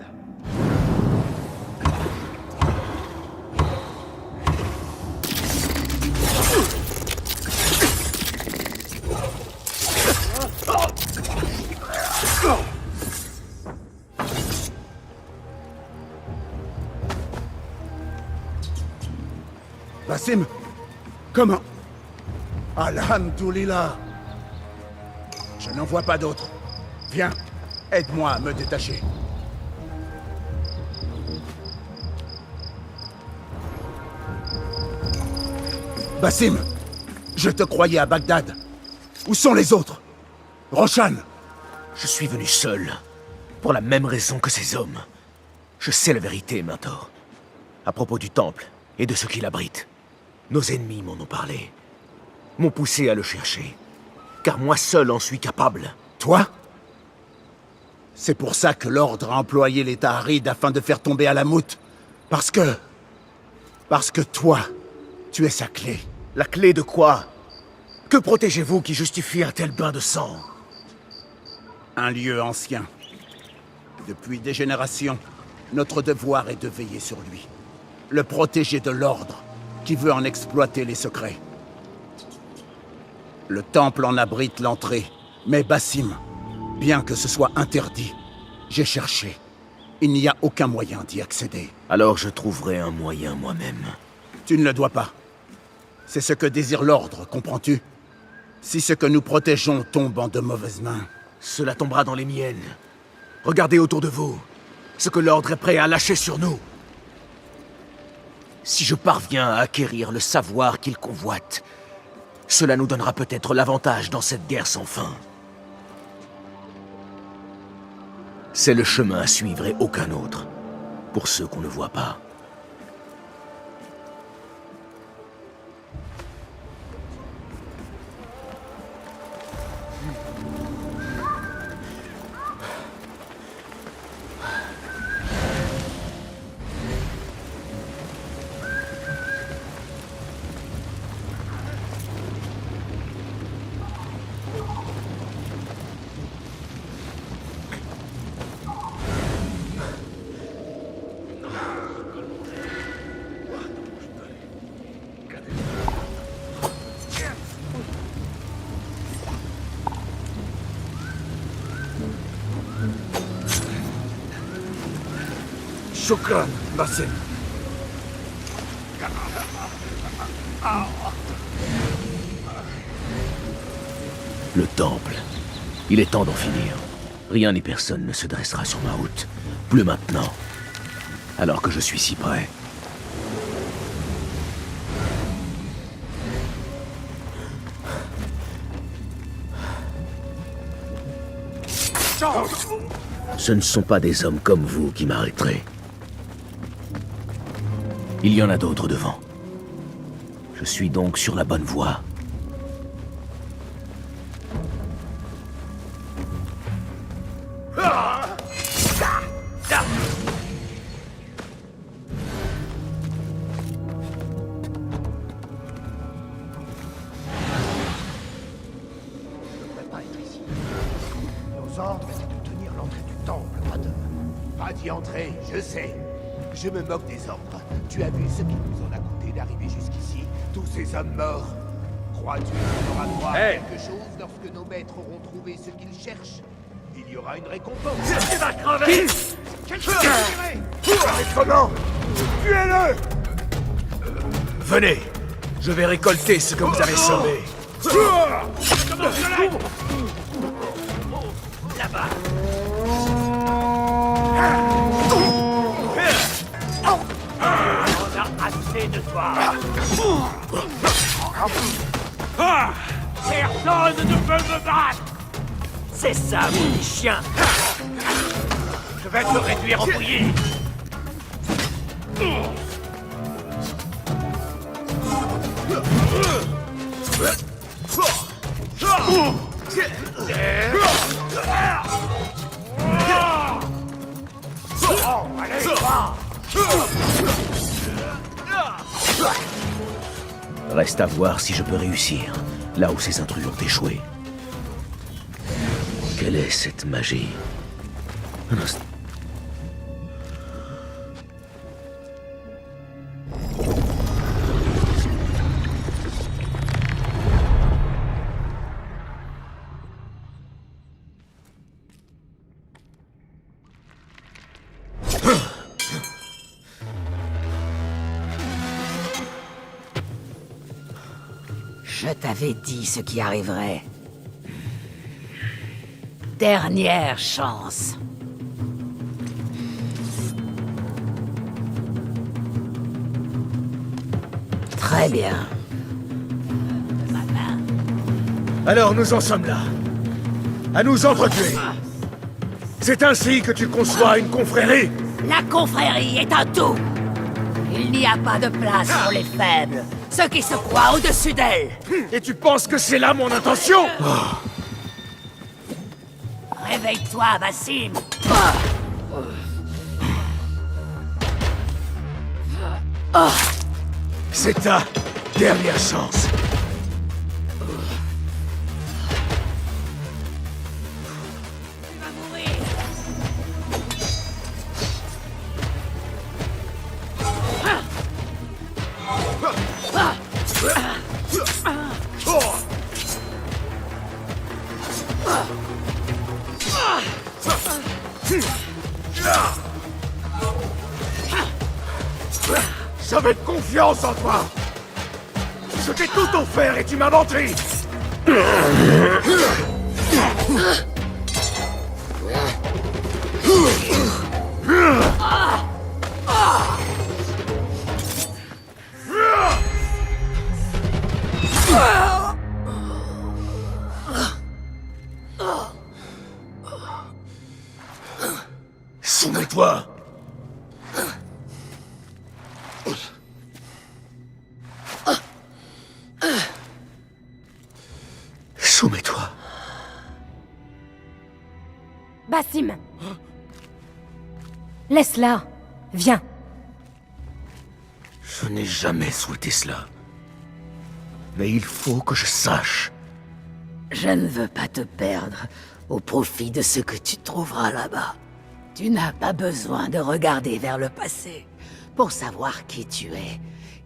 [SPEAKER 10] Basim, comment? Alhamdoulilah. Je n'en vois pas d'autre. Viens, aide-moi à me détacher. Basim, je te croyais à Bagdad. Où sont les autres? Roshan?
[SPEAKER 4] Je suis venu seul, pour la même raison que ces hommes. Je sais la vérité, Mentor. À propos du temple et de ce qu'il abrite. Nos ennemis m'en ont parlé. m'ont poussé à le chercher. Car moi seul en suis capable.
[SPEAKER 14] Toi? C'est pour ça que l'Ordre a employé les Taharid afin de faire tomber Alamut. Parce que toi, tu es sa clé.
[SPEAKER 4] La clé de quoi? Que protégez-vous qui justifie un tel bain de sang?
[SPEAKER 14] Un lieu ancien. Depuis des générations, notre devoir est de veiller sur lui. Le protéger de l'Ordre, qui veut en exploiter les secrets. Le temple en abrite l'entrée, mais Basim, bien que ce soit interdit, j'ai cherché. Il n'y a aucun moyen d'y accéder.
[SPEAKER 4] Alors je trouverai un moyen moi-même.
[SPEAKER 14] Tu ne le dois pas. C'est ce que désire l'Ordre, comprends-tu? Si ce que nous protégeons tombe en de mauvaises mains...
[SPEAKER 4] Cela tombera dans les miennes. Regardez autour de vous. Ce que l'Ordre est prêt à lâcher sur nous. Si je parviens à acquérir le savoir qu'il convoite, cela nous donnera peut-être l'avantage dans cette guerre sans fin. C'est le chemin à suivre et aucun autre, pour ceux qu'on ne voit pas.
[SPEAKER 14] Shukran, Basim.
[SPEAKER 4] Le temple. Il est temps d'en finir. Rien ni personne ne se dressera sur ma route. Plus maintenant. Alors que je suis si près. Ce ne sont pas des hommes comme vous qui m'arrêterez. Il y en a d'autres devant. Je suis donc sur la bonne voie.
[SPEAKER 10] Nos ordres étaient de tenir l'entrée du temple, pas d'y entrer, je sais. Je me moque des ordres. Tu as vu ce qu'il nous en a coûté d'arriver jusqu'ici? Tous ces hommes morts. Crois-tu qu'on aura droit à quelque chose lorsque nos maîtres auront trouvé ce qu'ils cherchent? Il y aura une récompense.
[SPEAKER 11] Tu vas crever!
[SPEAKER 10] Comment? Tuez-le!
[SPEAKER 4] Venez, je vais récolter ce que vous avez semé.
[SPEAKER 11] Là-bas! On a assez de toi! Personne ne peut me battre! C'est ça, mon petit chien! Je vais te réduire en bouillie! Allez, va!
[SPEAKER 4] Reste à voir si je peux réussir, là où ces intrus ont échoué. Quelle est cette magie? Un instant.
[SPEAKER 5] Je t'avais dit ce qui arriverait. Dernière chance. Très bien.
[SPEAKER 4] Alors nous en sommes là. À nous entretuer. C'est ainsi que tu conçois une confrérie?
[SPEAKER 5] La confrérie est un tout. Il n'y a pas de place pour les faibles. Ceux qui se croient au-dessus d'elle.
[SPEAKER 4] Et tu penses que c'est là mon intention?
[SPEAKER 5] Réveille-toi, Bassim.
[SPEAKER 4] C'est ta dernière chance. J'avais confiance en toi. Je t'ai tout offert et tu m'as menti. Soumets-toi. Soumets-toi.
[SPEAKER 21] Bassim. Laisse-la. Viens.
[SPEAKER 4] Je n'ai jamais souhaité cela. Mais il faut que je sache.
[SPEAKER 5] Je ne veux pas te perdre au profit de ce que tu trouveras là-bas. Tu n'as pas besoin de regarder vers le passé pour savoir qui tu es,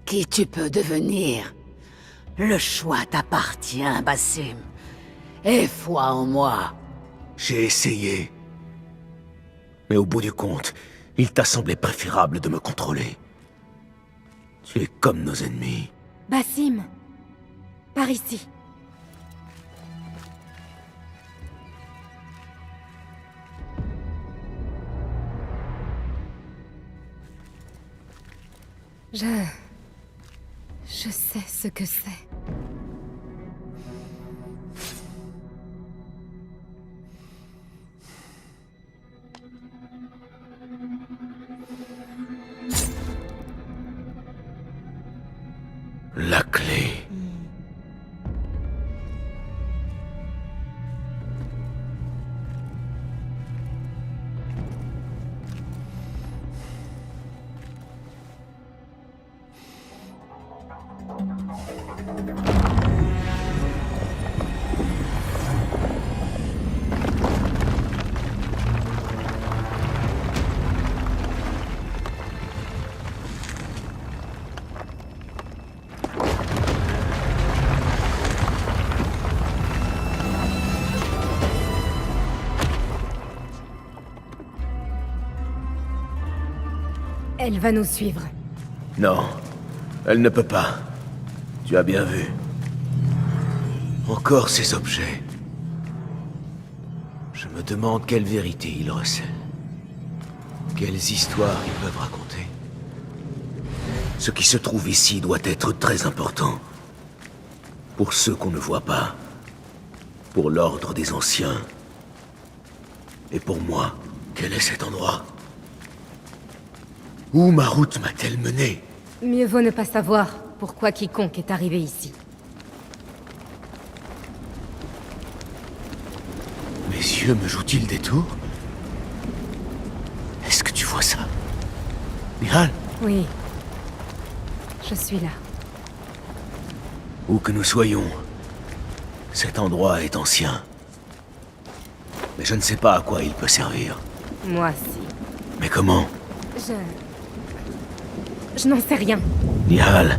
[SPEAKER 5] qui tu peux devenir. Le choix t'appartient, Bassim. Aie foi en moi.
[SPEAKER 4] J'ai essayé. Mais au bout du compte, il t'a semblé préférable de me contrôler. Tu es comme nos ennemis.
[SPEAKER 21] Bassim. Par ici. Je sais ce que c'est.
[SPEAKER 4] La clé.
[SPEAKER 21] Elle va nous suivre.
[SPEAKER 4] Non, elle ne peut pas. Tu as bien vu. Encore ces objets. Je me demande quelle vérité ils recèlent. Quelles histoires ils peuvent raconter. Ce qui se trouve ici doit être très important. Pour ceux qu'on ne voit pas. Pour l'ordre des anciens. Et pour moi, quel est cet endroit? Où ma route m'a-t-elle mené?
[SPEAKER 21] Mieux vaut ne pas savoir pourquoi quiconque est arrivé ici.
[SPEAKER 4] Mes yeux me jouent-ils des tours? Est-ce que tu vois ça? Mihal?
[SPEAKER 21] Oui. Je suis là.
[SPEAKER 4] Où que nous soyons, cet endroit est ancien. Mais je ne sais pas à quoi il peut servir.
[SPEAKER 21] Moi si.
[SPEAKER 4] Mais comment?
[SPEAKER 21] Je n'en sais rien.
[SPEAKER 4] Nihal,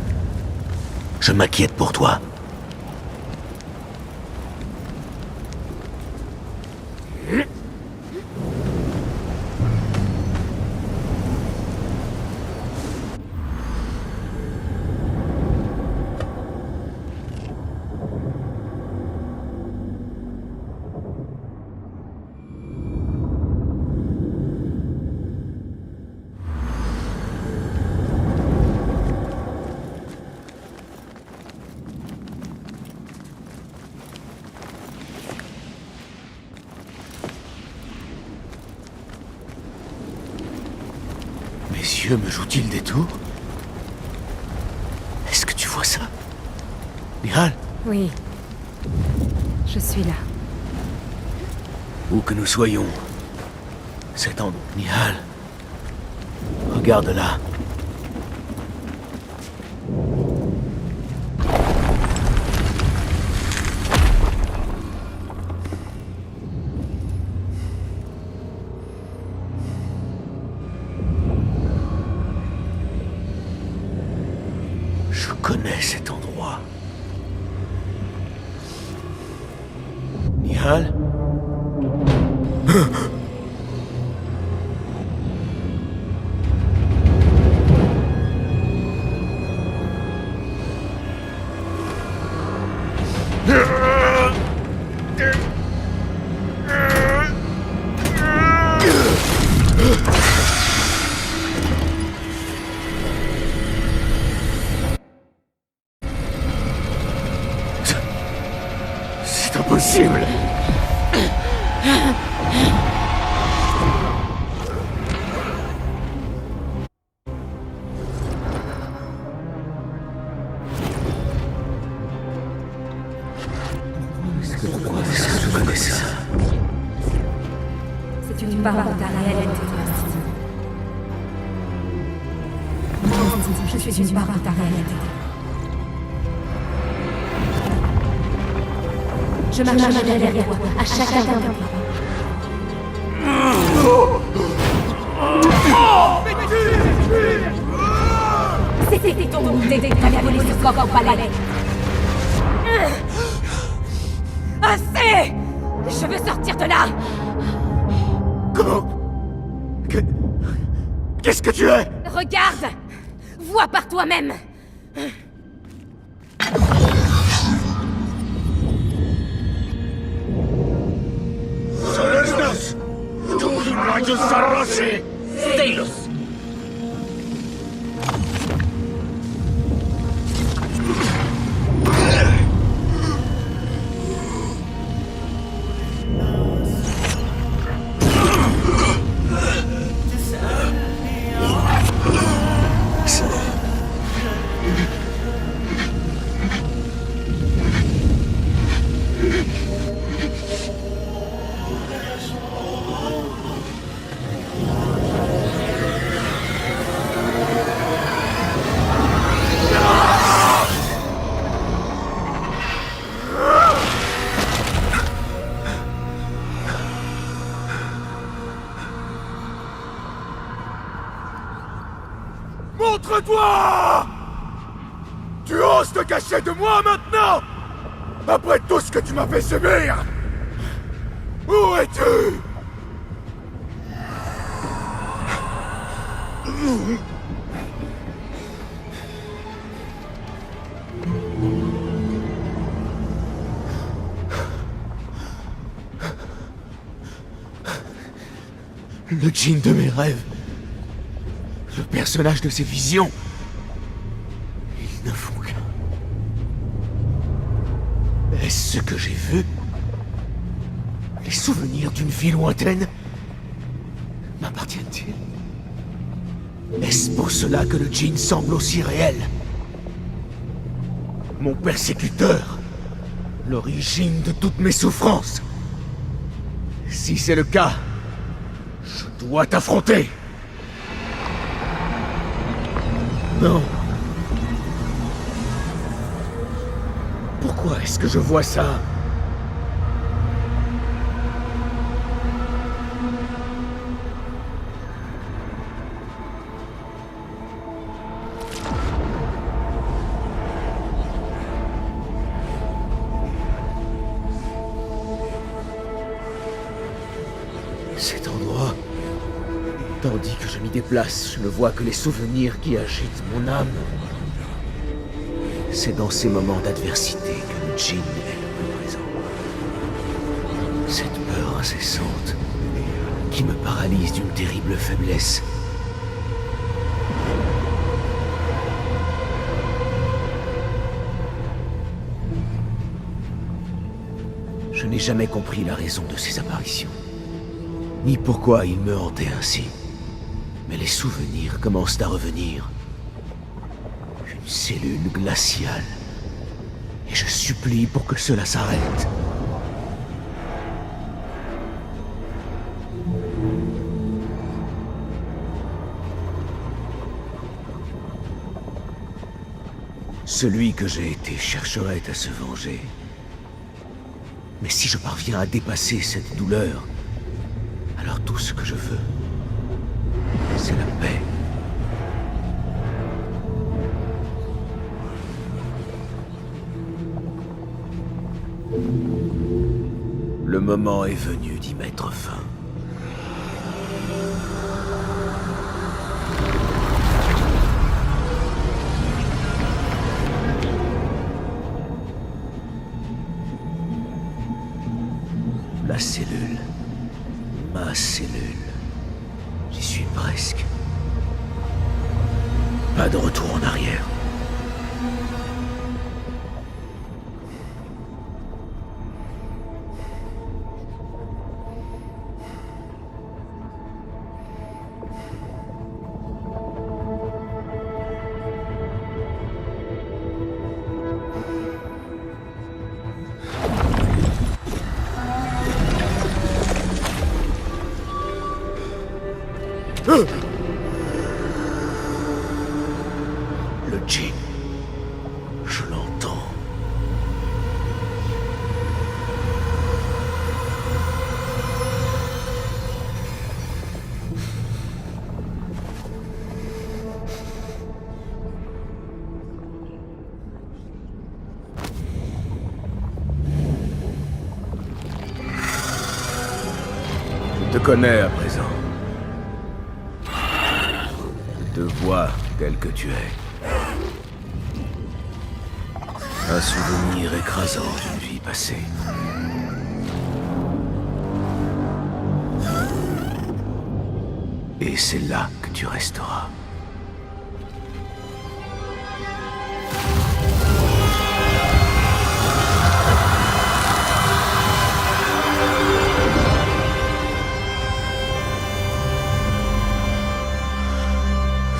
[SPEAKER 4] je m'inquiète pour toi. Mes yeux me jouent-ils des tours? Est-ce que tu vois ça? Nihal?
[SPEAKER 21] Oui. Je suis là.
[SPEAKER 4] Où que nous soyons, cet endroit... Nihal. Regarde là. Je connais cet endroit. Nihal? C'est impossible. Pourquoi est-ce que je connais ça?
[SPEAKER 21] C'est une part de ta réalité, Destiny. Je suis une part de ta réalité. Je marche derrière toi, à chacun d'un pas. C'était ton idée que t'avais volé ce corps au palais. Assez! Je veux sortir de là!
[SPEAKER 4] Comment? Qu'est-ce que tu es?
[SPEAKER 21] Regarde! Vois par toi-même!
[SPEAKER 11] Celestas! ¡Tus rayos arroce! ¡Delos!
[SPEAKER 2] Montre-toi! Tu oses te cacher de moi maintenant? Après tout ce que tu m'as fait subir! Où es-tu?
[SPEAKER 4] Le djinn de mes rêves. Le personnage de ces visions. Ils ne font qu'un. Est-ce ce que j'ai vu? Les souvenirs d'une vie lointaine? M'appartiennent-ils? Est-ce pour cela que le djinn semble aussi réel? Mon persécuteur? L'origine de toutes mes souffrances? Si c'est le cas, je dois t'affronter! Non. Pourquoi est-ce que je vois ça? Cet endroit... Tandis que je m'y déplace, je ne vois que les souvenirs qui agitent mon âme. C'est dans ces moments d'adversité que le djinn est le plus présent. Cette peur incessante qui me paralyse d'une terrible faiblesse. Je n'ai jamais compris la raison de ces apparitions, ni pourquoi ils me hantaient ainsi. Mais les souvenirs commencent à revenir. Une cellule glaciale. Et je supplie pour que cela s'arrête. Celui que j'ai été chercherait à se venger. Mais si je parviens à dépasser cette douleur, alors tout ce que je veux, c'est la paix. Le moment est venu d'y mettre fin. La cellule. Ma cellule. J'y suis presque. Pas de retour en arrière. Le djinn. Je l'entends. Je te connais à présent. Je te vois tel que tu es. Un souvenir écrasant d'une vie passée. Et c'est là que tu resteras.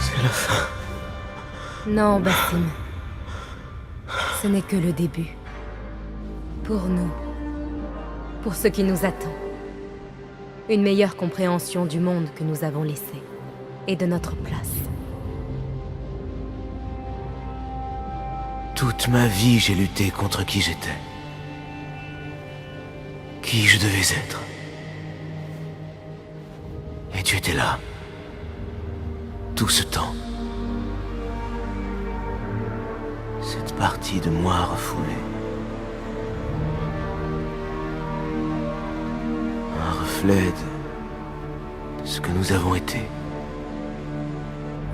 [SPEAKER 4] C'est la fin.
[SPEAKER 21] Non, Basim. Ce n'est que le début. Pour nous. Pour ce qui nous attend. Une meilleure compréhension du monde que nous avons laissé. Et de notre place.
[SPEAKER 4] Toute ma vie, j'ai lutté contre qui j'étais. Qui je devais être. Et tu étais là. Tout ce temps. Cette partie de moi refoulée. Un reflet de ce que nous avons été.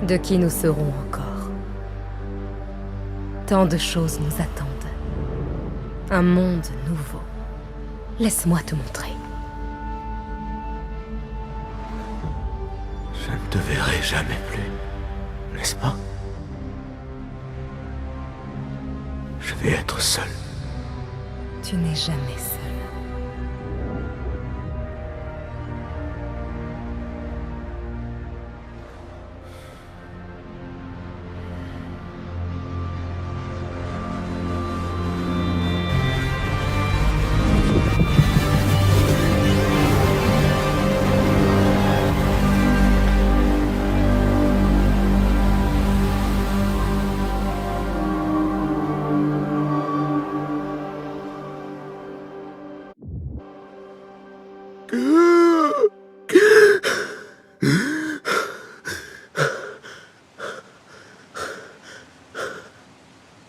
[SPEAKER 21] De qui nous serons encore. Tant de choses nous attendent. Un monde nouveau. Laisse-moi te montrer.
[SPEAKER 4] Je ne te verrai jamais plus, n'est-ce pas? Je vais être seul.
[SPEAKER 21] Tu n'es jamais seul.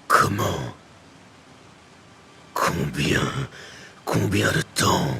[SPEAKER 4] Comment? Combien de temps?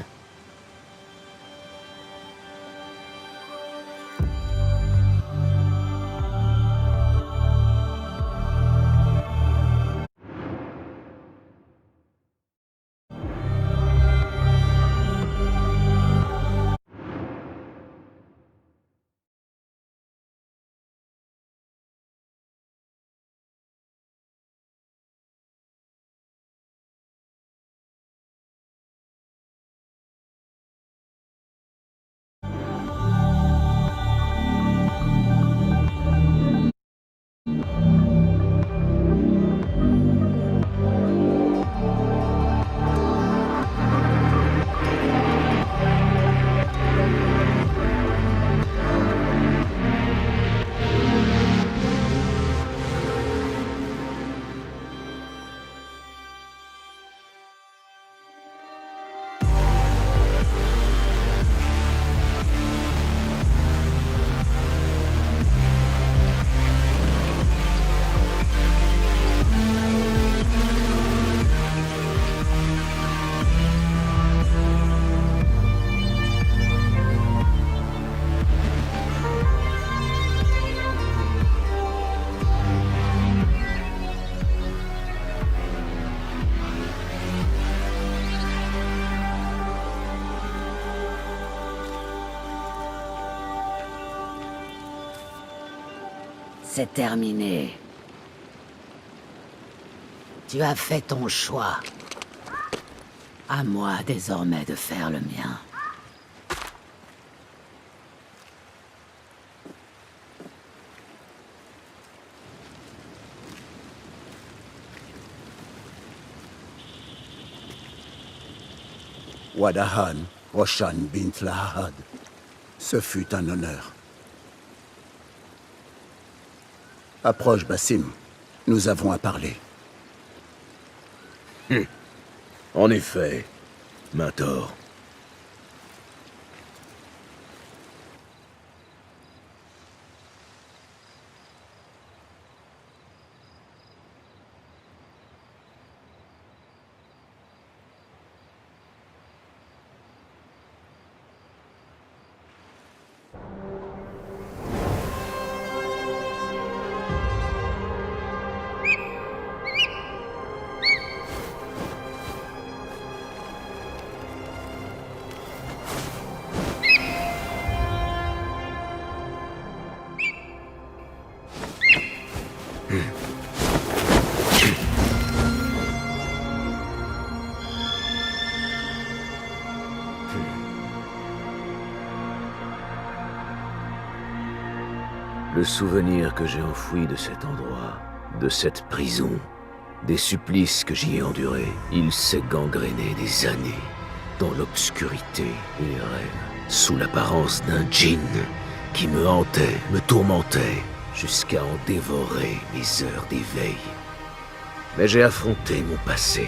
[SPEAKER 5] C'est terminé. Tu as fait ton choix. À moi désormais de faire le mien.
[SPEAKER 14] Wadahan, Roshan bint Lahad. Ce fut un honneur. Approche, Basim. Nous avons à parler.
[SPEAKER 4] En effet, Mentor. Le souvenir que j'ai enfoui de cet endroit, de cette prison, des supplices que j'y ai endurés, il s'est gangréné des années, dans l'obscurité et les rêves, sous l'apparence d'un djinn qui me hantait, me tourmentait, jusqu'à en dévorer mes heures d'éveil. Mais j'ai affronté mon passé,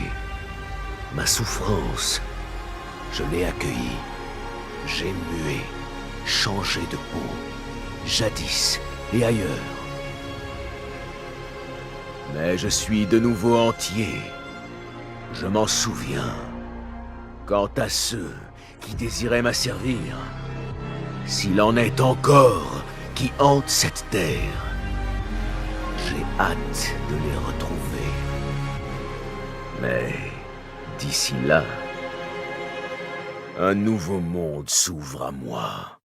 [SPEAKER 4] ma souffrance, je l'ai accueillie, j'ai mué, changé de peau, jadis et ailleurs. Mais je suis de nouveau entier. Je m'en souviens. Quant à ceux qui désiraient m'asservir, s'il en est encore qui hantent cette terre, j'ai hâte de les retrouver. Mais d'ici là, un nouveau monde s'ouvre à moi.